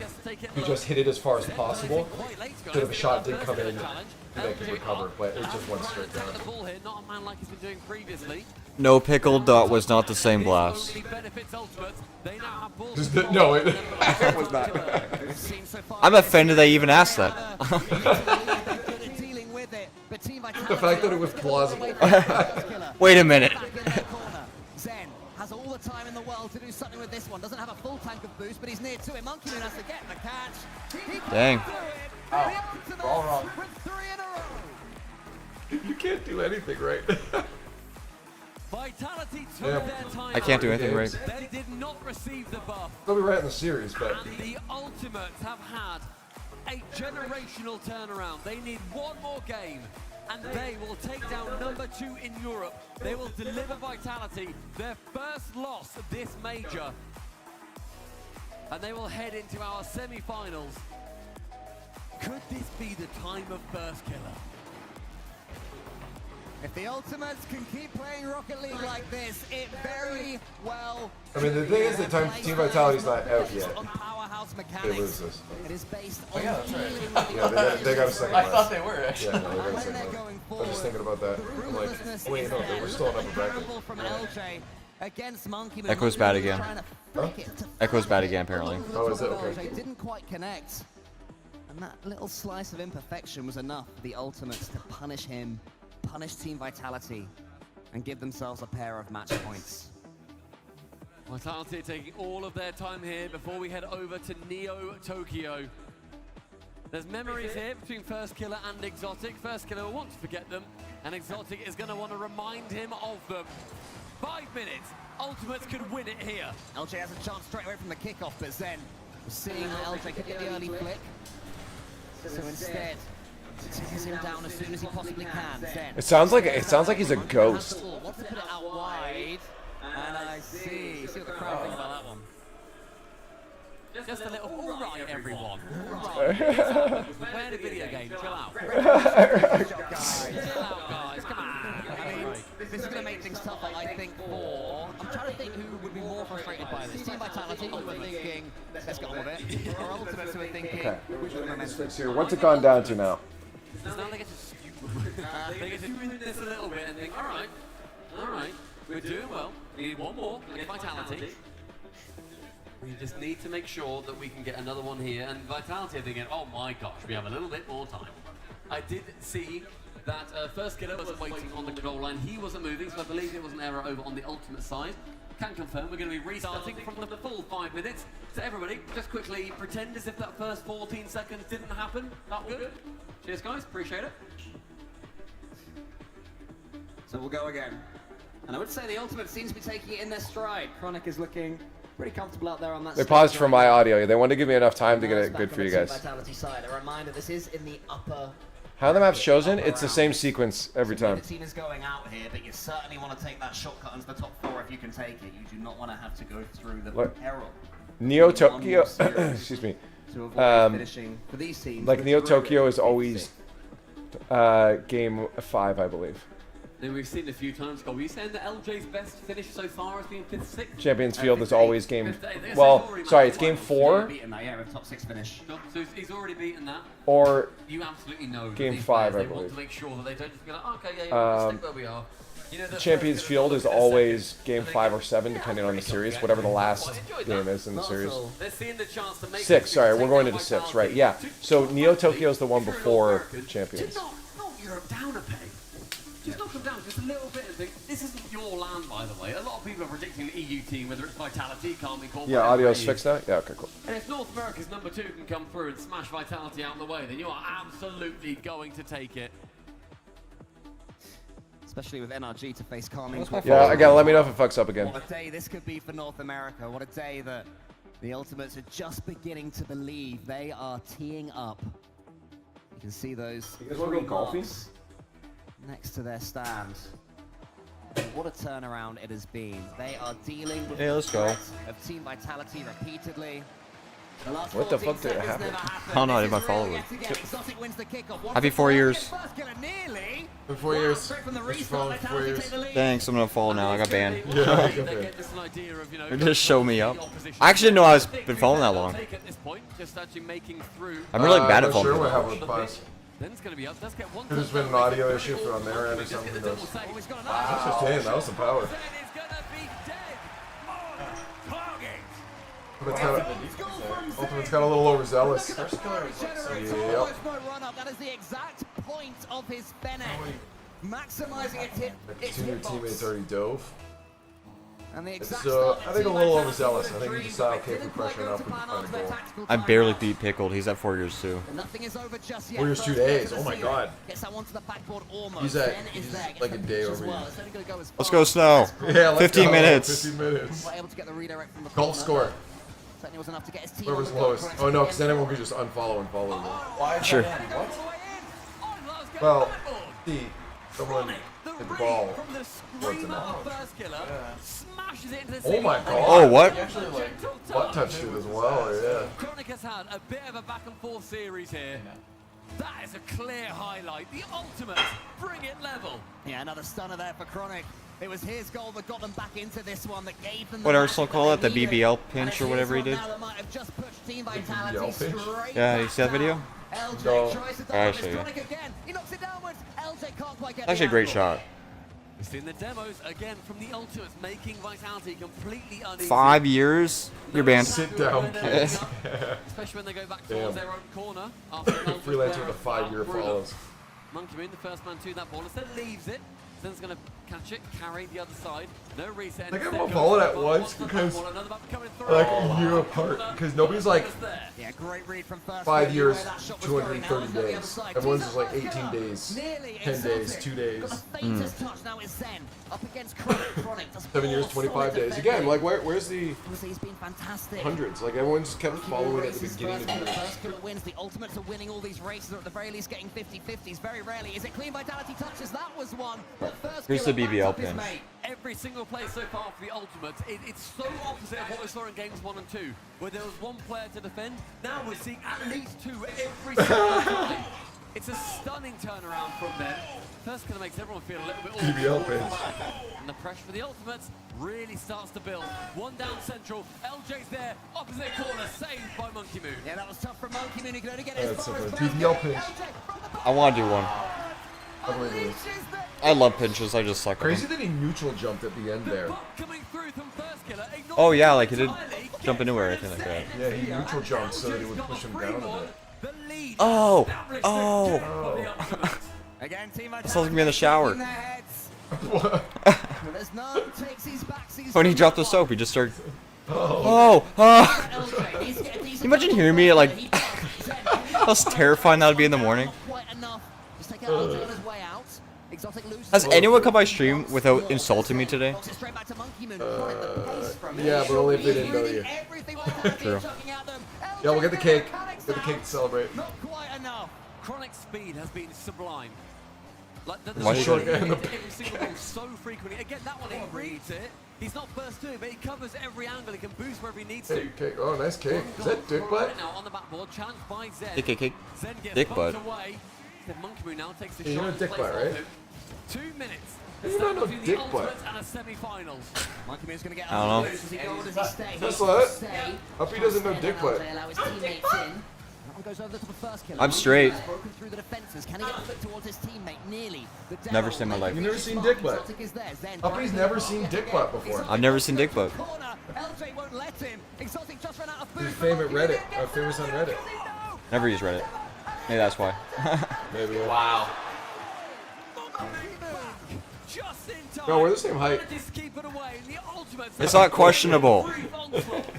he just hit it as far as possible, instead of a shot did come in they could recover, but it just went straight down. The ball here, not a man like he's been doing previously. No pickle dot was not the same glass. No, it was not. I'm offended they even asked that. The fact that it was plausible. Wait a minute. Zen has all the time in the world to do something with this one. Doesn't have a full tank of boost, but he's near to it. Monkey Moon has to get the catch. Dang. All wrong. You can't do anything right. Vitality took Yeah. their time. I can't do anything right. They did not receive the buff. They'll be right in the series, but And the Ultimates have had a generational turnaround. They need one more game, and they will take down #2 in Europe. They will deliver Vitality their first loss of this major, and they will head into our semi-finals. Could this be the time of First Killer? If the Ultimates can keep playing Rocket League like this, it very well. I mean, the thing is that Team Vitality's not out yet. Powerhouse They mechanics. lose this. It is based on yeah, that's right. Yeah, they got a second I last. thought they were, actually. Yeah, no, they got a second last. I was just thinking about that. I'm like, wait, no, they were still in upper bracket. from LJ against Monkey Moon. Echo's bad again. Huh? Echo's bad again, apparently. Oh, is it? Okay. LJ didn't quite connect. And that little slice of imperfection was enough for the Ultimates to punish him, punish Team Vitality, and give themselves a pair of match points. Vitality taking all of their time here before we head over to Neo Tokyo. There's memories here between First Killer and Exotic. First Killer will want to forget them, and Exotic is going to want to remind him of them. 5 minutes, Ultimates could win it here. LJ has a chance straight away from the kickoff, but Zen was seeing that LJ could get the early flick. So instead, takes him down as soon as he possibly can. Zen. It sounds like he's a ghost. Wants to put it out wide, and I see what the crowd think about that one. Just a little, all right, everyone. All right. We're playing a video game. Chill out. Chill out, guys. Come on. I mean, this is going to make things tougher, I think, for... I'm trying to think who would be more frustrated by this. Team Vitality, who are thinking, let's get on with it. Or Ultimates, who are thinking, Okay. which are the momentum. Here, what's it gone down to now? Now they get to they get to do this a little bit and think, all right, we're doing well. We need one more, like Vitality. We just need to make sure that we can get another one here. And Vitality are thinking, oh my gosh, we have a little bit more time. I did see that First Killer was waiting on the goal line. He wasn't moving, so I believe it was an error over on the Ultimate side. Can confirm we're going to be restarting from the full 5 minutes. So everybody, just quickly pretend as if that first 14 seconds didn't happen. That good? Cheers, guys. Appreciate it. So we'll go again. And I would say the Ultimate seems to be taking it in their stride. Chronic is looking pretty comfortable out there on that They stage paused for right my now. audio. They wanted to give me enough time to get Now it it's good back for on you the guys. Team Vitality side. A reminder, this is in the upper... How the map's chosen? It's the same sequence every So time. the team is going out here, but you certainly want to take that shortcut into the top 4 if you can take it. You do not want to have to go through the What? peril. Neo One Tokyo, more series excuse me. to avoid finishing for these teams. Like which Neo really Tokyo is makes always game 5, I believe. Then we've seen a few times. Are we saying that LJ's best finish so far has been 5th, 6th? Champions Field is always game. Fifth, Well, sorry, it's game 4 beaten that, yeah, with top 6 finish. So he's already beaten that. or You absolutely know that game these 5, players, I they want believe. to make sure that they don't just be like, okay, yeah, let's stick where we are. You know, the Champions Field is always game 5 or 7, depending on the series, whatever the last game is in the series. They're seeing the chance to make 6, sorry, we're going into 6, right? Yeah. So Neo Tokyo is the one before Champions. Knock Europe down a peg. Just knock them down just a little bit and think, this isn't your land, by the way. A lot of people are predicting the EU team, whether it's Vitality, Calm Corp. Yeah, audio's fixed now? Yeah, okay, cool. And if North America's #2 can come through and smash Vitality out of the way, then you are absolutely going to take it. Especially with NRG to face Calming Corp. Yeah, again, let me know if it fucks up again. What a day this could be for North America. What a day that the Ultimates are just beginning to believe they are teeing up. You can see those You guys wanna go three golfing? marks next to their stand. What a turnaround it has been. They are dealing with Yeah, let's go. the threat of Team Vitality repeatedly. The last What the 14 fuck did seconds happen? never happened. I don't know, I This did my is really follow yet again. Exotic wins the kickoff. Once Happy again, 4 years. First Killer nearly. For 4 years. Straight from the Mr. restart, Phone, Vitality 4 years. take the lead. Thanks, I'm gonna follow now. I got banned. Yeah. They just show me up. I actually didn't know I was been following that long. At this point, just actually making through. I'm really bad at not sure following. what happened with Buzz. Zen's going to be up. Let's get one. Could have been an audio issue on their end or something. Who knows? That's just in. That was some power. Ultimate's got a little overzealous. Yep. That is the exact point of his Bennett. Maximizing its hit. Two new teammates already dove. And the It's, I think a little overzealous. I think he decided, okay, if we pressure enough, we can find a goal. I barely beat Pickled. He's at 4 years too. Nothing is over just yet. 4 years, 2 days. Oh my god. Gets that one to the backboard almost. He's at like a day over you. Let's go, Snow. Yeah, let's 15 go. minutes. 15 minutes. We're able to get the redirect from the Goal score. Certainly was enough to get his team. Whoever's lowest. Oh no, because then everyone could just unfollow and follow them. Sure. Well, someone hit the ball. From the screamer of First Killer, smashes it into the Oh my god. Oh, what? He actually butt touched it as well, yeah. Chronic has had a bit of a back and forth series here. That is a clear highlight. The ultimate, bring it level. Yeah, another stunner there for Chronic. It was his goal that got them back into this one, that gave them What Arsenal call it? The BBL pinch or whatever he did? BBL pinch? Yeah, you see that video? No. I'll show you. Actually, a great shot. We've seen the demos again from the Ultimates, making Vitality completely uneasy. 5 years? You're banned. Sit down, kids. Especially when they go back towards their own corner. After Freelancer with a 5-year follows. Monkey Moon, the first man to that ball, instead leaves it. Zen's going to catch it, carry the other side. No reset. Like everyone followed at once because like a year apart. Because nobody's like yeah, great read from First 5 years, 230 days. Everyone's just like 18 days, 10 days, 2 days. Touch now is Zen up against Chronic. 7 years, 25 days. Again, like where's the He's been fantastic. hundreds? Like everyone just kept following at the beginning of the year. First Killer wins. The Ultimates are winning all these races, or at the very least getting 50-50s. Very rarely is it clean Vitality touches. That was one. Here's the BBL pinch. Every single play so far for the Ultimates, it's so opposite of what we saw in games 1 and 2, where there was one player to defend. Now we're seeing at least 2 every single time. It's a stunning turnaround from them. First Killer makes everyone feel a little bit awkward. BBL pinch. And the pressure for the Ultimates really starts to build. One down central, LJ's there, opposite corner, saved by Monkey Moon. Yeah, that was tough for Monkey Moon. He could only get it as far as BBL pinch. I want to do one. I love pinches. I just suck at Crazy them. that he neutral jumped at the end there. Oh yeah, like he did jump into her, anything like that. Yeah, he neutral jumped so that he would push him down a bit. Oh! Again, team This was me in the shower. What? When he dropped the soap, he just started. Oh! Imagine hearing me like. How terrifying that would be in the morning. Has anyone come by stream without insulting me today? Yeah, but only if they didn't know you. True. Yeah, we'll get the cake. Get the cake to celebrate. Not quite enough. Chronic speed has been sublime. Like the Why short shot game. every single ball so frequently. Again, that one he reads it. He's not first to it, but he covers every angle. He can boost wherever he needs to. Cake. Oh, nice cake. Is that dick butt? Now on the backboard, challenged by Zen. Cake. Zen gets Dick bumped butt. away. Then Monkey Moon now takes the Yeah, you shot. know and dick plays butt, right? on him. 2 minutes. You don't know Between the dick butt. Ultimates and a semi-finals. Monkey Moon's gonna get I don't know. Does he go or does he stay? Just what? Hope he doesn't know dick butt. They allow his teammates in. That one goes over the top of First Killer. I'm straight. Broken through the defenses. Can he get a foot towards his teammate? Nearly. The demo Never seen my life. You've never seen dick butt. Exotic is there. Zen Uppy's never seen dick butt before. I've never seen dick butt. corner. LJ won't let him. Exotic just ran out of food. His favorite Reddit. Famous on Reddit. Never used Reddit. Maybe that's why. Maybe. Wow. Just in time. No, we're the same height. It's not questionable.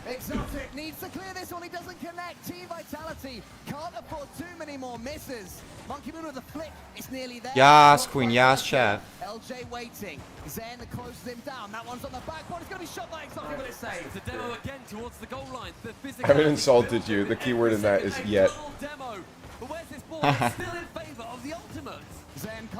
Exotic needs to clear this one. He doesn't connect. Team Vitality can't afford too many more misses. Monkey Moon with a flick. It's nearly there. Yas, Queen. Yas, chat. LJ waiting. Zen closes him down. That one's on the back. It's going to be shot by Exotic, but it's saved. The demo again towards the goal line. The I haven't insulted you. The key word in that is yet. Demo. But where's this ball? It's still in favor of the Ultimates.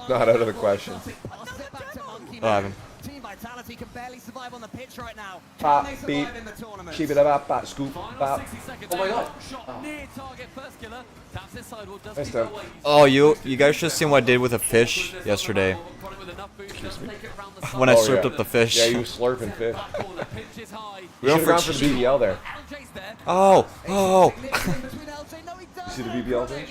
Not out of the question. Oh, I haven't. Team Vitality can barely survive on the pitch right now. Pop, Can they beat, survive in the tournament? keep it up, bat, scoop, bat. Oh my god. Shot near target. First Killer. Taps this sidewall. Does Nice keep done. away. Oh, you guys should have seen what I did with a fish yesterday. When I slurped up the fish. Yeah, you slurping fish. We don't should have gone for the BBL there. Oh. Between LJ, no, he You see the BBL thing?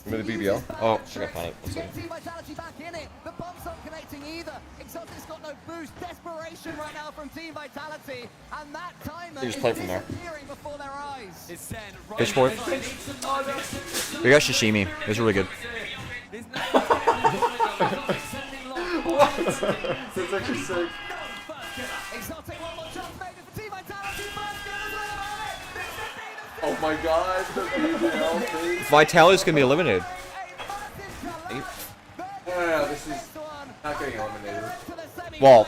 Remember the BBL? Oh, I got found it. Let's see. Team Vitality back in it. The bomb's not connecting either. Exotic's got no boost. Desperation right now from Team Vitality. And that timer They just is play from there. disappearing before their eyes. Fish board. We got sashimi. It was really good. What? That's actually sick. Oh my god, the BBL thing. Vitality's gonna be eliminated. No, this is not getting eliminated. Well,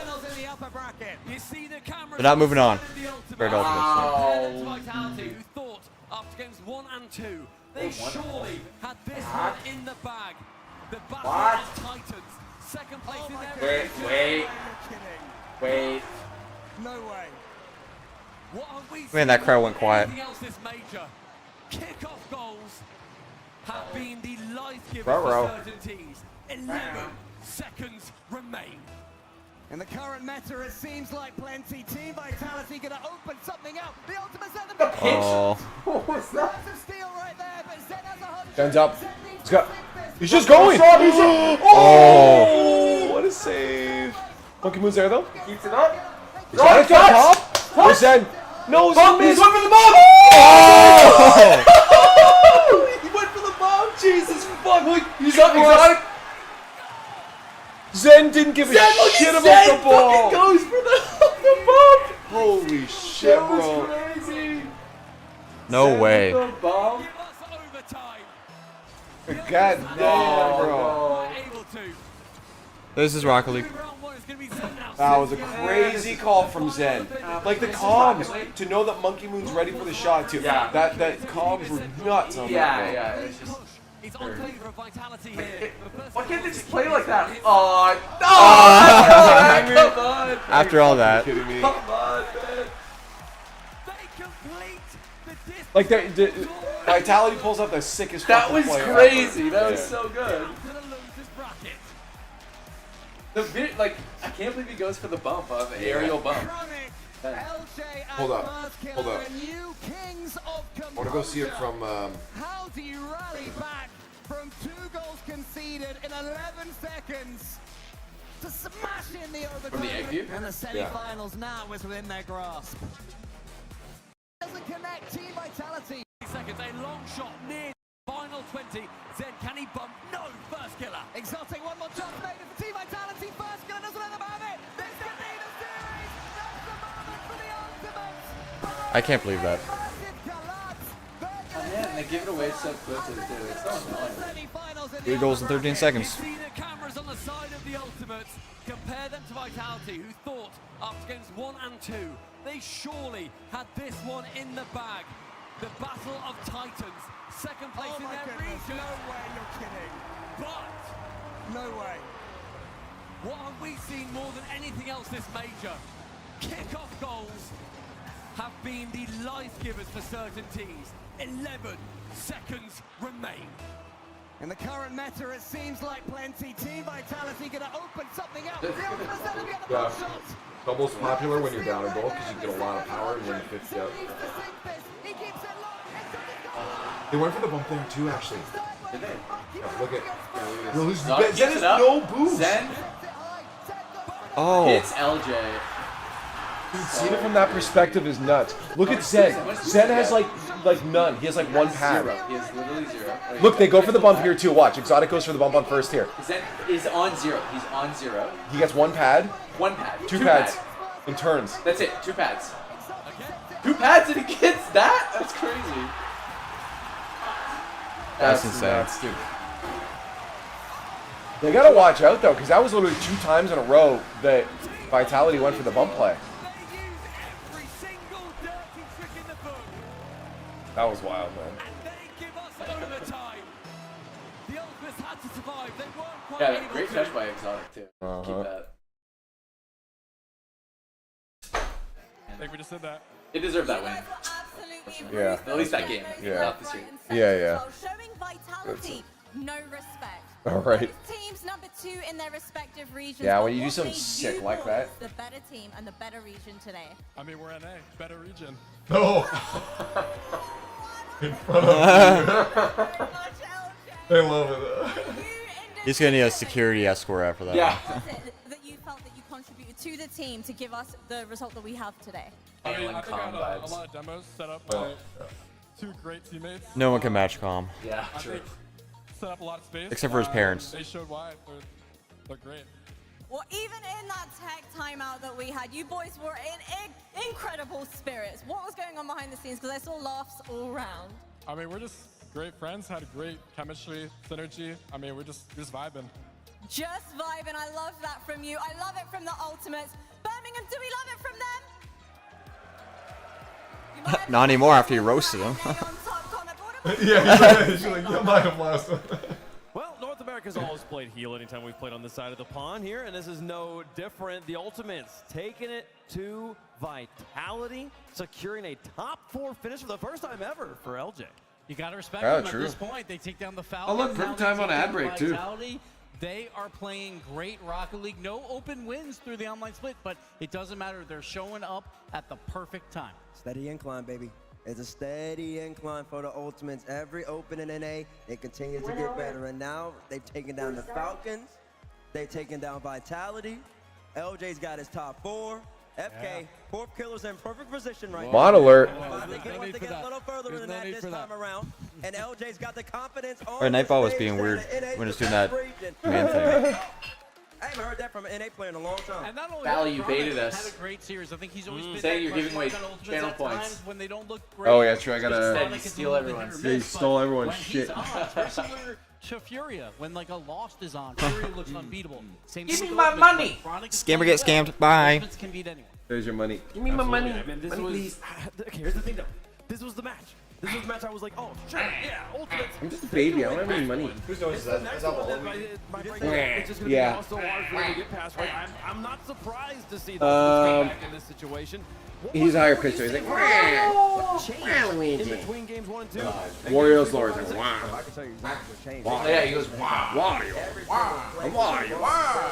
they're not moving on. Red Ultimates. Vitality, who thought after games 1 and 2, they surely had this one in the bag. The battle of Titans, second place in their Wait. No way. What have we Man, that crowd went quiet. Anything else this major? Kick-off goals have been the life-giver Ruh-roh. for certain teams. 11 seconds remain. In the current meta, it seems like plenty. Team Vitality gonna open something up. The Ultimate's at the Oh. What was that? Some steal right there, but Zen has 100. Zen's up. He's just going. Oh. What a save. Monkey moves there though. Keeps it up. He's got it top. Where's Zen? No, Zen missed. He's went for the bomb. Oh! He went for the bomb. Jesus fuck. Look, he's up. Exotic. Zen didn't give a shit about the ball. Goes for the bomb. Holy shit, That was bro. crazy. No way. The bomb. God damn, bro. This is Rocket League. That was a crazy call from Zen. Like the comms, to know that Monkey Moon's ready for the shot too. Yeah. That comms were nuts on that. bro. Yeah. It's just. It's on favour of Vitality here. Why can't they just play like that? Oh, come on. After all that. Are you kidding me? Come on, man. Like the Vitality pulls out the sickest. That fucking was player crazy. ever. That was Yeah. so good. Like, I can't believe he goes for the bump of aerial bump. Hold up. I want to go see it from. How do you rally back from 2 goals conceded in 11 seconds to smash in the overtime? From the egg view? And the semi-finals now is within their grasp. Doesn't connect. Team Vitality. Seconds, a long shot near final 20. Zen, can he bump? No, first killer. Exotic, one more chance made for Team Vitality. First killer doesn't let them have it. This could be the series. That's the moment for the Ultimates. I can't believe that. Oh, man, they give it away so quickly, too. It's so annoying. 3 goals in 13 seconds. See the cameras on the side of the Ultimates. Compare them to Vitality, who thought after games 1 and 2, they surely had this one in the bag. The Battle of Titans, second place in their region. No way, you're kidding. But No way. what have we seen more than anything else this major? Kick-off goals have been the life-givers for certain teams. 11 seconds remain. In the current meta, it seems like plenty. Team Vitality gonna open something up. The Ultimates let them get the Yeah. ball shot. Double's popular when you're down a goal because you get a lot of power and win 50 up. He keeps it locked. They went for the bump there too, actually. Did they? Yeah, look at. Zen Zen has no boost. Zen Oh. hits LJ. Dude, seeing it from that perspective is nuts. Look at Zen. Zen has like none. He has like 1 pad. Zero. He has literally 0. Look, they go for the bump here too. Watch. Exotic goes for the bump on first here. Zen is on 0. He's on 0. He gets 1 pad. 1 pad. 2 pads. In turns. That's it. 2 pads. 2 pads and he gets that? That's crazy. That's insane. Nuts, dude. They gotta watch out though, because that was literally 2 times in a row that Vitality went for the bump play. That was wild, man. Yeah, great catch by Exotic too. Keep that. I think we just did that. It deserved that win. Yeah. At least that game. Yeah. Not this year. Yeah. Showing Vitality no respect. All right. Teams number 2 in their respective regions. Yeah, but when you do what something made sick you like Wolves that. The better team and the better region today. I mean, we're NA, better region. No. In front of you. I love it. He's gonna need a security escort after that. Yeah. What was it that you felt that you contributed to the team to give us the result that we have today? I think I had a lot of demos set up by two great teammates. No one can match Calm. Yeah, true. Set up a lot of space. Except for his parents. They showed why. They're great. Well, even in that tech timeout that we had, you boys were in incredible spirits. What was going on behind the scenes? Because I saw laughs all around. I mean, we're just great friends, had great chemistry, synergy. I mean, we're just vibing. Just vibing. I love that from you. I love it from the Ultimates. Birmingham, do we love it from them? Not anymore after you roasted him. Yeah, he's like, you might have lost him. Well, North America's always played heel anytime we've played on this side of the pond here, and this is no different. The Ultimates taking it to Vitality, securing a top 4 finish for the first time ever for LJ. You got to respect Yeah, them true. at this point. They take down the Falcons. Oh, look, perfect time on ad break, too. Vitality. They are playing great Rocket League. No open wins through the online split, but it doesn't matter. They're showing up at the perfect time. Steady incline, baby. It's a steady incline for the Ultimates. Every open in NA, it continues to get better. And now they've taken down the Falcons. They've taken down Vitality. LJ's got his top 4. FK, 4 killers in perfect position right now. Mod alert. Finally get a little further than that this time around. And LJ's got the confidence on Or Nightball was being weird when it's doing that man thing. I haven't heard that from an NA player in a long time. And not only Valley, that, you baited Prominent us. had a great series. I think he's always been Saying that you're giving away clutch on Ultimates channel at points. times when they don't look great. Oh, yeah, true. I gotta. Instead, you steal everyone's. Yeah, you stole everyone's When shit. he's on, it's very similar to Furia. When like a Lost is on, Furia looks unbeatable. Same Give thing me with my Ultimates. money. When Chronic is Scammer playing get well, scammed. Bye. Ultimates can beat anyone. There's your money. Give me my money. I mean, this Money, was, please. okay, here's the thing though. This was the match. This was the match I was like, oh, sure, yeah, Ultimates. I'm just a baby. I don't have any money. Who's knows that? It's just going to be also hard for him to get past, right? I'm not surprised to see the Ultimates come back in this situation. He's a higher pitcher. He's like, in between games 1 and 2. Warriors Lords. Like, wow. I can tell you exactly what changed. Wow. Yeah, he goes, wow.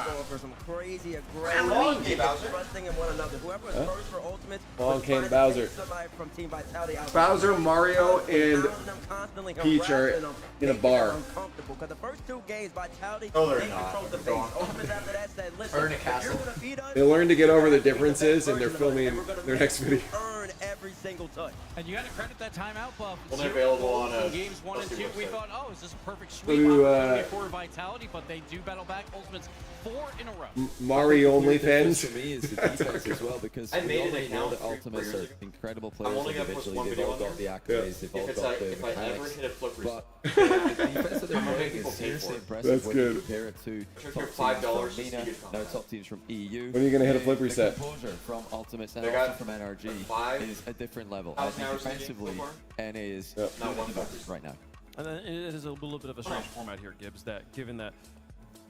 Going for some crazy aggressive trusting in one another. Whoever is first for Ultimates. Along came Bowser. Somebody from Team Vitality out. Bowser, Mario, and Constantly Peach are harassing them, in a making bar. them uncomfortable. Because the first 2 games, Vitality, No, they're they not. controlled the They're base. gone. Ultimates after that said, listen, Earn a if you're castle. gonna beat us, They learned to get over the differences, and they're filming their next video. earn every single touch. And you got to credit that timeout buff. Well, they're available on in games 1 and 2. We thought, oh, is this a perfect So sweep do, opportunity for Vitality? But they do battle back. Ultimates 4 in a row. Mario only fans. For me, is the defense as well, because I we made an already know account that Ultimates 3 years are incredible I'm players only gonna post individually. one They've video all on got the there. accolades, they've all If got the I ever mechanics. hit a flip reset. But the defense that they're I'm gonna playing people is pay for seriously it. impressive That's when good. you compare it to Took top your teams $5 from to MENA, get now top teams from EU. When are you gonna hit a flip The reset? composure from Ultimates and They also got from NRG 5 is a different level. I 1,000 think hours in the game defensively, so far? NA is Yep. Not one the best right now. And then it is a little bit of a strange format here, Gibbs, that given that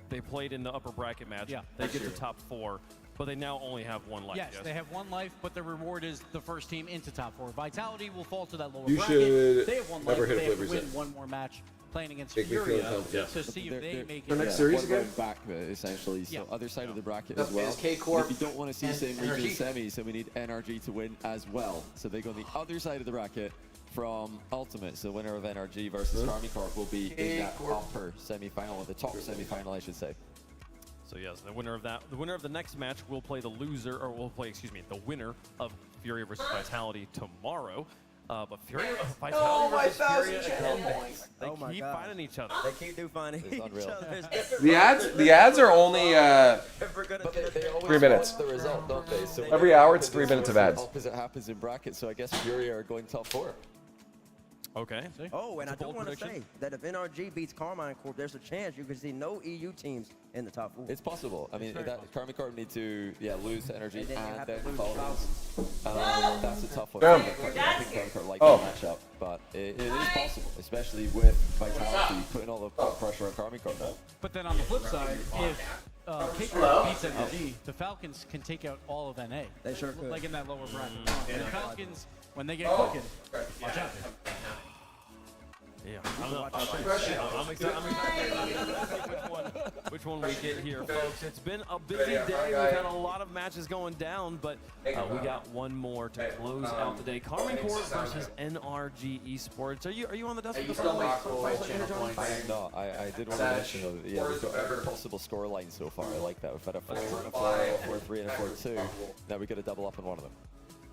they played in the upper bracket match, they get to top 4, but they now only have 1 life. Yes, they have 1 life, but the reward is the first team into top 4. Vitality will fall to that lower You bracket. should They have 1 never life. hit a They have flip to win reset. 1 more match playing against Make me feel Furia confident. to see if they make The it. next series one again? going back, essentially. So other side of the bracket That's as well. is K And Corp if you don't want to see and same region NRG. semis, then we need NRG to win as well. So they go on the other side of the bracket from Ultimate. So the winner of NRG versus Army Corp will be in that upper semi-final, or the top semi-final, I should say. So yes, the winner of the next match will play the loser, or will play, excuse me, the winner of Furia versus Vitality tomorrow. But Furia, Vitality versus Furia again. They keep finding each other. They keep finding each other. The ads are only But they always 3 minutes. follow the result, don't they? So Every hour it's 3 minutes of ads. opposite happens in brackets, so I guess Furia are going top 4. Okay. Oh, and I It's a do bold want to prediction. say that if NRG beats Carmine Corp, there's a chance you could see no EU teams in the top 4. It's possible. I mean, that Karma Corp need to lose to Energy And then you and have then to lose Falcons. That's a tough one. Damn. I think Karma Corp like Oh. the matchup, but it is possible, especially with Vitality putting all the pressure on Karma Corp. But then on the flip side, if K-Corp beats NRG, the Falcons can take out all of NA. They sure could. Like in that lower bracket. And the Falcons, when they get cooking, watch out. Yeah, I'm excited. I'm excited. Which one? which one we get here, folks. It's been a busy day. We've had a lot of matches going down, but we got one more to close out the day. Carmen Court versus NRG Esports. Are you on the desk? No, I did want to mention though, yeah, we've got a possible score line so far. I like that. We've had a 4-4, a 4-3, and a 4-2. Now we got to double up on one of them.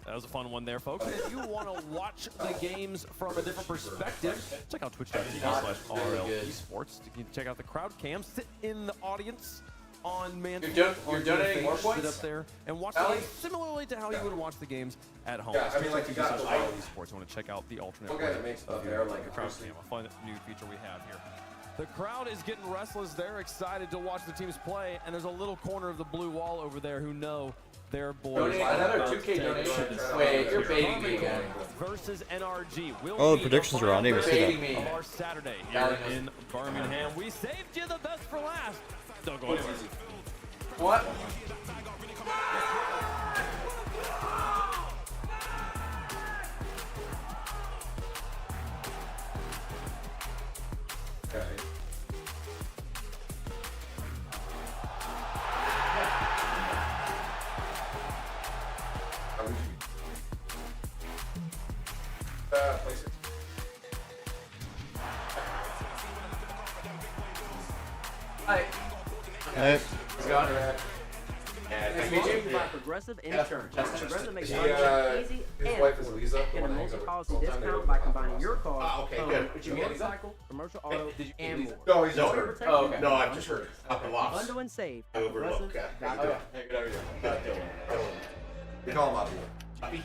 That was a fun one there, folks. If you want to watch the games from a different perspective, check out twitch.tv/RLCsports. You can check out the crowd cam, sit in the audience on You're donating more points? Sit up there and watch the games similarly to how you would watch the games at home. Yeah, I mean, like, you got RLCsports. You want to check out the alternate way of viewing the crowd cam, a fun new feature we have here. The crowd is getting restless. They're excited to watch the teams play, and there's a little corner of the blue wall over there who know their boys. Another 2K donation. Wait, you're baiting me again. Versus NRG. Oh, the predictions are on. I didn't even see that. Of our Saturday here in Birmingham. We saved you the best for last. Don't go anywhere. What? Okay. Place it. Hi. Hey. He's gone. Nice to meet you. Progressive Insurance. Progressive makes life easy His and wife is Lisa. get a multi-policy discount by combining your car, okay, home, good. Did you get motorcycle, commercial auto, and more. No, he's All just your heard. protection Oh, okay. and No, I've just heard it. Up and lost. Bundle and save. I overlooked. Okay. Progressive.com. Hey, good, how are you? We call him Bobby. Bobby?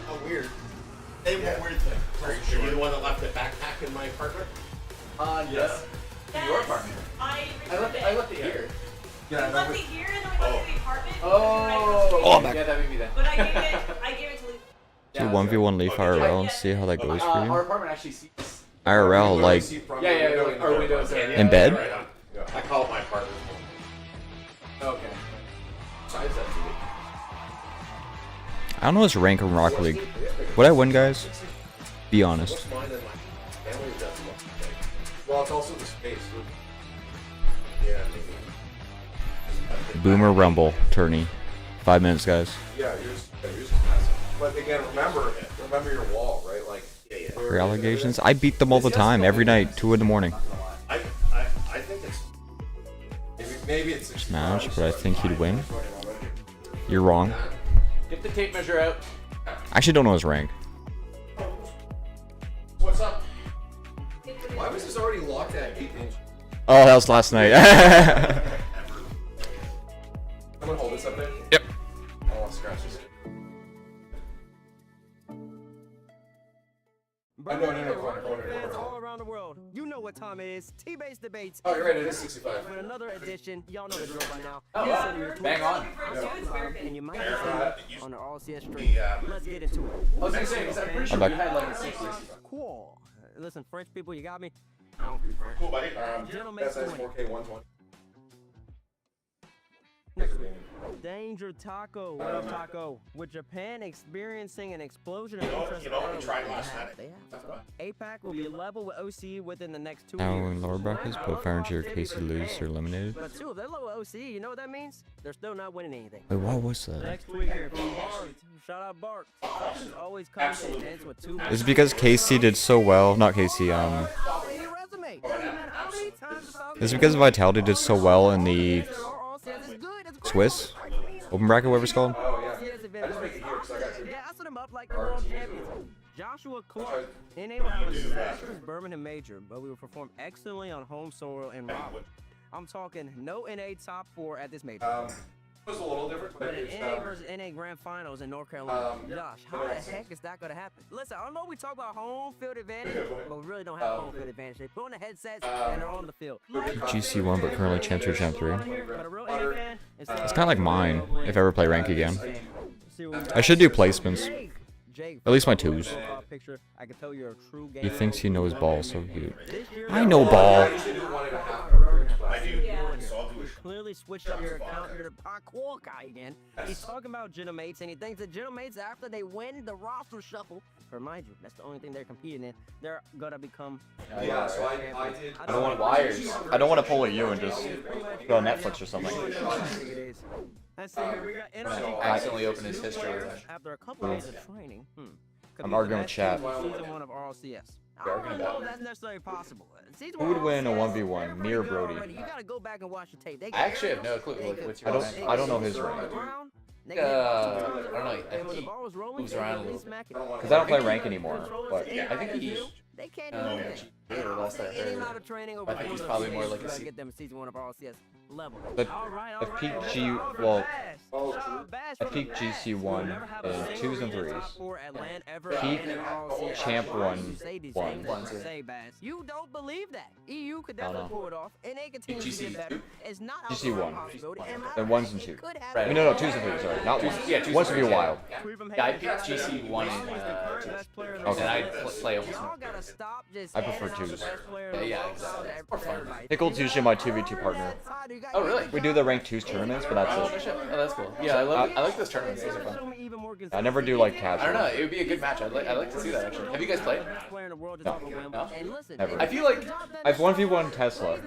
How weird. Hey, what weird thing? Are you sure you're the one that left the backpack in my apartment? Yes. In your apartment. I left it here. Yeah, I left it here and then we went to the apartment. Oh, I'm back. Yeah, that'd be me then. But I gave it to Lee. Do 1v1 Leaf IRL and see how that goes for Our you. apartment actually sees. IRL, like, Yeah, like our windows are in bed? Right on. I call it my apartment. Okay. Besides that, I don't know what's rank in Rocket League. Would I win, guys? Be honest. what's mine and my family does look like? Well, it's also the space. Yeah, maybe. Boomer Rumble tourney. 5 minutes, guys. Yeah, yours is massive. But again, remember your wall, right? Like, For allegations, I beat them all the time, every night, 2 in the morning. I think it's maybe it's Smash, but I think he'd win. You're wrong. Get the tape measure out. I actually don't know his rank. What's up? Why was this already locked at 8 inch? Oh, that was last night. Someone hold this up there? Yep. I want to scratch this. No, Fans all around the world, you know what time it is. T-Base Debates. Oh, you're right, it is 65. With another edition, y'all know the drill by now. Oh, You wow. send your Bang on. And you might just end up on the RLCS stream. Let's get into it. I was gonna say, because I'm pretty sure I'm we back. had like a 60. Cool. Listen, French people, you got me? Cool, buddy. Gentlemen, That's 4K 120. Danger Taco. What up, Taco? With Japan experiencing an explosion of interest. You know what we tried last night? APAC will be level with OC within the next 2 Now years. in lower brackets, both Fire and Casey lose or eliminated. But too, if they're low OC, you know what that means? They're still not winning anything. Wait, what was that? Next week here, Bart. Shout out Bart. Always comes and ends with 2 Is it because KC did so well? Not KC, Is it because Vitality did so well in the Swiss open bracket, whatever it's called? Joshua Clark enabled a disastrous Birmingham Major, but we will perform excellently on home soil in Raleigh. I'm talking no NA top 4 at this major. It was a little different, But but an it's NA versus NA Grand Finals in North Carolina. Josh, how the but heck is that going to happen? Listen, I know we talk about home field advantage, but we really don't have home field advantage. They put on the headsets and they're on the field. GC1, but currently champs or champ 3. But a real NA fan, It's kind of like mine, if I ever play rank again. I should do placements. At least my 2s. I can tell you're a true He thinks he knows ball, so cute. I know ball. I do. So I'll do it. really switched up your account. You're the parkour guy again. He's talking about Genomates, and he thinks that Genomates, after they win the roster shuffle, remind you, that's the only thing they're competing in, they're gonna become. Yeah, so I did. I don't want wires. I don't want to pull a you and just go on Netflix or something. Let's see here. We got energy. Accidentally open his history. After a couple days of training, I'm arguing with chat. Season 1 of RLCS. I don't know if that's necessarily possible. Season Who would 1 win a RLCS, 1v1? Me or Brody? you gotta go back and watch the tape. I actually have no clue. What's your I don't know his rank. I don't know. I think he moves around a little bit. Because I don't play rank anymore. But I think he. They can't do that. Last I Any amount heard. of training over I think he's probably more like a get them season 1 of RLCS level. But I've peaked G. Well, I peaked GC1 in 2s and 3s. Peak Champ 1. You don't believe that? EU could definitely pull it off, and they continue to get better. It's not GC1. Then 1s and 2s. I mean, no, 2s and 3s, sorry. Not 1s. Yeah, 1s would be wild. Yeah, I picked GC1 in Okay. and I play almost. I prefer 2s. Yeah, exactly. It's more fun. Pickled's usually my 2v2 partner. Oh, really? We do the rank 2s tournaments, but that's it. Oh, that's cool. Yeah, I like those tournaments. Those are fun. I never do like casual. I don't know. It would be a good match. I'd like to see that actually. Have you guys played? No. Never. I feel like I've 1v1 Tesla.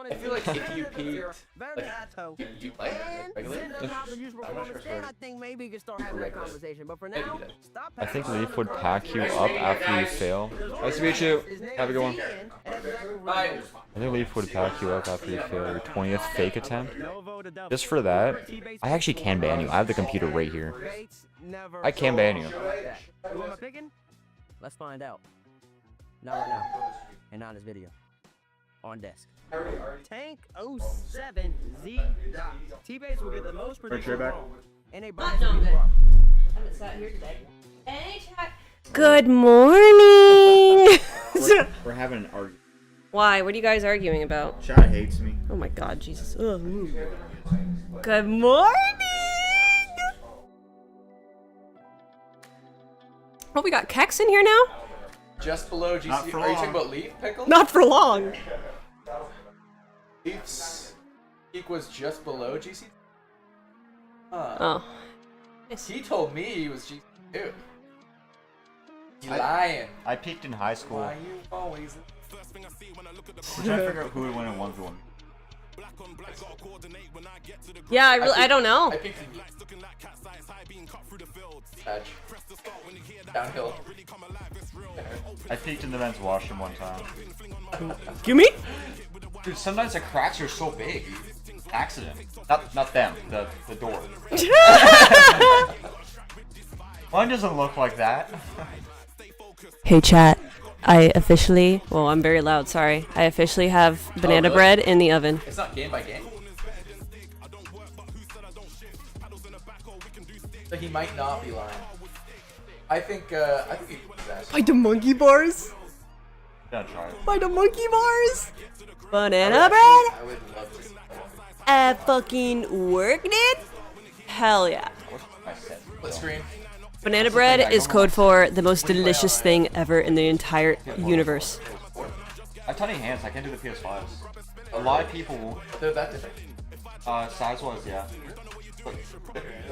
I feel like if you peaked, like, you play regularly. I'm not sure. I think maybe you can start having that conversation. But for now, stop. I think Leaf would pack you up after you fail. Nice to meet you. Have a good one. Bye. I think Leaf would pack you up after you fail your 20th fake attempt. Just for that, I actually can ban you. I have the computer right here. I can ban you. Who am I picking? Let's find out. Not right now. And not in this video. On desk. Tank 07 Z. T-Base will get the most predictable in a box. I haven't sat here today. Good morning. We're having an argument. Why? What are you guys arguing about? Chad hates me. Oh my god, Jesus. Ugh. Good morning. Oh, we got Kex in here now? Just below GC. Are you talking about Leaf Pickle? Not for long. Leaf's peak was just below GC. Oh. He told me he was GC2. You lying. I peaked in high school. Why you always? We're trying to figure out who would win in 1v1. Yeah, I don't know. I peaked downhill. I peaked in the men's washroom one time. Gimme? Dude, sometimes the cracks are so big. Accident. Not them. The door. Mine doesn't look like that. Hey chat, I officially, well I'm very loud, sorry. I officially have banana bread in the oven. It's not game by game. So he might not be lying. I think he possessed. By the monkey bars? Yeah, try it. By the monkey bars? Banana bread? I would love to see that. I fucking worked it? Hell yeah. Split screen. Banana bread is code for the most delicious thing ever in the entire universe. I have tiny hands, I can't do the PS5s. A lot of people... They're that different? Size-wise, yeah.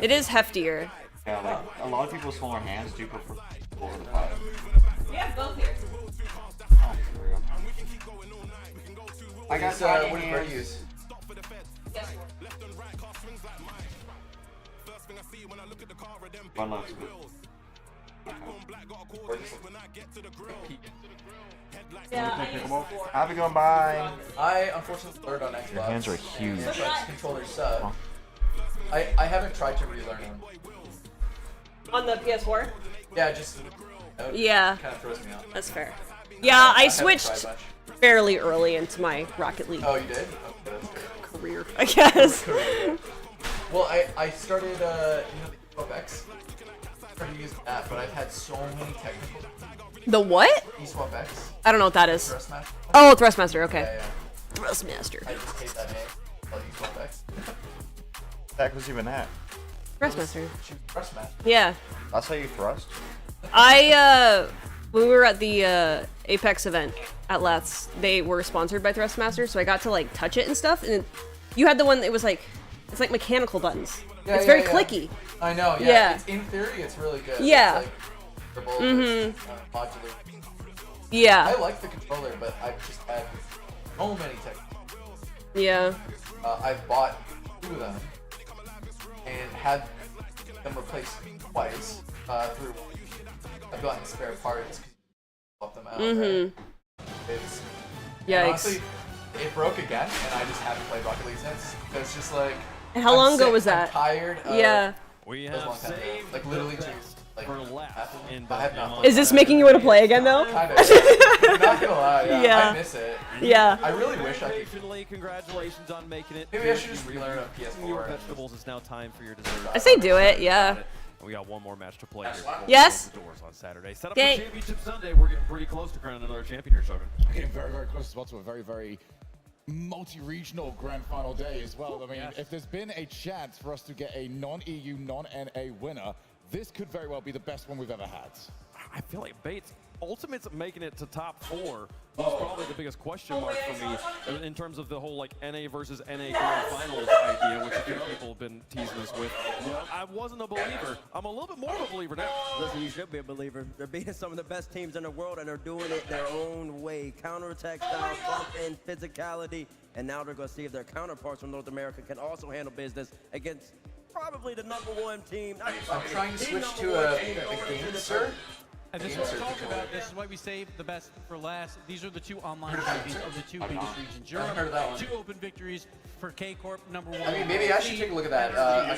It is heftier. Yeah, like, a lot of people with smaller hands do prefer over the 5. We have both here. Oh, there we go. I got what did Brady use? One left. Have a good one, bye. I unfortunately learned on Xbox. Your hands are huge. Controllers suck. I haven't tried to relearn them. On the PS4? Yeah, just yeah. Kind of throws me off. That's fair. Yeah, I switched fairly early into my Rocket League. Oh, you did? Career, I guess. Well, I started, you know, the LiefX. I started using that, but I've had so many technical. The what? eSwapX. I don't know what that is. Thrustmaster. Oh, Thrustmaster, okay. Yeah, yeah. Thrustmaster. I just hate that name. Called eSwapX. What the heck was even that? Thrustmaster. Thrustmaster. Yeah. That's how you thrust? When we were at the Apex event at Let's, they were sponsored by Thrustmaster, so I got to like touch it and stuff, and You had the one that was like, it's like mechanical buttons. Yeah, it's yeah, very yeah. clicky. I know. Yeah. Yeah. It's, in theory, it's really good. Yeah. It's like modular. Yeah. I like the controller, but I've just had so many techniques. Yeah. I've bought 2 of them and had them replaced twice through. I've gotten spare parts, swap them out. Right? It's Yikes. honestly, it broke again, and I just haven't played Rocket League since. Because it's just like. And how long ago was I'm that? tired. Yeah. We have saved like literally for last in I have not. Is this making you want to play again though? Kind of. I'm not gonna lie. Yeah. I miss it. Yeah. I really wish I could. Congratulations on making it. Maybe I should just relearn on PS4. Your vegetables. It's now time for your dessert. I say do it. Yeah. We got one more match to play here. Yes. The doors on Saturday. Set up Okay. for Championship Sunday. We're getting pretty close to crowning another champion here, Shogun. Getting very, very close as well to a very, very multi-regional grand final day as well. I mean, if there's been a chance for us to get a non-EU, non-NA winner, this could very well be the best one we've ever had. I feel like Bates Ultimate's making it to top 4 was probably the biggest question mark for me in terms of the whole like NA versus NA grand finals idea, which a few people have been teasing us with. I wasn't a believer. I'm a little bit more of a believer now. Listen, you should be a believer. They're beating some of the best teams in the world, and they're doing it their own way. Counterattack style, bumping, physicality, and now they're going to see if their counterparts from North America can also handle business against probably the #1 team. I'm trying to switch to a game, sir. And this is what we're talking about. This is why we saved the best for last. These are the 2 online champions of the 2 biggest regions. Europe, heard of that one. 2 open victories for K Corp, #1. I mean, maybe I should take a look at that.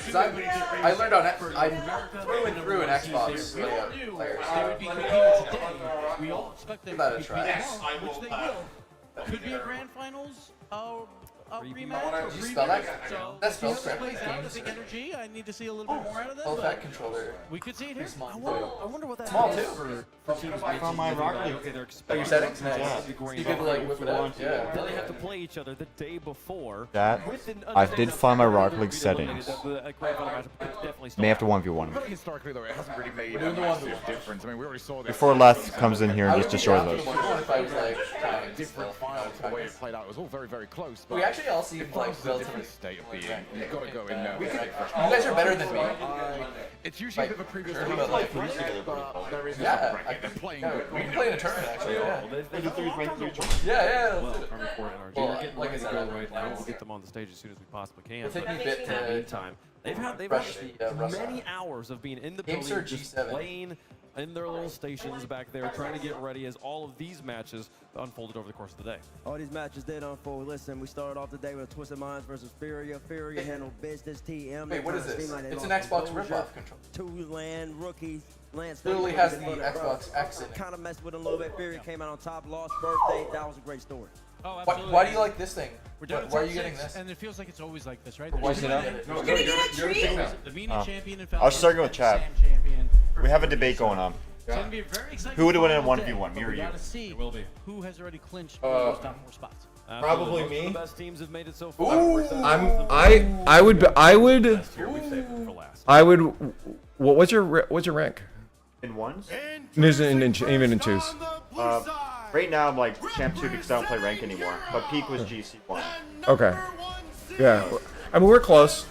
Because I learned on I'm through and through an Xbox We all player. knew they would be competing today. We all expect them Give that to a be try. competing, which they will. Could be a grand finals rematch. Did you spell that? So That spells this correct. plays out, I think energy. I need to see a little bit more out of that. Oh, but that controller. we could see it here. Small, I wonder what that Small is too. for teams From my Rocket League. Okay, they're Oh, your settings? Nice. Yeah. You could like whip it out. Yeah. Then they have to play each other the day before. That with an I did find my Rocket League settings. The grand final matchup could definitely May have to start. 1v1 I feel like historically, though, it hasn't really made a massive difference. I mean, we already saw this. before Leth comes in here and just destroys us. If I was like trying different finals, the way it played out, it was all very, very close. But We actually all see it like plays a relatively. different state of being. You've got to go in there. You guys are better than me. It's usually a bit of a previous Like, team, but, like, but there is Yeah, they're playing yeah, good. we can play in a tournament actually. Yeah. Yeah, Yeah. Well, Let's do it. Army Corps NRG. Well, We're getting like I ready to said, go I'm right right now. now. We'll get them on the stage as soon as we possibly can. It'll take but me a bit in the to meantime, they've had brush the rust many off. hours of being in the Game building, Sir just G7. playing in their little stations back there, trying to get ready as all of these matches unfolded over the course of the day. All these matches did unfold. Listen, we started off the day with Twisted Minds versus Furia. Furia handled business. TM. Wait, what is It this? seemed like they It's an lost Xbox composure. ripoff controller. 2 land rookies. Lance Literally has the Xbox X in it. Kind of messed with it a little bit. Furia came out on top. Lost birthday. That was a great story. Oh, Why, absolutely. why do you like this thing? We're down Why are to you top getting 6, this? and it feels like it's always like this, right? Why is it up? You're gonna get a treat? The Mini Oh. champion and I was starting with chat. Sam champion. We have a debate going on. It's gonna be a very exciting Who would win in a final 1v1, day, me or but we you? gotta see It will be. who has already clinched those top 4 spots. Probably Most of me. The best teams have made it so far. Ooh, I would what's your rank? In ones? Even in twos. Right now I'm like champ 2 because I don't play rank anymore. But peak was GC1. Okay. Yeah. I mean, we're close.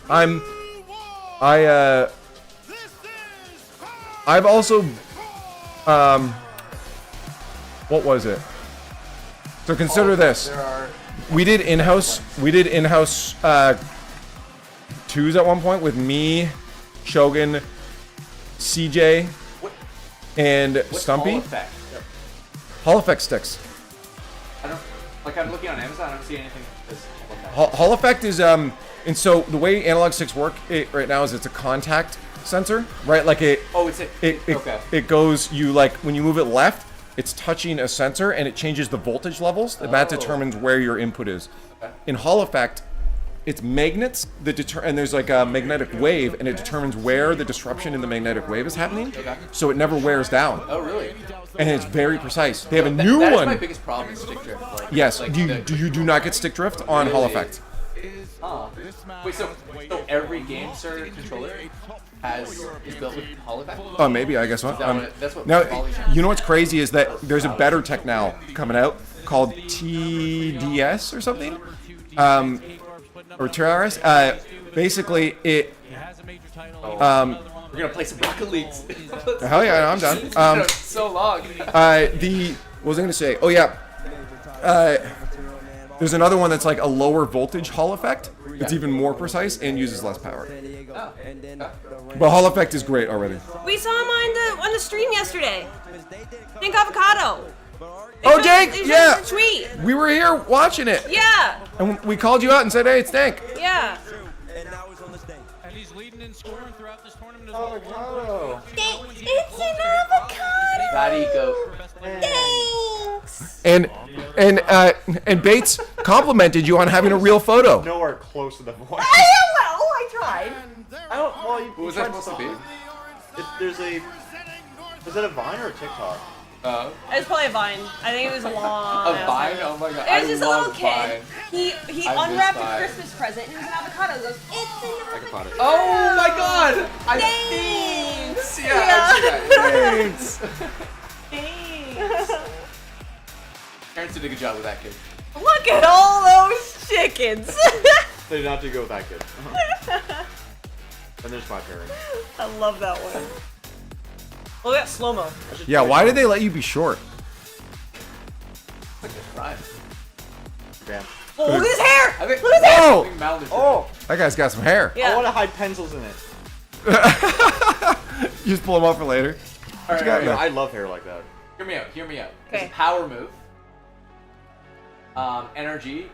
I've also, what was it? So consider this. We did in-house twos at one point with me, Shogun, CJ, and Stumpy. Hall Effect sticks. I'm looking on Amazon. I don't see anything. Hall Effect is and so the way analog sticks work right now is it's a contact sensor, right? Like it. Oh, it's okay. It goes. You like when you move it left, it's touching a sensor and it changes the voltage levels, and that determines where your input is. Okay. In Hall Effect, it's magnets that and there's like a magnetic wave, and it determines where the disruption in the magnetic wave is happening, so it never wears down. Oh, really? And it's very precise. They have a new that one. That's my biggest problem with stick drift. Like, Yes. Like You do not get stick drift on Hall Effect. Wait, so every Game Sir controller is built with Hall Effect? Oh, maybe, I guess not. That's what Now, Volley- you know what's crazy is that there's a better tech now coming out called TDS or something. Or 2 hours? Basically, it. We're gonna play some Rocket Leagues. Hell yeah, I'm done. So long. What was I gonna say? Oh yeah. There's another one that's like a lower voltage Hall effect. It's even more precise and uses less power. But Hall effect is great already. We saw him on the stream yesterday. Dink Avocado. Oh, Dank! Yeah! The tweet. We were here watching it. Yeah. And we called you out and said, hey, it's Dank. Yeah. And he's leading and scoring throughout this tournament as well. It's an avocado. Body goat. Thanks. And Bates complimented you on having a real photo. Nowhere close to the voice. I tried. I don't. Well, What was that supposed to be? There's a. Was that a Vine or a TikTok? It's probably a Vine. I think it was a long. A Vine? Oh my god. It was just a little Vine. kid. He I miss unwrapped a Vine. Christmas present and it was an avocado. He goes, it's an avocado. I can find it. Oh my god! Thanks. Thanks. Thanks. Parents did a good job with that kid. Look at all those chickens. They did not do go with that kid. And there's my parents. I love that one. Look at slow-mo. Yeah, why did they let you be short? Right. Damn. Oh, look at his hair! I think, Look at his hair! Oh! Oh! That guy's got some hair. Yeah. I want to hide pencils in it. You just pull them off for later. What you got now? I love hair like that. Hear me out. Hear me out. It's Okay. a power move. Energy.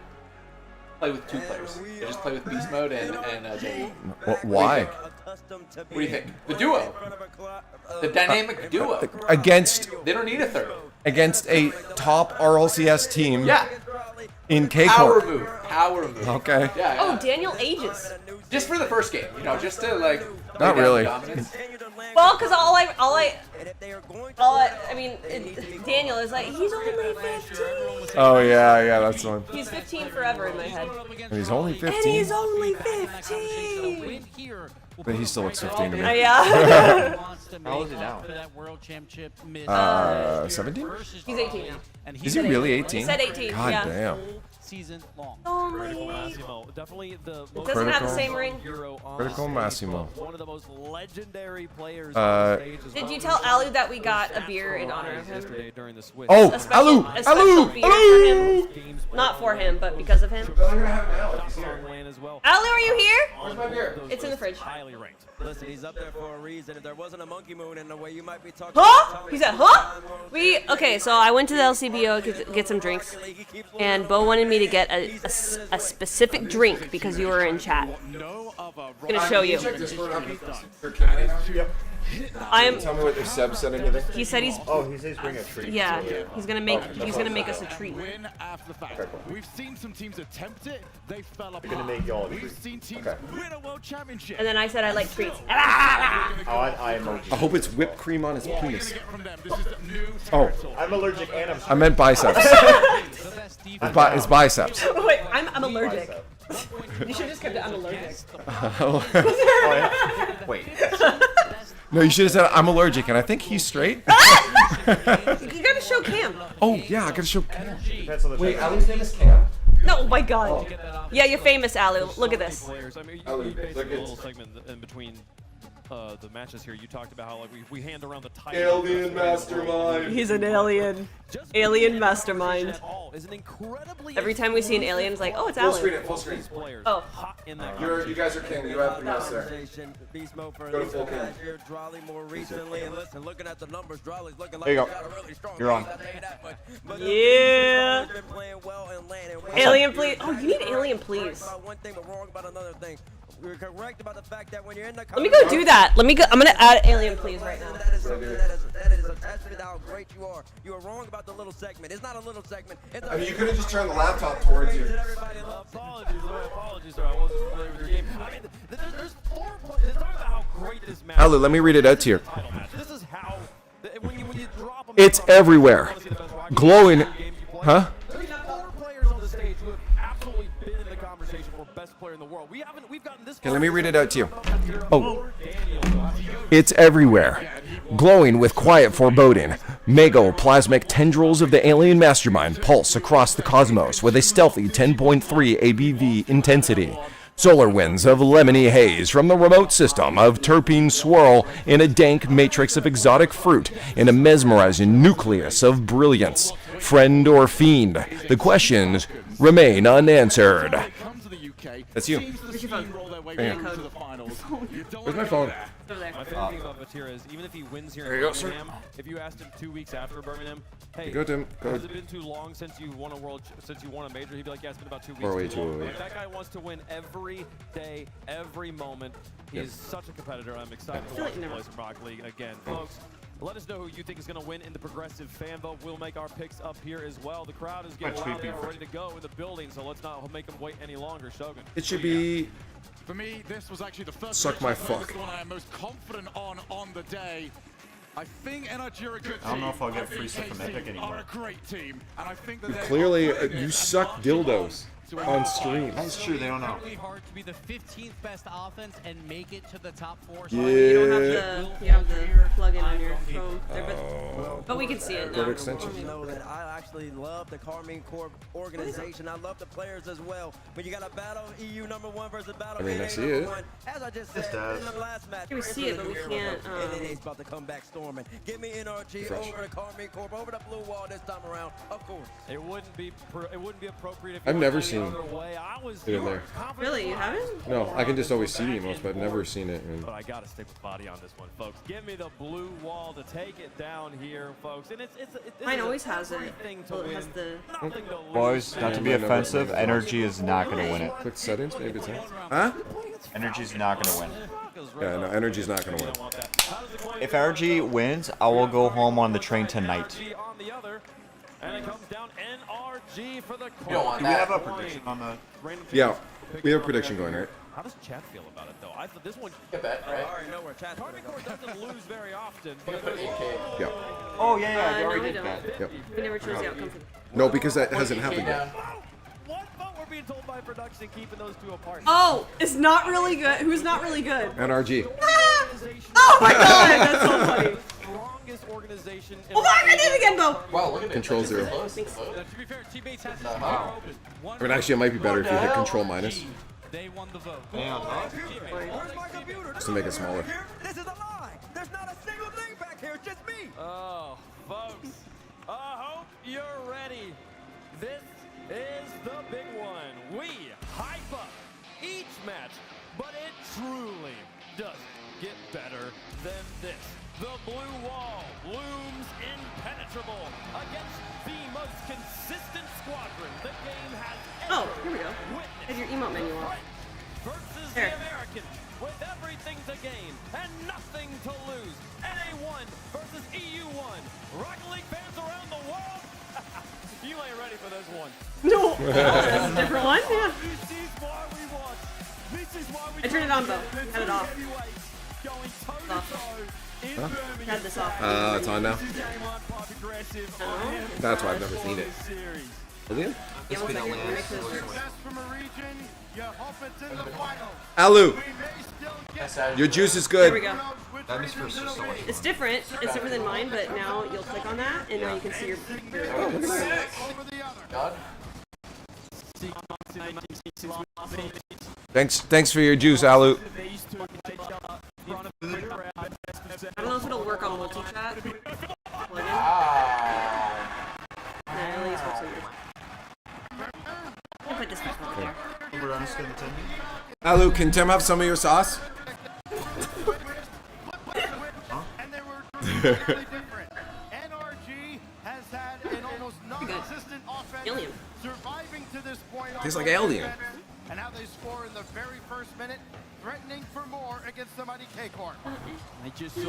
Play with 2 players. They just play with beast mode and JV. Why? What do you think? The duo. The dynamic duo. Against They don't need a third. against a top RLCS team. Yeah. In K Power Corp. move. Power move. Okay. Yeah. Oh, Daniel ages. Just for the first game, you know, just to like. Not lay down really. dominance. Well, because Daniel is like, he's only 15. Oh yeah, that's the one. He's 15 forever in my head. And he's only 15. And he's only 15. But he still looks 15 to me. Yeah. How old is he now? 17? He's 18 now. Is he really 18? He said 18. God yeah. damn. season long. Critical Massimo. Definitely the most It doesn't have the same ring. hero on Critical stage, Massimo. but one of the most legendary players on stage as Did well. you tell Alu that we got a beer in honor of him? Yesterday during the Swiss. Oh, A special- Alu! a special Alu! beer Alu! for him. Not for him, but because of him. As well. Alu, are you here? Where's my beer? It's in the fridge. Highly ranked. Listen, he's up there for a reason. If there wasn't a monkey moon in the way, you might be talking. Huh? He said, huh? Okay, so I went to the LCBO to get some drinks, and Bo wanted me to get a specific drink because you were in chat. I'm gonna show you. Tell me what if Seb said anything. He said he's. Oh, he says bring a treat. Yeah, he's gonna make us a treat. Win after the fact. We've seen some teams attempt it, they fell apart. They're gonna make y'all a treat. We've seen teams Okay. win a world championship. And then I said I like treats. Oh, I emoji. I hope it's whipped cream on his penis. This is new Oh, I'm allergic and I'm. I meant biceps. His biceps. Wait, I'm allergic. You should just kept it. I'm allergic. Wait. No, you should have said I'm allergic, and I think he's straight. You gotta show Cam. Oh yeah, I gotta show Cam. Wait, Alu's name is Cam? No, oh my God. Yeah, you're famous, Alu. Look at this. Players. I mean, you basically a little segment in between the matches here. You talked about how like we hand around the title. Alien mastermind. He's an alien. Alien mastermind. Is an incredibly Every time we see an alien, it's like, oh, it's Full Alan. screen it. Full screen. Oh. You guys are king. You have the best there. Go to full cam. There you go. You're on. Yeah. Alien, please. Oh, you need alien, please. We're correct about the fact that when you're in the Let me go do that. Let me go. I'm gonna add alien, please, right now. That is a testament to how great you are. You are wrong about the little segment. It's not a little segment. It's I mean, you could have just turned the laptop towards you. Apologies, sir. I wasn't familiar with your game. I mean, there's 4 points. Talk about how great this match Alu, let me read it out to you. This is how when you drop them. It's everywhere. Glowing. Huh? There's 4 players on the stage who have absolutely been in the conversation for best player in the world. We've gotten this. Okay, let me read it out to you. Oh. It's everywhere. Glowing with quiet foreboding. Megaplasmic tendrils of the alien mastermind pulse across the cosmos with a stealthy 10.3 ABV intensity. Solar winds of lemony haze from the remote system of terpene swirl in a dank matrix of exotic fruit in a mesmerizing nucleus of brilliance. Friend or fiend, the questions remain unanswered. That's you. Where's your phone? Yeah. Where's my phone? Over there. My favorite thing about Vatira is even if he wins here There in you go, sir. Birmingham, if you asked him 2 weeks after Birmingham, hey, Go, Tim. Go. has it been too long since you won since you won a major? He'd be like, yeah, it's been about 2 weeks. Or way too too long. early. Like, that guy wants to win every day, every moment. He's such a competitor. I'm excited to watch him play some Rocket League again, folks. Let us know who you think is going to win in the progressive fan vote. We'll make our picks up here as well. The crowd is getting loud. They're ready to go in the building, so let's not make them wait any longer. Shogun. It should be. For me, this was actually the first Suck my match fuck. the one I am most confident on the day. I think NRG are a good team. I don't know if I'll get I think free stuff from KC Epic anymore. are a great team, and I think that they're Clearly, you suck dildos on stream. That's true, they don't know. It's really hard to be the 15th best offense and make it to the top 4. Yeah. You don't have the plug-in on your phone. But we can see it now. Good extension. You know that I actually love the Carmine Corp organization. I love the players as well. But you got a battle EU #1 versus battle I mean, I NA see it. #1. As I just said in the last match, Here we see it, but we can't. NA's about to come back storming. Give me NRG over to Carmine Corp, over the blue wall this time around. Of course. It wouldn't be appropriate if I've you never went seen the other way. I was it in there. Really, you haven't? No, I can just always see the emotes, but I've never seen it. But I gotta stick with body on this one, folks. Give me the blue wall to take it down here, folks. And it's Mine always has it. everything to Well, it win. has the. Nothing to lose. Boys, not to be offensive, Energy is not going to win it. Click settings, maybe it's Huh? Energy's not going to win. Yeah, no, Energy's not gonna win. If Energy wins, I will go home on the train tonight. On the other, and it comes down NRG for the You don't want Do we have that. a prediction on the... Yeah, we have a prediction going, right? How does Chad feel about it, though? I thought this one. Get bet, right? I already know where Chad's Carmine Corp doesn't lose very often. You put 8K. Yeah. Oh, yeah, you No, already we did don't. that. Yep. We never chose the outcome for No, because that hasn't 8K happened down. yet. What vote we're being told by production keeping those two apart? Oh, it's not really good. Who's not really good? NRG. Oh my god, that's so funny. Strongest organization. Oh, fuck, I did it again, Bo. Wow, look at it. Control That's zero. close. To be fair, teammates has this Wow. open. I mean, actually, it might be better if you hit Control minus, They won the vote. Where's my computer? just to make it smaller. This is a lie. There's not a single thing back here. It's just me. Oh, folks. I hope you're ready. This is the big one. We hype up each match, but it truly doesn't get better than this. The blue wall looms impenetrable against the most consistent squadron the game has ever Oh, here we go. Have your emote menu off. versus There. the Americans with everything to gain and nothing to lose. NA1 versus EU1. Rocket League fans around the world, you ain't ready for this one. No. That's a different one? Yeah. This is why we watch. This is why we I turned it on, Bo. Had it off. Going Off. toe-to-toe in Birmingham. Had this off. It's on now. This is game one, Pop Aggressive. Oh. That's why I've never seen it. Series. Is it? Yeah, one second. Let me make this. Success from a region, you hope it's in the finals. Alu, We may still get your juice is There we good. go. That is for so much It's different. It's different than mine, but now you'll click on that, and now you can see your. Oh, look at that. over the other. God. Thanks for your juice, Alu. I don't know if it'll work on multi-chat. Plug-in. Ah. Nah, it only works on yours. I'll put this back over there. We're on a skin attending. Alu, can Tim have some of your sauce? And they were completely different. NRG has had an almost non-existent offense, Alien. surviving to this point. Tastes on like both Alien. ends, and how they score in the very first minute, threatening for more against the mighty K-Corp. I just saw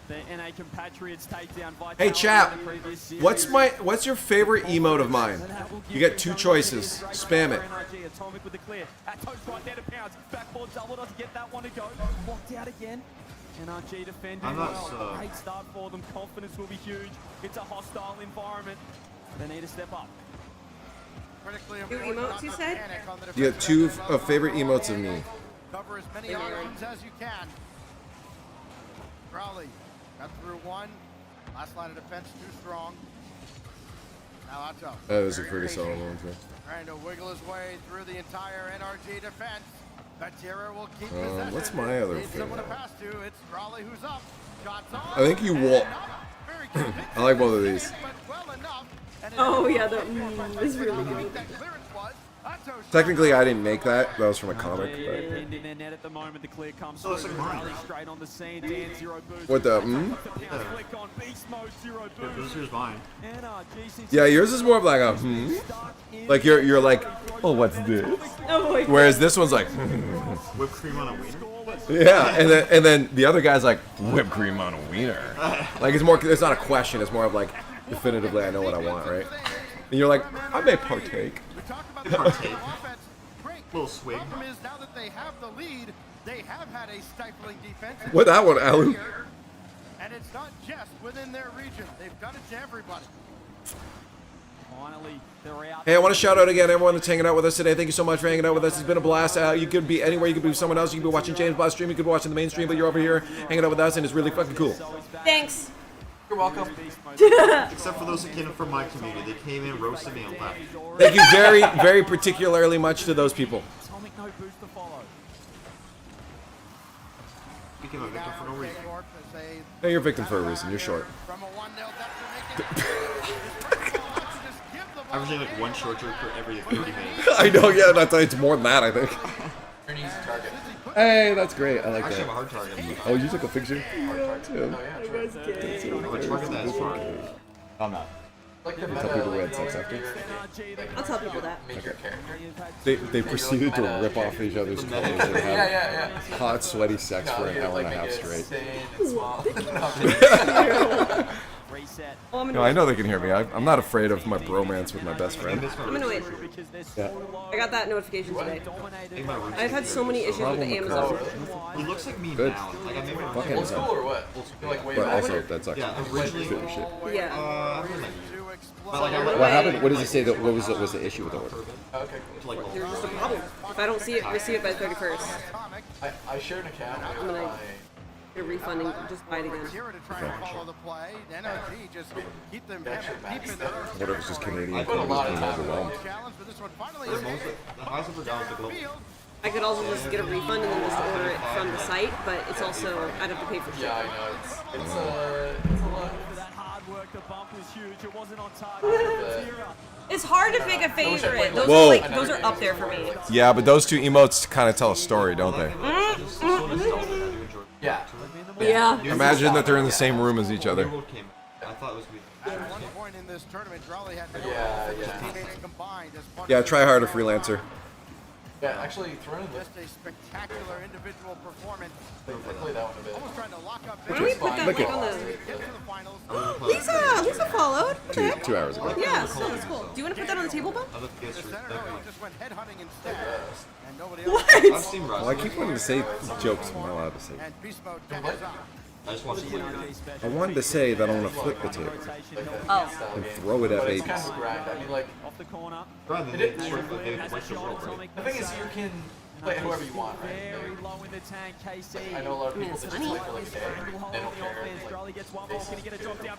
the NA compatriots take down Vitality Hey, chap. in the previous series. What's your favorite emote of mine? You get two choices. Spam it. NRG, Atomic with the clear. At toast right there to Pounds. Backboard double doesn't get that one to go. Locked out again. NRG defending I'm not well. Great start for them. Confidence will be huge. It's a hostile environment. They need to step up. Critically Two important emotes, not you to said? panic on the You have defensive two end of favorite the emotes of me. Cover as many Yeah. options as you can. Crowley got through one. Last line of defense too strong. Now Otto. That was a pretty solid one, too. Trying to wiggle his way through the entire NRG defense. Batira will keep possession. What's my other Needs someone to favorite? pass to. It's Raleigh who's up. Shots on. I think you walk. I like both of these. Oh yeah, that is really good. Technically, I didn't make that. That was from a comic. In their net at the moment, the clear comes through. Raleigh straight on the scene. Dan 0 boost. What the? Flick on beast mode, 0 boost. Here's mine. Yeah, yours is more of like a like you're like, oh, what's this? Oh my Whereas this one's like, Whipped cream on a wiener. yeah, and then the other guy's like, whipped cream on a wiener. Like it's more. It's not a question. It's more of like, definitively, I know what I want, right? And you're like, I may partake. Partake. Little swig. Problem is now that they have the lead, they have had a stifling defense. What that one, Alu? And it's not just within their region. They've done it to everybody. Finally, they're out. Hey, I want to shout out again everyone that's hanging out with us today. Thank you so much for hanging out with us. It's been a blast. You could be anywhere. You could be with someone else. You could be watching James Bond stream. You could be watching the main stream, but you're over here hanging out with us, and it's really fucking cool. Thanks. You're welcome. Except for those that came from my community. They came in, roasted me, and left. Thank you very, very particularly much to those people. Atomic no boost to follow. Became a victim for no reason. No, you're a victim for a reason. You're short. Averaging like one short jerk for every 30 minutes. I know, yeah, it's more than that, I think. You're an easy target. Hey, that's great. I like Actually, that. I'm a hard target. Oh, you took a picture? Yeah, too. Which target that is hard? I'm not. Like the Tell people we had sex after. I'll tell people that. They proceeded to rip off each other's clothes and have hot, sweaty sex for an hour and a half straight. No, I know they can hear me. I'm not afraid of my bromance with my best friend. I'm gonna wait. Yeah. I got that notification today. I've had so many issues with Amazon. He looks like me Good. now. Like I made my Fuck Old school or what? Like way But back? also, that sucks. Yeah, originally. Shit. Yeah. What happened? What does he say? That what was the issue with the order? Okay, cool. There's just a problem. If I don't receive it by the 31st, I shared an account I'm with gonna get a refund and just buy it again. What if it's just Canadian? I put a lot of time overwhelmed. I could also just get a refund and then just order it from the site, but it's also, I'd have to pay for shipping. Yeah, I know. It's a lot. That hard work, the bump was huge. It wasn't on target. It's hard to pick a favorite. Those Whoa. are like, those are up there for me. Yeah, but those two emotes kind of tell a story, don't they? Yeah. Yeah. Imagine that they're in the same room as each other. I thought it was me. At one point in this tournament, Raleigh had teammates combined as part Yeah, of try harder, freelancer. Yeah, actually, throwing this. just a spectacular individual performance. I play that one a bit. Almost trying to lock up. Why don't we put that Look like at- on Get to the finals. the... Lisa followed. What the heck? 2 hours ago. Yeah, so that's cool. Do you want to put that on the table, Bob? I looked against The your center he just went headhunting instead, and nobody What? else. I've seen Well, I wrestling. keep wanting to say jokes I'm not allowed to say. And beast mode catches up. I just want to see you. I wanted to say that I want to flip the table Oh. and throw it at But it's babies. kind of grind. I mean, like, Off the corner. Rather than they short they went to world, right? the thing is, you can play whoever you want, right? Very low in the tank, KC. I know a lot of people it's that just funny. play for like a day. They don't care. Charlie gets one more. Can he get a drop down?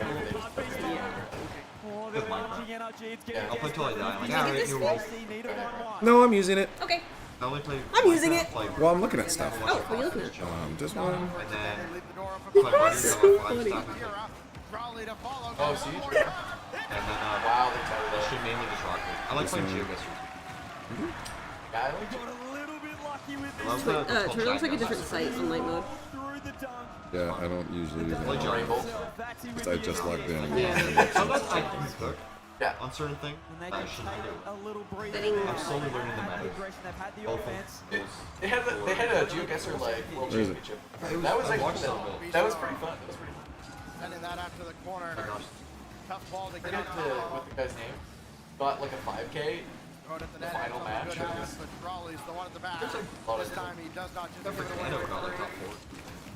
Oh, they're launching energy. It's getting I'll play till I die. I'm like, Did you get alright, this you fixed? roll. KC need a 1-1. No, I'm using it. Okay. I only play. I'm using it. Play Well, I'm looking at stuff. Oh, what are you looking at? Just one. and then play Guardians of the 5 stack. Raleigh to follow. Oh, Siege? And then Wow, they tired I should mainly just rock it. I like playing Geoguessr. Yeah, I like Got a little bit lucky with I love Wait, the turn looks like a different site on light mode. through the dunk. Yeah, I don't usually use Play it. Rainbow. Because I just logged in. Sometimes I can cook Yeah. on certain things. And they I can shouldn't take do. a little breather. I'm slowly learning the meta. They've had the Both offense. They had a Geoguessr like world Where is it? championship. That was actually that was pretty fun. That was pretty fun. Sending that out to the corner. Tough ball to I get did out it to with the guy's name. Got like a 5K. Throw it at the The net. final match. Good pass, but Raleigh's the one at the back. lot of This time he does not just give it I away. never got like top 4.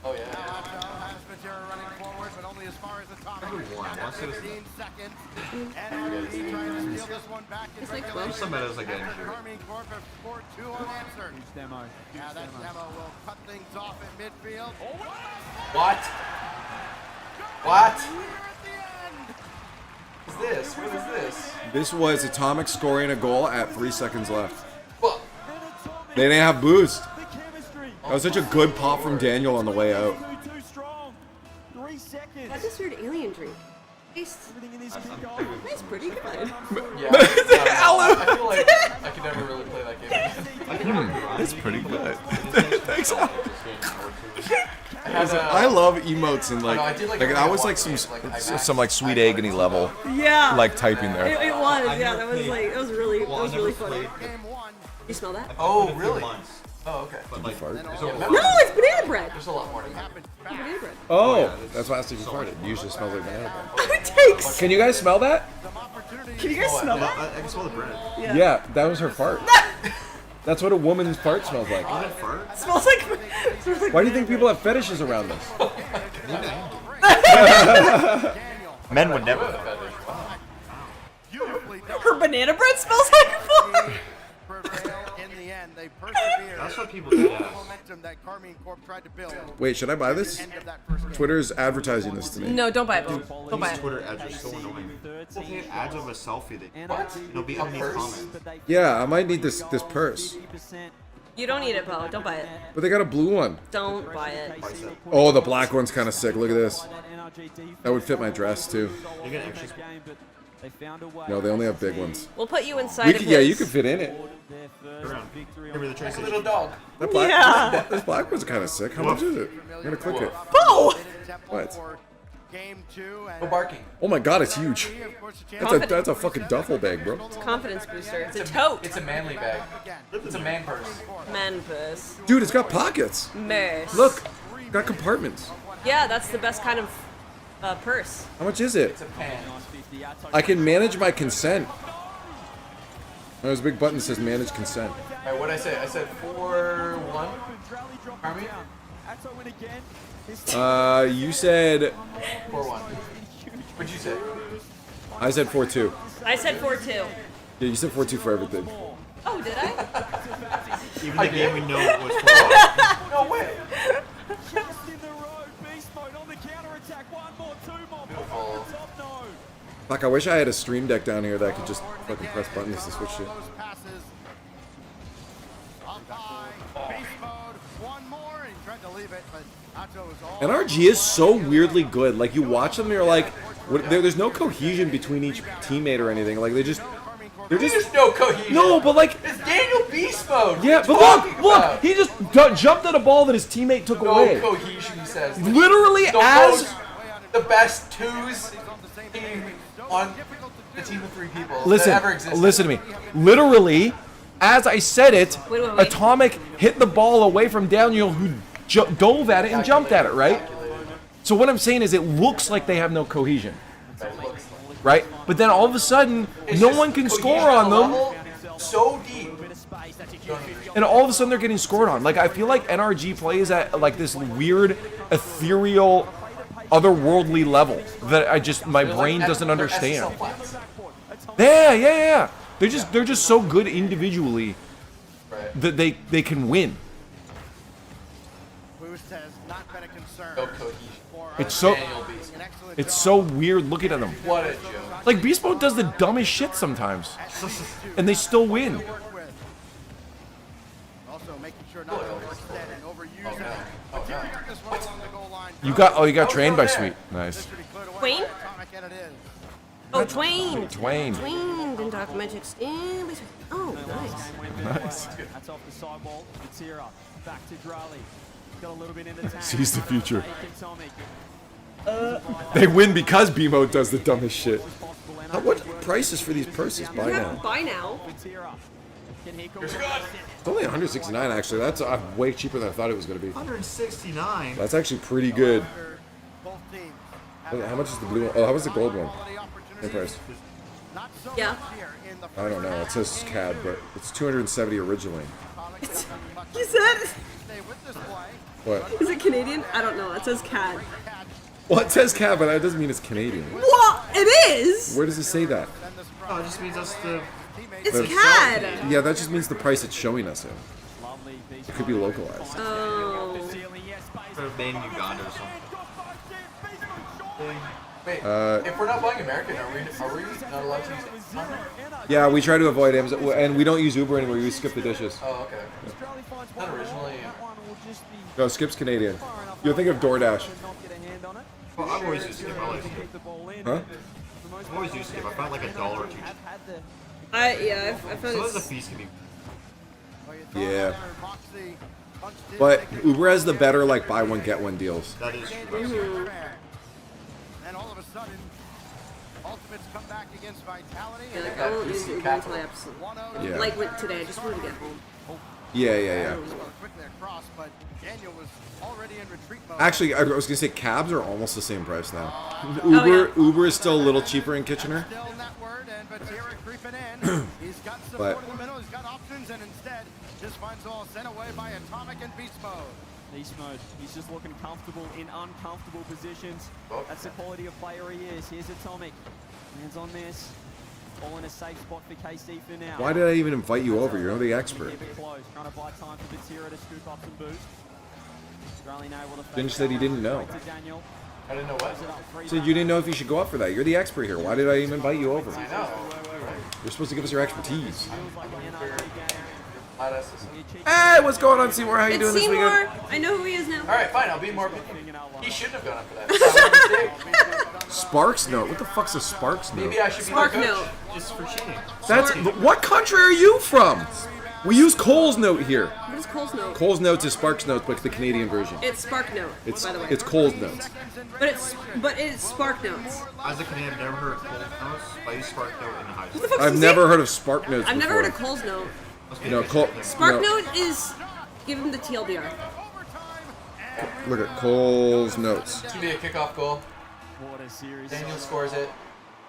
Oh yeah. Now Otto has Matera running forward, but only as far as the top. Every one. Down to Once it was- 15 seconds. NRG trying to steal this one back in It's like regulation. Some metas I get After injured. Army Corp have scored 2 unanswered. Demo. Now that demo will cut things off at midfield. What? What? Here at the this? What is this? This was Atomic scoring a goal at 3 seconds left. They didn't have boost. That was such a good pop from Daniel on the way out. That's this weird alien drink. Tastes pretty good. Yeah. I feel like I could never really play that game. It's pretty good. Thanks a lot. I love emotes and like, that was like some like sweet agony level. Yeah. Like typing there. It was. Yeah, that was like that was really funny. You smell that? Oh, really? Oh, okay. Did you fart? No, it's banana bread. There's a lot more to that. Banana bread. Oh, that's why I asked if you farted. It usually smells like banana bread. It takes. Can you guys smell that? Can you guys smell that? I can smell the bread. Yeah, that was her fart. That's what a woman's fart smells like. It smells like. Why do you think people have fetishes around this? Men would never. Her banana bread smells like fart. That's what people do. Wait, should I buy this? Twitter's advertising this to me. No, don't buy it. Don't buy These it. Twitter ads are so annoying. People hate ads of a selfie. It'll be underneath comments. Yeah, I might need this purse. You don't need it, Bo. Don't buy it. But they got a blue one. Don't buy it. Oh, the black one's kind of sick. Look at this. That would fit my dress too. No, they only have big ones. We'll put you inside of his. Yeah, you could fit in it. Like a little dog. That black, Yeah. this black one's kind of sick. How much is it? I'm gonna click it. Bo! What? No barking. Oh my god, it's huge. That's a fucking duffel bag, bro. It's a confidence booster. It's a tote. It's a manly bag. It's a man purse. Man purse. Dude, it's got pockets. Merce. Look, got compartments. Yeah, that's the best kind of purse. How much is it? It's a pan. I can manage my consent. There's a big button that says manage consent. Alright, what'd I say? I said 4-1. Army? You said 4-1. What'd you say? I said 4-2. I said 4-2. Yeah, you said 4-2 for everything. Oh, did I? Even the game we know it was 4-1. No way. Beautiful. Fuck, I wish I had a stream deck down here that I could just fucking press buttons to switch shit. NRG is so weirdly good. Like, you watch them, you're like, there's no cohesion between each teammate or anything. Like, they're just There's no cohesion. No, but like it's Daniel Beast Mode. Yeah, but look, he just jumped at a ball that his teammate took away. No cohesion, he says. Literally, the best twos on the team of 3 people listen, that ever existed. Listen to me. Literally, as I said it, wait. Atomic hit the ball away from Daniel, who dove at it and jumped at it, right? So what I'm saying is, it looks like they have no cohesion, right? But then all of a sudden, no one can score on them. So deep. And all of a sudden they're getting scored on. Like, I feel like NRG plays at like this weird, ethereal, otherworldly level that my brain doesn't understand. Yeah. They're just so good individually that they can win. It's so weird looking at them. What a joke. Like, Beast Mode does the dumbest shit sometimes, and they still win. You got trained by Sweet. Nice. Twain? Oh, Twain. Twain. Twain didn't talk magic. Oh, nice. Nice. That's off the sidewall. Vatira back to Drali. Got a little bit in the tank. Sees the future. They win because B-Mode does the dumbest shit. What prices for these purses? Buy now. Buy now. It's only 169 actually. That's way cheaper than I thought it was going to be. 169. That's actually pretty good. How much is the blue one? Oh, how much is the gold one? Same price. Yeah. I don't know. It says CAD, but it's 270 originally. You said. What? Is it Canadian? I don't know. It says CAD. Well, it says CAD, but that doesn't mean it's Canadian. What? It is. Where does it say that? Oh, it just means that's the... It's CAD. Yeah, that just means the price it's showing us in. It could be localized. Oh. Made in Uganda or something. Wait, if we're not playing American, are we not allowed to use it? Yeah, we try to avoid Amazon, and we don't use Uber anymore. We skip the dishes. Oh, okay. Not originally. No, Skip's Canadian. You'll think of DoorDash. Well, I've always used Skip. I like Skip. Huh? I've always used Skip. I found like $1 or $2. I found Sometimes the it's... fees can be. Yeah. But Uber has the better like buy one get one deals. That is true. And all of a sudden, Ultimates come back against Vitality. Yeah, like, I won't use Uber until I absolutely... Yeah. Like with today, I just wanted to get home. Yeah. Actually, I was gonna say cabs are almost the same price now. Uber is still a little cheaper in Kitchener. But He's got options and instead just finds all sent away by Atomic and Beast Mode. Beast Mode, he's just looking comfortable in uncomfortable positions. That's the quality of player he is. Here's Atomic. Hands on this. All in a safe spot for KC for now. why did I even invite you over? You're the expert. Close, trying to buy time for Batira to scoop up some boost. Australian able to Finch said he didn't know. I didn't know what. So you didn't know if you should go up for that. You're the expert here. Why did I even invite you over? I know. You're supposed to give us your expertise. Hey, what's going on, Seymour? How you doing this weekend? Seymour! I know who he is now. Alright, fine, I'll be more. He shouldn't have gone up for that. That was a mistake. Sparks Note? What the fuck's a Sparks Note? Maybe I should be Spark the coach. Note. Just for cheating. That's what country are you from? We use Cole's Note here. What is Cole's Note? Cole's Notes is Sparks Notes, but the Canadian version. It's Spark Note, by the way. It's Cole's Notes. But it's Spark Notes. As a Canadian, I've never heard of Cold Notes. I use Spark Note in the high school. What the fuck I've never heard of Spark Notes I've never before. heard of Cole's Note. No, Spark no. Note is... Give him the TLDR. Look at Cole's Notes. It's gonna be a kickoff goal. Daniel scores it.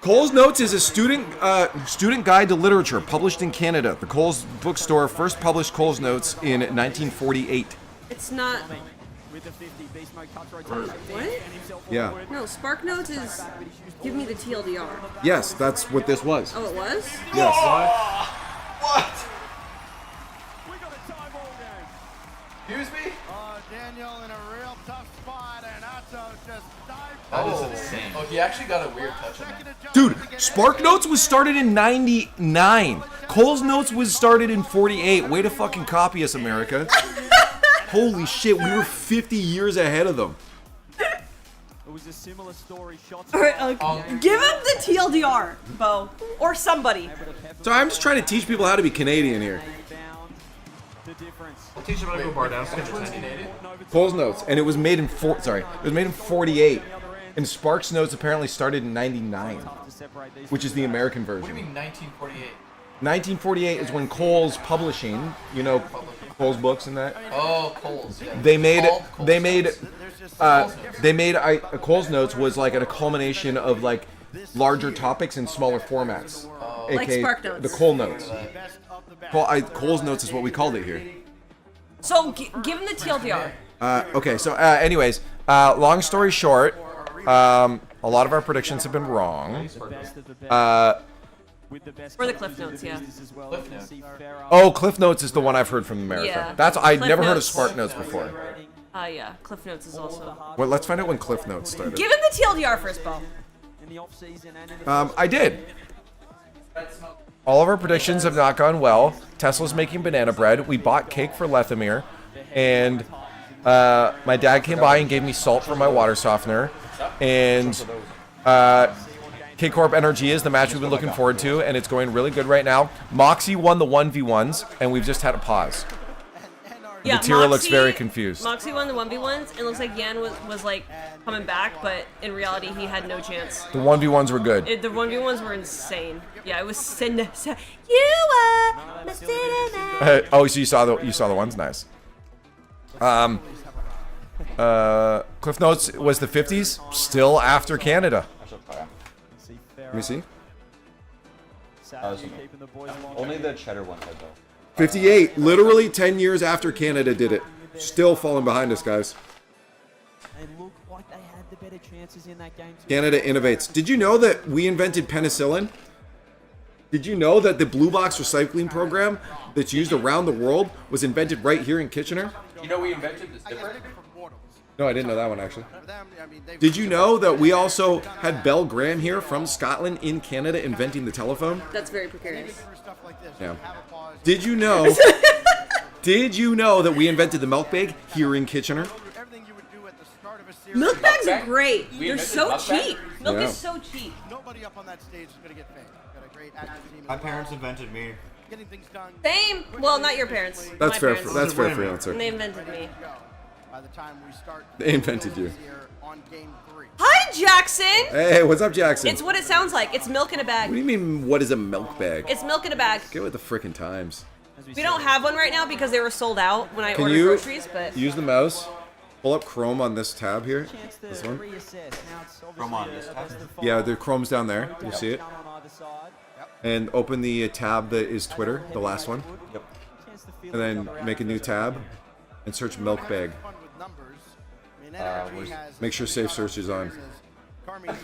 Cole's Notes is a student guide to literature published in Canada. The Cole's bookstore first published Cole's Notes in 1948. It's not... What? Yeah. No, Spark Notes is... Give me the TLDR. Yes, that's what this was. Oh, it was? Yes. What? Excuse me? Daniel in a real tough spot, and Atto just dived. That is insane. Oh, he actually got a weird touch on that. Dude, Spark Notes was started in 99. Cole's Notes was started in 48. Way to fucking copy us, America. Holy shit, we were 50 years ahead of them. It was a similar story. Shots. Alright, give him the TLDR, Bo. Or somebody. So I'm just trying to teach people how to be Canadian here. I'll teach them how to go bar down. Cole's Notes, and it was made in it was made in 48. And Sparks Notes apparently started in 99, which is the American version. What do you mean 1948? 1948 is when Cole's Publishing, you know, Cole's books and that. Oh, Cole's. Yeah. They made Cole's Notes was like a culmination of like larger topics in smaller formats, Like aka Spark Notes. the Cole Notes. Cole's Notes is what we called it here. So, give him the TLDR. Okay, so anyways, long story short, a lot of our predictions have been wrong. Or the Cliff Notes, yeah. Oh, Cliff Notes is the one I've heard from America. Yeah. I'd Cliff never heard of Notes. Spark Notes before. Yeah, Cliff Notes is also... Well, let's find out when Cliff Notes started. Give him the TLDR first, Bo. I did. All of our predictions have not gone well. Tesla's making banana bread. We bought cake for Lethamir. And my dad came by and gave me salt for my water softener. And K-Corp Energy is the match we've been looking forward to, and it's going really good right now. Moxie won the 1v1s, and we've just had a pause. Yeah, Batira looks very confused. Moxie won the 1v1s, and it looks like Yan was like coming back, but in reality he had no chance. The 1v1s were good. The 1v1s were insane. Yeah, it was you are my cinema. Oh, so you saw the ones? Nice. Cliff Notes was the 50s, still after Canada. Let me see. Only the cheddar one had though. 58, literally 10 years after Canada did it. Still falling behind us, guys. They look like they had the better chances in that game. Canada innovates. Did you know that we invented penicillin? Did you know that the Blue Box recycling program that's used around the world was invented right here in Kitchener? You know we invented this different? No, I didn't know that one actually. Did you know that we also had Bell Graham here from Scotland in Canada inventing the telephone? That's very precarious. Yeah. Did you know? Did you know that we invented the milk bag here in Kitchener? Milk bags are great. We They're invented so milk bag? cheap. Milk Yeah. is so cheap. Nobody up on that stage is going to get fame. Got a great active team. My parents invented me. Getting things done. Same. Well, not your parents. That's My fair. parents. That's fair for And answer. they invented me. By the time we start They invented you. here on game 3. Hi, Jackson. Hey, what's up, Jackson? It's what it sounds like. It's milk in a What bag. do you mean? What is a milk bag? It's milk in a bag. Get with the frickin' times. We don't have one right now because they were sold out when I Can ordered you groceries, but use the mouse? Pull up Chrome on this tab here. This one. Chrome on this tab? Yeah, the Chrome's down there. You see it? And open the tab that is Twitter, the last one. Yep. And then make a new tab and search milk bag. Make sure safe search is on.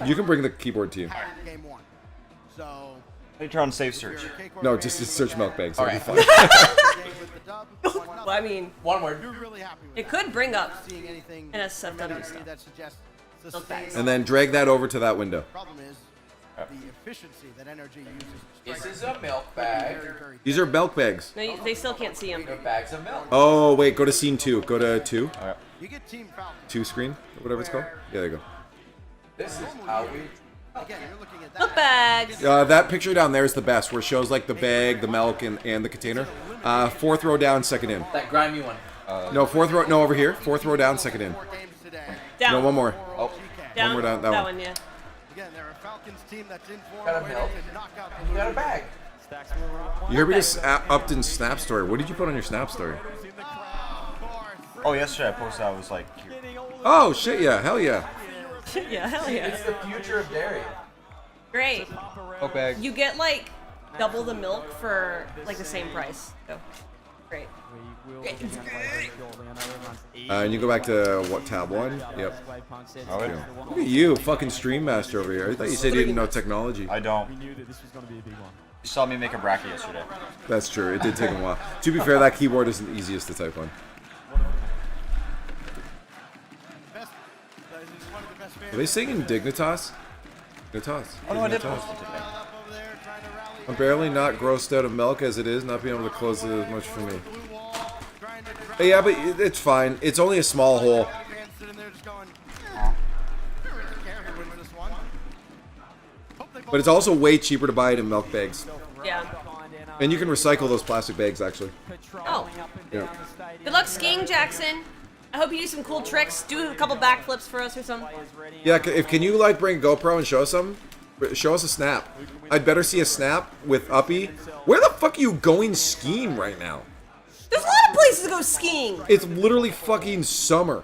You can bring the keyboard to you. Game 1. So They turn on safe search. No, just search milk bags. All It'll right. be fine. well, I mean, One word. it could bring up NSFW stuff. Milk bags. And then drag that over to that window. Problem is the efficiency that energy uses. This is a milk bag. These are milk bags. No, they still can't see them. Bags of milk. Oh, wait, go to scene 2. Go to 2. You get Team Falcon. 2 screen, or whatever it's called. Yeah, there you This is how we. Again, you're looking at Milk bags. go. That picture down there is the best, where it shows like the bag, the milk, and the container. 4th row down, 2nd in. That grimy one. No, 4th row. No, over here. 4th row down, 2nd in. Down. No, one more. Oh, Down. One more down. That one. yeah. Again, they're a Falcons team that's in form. got a milk. And you got a bag. You heard me just Upton Snap story. What did you put on your Snap story? Oh, yesterday I posted. I was like, Oh shit! Yeah, hell yeah. Yeah, hell yeah. It's the future of dairy. Great. Milk bag. You get like double the milk for like the same price. So, great. And you go back to what, tab 1? Yep. Okay. Look at you, fucking stream master over here. I thought you said you didn't know technology. I don't. You saw me make a bracket yesterday. That's true. It did take a while. To be fair, that keyboard isn't the easiest to type on. Are they singing Dignitas? Dignitas. Oh no, I did Dignitas. post it today. I'm barely not grossed out of milk as it is, not being able to close it as much for me. Yeah, but it's fine. It's only a small hole. But it's also way cheaper to buy it in milk bags. Yeah. And you can recycle those plastic bags, actually. Oh. Yeah. Good luck skiing, Jackson. I hope you do some cool tricks. Do a couple backflips for us or something. Yeah, can you, like, bring a GoPro and show us something? Show us a snap. I'd better see a snap with Uppy. Where the fuck are you going skiing right now? There's a lot of places to go skiing. It's literally fucking summer.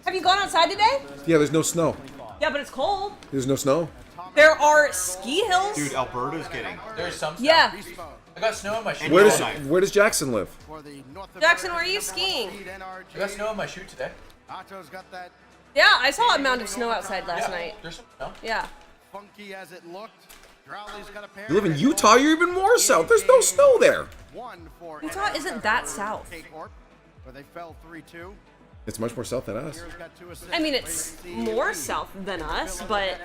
Have you gone outside today? Yeah, there's no snow. Yeah, but it's cold. There's no snow. There are ski hills. Dude, Alberta's getting. There's some snow. Yeah. I got snow in my shoe. Where does Jackson live? Jackson, where are you skiing? I got snow in my shoe today. Yeah, I saw a mound of snow outside last night. There's some snow. Yeah. Funky as it looked. Drowley's got a pair. You live in Utah, you're even more south. There's no snow there. Utah isn't that south. Where they fell 3-2. It's much more south than us. I mean, it's more south than us, but...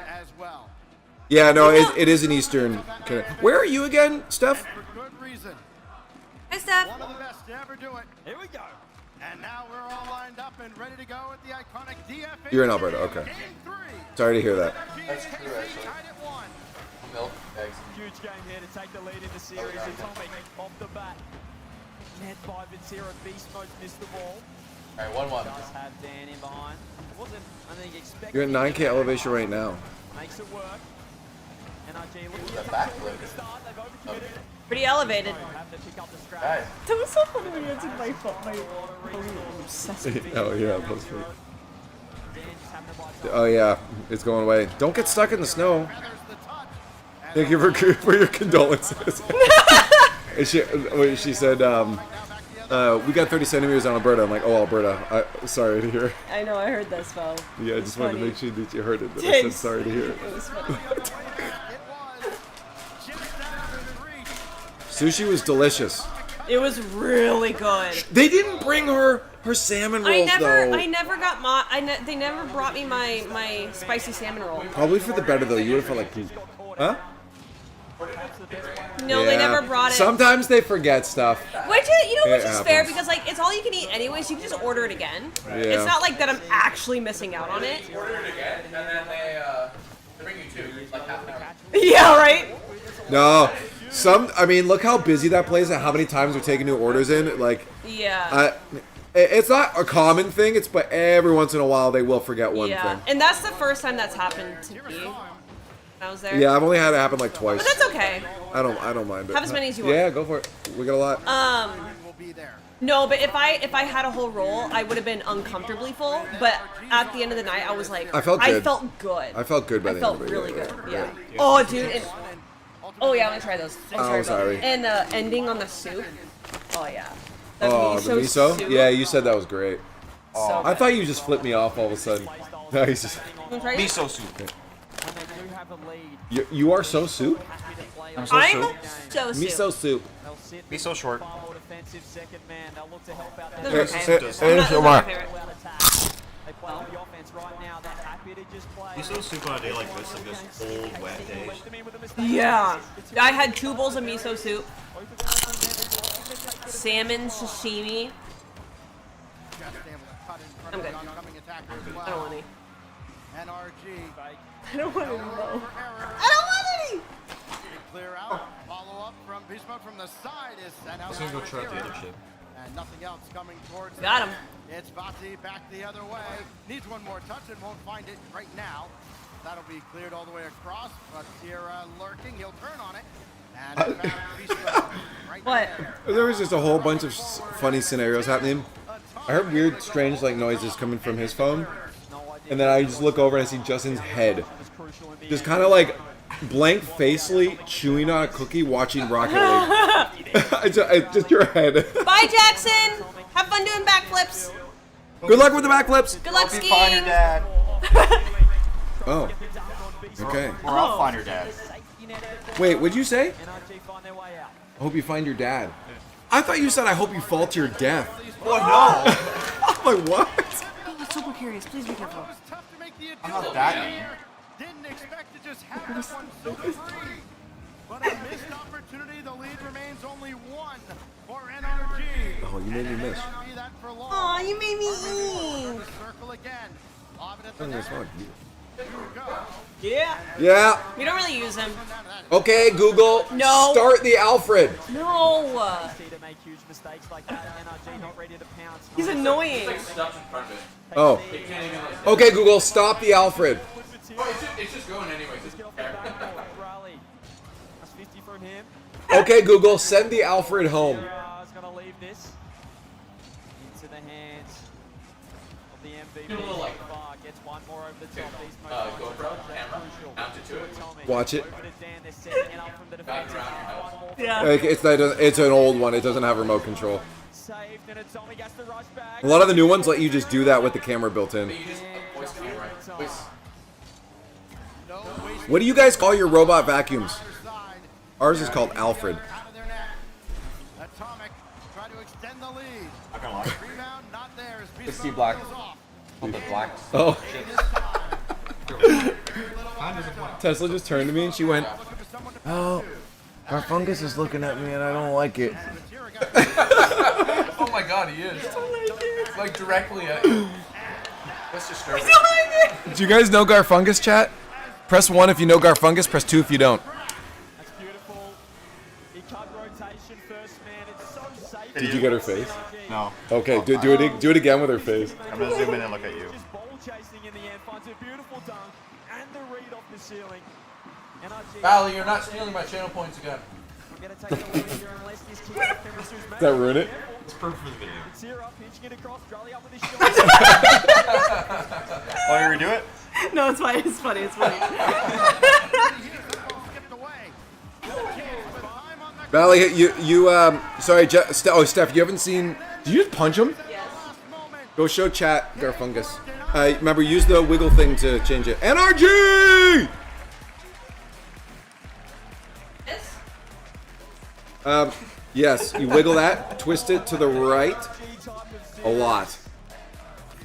Yeah, no, it is an eastern. Where are you again, Steph? Hi, Steph. One of the best to ever do it. Here we go. And now we're all lined up and ready to go at the iconic DFA. You're in Alberta, okay. Sorry to hear that. That's true, actually. Milk bags. Huge game here to take the lead in the series. Atomic off the bat. Net 5 and 0. Beast mode missed the ball. Alright, 1-1. Does have Dan in behind. Wasn't, I think, expecting. You're at 9K elevation right now. Makes it work. NRG looking The at backflip. the start. They've overcommitted. Pretty elevated. Have to pick up the strap. Guys. That was so funny when you answered my phone. I'm obsessed with it. Oh yeah, that's funny. Oh yeah, it's going away. Don't get stuck in the snow. Thank you for your condolences. And she said, we got 30 centimeters on Alberta. I'm like, oh, Alberta. Sorry to hear. I know, I heard that spell. Yeah, I just wanted to make sure that you heard it. That I said Thanks. sorry to hear it. It was funny. Sushi was delicious. It was really good. They didn't bring her salmon rolls though. I never got they never brought me my spicy salmon roll. Probably for the better though. You would have felt like poop. Huh? No, they never brought it. Sometimes they forget stuff. Which is happens. fair because like it's all you can eat anyways. You can just order it again. Yeah. It's not like that I'm actually missing out on it. Order it again, and then they bring you two, like half an hour. Yeah, right. No, I mean, look how busy that place and how many times they're taking new orders in. Like, yeah. It's not a common thing. But every once in a while they will forget one Yeah, thing. and that's the first time that's happened to me. When I was there. Yeah, I've only had it happen like twice. But that's okay. I don't mind it. Have as many as you want. Yeah, go for it. We got a lot. No, but if I had a whole roll, I would have been uncomfortably full. But at the end of the night, I was like, I felt good. I felt good. I felt good by the end of it. I felt really yeah, good. yeah. Yeah. Oh, dude. Oh yeah, I'm gonna try those. Oh, sorry. And the ending on the soup. Oh yeah. The The miso? soup. Yeah, you said that was great. So I thought you just flipped me off all of a sudden. No, he's just... Miso soup. You are so soup? I'm so I'm soup. so soup. Miso soup. Miso short. Those are okay. Those Those are my favorite. Miso soup on a day like this, like this cold, wet day. Yeah. I had 2 bowls of miso soup. Salmon sashimi. I'm good. I don't want any. I don't want any. I don't want any! Clear out. Follow up from Beast Mode from the side is sent out. Let's go try the other ship. And nothing else coming towards Got him. It's Bati back the other way. Needs one more touch and won't find it right now. That'll be cleared all the way across, but Sierra lurking. He'll turn on it. And found Beast Mode right What? There was just a whole bunch of funny scenarios happening. I heard weird, strange like noises coming from his phone. And then I just look over and I see Justin's head. Just kind of like blank facely chewing on a cookie watching Rocket League. just your head. Bye, Jackson. Have fun doing backflips. Good luck with the backflips. Good luck skiing. Find your dad. Oh. Okay. Or I'll find your dad. Wait, what'd you say? I hope you find your dad. I thought you said I hope you fall to your death. Oh no! I'm like, what? Oh, I'm super curious. Please be careful. I'm not that mean. Didn't expect to just have one so free. But a missed opportunity. The lead remains only 1 for NRG. Oh, you made me miss. Aw, you made me eat. Circle again. Yeah. Yeah. We don't really use him. Okay, Google. No. Start the Alfred. No. He's annoying. Oh. Okay, Google. Stop the Alfred. It's just going anyways. Okay, Google. Send the Alfred home. Watch it. Yeah. Like, it's an old one. It doesn't have remote control. A lot of the new ones let you just do that with the camera built in. What do you guys call your robot vacuums? Ours is called Alfred. Atomic try to extend the lead. Not gonna lie. Rebound not there. It's Steve Black. The black. Oh. Tesla just turned to me and she went, "Oh, Garfungus is looking at me and I don't like it." Oh my god, he is. Like directly at you. That's disturbing. Do you guys know Garfungus, chat? Press 1 if you know Garfungus, press 2 if you don't. Did you get her face? No. Okay, do it again with her face. I'm gonna zoom in and look at you. Valley, you're not stealing my channel points again. Does that ruin it? It's perfect for the video. Oh, you redo it? No, it's fine. It's funny. It's funny. Valley, sorry, Steph, you haven't seen, did you just punch him? Yes. Go show chat Garfungus. Remember, use the wiggle thing to change it. NRG! Yes. Yes, you wiggle that, twist it to the right. A lot.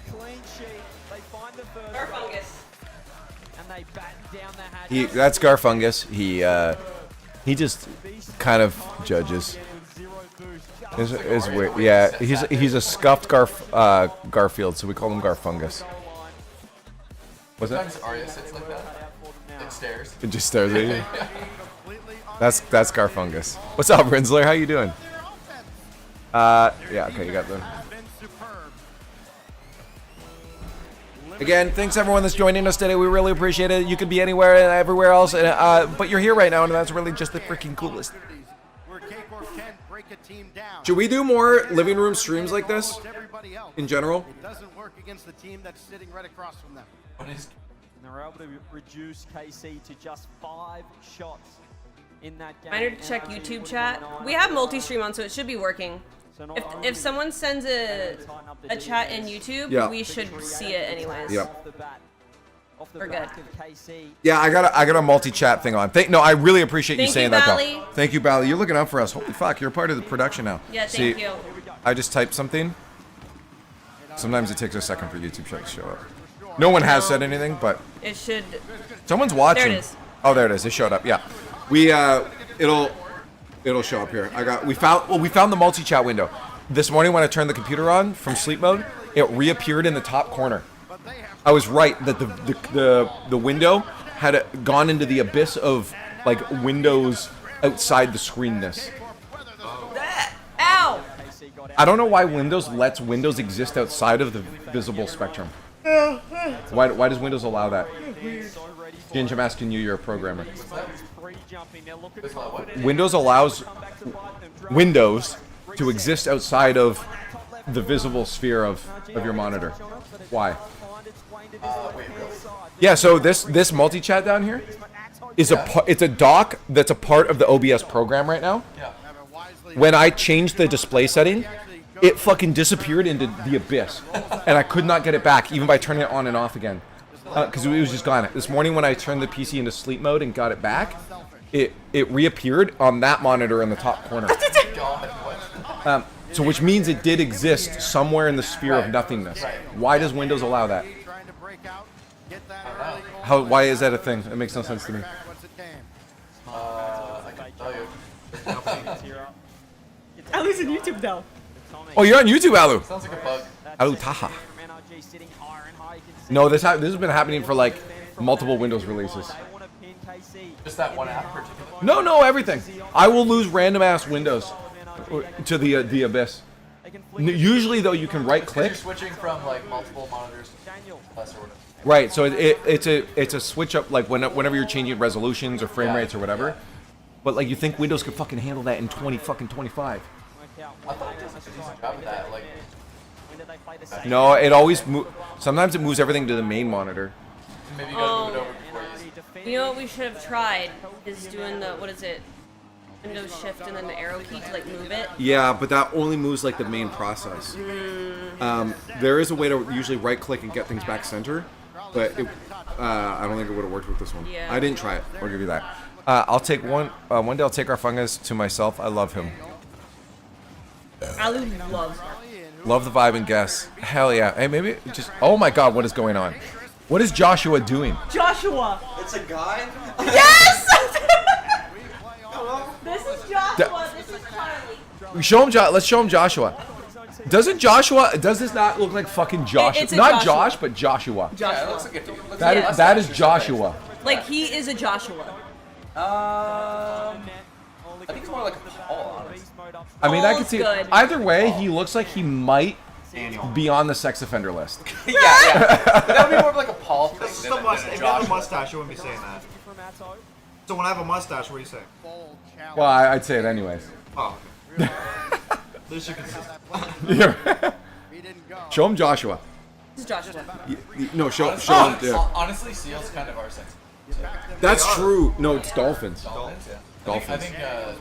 Clean sheet. They find the first Garfungus. and they batten down the hatches. That's Garfungus. He just kind of judges. It's weird. Yeah, he's a scuffed Garfield, so we call him Garfungus. What's that? Sometimes Arya sits like that. It stares. It just stares at you. That's Garfungus. What's up, Rinsler? How you doing? Yeah, okay, you got them. Again, thanks everyone that's joining us today. We really appreciate it. You could be anywhere and everywhere else, but you're here right now, and that's really just the freaking coolest. Should we do more living room streams like this? In general? It doesn't work against the team that's sitting right across from them. And they're able to reduce KC to just 5 shots in that game. Reminder to check YouTube chat. We have multi-stream on, so it should be working. If someone sends a chat in YouTube, we should see it anyways. Yep. We're good. Yeah, I got a multi-chat thing on. No, I really appreciate you saying that, Bally. though. Thank you, Bally. You're looking out for us. Holy fuck, you're part of the production now. Yeah, thank you. I just typed something. Sometimes it takes a second for YouTube chat to show up. No one has said anything, but it should. Someone's watching. There it is. Oh, there it is. It showed up. Yeah, it'll show up here. We found the multi-chat window. This morning when I turned the computer on from sleep mode, it reappeared in the top corner. I was right that the window had gone into the abyss of like windows outside the screenness. Ow! I don't know why Windows lets Windows exist outside of the visible spectrum. Why does Windows allow that? Ginge, I'm asking you, you're a programmer. Windows allows Windows to exist outside of the visible sphere of your monitor. Why? Yeah, so this multi-chat down here is it's a dock that's a part of the OBS program right now. When I changed the display setting, it fucking disappeared into the abyss, and I could not get it back even by turning it on and off again, because it was just gone. This morning when I turned the PC into sleep mode and got it back, it reappeared on that monitor in the top corner. So which means it did exist somewhere in the sphere of nothingness. Why does Windows allow that? Why is that a thing? It makes no sense to me. I can tell you. Alu's in YouTube though. Oh, you're on YouTube, Alu. Sounds like a bug. Alu Taha. No, this has been happening for like multiple Windows releases. Just that one app particularly? No, everything. I will lose random ass windows to the abyss. Usually though, you can right click. You're switching from like multiple monitors to less or whatever. Right, so it's a switch up like whenever you're changing resolutions or frame rates or whatever. But like you think Windows could fucking handle that in 2025? I thought it does a decent job of that. Like, No, it always sometimes it moves everything to the main monitor. maybe you gotta move it over before you. You know what we should have tried is doing the Windows Shift and then the arrow key to like move it. Yeah, but that only moves like the main process. There is a way to usually right click and get things back center, but I don't think it would have worked with this one. Yeah. I didn't try it. I'll give you that. I'll take one day. I'll take our fungus to myself. I love him. Alu loves. Love the vibe and guess. Hell yeah. Hey, maybe just. Oh my God, what is going on? What is Joshua doing? Joshua. It's a guy? Yes. This is Joshua. This is Charlie. Show him. Let's show him Joshua. Does this not look like fucking Joshua? It's a Not Joshua. Josh, but Joshua. Joshua. Yeah, it looks like a dude. That is Joshua. Like he is a Joshua. I think it's more like a Paul, honestly. I mean, I Paul's could see good. either way. He looks like he might be on the sex offender list. yeah. But that would be more of like a Paul thing. If you have a mustache, you wouldn't be saying that. So when I have a mustache, what do you say? Well, I'd say it anyways. Oh, okay. At least you're consistent. Yeah. Show him Joshua. This is Joshua. No, show him. Yeah. Honestly, seals kind of are sensitive. That's true. No, it's dolphins. Dolphins, yeah. Dolphins. I think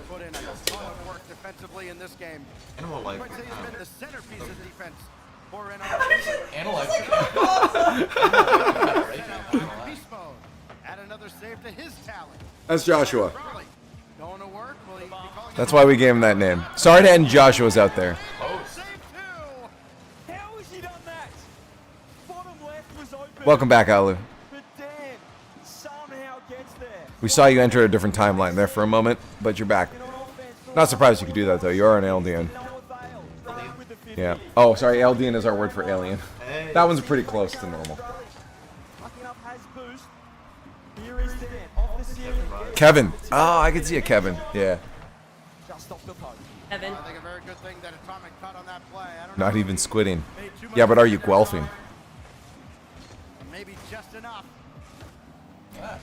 Put in a ton of work defensively in this game. Animal life. I'd say he's been the centerpiece of the defense for Analyze Beast mode. Add another save to his talent. That's Joshua. That's why we gave him that name. Sorry to end Joshua's out there. Welcome back, Alu. We saw you enter a different timeline there for a moment, but you're back. Not surprised you could do that, though. You are an Eldian. Yeah. Oh, sorry. Eldian is our word for alien. That one's pretty close to normal. Kevin. Oh, I can see a Kevin. Yeah. Kevin. Not even squidding. Yeah, but are you guelphing? Maybe just enough.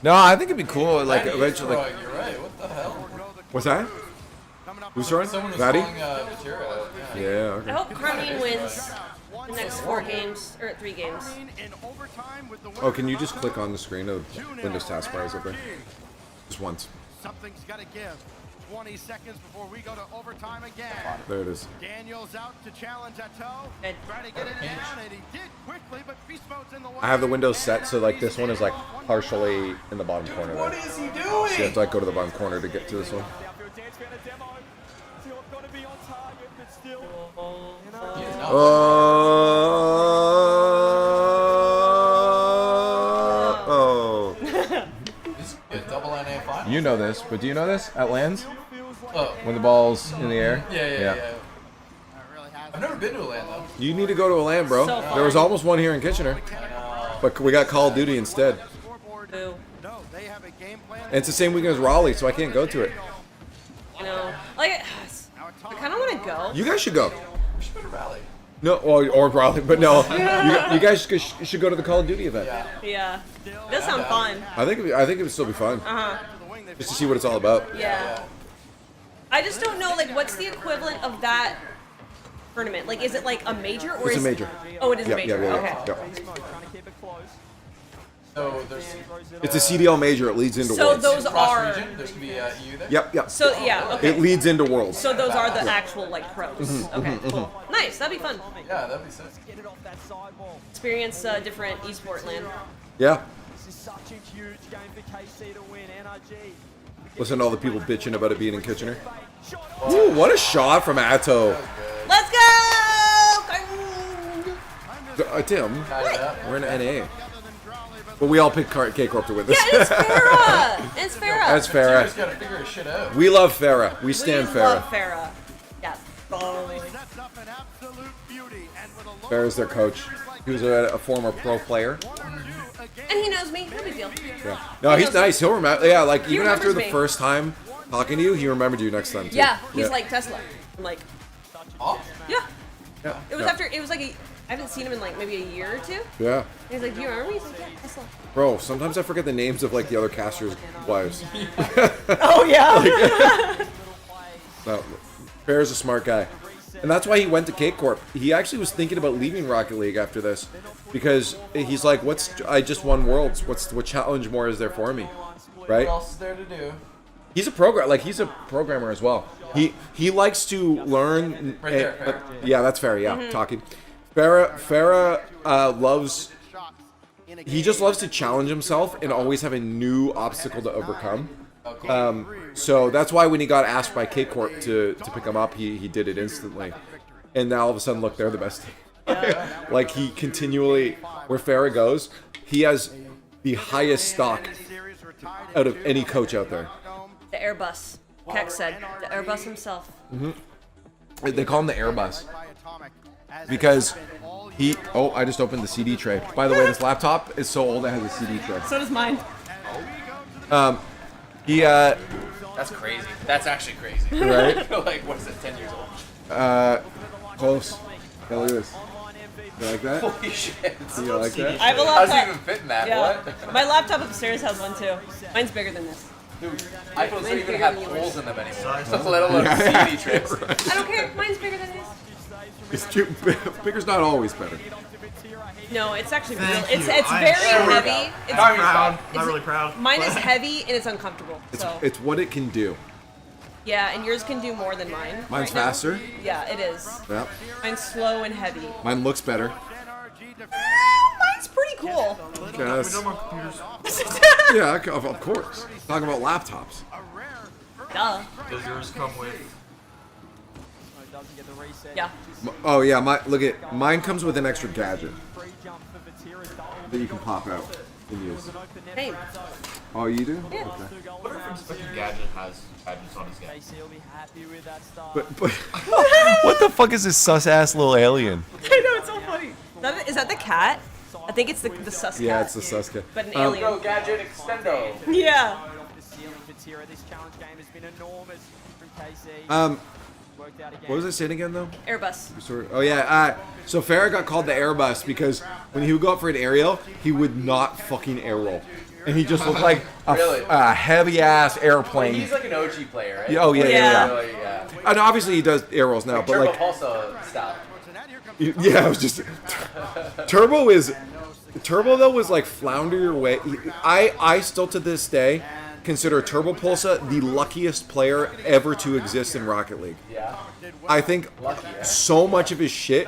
No, I think it'd be cool. Like eventually. You're right. What the hell? What's that? Who's throwing? Someone was Fatty? throwing material. Yeah. Okay. I hope Carmine wins the next 4 games, or 3 games. Oh, can you just click on the screen of Windows taskbars up there? Just once. Something's got to give. 20 seconds before we go to overtime again. There it is. Daniel's out to challenge Atto. Trying to get it down, and he did quickly, but Beast Mode's in the way. I have the windows set so like this one is like partially in the bottom corner. What there. is he doing? So you have to like go to the bottom corner to get to this one. Oh. Double NA final. You know this, but do you know this? At lands? Oh. When the ball's in the air? Yeah. I've never been to a land though. You need to go to a land, bro. So fun. There was almost one here in Kitchener. But we got Call of Duty instead. Boo. And it's the same weekend as Raleigh, so I can't go to it. You know, like, I kind of want to go. You guys should go. We should go to Raleigh. No, or Raleigh, but no. You guys should go to the Call of Duty event. Yeah. That sounds fun. I think it would still be fun. Just to see what it's all about. Yeah. I just don't know, like, what's the equivalent of that tournament? Like, is it like a major or It's a is major. Oh, it is Yep, a major. yeah, Okay. So there's. It's a CDL major. It leads into So Worlds. those are. There's gonna be EU there. Yep. So yeah. Okay. It leads into Worlds. So those are the Yeah. actual like pros. Mhm, Okay. mhm, Cool. Nice. That'd be fun. Yeah, that'd be sick. Experience different esport land. Yeah. This is such a huge game for KC to win. NRG. Listen to all the people bitching about it being in Kitchener. Ooh, what a shot from Atto. Let's go! Tim, we're in NA. But we all picked K-Corp to win this. Yeah, it's Farah. It's Farah. That's Farah. Just gotta figure his shit out. We love Farah. We stand We Farah. love Farah. Yes. Farah's their coach. He was a former pro player. And he knows me. No big deal. Yeah. No, he's nice. He'll remember. Yeah, like He even after remembers the me. first time talking to you, he remembered you next time too. Yeah. He's like Tesla. I'm like. Oh. Yeah. Yeah. It was yeah. after. It was like I haven't seen him in like maybe a year or 2. Yeah. And he's like, do you remember me? He's like, yeah, Tesla. Bro, sometimes I forget the names of like the other casters' wives. Oh yeah. No, Farah's a smart guy. And that's why he went to K-Corp. He actually was thinking about leaving Rocket League after this. Because he's like, I just won Worlds. What challenge more is there for me? Right? What else is there to do? He's a he's a programmer as well. He likes to learn. Right there, Farah. Yeah, that's Farah. Yeah, talking. Farah loves. He just loves to challenge himself and always have a new obstacle to overcome. So that's why when he got asked by K-Corp to pick him up, he did it instantly. And now all of a sudden, look, they're the best team. Like he continually, where Farah goes, he has the highest stock out of any coach out there. The Airbus. Keck said. The Airbus himself. They call him the Airbus. Because he... Oh, I just opened the CD tray. By the way, this laptop is so old it has a CD tray. So does mine. That's crazy. That's actually crazy. Right? Like, what is it, 10 years old? Close. Yeah, look at this. You like that? Holy shit. Do you like that? I have a How does laptop. it even fit in that? Yeah. What? My laptop upstairs has one too. Mine's bigger than this. Dude, iPhones don't Mine's even bigger have than yours. holes in them anymore. Let alone CD trips. I don't care. Mine's bigger than his. It's cute. Bigger's not always better. No, it's actually real. Thank It's you. it's I'm very so heavy. It's Not proud. it's- Not really proud. Mine is but- heavy and it's uncomfortable. So It's what it can do. yeah, and yours can do more than mine. Mine's right now. faster. Yeah, it is. Yeah. Mine's slow and heavy. Mine looks better. Mine's pretty cool. Yes. Yeah, of course. Talking about laptops. Duh. Does yours come with? Yeah. Oh yeah, mine comes with an extra gadget that you can pop out and use. Same. Oh, you do? Yeah. Okay. What if it's like a gadget has gadgets on his game? But What the fuck is this sus ass little alien? I know, it's so funny. Is that the cat? I think it's the sus cat. yeah, it's the Suska. But an alien. Go gadget extendo. Yeah. What was I saying again though? Airbus. Oh yeah. So Farrah got called the Airbus because when he would go up for an aerial, he would not fucking air roll, and he just looked like a heavy ass airplane. He's like an OG player, right? Yeah, oh yeah. Really, yeah. And obviously he does air rolls now, but like Pulso style. yeah, it was just Turbo though was like flounder your way. I still to this day consider Turbo Pulsa the luckiest player ever to exist in Rocket League. Yeah. I think so much of his shit,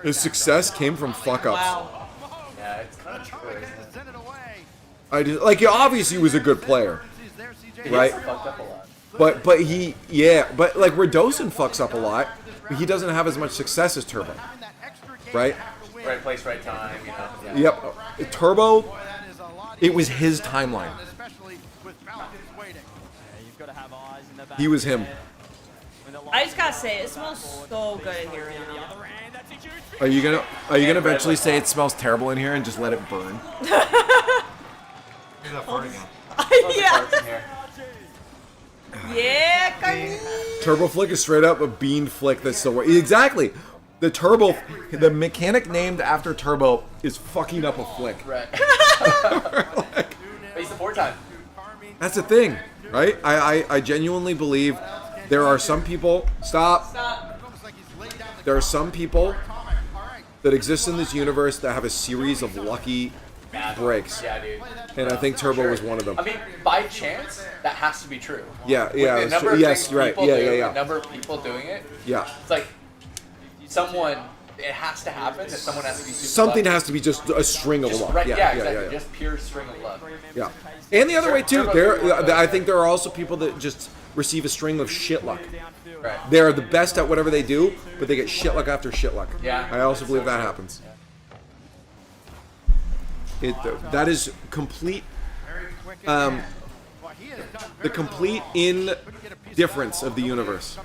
his success came from fuck ups. Wow. Yeah, it's kind of true. Like obviously he was a good player, right? He fucked up a lot. But like Radosin fucks up a lot, but he doesn't have as much success as Turbo, right? Right place, right time. You know. Yeah. Yep. Turbo, it was his timeline. He was him. I just gotta say, it smells so good in here right now. Are you gonna eventually say it smells terrible in here and just let it burn? Yeah. Yeah, Carmi. Turbo Flick is straight up a bean flick that's so exactly. The mechanic named after Turbo is fucking up a flick. Right. He's the 4-time. That's the thing, right? I genuinely believe there are some people. Stop. There are some people that exist in this universe that have a series of lucky breaks. Yeah, dude. And I think Turbo was one of them. I mean, by chance, that has to be true. Yeah. The number of yes, things right. people Yeah, do, yeah, yeah. The number of people doing it. Yeah. It's like it has to happen. That someone has to be super Something lucky. has to be just a string of luck. Right, yeah, yeah, exactly. yeah. Just pure string of luck. Yeah. And the other way too. I think there are also people that just receive a string of shit luck. Right. They are the best at whatever they do, but they get shit luck after shit luck. Yeah. I also believe that happens. That is complete. The complete indifference of the universe.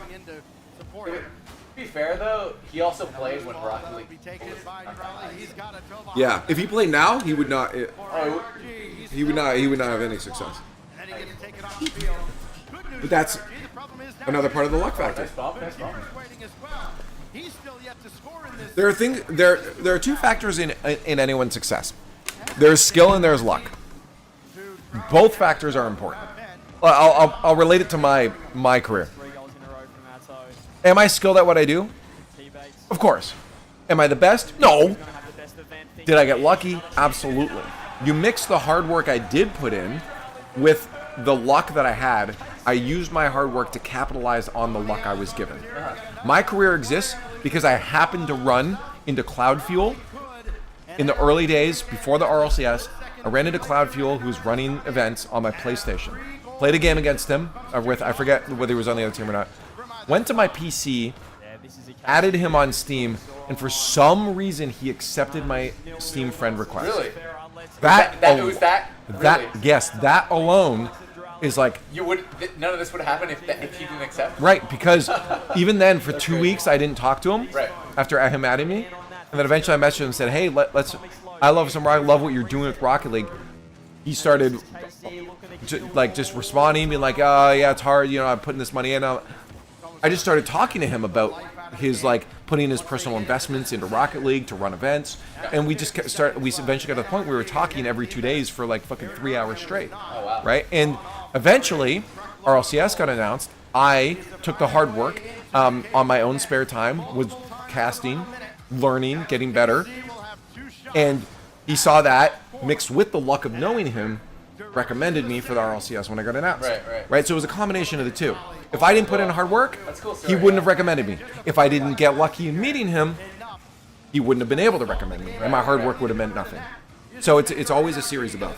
To be fair though, he also played when Rocket League. Yeah. If he played now, he would not. He would not have any success. But that's another part of the luck factor. There are things. There are two factors in anyone's success. There's skill and there's luck. Both factors are important. I'll relate it to my career. Am I skilled at what I do? Of course. Am I the best? No. Did I get lucky? Absolutely. You mix the hard work I did put in with the luck that I had. I used my hard work to capitalize on the luck I was given. My career exists because I happened to run into Cloud Fuel in the early days before the RLCS. I ran into Cloud Fuel, who was running events on my PlayStation. Played a game against him with, I forget whether he was on the other team or not. Went to my PC, added him on Steam, and for some reason he accepted my Steam friend request. Really? That Really? That alone is like None of this would happen if he didn't accept. right, because even then for 2 weeks I didn't talk to him. Right. After him adding me, and then eventually I messaged him and said, "Hey, let's. I love what you're doing with Rocket League." He started just responding, being like, "Oh yeah, it's hard. You know, I'm putting this money in." I just started talking to him about his putting his personal investments into Rocket League to run events, and we just we eventually got to the point where we were talking every 2 days for like fucking 3 hours straight. Oh, wow. Right? And eventually RLCS got announced. I took the hard work on my own spare time, was casting, learning, getting better, and he saw that mixed with the luck of knowing him, recommended me for the RLCS when I got announced. Right? So it was a combination of the two. If I didn't put in hard work, he wouldn't have recommended me. If I didn't get lucky in meeting him, he wouldn't have been able to recommend me, and my hard work would have meant nothing. So it's always a series of both.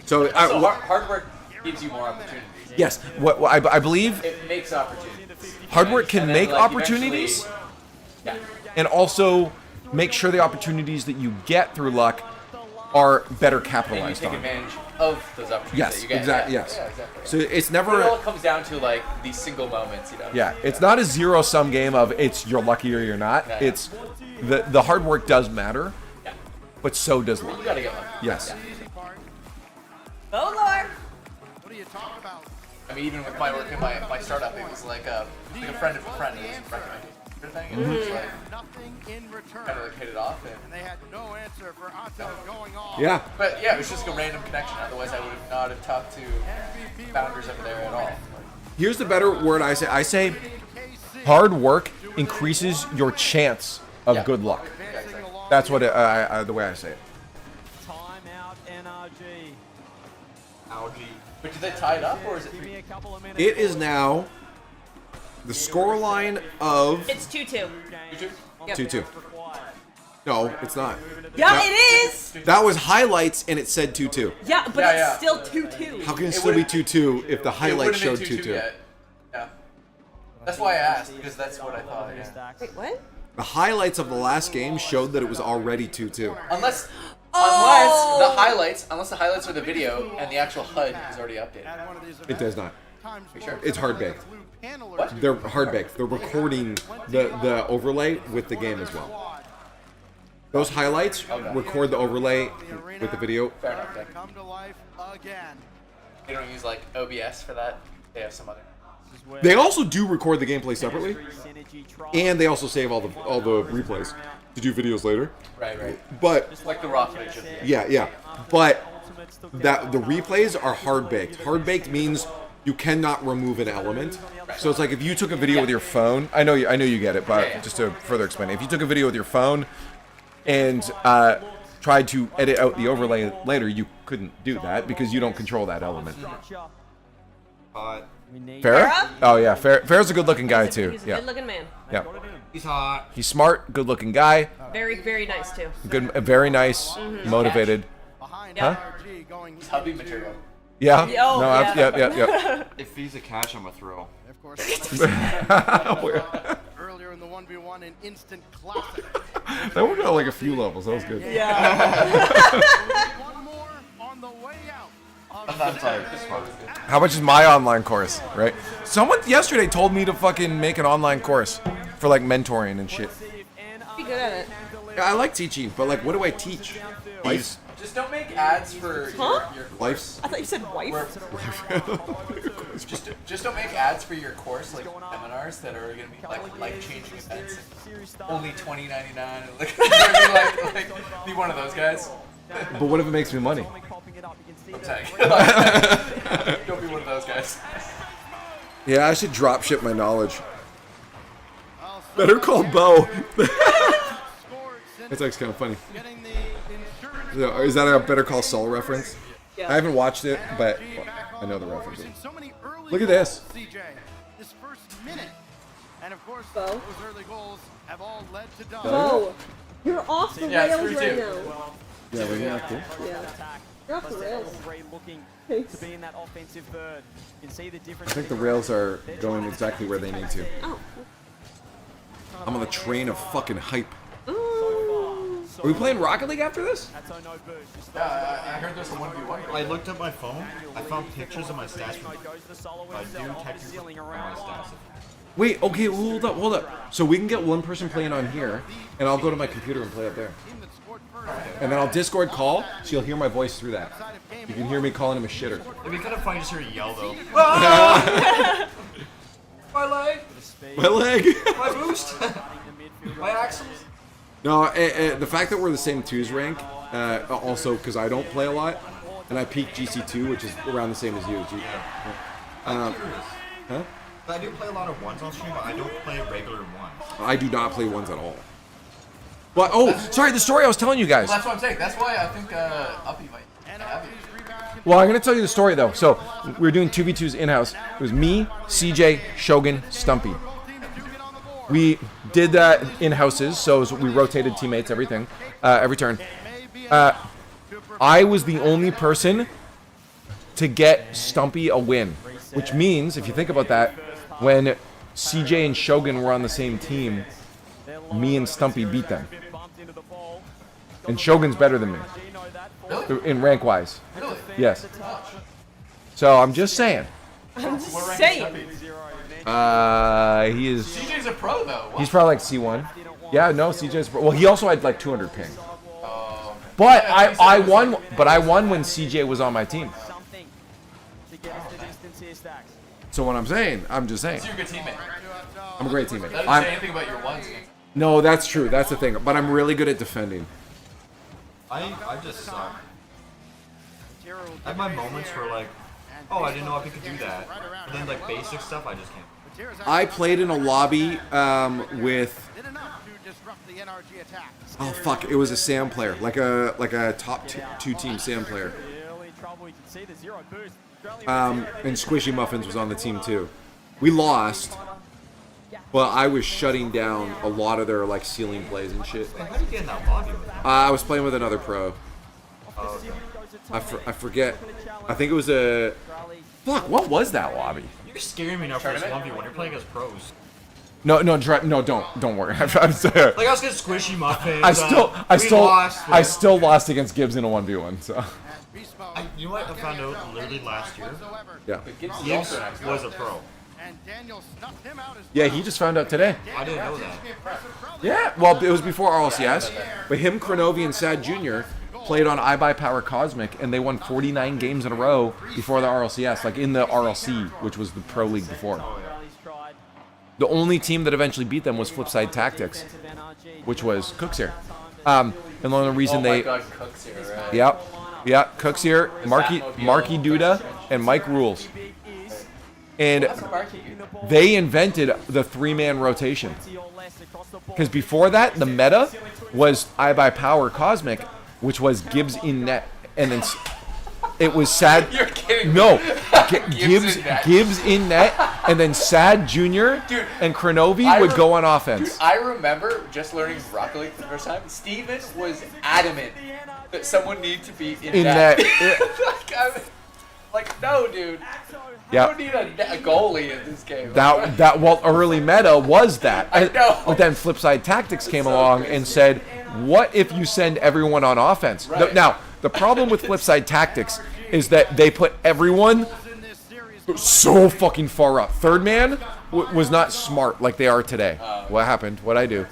So hard work gives you more opportunities. Yes, what I believe It makes opportunities. hard work can And then, make like, opportunities, Yeah. and also make sure the opportunities that you get through luck are better And you capitalized take on. advantage of those opportunities Yes, that you get. exactly. Yeah, Yes. yeah, exactly. So it's It never. all comes down to like these single moments, you know. Yeah, it's not a zero-sum game of it's you're lucky or you're not. Yeah, yeah. It's the hard work does matter, Yeah. but so does luck. You gotta get lucky. Yes. Oh Lord. What are you talking about? I mean, even with my work in my startup, it was like a friend of a friend who was recommending thing, and it was like Nothing in return. kind of like hit it off. And they had no answer for Otto going off. Yeah. But yeah, it was just a random connection. Otherwise, I would have not have talked to founders over there at all. Here's the better word I say. I say hard work increases your chance of good luck. Yeah, exactly. That's what the way I say it. Timeout NRG. Algae. But did they tie it up, or is it? Give me a couple of minutes. It is now the scoreline of It's 2-2. 2-2. No, it's not. Yeah, That- it is. That was highlights and it said 2-2. Yeah, but Yeah, it's yeah. still 2-2. How can it still be 2-2 if the highlight showed 2-2? Yet. Yeah. That's why I asked, because that's what I thought. Yeah. Wait, what? The highlights of the last game showed that it was already 2-2. Unless Oh! unless the highlights are the video and the actual HUD is already updated. It does not. You sure? It's hard baked. What? They're hard baked. They're recording the overlay with the game as well. Those highlights record the overlay with the video. Fair enough. Okay. Come to life again. They don't use like OBS for that. They have some other. They also do record the gameplay separately, and they also save all the replays to do videos later. Right. But Just like the raw footage of the yeah. But that the replays are hard baked. Hard baked means you cannot remove an element. So it's like if you took a video with your phone. I know you get it, but just to further explain, if you took a video with your phone and tried to edit out the overlay later, you couldn't do that because you don't control that element. Farrah? Oh yeah, Farrah's a good-looking guy too. He's a Yeah. good-looking man. Yeah. He's hot. He's smart, good-looking guy. Very, very nice too. Good, very nice, motivated. Huh? He's hubby material. Yeah. Oh, No. yeah. Yep. If he's a catch, I'm a throw. Of course. Earlier in the 1v1, an instant classic. That worked out like a few levels. That was good. One more on the way out. Sometimes I just How much is my online course, right? Someone yesterday told me to fucking make an online course for like mentoring and shit. Be good at it. Yeah, I like teaching, but like, what do I teach? Life. Just don't make ads for your Life. I thought you said wife. Just don't make ads for your course, like seminars that are gonna be like life-changing events. Only $20.99. Like, be one of those guys. But what if it makes me money? I'm saying. Don't be one of those guys. Yeah, I should drop ship my knowledge. Better call Bo. That's actually kind of funny. So, is that a Better Call Saul reference? Yeah. I haven't watched it, but I know the reference. Look at this. CJ, this first minute. And of course, Bo. those early goals have all led to done. Bo, you're off the Yeah, it's rails 3-2. right now. Yeah, we're gonna have to. Yeah. You're off the rails. Looking Thanks. to be in that offensive third. You can see the I difference. think the rails are going exactly where they need to. Oh. I'm on the train of fucking hype. Ooh. Are we playing Rocket League after this? Yeah, I heard there's a 1v1. I looked at my phone. I found pictures of my stats. I do technically on my stats. Wait, okay, hold up. So we can get one person playing on here, and I'll go to my computer and play up there. And then I'll Discord call, so you'll hear my voice through that. You can hear me calling him a shitter. It'd be kind of funny to hear you yell though. My leg. My leg. My boost. My axles. No, the fact that we're the same twos rank, also because I don't play a lot, and I peak GC2, which is around the same as you. Huh? I do play a lot of ones on stream, but I don't play regular ones. I do not play ones at all. But sorry, the story I was telling you guys. Well, that's what I'm saying. That's why I think Uppy might have you. Well, I'm gonna tell you the story though. So we were doing 2v2s in-house. It was me, CJ, Shogun, Stumpy. We did that in-houses, so we rotated teammates, everything, every turn. I was the only person to get Stumpy a win. Which means, if you think about that, when CJ and Shogun were on the same team, me and Stumpy beat them. And Shogun's better than me. In rank-wise. Yes. So, I'm just saying. I'm just saying. He is... CJ's a pro, though. What? He's probably like C1. Yeah, no, CJ's... Well, he also had like 200 ping. But I won. But I won when CJ was on my team. So what I'm saying, I'm just saying. So you're a good teammate. I'm a great teammate. That doesn't say anything about your ones. No, that's true. That's the thing. But I'm really good at defending. I just suck. I have my moments where like, oh, I didn't know if I could do that. But then like basic stuff, I just can't. I played in a lobby with. Oh fuck! It was a Sam player, like a top two team Sam player. And Squishy Muffins was on the team too. We lost, but I was shutting down a lot of their like ceiling plays and shit. How did you get in that lobby with them? I was playing with another pro. Oh, okay. I forget. I think it was a. Fuck! What was that lobby? You're scaring me now for this 1v1. You're playing as pros. No, don't worry. Like I was getting Squishy Muffins. I still lost against Gibbs in a 1v1. So. You know what I found out literally last year? Yeah. Gibbs was a pro. Yeah, he just found out today. I didn't know that. Yeah, well, it was before RLCS, but him, Kronovi, and Sad Jr. played on iBuyPower Cosmic, and they won 49 games in a row before the RLCS, like in the RLC, which was the pro league before. The only team that eventually beat them was Flipside Tactics, which was Cooks here. And the only reason Cook's here, right? Yeah, Cooks here, Marky Duda, and Mike Rules. And they invented the 3-man rotation. Because before that, the meta was iBuyPower Cosmic, which was Gibbs in net, and then it was Sad. You're kidding. No, Gibbs in net, and then Sad Jr. and Kronovi would go on offense. Dude, I remember just learning Rocket League for the first time. Steven was adamant that someone needed to be in net. like, no, dude. Yeah. You don't need a goalie in this game. Well, early meta was that. I know. But then Flipside Tactics came along and said, "What if you send everyone on offense?" Right. Now, the problem with Flipside Tactics is that they put everyone so fucking far up. Third man was not smart like they are today. What happened? What'd I do?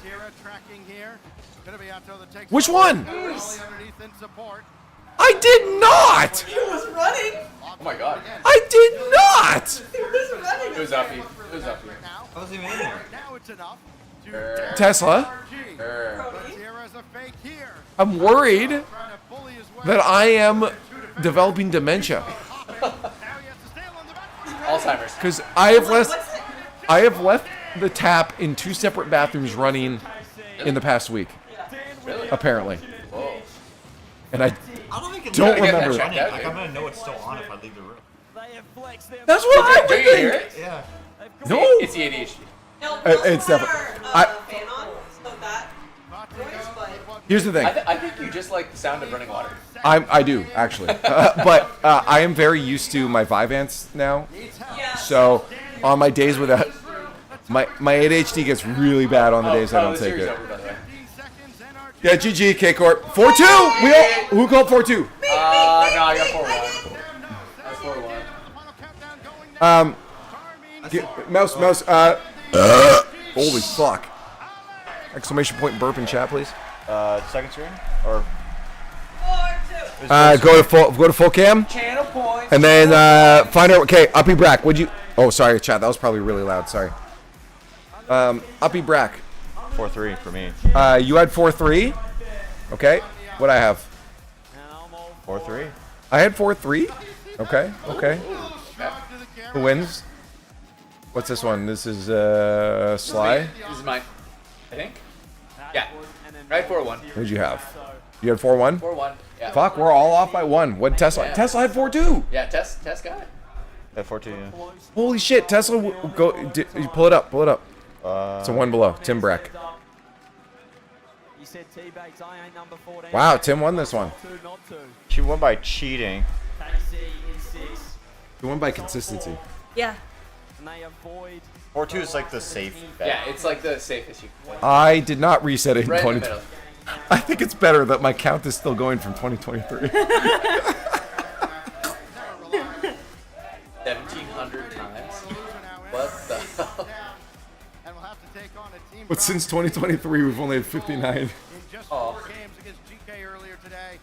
Which one? I did not! He was running. Oh my god. I did not! He was running. It was up here. I wasn't even in there. Tesla, I'm worried that I am developing dementia. Alzheimer's. Because I have left the tap in 2 separate bathrooms running in the past week. Really? Apparently. Whoa. And I don't don't remember. Like, I'm gonna know it's still on if I leave the room. That's what I Do would you hear think. it? Yeah. No. It's the ADHD. No, It's definitely. fan on, so that noise, but Here's the thing. I think you just like the sound of running water. I do actually, but I am very used to my Vyvanse now. So on my days without, my ADHD gets really bad on the days I don't take it. Over, by the way. Yeah, GG K Corp 4-2. Who called 4-2? No, I got 4-1. That's 4-1. Mouse. Holy fuck! Exclamation point burp in chat, please. Second screen or go to full cam. Channel points. And then find out. Okay, Uppy Brack. Would you? Oh, sorry, chat. That was probably really loud. Sorry. Uppy Brack. 4-3 for me. You had 4-3. Okay. What I have? 4-3. I had 4-3. Okay. Who wins? What's this one? This is Sly. This is mine. I think. Yeah. Right, 4-1. What'd you have? You had 4-1. 4-1. Yeah. Fuck, we're all off by 1. What Tesla? Yeah. Tesla had 4-2. Yeah, Test got it. At 4-2. Yeah. Holy shit, Tesla! You pull it up. It's a 1 below. Tim Breck. Wow, Tim won this one. She won by cheating. He won by consistency. Yeah. And they avoid. 4-2 is like the safe bet. Yeah, it's like the safest you can play. I did not reset it in Right in the 2020. middle. I think it's better that my count is still going from 2023. 1,700 times. What the hell? But since 2023, we've only had 59. In just 4 games against GK earlier today,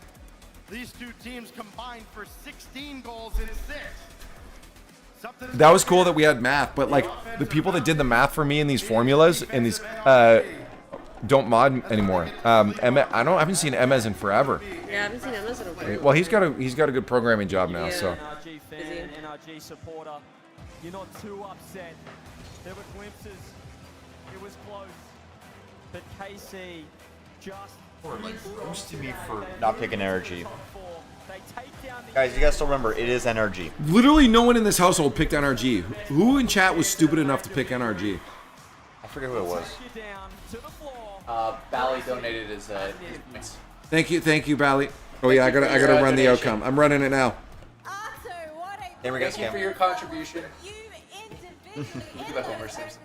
these two teams combined for 16 goals in 6. That was cool that we had math, but like the people that did the math for me in these formulas and these don't mod anymore. I haven't seen Emez in forever. Yeah, I haven't seen Emez in a while. Well, he's got a good programming job now. So NRG fan, NRG supporter, you're not too upset. There were glimpses. It was close. But KC just roasted me for not picking energy. Guys, you guys still remember, it is NRG. literally no one in this household picked NRG. Who in chat was stupid enough to pick NRG? I forget who it was. Bally donated his points. Thank you, Bally. Oh yeah, I gotta run the outcome. I'm running it now. Thank you for your contribution. Look at Homer Simpson.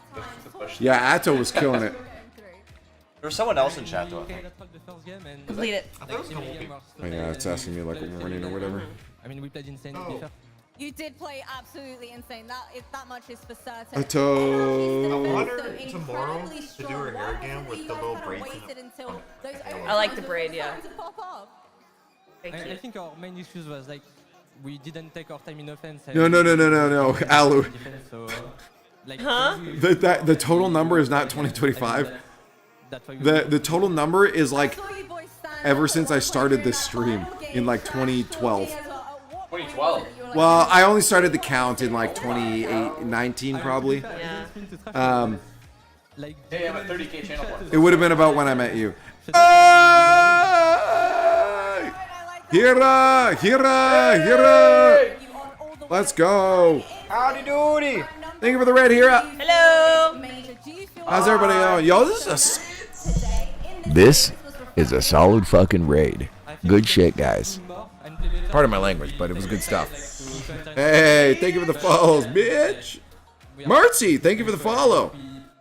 Yeah, Atto was killing it. There was someone else in chat though. Complete it. Oh, yeah, it's asking me like a warning or whatever. I mean, we played insane. You did play absolutely insane. That much is for certain. Atto. I wonder tomorrow to do her hair again with the little braids. I like the braid, yeah. I think our main issues was like we didn't take our time in offense. No, Alu. So, like, huh? The total number is not 2025. The total number is like ever since I started this stream in like 2012. 2012. Well, I only started the count in like 2019 probably. Yeah. Hey, I'm a 30K channel point. It would have been about when I met you. Hira! Let's go. Howdy doody. Thank you for the red Hira. Hello. How's everybody going? Yo, This is a solid fucking raid. Good shit, guys. Pardon my language, but it was good stuff. Hey, thank you for the follows, bitch. Mertzy, thank you for the follow.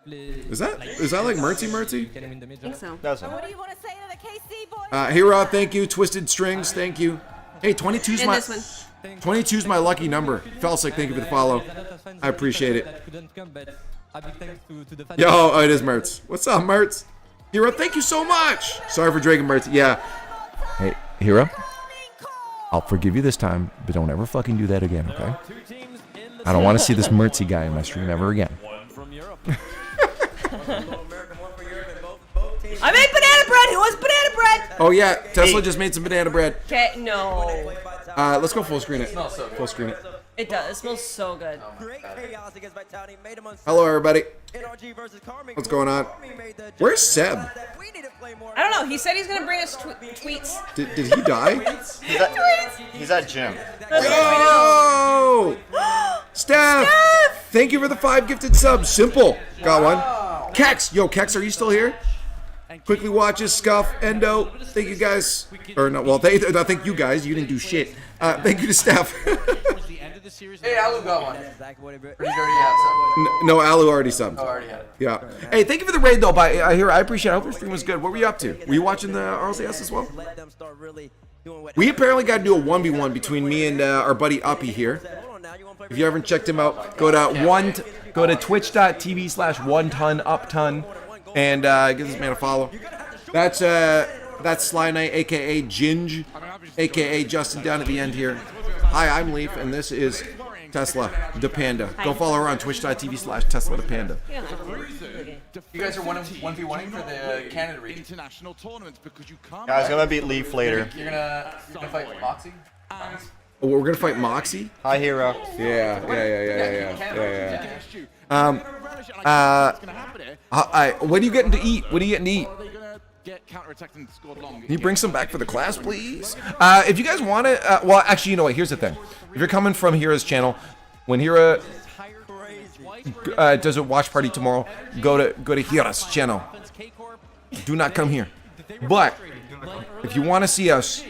Is that like Mertzy? I think so. That's What do you want to say to the KC boys? Hira, thank you. Twisted Strings, thank you. Hey, 22's And my this one. 22's my lucky number. Felsick, thank you for the follow. I appreciate it. Yo, oh, it is Mertz. What's up, Mertz? Hira, thank you so much. Sorry for dragging Mertz. Yeah. Hey, Hira. I'll forgive you this time, but don't ever fucking do that again, okay? I don't want to see this Mertzy guy in my stream ever again. I made banana bread. Who wants banana bread? Oh yeah, Tesla just made some banana bread. Okay, no. Let's go full screen it. Full screen it. It does. It smells so good. Hello, everybody. What's going on? Where's Seb? I don't know. He said he's gonna bring us tweets. Did he die? He's at gym. Yo! Steph! Thank you for the 5 gifted subs. Simple. Got one. Kex! Yo, Kex, are you still here? Quickly watches, Scuff, Endo. Thank you guys. Or no, well, I thank you guys. You didn't do shit. Thank you to Steph. Hey, Alu got one. Or did you already have some? No, Alu already subbed. Oh, already had it. Yeah. Hey, thank you for the raid, though. I appreciate it. I hope your stream was good. What were you up to? Were you watching the RLCS as well? We apparently got to do a 1v1 between me and our buddy Uppy here. If you haven't checked him out, go to twitch.tv/1tonupton and give this man a follow. That's Sly Knight, aka Ginge, aka Justin down at the end here. Hi, I'm Leaf, and this is Tesla the Panda. Go follow her on twitch.tv/Tesla the Panda. You guys are 1v1ing for the Canada region. International tournaments because you can't. Guys, gonna beat Leaf later. You're gonna fight Moxie? Oh, we're gonna fight Moxie? Hi, Hero. Yeah. What are you getting to eat? Can you bring some back for the class, please? If you guys want it, well, actually, you know what? Here's the thing. If you're coming from Hira's channel, when Hira does a watch party tomorrow, go to Hira's channel. Do not come here. But if you want to see us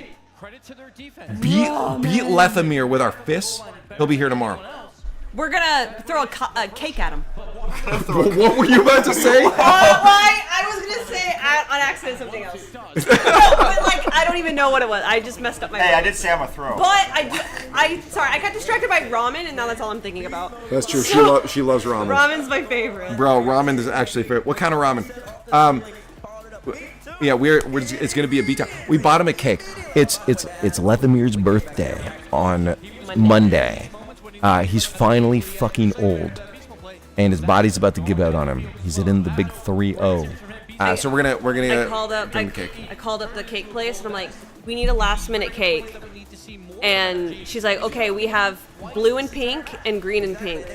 beat Lethamir with our fists. He'll be here tomorrow. We're gonna throw a cake at him. What were you about to say? I was gonna say on accident something else. But like I don't even know what it was. I just messed up my. Hey, words. I did say I'm a throw. But sorry, I got distracted by ramen, and now that's all I'm thinking about. That's true. So, She loves ramen. Ramen's my favorite. Bro, ramen is actually favorite. What kind of ramen? Yeah, it's gonna be a beat down. We bought him a cake. It's Lethamir's birthday on Monday. He's finally fucking old, and his body's about to give out on him. He's in the big 3-0. So we're gonna. I called up the cake place, and I'm like, we need a last minute cake. And she's like, okay, we have blue and pink and green and pink,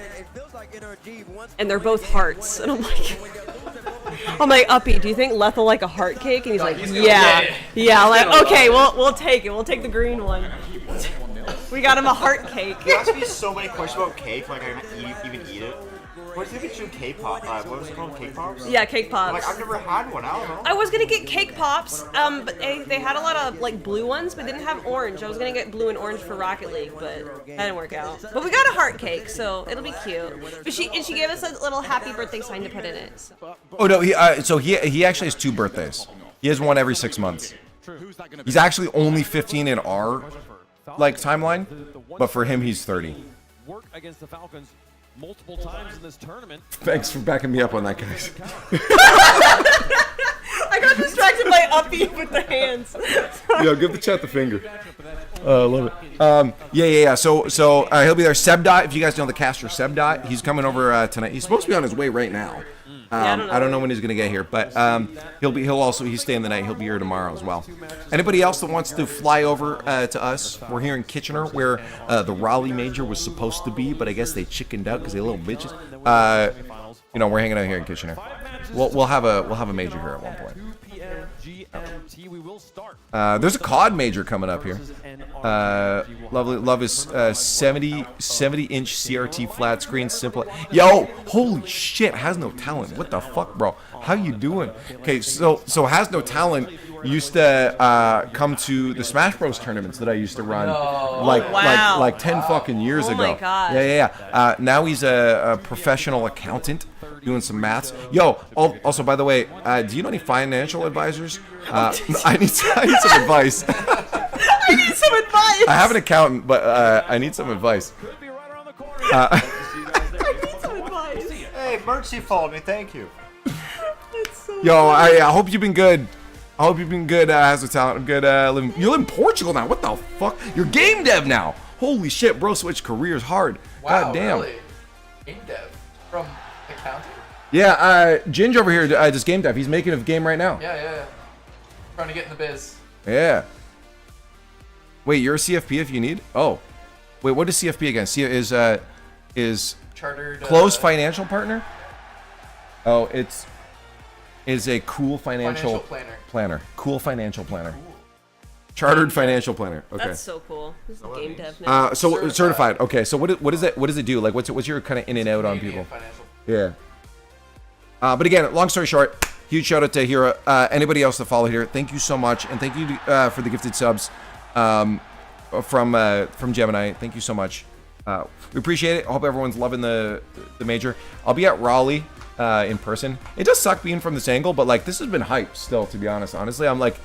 and they're both hearts. And I'm like, Uppy, do you think Leth will like a heart cake? And he's like, yeah. I'm like, okay, we'll take it. We'll take the green one. We got him a heart cake. You asked me so many questions about cake, like I didn't even eat it. What's the difference between cake pop? What was it called? Cake pops? Yeah, cake pops. Like I've never had one. I don't know. I was gonna get cake pops, but they had a lot of like blue ones, but didn't have orange. I was gonna get blue and orange for Rocket League, but that didn't work out. But we got a heart cake, so it'll be cute. But she gave us a little happy birthday sign to put in it. So. Oh no, he actually has 2 birthdays. He has one every 6 months. He's actually only 15 in our timeline, but for him he's 30. Work against the Falcons multiple times in this tournament. Thanks for backing me up on that, guys. I got distracted by Uppy with the hands. Yo, give the chat the finger. Love it. Yeah. So he'll be there. Sebdot, if you guys know the caster Sebdot, he's coming over tonight. He's supposed to be on his way right now. I don't know when he's gonna get here, but he's staying the night. He'll be here tomorrow as well. Anybody else that wants to fly over to us? We're here in Kitchener, where the Raleigh Major was supposed to be, but I guess they chickened out because they little bitches. We're hanging out here in Kitchener. We'll have a major here at one point. There's a COD major coming up here. Love his 70-inch CRT flat screen simple. Yo, holy shit, Has No Talent. What the fuck, bro? How you doing? Okay, so Has No Talent used to come to the Smash Bros tournaments that I used to run like 10 fucking years ago. Oh my god. Yeah. Now he's a professional accountant doing some maths. Yo, also by the way, do you know any financial advisors? I need some advice. I need some advice. I have an accountant, but I need some advice. I need some advice. Hey, Mercy followed me. Thank you. Yo, I hope you've been good. I hope you've been good. Has a talent. I'm good. You live in Portugal now. What the fuck? You're game dev now. Holy shit, bro. Switched careers hard. Wow, God damn. Really? Game dev from accounting? Yeah, Ginge over here does game dev. He's making a game right now. Yeah. Trying to get in the biz. Yeah. Wait, you're a CFP if you need? Oh. Wait, what is CFP again? Is Chartered close financial partner? Oh, is a cool financial planner. Cool financial planner. Chartered financial planner. Okay. That's so cool. This is game dev now. So certified. Okay. So what does it do? Like what's your kind of in and out on people? Yeah. But again, long story short, huge shout out to Hira. Anybody else that follow here, thank you so much, and thank you for the gifted subs from Gemini. Thank you so much. We appreciate it. I hope everyone's loving the major. I'll be at Raleigh in person. It does suck being from this angle, but like this has been hype still, to be honest. Honestly, I'm like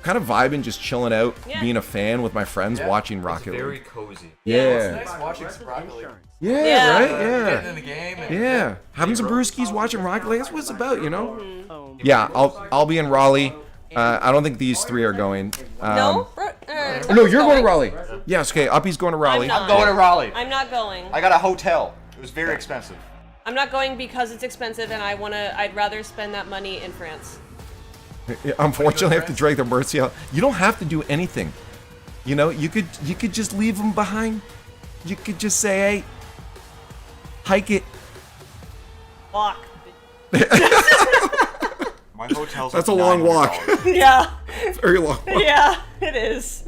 kind of vibing, just chilling out, being a fan with my friends, watching Rocket League. Very cozy. Yeah. It's nice watching some Rocket League. Yeah, right? Yeah. Getting in the game. Yeah. Having some brewskis, watching Rocket League. That's what it's about, you know? Yeah, I'll be in Raleigh. I don't think these 3 are going. No, you're going to Raleigh. Yes, okay. Uppy's going to Raleigh. I'm going to Raleigh. I'm not going. I got a hotel. It was very expensive. I'm not going because it's expensive, and I'd rather spend that money in France. Unfortunately, I have to drag the Mercy out. You don't have to do anything. You know, you could just leave them behind. You could just say, hey, hike it. Walk. My hotel's That's like a long walk. Yeah. Very long walk. Yeah, it is.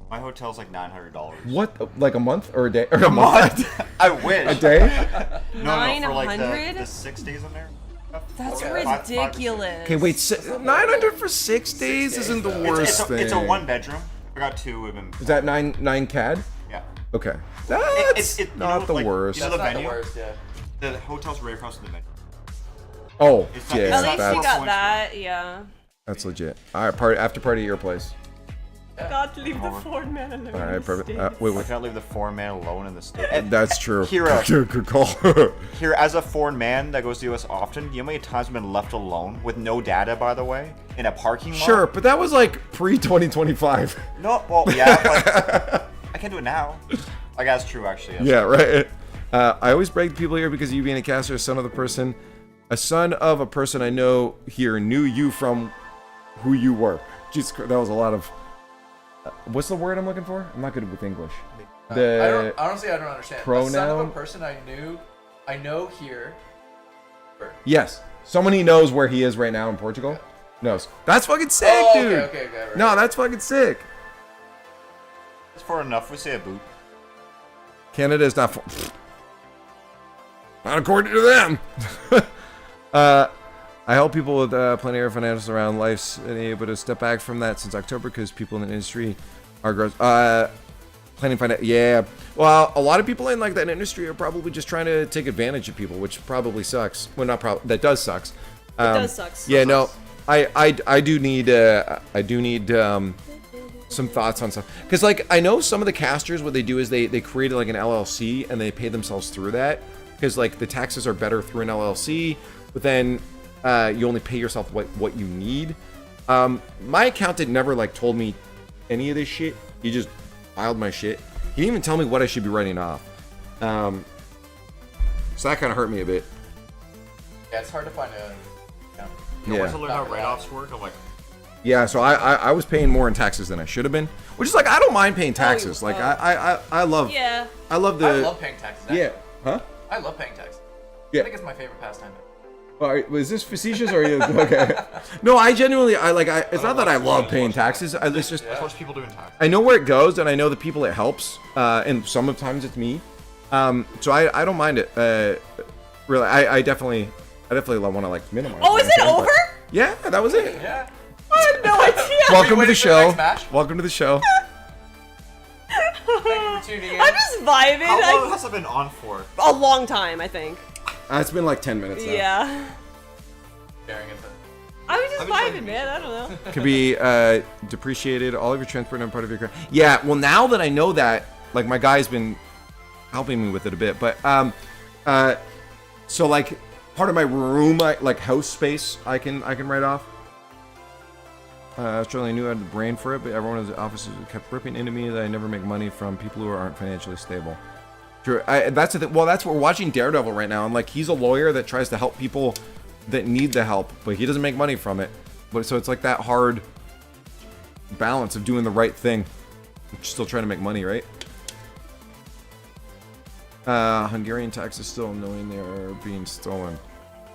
My hotel's like $900. What? Like a month or a day? Or a month? I wish. A day? No, for like 900? the 6 days I'm there. That's Five- ridiculous. Okay, wait. 900 for 6 days isn't the worst thing. It's a 1 bedroom. I got 2 women. Is that 9 CAD? Yeah. Okay. That's you not know, the like, worst. You know the That's not venue? the worst, yeah. The hotel's right across from the venue. Oh, It's not- yeah. it's At not least That's, you got that, yeah. that's legit. All right, after party at your place. God, leave the Ford man alone. All right, perfect. I cannot leave the foreign man alone in the state. That's true. Kira, Good call. here, as a foreign man that goes to the US often, you know how many times I've been left alone with no data, by the way, in a parking lot? Sure, but that was like pre-2025. No, well, yeah, but I can't do it now. Like, that's true, actually. That's Yeah, true. right. I always break people here because you being a caster, a son of a person I know here knew you from who you were. Jesus Christ, that was a lot of. What's the word I'm looking for? I'm not good with English. Honestly, I don't understand. Pronoun. A son of a person I know here. Yes, someone he knows where he is right now in Portugal. Knows. That's fucking sick, Oh, okay, dude. okay, right. No, that's fucking sick. It's far enough. We say a boot. Canada is not. Not according to them. I help people with plenty of financials around life's and able to step back from that since October because people in the industry are gross. Planning finance. Yeah. Well, a lot of people in like that industry are probably just trying to take advantage of people, which probably sucks. Well, not probably. That does sucks. It does suck. Yeah. No. I do need some thoughts on stuff because like I know some of the casters what they do is they create like an LLC and they pay themselves through that because like the taxes are better through an LLC, but then you only pay yourself what you need. My accountant never like told me any of this shit. He just filed my shit. He didn't even tell me what I should be writing off. So that kind of hurt me a bit. Yeah, it's hard to find a. Yeah. Once I learn how write-offs work, I'm like, Yeah, so I was paying more in taxes than I should have been, which is like I don't mind paying taxes. Like I love. Yeah. I love the. I love paying taxes. Actually. Yeah. Huh? I love paying taxes. Yeah. I think it's my favorite pastime. Was this facetious or are you okay? No, I genuinely it's not that I love paying taxes. It's just I watch people doing taxes. I know where it goes and I know the people it helps, and sometimes it's me. So I don't mind it. Really, I definitely want to like minimize. Oh, is it over? Yeah, that was it. Yeah. I had no idea. Welcome to the show. Welcome to the show. Thank you for tuning in. I'm just vibing. How long has it been on for? A long time, I think. It's been like 10 minutes now. Yeah. Staring at the. I was just vibing, man. I don't know. Could be depreciated. All of your transport and part of your car. Yeah. Well, now that I know that, like my guy's been helping me with it a bit, but so like part of my room, like house space, I can write off. Australia knew I had the brain for it, but everyone in the offices kept ripping into me that I never make money from people who aren't financially stable. True. That's the thing. Well, that's what we're watching Daredevil right now, and like he's a lawyer that tries to help people that need the help, but he doesn't make money from it. But so it's like that hard balance of doing the right thing, still trying to make money, right? Hungarian tax is still knowing they are being stolen.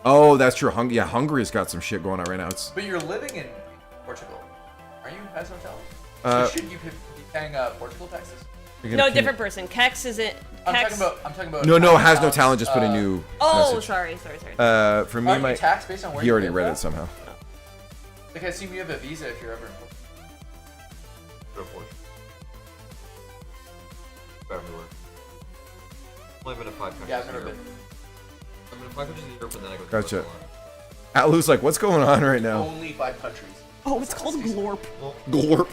Oh, that's true. Hungary's got some shit going on right now. It's But you're living in Portugal, are you? Has no Uh, so should you be paying Portugal taxes? No, different person. Kex isn't. I'm Kex. talking about. No, has no talent. Just put a new. Oh, message. sorry. For me, Aren't you taxed based on where he you already live, read though? it somehow. Like I assume you have a visa if you're ever in Portugal. Everywhere. I've only been to 5 countries. Yeah, I've never in been. Europe. I've been to 5 countries in Europe, and then I go to Gotcha. Barcelona. Atlu's like, what's going on right now? Only 5 countries. Oh, it's called Glorp. Glorp.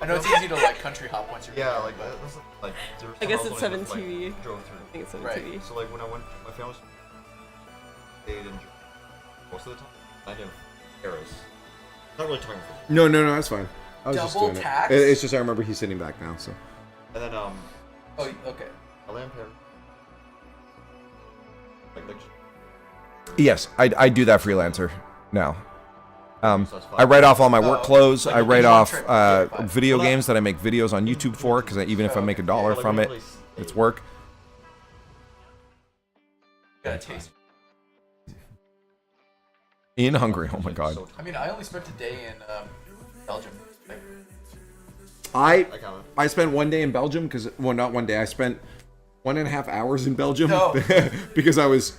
I know it's easy to like country hop once you're. Yeah, like that's like. I guess it's 7 TV. Drove through. I think it's 7 Right. TV. So like when I went, my family stayed in most of the time. I did Paris. Not really talking for. No, that's fine. I was just Double doing tax? it. It's just I remember he's sitting back now, so. And then Oh, okay. I land Paris. Like Yes, I do that freelancer now. I write off all my work clothes. I wrate off video games that I make videos on YouTube for, because even if I make $1 from it, it's work. Got a taste. In Hungary, oh my god. I mean, I only spent a day in Belgium. Like, I spent 1 day in Belgium because, well, not 1 day. I spent 1.5 hours in Belgium No. because I was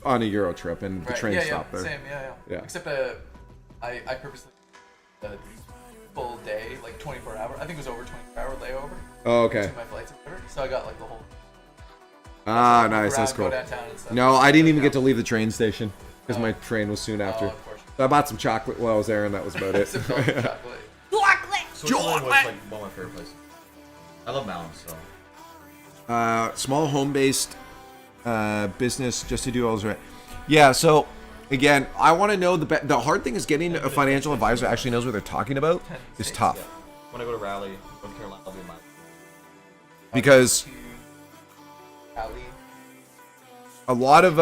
on a Euro trip and the right, train yeah, stopped there. Same, yeah. Yeah. Except I purposely full day, like 24 hour. I think it was over 24-hour layover. Oh, okay. Between my flights and whatever. So I got like the whole. Ah, Look nice. That's around, go cool. downtown and stuff. No, I didn't even get to leave the train station because my train was soon after. of course. So I bought some chocolate while I was there, and that was about it. Some chocolate. Switzerland was like one of my favorite places. I love mountains, so. Small home-based business just to do all this right. Yeah. So again, I want to know the hard thing is getting a financial advisor that actually knows what they're talking about is tough. When I go to Raleigh, North Carolina, I'll be in my. Because a lot of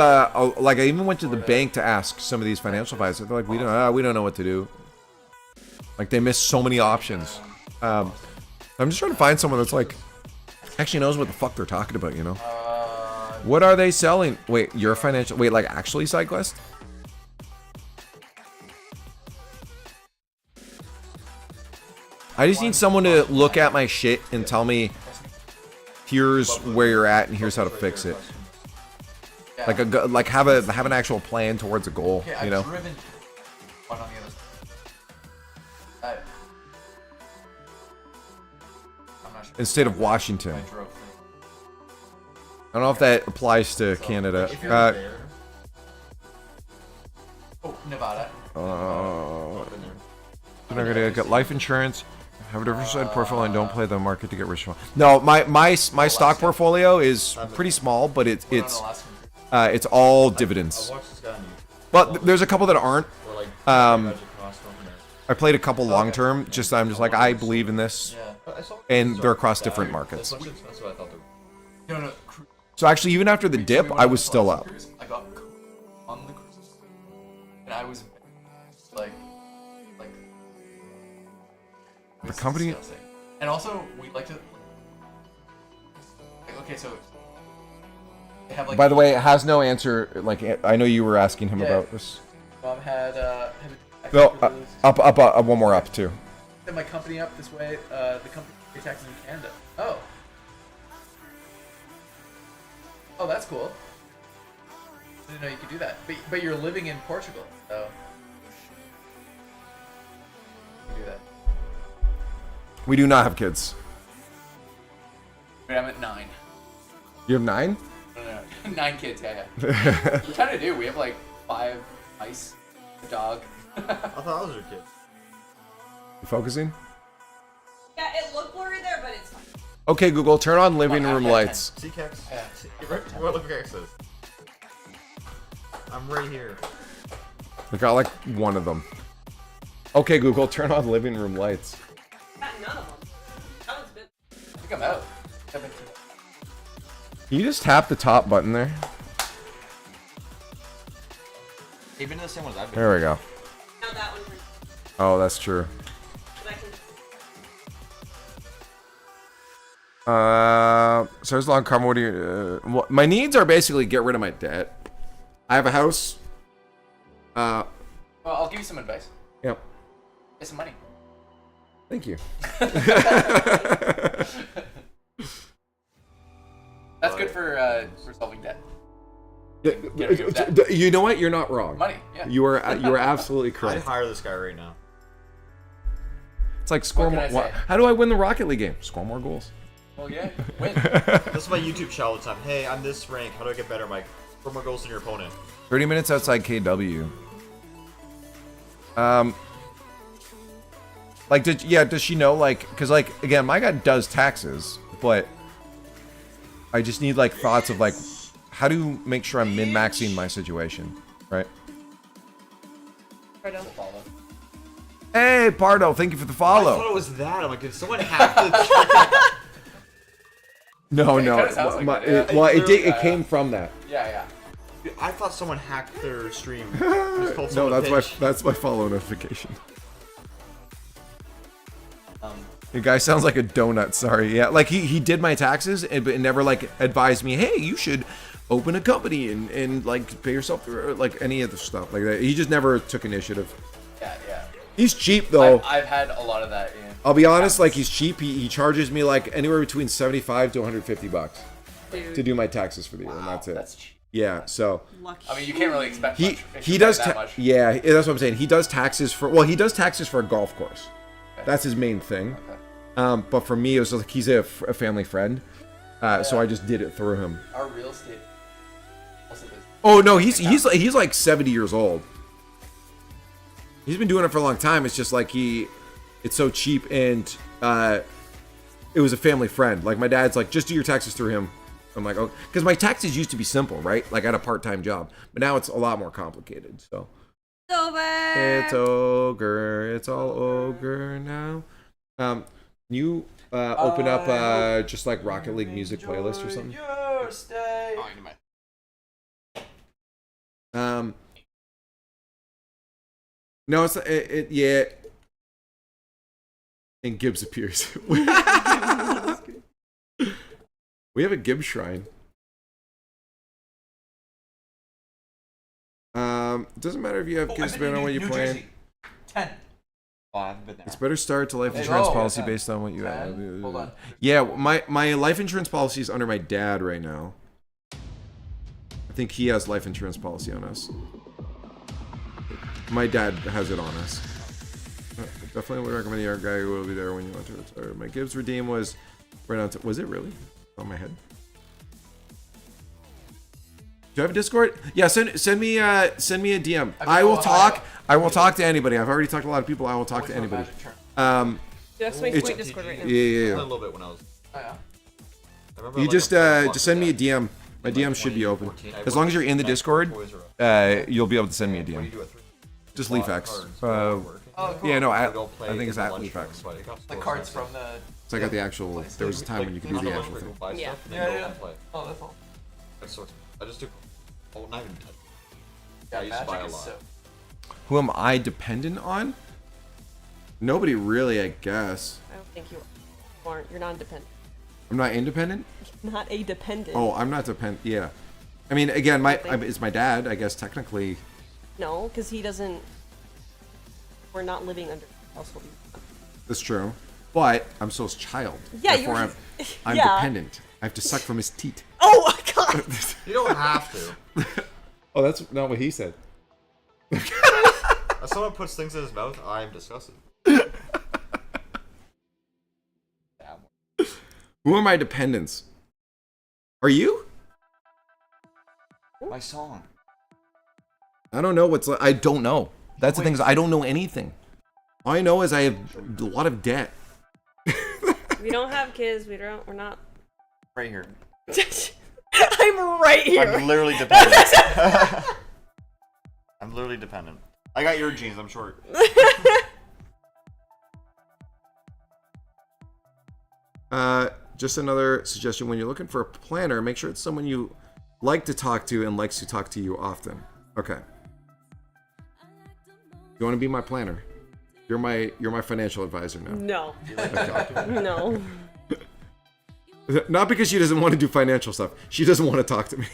like I even went to the bank to ask some of these financial advisors. They're like, we don't know what to do. Like they miss so many options. I'm just trying to find someone that's like actually knows what the fuck they're talking about. You know. What are they selling? Wait, your financial? Wait, like actually SideQuest? I just need someone to look at my shit and tell me, here's where you're at and here's how to fix it. Like have an actual plan towards a goal. Okay, You know. I've driven one on the other side. I'm not sure. Instead of Washington. I drove. I don't know if that applies to Canada. If you're there. Oh, Nevada. You're not gonna get life insurance. Have a diversified portfolio and don't play the market to get rich. No, my stock portfolio is pretty small, but it's all dividends. But there's a couple that aren't. I played a couple long term. I'm just like I believe in this, and they're across different markets. That's what I thought. No. So actually, even after the dip, I was still up. I got on the cruise, and I was like The company. disgusting. And also, we like to. Okay, so. They have, like, By the way, it has no answer. Like I know you were asking him about this. Mom had. No, up, one more up too. Set my company up this way. The company pays taxes in Canada. Oh. Oh, that's cool. I didn't know you could do that. But you're living in Portugal, so you can do that. We do not have kids. Wait, I'm at 9. You have 9? No. 9 kids, yeah. We kind of do. We have like 5 mice, a dog. I thought I was your kid. You focusing? Yeah, it looked blurry there, but it's fine. Okay, Google, turn on living room lights. See, Kex? Yeah. What look Kex says. I'm right here. I got like one of them. Okay, Google, turn on living room lights. Got none of them. That one's been. I think I'm out. Can you just tap the top button there? Even the same ones I've been. There we go. Now that one. Oh, that's true. So as long come. What do you? My needs are basically get rid of my debt. I have a house. Well, I'll give you some advice. Yep. Get some money. Thank you. That's good for solving debt. Get rid of debt. You know what? You're not wrong. Money, yeah. You are absolutely correct. I'd hire this guy right now. It's like score more. How do I win the Rocket League game? Score more goals. Well, yeah, win. This is my YouTube channel all the time. Hey, I'm this rank. How do I get better, Mike? Score more goals than your opponent. 30 minutes outside KW. Like, does she know, like, because, like, again, my guy does taxes, but I just need, like, thoughts of, like, how to make sure I'm min-maxing my situation, right? Hey, Pardo, thank you for the follow. I thought it was that. I'm like, did someone hack the No, It no. kinda sounds like that, yeah. Well, it came from that. Yeah. Dude, I thought someone hacked their stream. No, that's my follow notification. Your guy sounds like a donut. Sorry, yeah. Like he did my taxes, but never like advised me. Hey, you should open a company and like pay yourself through like any of the stuff like that. He just never took initiative. Yeah. He's cheap though. I've had a lot of that. Yeah. I'll be honest, like he's cheap. He charges me like anywhere between $75 to $150 to do my taxes for the year, and that's it. That's cheap. Yeah, so I mean, you can't really expect much. he does that much. Yeah, that's what I'm saying. He does taxes for he does taxes for a golf course. That's his main thing. But for me, it was like he's a family friend, so I just did it through him. Our real estate. Oh no, he's like 70 years old. He's been doing it for a long time. It's just like it's so cheap, and it was a family friend. Like my dad's like, just do your taxes through him. I'm like, oh, because my taxes used to be simple, right? Like I had a part-time job, but now it's a lot more complicated. So it's over. It's ogre. It's all ogre now. You open up just like Rocket League music playlist or something. Your stay. No, it's yeah. And Gibbs appears. We have a Gibbs shrine. It doesn't matter if you have Gibbs depending on what you're playing. 10. Oh, I haven't been there. It's better start to life insurance policy based on what you have. Hold on. Yeah, my life insurance policy is under my dad right now. I think he has life insurance policy on us. My dad has it on us. Definitely would recommend your guy who will be there when you want to retire. My Gibbs redeem was right on. Was it really on my head? Do you have a Discord? Yeah, send me a DM. I will talk. I will talk to anybody. I've already talked to a lot of people. I will talk to anybody. That's my Discord right now. Yeah. A little bit when I was. Oh, yeah. I remember, You like, just send me a DM. My DM should be open. As long as you're in the Discord, you'll be able to send me a DM. Just LiefX. Oh, cool. Yeah, no, I think it's at LiefX. The cards from the. So I got the actual. There was a time when you could do the actual thing. Yeah. Oh, that's all. I just do. Oh, not even. Yeah, I used to buy a Magic is lot. so. Who am I dependent on? Nobody really, I guess. I don't think you aren't. You're not independent. I'm not independent? Not a dependent. Oh, I'm not dependent. Yeah. I mean, again, it's my dad, I guess, technically. No, because he doesn't. We're not living under household. That's true. But I'm still his child. Yeah, Therefore, I'm yeah. dependent. I have to suck from his teat. Oh my god! You don't have to. Oh, that's not what he said. As someone puts things in his mouth, I'm disgusted. Who are my dependents? Are you? My song. I don't know what's. I don't know. That's the thing is I don't know anything. All I know is I have a lot of debt. We don't have kids. We're not. Right here. I'm right here. I'm literally dependent. I'm literally dependent. I got your genes, I'm short. Just another suggestion: when you're looking for a planner, make sure it's someone you like to talk to and likes to talk to you often. Okay. You want to be my planner? You're my financial advisor now. No. Okay. No. Not because she doesn't want to do financial stuff. She doesn't want to talk to me.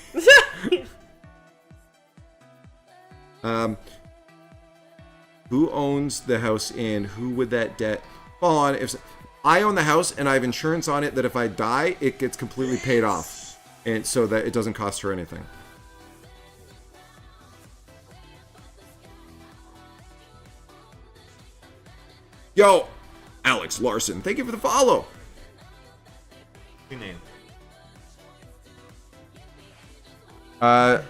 Who owns the house and who would that debt fall on? If I own the house and I have insurance on it that if I die, it gets completely paid off. And so that it doesn't cost her anything. Yo, Alex Larson, thank you for the follow. Your name. I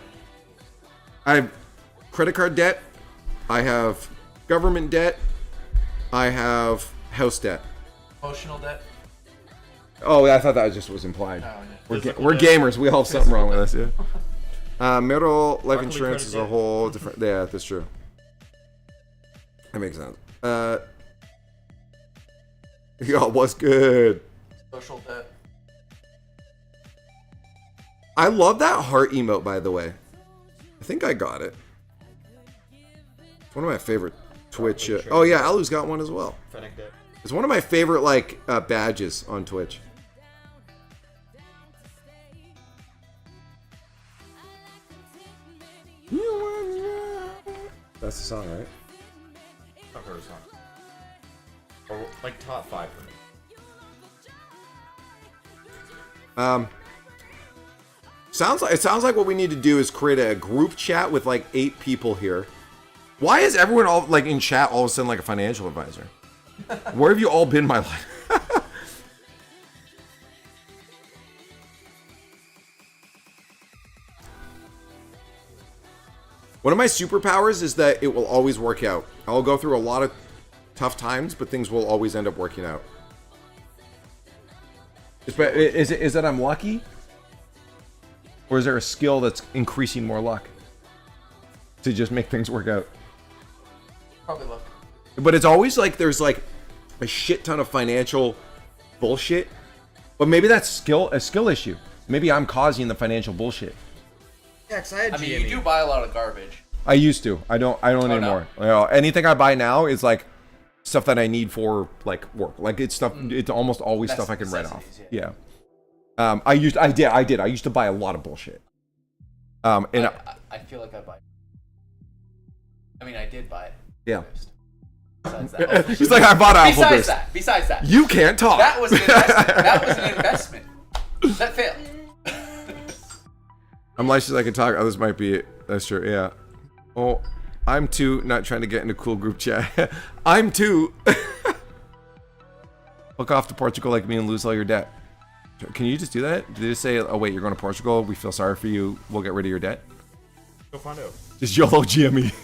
have credit card debt. I have government debt. I have house debt. Emotional debt. Oh, I thought that was implied. Oh, We're gamers. We all have something wrong with us, yeah. Marital life insurance is a whole different. Yeah, that's true. That makes sense. Yo, what's good? Social debt. I love that heart emote, by the way. I think I got it. It's one of my favorite Twitch. Oh yeah, Alu's got one as well. It's one of my favorite badges on Twitch. That's the song, right? I've heard a song. Or like top 5 for me. It sounds like what we need to do is create a group chat with like 8 people here. Why is everyone all like in chat all of a sudden like a financial advisor? Where have you all been my life? One of my superpowers is that it will always work out. I'll go through a lot of tough times, but things will always end up working out. Is it that I'm lucky? Or is there a skill that's increasing more luck? To just make things work out? Probably luck. But it's always like there's like a shit ton of financial bullshit. But maybe that's a skill issue. Maybe I'm causing the financial bullshit. Yeah, because I mean, you do buy a lot of garbage. I used to. I don't anymore. No. You know, anything I buy now is like stuff that I need for like work. Like it's stuff. It's almost always stuff I can write off. Yeah. I used to buy a lot of bullshit. And I feel like I buy. I mean, I did buy it. Yeah. Besides that. He's like, I bought Alpha Boost. Besides that. You can't talk. That was an investment. That was an investment. That failed. I'm licensed, I can talk. Oh, this might be it. That's true, yeah. Oh, I'm too, not trying to get into cool group chat. I'm too. Look off to Portugal like me and lose all your debt. Can you just do that? Did they just say, oh wait, you're going to Portugal? We feel sorry for you. We'll get rid of your debt? Go find out. Just YOLO GME.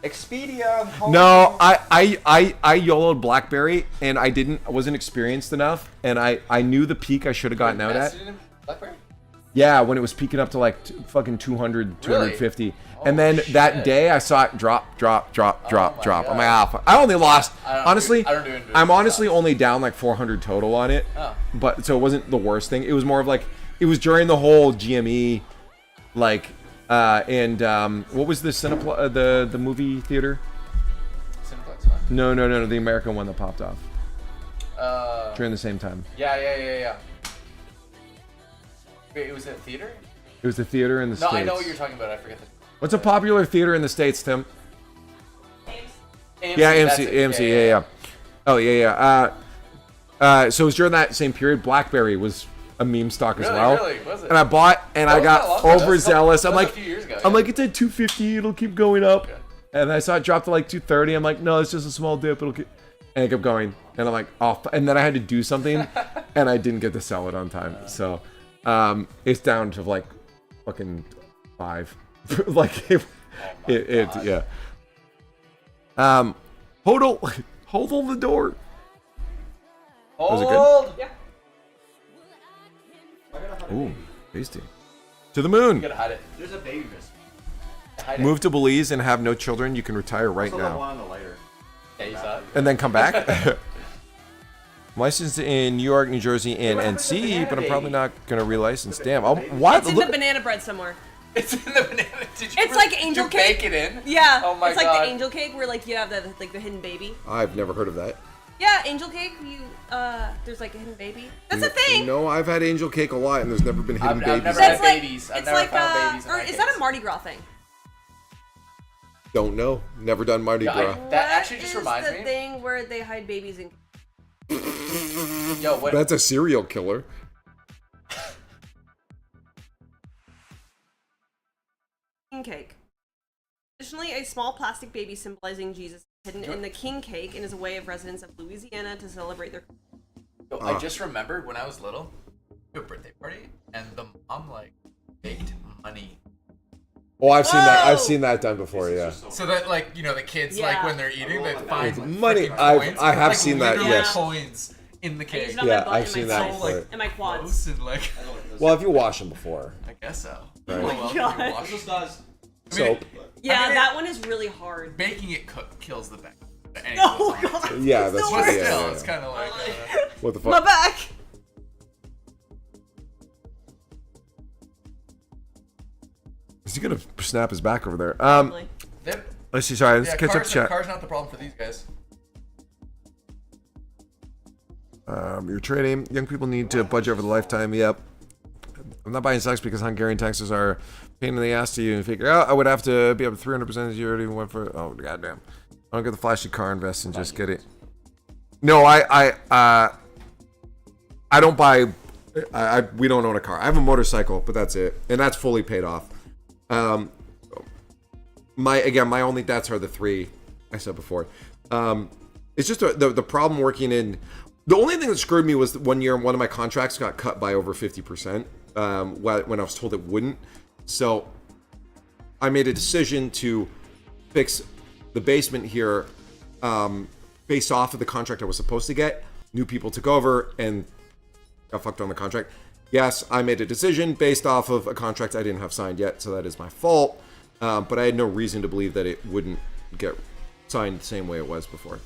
Expedia. No, I YOLO'd BlackBerry and I wasn't experienced enough, and I knew the peak I should have gotten out at. BlackBerry? Yeah, when it was peaking up to like fucking 200, 250. And then that day I saw it drop. I'm like, I only lost, honestly, I'm honestly only down like 400 total on it. Oh. But so it wasn't the worst thing. It was more of like, it was during the whole GME, like, what was the the movie theater? Cineplex one? No, the American one that popped off. During the same time. Yeah. Wait, it was at theater? It was the theater in the States. No, I know what you're talking about. I forget the. What's a popular theater in the States, Tim? AMC. Yeah, AMC, yeah. Oh, yeah. So it was during that same period. BlackBerry was a meme stock as well. Really? Was it? And I bought, and I got overzealous. I'm a like, few years ago, it's at 250. It'll keep going up. Okay. And I saw it drop to like 230. I'm like, no, it's just a small dip. It'll keep. And it kept going. And I'm like, oh. And then I had to do something, and I didn't get to sell it on time. So it's down to like fucking 5. Like yeah. Hold on the door. Was it good? Yeah. Ooh, tasty. To the moon. You gotta hide it. There's a baby mist. Move to Belize and have no children. You can retire right now. On the lighter. Yeah, you saw it. And then come back. I'm licensed in New York, New Jersey, and NC, but I'm probably not gonna relicense. Damn. What? It's in the banana bread somewhere. It's in the banana. It's like angel cake. Bake it in? Yeah. Oh my it's god. It's like the angel cake where like you have the hidden baby. I've never heard of that. Yeah, angel cake. There's like a hidden baby. That's a thing. No, I've had angel cake a lot, and there's never been hidden babies. I've never had babies. I've never found babies. Or is that a Mardi Gras thing? Don't know. Never done Mardi Gras. That actually just reminds me. The thing where they hide babies in. Yo, what? That's a serial killer. King cake. Additionally, a small plastic baby symbolizing Jesus is hidden in the king cake and is a way of residents of Louisiana to celebrate their. Yo, I just remembered when I was little, we had a birthday party, and the mom like baked money. Oh, I've seen that. I've seen that done before. Yeah. So that like the kids like when they're eating they find money. Coins, I have like, seen that. Yes. Coins in the cake. Yeah, I've seen that before. And my quads. And, like, well, if you wash them before. I guess so. Right. Oh my god. Soap. Yeah, that one is really hard. Baking it kills the back. Oh god. Yeah, that's but true. still, Yeah. it's kind of like. What the fuck? My back. Is he gonna snap his back over there? Yep. Let's see. Sorry, let's catch up chat. Car's not the problem for these guys. You're trading. Young people need to budget over the lifetime. Yep. I'm not buying stocks because Hungarian taxes are a pain in the ass to you and figure out I would have to be up to 300% as you already went for. Oh goddamn! I don't get the flashy car invest and just get it. No, I don't buy. We don't own a car. I have a motorcycle, but that's it, and that's fully paid off. My only debts are the 3 I said before. It's just the problem working in. The only thing that screwed me was one year one of my contracts got cut by over 50% when I was told it wouldn't. So I made a decision to fix the basement here based off of the contract I was supposed to get. New people took over and got fucked on the contract. Yes, I made a decision based off of a contract I didn't have signed yet, so that is my fault. But I had no reason to believe that it wouldn't get signed the same way it was before.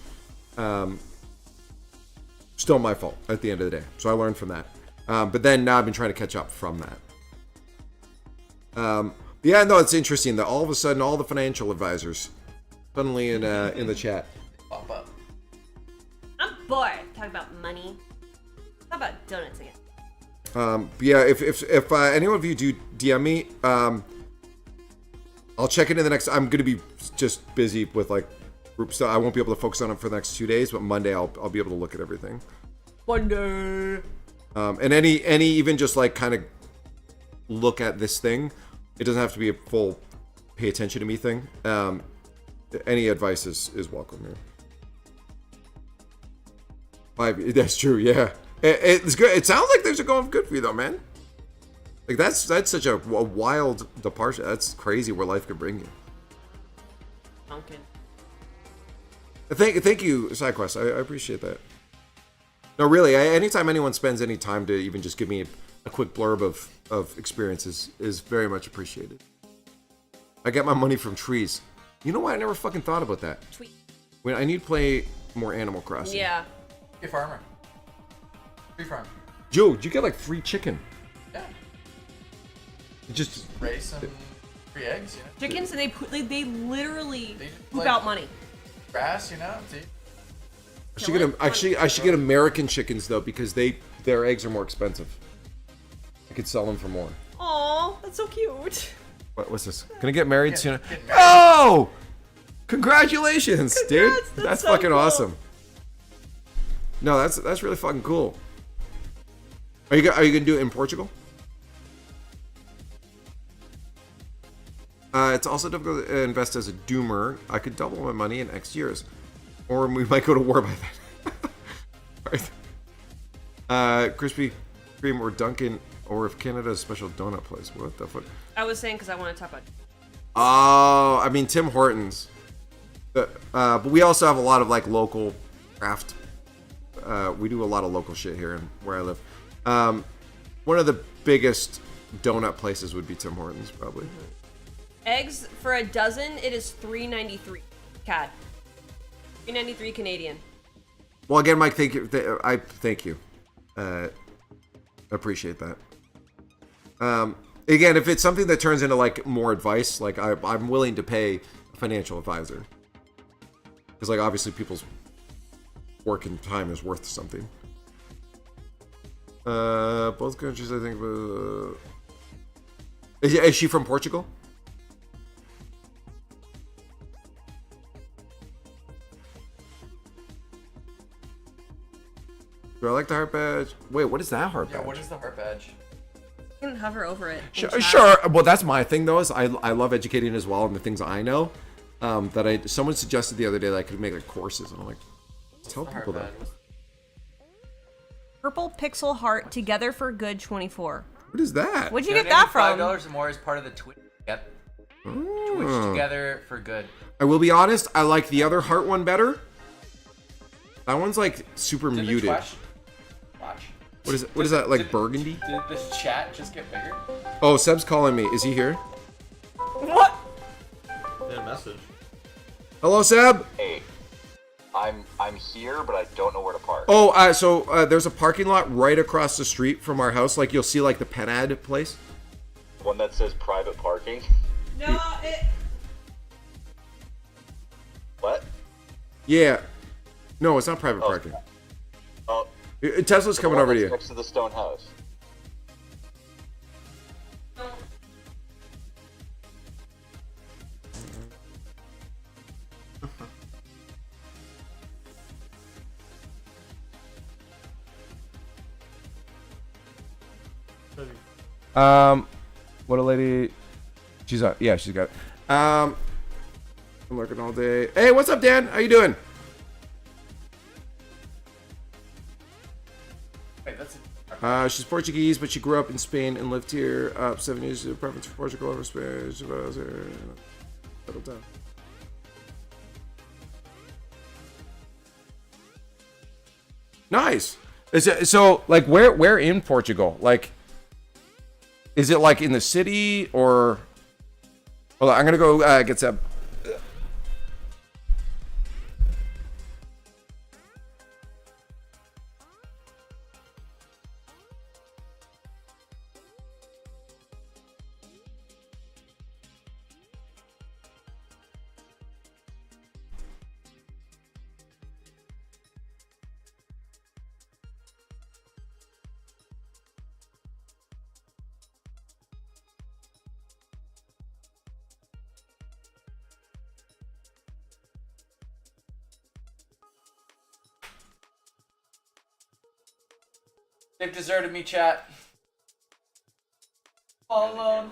Still my fault at the end of the day. So I learned from that. But then now I've been trying to catch up from that. Yeah, no, it's interesting that all of a sudden all the financial advisors suddenly in the chat. Pop up. I'm bored. Talk about money. How about donuts again? Yeah, if any of you do DM me, I'll check it in the next. I'm gonna be just busy with like group stuff. I won't be able to focus on it for the next 2 days, but Monday I'll be able to look at everything. Monday. And any even just like kind of look at this thing. It doesn't have to be a full pay attention to me thing. Any advice is welcome here. That's true. Yeah, it's good. It sounds like things are going good for you though, man. Like that's such a wild departure. That's crazy where life could bring you. Pumpkin. Thank you, SideQuest. I appreciate that. No, really. Anytime anyone spends any time to even just give me a quick blurb of experiences is very much appreciated. I get my money from trees. You know what? I never fucking thought about that. Tweet. When I need to play more Animal Crossing. Yeah. Be a farmer. Free farm. Joe, did you get like free chicken? Yeah. Just raise some free eggs, you know. Chickens, and they literally poop like- out money. Grass, you know. I should get American chickens though because their eggs are more expensive. I could sell them for more. Aw, that's so cute. What's this? Can I get married soon? Oh! Congratulations, dude. That's so fucking cool. awesome. No, that's really fucking cool. Are you gonna do it in Portugal? It's also difficult to invest as a doomer. I could double my money in X years. Or we might go to war by then. Alright. Krispy Kreme or Dunkin', or if Canada has a special donut place. What the fuck? I was saying because I want to talk about. Oh, I mean Tim Hortons. But we also have a lot of like local craft. We do a lot of local shit here in where I live. One of the biggest donut places would be Tim Hortons, probably. Eggs for a dozen, it is $3.93 CAD. $3.93 Canadian. Well, again, Mike, thank you. I thank you. Appreciate that. Again, if it's something that turns into like more advice, like I'm willing to pay a financial advisor, because like obviously people's work and time is worth something. Both countries, I think. Is she from Portugal? Do I like the heart badge? Wait, what is that heart badge? Yeah, what is the heart badge? You can hover over it. Sure. Well, that's my thing though. Is I love educating as well, and the things I know. Someone suggested the other day that I could make like courses, and I'm like, tell people that. Purple Pixel Heart Together for Good 24. What is that? Where'd you get that from? $5 or more is part of the Twitch. Yep. Twitch Together for Good. I will be honest. I like the other heart one better. That one's like super muted. Watch. What is it? What is that? Like burgundy? Did this chat just get bigger? Oh, Seb's calling me. Is he here? What? Yeah, message. Hello, Seb. Hey, I'm here, but I don't know where to park. Oh, so there's a parking lot right across the street from our house. Like you'll see, like the pet ad place. One that says private parking. No, What? Yeah. No, it's not private parking. Oh. Tesla's coming over to you. Next to the stone house. What a lady. She's up. Yeah, she's got it. I'm working all day. Hey, what's up, Dan? How you doing? She's Portuguese, but she grew up in Spain and lived here 7 years. Preference for Portugal over Spain. Settled down. Nice. Is it, so, like, where in Portugal? Like, is it like in the city or? Hold on, I'm gonna go get Seb. They've deserted me, chat. All alone.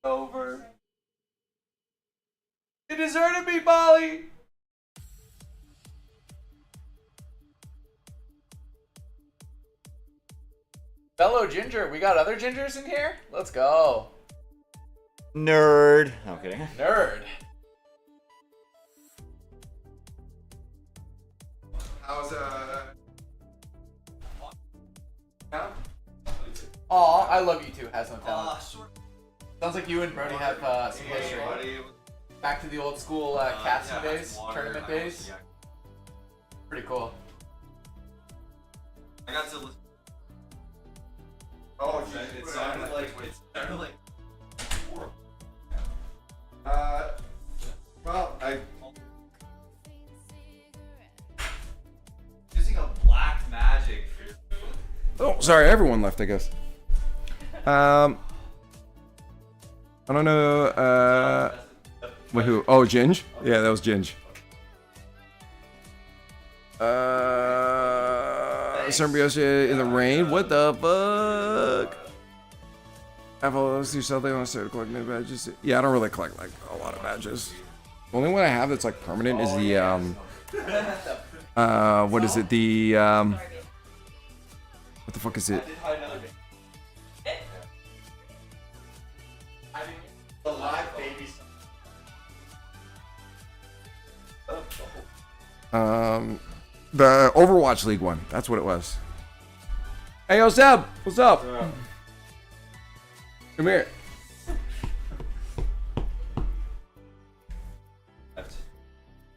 Over. They deserted me, Molly. Fellow ginger. We got other gingers in here? Let's go. Nerd. No, I'm kidding. Nerd. How's Aw, I love you too, has no talent. Sounds like you and Brody have some history. Back to the old school casting days, tournament days. Pretty cool. I got to listen. Oh, it sounded like well, using a black magic. Oh, sorry, everyone left, I guess. I don't know. Wait, who? Oh, Ginge? Yeah, that was Ginge. Symbiosis in the rain. What the fuck? Let's do something. I want to start collecting new badges. Yeah, I don't really collect like a lot of badges. The only one I have that's like permanent is the what is it? The what the fuck is it? The live baby. The Overwatch League one. That's what it was. Hey, yo, Seb. What's up? Come here.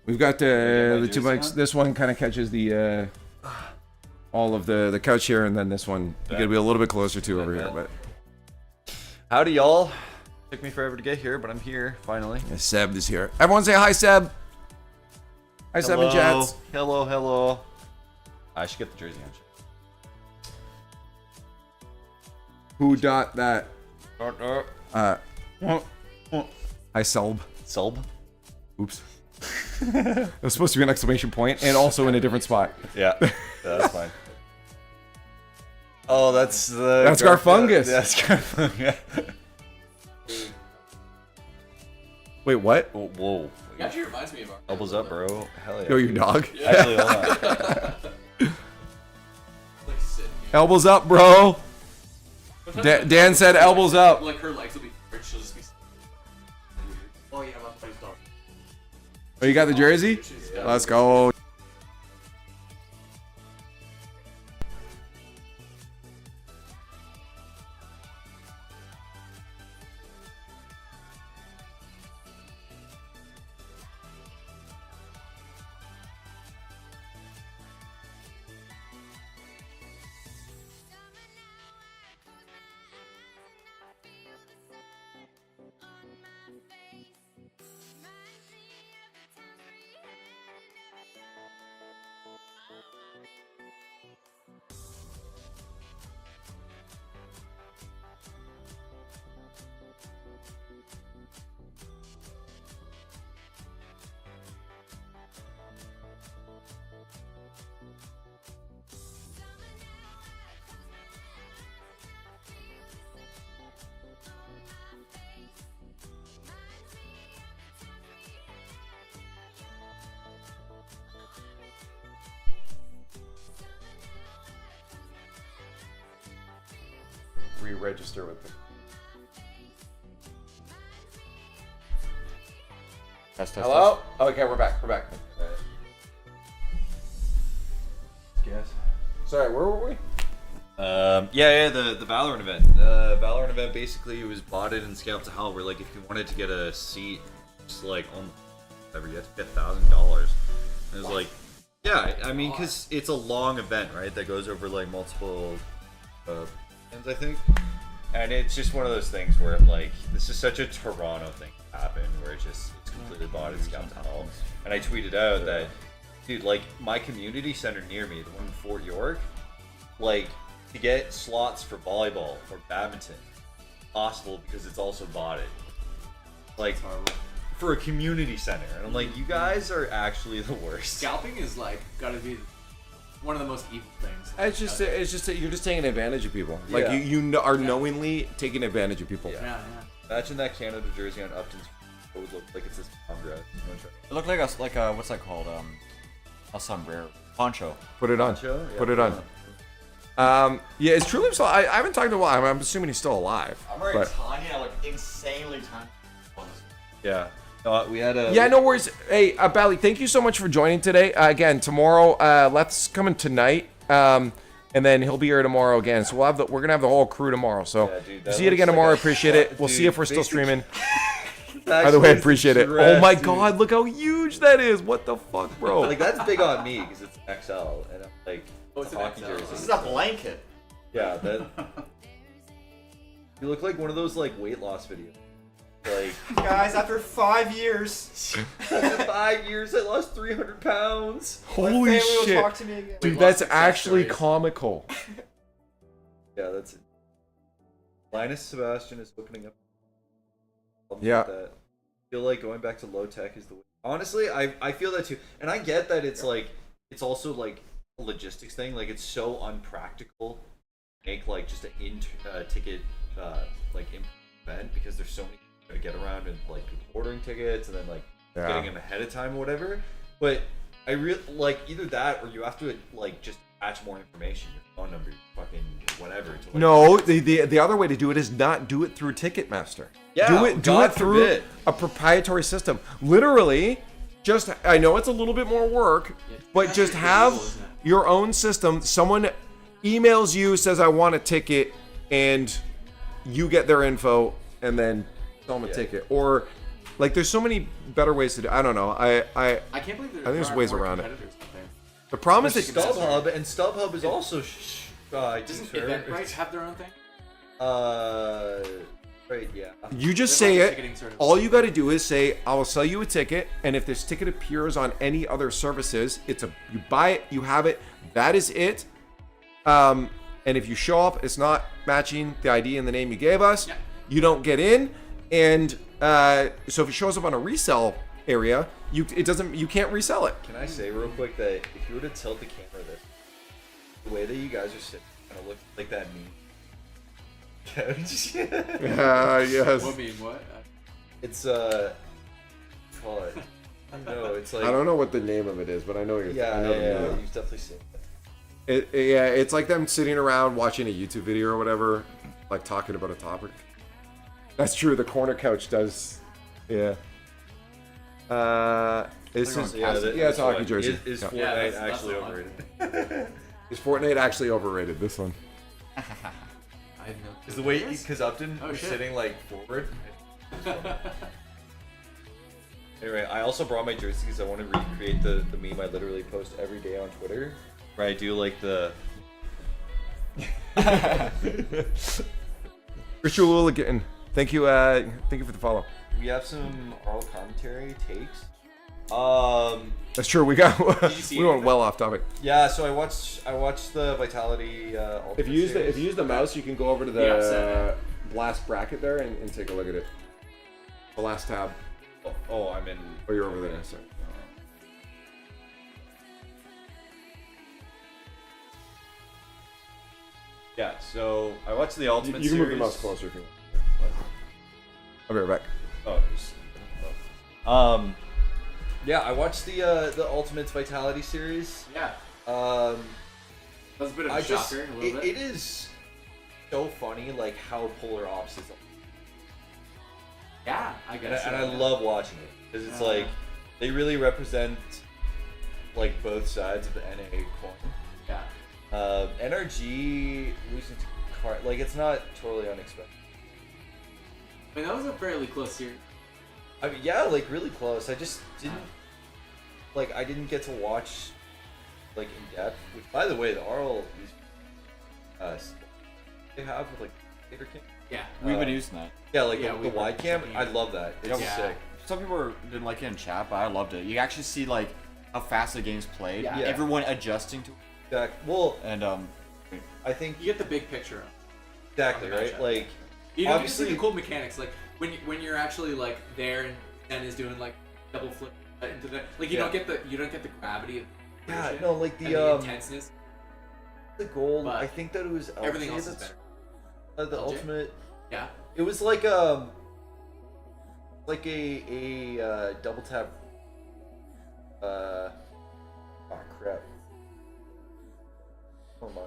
We've got the two mics. This one kind of catches the all of the couch here, and then this one you gotta be a little bit closer to over here. But howdy, y'all. Took me forever to get here, but I'm here finally. Yeah, Seb is here. Everyone say hi, Seb. Hi, Seb and chats. Hello, hello. I should get the jersey on. Who dot that? Hi, Selb. Selb. Oops. It was supposed to be an exclamation point, and also in a different spot. Yeah, that's fine. Oh, that's the. That's Garfungus. That's Garfungus. Wait, what? Oh, whoa. It actually reminds me of our. Elbows up, bro. Hell yeah. Yo, your dog? Yeah. Actually, hold on. Like sitting here. Elbows up, bro. Dan said elbows up. Like her legs will be rich, she'll just be. Oh yeah, my place dog. Oh, you got the jersey? Let's go. re-register with them. Test. Hello? Okay, we're back. Yes. Sorry, where were we? Yeah, the Valorant event. The Valorant event basically was botted and scaled to hell. Where like if you wanted to get a seat, just like on whatever, you had to get $1,000. It was like, yeah, I mean, because it's a long event, right? That goes over like multiple ends, I think. And it's just one of those things where I'm like, this is such a Toronto thing to happen, where it's completely botted and scaled to hell. And I tweeted out that, dude, like my community center near me, the one in Fort York, like, to get slots for volleyball or badminton, possible because it's also botted. Like, for a community center. And I'm like, you guys are actually the worst. Scalping is like, gotta be one of the most evil things. It's just that you're just taking advantage of people. Like, you are knowingly taking advantage of people. Yeah. Imagine that Canada jersey on Upton's would look like it's this dress. It looked like a what's that called? A sombrero. Poncho. Put it on. Poncho? Yeah, Put it on. Yeah, it's truly so. I haven't talked to him a while. I'm assuming he's still alive. I'm wearing tiny. I look insanely tiny. Yeah. We had a. Yeah, no worries. Hey, Bally, thank you so much for joining today. Again, tomorrow, Leth's coming tonight, and then he'll be here tomorrow again. So we're gonna have the whole crew tomorrow. So see you again tomorrow. Appreciate it. We'll see if we're still streaming. By the way, I appreciate it. Oh my God, look how huge that is! What the fuck, bro? Like that's big on me because it's XL, and I'm like, it's a hockey XL. jersey. This is a blanket. Yeah, that. You look like one of those like weight loss videos. Like, guys, after 5 years. After 5 years, I lost 300 pounds. Holy shit, talk to me again. dude, that's actually comical. Yeah, that's it. Linus Sebastian is opening up. Yeah. That. I feel like going back to low tech is the way. Honestly, I feel that too, and I get that it's like it's also like a logistics thing. Like it's so unpractical to make like just an ticket like event because there's so many people to get around and like people ordering tickets and then like getting them ahead of time or whatever. But I really like either that or you have to like just attach more information, your phone number, your fucking whatever. To, like, No, the other way to do it is not do it through Ticketmaster. Yeah, do it through a proprietary system. Literally, just I know it's a little bit more work, but just have your own system. Someone emails you, says I want a ticket, and you get their info, and then sell them a ticket. Or like, there's so many better ways to do. I don't know. I can't believe I think there's ways around it. There. The problem is that StubHub is also. Doesn't Eventbrite have their own thing? Right, yeah. You just say it. All you got to do is say, "I will sell you a ticket," and if this ticket appears on any other services, you buy it, you have it. That is it. And if you show up, it's not matching the ID and the name you gave us. You don't get in. And so if it shows up on a resell area, you can't resell it. Can I say real quick that if you were to tilt the camera this, the way that you guys are sitting kind of look like that meme. Yes. What meme? What? It's call it. I don't know. It's like I don't know what the name of it is, but I know you're. I know the name. You've definitely seen it. It's like them sitting around watching a YouTube video or whatever, like talking about a topic. That's true. The corner couch does. Yeah. It's it's a hockey jersey. Is Fortnite actually overrated? Is Fortnite actually overrated? This one. Is the way because Upton was sitting like forward. Anyway, I also brought my jersey because I want to recreate the meme I literally post every day on Twitter, where I do like the. Richard Wooligan, thank you for the follow. We have some oral commentary takes. That's true. We went well off topic. Yeah, so I watched the Vitality. If you use the mouse, you can go over to the blast bracket there and take a look at it. The last tab. Oh, I'm in. Oh, you're over there. Sorry. Yeah, so I watched the Ultimate You can Series. move the mouse closer if you want. I'll be right back. Yeah, I watched the Ultimate Vitality series. Yeah. That was a bit of a shocker. It is. so funny, like how polar opposites. Yeah, I guess. And I love watching it because it's like they really represent like both sides of the NA coin. Yeah. NRG losing to like it's not totally unexpected. I mean, that was a fairly close series. I mean, yeah, like really close. I just didn't like. I didn't get to watch like in depth. Which, by the way, the RL they have with like Gator King. Yeah, we've been using that. Yeah, like the wide cam. I love that. It's Yeah. sick. Some people didn't like it in chat, but I loved it. You actually see like how fast the game's played. Yeah. Everyone adjusting to it. Exactly. Well, and I think you get the big picture. Exactly right. Like you know, obviously you see the cool mechanics. Like when you're actually like there and is doing like double flip into the like you don't get the gravity. Of the motion like and the intensness. The goal. I think that it was everything else is better. The ultimate. Yeah. It was like a double tap. Oh crap. Oh my.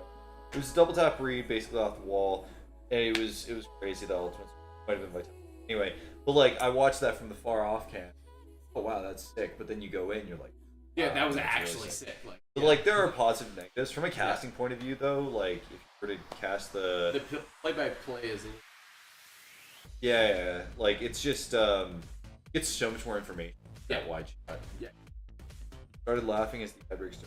It was a double tap read basically off the wall, and it was crazy. The ultimate might have been Vitality. Anyway, but like I watched that from the far off cam. Oh wow, that's sick. But then you go in, you're like, yeah, that was that's actually really sick. Like, but like there are positive and negatives from a casting point of view though. Like if you were to cast the play-by-play is. Yeah, like it's just it's so much more information. That wide shot. Yeah. Started laughing as the ad breaks.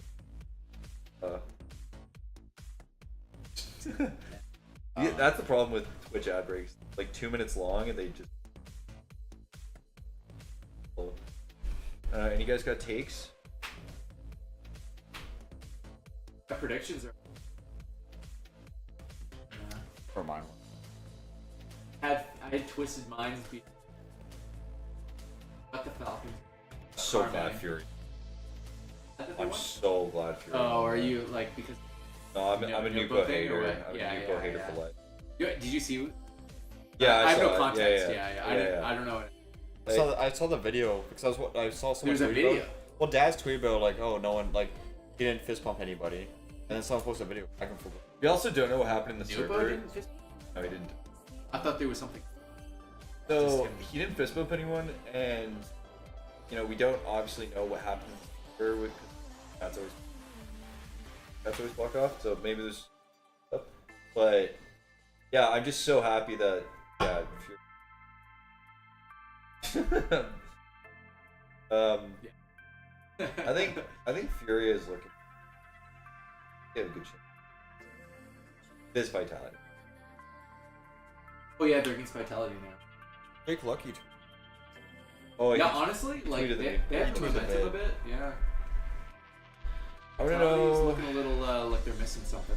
Yeah, that's the problem with Twitch ad breaks. Like 2 minutes long, and they just. And you guys got takes? My predictions are. For mine. I had Twisted Minds beat. Got the Falcons. So glad Fury. I'm so glad Fury. Oh, are you like because? No, I'm a Nuko hater. I'm a Nuko hater for life. Did you see? Yeah, I have no saw it. context. Yeah. I don't know it. I saw the video because I saw someone. There's a tweet about- video. Well, Dad's tweet about like, oh, no one like he didn't fist bump anybody, and then someone posted a video. I can forget. We also don't know what happened in the Nubo server. didn't fist- No, he didn't. I thought there was something. So he didn't fist bump anyone, and you know we don't obviously know what happened in the server with that's always blocked off. So maybe there's stuff, but yeah, I'm just so happy that I think Fury is looking. They have a good chance. This Vitality. Oh yeah, they're against Vitality now. Jake Lucky. Oh yeah, honestly, like they have the momentum a bit. Yeah. I want to Vitality's know. looking a little like they're missing something.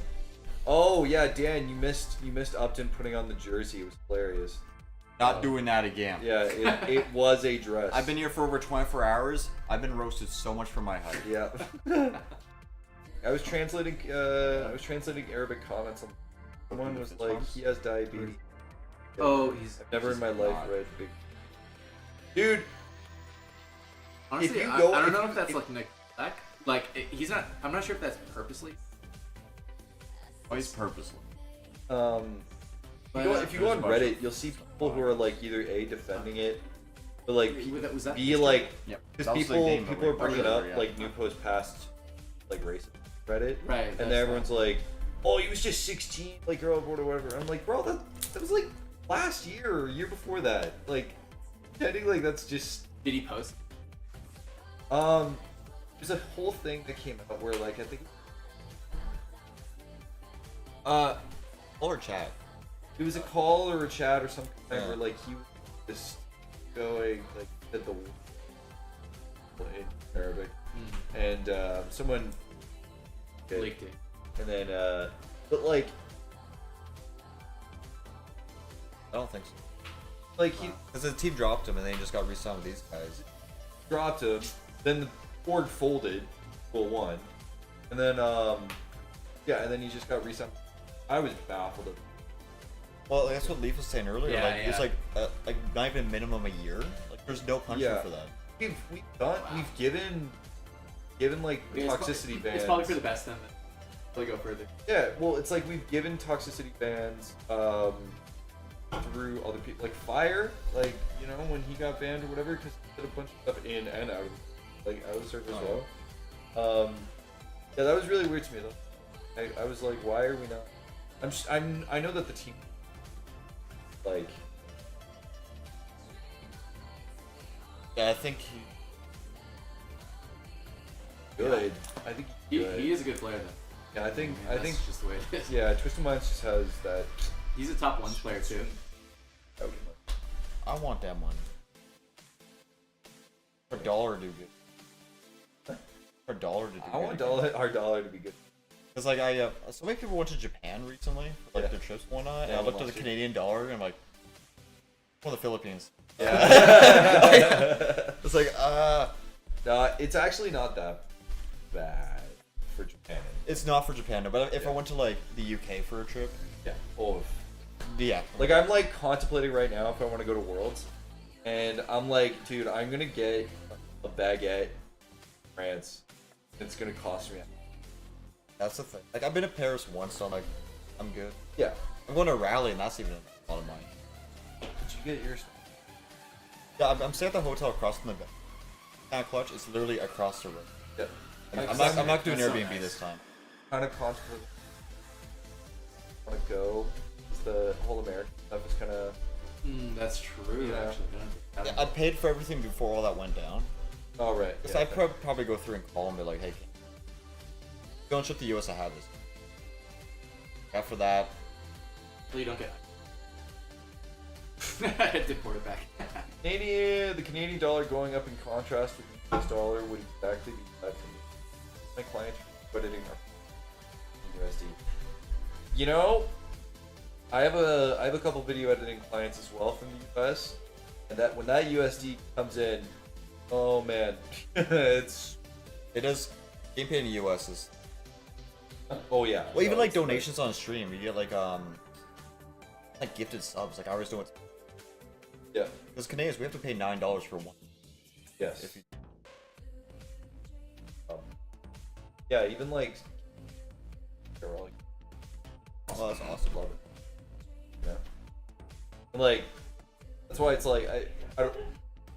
Oh yeah, Dan, you missed Upton putting on the jersey. It was hilarious. Not doing that again. Yeah, it was a dress. I've been here for over 24 hours. I've been roasted so much for my height. Yeah. I was translating Arabic comments. On someone was like, he has diabetes. Oh, I've never in my life read big. Dude. Honestly, if you I go, don't know if that's like neglect. Like he's not. I'm not sure if that's purposely. Oh, he's purposely. If you go on Reddit, you'll see people who are like either defending it, but like was that B like Yep. because That was the people game, are bringing partially, up yeah. like Nupo's past like racist Reddit, Right, and that's then everyone's like, oh, he was just 16, like girl board or whatever. I'm like, bro, that was like last year or year before that. Like, technically, like that's just. Did he post? There's a whole thing that came out where like I think. Or chat. It was a call or a chat or something where like he was just going like said the in Arabic, and someone Leaked it. and then but like I don't think so. like he Because the team dropped him and then he just got re-signed with these guys. dropped him, then the board folded, well won, and then and then he just got re-signed. I was baffled. Well, that's what Leaf was saying earlier. Yeah, like yeah. it's like not even minimum a year. Like there's no punishment for that. We've given like It's toxicity bans. It's probably for the best then. Really go further. Yeah, well, it's like we've given toxicity bans through other people, like Fire, like, you know, when he got banned or whatever, because he did a bunch of stuff in and out of, like, out of server as well. Yeah, that was really weird to me though. I was like, why are we not? I know that the team, like, yeah, I think he. Good. I think he is a good player though. Yeah, I think That's just the way it is. Yeah, Twisted Minds just has that. He's a top 1 player too. I want that money. For $1 to do good. For $1 to do I want our dollar to be good. Cause like so many people went to Japan recently for like their trips and whatnot, and I looked at the Canadian dollar and I'm like, well, the Philippines. Yeah. It's like, no, it's actually not that bad for Japan. It's not for Japan, no, but if I went to like the UK for a trip, yeah, oh, yeah. Like I'm like contemplating right now if I want to go to Worlds, and I'm like, dude, I'm gonna get a baguette in France. It's gonna cost me. That's the thing. Like I've been to Paris once, so I'm like, I'm good. Yeah. I'm going to a rally, and that's even a lot of money. Did you get yours? Yeah, I'm staying at the hotel across from the bed. Kind of clutch. It's literally across the road. Yeah. I'm not doing Airbnb this time. Kind of contemplating. Want to go? The whole American stuff is kind of. That's true. Yeah. Actually, yeah, I paid for everything before all that went down. Oh right. So I'd probably go through and call and be like, hey, go and ship the US. I have this. After that, well, you don't get. Deport it back. The Canadian dollar going up in contrast with the US dollar would exactly be bad for me. My clients are editing our USD. You know, I have a couple video editing clients as well from the US, and that when that USD comes in, oh man, it is gameplay in the US is. Oh yeah. Well, even like donations on stream, you get like gifted subs. Like I was doing. Yeah. Because Canadians, we have to pay $9 for one. Yes. If you... yeah, even like. Oh, that's awesome. Love it. Yeah. And like, that's why it's like I don't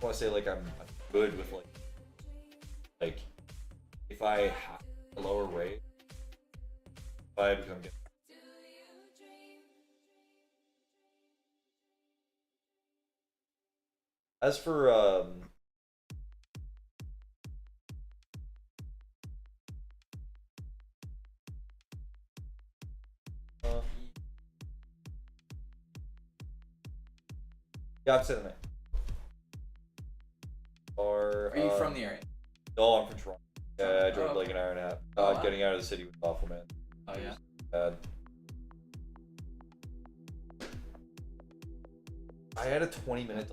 want to say like I'm good with like if I have a lower rate, if I become good. As for yeah, I'm sitting there. Are you from the area? No, I'm from Toronto. Yeah, I drove like an hour and a half. Wow. Getting out of the city was awful, man. Oh yeah. Bad. I had a 20-minute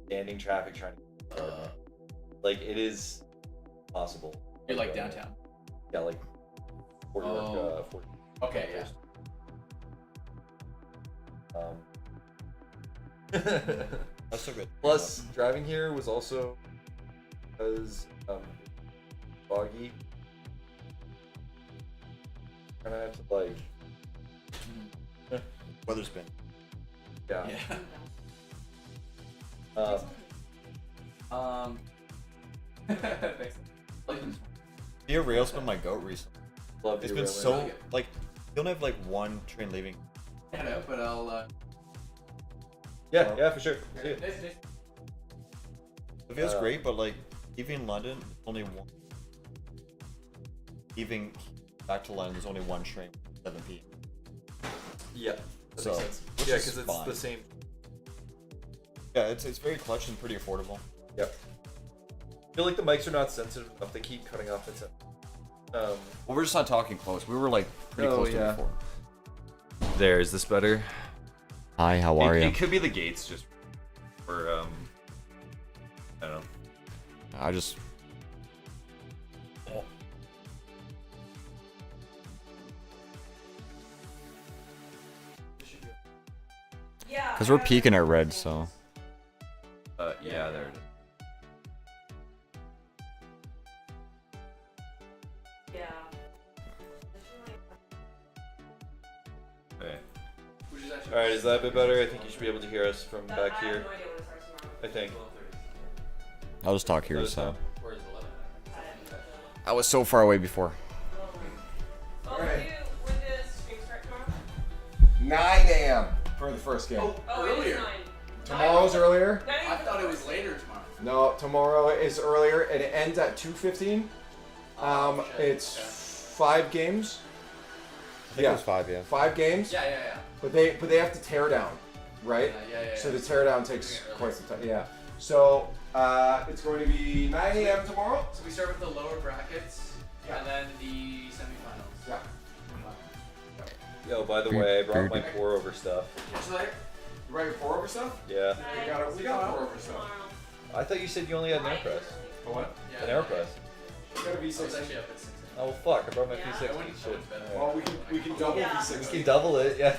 standing traffic trying to like it is possible. You're like downtown. Yeah, like 40 Oh. 40. Okay, yeah. That's so good. Plus, driving here was also because foggy. Kind of had to like. Weather's been. Yeah. Thanks. Via Rail's been my goat recently. Love It's Via been Rail, so man. like you don't have like one train leaving. I know, but I'll. Yeah, for sure. See it. It feels great, but like leaving London, only one. Leaving back to London, there's only one train, 7 p.m. Yeah. That So, makes sense. which Yeah, is because it's fine. the same. Yeah, it's very clutch and pretty affordable. Yep. I feel like the mics are not sensitive enough. They keep cutting off. It's Well, we're just not talking close. We were like pretty close to yeah. before. There, is this better? Hi, how are you? It could be the gates just for I don't know. I just. Because we're peeking at red, so. Yeah, there it is. Yeah. Okay. Alright, is that a bit better? I think you should be able to hear us from back here. I think. I'll just talk here, so. I was so far away before. Alright. 9 a.m. for the first game. Earlier. Tomorrow's earlier? I thought it was later tomorrow. No, tomorrow is earlier and it ends at 2:15. It's 5 games. I think it was 5, yeah. 5 games. Yeah. But they have to tear down, right? Yeah. So the tear down takes quite some time. Yeah. So it's going to be 9 a.m. tomorrow. So we start with the lower brackets and then the semifinals. Yeah. Yo, by the way, I brought my pour over stuff. You brought your pour over stuff? Yeah. We got pour over stuff. I thought you said you only had an AirPress. A what? An AirPress. You got a V6. Oh fuck! I brought my V6. Shit. Well, we can double V6. We can double it. Yeah.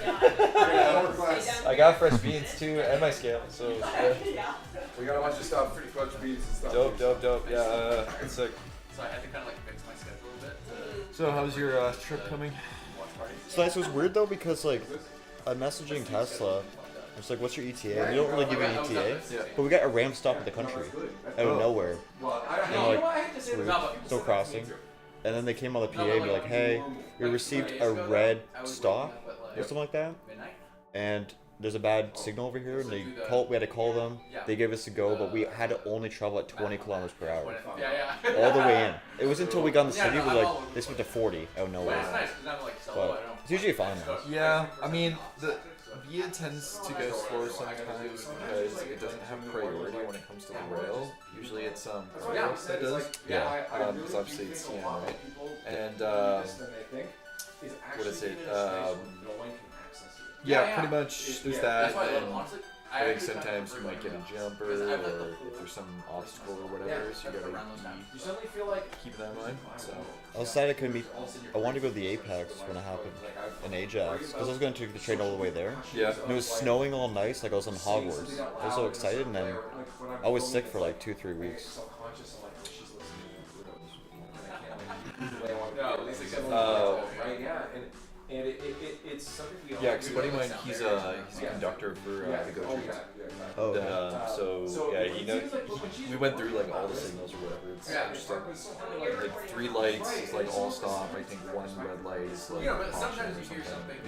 I got fresh beans too, and my scale. So. We got a bunch of stuff, pretty fresh beans and stuff. Dope. Yeah, it's sick. So I had to kind of like fix my schedule a bit. So how's your trip coming? So it was weird though because like I'm messaging Tesla. It's like, what's your ETA? And they don't really give you an ETA, but we got a ram stop in the country out of nowhere. And like, weird, still crossing. And then they came on the PA and be like, hey, we received a red stop or something like that. And there's a bad signal over here. And we had to call them. They gave us a go, but we had to only travel at 20 kilometers per hour. All the way in. It was until we got in the city, we like, they switched to 40 out of nowhere. But it's usually fine though. Yeah, I mean, the Via tends to go slow sometimes because it doesn't have priority when it comes to the rail. Usually it's Carlos that does. Yeah. Because obviously it's CN, right? And what is it? Yeah, pretty much there's that. And I think sometimes you might get a jumper, or if there's some obstacle or whatever, so you gotta keep that in mind. So. I was sad I couldn't meet. I wanted to go to the Apex when it happened in Ajax because I was going to take the train all the way there. Yeah. And it was snowing all nice, like I was on Hogwarts. I was so excited, and then I was sick for like 2-3 weeks. And it's something we all yeah, because buddy of mine, he's a conductor for the Go Trains. Oh, so yeah, we went through like all the signals or whatever. It's interesting. Like 3 lights is like all stop. I think 1 red light is like caution or something.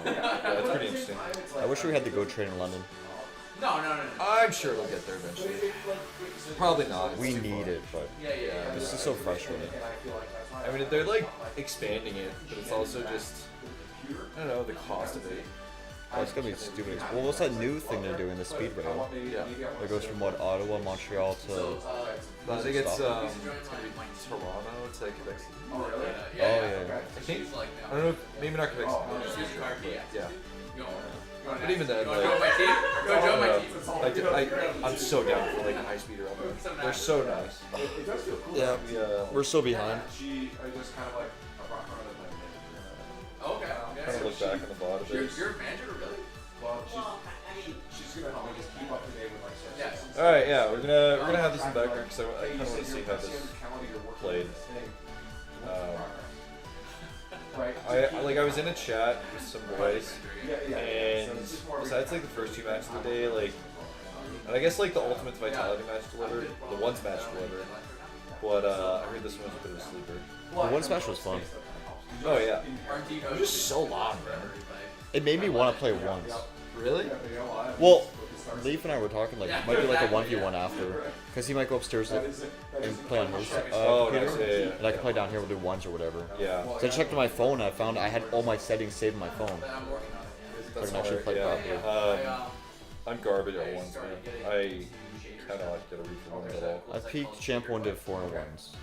Yeah, it's pretty interesting. I wish we had the Go train in London. No. I'm sure it'll get there eventually. Probably not. We need it, but this is so frustrating. I mean, they're like expanding it, but it's also just, I don't know, the cost of it. Oh, it's gonna be stupid. Well, what's that new thing they're doing, the speed rail? Yeah. It goes from what, Ottawa, Montreal to. I think it's gonna be Toronto. It's like Quebec City. Oh yeah. I think. I don't know. Maybe not Quebec City. But yeah. But even then, like, I'm so down for like a high speed rail. They're so nice. Yeah. We're so behind. Okay. Kind of look back on the bottom. You're a manager, really? Well, she's gonna help me just keep up to date with like stuff. All right, yeah, we're gonna have this in the background because I kind of want to see how this played. I was in a chat with some boys, and besides like the first 2 matches of the day, like, and I guess like the Ultimate Vitality match delivered, the Once match delivered, but I heard this one was a bit of a sleeper. The Once match was fun. Oh yeah, it was just so long, man. It made me want to play once. Really? Well, Leaf and I were talking like it might be like a 1v1 after, because he might go upstairs and play on his computer, yeah. and I can play down here. We'll do ones or whatever. Yeah. So I checked on my phone and I found I had all my settings saved on my phone. So I can actually play properly. I'm garbage at ones, man. I kind of like get a read for ones at all. I peaked champ 1 to 4 and 1s.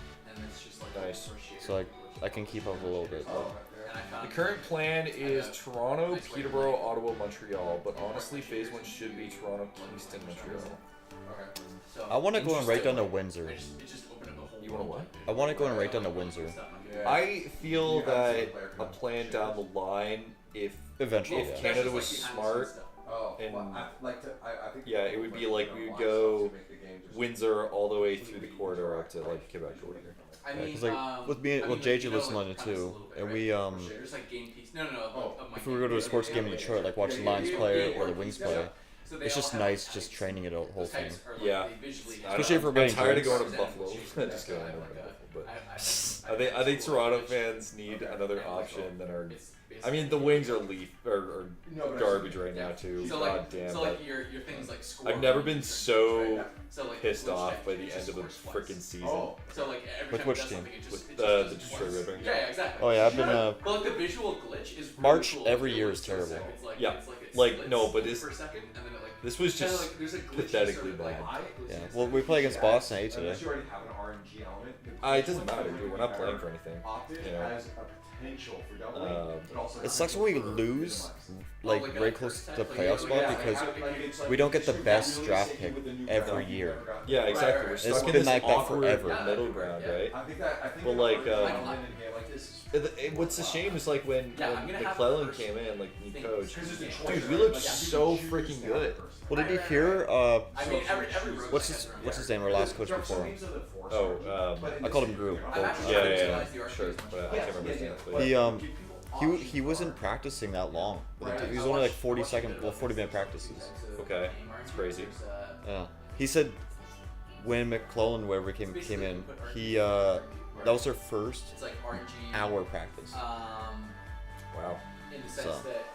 Nice. So I can keep up a little bit. The current plan is Toronto, Peterborough, Ottawa, Montreal, but honestly, Phase 1 should be Toronto, Kingston, Montreal. I want to go and right down to Windsor. You want to what? I want to go and right down to Windsor. I feel that a plan down the line, if eventually Canada was smart, And I think yeah, it would be like we would go Windsor all the way through the corridor up to like Quebec or whatever. Because like with me, well, JJ lives in London too, and we There's like game piece. No. Of my if we were to go to a sports game in Detroit, like watch the Lions play or the Wings play, it's just nice just training it the whole thing. Yeah, Especially if we're getting tired of drinks. going to Buffalo. Just going to Buffalo, but I think Toronto fans need another option than our. I mean, the Wings are garbage right now too. So God like, damn. so like your things like score. I've never been so like pissed off by the end of a freaking season. So like every With time which it does team? something, it just With it the just Detroit Red Wings. Yeah, exactly. Oh yeah, I've been But like the visual glitch is really March cool. every It year looks is so terrible. sick. It's like, Yeah, it's like, it like splits no, but this for a second, and then it like this was kinda just like, there's a glitchy pathetically sort of, bad. like, Yeah. Well, we play against Boston 8 today. Unless you already have an RNG element. It doesn't matter, dude. We're not playing for anything. You know. Has a potential for doubling, but also It sucks when we lose, like very close to the playoff spot because we don't get the best draft pick every year. Yeah, exactly. We're It's stuck in been this like that awkward forever. middle ground, right? I think that Well, like, this what's a shame is like when McClellan came in, like new coach. Detroit, Dude, we looked so freaking good. Well, did you hear? I mean, every What's his name? Our last coach before him. Oh, I called him Drew. Yeah, sure, but I can't remember his name. But He wasn't practicing that long. He was only like 40-minute practices. Okay, it's crazy. Yeah. He said when McClellan, wherever came in, he that was their first hour practice. Wow. In the sense So. that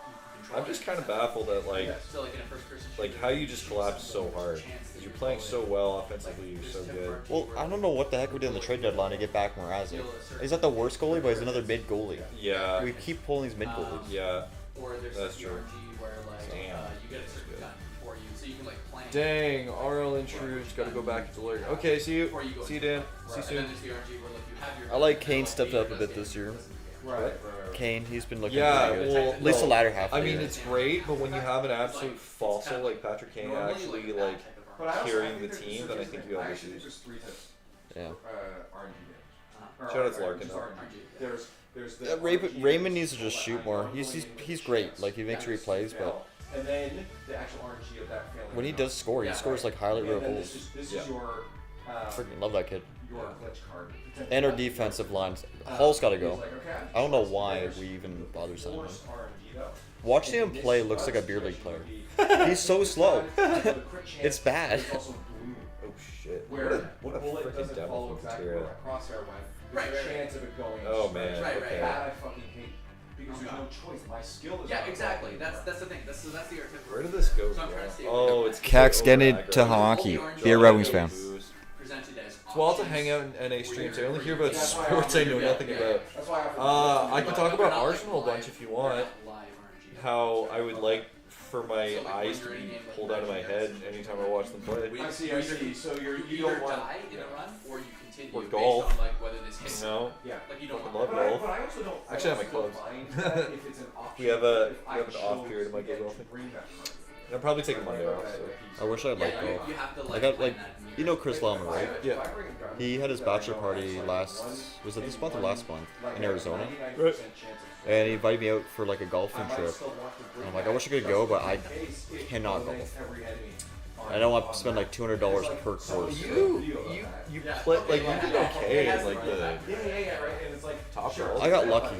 I'm just kind of baffled at like how you just collapse so hard. You're playing so well offensively, you're so good. Well, I don't know what the heck we did in the trade deadline to get back Mrazek. He's not the worst goalie, but he's another mid goalie. Yeah. We keep pulling these mid goalies. Yeah. Or there's That's like true. RNG where like Damn. you get a certain gun before you, so you can like plan. Dang, RL intrudes. Gotta go back to the lawyer. Okay, see you. See you, Dan. See you And soon. then there's the RNG where like you have your. I like Kane stepped up a bit this year. Right. Kane, he's been looking Yeah, pretty good. well, At least the latter half. I of the mean, year. it's great, but when you have an absolute fossil like Patrick Kane actually like carrying the team, then I think you have issues. Yeah. Shout out to Larkin though. There's the Raymond needs to just shoot more. He's great. Like he makes sure he plays, but and then the actual RNG of that failing. when he does score, he scores like highlight reel And then goals. this is your Freaking love that kid. your glitch card. And our defensive lines. Hall's got to go. I don't know why we even bother signing him. Watching him play looks like a beer league player. He's so slow. It's bad. Oh shit. What a freaking devil from Tira. Chance of it going. Oh man. Okay. That I fucking hate. Because there's no choice. My skill is. Yeah, exactly. That's the thing. That's the argument. Where did this go? So I'm trying to stay Oh, it's Cax getting to hockey. Be a Red Wings fan. Presented as It's wild to hang out in NA streams. I only hear about sports I know nothing about. I can talk about Arsenal a bunch if you want. How I would like for my eyes to be pulled out of my head anytime I watch them play. I see. So you don't want die in a run, or you continue Or based golf. on like whether this hits. You know? Yeah. Like you don't Fucking want. love golf. But I also don't. Actually, I have my clubs. if it's an option, we have an if I off chose period of my to golfing. bring that card. I'll probably take a Monday off. So. I wish I'd like golf. I got like, you know Chris Lellman, right? Yeah. He had his bachelor party was it this month or last month in Arizona? Right. And he invited me out for like a golfing trip. And I'm like, I wish I could go, but I cannot golf. I don't want to spend like $200 per course. You play like you did okay in like the top roll. I got lucky.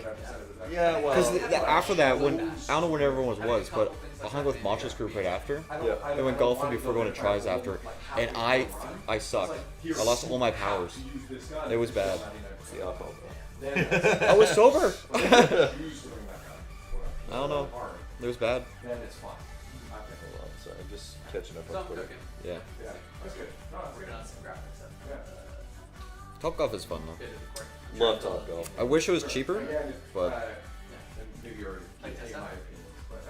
Yeah, well. Because after that, when I don't know when everyone was, but I hung with Macho's group right after. Yeah. I went golfing before going to tries after, and I sucked. I lost all my powers. It was bad. The alcohol, I was sober. I don't know. It was bad. Then it's fine. Hold on, sorry, I'm just catching up on Twitter. Yeah. That's good. Working on some graphics stuff. Topgolf is fun though. Love Topgolf. I wish it was cheaper, but Maybe you already Like take this my up? opinion.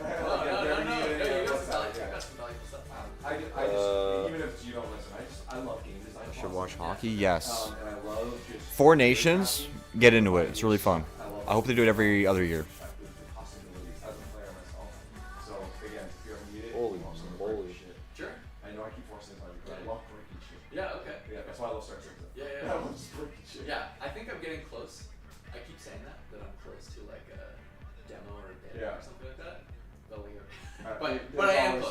No, you got some valuable stuff. I just, even if you don't listen, I love game design. I should watch hockey. Yes. And I love just Four Nations. Get into it. It's really fun. I hope they do it every other year. the possibilities as a player myself. So again, if you ever need it, Holy moly. Sure. I know I keep forcing this on you, but I love breaking shit. Yeah. Okay. Yeah, that's why I love Star Trek. Yeah. I love just breaking shit. Yeah, I think I'm getting close. I keep saying that I'm close to like a demo or a beta or something like that. But I am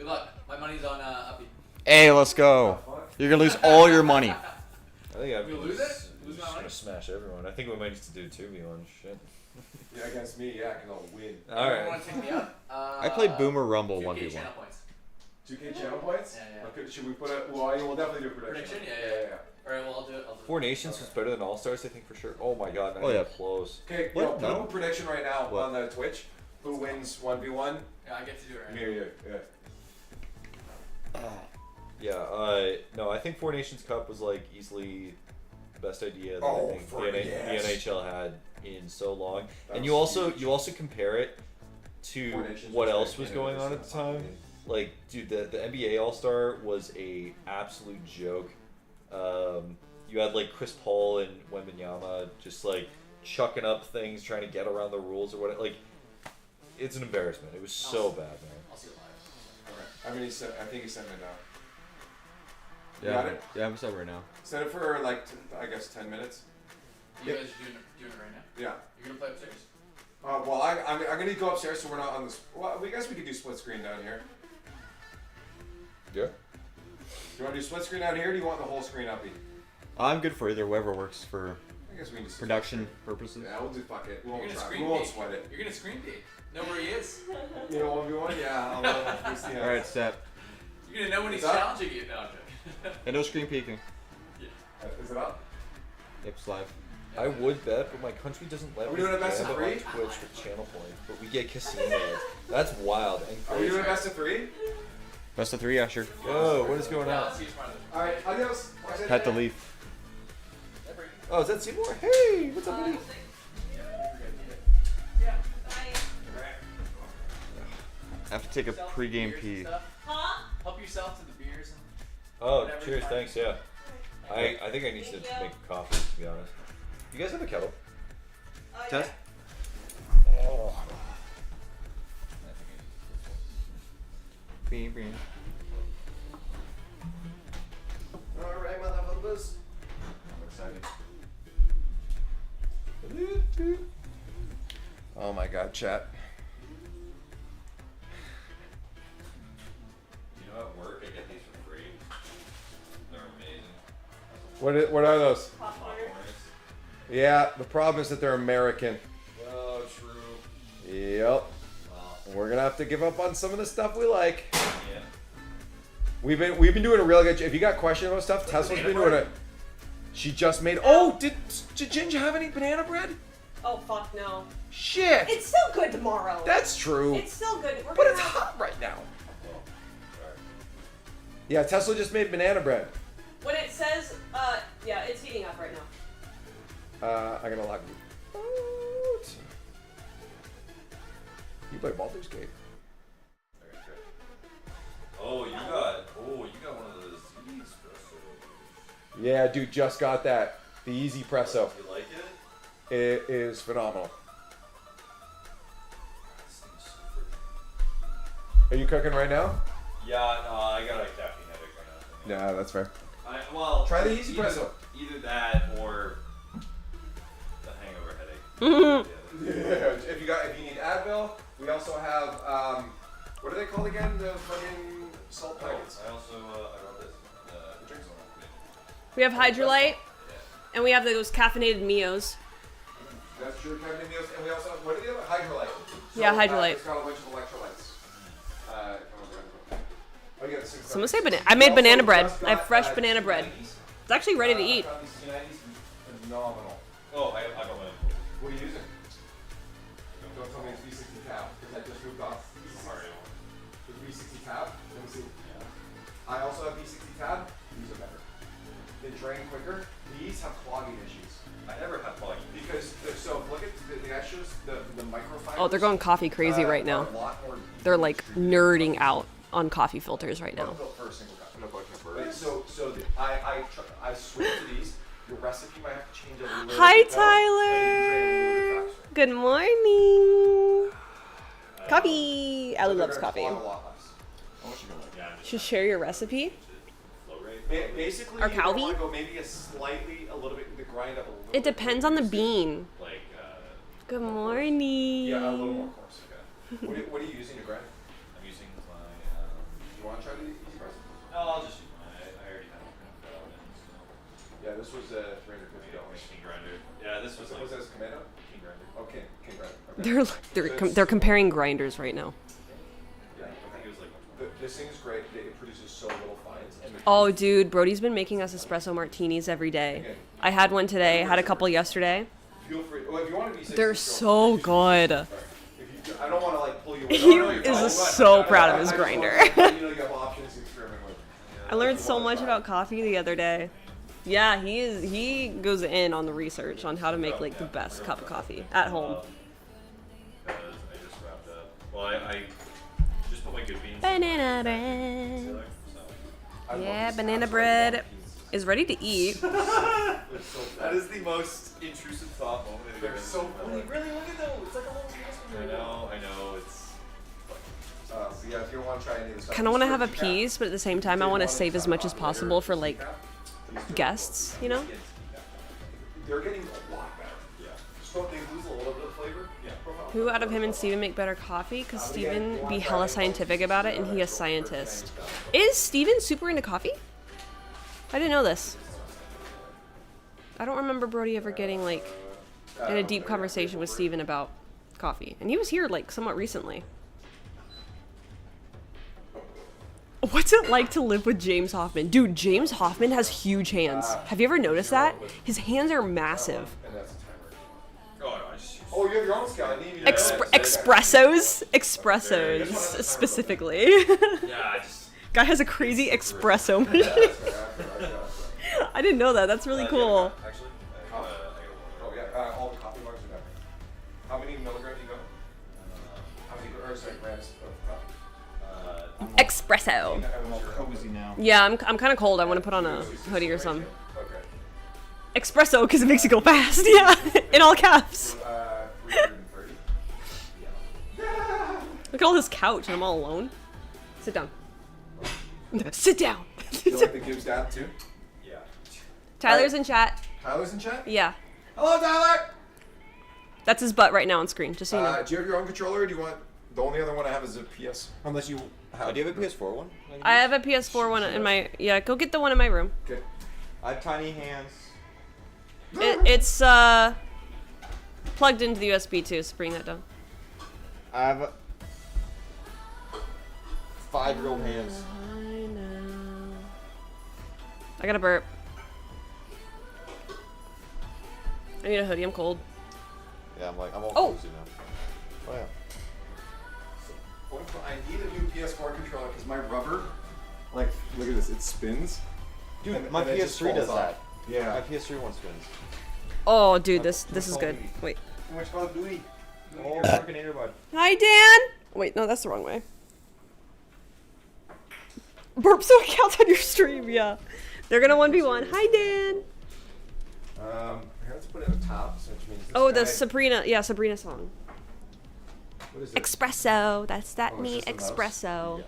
Good luck. My money's on Uppy. Hey, let's go. You're gonna lose all your money. I think I'm We lose it? Lose my just money? gonna smash everyone. I think we might need to do 2v1 shit. Yeah, against me, yeah, because I'll win. Alright. Want to take me up? I played Boomer Rumble 2K 1v1. channel points. 2K channel points? Yeah. Okay, should we put a... Well, we'll definitely do a prediction. Yeah. Alright, well, I'll do it. Four Nations was better than All Stars, I think, for sure. Oh my god, not Oh, even yeah. close. Okay, What? yo, put No? up a prediction right now What? on the Twitch. Who wins 1v1? Yeah, I get to do it right Me or you, yeah. No, I think Four Nations Cup was like easily the best idea that Oh, I think for the yes. NHL had in so long. That And was you also compare it to Four Nations what was else like was Canada going on at the time. Like, dude, the NBA All Star was a absolute joke. You had like Chris Paul and Wembanyama just like chucking up things, trying to get around the rules or whatever. Like, it's an embarrassment. It was so bad, man. I'll see it live. Alright. I think he sent it now. You Yeah, got it? yeah, I'm set right now. Set it for like, I guess 10 minutes. You guys are doing it right now? Yeah. You're gonna play upstairs? Well, I'm gonna go upstairs so we're not on this. Well, I guess we could do split screen down here. Yeah. You want to do split screen down here? Or do you want the whole screen up? I'm good for either, whatever works for I guess we can just production purposes. Yeah, we'll do fuck it. We You're won't gonna try. screen We won't peek. sweat it. You're gonna screen peek. Know where he is. You know, 1v1? Yeah. We'll see how Alright, set. You're gonna know when he's Is that- challenging you. No, I'm joking. And no screen peeking. Is it up? Yep, it's live. I would bet, but my country doesn't let Are we me doing a best of jam it on 3? Twitch with channel points, but we get casino ads. That's wild and Are we crazy. doing best of 3? Best of 3, yeah, sure. Yo, what is going on? Alright, adios. Pet the leaf. Oh, is that Seymour? Hey, what's up, buddy? I have to take a pregame pee. Huh? Help yourself to the beers. Oh, cheers, thanks, yeah. I think I need to make a coffee, to be honest. You guys have a kettle? Test? Oh. Bean, bean. Alright, motherfuckers. I'm excited. Oh my god, chat. You know, at work, I get these for free. They're amazing. What are those? Popcorns. Yeah, the problem is that they're American. Oh, true. Yep. We're gonna have to give up on some of the stuff we like. Yeah. We've been doing a real good. If you got questions about stuff, Tesla's been doing it. She just made. Oh, did Ginger have any banana bread? Oh fuck no. Shit. It's still good tomorrow. That's true. It's still good. We're But gonna it's have- hot right now. Yeah, Tesla just made banana bread. When it says, yeah, it's heating up right now. I'm gonna log you out. You play Baldur's Gate. Oh, you got one of those espresso. Yeah, dude, just got that. The Easy Presso. You like it? It is phenomenal. Are you cooking right now? Yeah, no, I got a caffeine headache right now. Yeah, that's fair. Well, Try the Easy either- Presso. Either that or the hangover headache. Yeah, if you need Advil, we also have what are they called again? The fucking salt packets. I also I wrote this. The drinks on We have Hydrolite, and we have those caffeinated Mios. That's true, Kevin Meals, and we also have what are the other Hydrolite? Yeah, Hydrolite. It's got a bunch of electrolytes. Oh, yeah, Someone say banana. I made banana bread. I have fresh banana bread. It's actually ready to eat. Phenomenal. Oh, I got one. What are you using? Don't tell me it's V60 tab, because I just moved off. The V60 tab. Let me see. I also have V60 tab. These are better. They drain quicker. These have clogging issues. I never had clogging because so look at the extras, the microfibers. Oh, they're going coffee crazy right now. They're like nerding out on coffee filters right now. I switched to these. Your recipe might have to change a little bit. Hi, Tyler. Good morning. Coffee. Ellie loves coffee. Should share your recipe. Basically, Or you want Calvi? to go maybe a little bit, to grind up a little. It depends on the bean. Like, Good morning. Yeah, a little more coarse. Okay. What are you using to grind? I'm using my the easy price? No, I'll just use mine. I already have it. Yeah, this was $350. King Grinder. Yeah, this was like. Was this Commando? King Grinder. Okay, King Grinder. Okay. They're comparing grinders right now. Yeah, I think it was like. This thing is great. It produces so little fines. And Oh, dude, Brody's been making us espresso martinis every day. I had one today. Had a couple yesterday. Feel free. Well, if you want to be They're so good. I don't want to like pull you. He is so proud of his grinder. You know, you have options to experiment with. I learned so much about coffee the other day. Yeah, he goes in on the research on how to make like the best cup of coffee at home. Because I just wrapped up. Well, I just put my good beans. Banana bread. Yeah, banana bread is ready to eat. That is the most intrusive thought moment. They're so funny. Really, look at those. It's like a little I know. It's. Yeah, if you want to try any of this stuff. Kind of want to have a piece, but at the same time, I want to save as much as possible for like guests, you know? They're getting a lot better. Yeah. Just don't they lose a little bit of flavor? Yeah. Who out of him and Steven make better coffee? Because Steven be hella scientific about it, and he a scientist. Is Steven super into coffee? I didn't know this. I don't remember Brody ever getting like in a deep conversation with Steven about coffee. And he was here like somewhat recently. What's it like to live with James Hoffman? Dude, James Hoffman has huge hands. Have you ever noticed that? His hands are massive. Oh, you have your own scale. I didn't even Espressos? Espressos, specifically. Yeah, I just... Guy has a crazy espresso machine. I didn't know that. That's really cool. Actually, oh yeah, all the coffee mugs are done. How many milligrams you got? How many grams of coffee? Espresso. I'm all cozy now. Yeah, I'm kind of cold. I want to put on a hoodie or something. Espresso, because it makes you go fast. Yeah, in all caps. 330. Look at all this couch, and I'm all alone. Sit down. Sit down. You like the Gibbs dad too? Yeah. Tyler's in chat. Tyler's in chat? Yeah. Hello, Tyler! That's his butt right now on screen, just so you know. Do you have your own controller, or do you want... The only other one I have is a PS. Unless you have... do you have a PS4 one? I have a PS4 one in my... Yeah, go get the one in my room. Okay. I have tiny hands. It's plugged into the USB too, so bring that down. I have 5-year-old hands. I know. I got a burp. I need a hoodie, I'm cold. Yeah, I'm all cozy now. Oh yeah. I need a new PS4 controller because my rubber, like, look at this, it spins. Dude, my PS3 does that. Yeah. My PS3 one spins. Oh, dude, this is good. Wait. Too much Call of Duty. Oh, fucking earbud. Hi, Dan! Wait, no, that's the wrong way. Burp so it counts on your stream, yeah. They're gonna 1v1. Hi, Dan! Here, let's put it at the top, so which means this Oh, the guy- Sabrina song. What is it? Espresso. That's that Oh, me is this the mouse? espresso. Okay,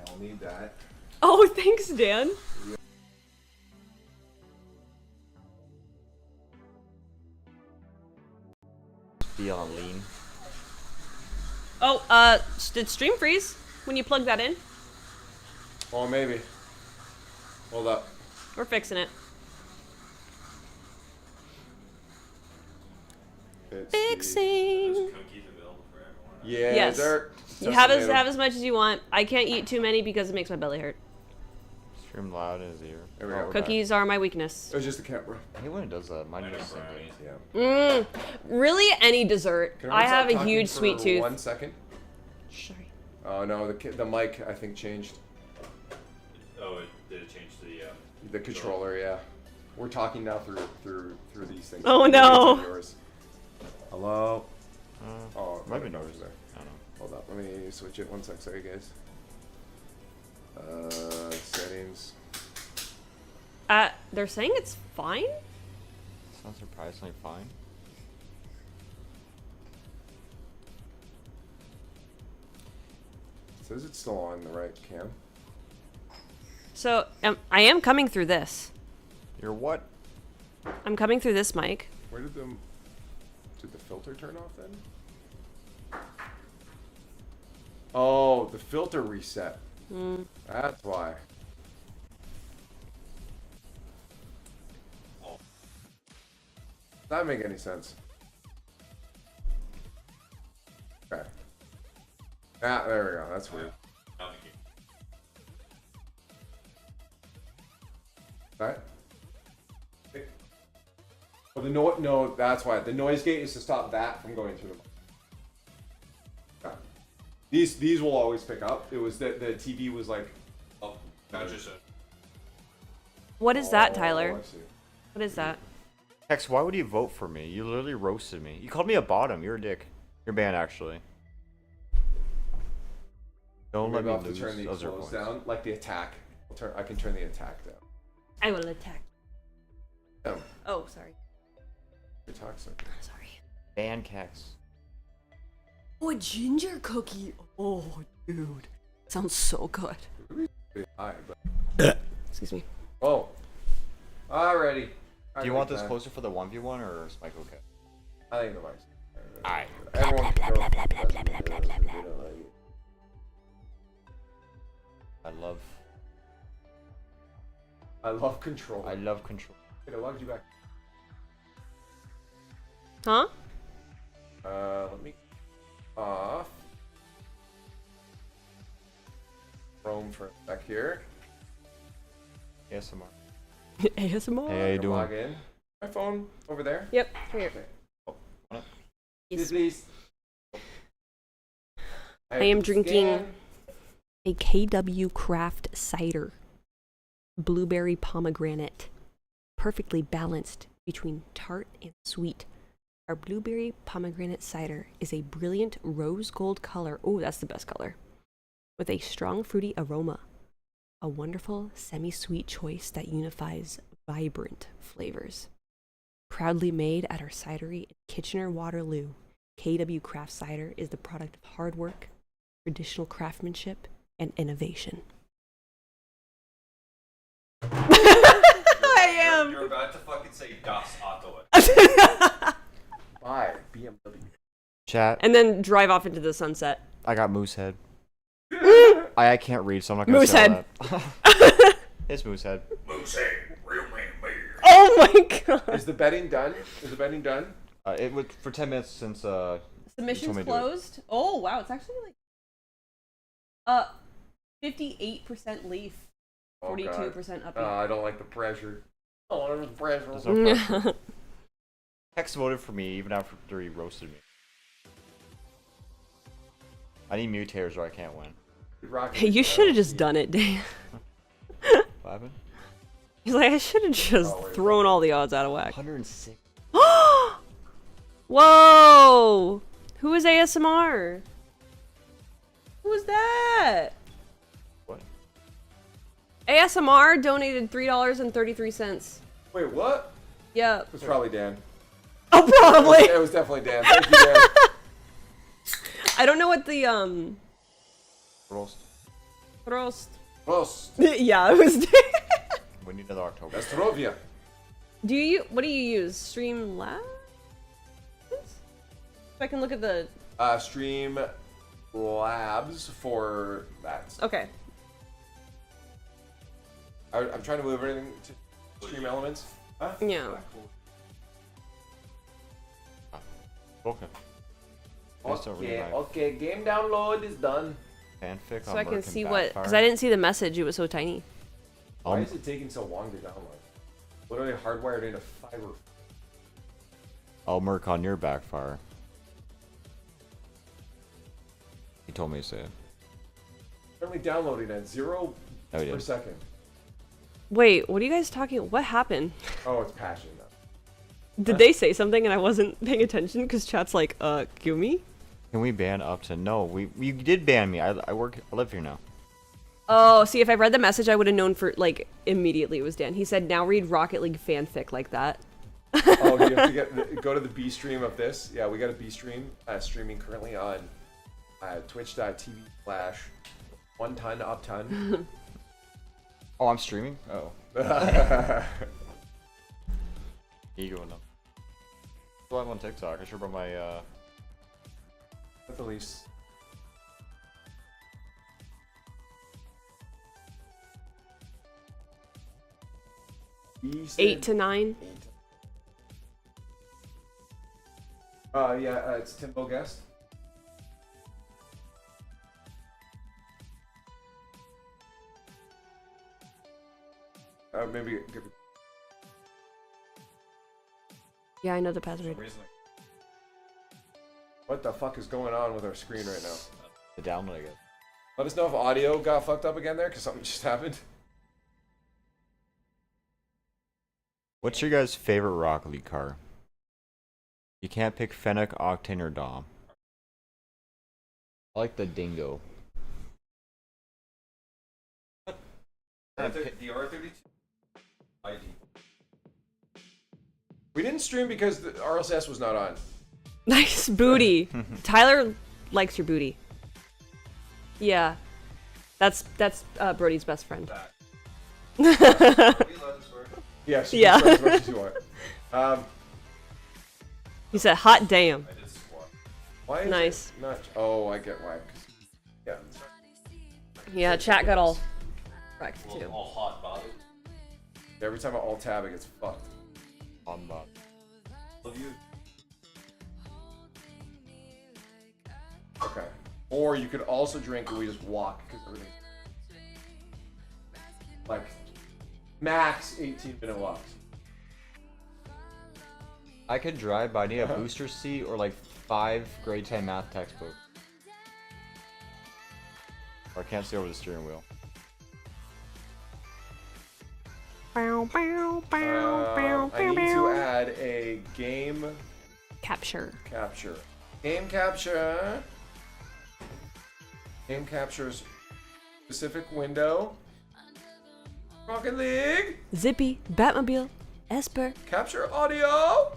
I'll need that. Oh, thanks, Dan. Be on lean. Oh, did stream freeze when you plug that in? Oh, maybe. Hold up. We're fixing it. Fixing. Yeah, Yes. they're You have as much as you want. I can't eat too many because it makes my belly hurt. Stream loud in his ear. There we go. Cookies are my weakness. It was just the camera. I hate when it does that. Mine just singing. Yeah. Really, any dessert. Can I stop have a talking huge for sweet tooth. 1 second. Sorry. Oh no, the mic I think changed. Oh, did it change The controller, yeah. We're talking now through these things. Oh, Maybe no. it's on yours. Hello. Oh, might be yours yours. there. I don't know. Hold up, let me switch it 1 sec. Sorry, guys. Settings. They're saying it's fine? Sounds surprisingly fine. It says it's still on the right cam. So, I am coming through this. You're what? I'm coming through this mic. Where did the filter turn off then? Oh, the filter reset. That's why. That make any sense? Okay. Ah, there we go. That's weird. Alright. Well, the no, that's why the noise gate is to stop that from going through the. Okay. These will always pick up. It was that the TV was like. Oh, gotcha. What is that, Oh, Tyler? I see. What is that? Hex, why would you vote for me? You literally roasted me. You called me a bottom. You're a dick. You're banned, actually. Don't let Maybe me I'll have to lose. turn the Those are close points. down, like the attack. I can turn the attack down. I will attack. Oh, Oh, sorry. you're toxic. Sorry. Ban Kex. Oh, a ginger cookie. Oh, dude. Sounds so good. Pretty high, but. Excuse me. Oh. Alrighty. Do you want this closer for the 1v1 or is Mike okay? I think the Mike's. Alright. Everyone can go. I love control. I love control. Wait, I logged you back. Huh? Let me off. Chrome for a sec here. ASMR. ASMR. Hey, how you doing? Log in. My phone over there. Yep. Here. Okay. Yes. Please. I am drinking Scan. a KW Craft cider. Blueberry pomegranate. Perfectly balanced between tart and sweet. Our blueberry pomegranate cider is a brilliant rose gold color. Oh, that's the best color. With a strong fruity aroma. A wonderful semi-sweet choice that unifies vibrant flavors. Proudly made at our cidery in Kitchener-Waterloo, KW Craft Cider is the product of hard work, traditional craftsmanship, and innovation. I am. You're about to fucking say Das Auto. Bye, BMW. Chat. And then drive off into the sunset. I got Moosehead. I can't read, so I'm not gonna Moosehead. say all that. It's Moosehead. Moosehead, real man beer. Oh my god. Is the betting done? Is the betting done? It was for 10 minutes since you told Submissions me to do it. closed. Oh wow, it's actually like 58% Leaf, 42% Uppy. I don't like the pressure. I don't like the pressure. There's no pressure. Hex voted for me even after he roasted me. I need mutators or I can't win. Hey, you should have just done it, Dan. What happened? He's like, I should have just thrown all the odds out of whack. 106. Whoa! Who is ASMR? Who was that? What? ASMR donated $3.33. Wait, what? Yeah. It was probably Dan. Oh, probably. It was definitely Dan. Thank you, Dan. I don't know what the Roast. Roast. Roast. Yeah, it was. We need another October. Astrovia. What do you use? Streamlabs? If I can look at the. Stream Labs for that. Okay. I'm trying to move everything to Stream Elements. Huh? Yeah. Okay. Okay, game download is done. Fanfic So on I can Merc see and what, Backfire. because I didn't see the message. It was so tiny. Why is it taking so long to download? Literally hardwired into fiber. I'll Merc on your Backfire. He told me to say it. Currently downloading at 0 Oh, per yeah. second. Wait, what are you guys talking? What happened? Oh, it's patching now. Did they say something and I wasn't paying attention? Because chat's like, Gumi? Can we ban up to? No, you did ban me. I live here now. Oh, see, if I read the message, I would have known for, like, immediately it was Dan. He said, now read Rocket League fanfic like that. Oh, you have to go to the B stream of this. Yeah, we got a B stream streaming currently on twitch.tv/1ton. Oh, I'm streaming? Oh. Ego enough. So I'm on TikTok. I should bring my At the least. 8 to 9. Yeah, it's Timbo Guest. Maybe give it. Yeah, I know the password. What the fuck is going on with our screen right now? The download, I guess. Let us know if audio got fucked up again there, because something just happened. What's your guys' favorite Rocket League car? You can't pick Fennec, Octane, or Dom. I like the Dingo. The R32 ID. We didn't stream because the RLCS was not on. Nice booty. Tyler likes your booty. Yeah. That's Brody's best friend. Yes. Yeah. As much as you want. He said, "Hot damn." I did squat. Why is Nice. it not? Oh, I get why. Yeah. Yeah, chat got all wrecked too. All hot body. Every time I alt tab, it gets fucked. On bot. Love you. Okay. Or you could also drink and we just walk because everything. Like max 18-minute walks. I could drive, but I need a booster seat or like 5 grade 10 math textbooks. Or I can't see over the steering wheel. I need to add a game capture. Game capture. Game captures specific window. Rocket League. Zippy, Batmobile, Esper. Capture audio.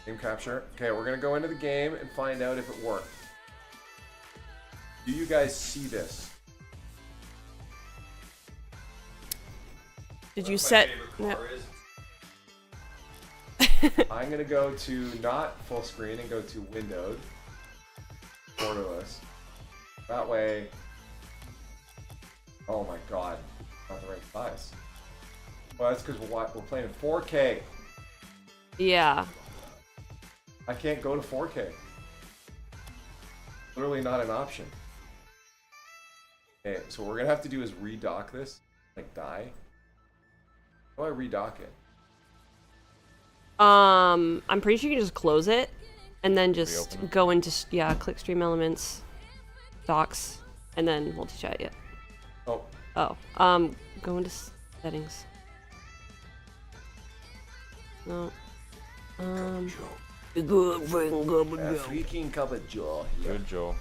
Game capture. Okay, we're gonna go into the game and find out if it worked. Do you guys see this? Did you set? No. I'm gonna go to not full screen and go to windowed, borderless. That way. Oh my god, not the right size. Well, that's because we're playing in 4K. Yeah. I can't go to 4K. Literally not an option. Okay, so what we're gonna have to do is redock this, like die. How do I redock it? I'm pretty sure you can just close it and then just go into click stream elements, docs, and then multi-chat. Yeah. Oh. Go into settings. No. Good friend, freaking cup of joe. Good Joe.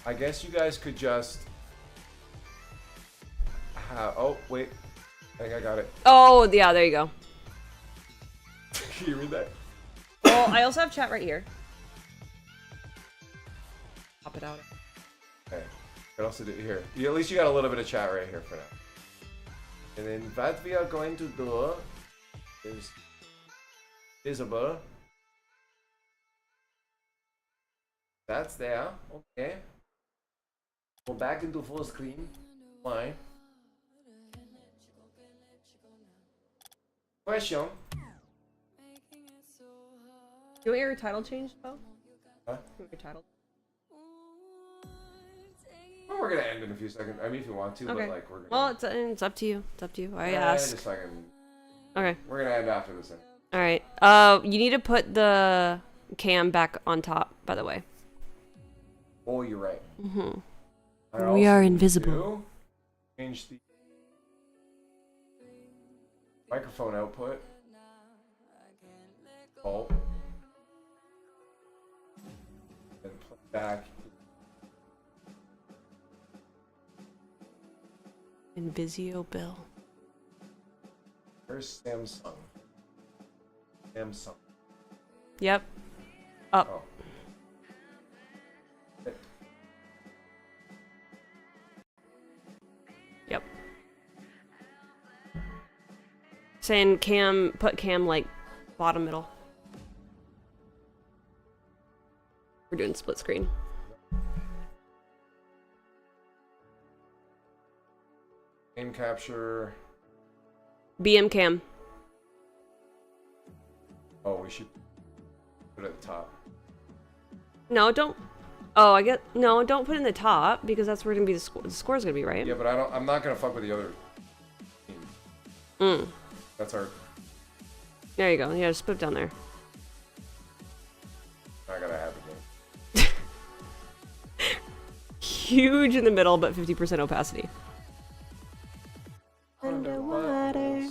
I guess you guys could just have. Oh wait, I think I got it. Oh yeah, there you go. Can you read that? Well, I also have chat right here. Pop it out. Okay. What else did it here? At least you got a little bit of chat right here for now. And then what we are going to do is visible. That's there. Okay. Go back into full screen. Fine. Question. Do you want your title changed, though? Huh? You want your title? Well, we're gonna end in a few seconds. I mean, if you want to, Okay. but like we're gonna. Well, it's up to you. It's up to you. I ask. Just fucking. Okay. We're gonna end after this thing. All right. You need to put the cam back on top, by the way. Oh, you're right. Mm-hmm. I We are also invisible. do change the microphone output. Oh. And put back. Invisio Bill. Where's Samsung? Samsung. Yep. Up. Oh. Yep. Saying cam, put cam like bottom middle. We're doing split screen. Game capture. BM cam. Oh, we should put it at the top. No, don't. Oh, I get. No, don't put it in the top because that's where gonna be the score. The score's gonna be right. Yeah, but I'm not gonna fuck with the other team. That's our. There you go. Yeah, just put it down there. I gotta have the game. Huge in the middle, but 50% opacity. Underwater.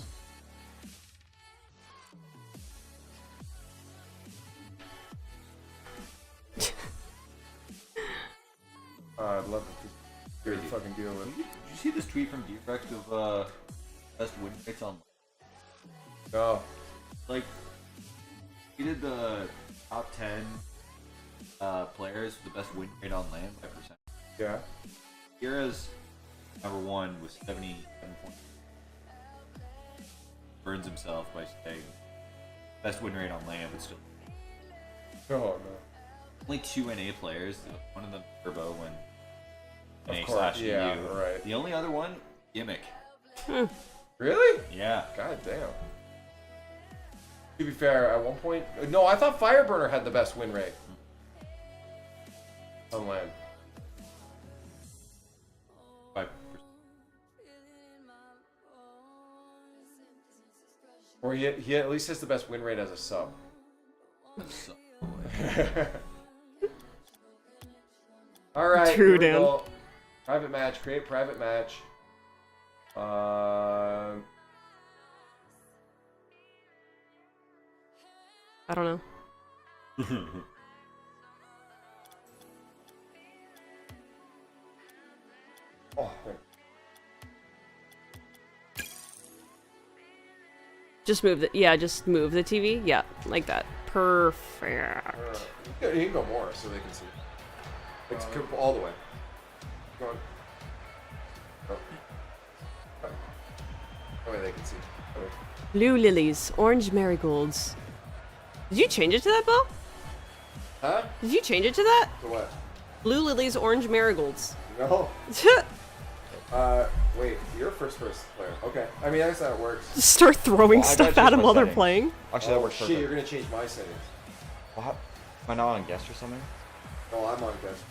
I'd love to hear the fucking deal with. Did you see this tweet from LiefX of best win rates on? No. Like, he did the top 10 players with the best win rate on land by percent. Yeah. Kira's number 1 was 77 points. Burns himself by saying best win rate on land, but still. Oh no. Only 2 NA players. One of them Turbo and Of NA course, slash yeah, EU. right. The only other one, Gimmick. Really? Yeah. God damn. To be fair, at one point, no, I thought Fireburner had the best win rate on land. 5%. Or he at least has the best win rate as a sub. All right. True, here we Dan. go. Private match. Create private match. I don't know. Oh, wait. Just move the. Yeah, just move the TV. Yeah, like that. Perfect. You can go more so they can see. Like, all the way. Go on. Oh. That way they can see. Blue lilies, orange marigolds. Did you change it to that, Bo? Huh? Did you change it to that? To what? Blue lilies, orange marigolds. No. Wait, you're a first player. Okay. I mean, I guess that works. Just start throwing Well, I stuff gotta at them change while my they're settings. playing. Actually, that works Shit, perfect. you're gonna change my settings. Well, am I not on guest or something? Oh, I'm on guest.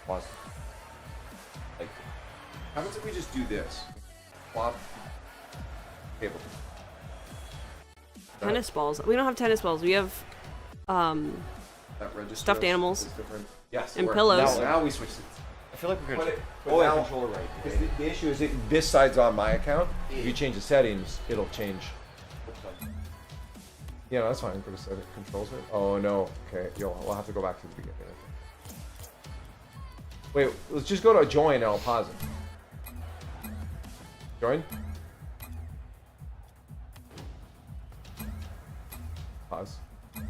Pause. Like, how about if we just do this? Flop. Cable. Tennis balls. We don't have tennis balls. We have That register stuffed is animals. different. Yes. And it works. pillows. Now we switched it. I feel like we could But put the now- controller right. Because the issue is this side's on my account. If you change the settings, it'll change. Yeah, no, that's fine. Put a set of controls in. Oh no. Okay, we'll have to go back to the beginning. Wait, let's just go to join and I'll pause it. Join. Pause. Then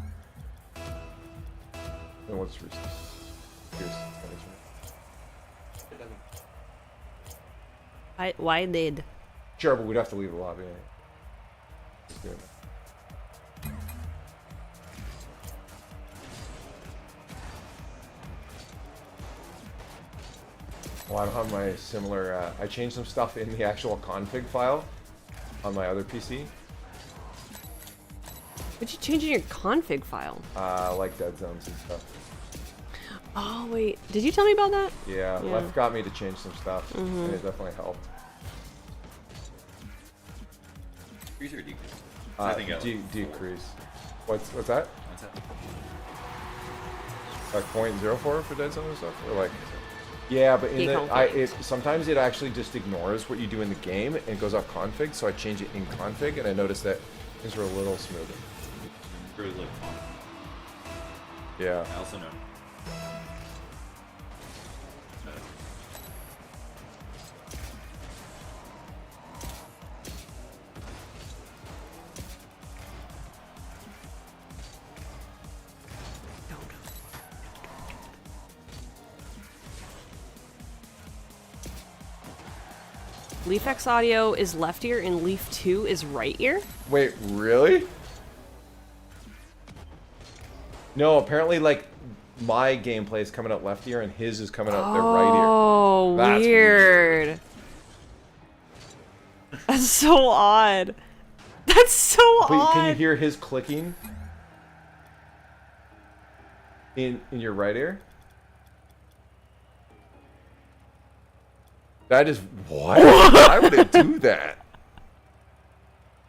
we'll just restart. Here's. Why did? Sure, but we'd have to leave the lobby. Just do it. Well, I don't have my similar. I changed some stuff in the actual config file on my other PC. What'd you change in your config file? Like dead zones and stuff. Oh wait, did you tell me about that? Yeah, Left got me to change some stuff, and it definitely helped. Increase or decrease? I think decrease. What's that? What's that? Like 0.04 for dead zone and stuff, or like. Yeah, but in the sometimes it actually just ignores what you do in the game and goes off config. So I change it in config, and I noticed that things were a little smoother. Really look fun. Yeah. I also know. LiefX audio is left ear and Leaf 2 is right ear? Wait, really? No, apparently, like, my gameplay is coming out left ear and his is coming out their right ear. Oh, That's weird. That's so odd. That's so But odd. can you hear his clicking in your right ear? That is what? Why would it do that?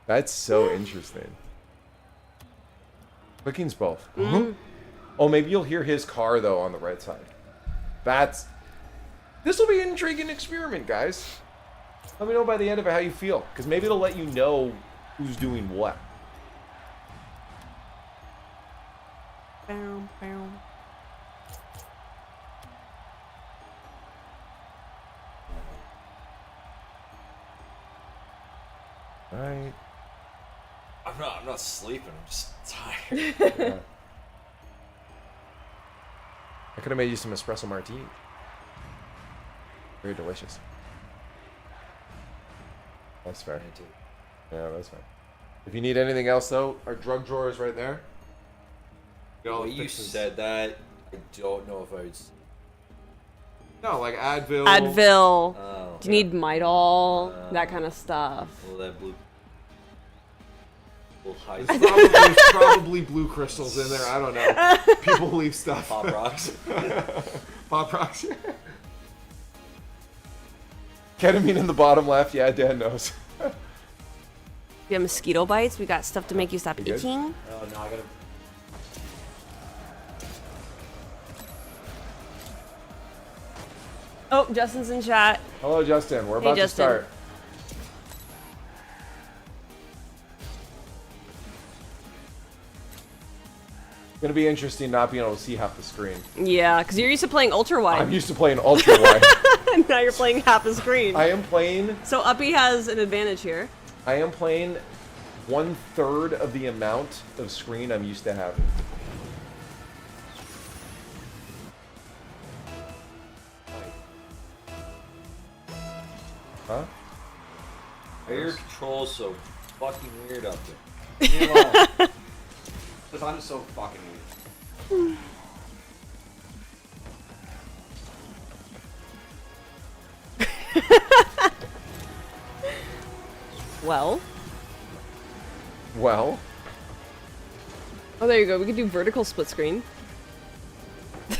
That's so interesting. Clicking's both. Oh, maybe you'll hear his car though on the right side. This will be an intriguing experiment, guys. Let me know by the end of it how you feel, because maybe it'll let you know who's doing what. Bow, bow. Right. I'm not sleeping. I'm just tired. Yeah. I could have made you some espresso martini. Very delicious. That's fair. Yeah, that's fine. If you need anything else, though, our drug drawer is right there. When you said that, I don't know if I would. No, like Advil. Advil. Oh. Do you need Midol? That kind of stuff. Well, that blue. There's probably blue crystals in there. I don't know. People leave stuff. Pop rocks. Pop rocks. Ketamine in the bottom left. Yeah, Dan knows. You have mosquito bites? We got stuff to make you stop You good? itching? Oh no, I gotta. Oh, Justin's in chat. Hello, Justin. We're Hey, about to Justin. start. It's gonna be interesting not being able to see half the screen. Yeah, because you're used to playing ultra wide. I'm used to playing ultra wide. And now you're playing half the screen. I am playing. So Uppy has an advantage here. I am playing 1/3 of the amount of screen I'm used to having. Huh? Air control's so fucking weird up there. Leave me alone. Because I'm so fucking weird. Well. Well. Oh, there you go. We could do vertical split screen.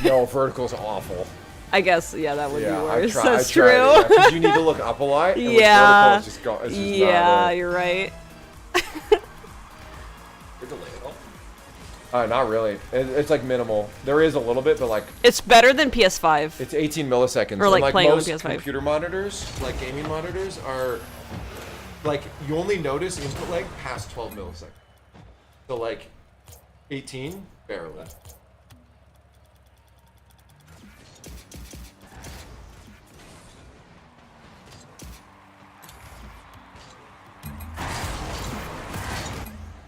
No, vertical's awful. I guess, yeah, that would be worse. I've That's tried true. it, yeah, 'cause you need to look up a lot. And Yeah. With vertical, it's just Yeah, not you're right. You're delayed at all? Not really. It's like minimal. There is a little bit, but like It's better than PS5. it's 18 milliseconds. Or, like, and playing on most the PS5. computer monitors, like gaming monitors, are like you only notice input lag past 12 milliseconds. So like 18, barely.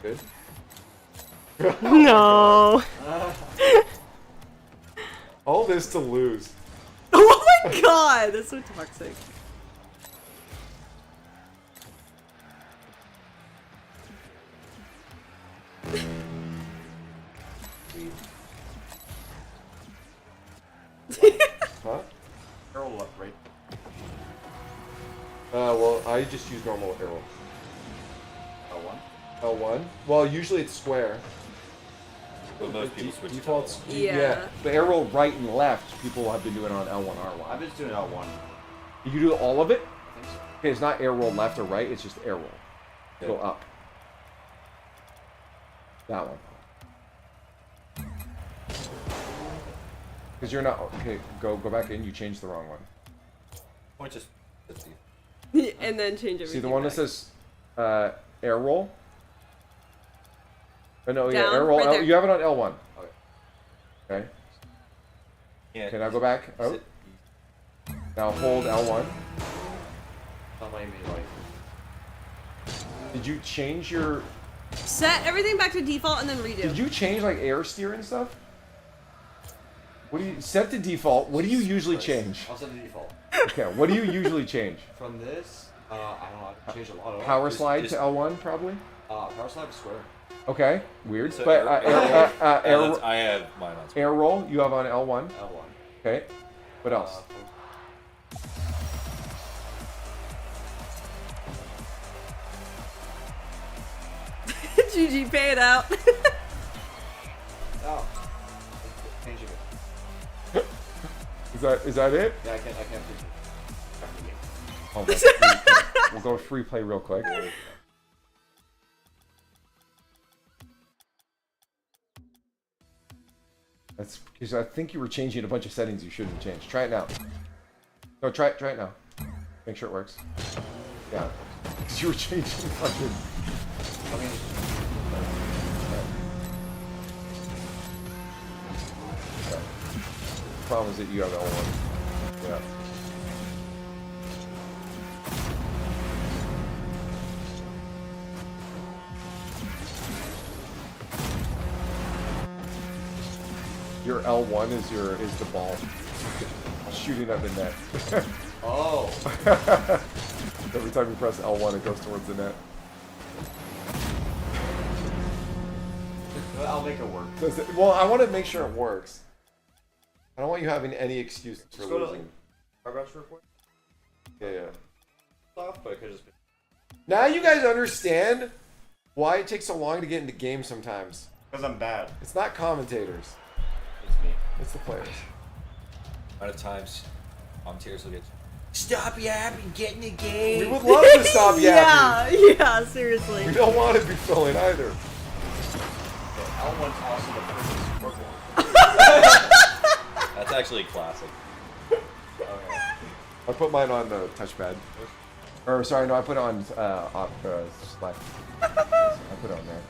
Good. No. All this to lose. Oh my god, that's so toxic. Huh? Arrow left, right. Well, I just use normal arrow. L1? L1? Well, usually it's square. But most people switch to Defaults. L1. Yeah. The arrow right and left, people have been doing on L1, R1. I've been doing L1. You can do all of it? I think so. Okay, it's not arrow left or right, it's just arrow. Go up. That one. Because you're not. Okay, go back in. You changed the wrong one. Point just 50. And then change everything. See the one that says air roll? Oh, no, yeah, Down, air roll. right there. You have it on L1. Okay. Yeah. Okay, now go back. Oh. Now hold L1. Not my main light. Did you change your... Set everything back to default and then redo. Did you change like air steer and stuff? What do you... Set to default. What do you usually change? I'll set the default. Okay, what do you usually change? From this, I don't know, I changed a lot of Power slide to L1 probably? Power slide to square. Okay, weird. So but I have mine on. Air roll. You have on L1. L1. Okay. What else? GG, pay it out. Oh. Changing it. Is that it? Yeah, I can't Hold on. We'll go free play real quick. That's because I think you were changing a bunch of settings you shouldn't change. Try it now. No, try it now. Make sure it works. Yeah. Because you were changing fucking. I mean. The problem is that you have L1. Yeah. Your L1 is the ball shooting at the net. Oh. Every time you press L1, it goes towards the net. I'll make it work. Well, I want to make sure it works. I don't want you having any excuse for Just go to losing. progress report. Yeah. Off, but it could just be. Now you guys understand why it takes so long to get into games sometimes. Because I'm bad. It's not commentators. It's me. It's the players. Amount of times commentators will get. Stop yapping, get in the game. We would love to stop yapping. Yeah, seriously. We don't want to be filling either. L1's also the perfect support one. That's actually classic. I put mine on the touchpad. Or sorry, no, I put it on Slack. I put it on there.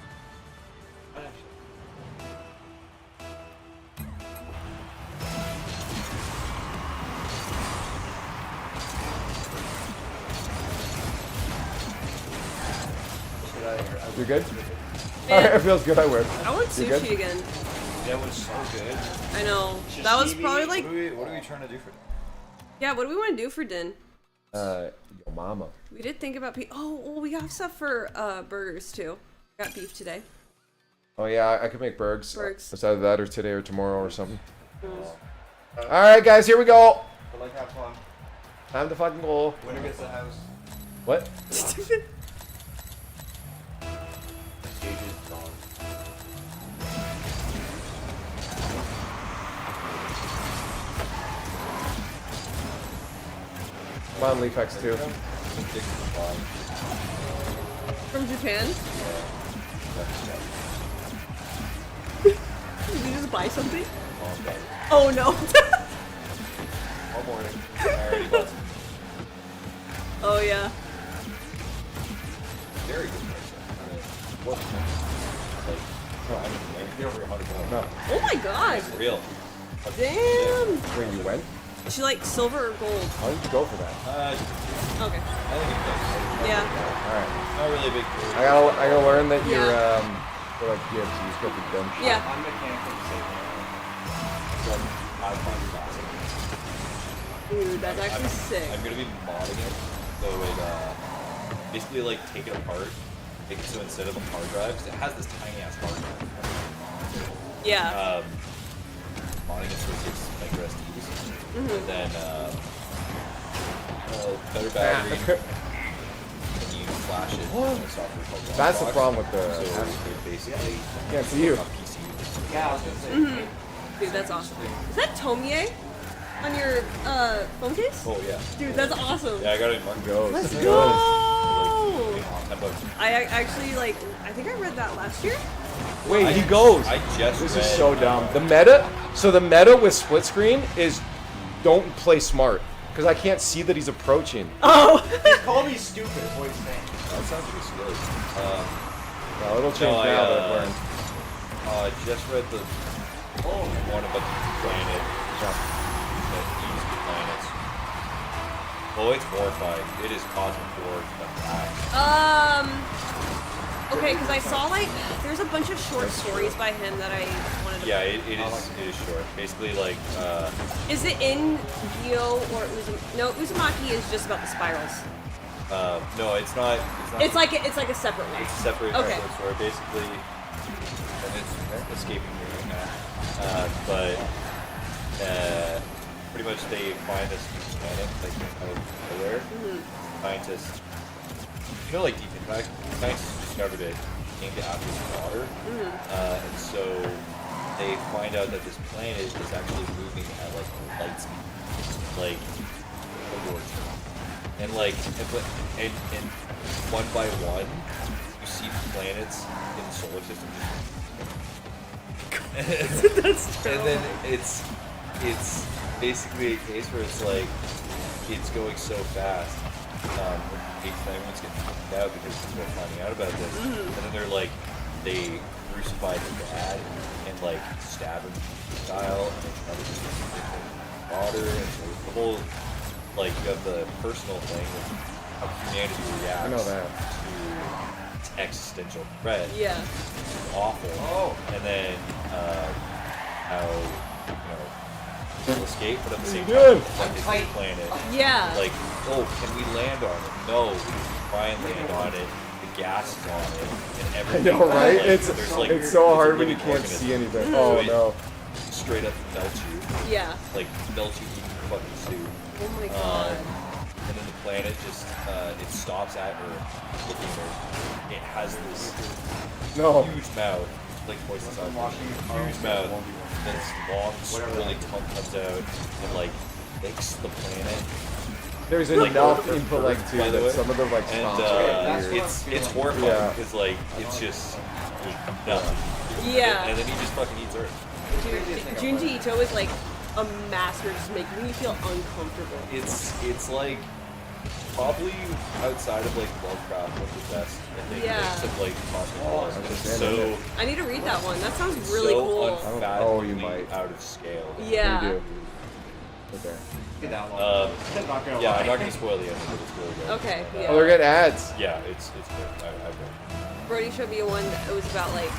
You good? Man. It feels good. I win. I want You good? sushi again. That was so good. I know. That was probably like. What are we trying to do for? Yeah, what do we want to do for din? Your mama. We did think about oh, well, we have stuff for burgers too. Got beef today. Oh yeah, I could make burgers. Burgers. It's either that or today or tomorrow or something. All right, guys, here we go. But like, have fun. Time to fucking go. Winner gets the house. What? Come on, LiefX too. From Japan? Did you just buy something? Oh no. All morning. I already bought some. Oh yeah. Very good price. What? Like, No. Oh my god. It's real. Damn. Wait, you went? Is she like silver or gold? How did you go for that? Okay. I think it's close. Yeah. All right. Not really a big. I gotta learn that you're Yeah. you're like you have to use go for bench. Yeah. I'm mechanically safe. So I've fun classic. Dude, that's actually sick. I'm gonna be modding it so it basically like take it apart. Make it so instead of a hard drive, 'cause it has this tiny ass hard drive. Yeah. Modding it so it takes micro SDs, Mhm. and then better battery. And you flash it. In a software called That's the Dropbox. problem with the. So it basically Can't see you. on PC. Yeah, I was gonna say. Dude, that's awesome. Is that Tomie on your phone case? Oh yeah. Dude, that's awesome. Yeah, I got it in one go. Let's Like, go. $10. I actually like. I think I read that last year. Wait, he goes. I just This read, is so dumb. The meta. So the meta with split screen is don't play smart because I can't see that he's approaching. Oh. He's called me stupid. Is what he's saying. That sounds pretty silly. No, it'll change now that I've learned. I just read the one about the planet. The east planets. Oh, it's horrifying. It is cosmic war to the max. Okay, because I saw like there's a bunch of short stories by him that I wanted to. Yeah, it is short. Basically, like. Is it in Gyo or Uzumaki? No, Uzumaki is just about the spirals. No, it's not. It's like a separate one. It's a separate Okay. store, basically, and it's escaping me right now. But pretty much they find this planet like out of nowhere. Scientists, like Deep Impact, scientists discovered it, named it after the water, and so they find out that this planet is actually moving at like light speed, like towards them. And and one by one, you see planets in the solar system just That's and then it's basically a case where it's like it's going so fast. Everyone's getting freaked out because people are finding out about this, and then they're like, they crucify the dad and like stab him style, and they try to do water, and so the whole like you have the personal thing of how humanity reacts I know that. to existential threat. Yeah. It's awful. Oh. And then how people escape, but at the same time, it's like the planet. Yeah. Like, oh, can we land on it? No, we try and land on it. The gas is on it, and I everything. know, right? Like, it's there's, like, it's so it's a hard when you living can't organism. see anything. So Oh it no. Straight up melts you. Yeah. Like melts you in your fucking suit. Oh my god. And then the planet just it stops at Earth. Looking at it has this huge mouth, like voices on huge mouth. Then this long swirly tongue comes out and like licks the planet. There's Like, enough Earth, input like too by the that way. some of them like And spots are weird. it's horrifying Yeah. because like it's just nothing. Yeah. And then he just fucking eats Earth. Junji Ito is like a master just making me feel uncomfortable. It's like probably outside of like Lovecraft one of the best things of like cosmology. So I need to read that one. That sounds really so cool. unfathomably out of scale. Yeah. They do. Okay. Yeah, I'm not gonna spoil the end, but it's really good. Okay, yeah. Oh, they're getting ads. Yeah, it's good. I've read. Brody showed me one that was about like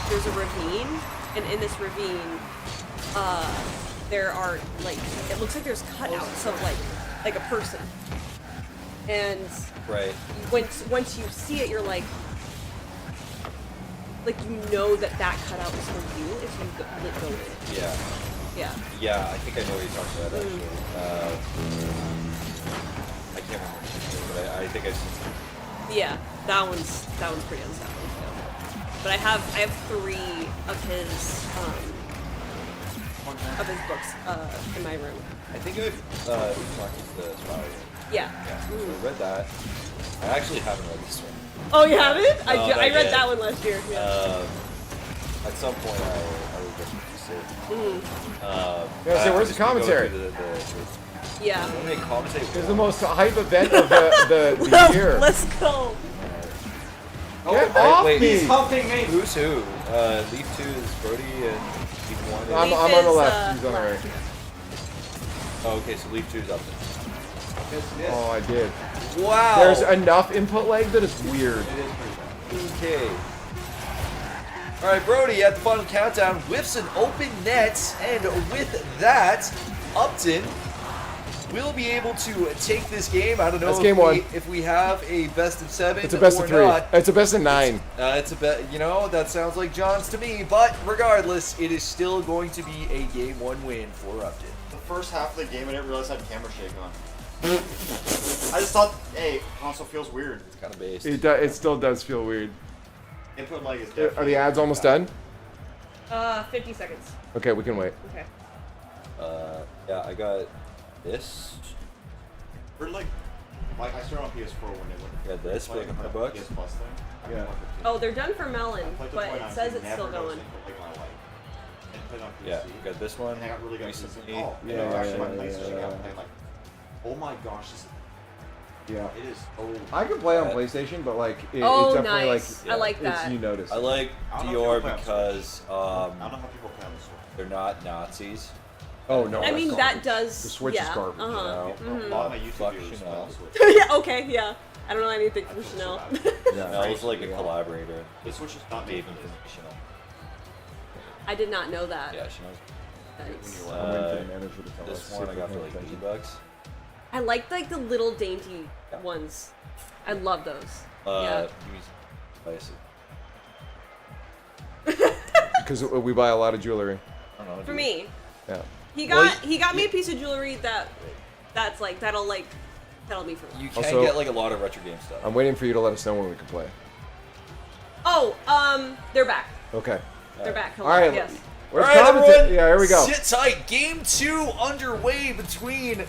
there's a ravine, and in this ravine there are like it looks like there's cutouts of like a person, and right once you see it, you're like you know that cutout is for you if you go in it. Yeah. Yeah. Yeah, I think I know what you're talking about actually. I can't remember, but I think I've seen it. Yeah, that one's pretty unsettling too. But I have 3 of his books in my room. I think I've talked to the Spiral. Yeah. So I read that. I actually haven't read this one. Oh, you haven't? No, I read yet. that one last year. Yeah. At some point, I will get to it. Yeah, so where's the commentary? Yeah. I'm gonna make commentary. It's the most hype event of the year. Let's go. Get off wait, me! he's helping me. Who's who? Leaf 2 is Brody and Leaf 1 is... I'm on the left. He's on the right. Oh, okay, so Leaf 2 is up there. Oh, I did. Wow. There's enough input lag that it's weird. Okay. All right, Brody at the final countdown whiffs an open net, and with that, Upton will be able to take this game. I don't know That's game one. if we have a best of 7 It's a best or of 3. not. It's a best of 9. It's a bet. You know, that sounds like John's to me. But regardless, it is still going to be a game 1 win for Upton. The first half of the game, I didn't realize I had camera shake on. I just thought, hey, console feels weird. It's kind of based. It still does feel weird. Input lag is Are the ads almost done? 50 seconds. Okay, we can wait. Okay. Yeah, I got this. We're like I started on PS4 when it went. Yeah, this for like $100. PS Plus thing. Yeah. Oh, they're done for Melon, but it says it's still going. Yeah, we got this one. And I got really good recently. Oh, Yeah, actually, my yeah, PlayStation yeah. got played like, oh my gosh, this is. Yeah. It is. Oh. I can play on PlayStation, but like it's definitely nice. like I like that. you notice. I like I don't know Dior if people play on because I don't know how people play on the Switch. they're not Nazis. Oh no. I mean, that does. The Switch yeah. is garbage. Uh-huh. You know? A lot of my YouTube Fuck viewers play Chanel. on the Switch. Yeah, okay, yeah. I don't know anything from Chanel. Chanel's like a collaborator. The Switch is not made Even for this. Chanel. I did not know that. Yeah, Chanel's. Nice. I'm waiting for the manager to tell This us one if I we got for can like thank you. $80. I like the little dainty ones. I love those. Yeah. Because we buy a lot of jewelry. I don't know. For me. Yeah. He got me a piece of jewelry that'll be for life. You can Also, get like a lot of retro game stuff. I'm waiting for you to let us know when we can play. Oh, they're back. Okay. They're back. Hello. All right. Yes. Where's All right, commentator? everyone. Yeah, here we go. Sit tight. Game 2 underway between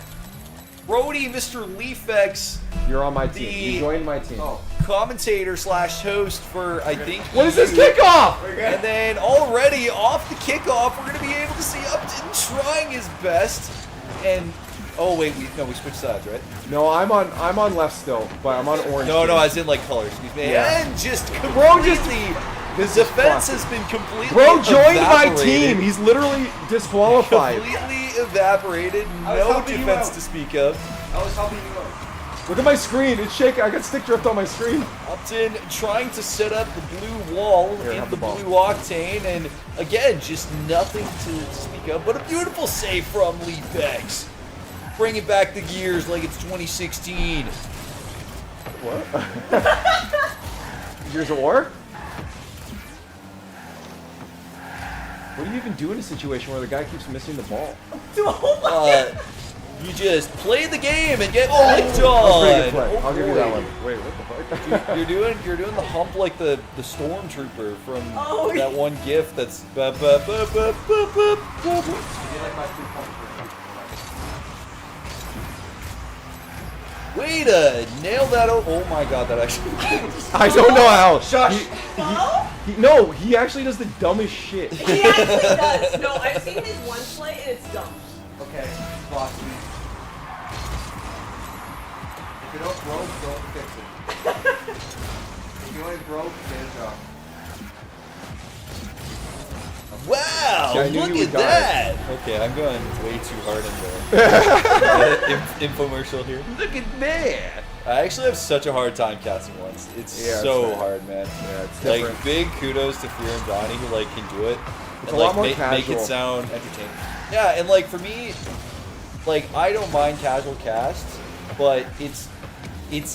Brody, Mr. LiefX. You're on my team. You joined my team. Commentator / host for, I think. What is this kickoff? And then already off the kickoff, we're going to be able to see Upton trying his best. And oh wait, we switched sides, right? No, I'm on left still, but I'm on orange. No, team. as in like color. Excuse me. Yeah. And just Bro, completely, the defense has been completely. Bro joined my evaporated. team. He's literally disqualified. Completely evaporated. No defense to speak of. I was helping you out. Look at my screen. It's shaking. I got stick drift on my screen. Upton trying to set up the blue wall Here, in have the the ball. blue octane, and again, just nothing to speak of, but a beautiful save from LiefX. Bringing back the gears like it's 2016. What? Gears of War? What do you even do in a situation where the guy keeps missing the ball? You just play the game and get That was licked a pretty good on. play. I'll give you that boy. one. Wait, what the fuck? You're doing the hump like the stormtrooper from Oh, that one gif that's Way to nail that! Oh my god, that actually. I don't know how. Shush. No, he actually does the dumbest shit. He actually does. No, I've seen his one play and it's dumb. Okay, boss me. If it don't broke, don't fix it. If you ain't broke, get it off. Wow! See, I knew Look you at would die. that! Okay, I'm going way too hard in the infomercial here. Look at that! I actually have such a hard time casting ones. It's Yeah, so it's hard, man. Yeah, it's like different. big kudos to Fear and Donnie who like can do it. It's and a lot like more make casual. it sound entertaining. Yeah, and like for me, like I don't mind casual casts, but it's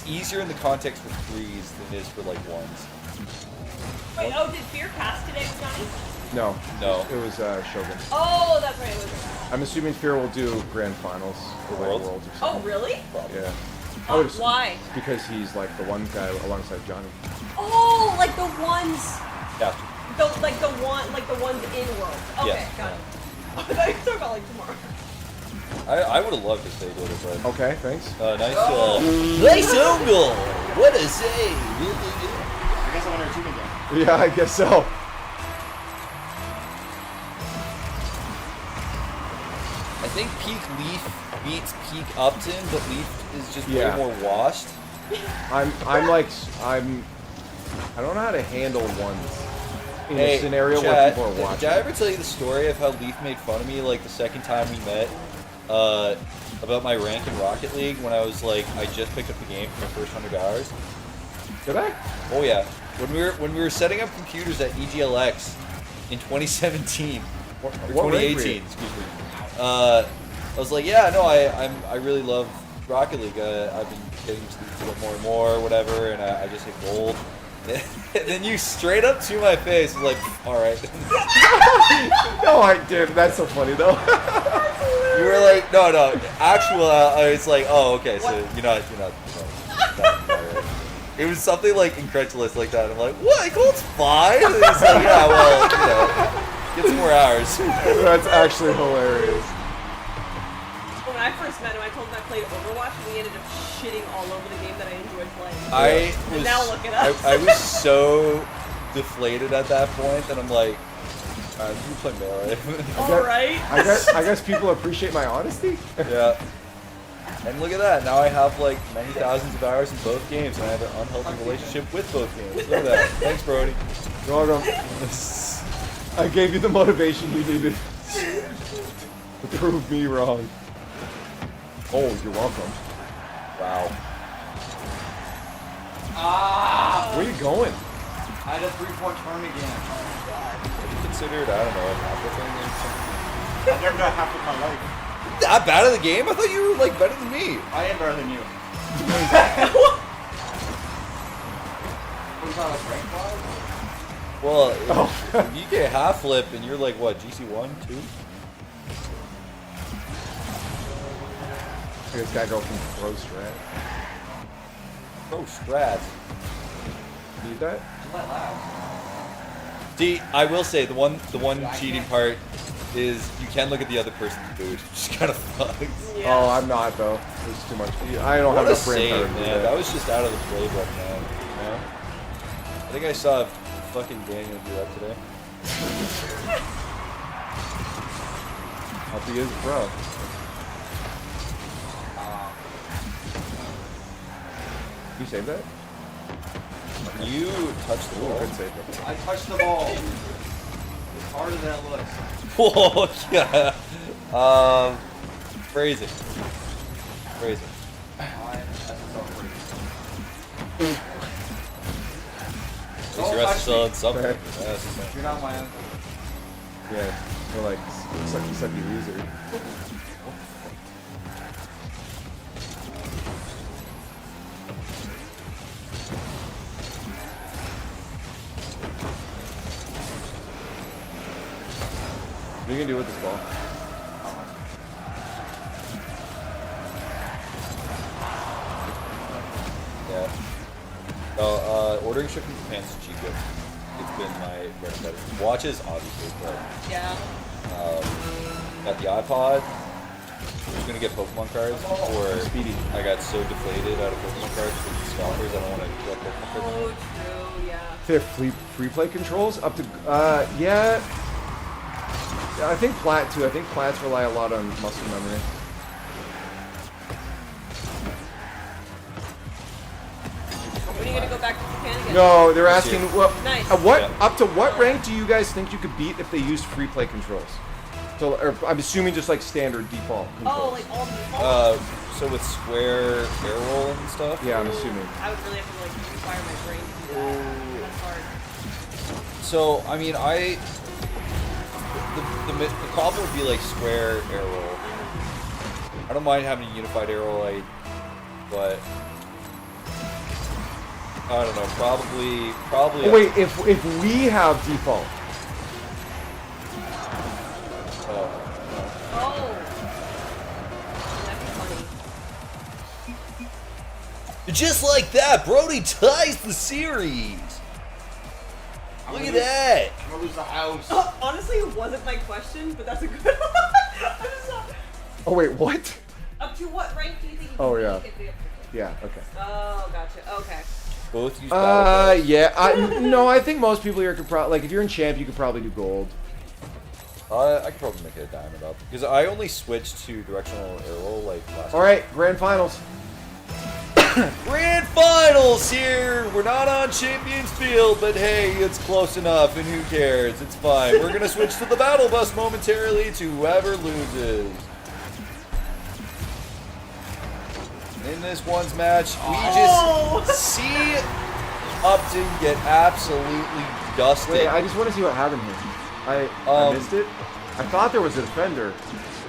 easier in the context with threes than it is for like ones. Wait, oh, did Fear cast today with Johnny? No. No. It was Shogun. Oh, that's right. It was. I'm assuming Fear will do grand finals for like Worlds? Worlds or Oh, something. really? Yeah. Oh, It's why? Because he's like the one guy alongside Johnny. Oh, like the ones. Gotcha. Like the ones in World. Okay, Yeah. got it. I thought you were talking about like tomorrow. I would have loved if they did it, but Okay, thanks. Nice angle. What a save! I guess I won our team again. Yeah, I guess so. I think peak Leaf beats peak Upton, but Leaf is just Yeah. way more washed. I don't know how to handle ones in Hey, a scenario where Chad, people are watching. Did I ever tell you the story of how Leaf made fun of me like the second time we met about my rank in Rocket League when I was like I just picked up the game for my first 100 hours? Did I? Oh yeah. When we were setting up computers at EGLX in 2017 or what rank were 2018, you? excuse me. I was like, yeah, no, I really love Rocket League. I've been getting to it more and more, whatever, and I just hit gold. And then you straight up to my face was like, all right. No, I did. That's so funny though. You were like, no, actual. I was like, oh, okay, so you're not right. It was something like incredulous like that. I'm like, what? Gold's fine? And it's like, yeah, well, get some more hours. That's actually hilarious. When I first met him, I told him I played Overwatch, and we ended up shitting all over the game that I enjoyed playing. And now look at us. I was so deflated at that point that I'm like, you play Melee. I guess people appreciate my honesty. Yeah. And look at that. Now I have like many thousands of hours in both games, and I have an unhealthy relationship with both games. Look at that. Thanks, Brody. You're welcome. I gave you the motivation you needed to prove me wrong. Oh, you're welcome. Wow. Where are you going? I had a 3-point turn again. Have you considered, I don't know, a half a thing or something? I've never done half of my life. That bad at the game? I thought you were like better than me. I am better than you. Was that like rank wise? Well, you get half flip and you're like what, GC1, 2? This guy go from pro strat. Pro strat. Need that? See, I will say the one cheating part is you can look at the other person's boot, which is kind of fucked. Yeah. Oh, I'm not though. There's too much. I don't have enough brain power to do man. That was just out of the playbook, man. You know? I think I saw fucking Daniel do that today. Hope he is pro. You saved that? You touched the ball. Good save. I touched the ball. It's harder than it looks. Whoa, yeah. Crazy. Crazy. At least you're still on something. You're not my uncle. Yeah, we're like sucky loser. What are you gonna do with this ball? Yeah. No, ordering ship from Japan is cheap. It's been my bread and butter. Watches, obviously, but Yeah. got the iPod. I was gonna get Pokemon cards before I got so deflated out of Pokemon cards with the scalpers. I don't want to get Pokemon cards. Oh, true, yeah. They have free play controls up to yeah. Yeah, I think Plat too. I think Plats rely a lot on muscle memory. When are you gonna go back to Japan again? No, they're asking well, Nice. Up to what rank do you guys think you could beat if they used free play controls? So, or I'm assuming just like standard default controls. Oh, like all default? So with square air roll and stuff. Yeah, I'm assuming. I would really have to like rewire my brain to do that. That's hard. So I mean, the problem would be like square air roll. I don't mind having a unified air roll, but I don't know. Probably. Oh, wait, if we have default. Oh. That'd be funny. Just like that, Brody ties the series. Look at that. I'm gonna lose the house. Honestly, it wasn't my question, but that's a good one. I just saw. Oh wait, what? Up to what rank do you think you Oh can yeah. beat if they- Yeah. Okay. Oh, gotcha. Okay. Both use yeah. No, I think most people here could probably like if you're in champ, you could probably do gold. I could probably make it a diamond up because I only switched to directional air roll like last. All right, grand finals. Grand finals here. We're not on Champions Field, but hey, it's close enough, and who cares? It's fine. We're gonna switch to the battle bus momentarily to whoever loses. In this one's match, we just see Upton get absolutely dusted. Wait, I just want to see what happened here. I missed it. I thought there was a defender.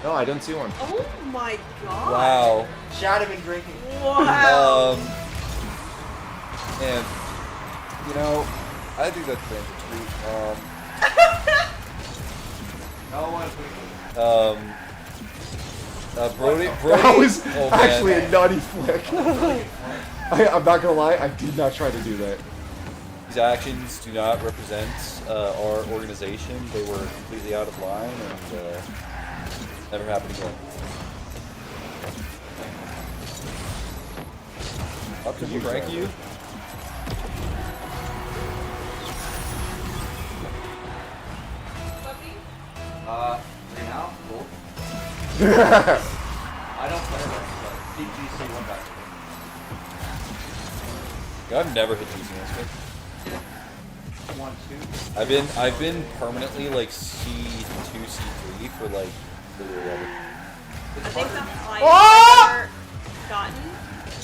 No, I didn't see one. Oh my god. Wow. Shad have been drinking. Wow. And you know, I think that's been No one's Brody. That was oh, actually man. a nutty flick. I'm not gonna lie, I did not try to do that. These actions do not represent our organization. They were completely out of line and never happened again. Up to prank you? Right now, cool. I don't play that, but DGC one back. I've never hit GC this game. 1, 2. I've been permanently like C2, C3 for like literally ever. I think the highest I've ever gotten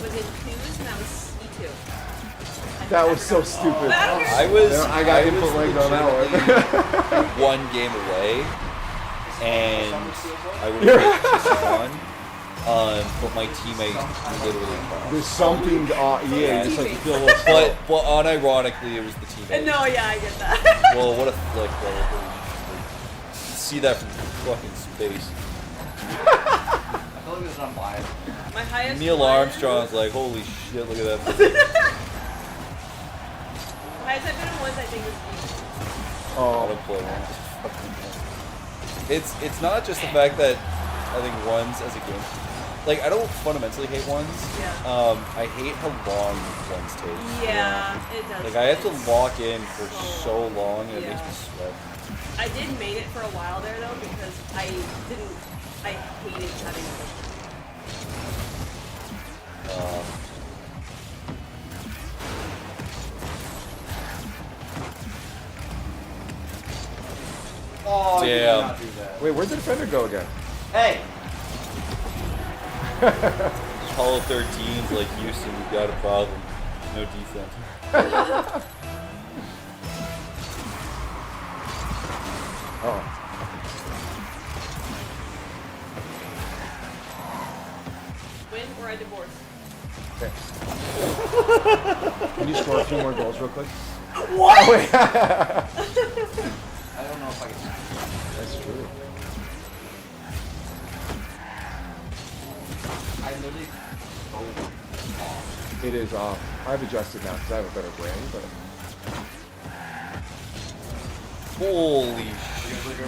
was in 2s, and that was C2. That was so stupid. I got input legs on that one. One game away and I would have just won. But my teammate literally lost. There's something, yeah, just like you feel a little but unironically, it was the teammate. No, yeah, I get that. Well, what a flick, though. See that from fucking space. I feel like it's unbiased. My highest Neil one- Armstrong's like, holy shit, look at that. The highest I've been in ones, I think, is I don't play ones. It's not just the fact that I think ones as a game. Like, I don't fundamentally hate ones. Yeah. I hate how long ones take. Yeah, it does. Like, I have to lock in for so long, and it makes Yeah. me sweat. I did main it for a while there though because I hated having it. Oh, you did Damn. not do that. Wait, where'd the defender go again? Hey! Hollow 13's like Houston, we've got a problem. No defense. Oh. Win or I divorce. Okay. Can you score a few more goals real quick? What? Oh, wait. I don't know if I can. That's true. I literally go off. It is off. I've adjusted now because I have a better brain, but. Holy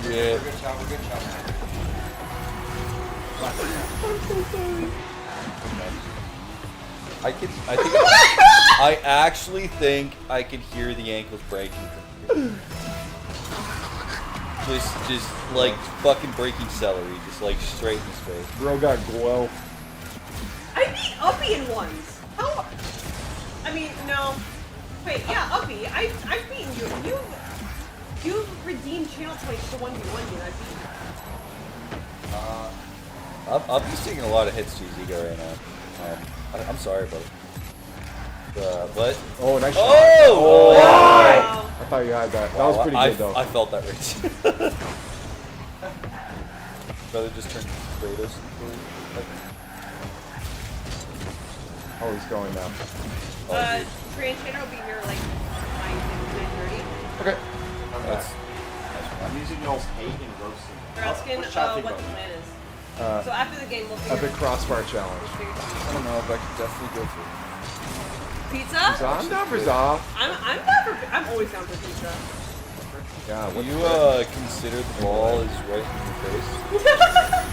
shit. Good job, good job. I actually think I could hear the ankles breaking from here. Just like fucking breaking celery, just like straight in his face. Bro got glow. I beat Uppy in ones. How? I mean, no. Wait, yeah, Uppy. I've beaten you. You've redeemed channel points to 1v1 you. I've beaten. I'm just taking a lot of hits to his ego right now. I'm sorry, buddy. But Oh, nice shot. Oh! Wow. I thought you had that. That was pretty good though. I felt that race. Brother just turned Kratos. Oh, he's going now. Korean channel will be here like 9:30. Okay. That's I'm using y'all's hate and roasting. Raskin, What's chat think what about the it? plan is. Uh, So after the game, we'll figure Epic crossbar challenge. I don't know if I could definitely go through. Pizza? I'm down for Zoff. I'm always down for pizza. Yeah. Do you consider the ball is right in your face?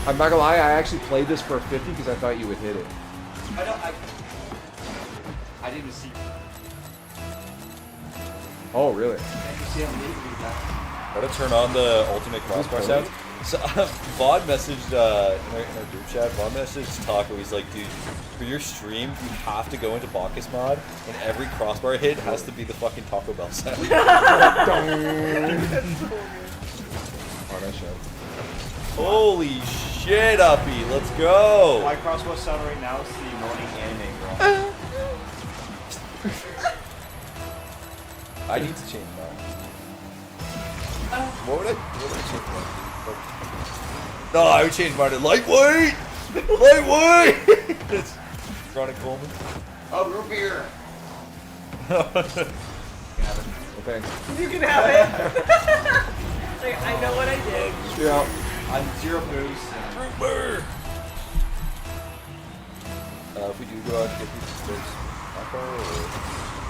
I'm not gonna lie. I actually played this for a 50 because I thought you would hit it. I didn't even see. Oh, really? Gotta turn on the ultimate crossbar sound. So Vaughn messaged in our group chat. Vaughn messaged Taco. He's like, dude, for your stream, you have to go into Bacchus mod, and every crossbar hit has to be the fucking Taco Bell sound. Oh, nice shot. Holy shit, Uppy, let's go! My crossbar sound right now is the annoying anime girl. I need to change mine. What would I change mine? No, I would change mine to lightweight! Lightweight! It's Ronnie Coleman. Oh, root beer. Well, thanks. You can have it. Like, I know what I did. Yeah. I'm 0 boost. Root beer! If we do go out and get these steaks,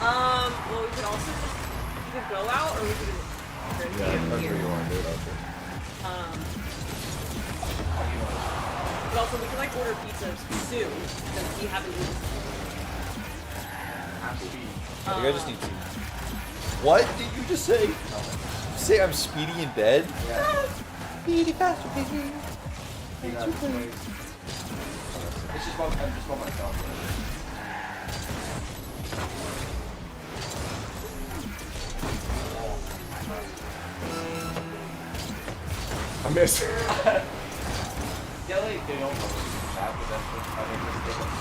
Well, we could also just go out, or we could drink Yeah, here. that's where you want to do it. Okay. But also, we can like order pizza soon because we haven't eaten. I think I just need to. What did you just say? Did you say I'm speedy in bed? Yeah. Speedy faster, baby. It's just about myself. I missed. Yeah, they don't chat with them.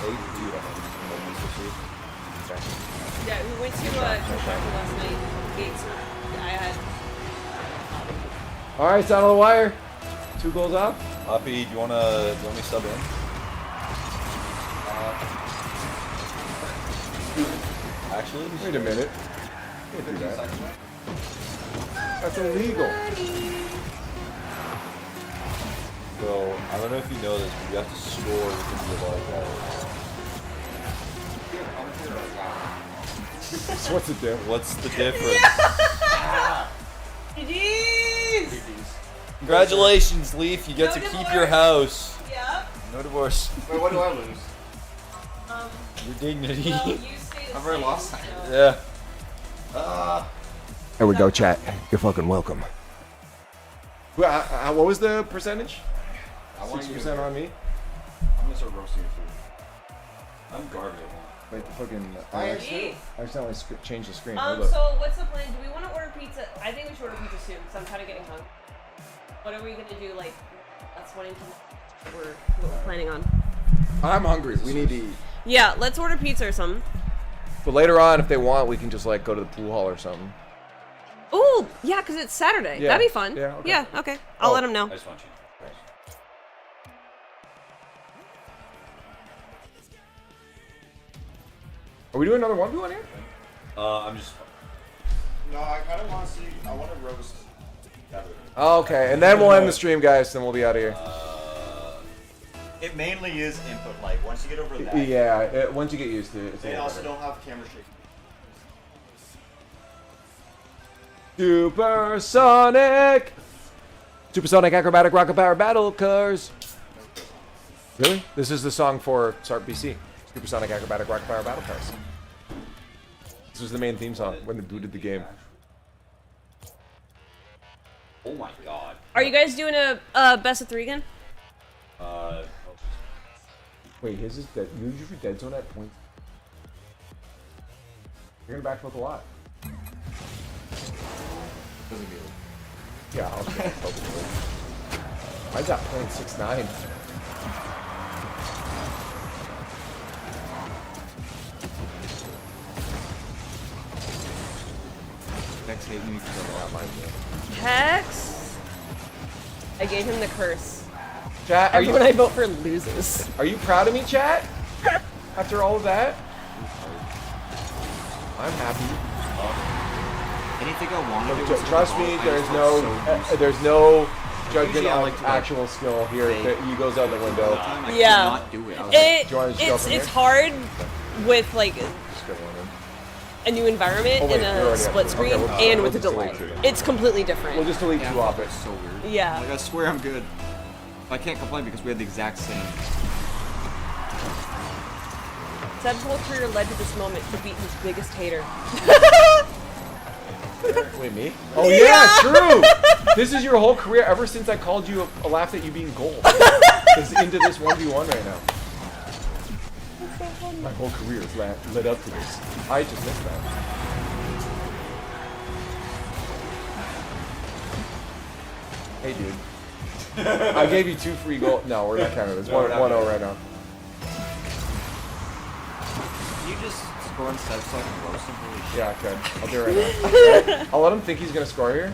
They do have Yeah, we went to Chicago last night. Gates. I had. All right, it's out of the wire. 2 goals up. Hoppy, do you want me sub in? Actually, wait a minute. Can't do that. That's illegal. So, I don't know if you know this, but you have to score within the So what's the difference? What's the difference? Jeez. Congratulations, Leaf. You get No to keep divorce. your house. Yep. No divorce. Wait, what do I lose? Your dignity. Well, you stay the I've already same, lost. so. Yeah. There we go, chat. You're fucking welcome. What was the percentage? I want you 6% on me. I'm gonna start roasting your food. I'm garbage. Wait, the fucking. I I agree. accidentally changed the screen. Hold up. So what's the plan? Do we want to order pizza? I think we should order pizza soon, because I'm kind of getting hungry. What are we gonna do? Like, that's what we're planning on. I'm hungry. We need to eat. Yeah, let's order pizza or something. But later on, if they want, we can just like go to the pool hall or something. Ooh, yeah, because it's Saturday. Yeah. That'd be fun. Yeah, okay. Yeah, okay. I'll let them know. I just want you. Are we doing another 1v1 here? I'm just. No, I kind of want to see. I want to roast. Oh, okay, and then we'll end the stream, guys. Then we'll be out of here. It mainly is input. Like once you get over that. Yeah, once you get used to it. It's a They little also better. don't have camera shake. Supersonic! Supersonic acrobatic rocket power battle cars. Really? This is the song for Start BC. Supersonic acrobatic rocket power battle cars. This was the main theme song when they booted the game. Oh my god. Are you guys doing a best of 3 again? Wait, his is dead. You use your dead zone at points. You're gonna backflip a lot. Yeah, I'll just Mine's at 0.69. Next hate me for Hex. I gave him the curse. Chat, are you? Everyone I vote for loses. Are you proud of me, chat? After all of that? I'm happy. Anything I want to do. Trust me, there's no judgment on actual skill here. The ego's out the window. Yeah. It's hard with like a new environment Oh, wait, in we a already split have- screen okay, we'll- and we'll with a just delay. delete two. It's completely different. We'll just delete two off it. So weird. Yeah. Like I swear I'm good. I can't complain because we had the exact same. Seb's whole career led to this moment to beat his biggest hater. Wait, me? Oh yeah, true. This is your whole career ever since I called you a laughed at you being gold. Is into this 1v1 right now. My whole career is led up to this. I just missed that. Hey, dude. I gave you 2 free gold. No, we're not counting this. 1-0 right now. Can you just score on set so I can roast him? Holy shit. Yeah, okay. I'll do it right now. I'll let him think he's gonna score here,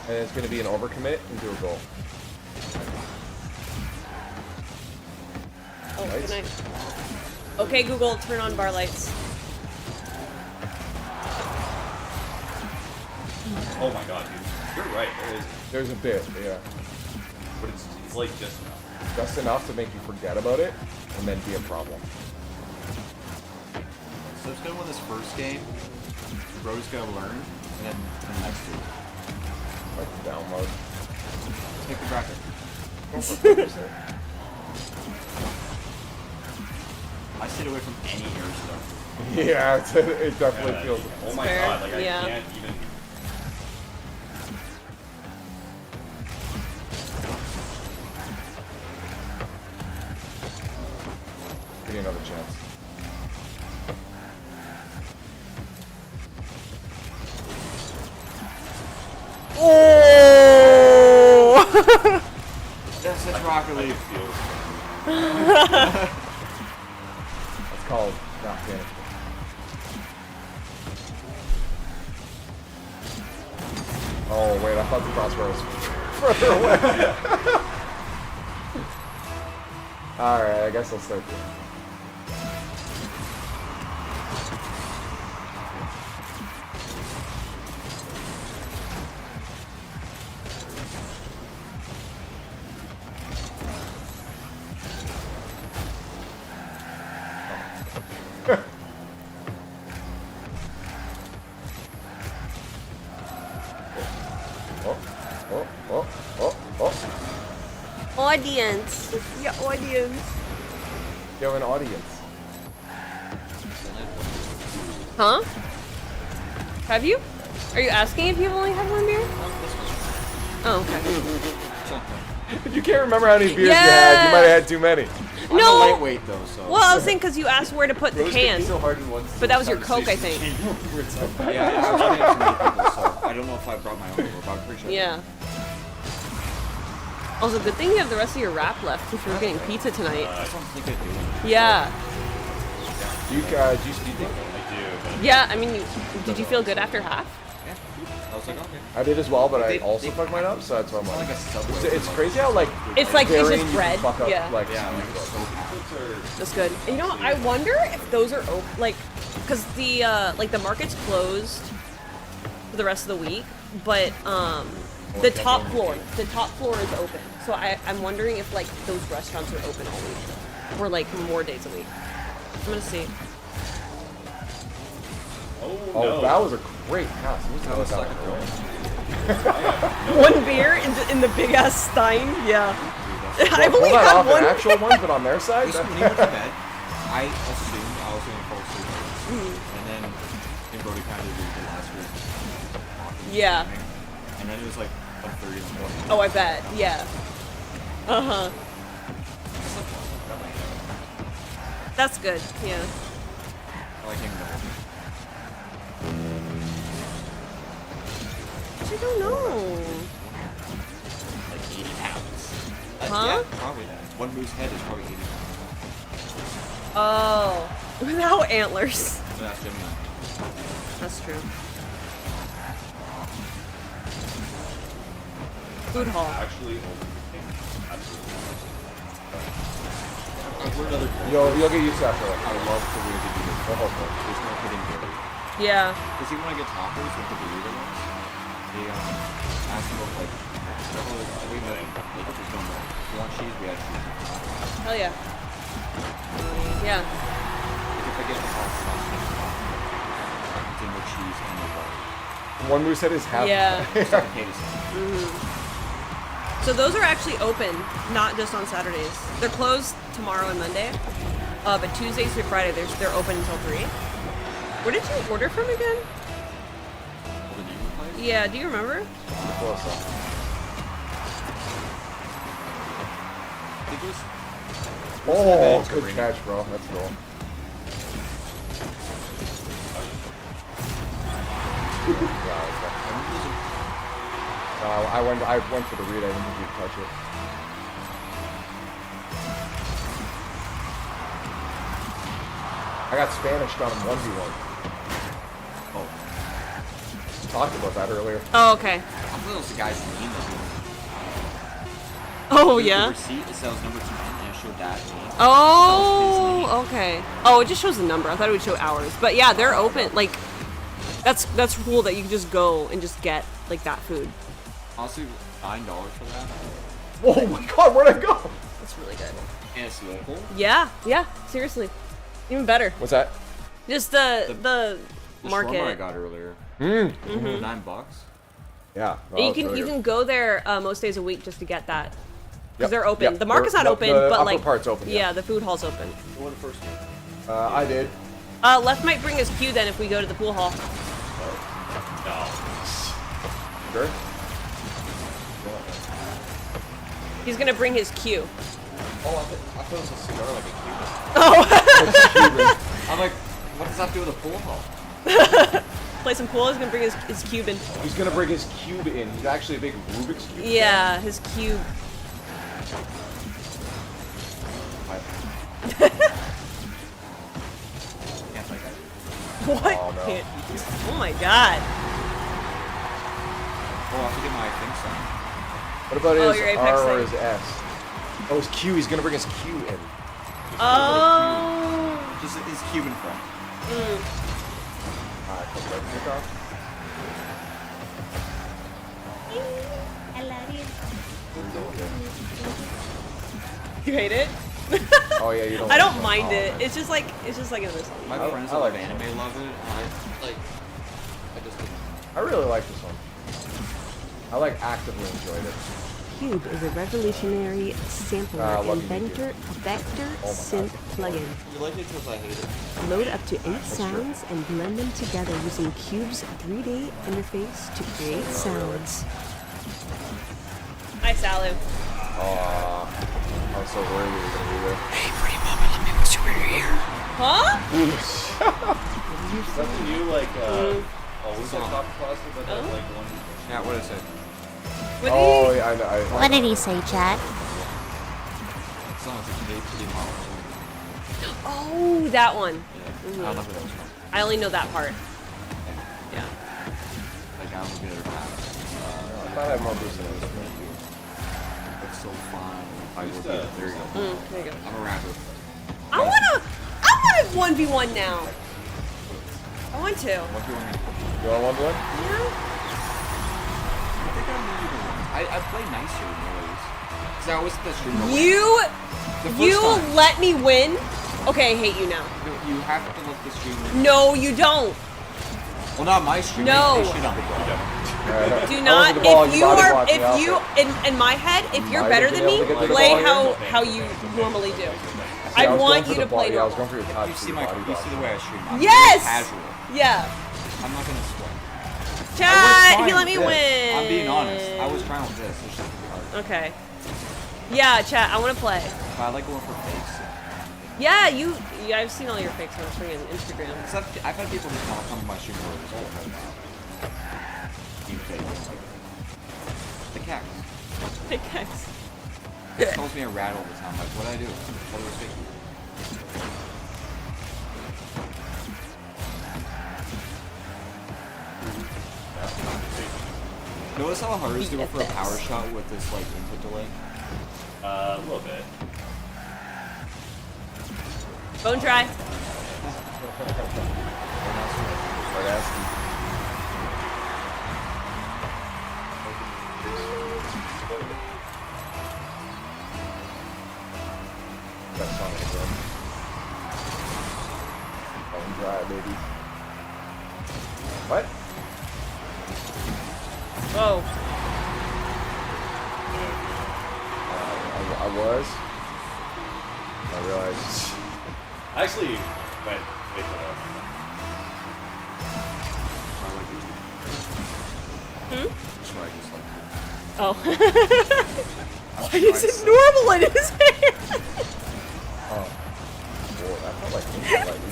and it's gonna be an overcommit and do a goal. Oh, good night. Okay, Google, turn on bar lights. Oh my god, dude. You're right. There's a bit, yeah. But it's like just enough. Just enough to make you forget about it, and then be a problem. So it's gonna win this first game. Bro's gonna learn, and then the next two. Like the download. Take the bracket. Go for 50%. I stayed away from any air stuff. Yeah, it definitely feels. Oh my god, like Yeah. I can't even. Give me another chance. Oh! That's such Rocket League. That's called not panic. Oh wait, I thought the crossbar was. further away. Alright, I guess I'll start there. Audience. Yeah, audience. You have an audience. Huh? Have you? Are you asking if you've only had one beer? Oh, okay. If you can't remember how many beers you had, you might have had too many. I'm No. a lightweight though, so. Well, I was saying because you asked where to put the Rose could be can. so hard in one But that was your Coke, I think. Yeah, I was trying to too many people, so I don't know if I brought my own over, but I'm pretty sure. Yeah. Also, good thing you have the rest of your wrap left if you're getting pizza tonight. That's what I'm thinking of doing. Yeah. Do you speed date? I do. Yeah, I mean, did you feel good after half? Yeah. I was like, okay. I did as well, but I also fucked mine up, so that's why I'm like, it's crazy how like It's like it's varying just you can bread. fuck up, Yeah. like, That's good. And you know, I wonder if those are open, like, because the the market's closed for the rest of the week, but the top floor is open. So I'm wondering if like those restaurants are open all week, or like more days a week. I'm gonna see. Oh, that was a great pass. That was like One beer in the big ass stein. Yeah. I've pull only that had off one. an actual one, but on their side. When he went to bed, I assumed I was going to fall asleep. And then Brody kind of did the last week. Yeah. And then it was like 1:30 in the morning. Oh, I bet. Yeah. Uh-huh. That's good. Yeah. I like him to I don't know. like 80 pounds. Huh? Yeah, probably. One moose head is probably 80 pounds. Oh. Without antlers. So that's Gemini. That's true. Food hall. Actually, You'll get used to that for like. I love the way they do this. There's no hidden dairy. Yeah. Because even when I get tacos with the burrito ones, they ask me about like, oh, we know, like there's no milk. If you want cheese, we have cheese. Hell yeah. Yeah. Like if I get the pasta, it's in the cheese and the butter. One moose head is half. Yeah. It's like a potato salad. So those are actually open, not just on Saturdays. They're closed tomorrow and Monday, but Tuesdays through Friday they're open until 3. Where did you order from again? Yeah, do you remember? Oh, good catch, bro. Let's go. I went for the read. I didn't think you'd touch it. I got Spanish on him 1v1. Oh. We talked about that earlier. Oh, okay. I thought it was the guy's name that Oh, There's yeah? the receipt, it says number 2, and it showed that name. Oh, okay. Oh, it just shows the number. I thought it would show hours. But yeah, they're open. Like, that's cool that you can just go and just get like that food. Honestly, $9 for that. Oh my god, where'd I go? That's really good. And it's local. Yeah, seriously. Even better. What's that? Just the market. shawarma I got earlier. Mhm. $9. Yeah. And you can go there most days a week just to get that. Because Yep, they're open. yep. The market's not open, the but upper like part's open. yeah, the food hall's open. Who won the first game? I did. Left might bring his queue then if we go to the pool hall. Sure. He's gonna bring his queue. Oh, I thought it was a cigar like a Oh. I'm like, what does that do with a pool hall? Play some pool. He's gonna bring his cube in. He's gonna bring his cube in. He's actually a big Rubik's cube. Yeah, his cube. What? Oh, no. Oh my god. Oh, I have to get my thing signed. What about Oh, his your R Apex or thing. his S? Oh, his Q. He's gonna bring his Q in. Oh. Just his Cuban friend. Alright, cool. Let's pick off. I love you. You hate it? Oh yeah, you don't. I don't like mind that. it. It's just like another song. My friends that love anime love it, and I just didn't. I really like this one. I like actively enjoyed it. Cube is a revolutionary sampler and vector synth plugin. You like it because I hate it. Load up to 8 sounds and blend them together using Cube's 3D interface to create sounds. Hi, Salu. I was so worried we were gonna be there. Hey, pretty mama, let me whisper in your ear. Huh? That's a new what was that top class about that one? Yeah, what is it? Oh yeah, I know. What did he say, Chad? Sounds like pretty mama. Oh, that one. I don't know who that was from. I only know that part. Yeah. Like I don't get it. I thought I had more boost than this. It's so fun. There you go. There you go. I'm a rapper. I wanna 1v1 now. I want to. You want 1v1? Yeah. I play nicer in ways. Cause I was at the stream. You let me win. Okay, I hate you now. You have to let the stream. No, you don't. Well, not my stream. No. They should not. Do not. If you in my head, if you're better than me, play how you normally do. I want you to play normal. normal. I was going for your top. You see the way I stream. I'm Yes. casual. Yeah. I'm not gonna sweat. Chat, he let me win. I'm being honest. I was trying with this. It's just hard. Okay. Yeah, chat. I want to play. But I like going for fakes. Yeah, I've seen all your fakes on freaking Instagram. I've had people just want to come to my stream for this whole time. You fake. The cactus. The cactus. It calls me a rat all the time. Like, what'd I do? What was fake? Notice how hard it is to go for a power shot with this like input delay? A little bit. Bone dry. That song is good. Bone dry, baby. What? Whoa. I was. I realized. I actually went way for that. Oh. Why is it normal in his hand? Oh. Whoa, that felt like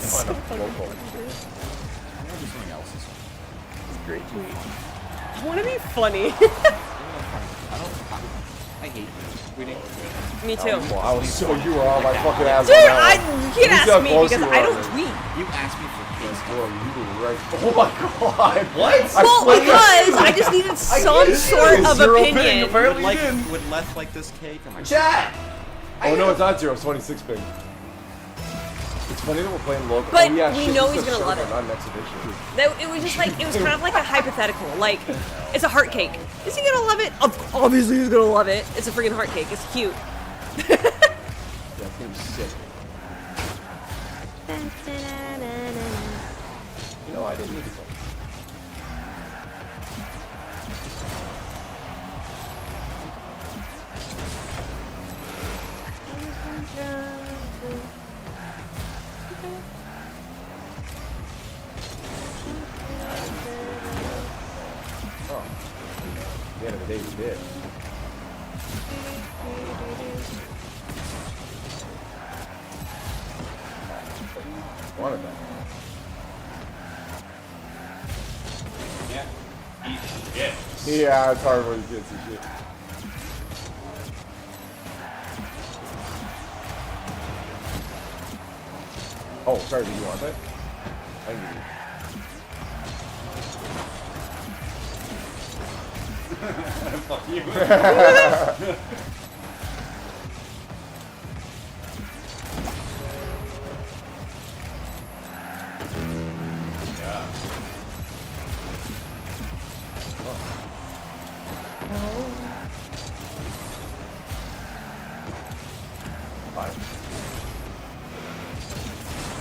So local. I want to do something else. It's great. I want to be funny. I hate tweeting. Me too. Wow, so you were on my fucking ass. Dude, on that one. you can't see how ask me close because you were I on don't it. tweet. You asked me for kids. Bro, you were right. Oh my god. What? Well, because I just needed some sort of opinion. Would Leth like this cake? Am I Chat! Oh no, it's not 0, it's 26 big. It's funny that we're playing local. But oh, yeah, we shit, know this he's is a gonna love server, it. Not an exhibition. It was just like, it was kind of like a hypothetical. Like, it's a heart cake. Is he gonna love it? Obviously he's gonna love it. It's a freaking heart cake. It's cute. Yeah, it's gonna be sick. You know, I didn't need this one. Oh. At the end of the day, we did. Wanted that. Yeah. Yeah, it's hard when you get some shit. Oh, sorry, did you want that? I can give you. Fuck you. Yeah.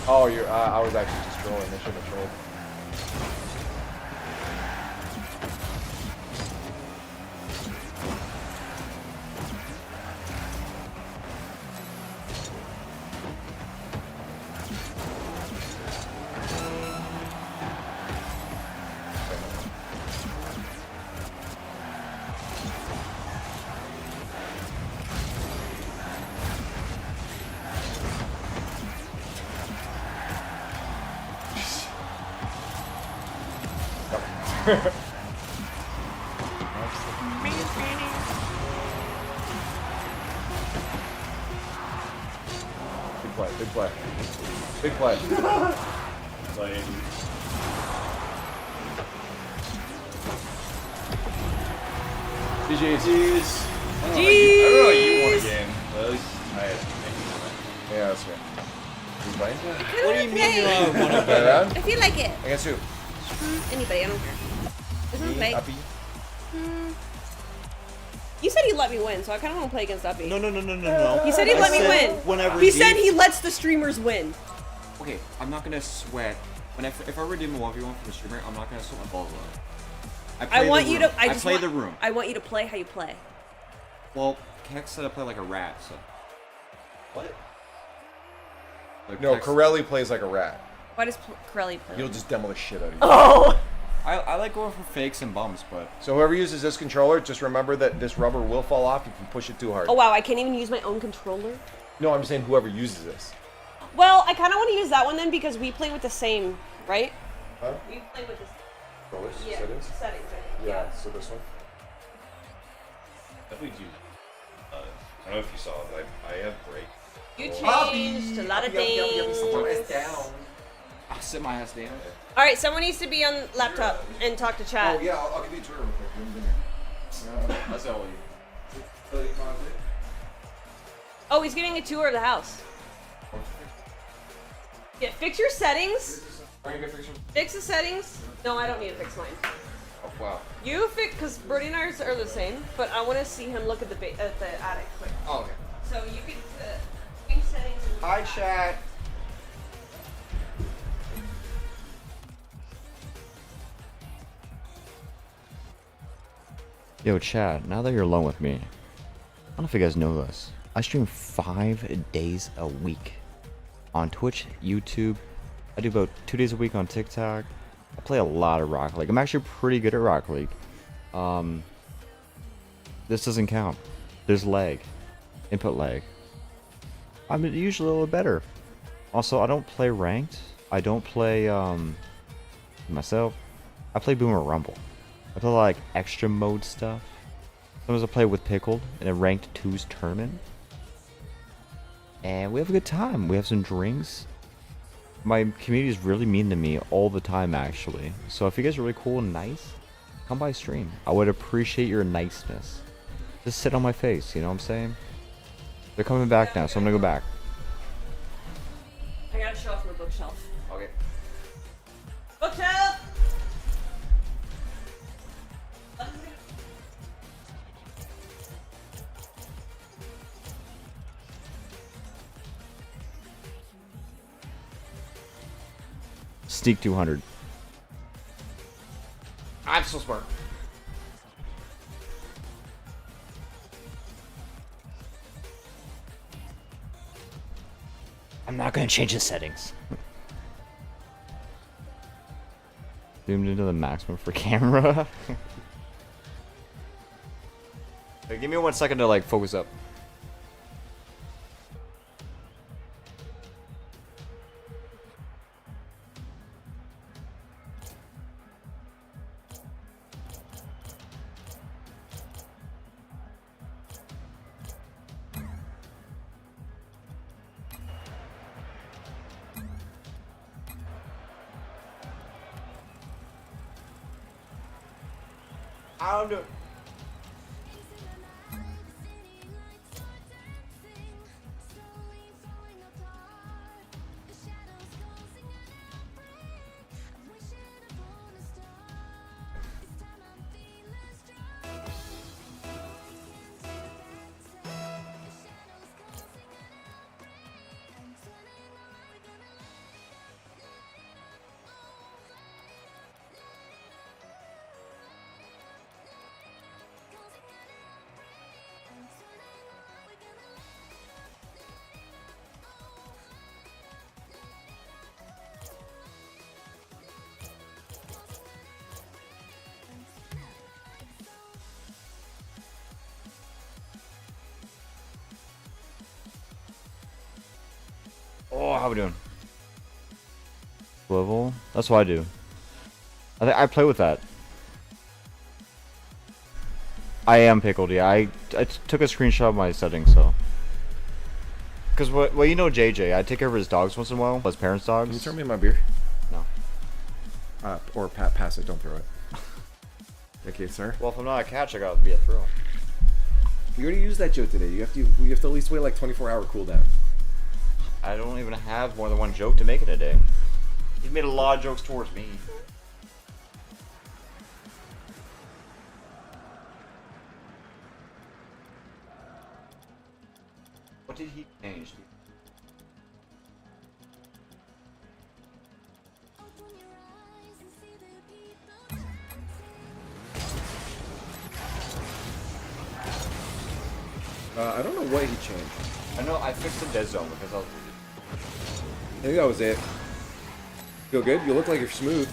Oh, you're. I was actually just trolling. I shouldn't have trolled. Big play, big play. Big play. Like, GG's. I don't know how you won a game. But at least I had Yeah, that's good. You playing? What do you mean you want to play? I feel like it. Against who? Anybody, I don't care. Doesn't Me, play. Uppy? You said he let me win, so I kind of want to play against Uppy. No. He said he'd let me win. Whenever He said he lets the streamers win. Okay, I'm not gonna sweat. If I redeem a 1v1 from a streamer, I'm not gonna sweat my balls out. I want you to. I just play want, the room. I want you to play how you play. Well, Kex said I play like a rat, so. What? Like No, Kex- Corelli plays like a rat. Why does Corelli play? You'll just demo the shit out of you. Oh! I like going for fakes and bumps, but. So whoever uses this controller, just remember that this rubber will fall off if you push it too hard. Oh wow, I can't even use my own controller. No, I'm saying whoever uses this. Well, I kind of want to use that one then because we play with the same, right? Huh? We play with the Controllers? yeah, Settings? Settings. Right? Yeah, so this one. Definitely do. I don't know if you saw, but I have break. You changed a lot of things. I'll sit my ass down. All right, someone needs to be on laptop and talk to chat. Oh yeah, I'll give you a tour real quick. That's all you. Oh, he's giving a tour of the house. Yeah, fix your settings. Fix the settings. No, I don't need to fix mine. Oh wow. You fix, because Brody and ours are the same, but I want to see him look at the attic quick. Oh, okay. So you can change settings. Hi, chat. Yo, Chad, now that you're alone with me, I don't know if you guys know this. I stream 5 days a week on Twitch, YouTube. I do about 2 days a week on TikTok. I play a lot of Rocket League. I'm actually pretty good at Rocket League. This doesn't count. There's lag. Input lag. I'm usually a little better. Also, I don't play ranked. I don't play myself. I play Boomer Rumble. I play like extra mode stuff. Sometimes I play with Pickled in a ranked 2s tournament. And we have a good time. We have some drinks. My community is really mean to me all the time, actually. So if you guys are really cool and nice, come by stream. I would appreciate your niceness. Just sit on my face, you know what I'm saying? They're coming back now, so I'm gonna go back. I gotta show off my bookshelf. Okay. Bookshelf! Sneak 200. I'm so smart. I'm not gonna change the settings. Zoomed into the maximum for camera. Hey, give me 1 second to like focus up. I don't do it. Oh, how we doing? Swivel? That's what I do. I play with that. I am pickled, yeah. I took a screenshot of my settings, so. Because, well, you know JJ. I take care of his dogs once in a while, his parents' dogs. Can you turn me my beer? No. Or pass it, don't throw it. Okay, sir. Well, if I'm not a catch, I gotta be a throw. You already used that joke today. You have to at least wait like 24-hour cooldown. I don't even have more than one joke to make in a day. He's made a lot of jokes towards me. What did he change? I don't know what he changed. I know I fixed the dead zone because I was. I think that was it. Feel good? You look like you're smooth.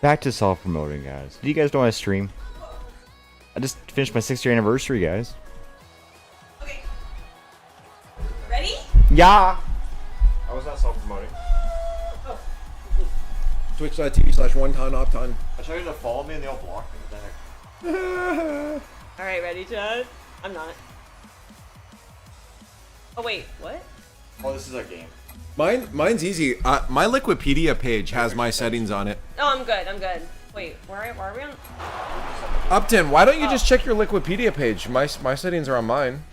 Back to self-promoting, guys. Do you guys know I stream? I just finished my 6th year anniversary, guys. Okay. Ready? Yeah. I was not self-promoting. Oh. Twitch.tv/1tonopton. I tried to follow me and they all blocked me. What the heck? All right, ready, Chad? I'm not. Oh wait, what? Oh, this is a game. Mine's easy. My Liquipedia page has my settings on it. No, I'm good. I'm good. Wait, where are we on? Upton, why don't you just check your Liquipedia page? My settings are on mine.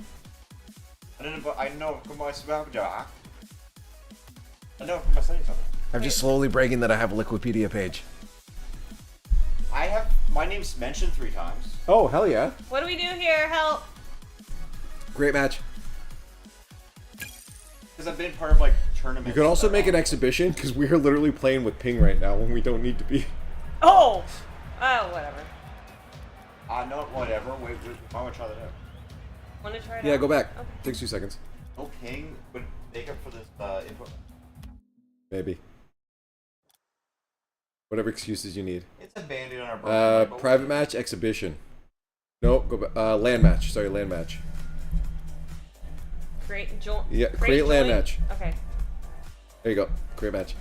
I know from my settings on it. I'm just slowly bragging that I have a Liquipedia page. I have my name's mentioned 3 times. Oh, hell yeah. What do we do here? Help! Great match. Because I've been part of like tournaments. You could also make an exhibition because we are literally playing with ping right now when we don't need to be. Oh! Oh, whatever. No, whatever. Wait, I want to try that out. Want to try it Yeah, out? go back. Okay. Takes 2 seconds. No ping would make up for this input. Maybe. Whatever excuses you need. It's a bandit on our birthday. Private match, exhibition. No, go back. Land match. Sorry, land match. Yeah, create land match. Okay. There you go. Create match.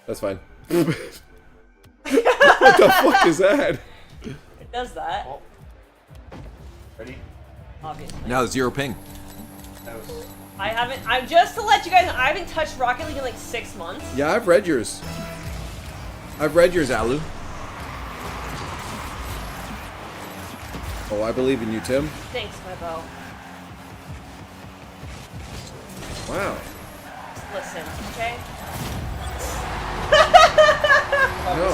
That's fine. What the fuck is that? It does that. Oh. Ready? Obviously. Now 0 ping. I'm just to let you guys know, I haven't touched Rocket League in like 6 months. Yeah, I've read yours. Alu. Oh, I believe in you, Tim. Thanks, my bow. Wow. Just listen, okay? No.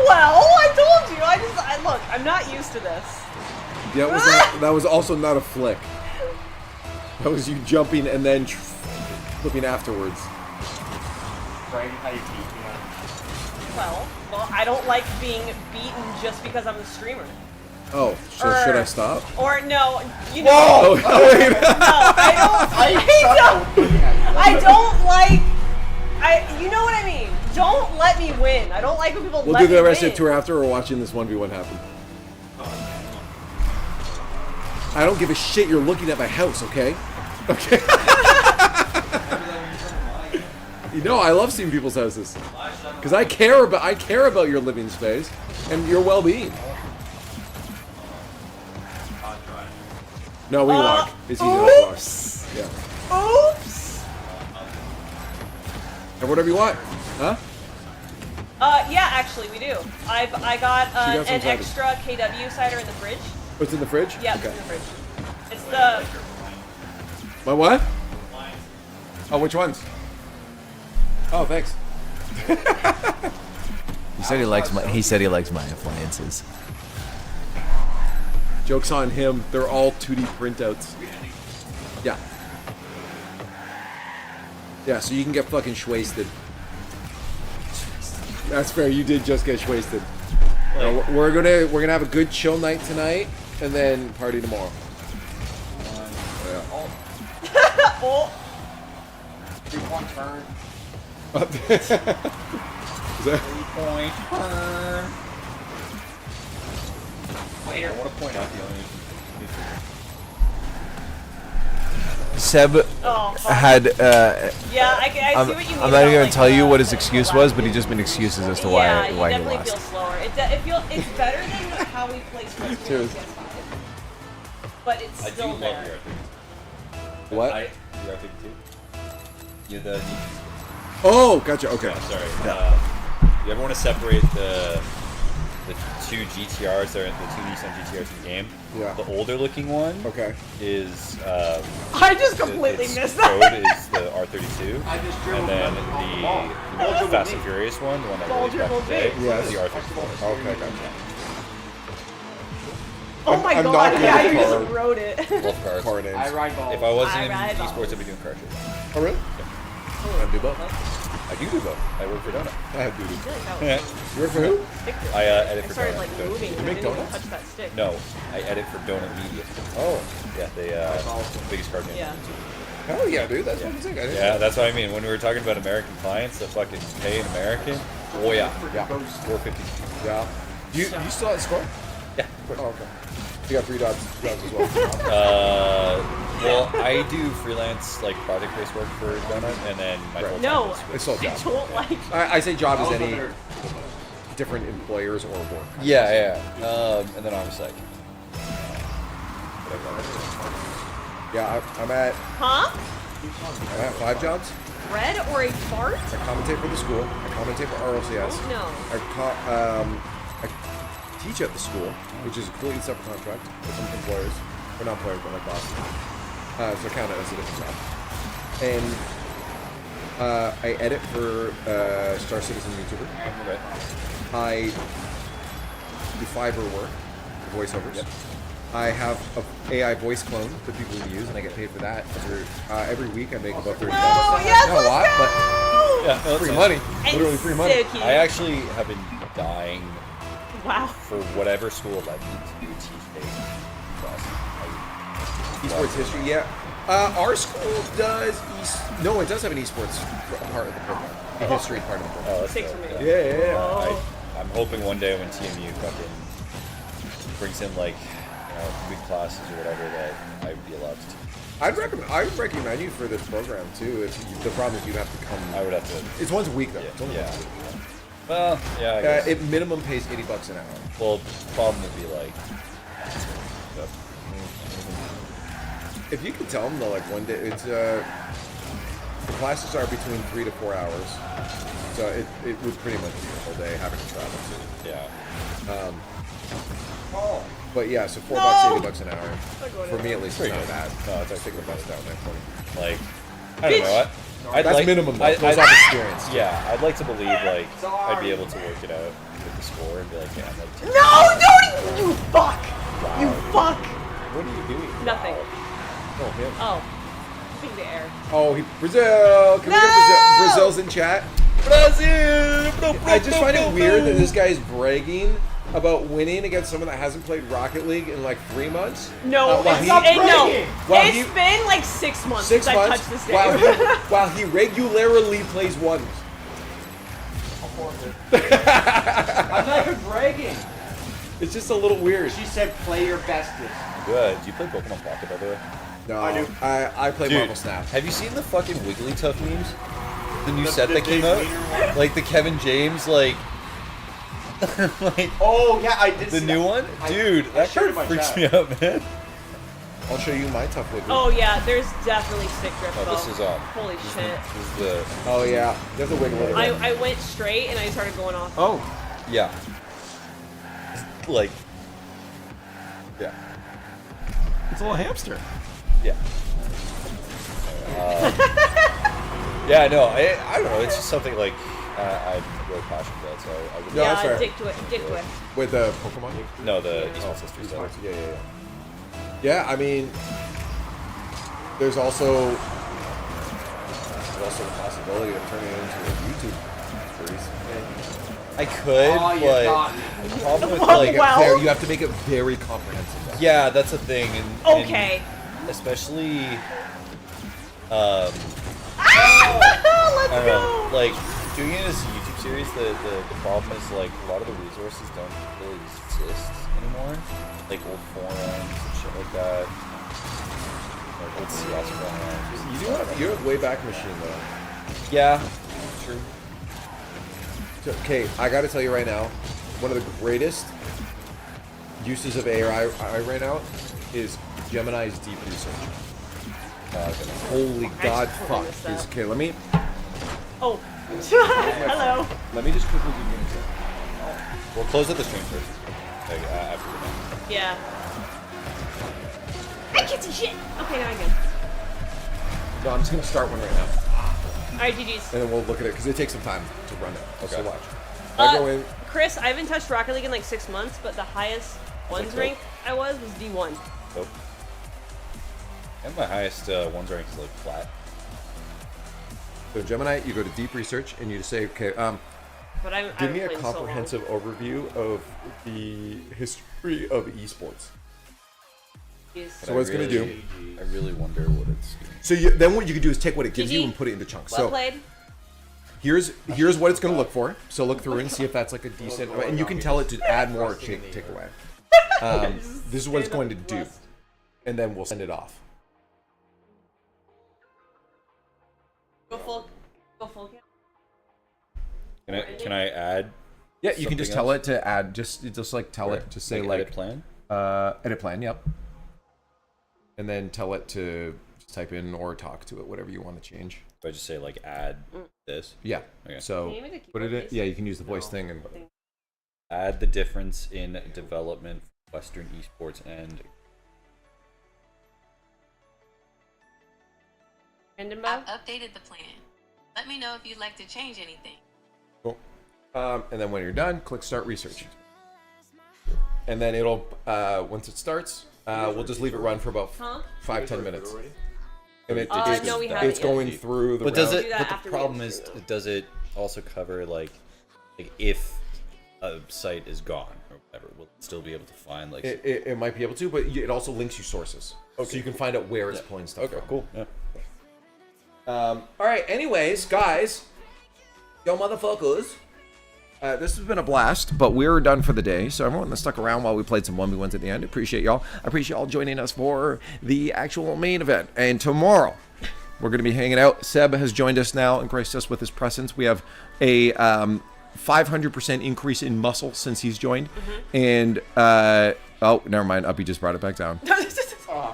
Well, I told you. Look, I'm not used to this. That was also not a flick. That was you jumping and then flipping afterwards. Well, I don't like being beaten just because I'm a streamer. Oh, should I stop? Or no, you know. Whoa! Wait. No, I don't like. You know what I mean. Don't let me win. I don't like when people We'll let do me the rest win. of the tour after we're watching this 1v1 happen. I don't give a shit. You're looking at my house, okay? Okay. You know, I love seeing people's houses because I care about your living space and your well-being. No, we walk. It's easy enough to walk. Yeah. Oops. And whatever you want, huh? Yeah, actually, we do. I got got some an cider. extra KW cider in the fridge. What's in the fridge? Yeah, Okay. it's in the fridge. It's the. My what? Oh, which ones? Oh, thanks. He said he likes my appliances. Joke's on him. They're all 2D printouts. Yeah. Yeah, so you can get fucking shwasted. That's fair. You did just get shwasted. We're gonna have a good chill night tonight, and then party tomorrow. Yeah. Oh. 3-point turn. Is that? 3-point turn. Later. I want to point out the only. Seb Oh, fuck. had. Yeah, I see I'm, what you mean I'm not about, even gonna like, tell you the- what his excuse was, but he just made excuses as to Yeah, why you he definitely lost. feel slower. It's better than how we play Splatoon Cheers. PS5. But it's I do still love there. your What? Your RPG2? You're the. Oh, gotcha. Okay. Oh, sorry. Yeah. You ever want to separate the two GTRs, the two Nissan GTRs in the game? Yeah. The older looking one. Okay. Is. I just completely its missed that. code is the R32. I just dribbled and then the the Fast and Furious one, the one that released back in the day, Yes. is the R34. Okay, gotcha. Oh my I'm god, not good yeah, at you car- just wrote it. Love cars. Car names. I ride balls. If I wasn't I in ride balls. esports, I'd be doing car shit. Oh, really? I do both. I do both. I work for Donut. I do. Yeah. You work for who? I edit I for started Donut. like moving. You and I make didn't even donuts? touch that stick. No, I edit for Donut Media. Oh. Yeah, they biggest card game. Yeah. Hell yeah, dude. That's what I'm saying. I didn't Yeah, know. that's what I mean. When we were talking about American clients, the fucking pay in American. Oh yeah. Yeah. 450. Yeah. You still at score? Yeah, of course. Oh, okay. You got 3 jobs as well. Well, I do freelance like project-based work for Donut, and then my full-time No, is with- It's still a I job. don't like. I say job as any different employers or work. Yeah. And then obviously like. Yeah, I'm at Huh? 5 jobs. Red or a fart? I commentate for the school. I commentate for RLCS. Oh, no. I teach at the school, which is a completely separate contract with some employers, or not employers, but my boss. So I count it as a different job. And I edit for Star Citizen YouTuber. Okay. I do fiber work, voiceovers. Yep. I have an AI voice clone that people use, and I get paid for that. Every week I make about 30 bucks. yes, Not a lot, but Yeah, no, free that's money. And Literally free so money. cute. I actually have been dying Wow. for whatever school let me to teach a class. Esports history, yeah. Our school does no, it does have an esports part of the program. The history part of the program. Oh, that's 6 dope. for me. Yeah. I'm hoping one day when TMU fucking brings in like big classes or whatever that I would be allowed to teach. I would recommend you for this program too. The problem is you'd have to come. I would have to. It's once a week though. Yeah. It's only once a week. Well, yeah. I guess. It minimum pays $80 an hour. Well, the problem would be like. If you could tell them though, like one day, it's the classes are between 3 to 4 hours, so it would pretty much be a whole day having to travel. Yeah. But yeah, so $4, $80 an hour. For me at least, it's not bad. No, it's taking the bus down there for me. Like, I don't know what. That's minimum though. Goes off experience. Yeah, I'd like to believe like I'd be able to work it out with the score and be like, yeah, I'm like. No, don't you fuck! Wow. You fuck! What are you doing? Nothing. Oh, him. Oh. Speaking the air. Oh, Brazil! Can we get Brazil? Brazil's in chat. Brazil! I just find it weird that this guy's bragging about winning against someone that hasn't played Rocket League in like 3 months. No, while it's, he- no. while It's he- been like 6 months 6 since months I touched this game. while he regularly plays ones. I'm not even bragging. It's just a little weird. She said play your bestest. Good. Do you play Pokemon Pocket, by the way? No, I do. I play Dude, Marvel Snap. Have you seen the fucking Wigglytuff memes? The new The- set the that came Dave out? Wiener one? Like the Kevin James, like Oh yeah, I did. the see new that. one? I- Dude, I that shared card it in my freaks chat. me out, man. I'll show you my tough Wiggly. Oh yeah, there's definitely stick drift Oh, though. this is on. Holy shit. This is the. Oh yeah, there's a Wiggly. I went straight and I started going off. Oh. Yeah. Like. Yeah. It's a little hamster. Yeah. Yeah, no, I don't know. It's just something like I'm really passionate about, so I would. No, that's fair. Dick to it. Dick to it. With the Pokemon? No, the Esports History stuff. Yeah. Yeah, I mean, there's also the possibility of turning it into a YouTube series. I could, Oh, you but thought. the problem with Well, like well. You have to make it very comprehensive. Though. yeah, that's a thing, and Okay. especially Let's I don't go. know, like doing it as a YouTube series, the problem is like a lot of the resources don't really exist anymore. Like old forums and shit like that. Like old CS forums. You have way back machine though. Yeah, true. So, okay, I got to tell you right now, one of the greatest uses of AI right now is Gemini's deep research. Holy God, fuck! Okay, let me. Oh, hello. Let me just quickly give you an example. We'll close out the stream first. Like, after the match. Yeah. I can't see shit. Okay, now I can. No, I'm just gonna start one right now. All right, GG's. And then we'll look at it because it takes some time to run it. Okay. So watch. I go in. Chris, I haven't touched Rocket League in like 6 months, but the highest ones rank I was D1. Nope. And my highest ones rank is like flat. So Gemini, you go to deep research and you just say, okay, But I give me a played so long. comprehensive overview of the history of esports. So what it's going to do? I really wonder what it's doing. So then what you can do is take what it gives you and put it into chunks. Well So played. here's what it's going to look for. So look through and see if that's like a decent, and you can tell it to add more or take away. This is what it's going to do, and then we'll send it off. Go full. Can I add? Yeah, you can just something tell else? it to add. Just like tell it to say like edit plan. Edit plan. Yep. And then tell it to just type in or talk to it, whatever you want to change. Do I just say like add this? Yeah. Okay. So Can you make a put it in. keyboard Yeah, you can use the voice thing and. Add the difference in development for Western esports and. I've updated the plan. Let me know if you'd like to change anything. Cool. And then when you're done, click Start Research. And then it'll, once it starts, we'll just leave it run for about 5-10 minutes. And it's going through the. But does round. it? But the problem is, does it also cover like if a site is gone or whatever, will it still be able to find like? It might be able to, but it also links you sources, so you can find out where it's pulling stuff. Okay, cool. Yeah. All right. Anyways, guys, yo, motherfuckers. This has been a blast, but we're done for the day. So everyone that stuck around while we played some 1v1s at the end, appreciate y'all. I appreciate y'all joining us for the actual main event. And tomorrow, we're going to be hanging out. Seb has joined us now and graced us with his presence. We have a 500% increase in muscle since he's joined. And, oh, never mind. Uppy just brought it back down.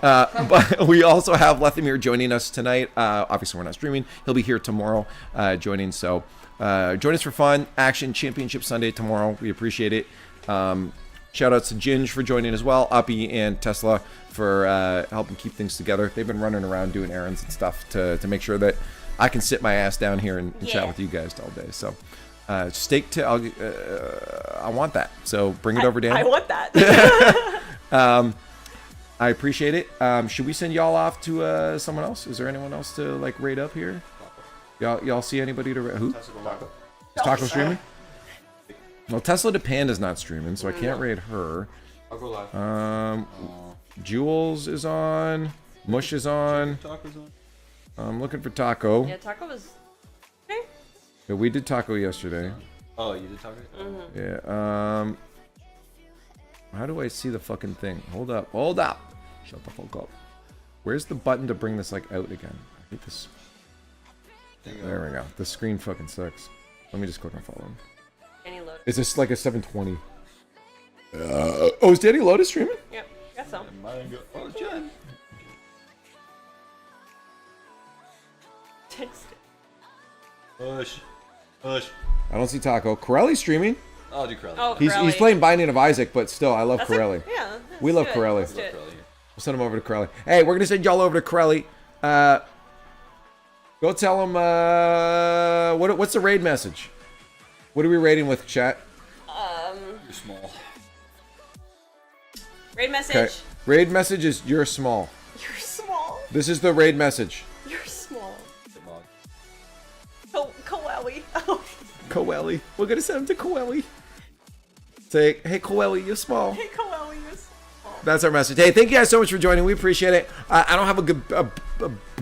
But we also have Lethamir joining us tonight. Obviously, we're not streaming. He'll be here tomorrow joining. So join us for fun. Action Championship Sunday tomorrow. We appreciate it. Shout outs to Ginge for joining as well. Uppy and Tesla for helping keep things together. They've been running around doing errands and stuff to make sure that I can sit my ass down here and chat with you guys all day. So steak to I want that. So bring it over, Dan. I want that. I appreciate it. Should we send y'all off to someone else? Is there anyone else to like rate up here? Y'all see anybody to rate? Who? Is Taco streaming? Well, Tesla to Panda's not streaming, so I can't rate her. I'll go live. Jules is on. Mush is on. I'm looking for Taco. Yeah, Taco was. Yeah, we did Taco yesterday. Oh, you did Taco? Yeah. How do I see the fucking thing? Hold up. Hold up. Shut the fuck up. Where's the button to bring this like out again? I hate this. There we go. The screen fucking sucks. Let me just click on follow him. Is this like a 720? Oh, is Danny Lotus streaming? Yep, guess so. Oh, Jen. Push. Push. I don't see Taco. Corelli's streaming. I'll do Corelli. Oh, He's playing Binding of Isaac, but still, I love That's Corelli. yeah. We love Corelli. Let's do it. We'll send him over to Corelli. Hey, we're gonna send y'all over to Corelli. Go tell him what's the raid message? What are we raiding with, chat? You're small. Raid message. Okay. Raid message is you're small. You're small. This is the raid message. You're small. Koeli. Coeli. We're gonna send him to Coeli. Say, hey Coeli, you're small. Hey, Koeli, you're small. That's our message. Hey, thank you guys so much for joining. We appreciate it. I don't have a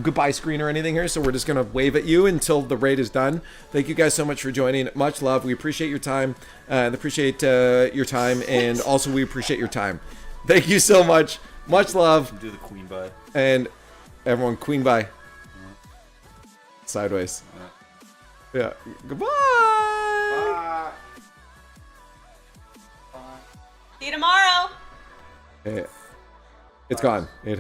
goodbye screen or anything here, so we're just gonna wave at you until the raid is done. Thank you guys so much for joining. Much love. We appreciate your time. And also we appreciate your time. Thank you so much. Much love. Do the queen bye. And everyone, queen bye. Sideways. Yeah. Goodbye. See you tomorrow. Hey, it's gone.